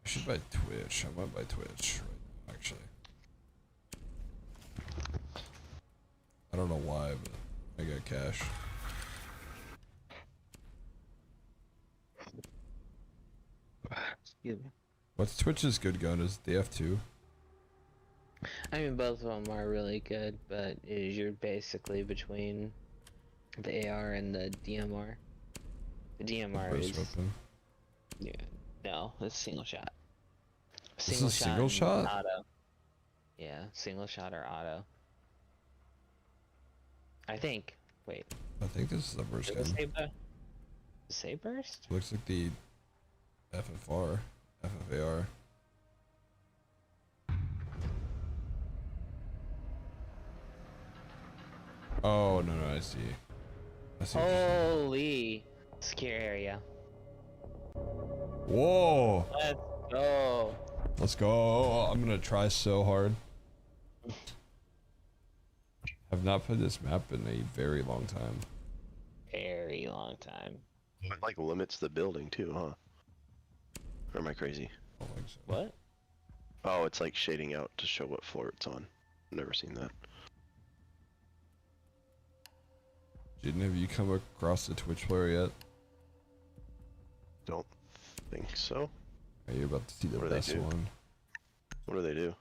A: should buy Twitch. I might buy Twitch right now, actually. I don't know why, but I got cash.
R: Excuse me.
A: What's Twitch's good gun? Is the F2?
R: I mean, both of them are really good, but you're basically between the AR and the DMR. The DMR
A: First
R: is
A: weapon.
R: yeah, no, it's single shot.
A: This is single
R: and
A: shot?
R: Auto. Yeah, single shot or auto. I think. Wait.
A: I think this is the burst
R: Does
A: gun.
R: it say burst?
A: Looks like the FFR. FFAR. Oh, no, I see. I see.
R: Holy scare area.
A: Whoa!
R: Let's go.
A: Let's go. I'm gonna try so hard. Have not played this map in a very long time.
R: Very long time.
O: It like limits the building too, huh? Or am I crazy?
A: I don't think so.
R: What?
O: Oh, it's like shading out to show what floor it's on. Never seen that.
A: Jaden, have you come across the Twitch player yet?
O: Don't think so.
A: Are you about to see the
O: What do they
A: best
O: do?
A: one?
O: What do they do?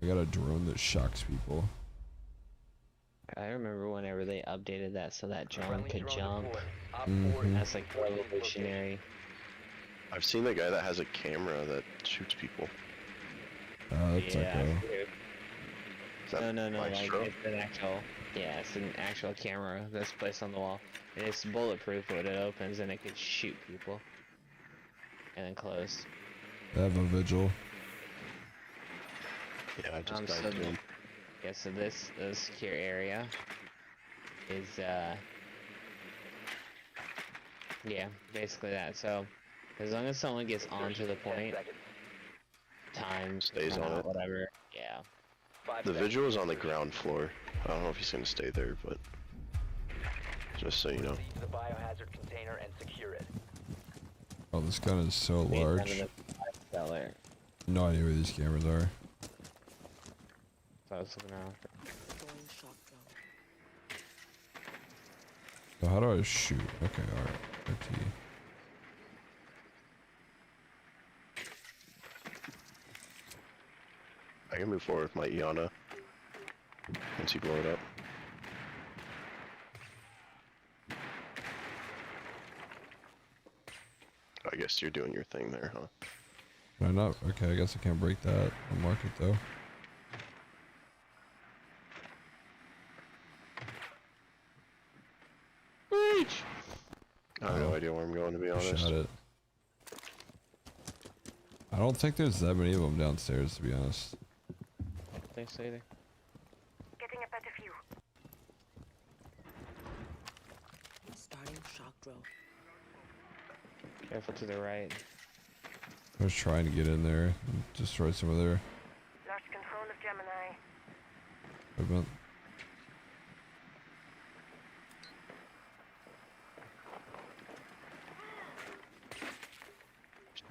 A: I got a drone that shocks people.
R: I remember whenever they updated that so that drone could jump.
A: Mhm.
R: That's like revolutionary.
O: I've seen the guy that has a camera that shoots people.
A: That's
R: Yeah,
A: Echo.
R: dude.
O: Is that
R: No, like
O: Maestro?
R: it's an actual, yeah, it's an actual camera that's placed on the wall. And it's bulletproof when it opens and it could shoot people. And then close.
A: They have a vigil.
O: Yeah, I just
R: So
O: died to him.
R: yeah, so this secure area is yeah, basically that. So as long as someone gets onto the point, time
O: Stays on it.
R: whatever. Yeah.
O: The vigil is on the ground floor. I don't know if he's gonna stay there, but just so you know.
T: Proceed to the biohazard container and secure it.
A: Oh, this gun is so
R: Based on
A: large.
R: the cellar.
A: No idea where these cameras are.
R: So I was looking around.
A: So how do I shoot? Okay, alright. RT.
O: I can move forward with my Iana once you blow it up. I guess you're doing your thing there, huh?
A: Can I not? Okay, I guess I can't break that. I'll mark it though.
R: Reach!
O: I have no idea where I'm going, to be honest.
A: Shot it. I don't think there's that many of them downstairs, to be honest.
R: Thanks, either.
H: Getting a better view.
M: Starting shock drill.
R: Careful to the right.
A: I was trying to get in there and destroy some of their
H: Lost control of Gemini.
A: equipment.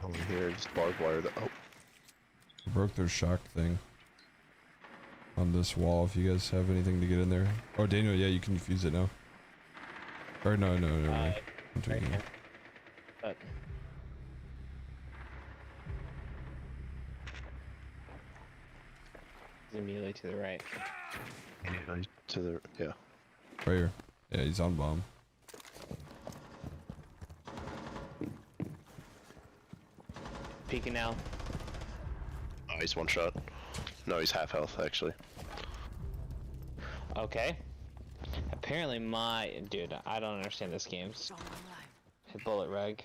O: Over here, just barbed wire. Oh,
A: I broke their shock thing on this wall. If you guys have anything to get in there. Oh, Daniel, yeah, you can fuse it now. Or no, never mind. I'm taking it.
R: But he's immediately to the right.
O: to the yeah.
A: Right here. Yeah, he's on bomb.
R: Peeking now.
O: Oh, he's one shot. No, he's half health actually.
R: Okay. Apparently my dude, I don't understand this game. Hit bullet rug.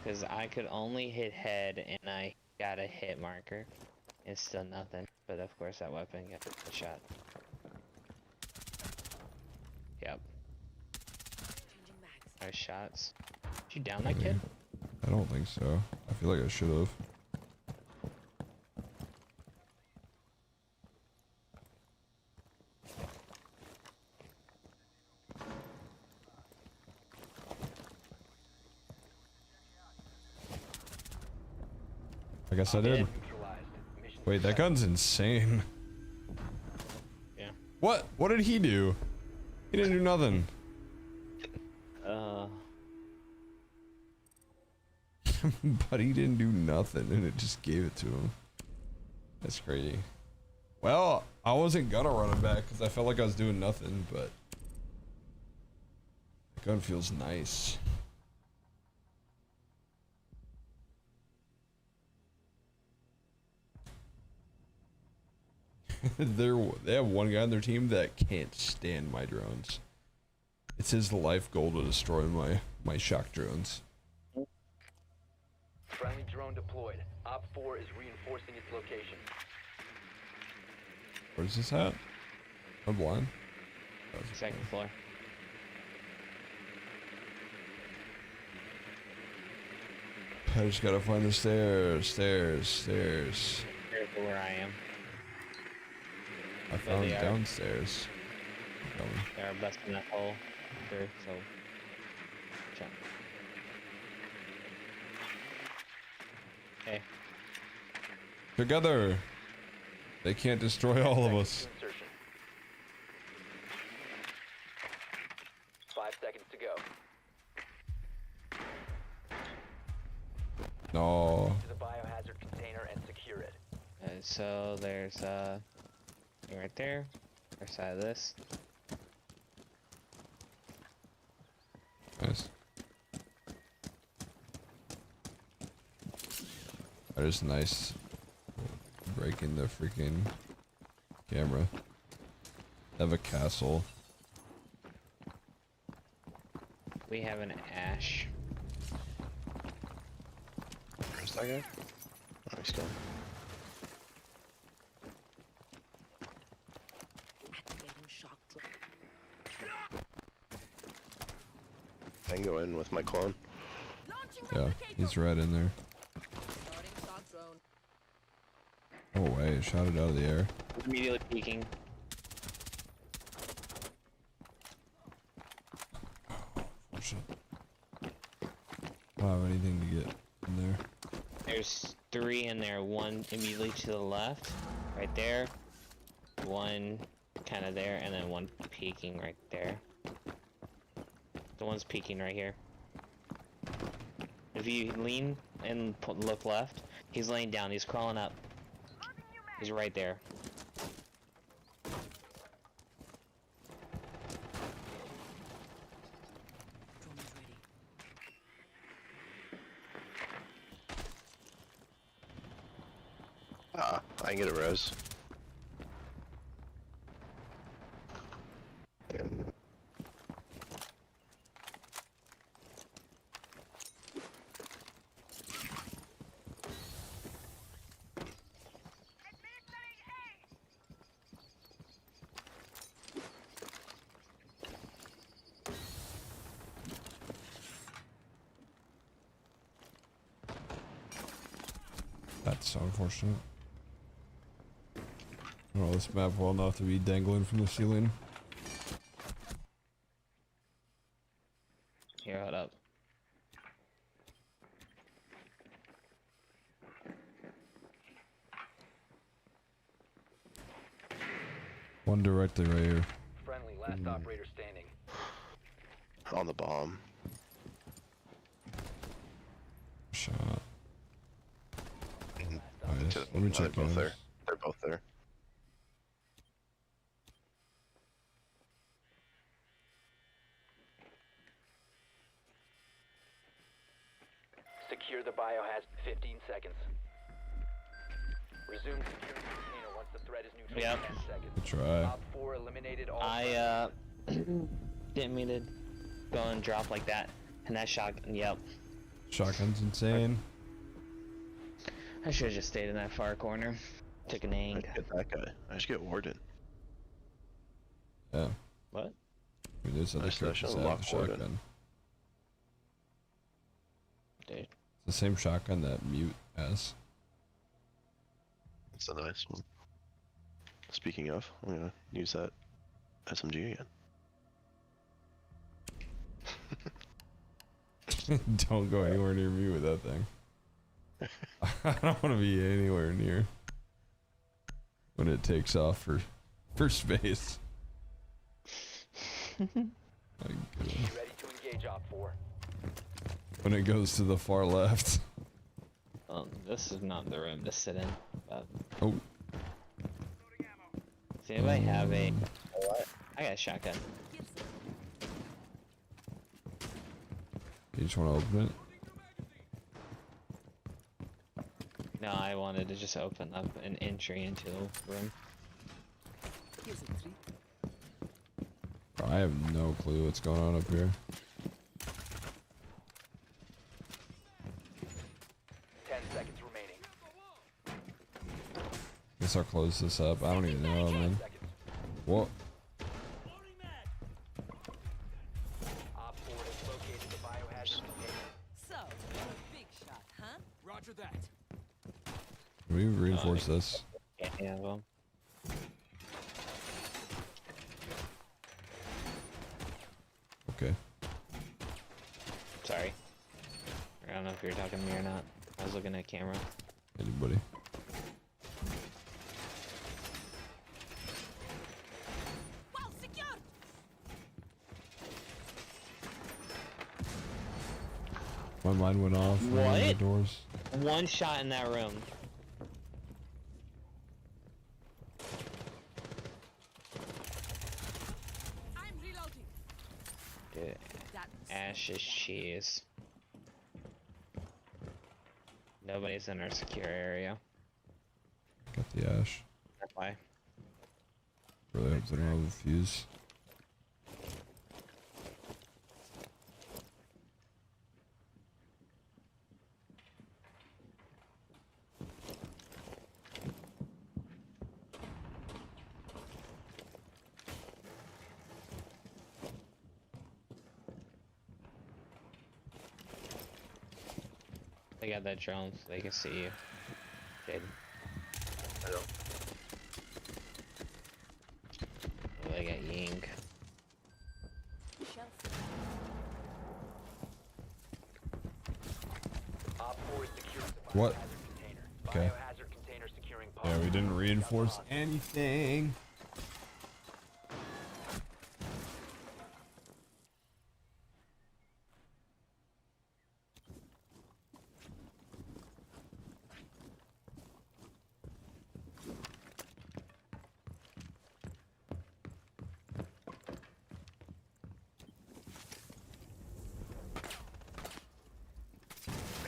R: Cause I could only hit head and I got a hit marker. It's still nothing. But of course that weapon got a shot. Yep. Nice shots. Did you down that kid?
A: I don't think so. I feel like I should have. I guess I did. Wait, that gun's insane.
R: Yeah.
A: What? What did he do? He didn't do nothing. But he didn't do nothing and it just gave it to him. That's crazy. Well, I wasn't gonna run him back because I felt like I was doing nothing, but the gun feels nice. They have one guy on their team that can't stand my drones. It's his life goal to destroy my shock drones.
T: Friendly drone deployed. Op 4 is reinforcing its location.
A: Where's this at? I'm blind.
R: Second floor.
A: I just gotta find the stairs.
R: Here's where I am.
A: I found downstairs.
R: They're busting that hole through, so check. Okay.
A: Together, they can't destroy all of us.
T: 5 seconds to go.
A: No.
T: To the biohazard container and secure it.
R: So there's thing right there. Other side of this.
A: Nice. That is nice. Breaking the freaking camera. Have a castle.
R: We have an ash.
O: Where's that guy? Oh, he's gone. I can go in with my clone.
A: Yeah, he's right in there. Oh wait, shot it out of the air.
R: Immediately peeking.
A: Oh shit. I don't have anything to get in there.
R: There's 3 in there. One immediately to the left, right there. One kind of there, and then one peeking right there. The one's peeking right here. If you lean and look left, he's laying down. He's crawling up. He's right there.
O: I can get a res.
A: That's so unfortunate. Oh, this map well enough to be dangling from the ceiling.
R: Here, hold up.
A: One directly right here.
T: Friendly, last operator standing.
O: On the bomb.
A: Shot. Nice. Let me check
O: They're both
A: those.
O: there. They're both there.
T: Secure the biohazard. 15 seconds. Resume securing the container once the threat is neutral.
R: Yep.
T: 10 seconds.
A: Good try.
T: Op 4 eliminated all.
R: I didn't mean to go and drop like that. And that shotgun, yep.
A: Shotgun's insane.
R: I should have just stayed in that far corner. Took an
O: I
R: ang.
O: should get that guy. I should get Warden.
A: Yeah.
R: What?
A: I mean, there's other
O: I should
A: characters that have
O: unlock
A: the
O: Warden.
A: shotgun.
R: Dude.
A: It's the same shotgun that Mute has.
O: It's a nice one. Speaking of, I'm gonna use that SMG again.
A: Don't go anywhere near me with that thing. I don't want to be anywhere near when it takes off for space. My God.
T: Be ready to engage Op 4.
A: When it goes to the far left.
R: Well, this is not the room to sit in. But...
A: Oh.
R: Does anybody have a what? I got a shotgun.
A: You just want to open it?
R: No, I wanted to just open up an entry into the room.
A: Bro, I have no clue what's going on up here.
T: 10 seconds remaining.
A: Guess I'll close this up. I don't even know, man. What?
T: Op 4 has located the biohazard container.
M: So, big shot, huh?
N: Roger that.
A: Can we reinforce this?
R: Yeah, well.
A: Okay.
R: Sorry. I don't know if you're talking to me or not. I was looking at camera.
A: Anybody?
M: Well secured.
A: My mind went off.
R: What?
A: The doors.
R: One shot in that room.
M: I'm reloading.
R: Dude, Ash's cheese. Nobody's in our secure area.
A: Got the ash.
R: That's why.
A: Really hope they don't have a fuse.
R: They got that drone so they can see you. Jaden.
O: Hello.
R: Oh, they got Ying.
T: Op 4 is securing the
A: What?
T: biohazard container.
A: Okay.
T: Biohazard container securing pod.
A: Yeah, we didn't reinforce anything.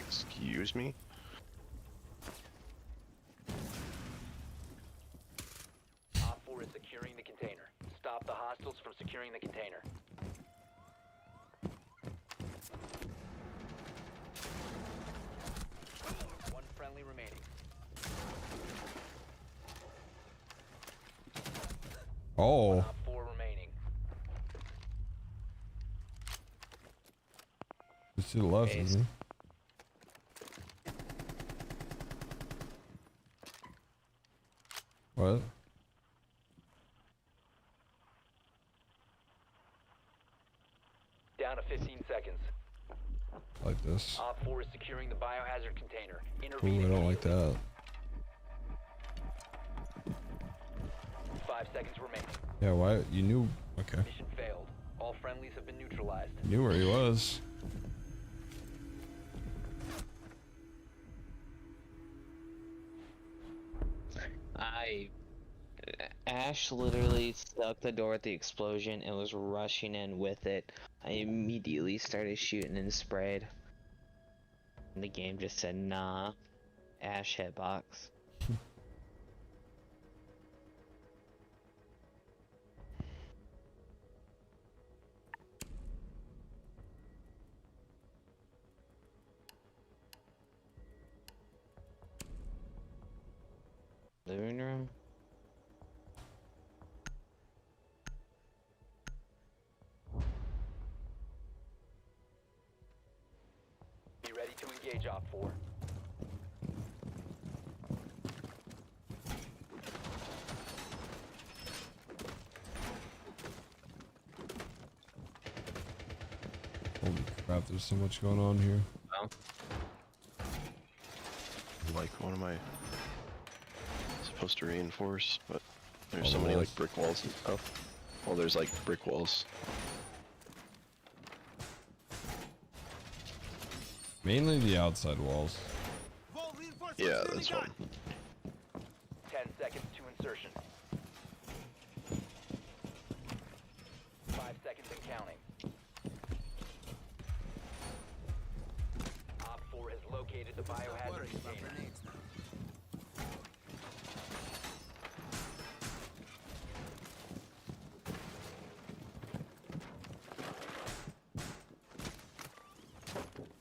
O: Excuse me?
T: Op 4 is securing the container. Stop the hostiles from securing the container. One friendly remaining.
A: Oh.
T: Op 4 remaining.
A: It's to the left, isn't he? What?
T: Down to 15 seconds.
A: Like this.
T: Op 4 is securing the biohazard container.
A: Ooh,
T: Intervene.
A: I don't like that.
T: 5 seconds remaining.
A: Yeah, why? You knew. Okay.
T: Mission failed. All friendlies have been neutralized.
A: You knew where he was.
R: Ash literally stuck the door at the explosion and was rushing in with it. I immediately started shooting and sprayed. And the game just said, nah, Ash hitbox. Living room?
T: Be ready to engage Op 4.
A: Holy crap, there's so much going on here.
R: Well.
O: like, what am I supposed to reinforce? But there's so many like brick walls and stuff. Well, there's like brick walls.
A: Mainly the outside walls.
O: Yeah, that's one.
T: 10 seconds to insertion. 5 seconds and counting. Op 4 has located the biohazard container.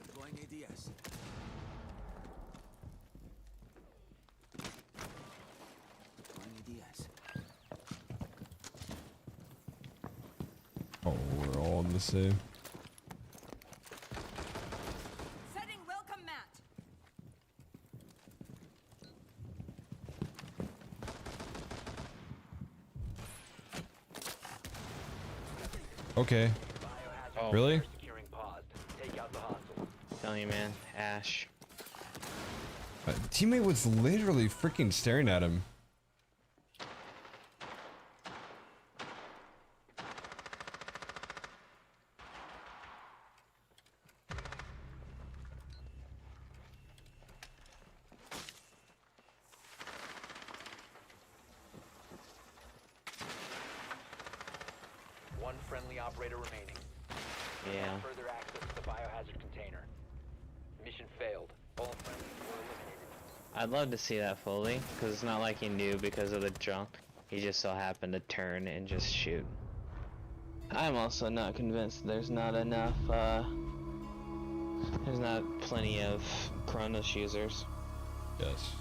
I: Deploying ADS. Deploying ADS.
A: Oh, we're all in the same.
M: Setting welcome mat.
A: Okay. Really?
T: Securing paused. Take out the hostile.
R: Telling you, man, Ash.
A: My teammate was literally freaking staring at him.
T: One friendly operator remaining.
R: Yeah.
T: Further access to the biohazard container. Mission failed. All friendlies were eliminated.
R: I'd love to see that fully, because it's not like he knew because of the jump. He just so happened to turn and just shoot. I'm also not convinced there's not enough, there's not plenty of Kronos users.
A: Yes.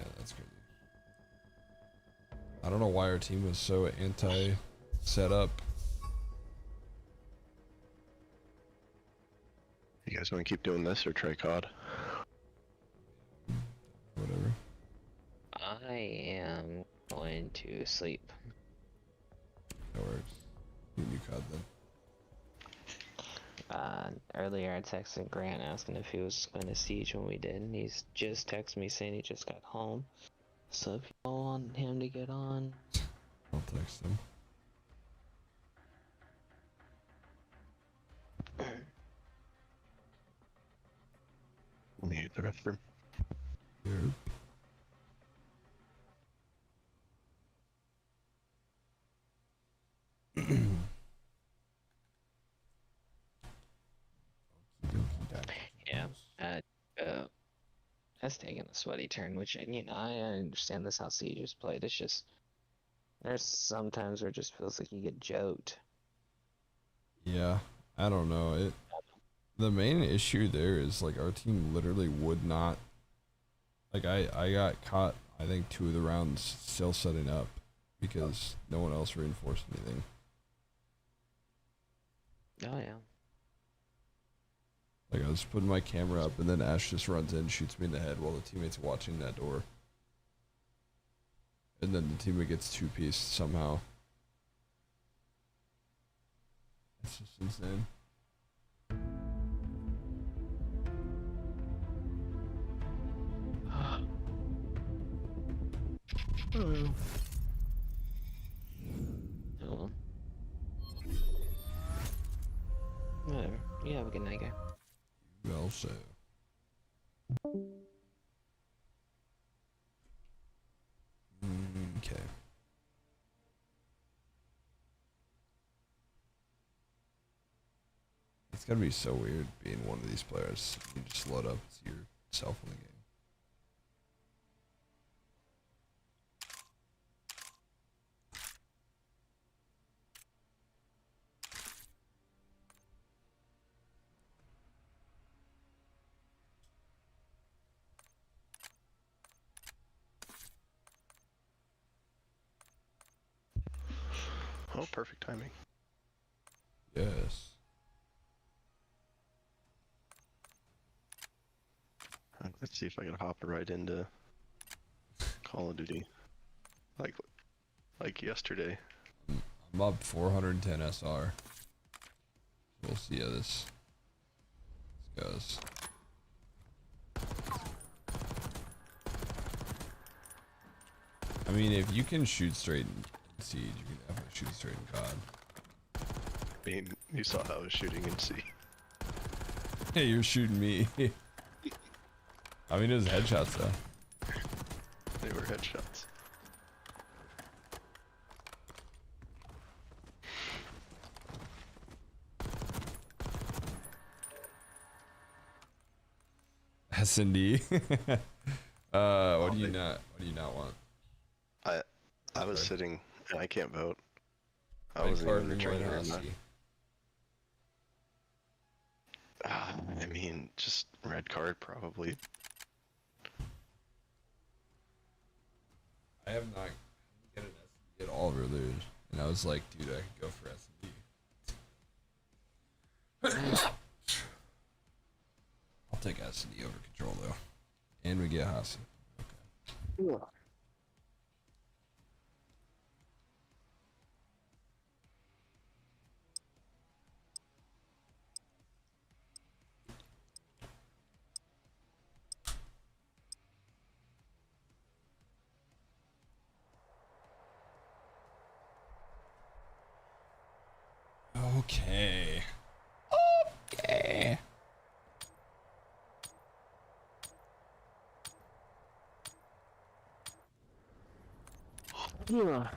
A: Yeah, that's crazy. I don't know why our team was so anti-setup.
O: You guys want to keep doing this or try COD?
A: Whatever.
R: I am going to sleep.
A: That works. You do COD then.
R: Earlier I texted Grant asking if he was going to Siege when we did, and he's just texted me saying he just got home. So if you all want him to get on,
A: I'll text him.
O: Let me use the restroom.
A: Yep.
R: yeah, that's taking a sweaty turn, which, you know, I understand this how Siege is played. It's just, there's some times where it just feels like you get joked.
A: Yeah, I don't know. The main issue there is like our team literally would not. Like I got caught. I think 2 of the rounds still setting up because no one else reinforced anything.
R: Oh yeah.
A: Like I was putting my camera up and then Ash just runs in, shoots me in the head while the teammate's watching that door. And then the teammate gets 2-pieced somehow. It's just insane.
R: Oh well. Whatever. You have a good night, guy.
A: Well, so. Okay. It's gotta be so weird being one of these players. You just load up to yourself in the game.
O: Oh, perfect timing.
A: Yes.
O: Let's see if I can hop right into Call of Duty. Like yesterday,
A: I'm up 410 SR. We'll see how this goes. I mean, if you can shoot straight in Siege, you can definitely shoot straight in COD.
O: I mean, you saw how I was shooting in C.
A: Hey, you're shooting me. I mean, it was headshots though.
O: They were headshots.
A: S&D. What do you not want?
O: I was sitting and I can't vote. I
A: Red
O: wasn't
A: card,
O: even
A: ring white
O: training room.
A: house.
O: I mean, just red card probably.
A: I have not get an S&D at all really, and I was like, dude, I could go for S&D. I'll take S&D over control though, and we get Hasi. Okay. Okay. Okay.
O: Yeah.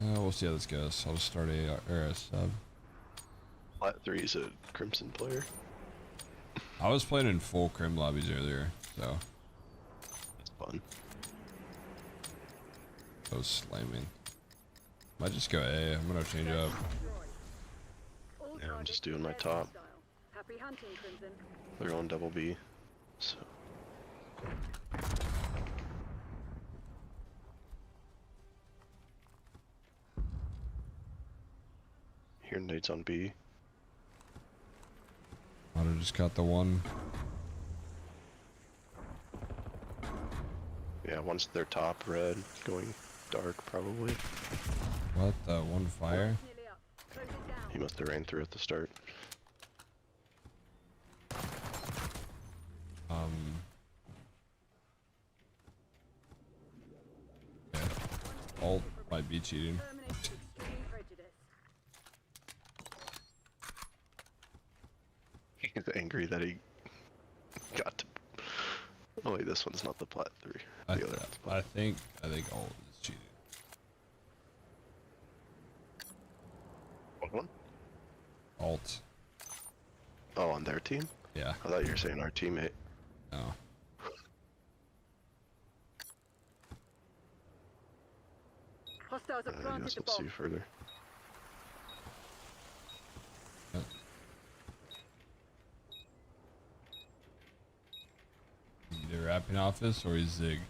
A: We'll see how this goes. I'll just start a sub.
O: Plat 3 is a Crimson player.
A: I was playing in full Crim lobbies earlier, so
O: It's fun.
A: I was slamming. Might just go A. I'm gonna change up.
O: Yeah, I'm just doing my top.
H: Happy hunting, Crimson.
O: They're on double B. So here nades on B.
A: I'd have just got the one.
O: Yeah, once they're top red, going dark probably.
A: What the one fire?
O: He must have ran through at the start.
A: Okay. Alt might be cheating.
O: He's angry that he got to. Oh wait, this one's not the plat 3. The other one's plat.
A: I think alt is cheating.
O: What one?
A: Alt.
O: Oh, on their team?
A: Yeah.
O: I thought you were saying our teammate.
A: No.
H: Hostiles have
O: I
H: planted
O: guess
H: the
O: we'll
H: bomb.
O: see further.
A: Either wrapping office or he's zig.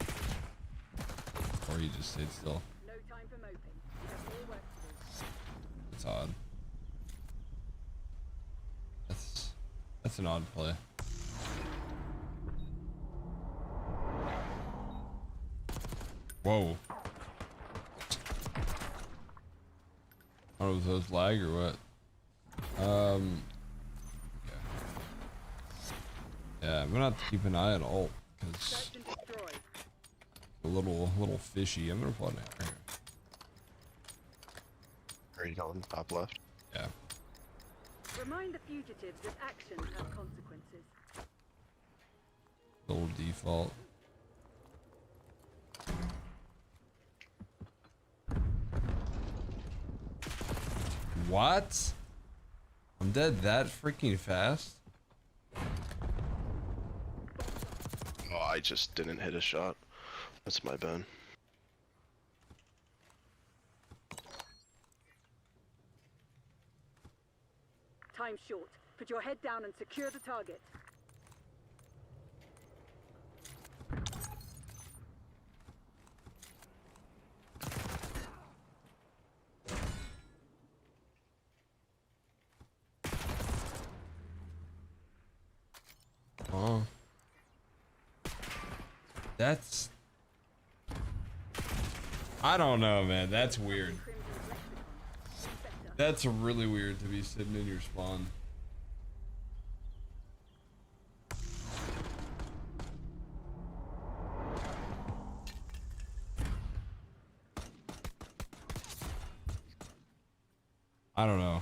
A: Or he just stayed still.
H: No time for moping. We have more work to do.
A: It's odd. That's an odd play. Whoa. I don't know if those lag or what. Okay. Yeah, I'm gonna have to keep an eye on alt because a little fishy. I'm gonna pull it out right here.
O: Are you going top left?
A: Yeah.
H: Remind the fugitives that actions have consequences.
A: Little default. What? I'm dead that freaking fast?
O: Oh, I just didn't hit a shot. That's my bad.
H: Time short. Put your head down and secure the target.
A: Oh. I don't know, man. That's weird. That's really weird to be sitting in your spawn. I don't know.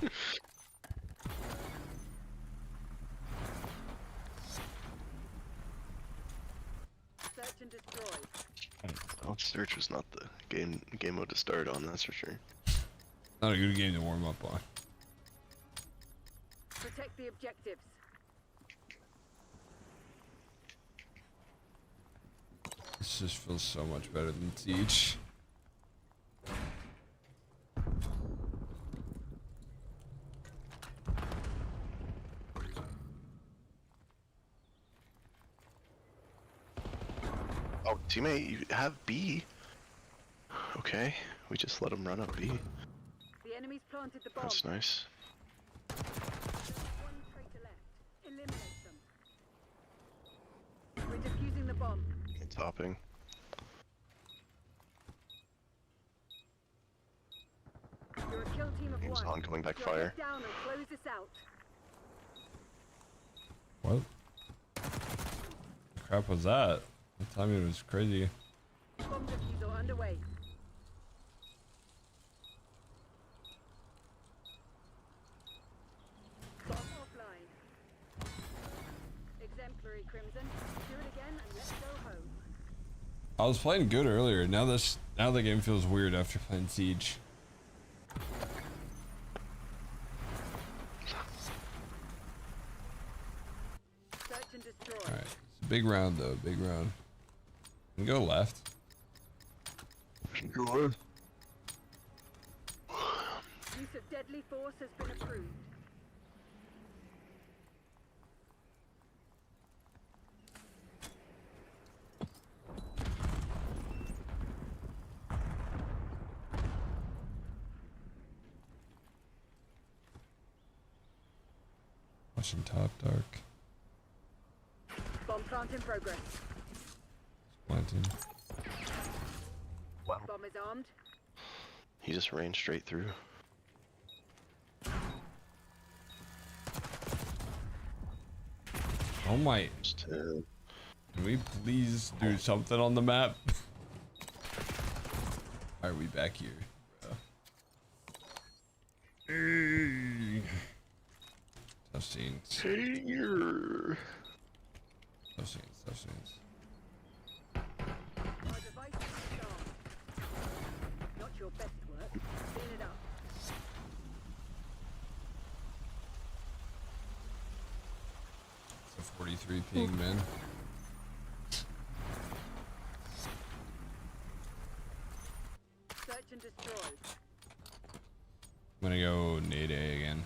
H: Search and destroy.
O: Oh, search was not the game mode to start on, that's for sure.
A: Not a good game to warm up on.
H: Protect the objectives.
A: This just feels so much better than Siege.
O: Oh, teammate, you have B. Okay, we just let him run up B.
H: The enemy's planted the bomb.
O: That's nice.
H: One traitor left. Eliminate them. We're defusing the bomb.
O: It's hopping.
H: You're a kill team of
O: Game's
H: one.
O: on, going back
H: You're
O: fire.
H: down and close this out.
A: What? The crap was that? The timing was crazy.
H: Bomb defusal underway. Bomb offline. Exemplary, Crimson. Do it again and let's go home.
A: I was playing good earlier. Now the game feels weird after playing Siege.
H: Search and destroy.
A: All right, it's a big round though. Big round. We can go left.
O: Sure.
H: Use of deadly force has been approved.
A: Watching top dark.
H: Bomb plant in progress.
A: Planting.
O: Wow.
H: Bomb is armed.
O: He just ran straight through.
A: Oh my. Can we please do something on the map? Why are we back here? Hey. Tough scenes.
O: Here.
A: Tough scenes. Tough scenes.
H: Our device is armed. Not your best work. Clean it up.
A: It's a 43 ping, man.
H: Search and destroy.
A: I'm gonna go nade A again.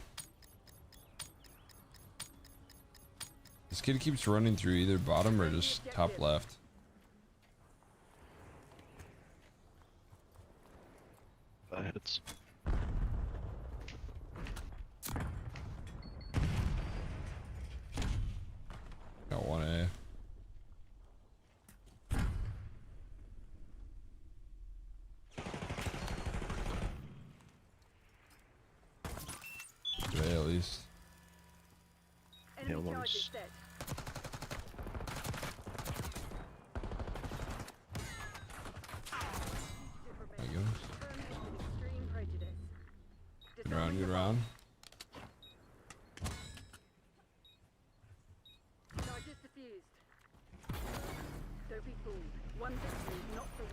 A: This kid keeps running through either bottom or just top left.
O: That hits.
A: Got 1A. A at least.
H: Enemy charge is set.
A: There he goes.
H: Extreme prejudice.
A: Good round, good round.
H: Charges diffused. Don't be fooled. One victory, not the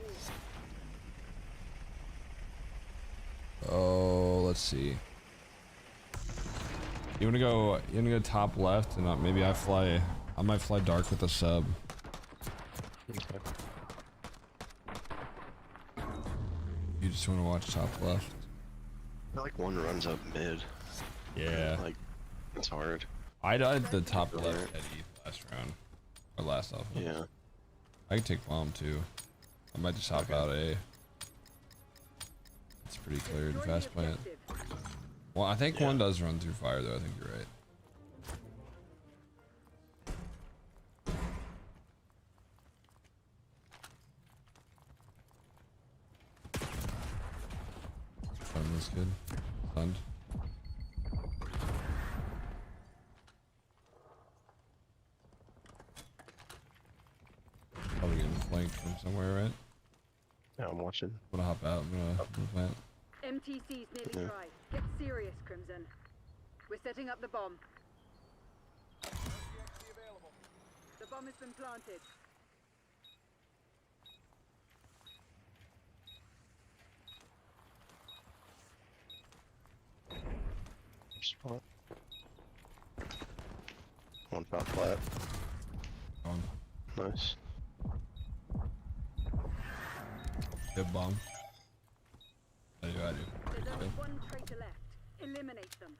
H: war.
A: Oh, let's see. You wanna go top left and maybe I might fly dark with a sub. You just wanna watch top left.
O: I feel like one runs up mid.
A: Yeah.
O: Like, it's hard.
A: I died the top left at E last round. Or last off.
O: Yeah.
A: I can take bomb too. I might just hop out A. It's pretty clear and fast plant. Well, I think one does run through fire though. I think you're right. coming from somewhere, right?
O: Yeah, I'm watching.
A: I'm gonna hop out. I'm gonna plant.
H: MTC's nearly dry. Get serious, Crimson. We're setting up the bomb. The bomb has been planted.
O: Spot. One shot flat.
A: On.
O: Nice.
A: Good bomb. I do.
H: There's only one traitor left. Eliminate them.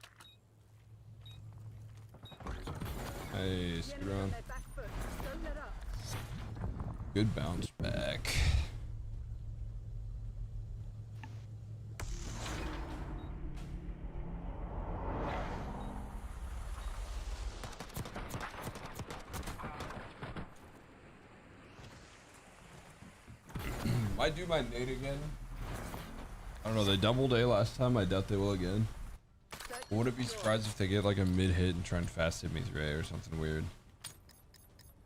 A: Hey,
H: The
A: screw
H: enemy on
A: on.
H: their back foot. Don't let up.
A: Good bounce back. Might do my nade again. I don't know, they doubled A last time, I doubt they will again. I wouldn't be surprised if they get like a mid hit and try and fast hit me through A or something weird.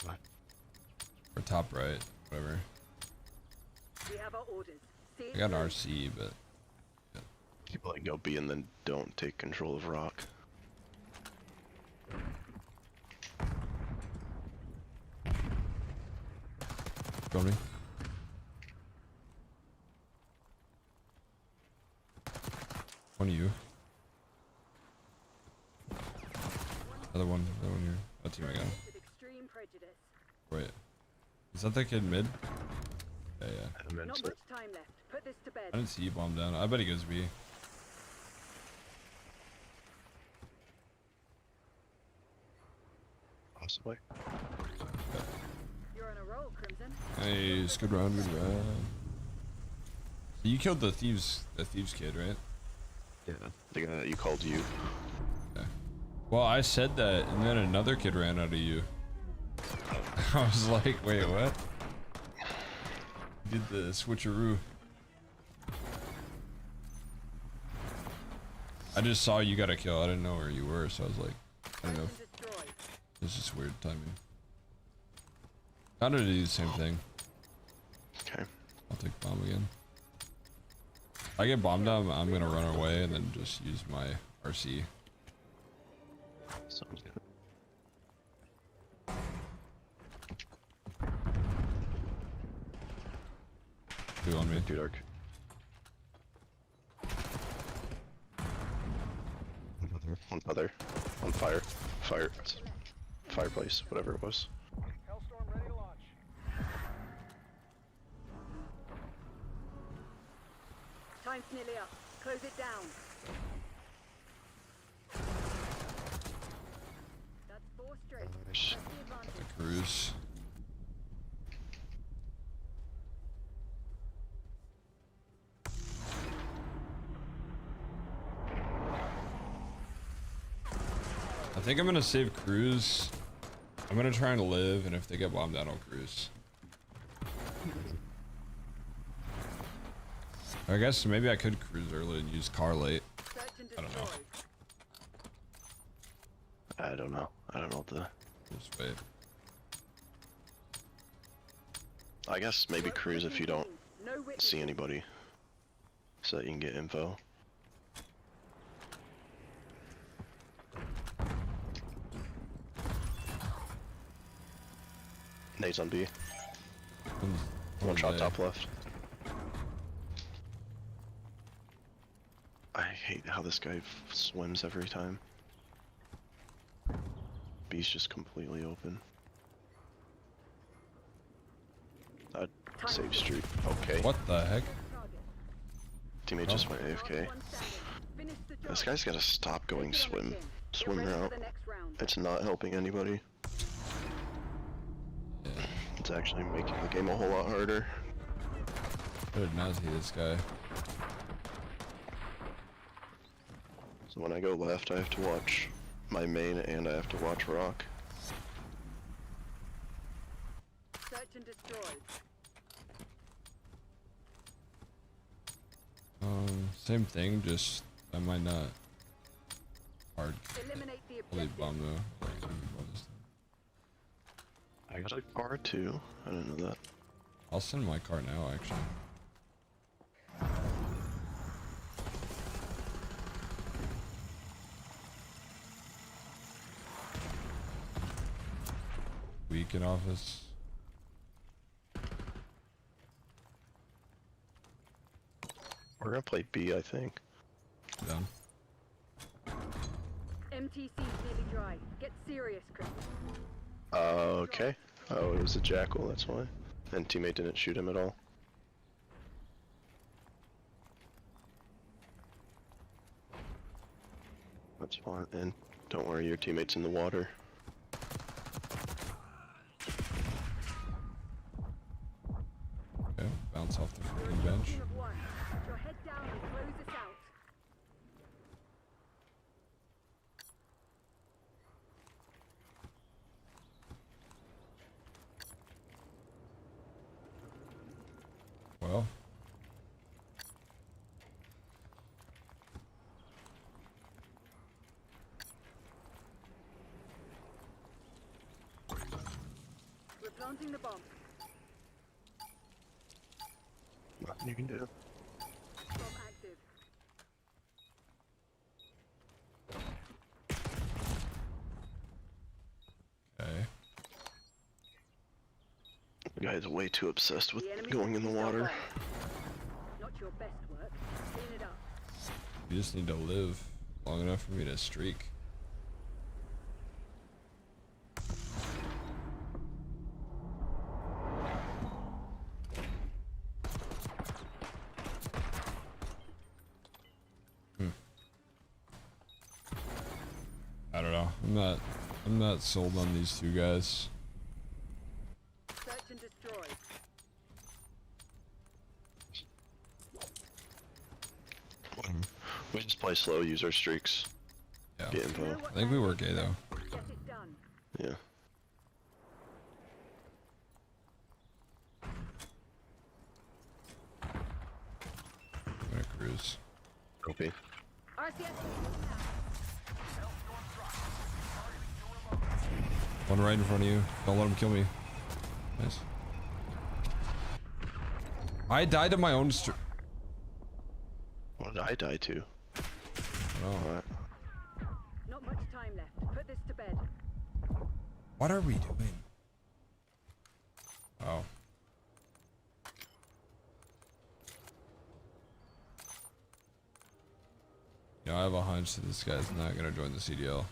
A: Or top right, whatever.
H: We have our orders. See
A: I got an RC, but
O: People like go B and then don't take control of Rock.
A: Go me. One of you. Other one here. Oh, team I got him.
H: with extreme prejudice.
A: Wait. Is that the kid mid? Yeah, yeah.
H: Not much time left. Put this to bed.
A: I didn't see you bomb down. I bet he goes B.
O: Possibly.
H: You're on a roll, Crimson.
A: Nice, good round, good round. You killed the thieves kid, right?
O: Yeah, the guy that you called you.
A: Okay. Well, I said that, and then another kid ran out of you. I was like, wait, what? Did the switcheroo. I just saw you got a kill. I didn't know where you were, so I was like, I don't know. This is weird timing. I'm gonna do the same thing.
O: Okay.
A: I'll take bomb again. If I get bombed down, I'm gonna run away and then just use my RC.
O: Sounds good.
A: Two on me.
O: Too dark. One other. On fire. Fireplace, whatever it was.
Q: Hellstorm ready to launch.
H: Time's nearly up. Close it down. That's 4 straight. Press the advantage.
A: Cruise. I think I'm gonna save cruise. I'm gonna try and live, and if they get bombed down, I'll cruise. I guess maybe I could cruise early and use car late. I don't know.
O: I don't know. I don't know what the...
A: Just wait.
O: I guess maybe cruise if you don't see anybody. So that you can get info. Nate's on B. One shot top left. I hate how this guy swims every time. B's just completely open. That save street. Okay.
A: What the heck?
O: Teammate just went AFK. This guy's gotta stop going swim route. It's not helping anybody. It's actually making the game a whole lot harder.
A: I did not see this guy.
O: So when I go left, I have to watch my main and I have to watch Rock.
H: Search and destroy.
A: Same thing, just I might not hard.
H: Eliminate the
A: Holy bomb though.
O: I got a R2. I didn't know that.
A: I'll send my car now, actually. Week in office.
O: We're gonna play B, I think.
A: Done.
H: MTC's nearly dry. Get serious, Chris.
O: Okay. Oh, it was a jackal, that's why. And teammate didn't shoot him at all. That's fine. And don't worry, your teammate's in the water.
A: Okay, bounce off the freaking bench.
H: Team of one. Put your head down and close this out.
A: Well.
H: We're planting the bomb.
O: Nothing you can do.
H: Bomb active.
A: Okay.
O: The guy's way too obsessed with
H: The enemy
O: going in the water.
H: Not your best work. Clean it up.
A: You just need to live long enough for me to streak. I don't know. I'm not sold on these two guys.
H: Search and destroy.
O: We just play slow, use our streaks.
A: Yeah.
O: Get info.
A: I think we work A though.
H: Get it done.
O: Yeah.
A: I'm gonna cruise.
O: Copy.
H: RCS.
A: One right in front of you. Don't let him kill me. Nice. I died to my own
O: What did I die to?
A: Oh.
H: Not much time left. Put this to bed.
A: What are we doing? Oh. You know, I have a hunch that this guy's not gonna join the CDL.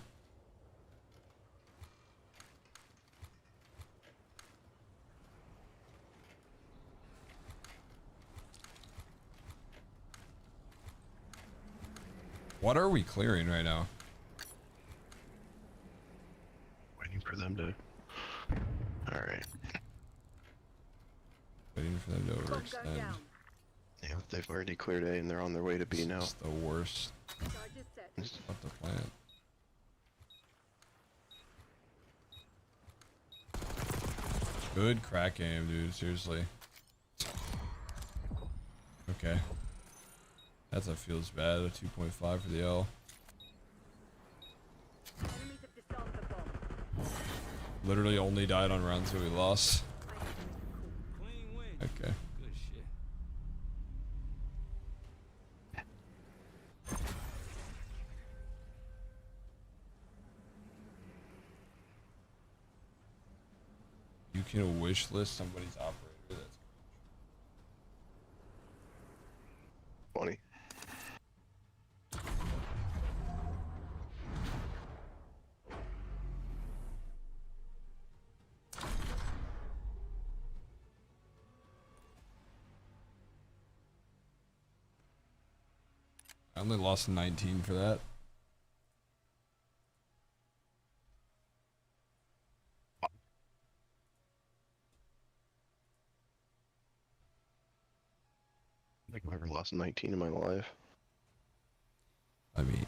A: What are we clearing right now?
O: Waiting for them to... Alright.
A: Waiting for them to overextend.
O: Yeah, they've already cleared A and they're on their way to B now.
A: It's the worst. It's about the plant. Good crack game, dude. Seriously. Okay. That's a feels bad. A 2.5 for the L.
H: Enemies have disarmed the bomb.
A: Literally only died on round 2 we lost.
I: Clean win.
A: Okay.
I: Good shit.
A: You can wish list somebody's operator. That's
O: funny.
A: I only lost 19 for that.
O: I think I've ever lost 19 in my life.
A: I mean,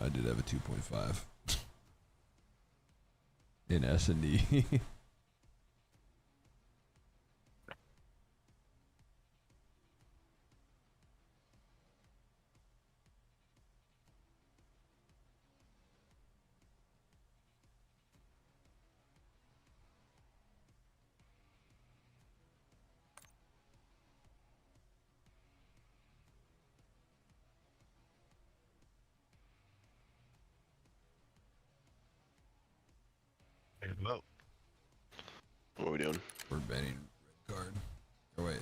A: I did have a 2.5 in S&D.
O: Well, what are we doing?
A: We're banning red card. Oh wait,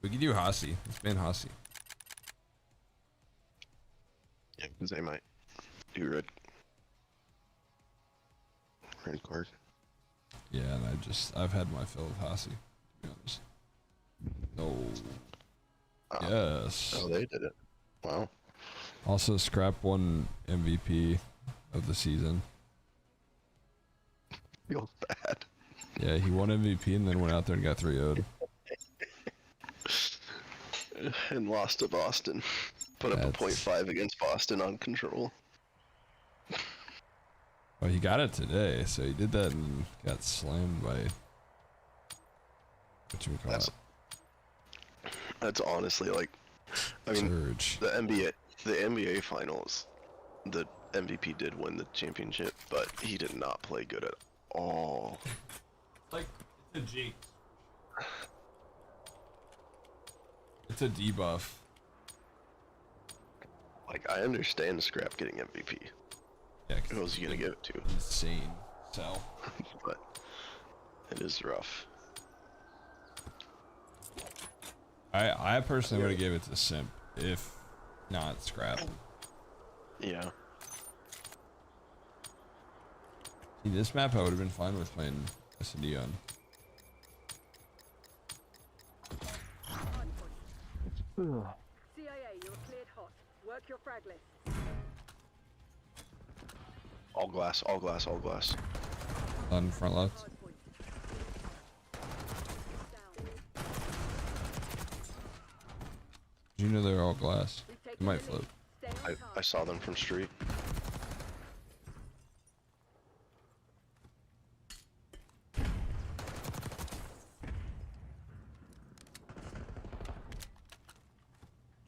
A: we can do Hossie. Let's ban Hossie.
O: Yeah, because they might do red card.
A: Yeah, and I've had my fill of Hossie, to be honest. No. Yes.
O: Oh, they did it. Wow.
A: Also, Scrap won MVP of the season.
O: Feels bad.
A: Yeah, he won MVP and then went out there and got 3-0'd.
O: And lost to Boston. Put up a .5 against Boston on control.
A: Well, he got it today, so he did that and got slammed by
O: That's honestly like, I mean,
A: Surge.
O: the NBA finals, the MVP did win the championship, but he did not play good at all.
A: Like, it's a G. It's a debuff.
O: Like, I understand Scrap getting MVP.
A: Yeah,
O: who was he gonna give it to?
A: Insane. So,
O: but it is rough.
A: I personally would have gave it to Simp if not Scrap.
O: Yeah.
A: See, this map I would have been fine with playing S&D on.
H: CIA, you're cleared hot. Work your frag list.
O: All glass, all glass, all glass.
A: On front left. Did you know they're all glass? They might flip.
O: I saw them from street.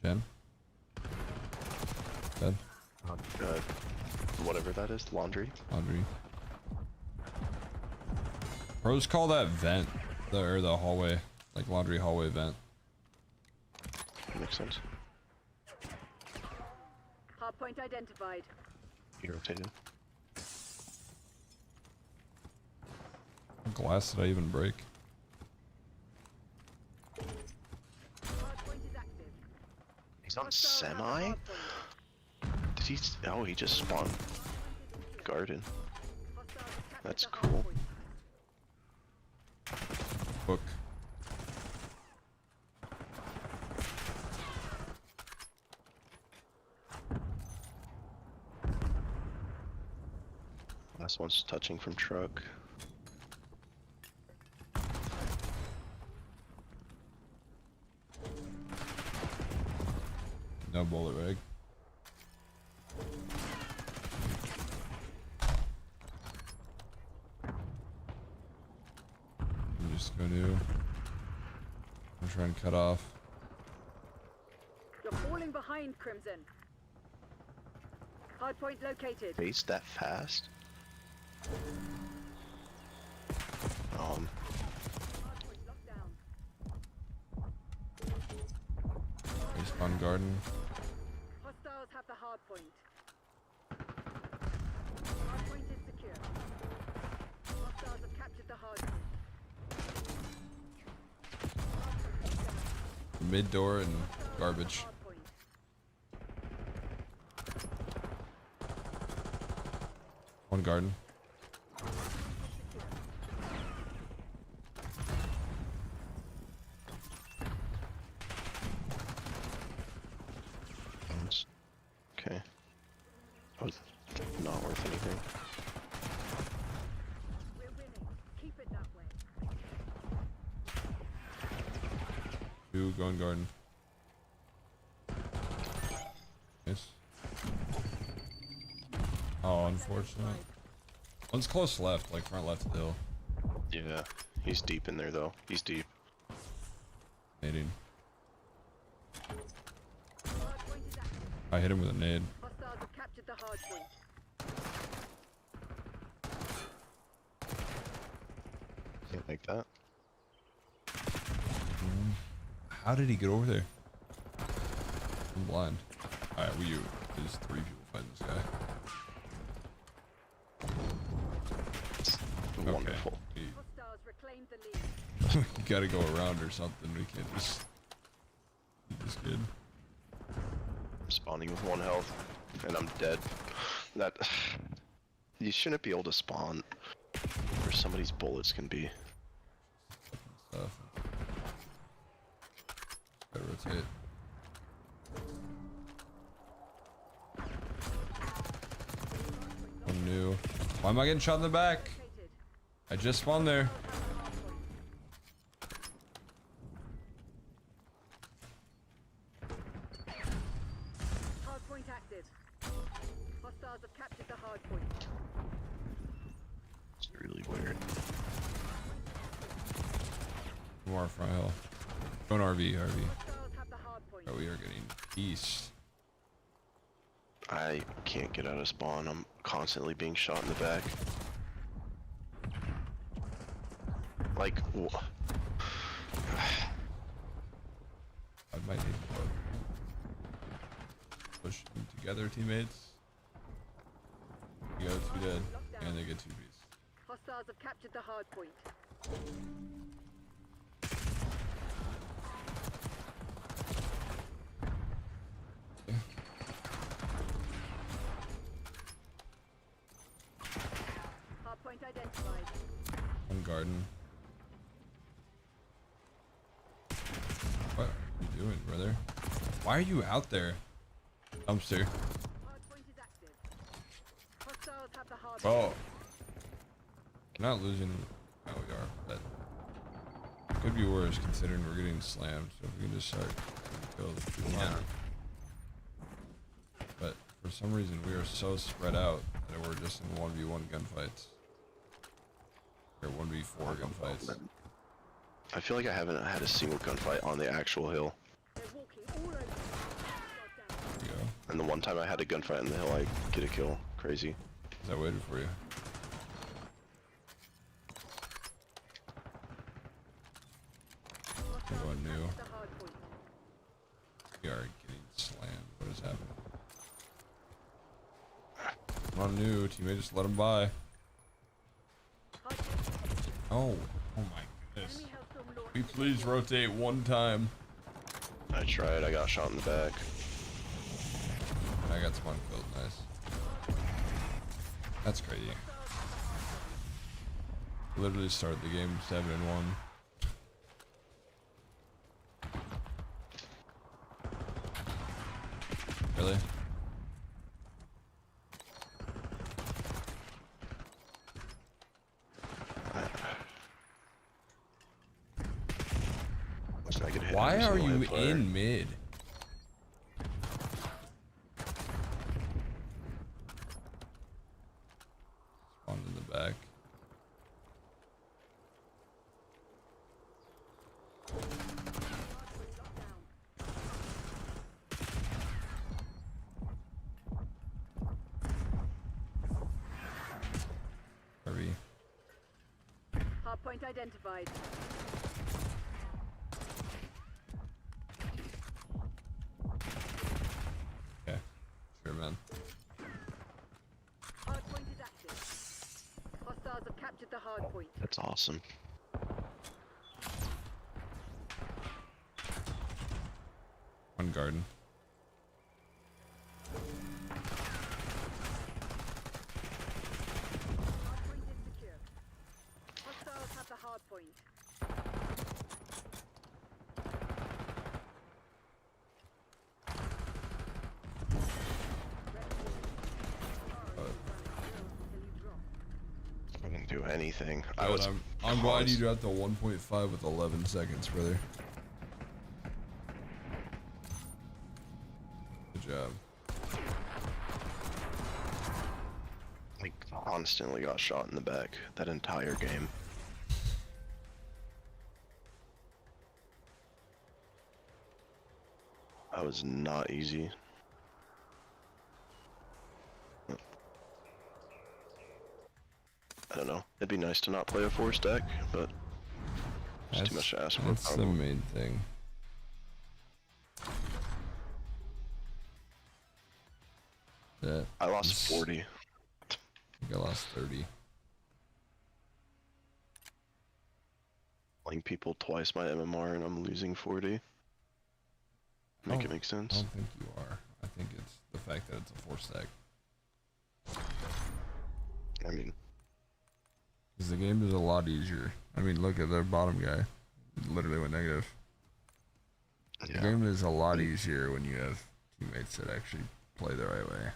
A: Jen? Dead?
O: Whatever that is, laundry.
A: Laundry. Pros call that vent, the hallway, like laundry hallway vent.
O: Makes sense.
H: Hardpoint identified.
O: He rotated.
A: What glass did I even break?
H: Hardpoint is active.
O: He's on semi? Did he? Oh, he just spawned garden. That's cool.
A: Book.
O: Last one's touching from truck.
A: No bullet rig. I'm just going to. I'm trying to cut off.
H: You're falling behind, Crimson. Hardpoint located.
O: Base that fast?
A: Respawn garden.
H: Hostiles have the hardpoint. Hardpoint is secure. Hostiles have captured the hardpoint.
A: Mid door and garbage. One garden.
O: Okay. That was not worth anything.
H: We're winning. Keep it that way.
A: Two going garden. Nice. Oh, unfortunate. One's close left, like front left of the hill.
O: Yeah, he's deep in there though. He's deep.
A: Nading. I hit him with a nade.
H: Hostiles have captured the hardpoint.
O: Can't like that.
A: How did he get over there? I'm blind. Alright, there's 3 people fighting this guy.
O: Wonderful.
H: Hostiles reclaimed the lead.
A: You gotta go around or something. We can't just keep this kid.
O: I'm spawning with 1 health, and I'm dead. That you shouldn't be able to spawn where somebody's bullets can be.
A: Stuff. Gotta rotate. I'm new. Why am I getting shot in the back? I just spawned there.
H: Hardpoint active. Hostiles have captured the hardpoint.
O: It's really weird.
A: More front hill. Going RV.
H: Hostiles have the hardpoint.
A: Oh, we are getting east.
O: I can't get out of spawn. I'm constantly being shot in the back. Like,
A: I might need to push them together, teammates. You go 2 dead, and they get 2 beasts.
H: Hostiles have captured the hardpoint. Hardpoint identified.
A: One garden. What are you doing, brother? Why are you out there? Dumpster.
H: Hardpoint is active. Hostiles have the hardpoint.
A: Oh. We're not losing. Oh, we are, but could be worse considering we're getting slammed. So if we can just start kills, we want. But for some reason, we are so spread out that we're just in 1v1 gunfights. Or 1v4 gunfights.
O: I feel like I haven't had a single gunfight on the actual hill.
H: They're walking all over.
A: There you go.
O: And the one time I had a gunfight on the hill, I get a kill. Crazy.
A: I waited for you. I'm going new. We are getting slammed. What is happening? Come on, new teammate, just let him by. Oh, oh my goodness. Can we please rotate one time?
O: I tried. I got shot in the back.
A: I got spawn killed. Nice. That's crazy. Literally started the game 7-1. Really? Why are you in mid? Spawned in the back. RV.
H: Hardpoint identified.
A: Okay. Sure, man.
H: Hardpoint is active. Hostiles have captured the hardpoint.
O: That's awesome.
A: One garden.
H: Hardpoint is secure. Hostiles have the hardpoint.
O: I didn't do anything.
A: I'm glad you got the 1.5 with 11 seconds, brother. Good job.
O: I constantly got shot in the back that entire game. That was not easy. I don't know. It'd be nice to not play a 4-stack, but it's too much to ask for.
A: That's the main thing. That
O: I lost 40.
A: I think I lost 30.
O: Playing people twice my MMR and I'm losing 40. Make it make
A: I
O: sense.
A: don't think you are. I think it's the fact that it's a 4-stack.
O: I mean,
A: because the game is a lot easier. I mean, look at their bottom guy. It literally went negative.
O: Yeah.
A: The game is a lot easier when you have teammates that actually play the right way.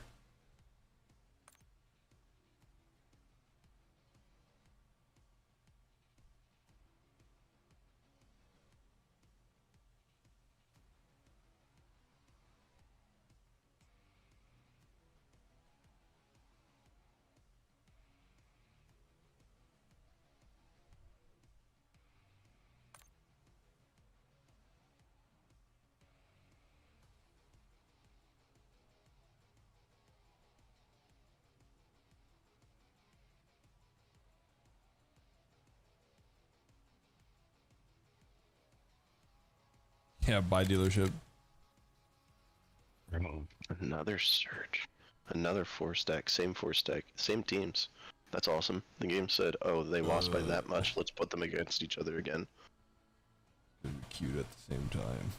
A: Yeah, buy dealership.
O: Another surge. Another 4-stack. Same 4-stack. Same teams. That's awesome. The game said, oh, they lost by that much. Let's put them against each other again.
A: Cute at the same time.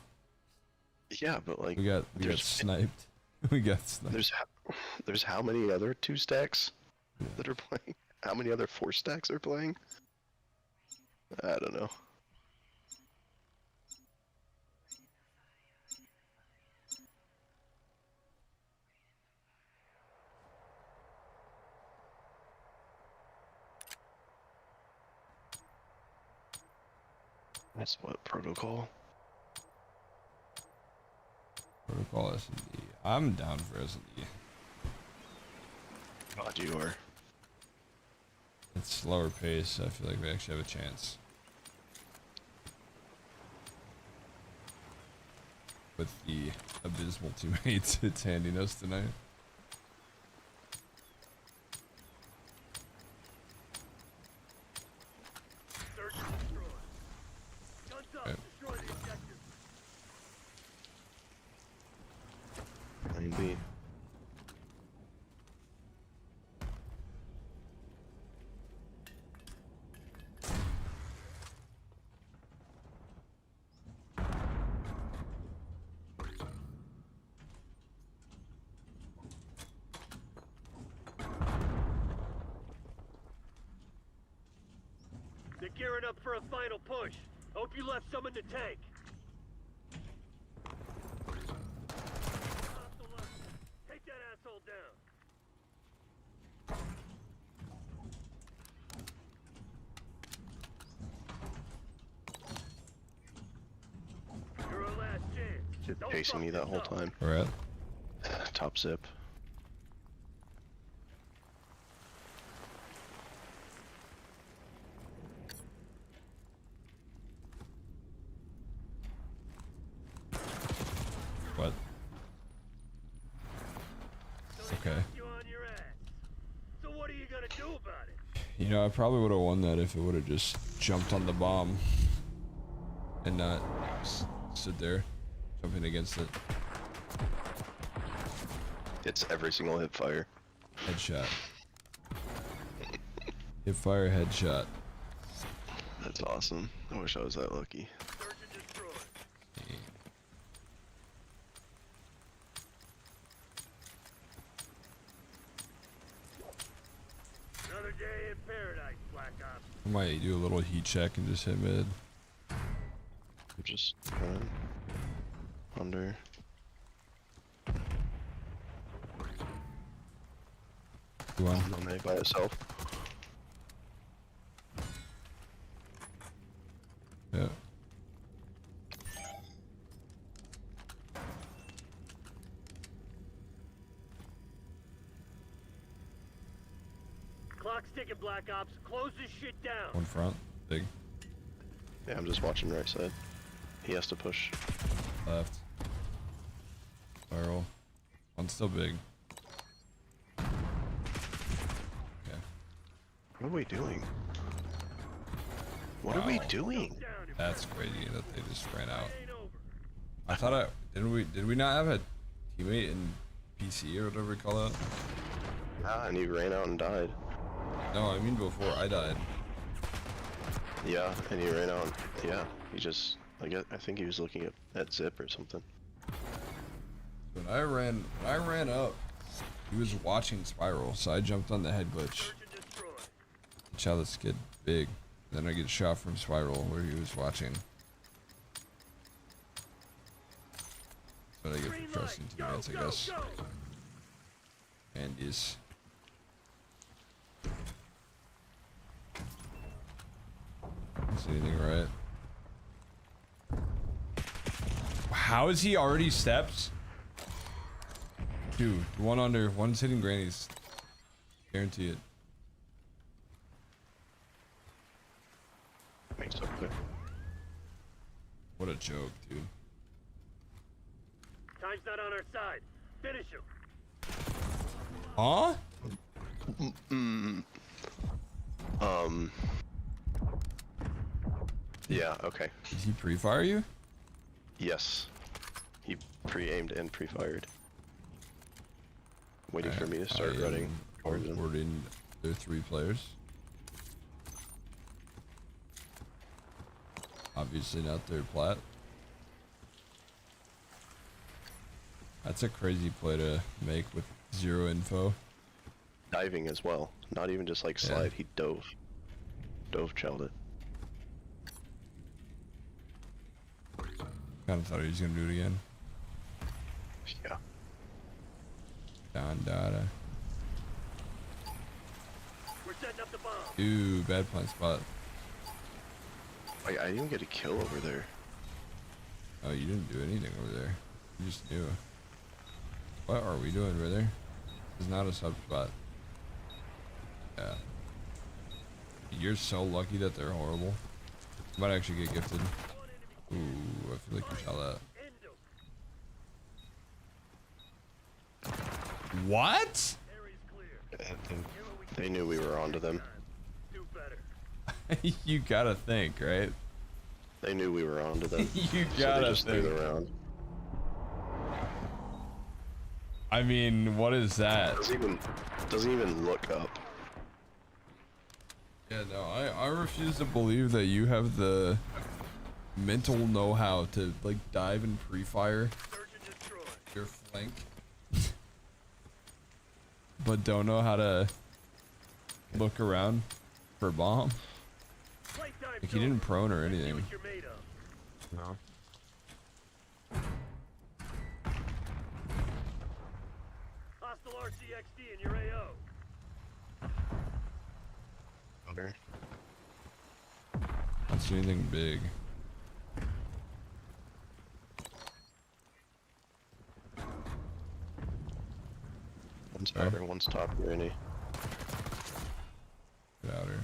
O: Yeah, but like
A: we got sniped. We got sniped.
O: There's how many other 2-stacks that are playing? How many other 4-stacks are playing? I don't know. That's what protocol.
A: Protocol S&D. I'm down for S&D.
O: God, you are.
A: It's slower pace. I feel like we actually have a chance. With the abysmal teammates it's handing us tonight.
Q: Search and destroy. Guns up.
A: Okay.
Q: Destroy the objective.
O: 9B.
Q: They're gearing up for a final push. Hope you left some in the tank. Hostile left. Take that asshole down. You're our last chance.
O: Just
Q: Don't
O: chasing
Q: fuck
O: me that
Q: this
O: whole
Q: up.
O: time.
A: We're at.
O: Top zip.
A: What? Okay.
Q: You on your ass. So what are you gonna do about it?
A: You know, I probably would have won that if it would have just jumped on the bomb and not stood there jumping against it.
O: It's every single hip fire.
A: Headshot. Hip fire headshot.
O: That's awesome. I wish I was that lucky.
Q: Search and destroy. Another day in paradise, Black Ops.
A: I might do a little heat check and just hit mid.
O: Just run. Under.
A: You want?
O: On A by itself.
A: Yeah.
Q: Clock's ticking, Black Ops. Close this shit down.
A: One front. Big.
O: Yeah, I'm just watching right side. He has to push.
A: Left. Spiral. One's still big. Okay.
O: What are we doing? What are we doing?
A: That's crazy that they just ran out. I thought did we not have a teammate in PC or whatever we call that?
O: Ah, and he ran out and died.
A: No, I mean before I died.
O: Yeah, and he ran out. Yeah, he just, I think he was looking at zip or something.
A: When I ran up, he was watching Spiral, so I jumped on the head glitch. Shot this kid big. Then I get shot from Spiral where he was watching. But I get for trusting teammates, I guess. And he's. Is anything right? How is he already stepped? Dude, one under, one's hitting grannies. Guarantee it.
O: Makes up there.
A: What a joke, dude.
Q: Time's not on our side. Finish him.
A: Huh?
O: Yeah, okay.
A: Did he pre-fire you?
O: Yes. He pre-aimed and pre-fired. Waiting for me to start running towards him.
A: Reporting their 3 players. Obviously not their plat. That's a crazy play to make with 0 info.
O: Diving as well. Not even just like slide, he dove. Dove-chelled it.
A: Kind of thought he was gonna do it again.
O: Yeah.
A: Don Dada.
Q: We're setting up the bomb.
A: Ooh, bad plant spot.
O: I didn't even get a kill over there.
A: Oh, you didn't do anything over there. You just knew. What are we doing, brother? This is not a sub spot. Yeah. You're so lucky that they're horrible. You might actually get gifted. Ooh, I feel like you saw that. What?
O: They knew we were onto them.
A: You gotta think, right?
O: They knew we were onto them.
A: You
O: so
A: gotta
O: they just
A: think.
O: threw the round.
A: I mean, what is that?
O: Doesn't even look up.
A: Yeah, no, I refuse to believe that you have the mental know-how to like dive and pre-fire your flank, but don't know how to look around for a bomb. Like he didn't prone or anything.
O: No.
Q: Hostile RCXD in your AO.
O: Okay.
A: Don't see anything big.
O: One's outer, one's top granny.
A: Get outer.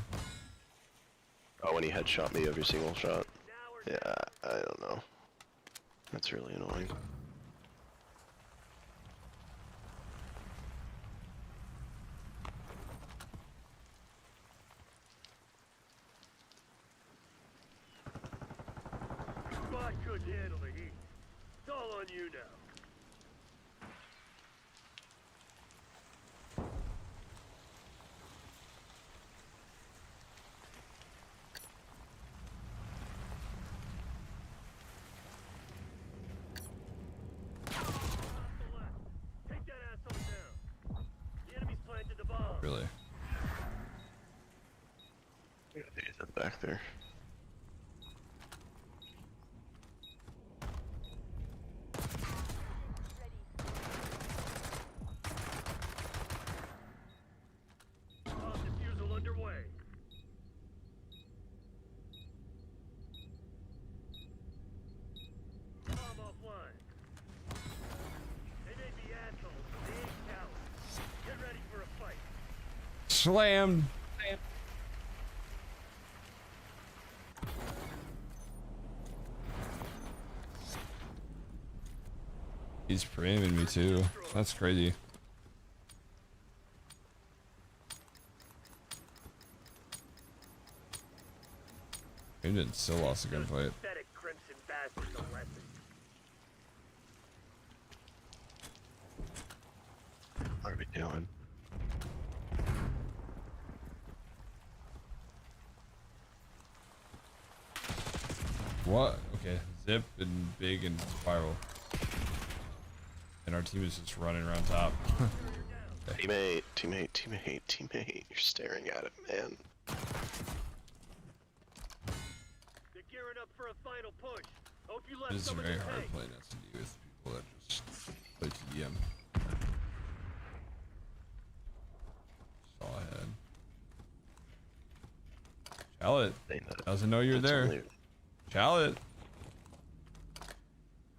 O: Oh, when he headshot me every single shot. Yeah, I don't know. That's really annoying.
Q: Squad couldn't handle the heat. It's all on you now. Take that asshole down. The enemy's planted the bomb.
A: Really?
O: He's back there.
Q: Bomb defusal underway. Bomb offline. They may be assholes, but they ain't cowards. Get ready for a fight.
A: Slammed. He's pre-aiming me too. That's crazy. He didn't still lost the gunfight.
Q: Pathetic crimson bastards a lesson.
O: What are we doing?
A: What? Okay, zip and big and spiral. And our team is just running around top.
O: Teammate, teammate, teammate, teammate. You're staring at it, man.
Q: They're gearing up for a final push. Hope you left
A: This is
Q: some of
A: very
Q: the
A: hard
Q: tank.
A: playing SD with people that just play TDM. Saw ahead. Chalet doesn't know you're there. Chalet.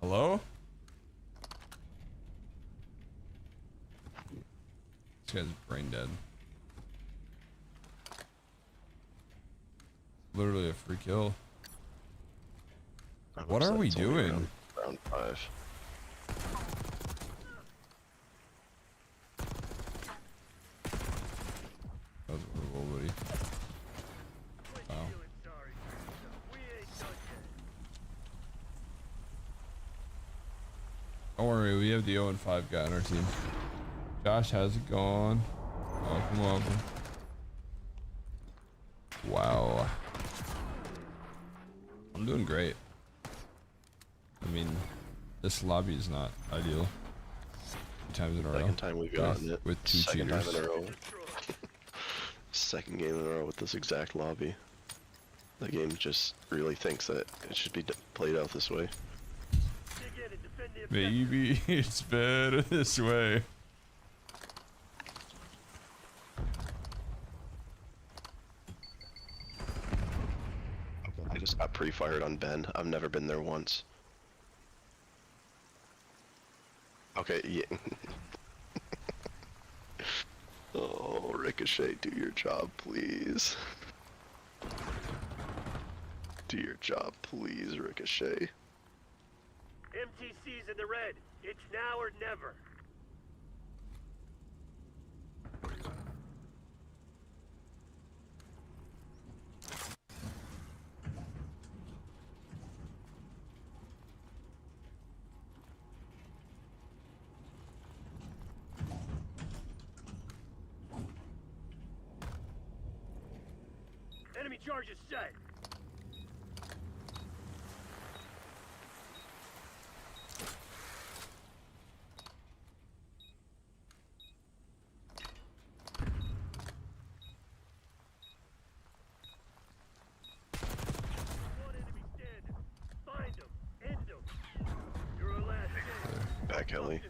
A: Hello? This guy's brain dead. Literally a free kill. What are we doing?
O: Round 5.
A: That was horrible, buddy. Wow. Don't worry, we have the 0-5 guy on our team. Josh, how's it going? Welcome, welcome. Wow. I'm doing great. I mean, this lobby is not ideal. 2 times in a row.
O: Second time we've gotten it.
A: With 2
O: Second
A: cheaters.
O: time in a row. Second game in a row with this exact lobby. The game just really thinks that it should be played out this way.
A: Maybe it's better this way.
O: I just got pre-fired on Ben. I've never been there once. Okay, yeah. Oh, Ricochet, do your job, please. Do your job, please, Ricochet.
Q: MTC's in the red. It's now or never. Enemy charges set.
O: Back Ellie.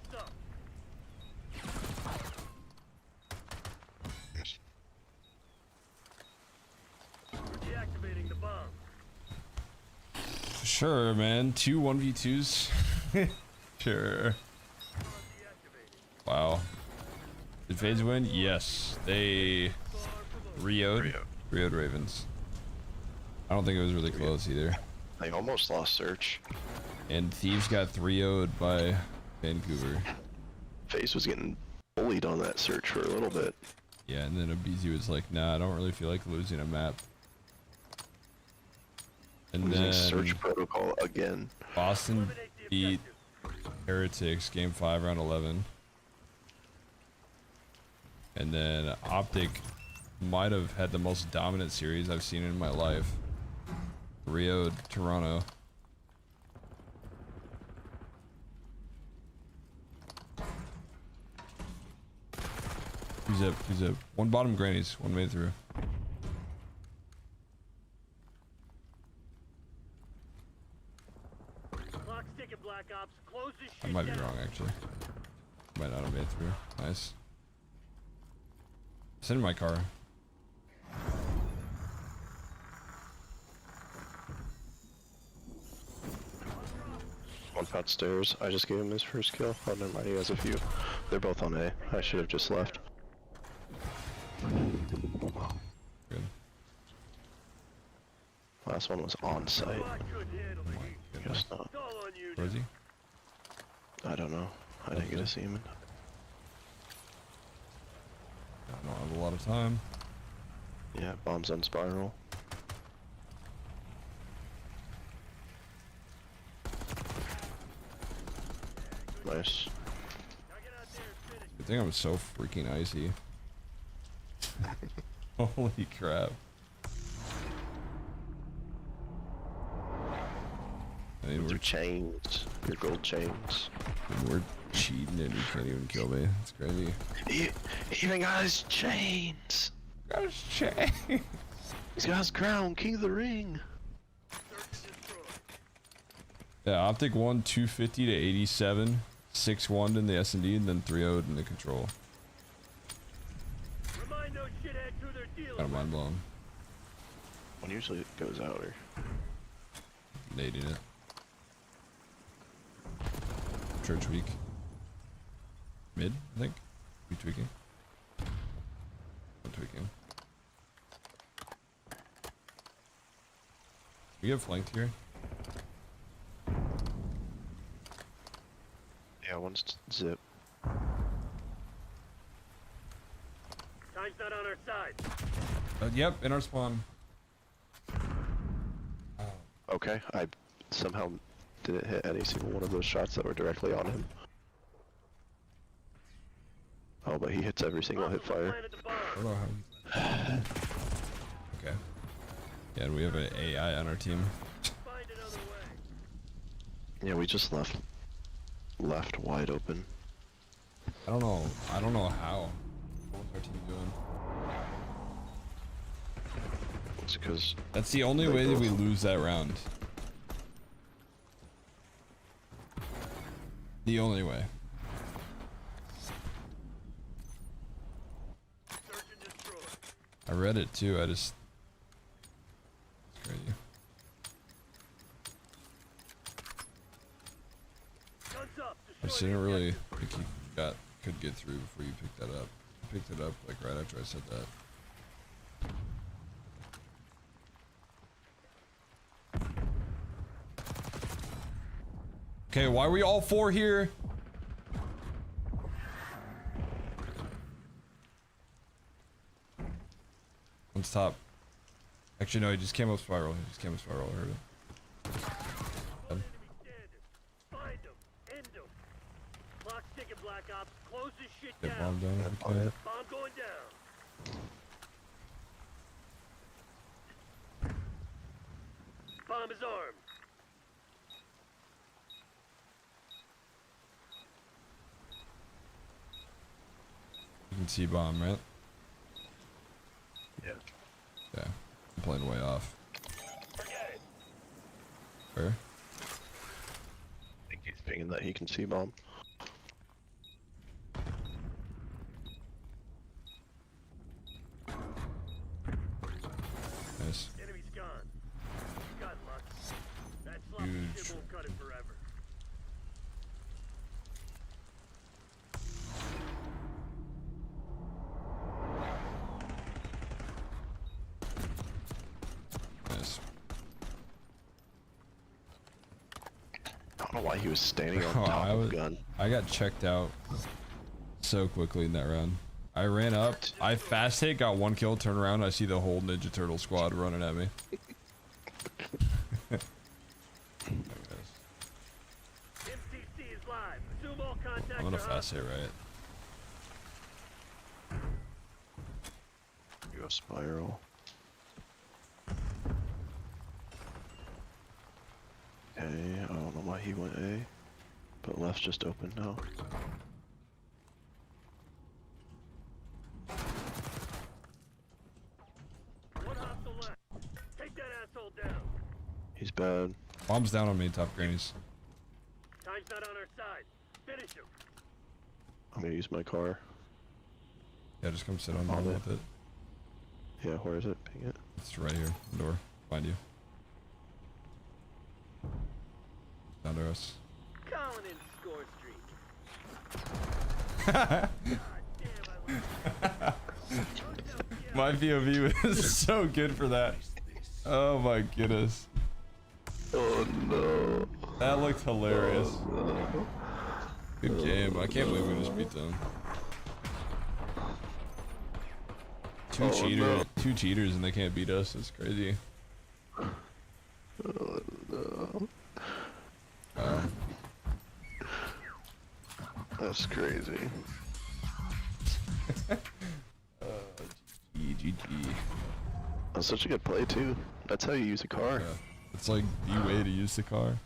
Q: Deactivating the bomb.
A: Sure, man. 2 1v2s. Sure. Wow. Did FaZe win? Yes. They Rio'd Ravens. I don't think it was really close either.
O: They almost lost Search.
A: And Thieves got 3-0'd by Vancouver.
O: FaZe was getting bullied on that Search for a little bit.
A: Yeah, and then Abizi was like, nah, I don't really feel like losing a map. And
O: Losing
A: then
O: Search protocol again.
A: Boston beat Heretics game 5 round 11. And then Optic might have had the most dominant series I've seen in my life. Rio Toronto. Two zip. One bottom grannies, one made through.
Q: Clock's ticking, Black Ops. Close this
A: I
Q: shit
A: might be
Q: down.
A: wrong actually. Might not have made through. Nice. Send in my car.
O: One got stairs. I just gave him his first kill. Oh, never mind. He has a few. They're both on A. I should have just left.
A: Good.
O: Last one was on site. Guess not.
A: Where is he?
O: I don't know. I didn't get to see him.
A: I don't have a lot of time.
O: Yeah, bombs on spiral. Nice.
A: Good thing I'm so freaking icy. Holy crap. I mean,
O: we're chains. Your gold chains.
A: We're cheating and you can't even kill me. It's crazy.
O: He even got his chains.
A: Got his chain.
O: He's got his crown, king of the ring.
A: Yeah, Optic won 250 to 87, 6-1 in the S&D, and then 3-0 in the control.
Q: Remind those shitheads who they're dealing
A: Got mind blown.
O: When usually it goes out or
A: Nading it. Church week. Mid, I think. We tweaking. I'm tweaking. We have flanked here.
O: Yeah, one's zip.
Q: Time's not on our side.
A: Yep, in our spawn.
O: Okay, I somehow didn't hit any single one of those shots that were directly on him. Oh, but he hits every single hit fire.
A: I don't know how. Okay. Yeah, and we have an AI on our team.
O: Yeah, we just left wide open.
A: I don't know how. What's our team doing?
O: It's because
A: that's the only way that we lose that round. The only way. I read it too. It's crazy. I just didn't really think he could get through before you picked that up. I picked it up like right after I said that. Okay, why are we all four here? One's top. Actually, no, he just came up spiral. He just came up spiral. I heard it.
Q: Find them. End them. Clock's ticking, Black Ops. Close this shit
A: Get
Q: down.
A: bomb down. Okay.
Q: Bomb going down. Bomb is armed.
A: You can see bomb, right?
O: Yeah.
A: Yeah. I'm playing way off. Where?
O: I think he's thinking that he can see bomb.
A: Nice.
Q: Enemy's gone. Got luck. That sloppy shit won't cut it forever.
A: Nice.
O: I don't know why he was standing on top of the gun.
A: I got checked out so quickly in that round. I ran up, I fast hit, got 1 kill, turn around, I see the whole Ninja Turtle squad running at me.
Q: MCC is live. Assume all contacts
A: I'm gonna
Q: are
A: fast hit right.
O: You go spiral. Okay, I don't know why he went A, but left's just open now.
Q: One hostile left. Take that asshole down.
O: He's bad.
A: Bomb's down on me, top grannies.
Q: Time's not on our side. Finish him.
O: I'm gonna use my car.
A: Yeah, just come sit on bomb with it.
O: Yeah, where is it? Ping it.
A: It's right here, door. Find you. Down to us.
Q: Calling in score streak.
A: My POV was so good for that. Oh my goodness.
O: Oh no.
A: That looked hilarious.
O: Oh, no.
A: Good game. I can't believe we just beat them. Two cheaters and they can't beat us. It's crazy.
O: Oh no. That's crazy.
A: GG.
O: That's such a good play too. That's how you use a car.
A: Yeah. It's like the way to use the car.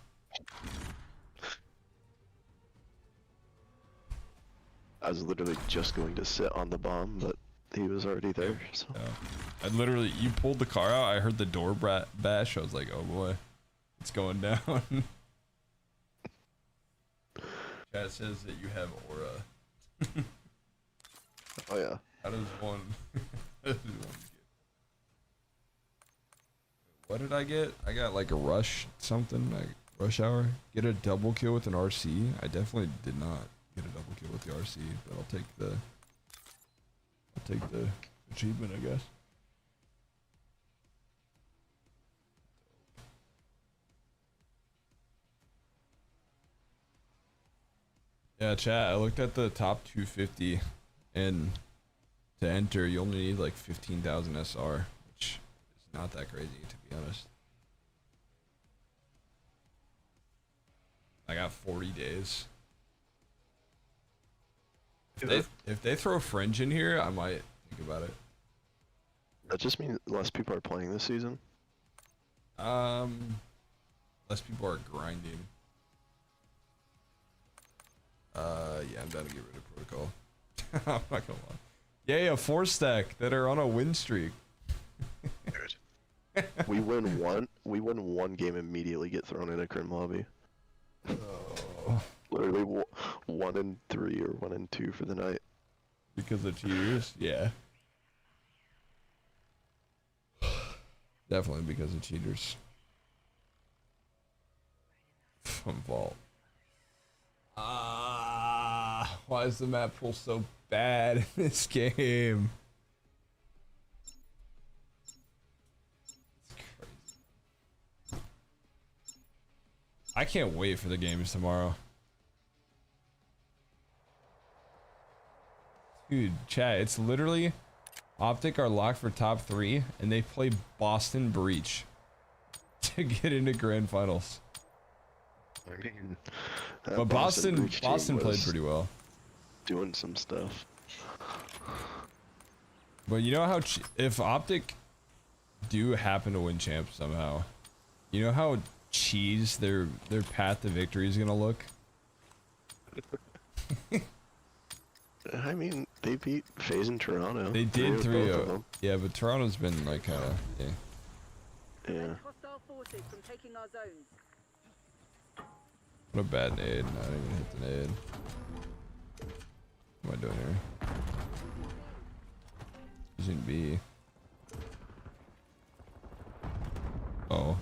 O: was literally just going to sit on the bomb, but he was already there. So.
A: I literally, you pulled the car out. I heard the door bash. I was like, oh boy, it's going down. Chat says that you have aura.
O: Oh yeah.
A: How does one? What did I get? I got like a rush something, like rush hour. Get a double kill with an RC. I definitely did not get a double kill with the RC, but I'll take the achievement, I guess. Yeah, chat, I looked at the top 250, and to enter you only need like 15,000 SR, which is not that crazy, to be honest. I got 40 days. If they throw Fringe in here, I might think about it.
O: That just means less people are playing this season?
A: Less people are grinding. Yeah, I'm down to get rid of protocol. I'm not gonna lie. Yeah, 4-stack that are on a win streak.
O: we win one game, immediately get thrown in a crim lobby.
A: Oh.
O: Literally 1 and 3 or 1 and 2 for the night.
A: Because of cheaters? Yeah. Definitely because of cheaters. From Vault. Why is the map pool so bad in this game? It's crazy. I can't wait for the games tomorrow. Dude, chat, it's literally Optic are locked for top 3 and they play Boston Breach to get into grand finals.
O: I mean,
A: but Boston played pretty well.
O: Doing some stuff.
A: But you know how if Optic do happen to win champs somehow, you know how cheese their path to victory is gonna look?
O: I mean, they beat FaZe in Toronto.
A: They did 3-0. Yeah, but Toronto's been like kinda
O: yeah.
H: Hostile forces from taking our zones.
A: What a bad nade. I didn't even hit the nade. What am I doing here? Using B. Oh.